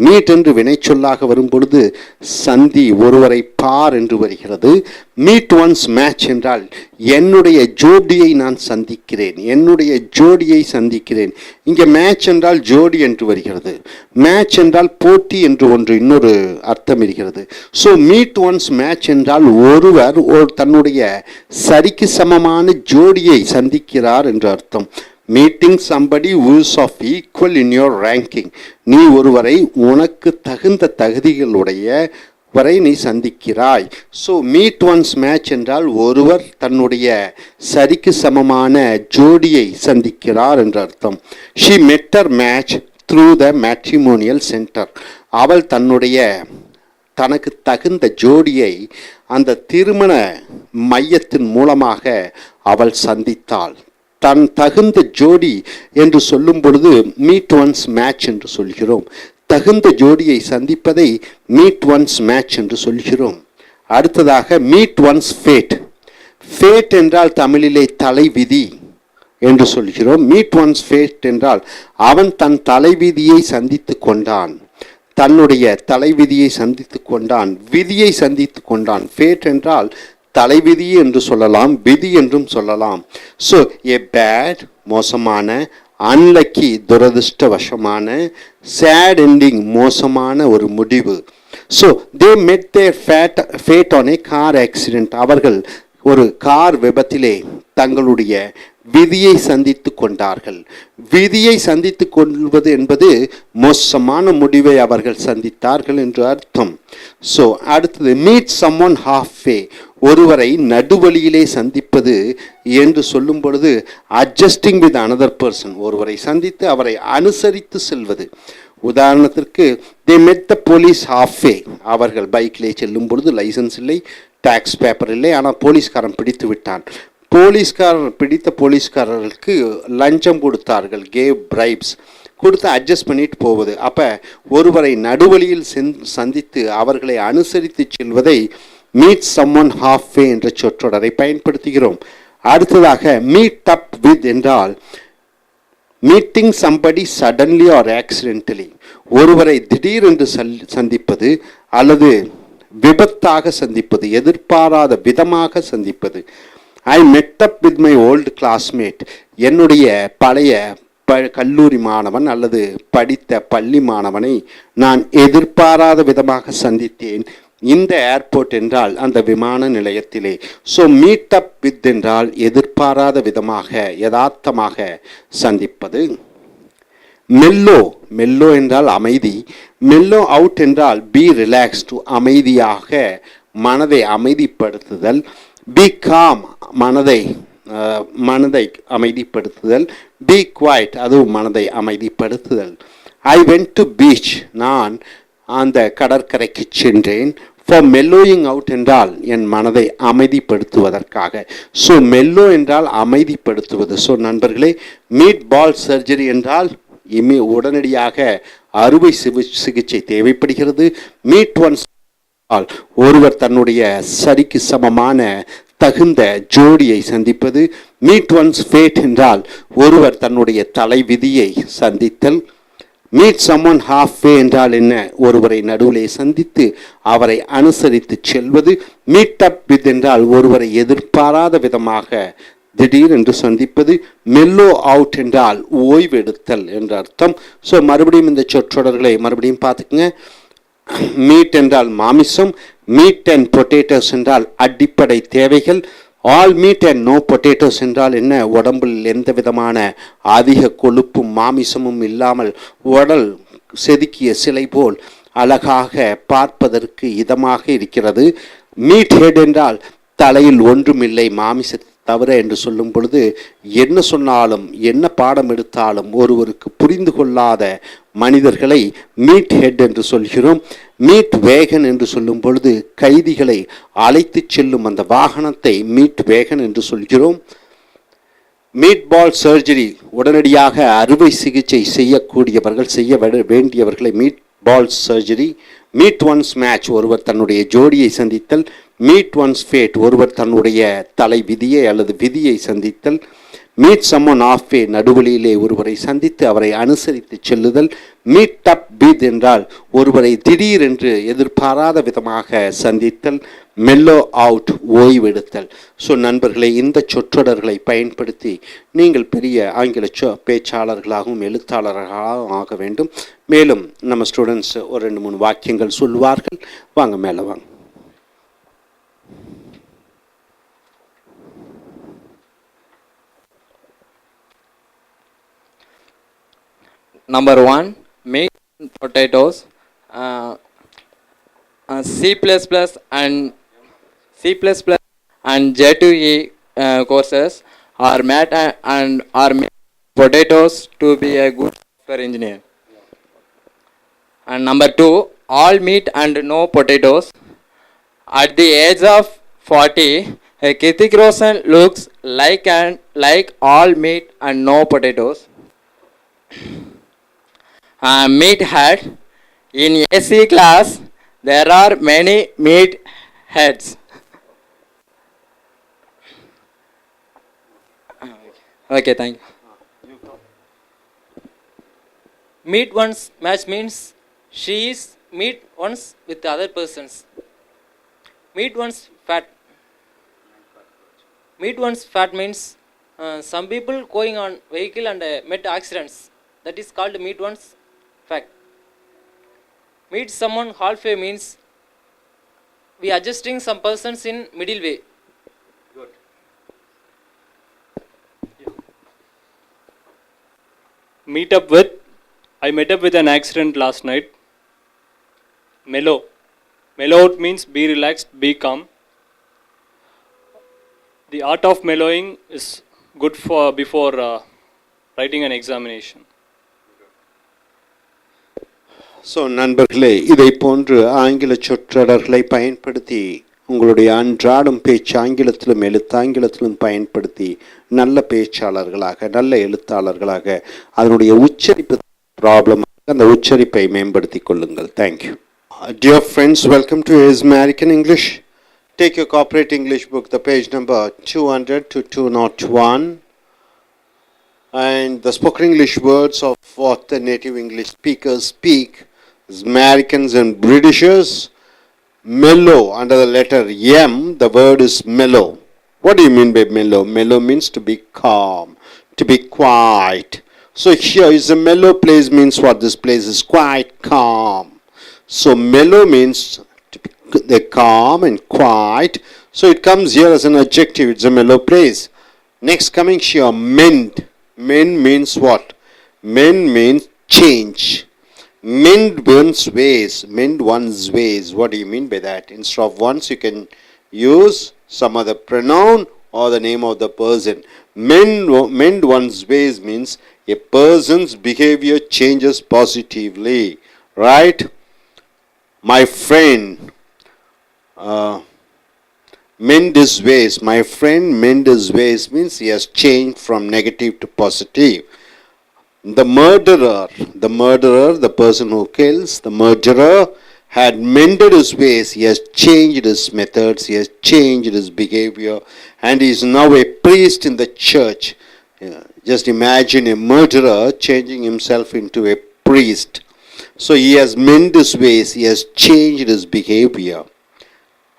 மீட் என்று வினை சொல்லாக வரும்பொழுது சந்தி, ஒருவரை பார் என்று வருகிறது. மீட் ஒன்ஸ் மேட்ச் என்றால் என்னுடைய ஜோடியை நான் சந்திக்கிறேன், என்னுடைய ஜோடியை சந்திக்கிறேன். இங்கே மேட்ச் என்றால் ஜோடி என்று வருகிறது. மேட்ச் என்றால் போட்டி என்று இன்னொரு அர்த்தம் இருக்கிறது. ஸோ மீட் ஒன்ஸ் மேட்ச் என்றால் ஒருவர் தன்னுடைய சரிக்கு சமமான ஜோடியை சந்திக்கிறார் என்று அர்த்தம். Meeting somebody who is of equal in your ranking, நீ ஒருவரை உனக்கு தகுந்த தகுதிகளுடைய வரை நீ சந்திக்கிறாய். ஸோ மீட் ஒன்ஸ் மேட்ச் என்றால் ஒருவர் தன்னுடைய சரிக்கு சமமான ஜோடியை சந்திக்கிறார் என்று அர்த்தம். She met her match through the matrimonial center. அவள் தனக்கு தகுந்த ஜோடியை அந்த திருமண மையத்தின் மூலமாக அவள் சந்தித்தாள். தன் தகுந்த ஜோடி என்று சொல்லும் பொழுது மீட் ஒன்ஸ் மேட்ச் என்று சொல்கிறோம். தகுந்த ஜோடியை சந்திப்பதை மீட் ஒன்ஸ் மேட்ச் என்று சொல்கிறோம். அடுத்ததாக மீட் ஒன்ஸ் ஃபேட். ஃபேட் என்றால் தமிழிலே தலைவிதி என்று சொல்கிறோம். மீட் ஒன்ஸ் ஃபேட் என்றால் அவன் தன் தலைவிதியை சந்தித்து கொண்டான், தன்னுடைய தலைவிதியை சந்தித்து கொண்டான், விதியை சந்தித்து கொண்டான். ஃபேட் என்றால் தலைவிதி என்று சொல்லலாம், விதி என்றும் சொல்லலாம். ஸோ ஏ பேட் மோசமான, அன்லக்கி துரதிருஷ்டவசமான, சேட் எண்டிங் மோசமான ஒரு முடிவு. So they met their fate on a car accident. அவர்கள் ஒரு கார் விபத்திலே தங்களுடைய விதியை சந்தித்து கொண்டார்கள். விதியை சந்தித்து கொள்வது என்பது மோசமான முடிவை அவர்கள் சந்தித்தார்கள் என்று அர்த்தம். ஸோ அடுத்தது மீட் சம்ஒன் ஹாஃப் வே. ஒருவரை நடுவழியிலே சந்திப்பது என்று சொல்லும் பொழுது அட்ஜஸ்டிங் வித் அனதர் பர்சன். ஒருவரை சந்தித்து அவரை அனுசரித்து செல்வது. உதாரணத்திற்கு தே மெட் த போலீஸ் ஹாஃப் வே. அவர்கள் பைக்கிலே செல்லும் பொழுது லைசன்ஸ் இல்லை, டாக்ஸ் பேப்பர் இல்லை, ஆனால் போலீஸ்காரன் பிடித்து விட்டான். பிடித்த போலீஸ்காரர்களுக்கு லஞ்சம் கொடுத்தார்கள், கேவ் பிரைப்ஸ் கொடுத்து அட்ஜஸ்ட் பண்ணிட்டு போவது. அப்போ ஒருவரை நடுவழியில் சந்தித்து அவர்களை அனுசரித்து செல்வதை மீட் சம்ஒன் ஹாஃப் வே என்ற சொற்றொடரை பயன்படுத்துகிறோம். அடுத்ததாக மீட் அப் வித் என்றால் meeting somebody suddenly or accidentally. ஒருவரை திடீரென்று சந்திப்பது அல்லது விபத்தாக சந்திப்பது, எதிர்பாராத விதமாக சந்திப்பது. ஐ மெட் up with my old classmate. என்னுடைய பழைய கல்லூரி மாணவன் அல்லது படித்த பள்ளி மாணவனை நான் எதிர்பாராத விதமாக சந்தித்தேன் இந்த ஏர்போர்ட் என்றால் அந்த விமான நிலையத்திலே. ஸோ மீட் அப் வித் என்றால் எதிர்பாராத விதமாக யதார்த்தமாக சந்திப்பது. மெல்லோ, மெல்லோ என்றால் அமைதி. மெல்லோ அவுட் என்றால் பி ரிலாக்ஸ்டு, அமைதியாக மனதை அமைதிப்படுத்துதல். பி காம், மனதை அமைதிப்படுத்துதல். பி குவைட், அதுவும் மனதை அமைதிப்படுத்துதல். ஐ வென்ட் டு பீச், நான் அந்த கடற்கரைக்கு சென்றேன். ஃபார் மெல்லோயிங் அவுட் என்றால் என் மனதை அமைதிப்படுத்துவதற்காக. ஸோ மெல்லோ என்றால் அமைதிப்படுத்துவது. ஸோ நண்பர்களே, மீட் பால் சர்ஜரி என்றால் உடனடியாக அறுவை சிகிச்சை தேவைப்படுகிறது. மீட் ஒன்ஸ் ஒருவர் தன்னுடைய சரிக்கு சமமான தகுந்த ஜோடியை சந்திப்பது. மீட் ஒன்ஸ் ஃபேட் என்றால் ஒருவர் தன்னுடைய தலை விதியை சந்தித்தல். மீட் சம்ஒன் ஹாஃப் வே என்றால் என்ன? ஒருவரை நடுவிலே சந்தித்து அவரை அனுசரித்து செல்வது. மீட் அப் வித் என்றால் ஒருவரை எதிர்பாராத விதமாக திடீரென்று சந்திப்பது. மெல்லோ அவுட் என்றால் ஓய்வெடுத்தல் என்ற அர்த்தம். ஸோ மறுபடியும் இந்த சொற்றொடர்களை மறுபடியும் பார்த்துக்குங்க. மீட் என்றால் மாமிசம். மீட் அண்ட் பொட்டேட்டோஸ் என்றால் அடிப்படை தேவைகள். All meat and no potatoes என்றால் என்ன? உடம்பில் எந்த விதமான அதிக கொழுப்பும் மாமிசமும் இல்லாமல் உடல் செதுக்கிய சிலை போல் அழகாக பார்ப்பதற்கு இதமாக இருக்கிறது. மீட் ஹெட் என்றால் தலையில் ஒன்றுமில்லை மாமிசத்தை தவிர என்று சொல்லும் பொழுது என்ன சொன்னாலும் என்ன பாடம் எடுத்தாலும் ஒருவருக்கு புரிந்து கொள்ளாத மனிதர்களை மீட் ஹெட் என்று சொல்கிறோம். மீட் வேகன் என்று சொல்லும் பொழுது கைதிகளை அழைத்து செல்லும் அந்த வாகனத்தை மீட் வேகன் என்று சொல்கிறோம். மீட் பால் சர்ஜரி, உடனடியாக அறுவை சிகிச்சை செய்யக்கூடியவர்கள் செய்ய வேண்டியவர்களை meatball surgery. Meet one's match, ஒருவர் தன்னுடைய ஜோடியை சந்தித்தல். மீட் ஒன்ஸ் ஃபேட், ஒருவர் தன்னுடைய தலை விதியை அல்லது விதியை சந்தித்தல். மீட் சம்மன் ஆஃப் வே, நடுவழியிலே ஒருவரை சந்தித்து அவரை அனுசரித்து செல்லுதல். மீட் அப் வித் என்றால் ஒருவரை திடீரென்று எதிர்பாராத விதமாக சந்தித்தல். மெல்லோ அவுட், ஓய்வெடுத்தல். ஸோ நண்பர்களை, இந்த சொற்றொடர்களை பயன்படுத்தி நீங்கள் பெரிய ஆங்கில பேச்சாளர்களாகவும் எழுத்தாளர்களாகவும் ஆக வேண்டும். மேலும் நம்ம ஸ்டூடெண்ட்ஸ் ஒரு 2-3 வாக்கியங்கள் சொல்வார்கள். வாங்க மேலே வாங்க. Number 1, meat and potatoes. C++ and J2E courses are made and are made potatoes to be a good software engineer. And number 2, all meat and no potatoes. At the age of 40, a Kirtik Roshan looks like all meat and no potatoes. Meat head. In AC class, there are many meat heads. Okay, thank you. Meet one's match means she is meet once with the other persons. Meet one's fat. Meet one's fat means some people going on vehicle and met accidents. That is called meet one's fat. Meet someone halfway means we adjusting some persons in middle way. Good. Yeah. I met up with an accident last night. Mellow. Mellow out means be relaxed, be calm. The art of mellowing is good for before writing an examination. So நண்பர்களே, இதை போன்று ஆங்கில சொற்றொடர்களை பயன்படுத்தி உங்களுடைய அன்றாடம் பேச்சு ஆங்கிலத்திலும் எழுத்தாங்கிலத்திலும் பயன்படுத்தி நல்ல பேச்சாளர்களாக, நல்ல எழுத்தாளர்களாக, அதனுடைய உச்சரிப்பு ப்ராப்ளம், அந்த உச்சரிப்பை மேம்படுத்திக் கொள்ளுங்கள். Thank you. Dear friends, welcome to His American English. Take your corporate English book, the page number 200 to 201. And the spoken English words of what the native English speakers speak is Americans and Britishers. Mellow, under the letter M, the word is mellow. What do you mean by mellow? Mellow means to be calm, to be quiet. So here is a mellow place means what? This place is quite calm. So mellow means to be calm and quiet. So it comes here as an adjective. It's a mellow place. Next coming here, mend. Mend means what? Mend means change. Mend one's ways. Mend one's ways. What do you mean by that? Instead of once, you can use some other pronoun or the name of the person. Mend one's ways means a person's behavior changes positively. Right? My friend, mend his ways. My friend mend his ways means he has changed from negative to positive. The murderer, the person who kills, the murderer had mended his ways. He has changed his methods. He has changed his behavior, and he is now a priest in the church. Just imagine a murderer changing himself into a priest. So he has mended his ways. He has changed his behavior.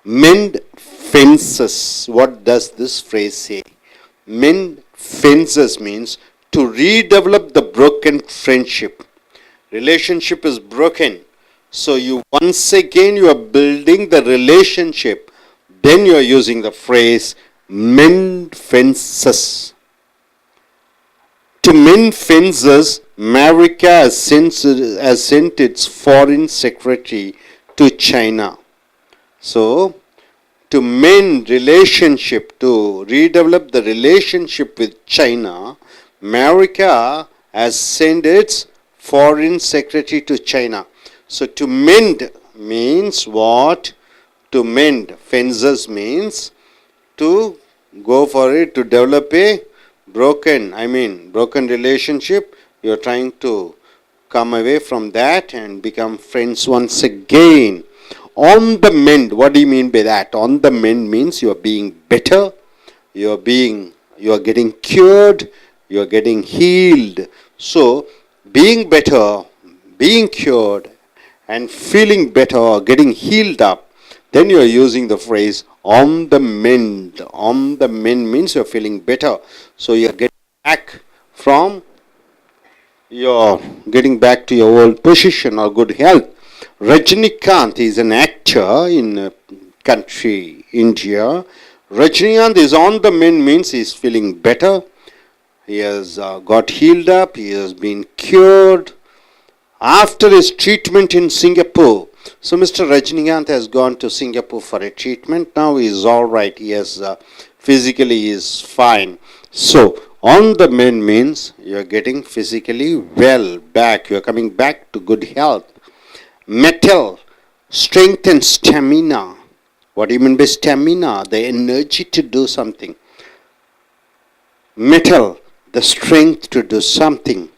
Mend fences. What does this phrase say? Mend fences means to redevelop the broken friendship. Relationship is broken. So you once again you are building the relationship. Then you are using the phrase mend fences. To mend fences, America has sent its foreign secretary to China. So to mend relationship, to redevelop the relationship with China, America has sent its foreign secretary to China. So to mend means what? To mend. Fences means to go for it, to develop a broken relationship. You are trying to come away from that and become friends once again. On the mend, what do you mean by that? On the mend means you are being better, you are getting cured, you are getting healed. So being better, being cured, and feeling better or getting healed up, then you are using the phrase on the mend. On the mend means you are feeling better. So you are getting back to your old position or good health. Rajinikanth is an actor in a country, India. Rajinikanth is on the mend means he is feeling better. He has got healed up. He has been cured after his treatment in Singapore. So Mr. Rajinikanth has gone to Singapore for a treatment. Now he is all right. He has physically he is fine. So on the mend means you are getting physically well back. You are coming back to good health. Metal, strength and stamina. What do you mean by stamina? The energy to do something. Metal, the strength to do something.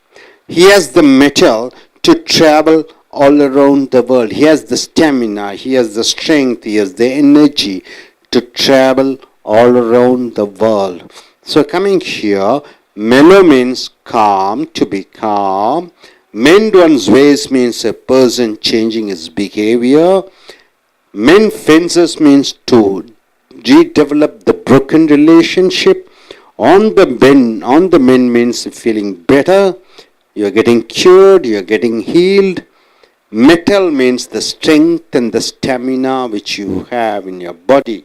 He has the metal to travel all around the world. He has the stamina, he has the strength, he has the energy to travel all around the world. So coming here, mellow means calm, to be calm. Mend one's ways means a person changing his behavior. Mend fences means to redevelop the broken relationship. On the mend means feeling better. You're getting cured, you're getting healed. Metal means the strength and the stamina which you have in your body.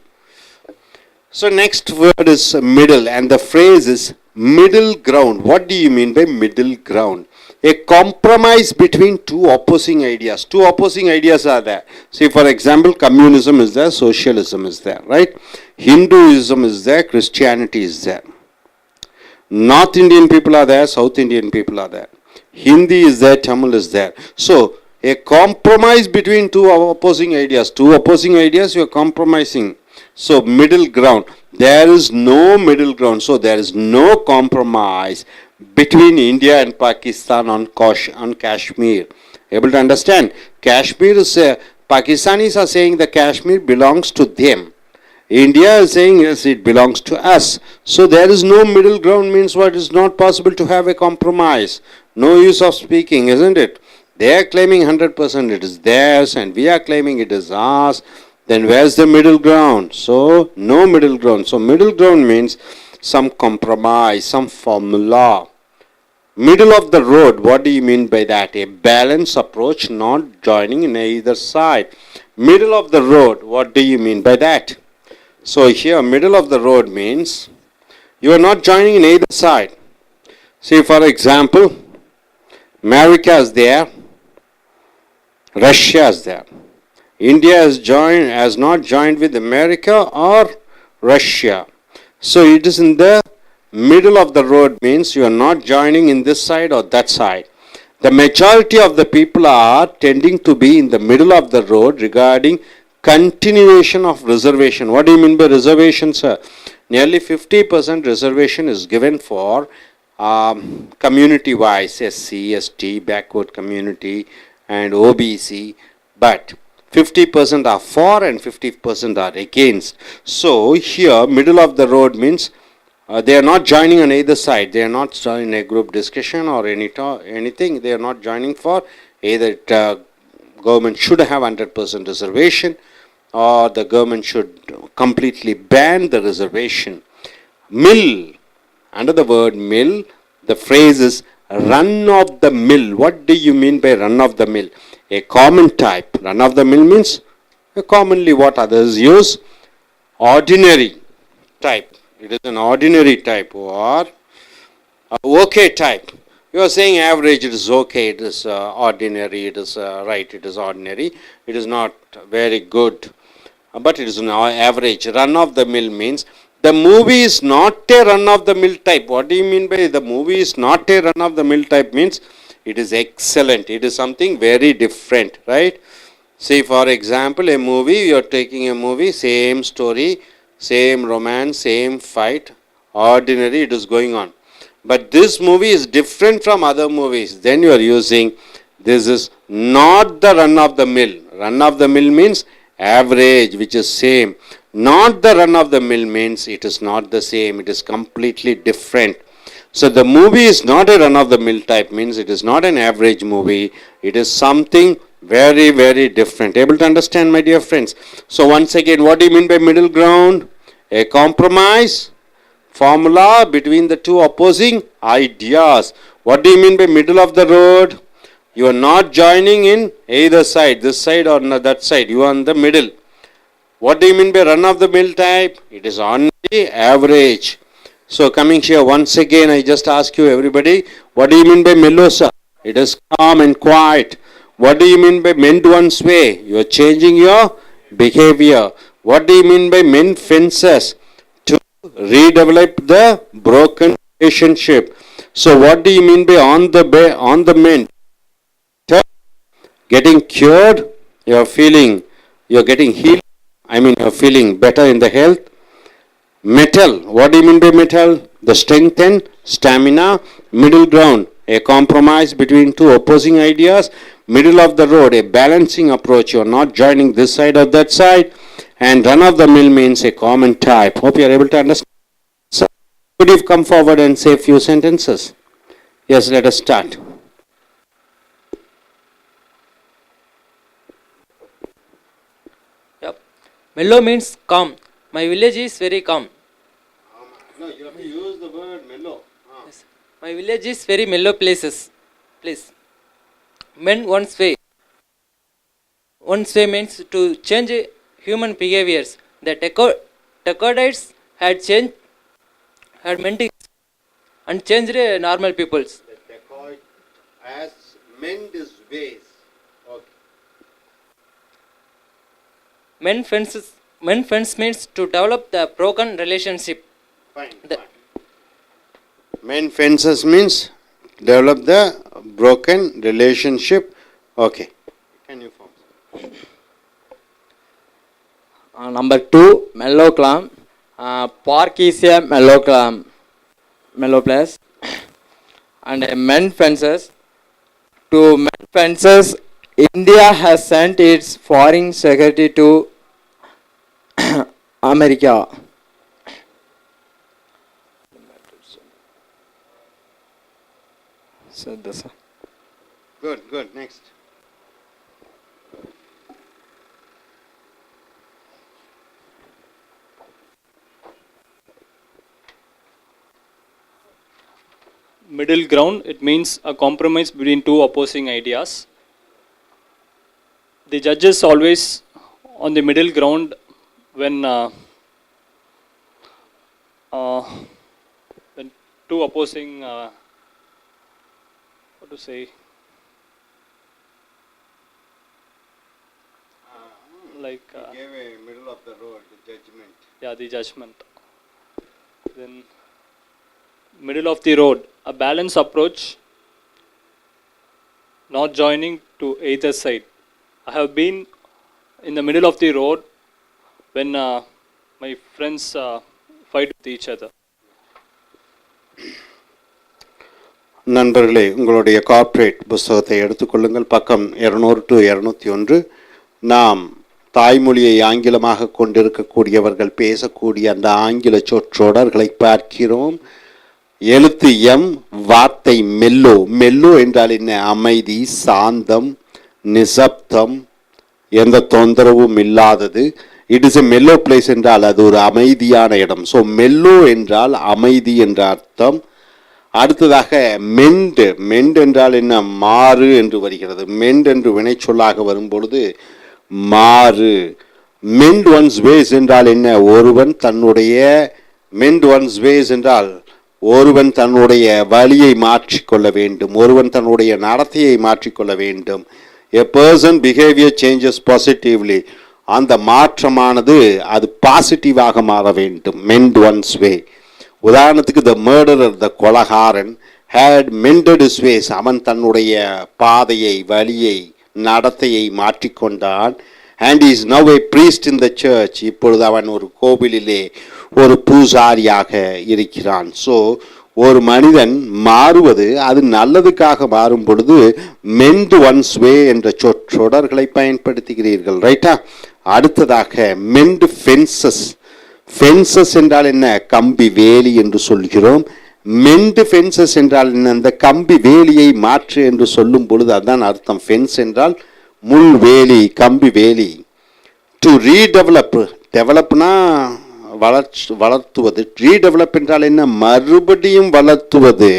So next word is middle, and the phrase is middle ground. What do you mean by middle ground? A compromise between two opposing ideas. Two opposing ideas are there. See, for example, communism is there, socialism is there, right? Hinduism is there, Christianity is there. North Indian people are there, South Indian people are there. Hindi is there, Tamil is there. So, a compromise between two opposing ideas. Two opposing ideas, you are compromising. So, middle ground. There is no middle ground. So, there is no compromise between India and Pakistan on Kashmir. Able to understand? Kashmir is, Pakistanis are saying the Kashmir belongs to them. India is saying yes, it belongs to us. So there is no middle ground, means what? Is not possible to have a compromise. No use of speaking, isn't it? They are claiming 100% it is theirs and we are claiming it is ours. Then where's the middle ground? So no middle ground. So middle ground means some compromise, some formula. Middle of the road, what do you mean by that? A balanced approach, not joining in either side. Middle of the road, what do you mean by that? So here, middle of the road means you are not joining in either side. See, for example, America is there, Russia is there. India has not joined with America or Russia. So it is in the middle of the road, means you are not joining in this side or that side. The majority of the people are tending to be in the middle of the road regarding continuation of reservation. What do you mean by reservation, sir? Nearly 50% reservation is given for community-wise, SC, ST, backward community and OBC, but 50% are for and 50% are against. So here, middle of the road means they are not joining on either side. They are not joining a group discussion or anything. They are not joining for either government should have 100% reservation or the government should completely ban the reservation. Mill, under the word mill, the phrase is run of the mill. What do you mean by run of the mill? A common type. Run of the mill means commonly what others use. Ordinary type. It is an ordinary type or okay type. You are saying average, it is okay, it is ordinary, it is right, it is ordinary. It is not very good, but it is an average. Run of the mill means the movie is not a run of the mill type. What do you mean by the movie is not a run of the mill type? Means it is excellent. It is something very different, right? Say for example, a movie, you are taking a movie, same story, same romance, same fight, ordinary, it is going on. But this movie is different from other movies. Then you are using, this is not the run of the mill. Run of the mill means average, which is same. Not the run of the mill means it is not the same. It is completely different. So the movie is not a run of the mill type, means it is not an average movie. It is something very, very different. Able to understand, my dear friends? So once again, what do you mean by middle ground? A compromise formula between the two opposing ideas. What do you mean by middle of the road? You are not joining in either side, this side or that side. You are in the middle. What do you mean by run of the mill type? It is on the average. So coming here once again, I just ask you everybody, what do you mean by mellow, sir? It is calm and quiet. What do you mean by mend one's way? You are changing your behavior. What do you mean by mend fences? To redevelop the broken relationship. So what do you mean by on the mend? Getting cured, you're feeling, you're getting healed. I mean, you're feeling better in the health. Metal, what do you mean by metal? The strength and stamina. Middle ground, a compromise between two opposing ideas. Middle of the road, a balancing approach. You're not joining this side or that side. And run of the mill means a common type. Hope you're able to understand. So, could you come forward and say a few sentences? Yes, let us start. Yep. Mellow means calm. My village is very calm. No, you have to use the word mellow. Yes. My village is very mellow place. Men one's way. One's way means to change human behaviors. The Tecoites had mending and changed normal peoples. The dacoit has mend his ways. Okay. Men fence means to develop the broken relationship. Fine. Mend fences means develop the broken relationship. Okay. Can you form? Number 2, mellow clam. Park is a mellow clam, mellow place. And men fences. To men fences, India has sent its foreign secretary to America. So this. Good. Next. Middle ground, it means a compromise between two opposing ideas. The judge is always on the middle ground when two opposing, what to say, like He gave a middle of the road, the judgment. yeah, the judgment. Then middle of the road, a balanced approach, not joining to either side. I have been in the middle of the road when my friends fight with each other. நண்பர்களே, உங்களுடைய corporate புஸ்தகத்தை எடுத்துக்கொள்ளுங்கள். பக்கம் 200 to 201. நாம் தாய்மொழியை ஆங்கிலமாக கொண்டிருக்கக்கூடியவர்கள் பேசக்கூடிய அந்த ஆங்கில சொற்றொடர்களை பார்க்கிறோம். எழுத்து எம், வார்த்தை மெல்லோ. மெல்லோ என்றால் என்ன? அமைதி, சாந்தம், நிசப்தம், எந்த தொந்தரவும் இல்லாதது. இட் இஸ் எ மெல்லோ பிளேஸ் என்றால் அது ஒரு அமைதியான இடம். ஸோ மெல்லோ என்றால் அமைதி என்ற அர்த்தம். அடுத்ததாக மெண்ட் என்றால் என்ன? மாறு என்று வருகிறது. மெண்ட் என்று வினைச்சொல்லாக வரும்பொழுது மாறு. மெண்ட் ஒன்ஸ் வேஸ் என்றால் என்ன? ஒருவன் தன்னுடைய மெண்ட் ஒன்ஸ் வேஸ் என்றால் ஒருவன் தன்னுடைய வழியை மாற்றிக்கொள்ள வேண்டும், ஒருவன் தன்னுடைய நடத்தையை மாற்றிக்கொள்ள வேண்டும். A person behaviour changes positively. அந்த மாற்றமானது அது பாசிட்டிவாக மாற வேண்டும். மெண்ட் ஒன்ஸ் வே. உதாரணத்துக்கு த மர்டரர், த கொலகாரன், ஹேட் மெண்டட் இஸ் வேஸ். அவன் தன்னுடைய பாதையை, வழியை, நடத்தையை மாற்றிக்கொண்டான். And is now a priest in the church. இப்பொழுது அவன் ஒரு கோவிலிலே ஒரு பூசாரியாக இருக்கிறான். ஸோ ஒரு மனிதன் மாறுவது அது நல்லதுக்காக மாறும் பொழுது மெண்ட் ஒன்ஸ் வே என்ற சொற்றொடர்களை பயன்படுத்துகிறீர்கள். ரைட்டா? அடுத்ததாக மெண்ட் ஃபென்சஸ். ஃபென்சஸ் என்றால் என்ன? கம்பி வேலி என்று சொல்கிறோம். மெண்ட் ஃபென்சஸ் என்றால் என்ன? அந்த கம்பி வேலியை மாற்று என்று சொல்லும் பொழுது அதுதான் அர்த்தம். ஃபென்ஸ் என்றால் முள் வேலி, கம்பி வேலி. To redevelop. டெவலப்னா வளர்த்துவது. ரீடெவலப் என்றால் என்ன? மறுபடியும் வளர்த்துவது.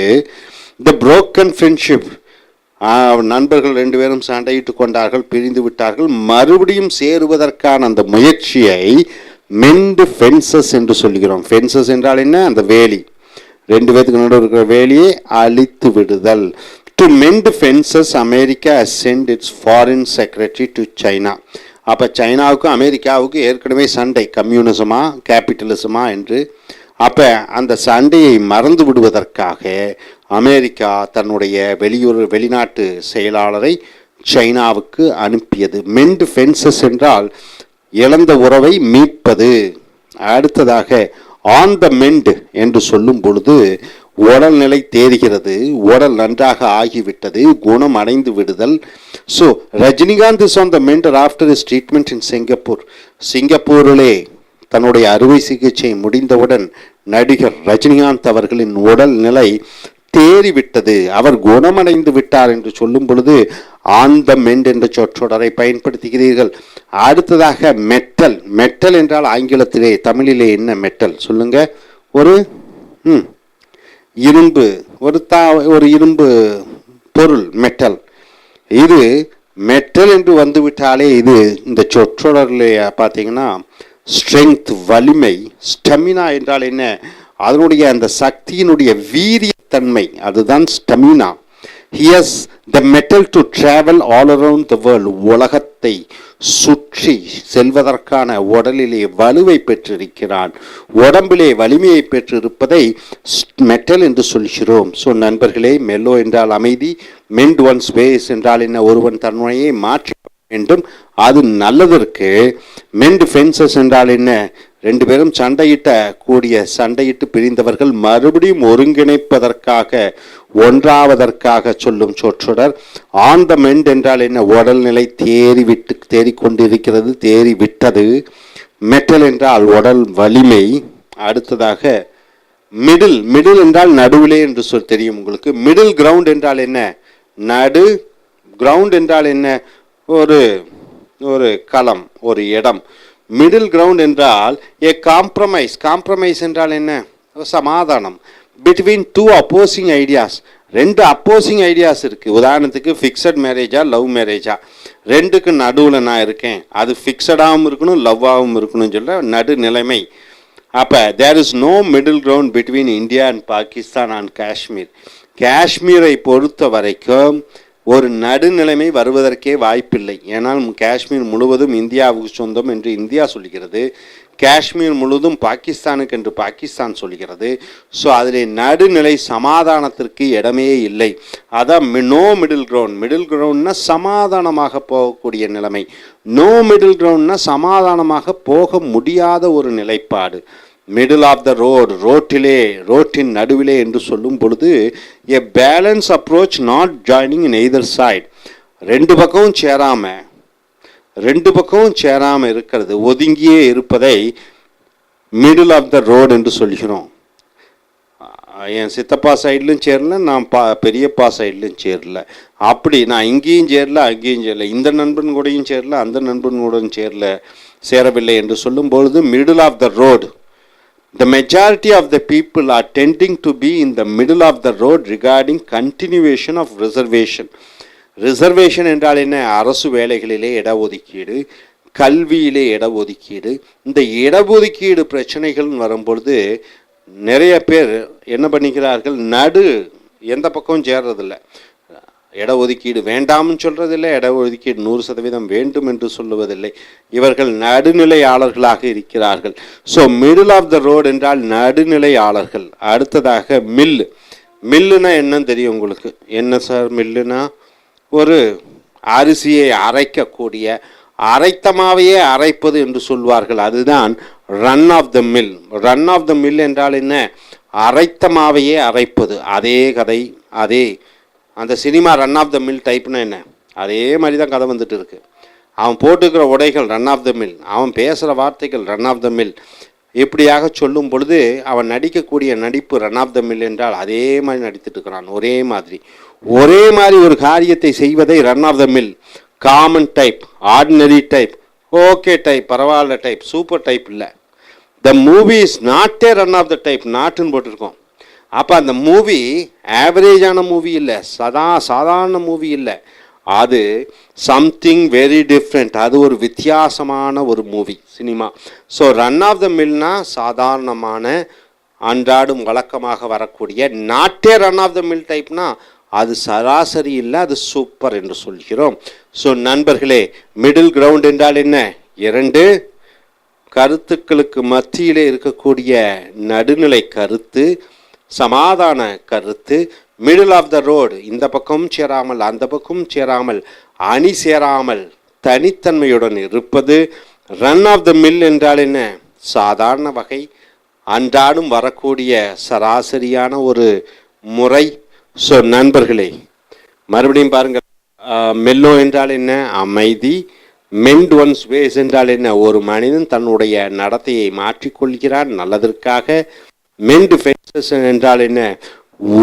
த புரோக்கன் ஃப்ரெண்ட்ஷிப். நண்பர்கள் 2 பேரும் சண்டையிட்டு கொண்டார்கள், பிரிந்து விட்டார்கள், மறுபடியும் சேருவதற்கான அந்த முயற்சியை மெண்ட் ஃபென்சஸ் என்று சொல்கிறோம். ஃபென்சஸ் என்றால் என்ன? அந்த வேலி, 2 பேருக்கு நடுவில் இருக்கிற வேலியை அழித்து விடுதல். To mend fences, America sent its foreign secretary to China. அப்போ சைனாவுக்கும் அமெரிக்காவுக்கும் ஏற்கனவே சண்டை, கம்யூனிசமா கேபிட்டலிசமா என்று. அப்போ அந்த சண்டையை மறந்து விடுவதற்காக அமெரிக்கா தன்னுடைய வெளிநாட்டு செயலாளரை சைனாவுக்கு அனுப்பியது. மெண்ட் ஃபென்சஸ் என்றால் இழந்த உறவை மீட்பது. அடுத்ததாக ஆன் த மெண்ட் என்று சொல்லும் பொழுது உடல்நிலை தேறுகிறது, உடல் நன்றாக ஆகிவிட்டது, குணம் அடைந்து விடுதல். So Rajinikanth is on the mend after his treatment in Singapore. சிங்கப்பூரிலே தன்னுடைய அறுவை சிகிச்சை முடிந்தவுடன் நடிகர் ரஜினிகாந்த் அவர்களின் உடல் நிலை தேறிவிட்டது, அவர் குணமடைந்து விட்டார் என்று சொல்லும் பொழுது ஆன் த மெண்ட் என்ற சொற்றொடரை பயன்படுத்துகிறீர்கள். அடுத்ததாக மெட்டல். மெட்டல் என்றால் ஆங்கிலத்திலே, தமிழிலே என்ன மெட்டல் சொல்லுங்க? ஒரு இரும்பு, ஒரு இரும்பு பொருள் மெட்டல். இது மெட்டல் என்று வந்துவிட்டாலே இது இந்த சொற்றொடரில் பார்த்தீங்கன்னா ஸ்ட்ரெங்க், வலிமை. ஸ்டெமினா என்றால் என்ன? அதனுடைய அந்த சக்தியினுடைய வீரியத்தன்மை, அதுதான் stamina. He has the metal to travel all around the world. உலகத்தை சுற்றி செல்வதற்கான உடலிலே வலுவை பெற்றிருக்கிறான், உடம்பிலே வலிமையை பெற்றிருப்பதை மெட்டல் என்று சொல்கிறோம். ஸோ நண்பர்களே, மெல்லோ என்றால் அமைதி, மெண்ட் ஒன்ஸ் வேஸ் என்றால் என்ன? ஒருவன் தன்னுடையை மாற்றி வேண்டும், அது நல்லதற்கு. மெண்ட் ஃபென்சஸ் என்றால் என்ன? ரெண்டு பேரும் சண்டையிட்டு பிரிந்தவர்கள் மறுபடியும் ஒருங்கிணைப்பதற்காக, ஒன்றாவதற்காக சொல்லும் சொற்றொடர். ஆன் த மெண்ட் என்றால் என்ன? உடல்நிலை தேறிக்கொண்டிருக்கிறது, தேறிவிட்டது. மெட்டல் என்றால் உடல் வலிமை. அடுத்ததாக மிடில். மிடில் என்றால் நடுவிலே என்று தெரியும் உங்களுக்கு. மிடில் கிரவுண்ட் என்றால் என்ன? நடு. கிரவுண்ட் என்றால் என்ன? ஒரு களம், ஒரு இடம். மிடில் கிரவுண்ட் என்றால் ஏ காம்ப்ரமைஸ். காம்ப்ரமைஸ் என்றால் என்ன? சமாதானம். Between two opposing ideas. ரெண்டு அப்போசிங் ஐடியாஸ் இருக்குது. உதாரணத்துக்கு ஃபிக்ஸட் மேரேஜா, லவ் மேரேஜா, ரெண்டுக்கு நடுவில் நான் இருக்கேன். அது ஃபிக்ஸடாகவும் இருக்கணும், லவ்வாகவும் இருக்கணும்னு சொல்ல நடுநிலைமை. அப்போ there is no middle ground between India and Pakistan and Kashmir. காஷ்மீரை பொறுத்த வரைக்கும் ஒரு நடுநிலைமை வருவதற்கே வாய்ப்பில்லை. ஏன்னால் காஷ்மீர் முழுவதும் இந்தியாவுக்கு சொந்தம் என்று இந்தியா சொல்கிறது, காஷ்மீர் முழுவதும் பாகிஸ்தானுக்கு என்று பாகிஸ்தான் சொல்கிறது. ஸோ அதிலே நடுநிலை, சமாதானத்திற்கு இடமே இல்லை. அதான் நோ மிடில் கிரவுண்ட். மிடில் கிரவுண்ட்னா சமாதானமாக போகக்கூடிய நிலைமை. நோ மிடில் கிரவுண்ட்னா சமாதானமாக போக முடியாத ஒரு நிலைப்பாடு. மிடில் ஆஃப் த ரோடு, ரோட்டின் நடுவிலே என்று சொல்லும் பொழுது a balance approach, not joining in either side. ரெண்டு பக்கமும் சேராமல் இருக்கிறது, ஒதுங்கியே இருப்பதை மிடில் ஆஃப் த ரோடு என்று சொல்கிறோம். என் சித்தப்பா சைட்லையும் சேரல, நான் பெரியப்பா சைட்லையும் சேரல. அப்படி நான் இங்கேயும் சேரல, அங்கேயும் சேரல, இந்த நண்பன் கூடயும் சேரல, அந்த நண்பன் கூடயும் சேரவில்லை என்று சொல்லும் பொழுது middle of the road. The majority of the people are tending to be in the middle of the road regarding continuation of reservation. Reservation என்றால் என்ன? அரசு வேலைகளிலே இடஒதுக்கீடு, கல்வியிலே இடஒதுக்கீடு. இந்த இடஒதுக்கீடு பிரச்சனைகள் வரும்பொழுது நிறைய பேர் என்ன பண்ணிக்கிறார்கள்? எந்த பக்கம் சேர்றதில்லை. இடஒதுக்கீடு வேண்டாம்னு சொல்றதில்லை, இடஒதுக்கீடு 100% வேண்டும் என்று சொல்லுவதில்லை. இவர்கள் நடுநிலையாளர்களாக இருக்கிறார்கள். So middle of the road என்றால் நடுநிலையாளர்கள். அடுத்ததாக மில்லுனா என்னன்னு தெரியும் உங்களுக்கு? என்ன சார் மில்லுனா? ஒரு அரிசியை அரைக்கக்கூடிய, அரைத்தமாவையே அரைப்பது என்று சொல்வார்கள். அதுதான் run of the mill. Run of the mill என்றால் என்ன? அரைத்தமாவையே அரைப்பது. அதே கதை, அதே அந்த cinema run of the mill டைப்னா என்ன? அதே மாதிரி தான் கதை வந்துட்டு இருக்கு. அவன் போட்டுக்கிற உடைகள் ரன் ஆஃப் த மில், அவன் பேசுகிற வார்த்தைகள் ரன் ஆஃப் த மில். இப்படியாக சொல்லும் பொழுது அவன் நடிக்கக்கூடிய நடிப்பு ரன் ஆஃப் த மில் என்றால் அதே மாதிரி நடித்துட்டு இருக்கிறான். ஒரே மாதிரி ஒரு காரியத்தை செய்வதை run of the mill. Common type, ordinary type, okay type, பரவாயில்ல டைப், சூப்பர் டைப் இல்லை. The movie is not a run of the type, நாட்டுன்னு போட்டிருக்கோம். அப்போ அந்த மூவி ஆவரேஜான மூவி இல்லை, சாதாரண மூவி இல்லை, அது சம்திங் வெரி டிஃப்ரெண்ட். அது ஒரு வித்தியாசமான ஒரு movie, cinema. So run of the மில்னா சாதாரணமான அன்றாடும் வழக்கமாக வரக்கூடிய, நாட்டே ரன் ஆஃப் த மில் டைப்னா அது சராசரி இல்லை, அது சூப்பர் என்று சொல்கிறோம். ஸோ நண்பர்களே, மிடில் கிரவுண்ட் என்றால் என்ன? இரண்டு கருத்துக்களுக்கு மத்தியிலே இருக்கக்கூடிய நடுநிலை கருத்து, சமாதான கருத்து. மிடில் ஆஃப் த ரோடு, இந்த பக்கமும் சேராமல் அந்த பக்கமும் சேராமல் அணி சேராமல் தனித்தன்மையுடன் இருப்பது. ரன் ஆஃப் த மில் என்றால் என்ன? சாதாரண வகை, அன்றாடும் வரக்கூடிய சராசரியான ஒரு முறை. ஸோ நண்பர்களே, மறுபடியும் பாருங்கள். மெல்லோ என்றால் என்ன? அமைதி. மெண்ட் ஒன்ஸ் வேஸ் என்றால் என்ன? ஒரு மனிதன் தன்னுடைய நடத்தையை மாற்றிக்கொள்கிறான் நல்லதற்காக. மெண்ட் ஃபென்சஸ் என்றால் என்ன?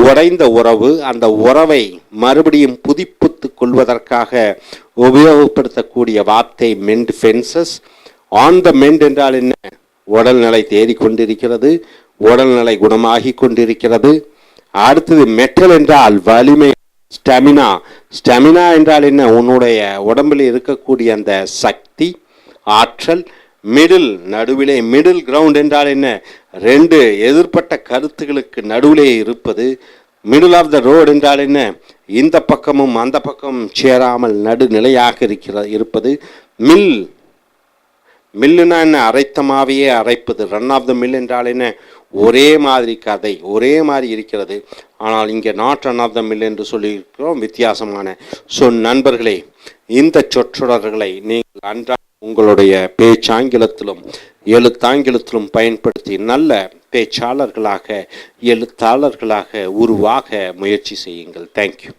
உடைந்த உறவு, அந்த உறவை மறுபடியும் புதுப்பித்துக் கொள்வதற்காக உபயோகப்படுத்தக்கூடிய வார்த்தை மெண்ட் ஃபென்சஸ். ஆன் த மெண்ட் என்றால் என்ன? உடல்நிலை தேடிக்கொண்டிருக்கிறது, உடல்நிலை குணமாகி கொண்டிருக்கிறது. அடுத்தது மெட்டல் என்றால் வலிமை, ஸ்டாமினா. ஸ்டாமினா என்றால் என்ன? உன்னுடைய உடம்பில் இருக்கக்கூடிய அந்த சக்தி, ஆற்றல். மிடில், நடுவிலே. மிடில் கிரவுண்ட் என்றால் என்ன? ரெண்டு எதிர்ப்பட்ட கருத்துகளுக்கு நடுவிலே இருப்பது. மிடில் ஆஃப் த ரோடு என்றால் என்ன? இந்த பக்கமும் அந்த பக்கமும் சேராமல் நடுநிலையாக இருப்பது. மில், மில்லுனா என்ன? அரைத்தமாவையே அரைப்பது. ரன் ஆஃப் த மில் என்றால் என்ன? ஒரே மாதிரி கதை, ஒரே மாதிரி இருக்கிறது, ஆனால் இங்கே not run of the mill என்று சொல்லியிருக்கிறோம், வித்தியாசமான. ஸோ நண்பர்களே, இந்த சொற்றொடர்களை நீங்கள் அன்றாட உங்களுடைய பேச்சாங்கிலத்திலும் எழுத்தாங்கிலத்திலும் பயன்படுத்தி நல்ல பேச்சாளர்களாக, எழுத்தாளர்களாக உருவாக முயற்சி செய்யுங்கள். தேங்க்யூ.